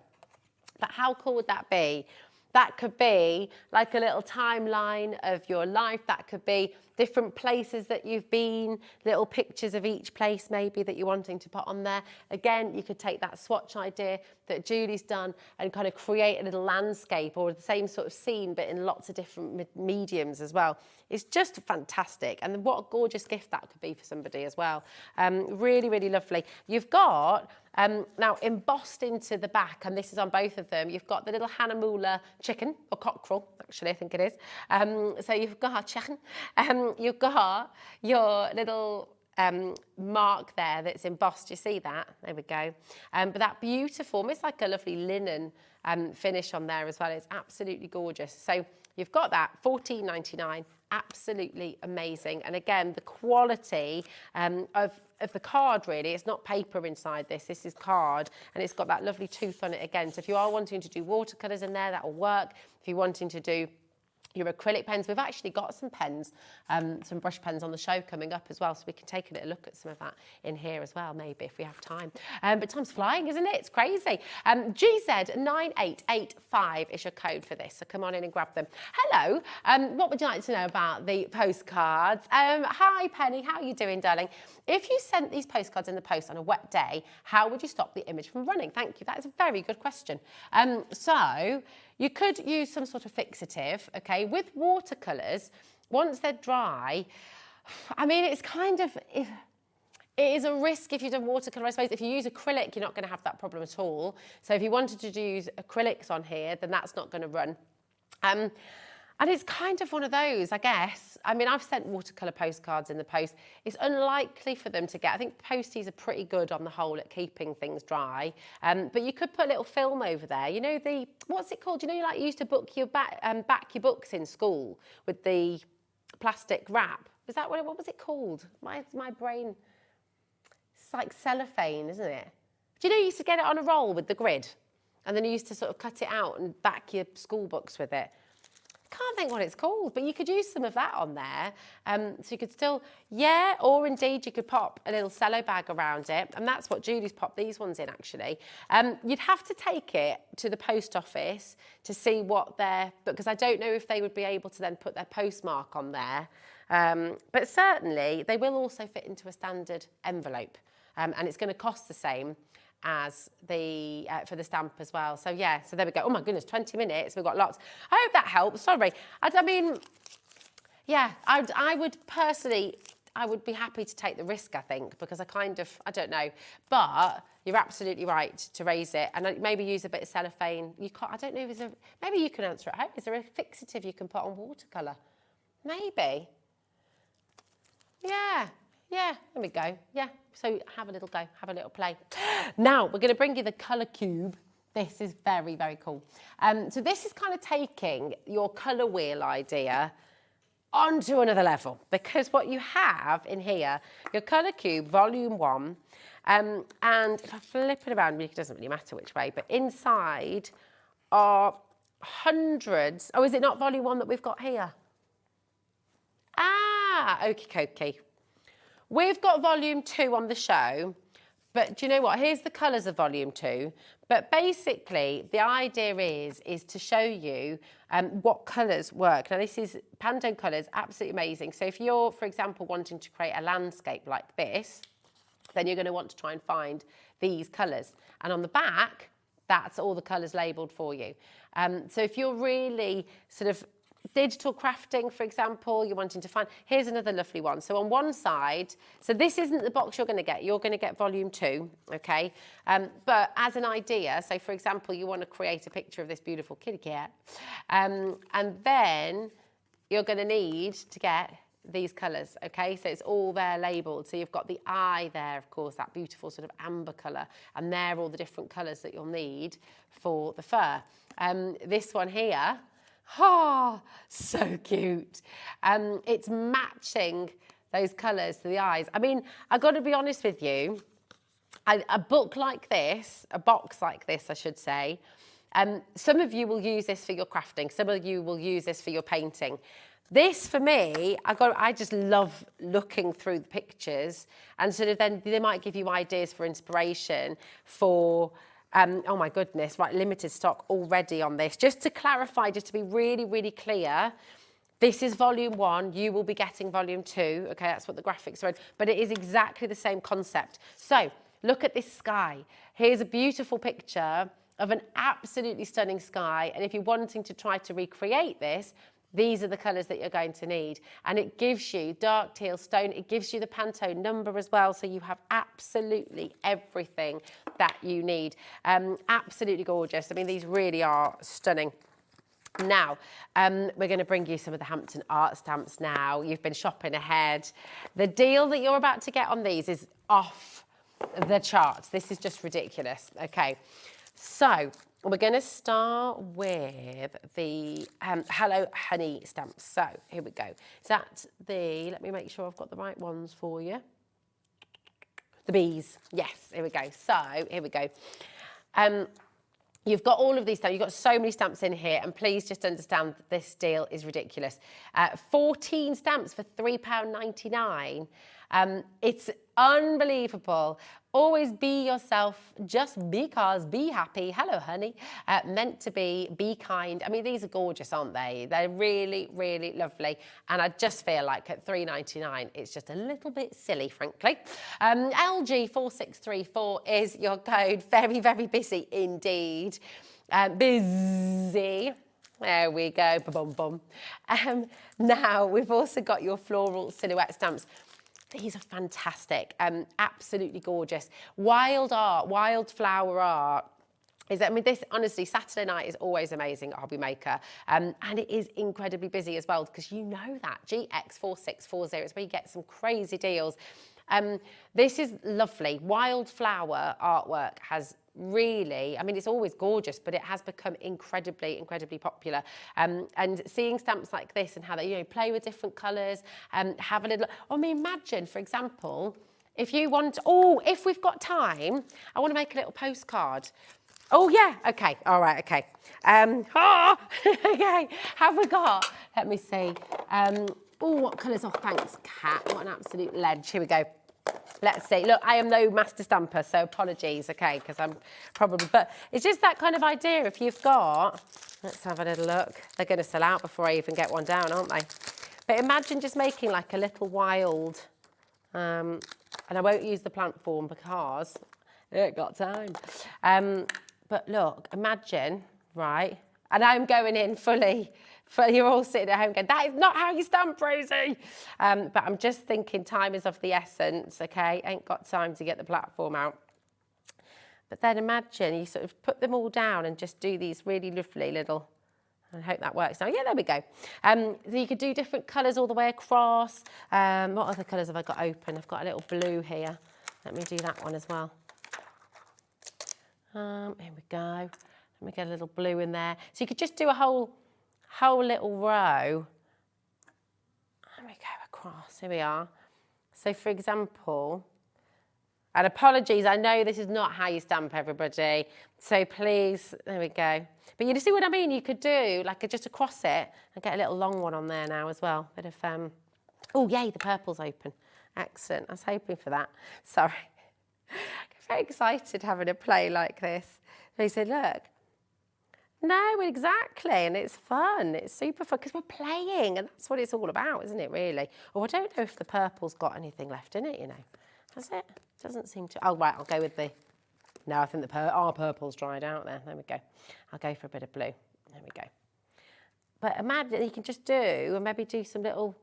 But how cool would that be? That could be like a little timeline of your life. That could be different places that you've been, little pictures of each place maybe that you're wanting to put on there. Again, you could take that swatch idea that Julie's done and kind of create a little landscape or the same sort of scene, but in lots of different mediums as well. It's just fantastic. And what a gorgeous gift that could be for somebody as well. Really, really lovely. You've got, now embossed into the back, and this is on both of them, you've got the little Hanamula chicken, or cockerel, actually, I think it is. So you've got chicken, you've got your little mark there that's embossed. You see that? There we go. But that beautiful, almost like a lovely linen finish on there as well. It's absolutely gorgeous. So you've got that, $14.99, absolutely amazing. And again, the quality of the card, really, it's not paper inside this is card, and it's got that lovely tooth on it again. So if you are wanting to do watercolours in there, that'll work. If you're wanting to do your acrylic pens, we've actually got some pens, some brush pens on the show coming up as well, so we can take a little look at some of that in here as well, maybe, if we have time. But time's flying, isn't it? It's crazy. GZ9885 is your code for this, so come on in and grab them. Hello, what would you like to know about the postcards? Hi, Penny, how are you doing, darling? If you sent these postcards in the post on a wet day, how would you stop the image from running? Thank you, that is a very good question. So, you could use some sort of fixative, okay? With watercolours, once they're dry, I mean, it's kind of, it is a risk if you do watercolour, I suppose. If you use acrylic, you're not going to have that problem at all. So if you wanted to use acrylics on here, then that's not going to run. And it's kind of one of those, I guess. I mean, I've sent watercolour postcards in the post. It's unlikely for them to get, I think posties are pretty good on the whole at keeping things dry. But you could put a little film over there. You know, what's it called? You know, you like used to back your books in school with the plastic wrap. Was that what was it called? My brain, it's like cellophane, isn't it? Do you know you used to get it on a roll with the grid? And then you used to sort of cut it out and back your school books with it. Can't think what it's called, but you could use some of that on there. So you could still, yeah, or indeed you could pop a little cello bag around it. And that's what Julie's popped these ones in, actually. You'd have to take it to the post office to see what because I don't know if they would be able to then put their postmark on there. But certainly they will also fit into a standard envelope. And it's going to cost the same as the for the stamp as well. So yeah, so there we go. Oh my goodness, 20 minutes, we've got lots. I hope that helps. Sorry. I mean, yeah, I would personally, I would be happy to take the risk, I think, because I don't know. But you're absolutely right to raise it and maybe use a bit of cellophane. I don't know if maybe you can answer at home. Is there a fixative you can put on watercolour? Maybe. Yeah. Yeah, there we go. Yeah, so have a little go, have a little play. Now, we're going to bring you the colour cube. This is very, very cool. So this is kind of taking your colour wheel idea onto another level, because what you have in here, your colour cube, volume 1, and if I flip it around, it doesn't really matter which way, but inside are hundreds. Oh, is it not volume 1 that we've got here? Ah, okie dokie. We've got volume 2 on the show, but do you know what? Here's the colours of volume 2. But basically, the idea is to show you what colours work. Now, this is Pantone colours, absolutely amazing. So if you're, for example, wanting to create a landscape like this, then you're going to want to try and find these colours. And on the back, that's all the colours labelled for you. So if you're really sort of digital crafting, for example, you're wanting to find, here's another lovely one. So on one side, so this isn't the box you're going to get volume 2, okay? But as an idea, so for example, you want to create a picture of this beautiful kitty cat, and then you're going to need to get these colours, okay? So it's all there labelled. So you've got the eye there, of course, that beautiful sort of amber colour, and there are all the different colours that you'll need for the fur. This one here, oh, so cute. It's matching those colours to the eyes. I mean, I've got to be honest with you, a book like this, a box like this, I should say, some of you will use this for your crafting, some of you will use this for your painting. This, for me, I just love looking through the pictures, and sort of then they might give you ideas for inspiration for oh my goodness, right, limited stock already on this. Just to clarify, just to be really, really clear, This is volume 1. You will be getting volume 2. Okay, that's what the graphics are in. But it is exactly the same concept. So look at this sky. Here's a beautiful picture of an absolutely stunning sky. And if you're wanting to try to recreate this, these are the colours that you're going to need. And it gives you dark teal stone. It gives you the Pantone number as well. So you have absolutely everything that you need. Absolutely gorgeous. I mean, these really are stunning. Now, we're going to bring you some of the Hampton art stamps now. You've been shopping ahead. The deal that you're about to get on these is off the charts. This is just ridiculous. Okay, so we're going to start with the Hello Honey stamps. So here we go. Is that the, let me make sure I've got the right ones for you. The bees. Yes, here we go. So here we go. You've got all of these stamps. You've got so many stamps in here, and please just understand that this deal is ridiculous. 14 stamps for £3.99. It's unbelievable. Always be yourself, just because, be happy. Hello, honey. Meant to be kind. I mean, these are gorgeous, aren't they? They're really, really lovely. And I just feel like at £3.99, it's just a little bit silly, frankly. LG4634 is your code. Very, very busy indeed. Busy. There we go. Ba-bum-bum. Now, we've also got your floral silhouette stamps. These are fantastic, absolutely gorgeous. Wild art, wildflower art. I mean, this, honestly, Saturday night is always amazing at HobbyMaker. And it is incredibly busy as well, because you know that. GX4640 is where you get some crazy deals. This is lovely. Wildflower artwork has really, I mean, it's always gorgeous, but it has become incredibly, incredibly popular. And seeing stamps like this and how they, you know, play with different colours, have a little, I mean, imagine, for example, if you want, if we've got time, I want to make a little postcard. Oh, yeah, okay, all right, okay. Okay, have we got, let me see. What colours? Oh, thanks, Kat, what an absolute ledge. Here we go. Let's see. Look, I am no master stamper, so apologies, okay, because I'm probably, but it's just that kind of idea. If you've got, let's have a little look. They're going to sell out before I even get one down, aren't they? But imagine just making like a little wild, and I won't use the plant form because I ain't got time. But look, imagine, right? And I'm going in fully. You're all sitting at home going, that is not how you stamp, Rosie. But I'm just thinking time is of the essence, okay? Ain't got time to get the platform out. But then imagine you sort of put them all down and just do these really lovely little, I hope that works now. Yeah, there we go. So you could do different colours all the way across. What other colours have I got open? I've got a little blue here. Let me do that one as well. Here we go. Let me get a little blue in there. So you could just do a whole little row. There we go, across, here we are. So for example, and apologies, I know this is not how you stamp, everybody. So please, there we go. But you see what I mean? You could do like just across it and get a little long one on there now as well. Bit of, oh yay, the purple's open. Excellent, I was hoping for that. Sorry. Very excited having a play like this. They said, look, no, exactly, and it's fun. It's super fun because we're playing, and that's what it's all about, isn't it, really? Oh, I don't know if the purple's got anything left in it, you know. Has it? Doesn't seem to. Oh, right, I'll go with the... No, I think our purple's dried out there. There we go. I'll go for a bit of blue. There we go. But imagine you can just do, and maybe do some little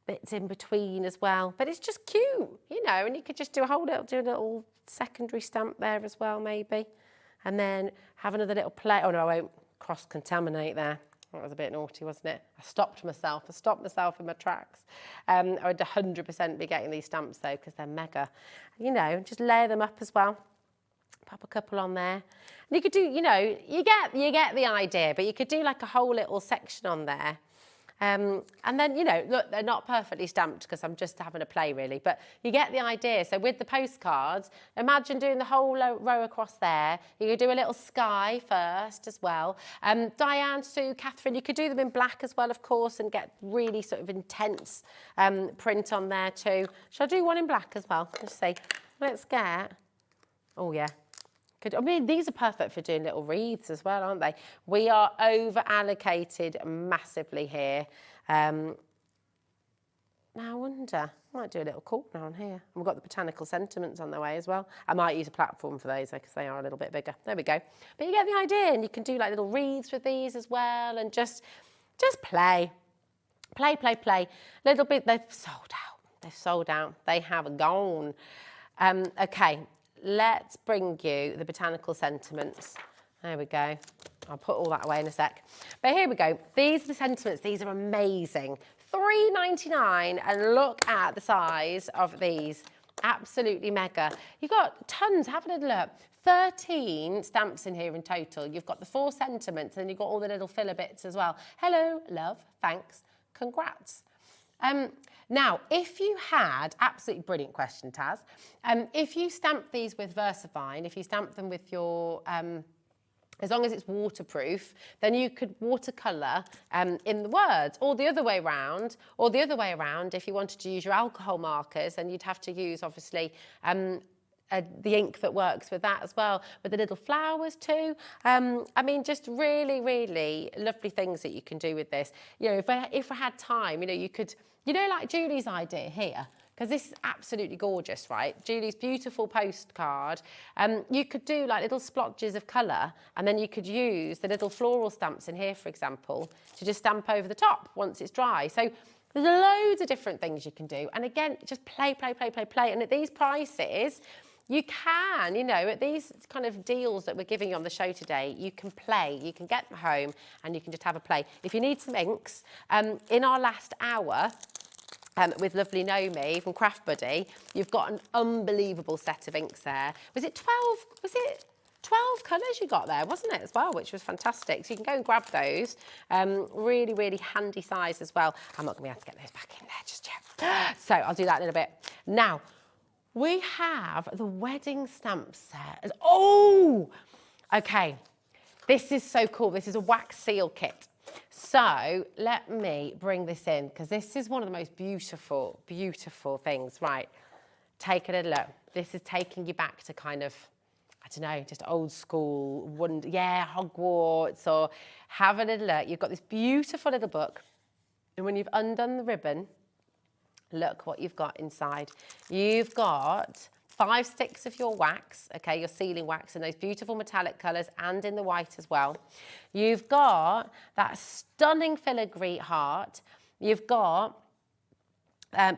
bits in between as well. But it's just cute, you know, and you could just do a little secondary stamp there as well, maybe. And then have another little play. Oh, no, I won't cross-contaminate there. That was a bit naughty, wasn't it? I stopped myself in my tracks. I would 100% be getting these stamps, though, because they're mega. You know, just layer them up as well. Pop a couple on there. And you could do, you know, you get the idea, but you could do like a whole little section on there. And then, you know, look, they're not perfectly stamped because I'm just having a play, really, but you get the idea. So with the postcards, imagine doing the whole row across there. You could do a little sky first as well. Diane, Sue, Catherine, you could do them in black as well, of course, and get really sort of intense print on there too. Shall I do one in black as well? Let's see. Let's get, oh yeah, I mean, these are perfect for doing little wreaths as well, aren't they? We are over allocated massively here. Now I wonder, I might do a little corner on here. And we've got the botanical sentiments on the way as well. I might use a platform for those because they are a little bit bigger. There we go. But you get the idea, and you can do like little wreaths with these as well, and just play. Play. Little bit, they've sold out. They've sold out. They have gone. Okay, let's bring you the botanical sentiments. There we go. I'll put all that away in a sec. But here we go. These are the sentiments. These are amazing. $3.99, and look at the size of these. Absolutely mega. You've got tons. Have a little look. 13 stamps in here in total. You've got the 4 sentiments, and you've got all the little filler bits as well. Hello, love, thanks, congrats. Now, if you had, absolutely brilliant question, Taz. If you stamp these with VersaFine, if you stamp them with your, as long as it's waterproof, then you could watercolour in the words, or the other way around, if you wanted to use your alcohol markers, then you'd have to use, obviously, the ink that works with that as well, with the little flowers too. I mean, just really, really lovely things that you can do with this. You know, if I had time, you know, you could, you know, like Julie's idea here, because this is absolutely gorgeous, right? Julie's beautiful postcard. You could do like little splotches of colour, and then you could use the little floral stamps in here, for example, to just stamp over the top once it's dry. So there's loads of different things you can do. And again, just play. And at these prices, you can, you know, at these kind of deals that we're giving you on the show today, you can play, you can get them home, and you can just have a play. If you need some inks, in our last hour, with lovely Naomi from Craft Buddy, you've got an unbelievable set of inks there. Was it 12 colours you got there, wasn't it, as well, which was fantastic. So you can go and grab those. Really, really handy size as well. I'm not going to be able to get those back in there just yet. So I'll do that in a bit. Now, we have the wedding stamp set. Oh, okay. This is so cool. This is a wax seal kit. So let me bring this in, because this is one of the most beautiful, beautiful things. Right, take a little look. This is taking you back to kind of, I don't know, just old school, Hogwarts, or have a little look. You've got this beautiful little book, and when you've undone the ribbon, look what you've got inside. You've got 5 sticks of your wax, okay, your sealing wax in those beautiful metallic colours and in the white as well. You've got that stunning filigree heart. You've got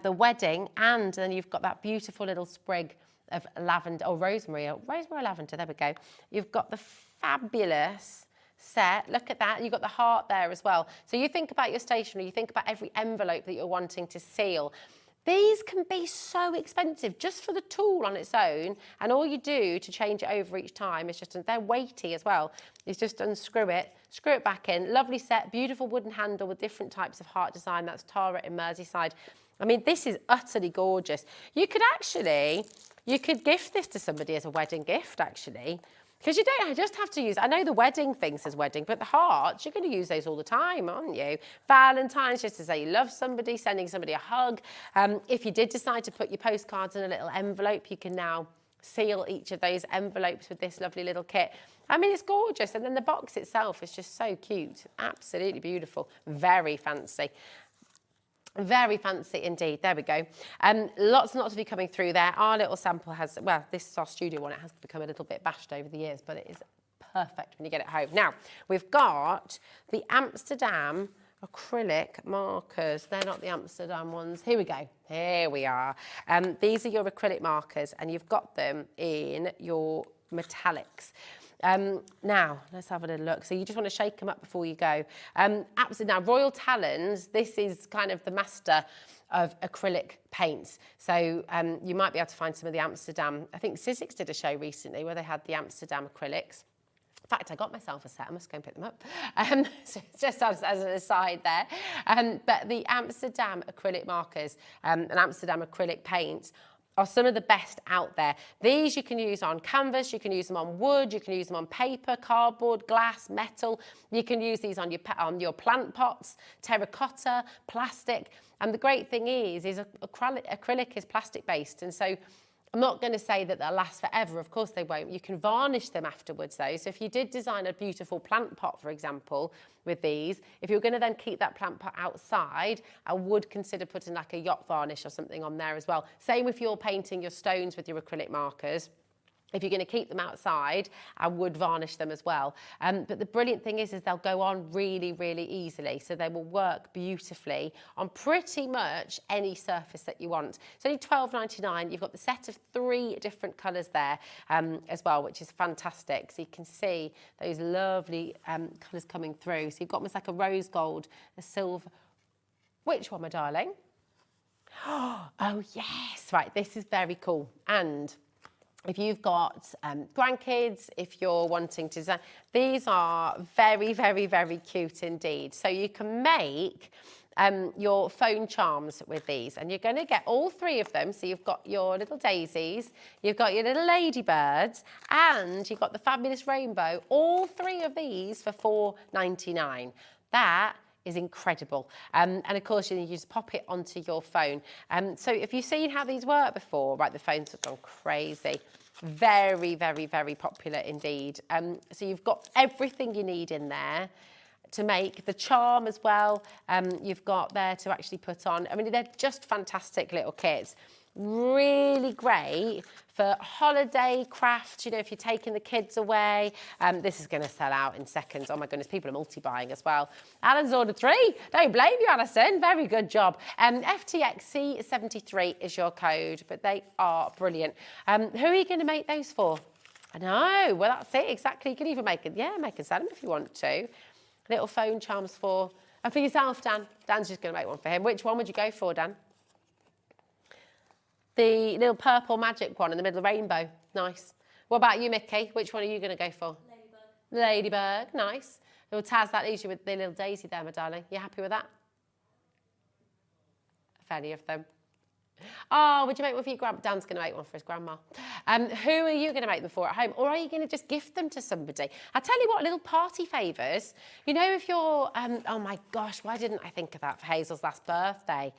the wedding, and then you've got that beautiful little sprig of lavender, or rosemary or lavender, there we go. You've got the fabulous set, look at that, you've got the heart there as well. So you think about your stationery, you think about every envelope that you're wanting to seal. These can be so expensive just for the tool on its own, and all you do to change it over each time is just, they're weighty as well, is just unscrew it, screw it back in. Lovely set, beautiful wooden handle with different types of heart design. That's Tara in Merseyside. I mean, this is utterly gorgeous. You could gift this to somebody as a wedding gift, actually. Because you don't just have to use, I know the wedding thing says wedding, but the hearts, you're going to use those all the time, aren't you? Valentine's, just to say you love somebody, sending somebody a hug. If you did decide to put your postcards in a little envelope, you can now seal each of those envelopes with this lovely little kit. I mean, it's gorgeous. And then the box itself is just so cute. Absolutely beautiful. Very fancy. Very fancy indeed. There we go. Lots and lots of you coming through there. Our little sample has, well, this is our studio one. It has become a little bit bashed over the years, but it is perfect when you get it home. Now, we've got the Amsterdam acrylic markers. They're not the Amsterdam ones. Here we go. Here we are. These are your acrylic markers, and you've got them in your metallics. Now, let's have a little look. So you just want to shake them up before you go. Absolutely. Now, Royal Talons, this is kind of the master of acrylic paints. So you might be able to find some of the Amsterdam. I think Sizzix did a show recently where they had the Amsterdam acrylics. In fact, I got myself a set. I must go and pick them up. So just as an aside there. But the Amsterdam acrylic markers and Amsterdam acrylic paints are some of the best out there. These you can use on canvas, you can use them on wood, you can use them on paper, cardboard, glass, metal. You can use these on your plant pots, terracotta, plastic. And the great thing is acrylic is plastic based. And so I'm not going to say that they'll last forever. Of course they won't. You can varnish them afterwards though. So if you did design a beautiful plant pot, for example, with these, if you're going to then keep that plant pot outside, I would consider putting like a yacht varnish or something on there as well. Same if you're painting your stones with your acrylic markers. If you're going to keep them outside, I would varnish them as well. But the brilliant thing is they'll go on really, really easily. So they will work beautifully on pretty much any surface that you want. It's only £12.99. You've got the set of 3 different colours there as well, which is fantastic. So you can see those lovely colours coming through. So you've got almost like a rose gold, a silver. Which one, my darling? Oh, yes. Right, this is very cool. And if you've got grandkids, if you're wanting to design, these are very, very, very cute indeed. So you can make your phone charms with these, and you're going to get all 3 of them. So you've got your little daisies, you've got your little ladybirds, and you've got the fabulous rainbow. All 3 of these for £4.99. That is incredible. And of course, you just pop it onto your phone. So if you've seen how these work before, right, the phones have gone crazy. Very, very, very popular indeed. So you've got everything you need in there to make the charm as well. You've got there to actually put on. I mean, they're just fantastic little kits. Really great for holiday crafts, you know, if you're taking the kids away. This is going to sell out in seconds. Oh my goodness, people are multi-buying as well. Alan's ordered 3. Don't blame you, Alison. Very good job. FTXC73 is your code, but they are brilliant. Who are you going to make those for? I know. Well, that's it. Exactly. You can even make it. Yeah, make and sell them if you want to. Little phone charms for... And for yourself, Dan. Dan's just going to make one for him. Which one would you go for, Dan? The little purple magic one in the middle of the rainbow. Nice. What about you, Mickey? Which one are you going to go for? Ladybug. Ladybug. Nice. Little Taz, that leaves you with the little daisy there, my darling. You happy with that? If any of them. Oh, would you make one for your grandma? Dan's going to make one for his grandma. Who are you going to make them for at home? Or are you going to just gift them to somebody? I tell you what, little party favours. You know, if you're... oh, my gosh, why didn't I think of that for Hazel's last birthday?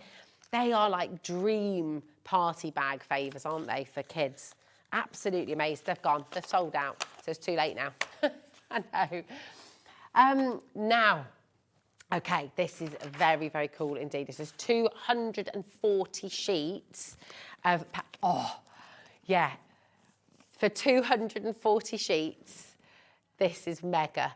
They are like dream party bag favours, aren't they, for kids? Absolutely amazing. They've gone. They're sold out. So it's too late now. I know. Now, okay, this is very, very cool indeed. This is 240 sheets of... Oh, yeah. For 240 sheets, this is mega.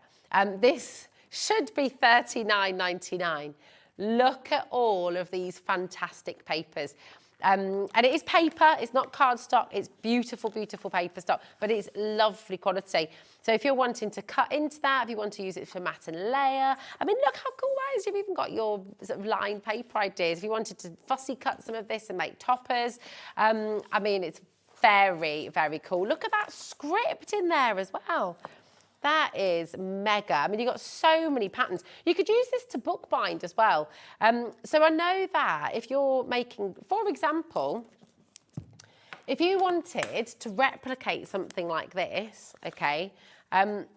This should be £39.99. Look at all of these fantastic papers. And it is paper, it's not cardstock, it's beautiful, beautiful paper stock, but it's lovely quality. So if you're wanting to cut into that, if you want to use it for mat and layer, I mean, look how cool that is. You've even got your sort of lined paper ideas. If you wanted to fussy cut some of this and make toppers, I mean, it's very, very cool. Look at that script in there as well. That is mega. I mean, you've got so many patterns. You could use this to bookbind as well. So I know that if you're making, for example, if you wanted to replicate something like this, okay, and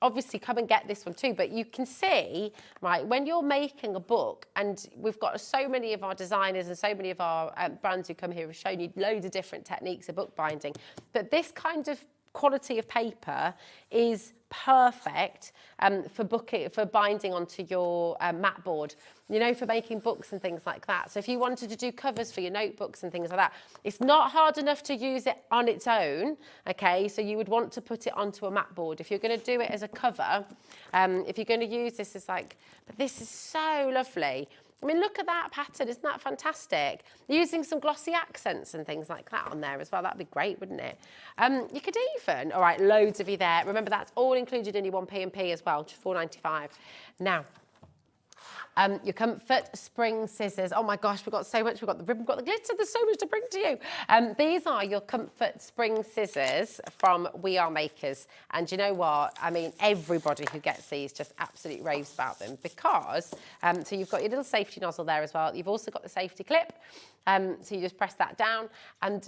obviously come and get this one too, but you can see, right, when you're making a book, and we've got so many of our designers and so many of our brands who come here have shown you loads of different techniques of bookbinding, but this kind of quality of paper is perfect for binding onto your mat board, you know, for making books and things like that. So if you wanted to do covers for your notebooks and things like that, it's not hard enough to use it on its own, okay? So you would want to put it onto a mat board. If you're going to do it as a cover, if you're going to use this as like, but this is so lovely. I mean, look at that pattern. Isn't that fantastic? Using some glossy accents and things like that on there as well. That'd be great, wouldn't it? You could even, all right, loads of you there. Remember, that's all included in your 1p&p as well, just £4.95. Now, your comfort spring scissors. Oh my gosh, we've got so much. We've got the ribbon, we've got the glitter. There's so much to bring to you. These are your comfort spring scissors from We Are Makers. And you know what? I mean, everybody who gets these just absolutely raves about them because, so you've got your little safety nozzle there as well. You've also got the safety clip. So you just press that down and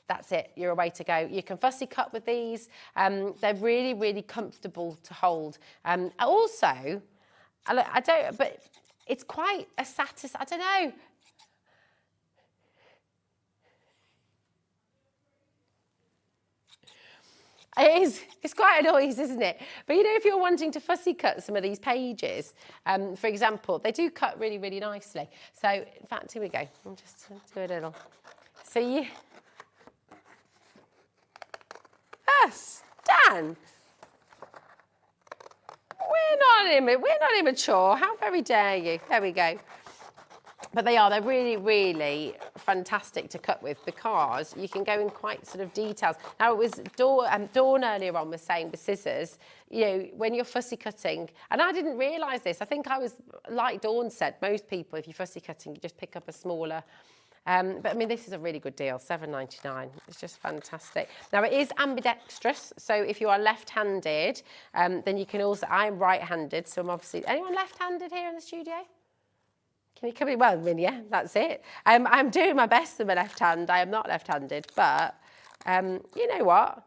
that's it, you're away to go. You can fussy cut with these. They're really, really comfortable to hold. Also, I don't, but it's quite a I don't know. It is. It's quite a noise, isn't it? But you know, if you're wanting to fussy cut some of these pages, for example, they do cut really, really nicely. So, in fact, here we go. I'll just do a little. So you... Yes, Dan. We're not immature. How very dare you? There we go. But they're really, really fantastic to cut with because you can go in quite sort of details. Now, it was Dawn earlier on was saying with scissors, you know, when you're fussy cutting, and I didn't realise this, I think I was, like Dawn said, most people, if you're fussy cutting, you just pick up a smaller, but I mean, this is a really good deal, $7.99. It's just fantastic. Now, it is ambidextrous, so if you are left-handed, then you can also, I'm right-handed, so I'm obviously, anyone left-handed here in the studio? Can you come in? Well, I mean, yeah, that's it. I'm doing my best with my left hand. I am not left-handed, but you know what?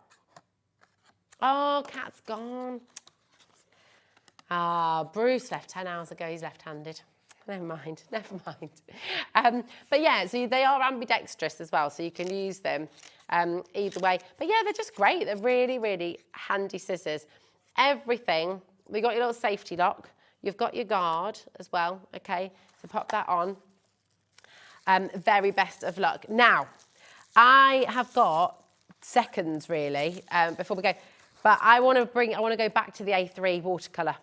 Oh, Cat's gone. Ah, Bruce left 10 hours ago. He's left-handed. Never mind, never mind. But yeah, so they are ambidextrous as well, so you can use them either way. But yeah, they're just great. They're really, really handy scissors. Everything. We got your little safety lock. You've got your guard as well, okay? So pop that on. Very best of luck. Now, I have got seconds really before we go, but I want to go back to the A3 watercolour.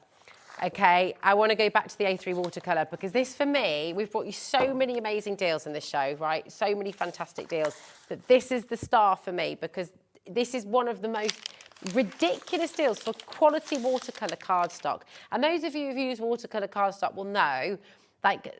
Okay, I want to go back to the A3 watercolour because this, for me, we've brought you so many amazing deals in this show, right? So many fantastic deals. But this is the star for me because this is one of the most ridiculous deals for quality watercolour cardstock. And those of you who've used watercolour cardstock will know, like,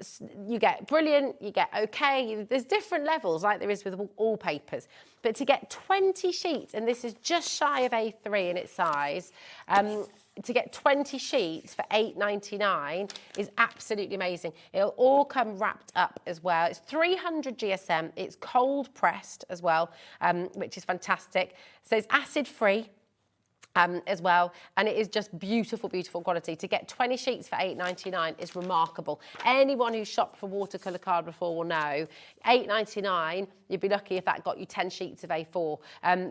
you get brilliant, you get okay. There's different levels, like there is with all papers. But to get 20 sheets, and this is just shy of A3 in its size, to get 20 sheets for $8.99 is absolutely amazing. It'll all come wrapped up as well. It's 300 GSM. It's cold pressed as well, which is fantastic. So it's acid free. As well, and it is just beautiful, beautiful quality. To get 20 sheets for $8.99 is remarkable. Anyone who's shopped for watercolour card before will know $8.99, you'd be lucky if that got you 10 sheets of A4.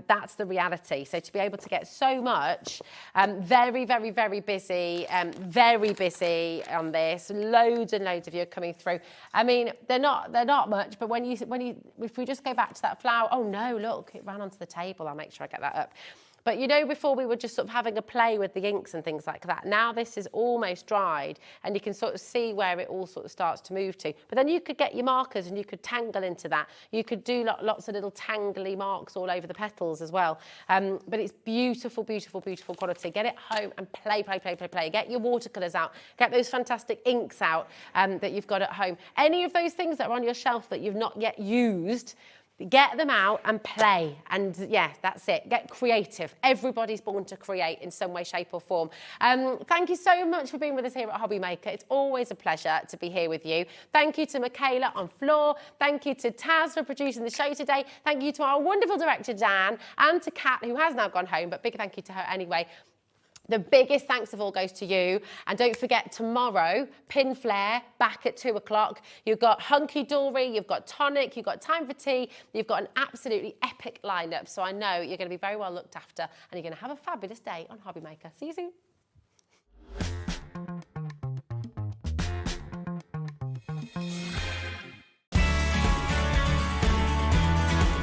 That's the reality. So to be able to get so much, very, very, very busy on this. Loads and loads of you are coming through. I mean, they're not much, but if we just go back to that flower, oh no, look, it ran onto the table. I'll make sure I get that up. But you know, before we were just sort of having a play with the inks and things like that. Now this is almost dried and you can sort of see where it all sort of starts to move to. But then you could get your markers and you could tangle into that. You could do lots of little tangly marks all over the petals as well. But it's beautiful, beautiful, beautiful quality. Get it home and play. Get your watercolours out. Get those fantastic inks out that you've got at home. Any of those things that are on your shelf that you've not yet used, get them out and play. And yeah, that's it. Get creative. Everybody's born to create in some way, shape or form. Thank you so much for being with us here at HobbyMaker. It's always a pleasure to be here with you. Thank you to Michaela on floor. Thank you to Taz for producing the show today. Thank you to our wonderful director, Dan, and to Kat, who has now gone home, but big thank you to her anyway. The biggest thanks of all goes to you. And don't forget, tomorrow, Pin Flare, back at 2 o'clock. You've got Hunky Dory, you've got Tonic, you've got Time for Tea. You've got an absolutely epic lineup. So I know you're going to be very well looked after and you're going to have a fabulous day on HobbyMaker. See you soon.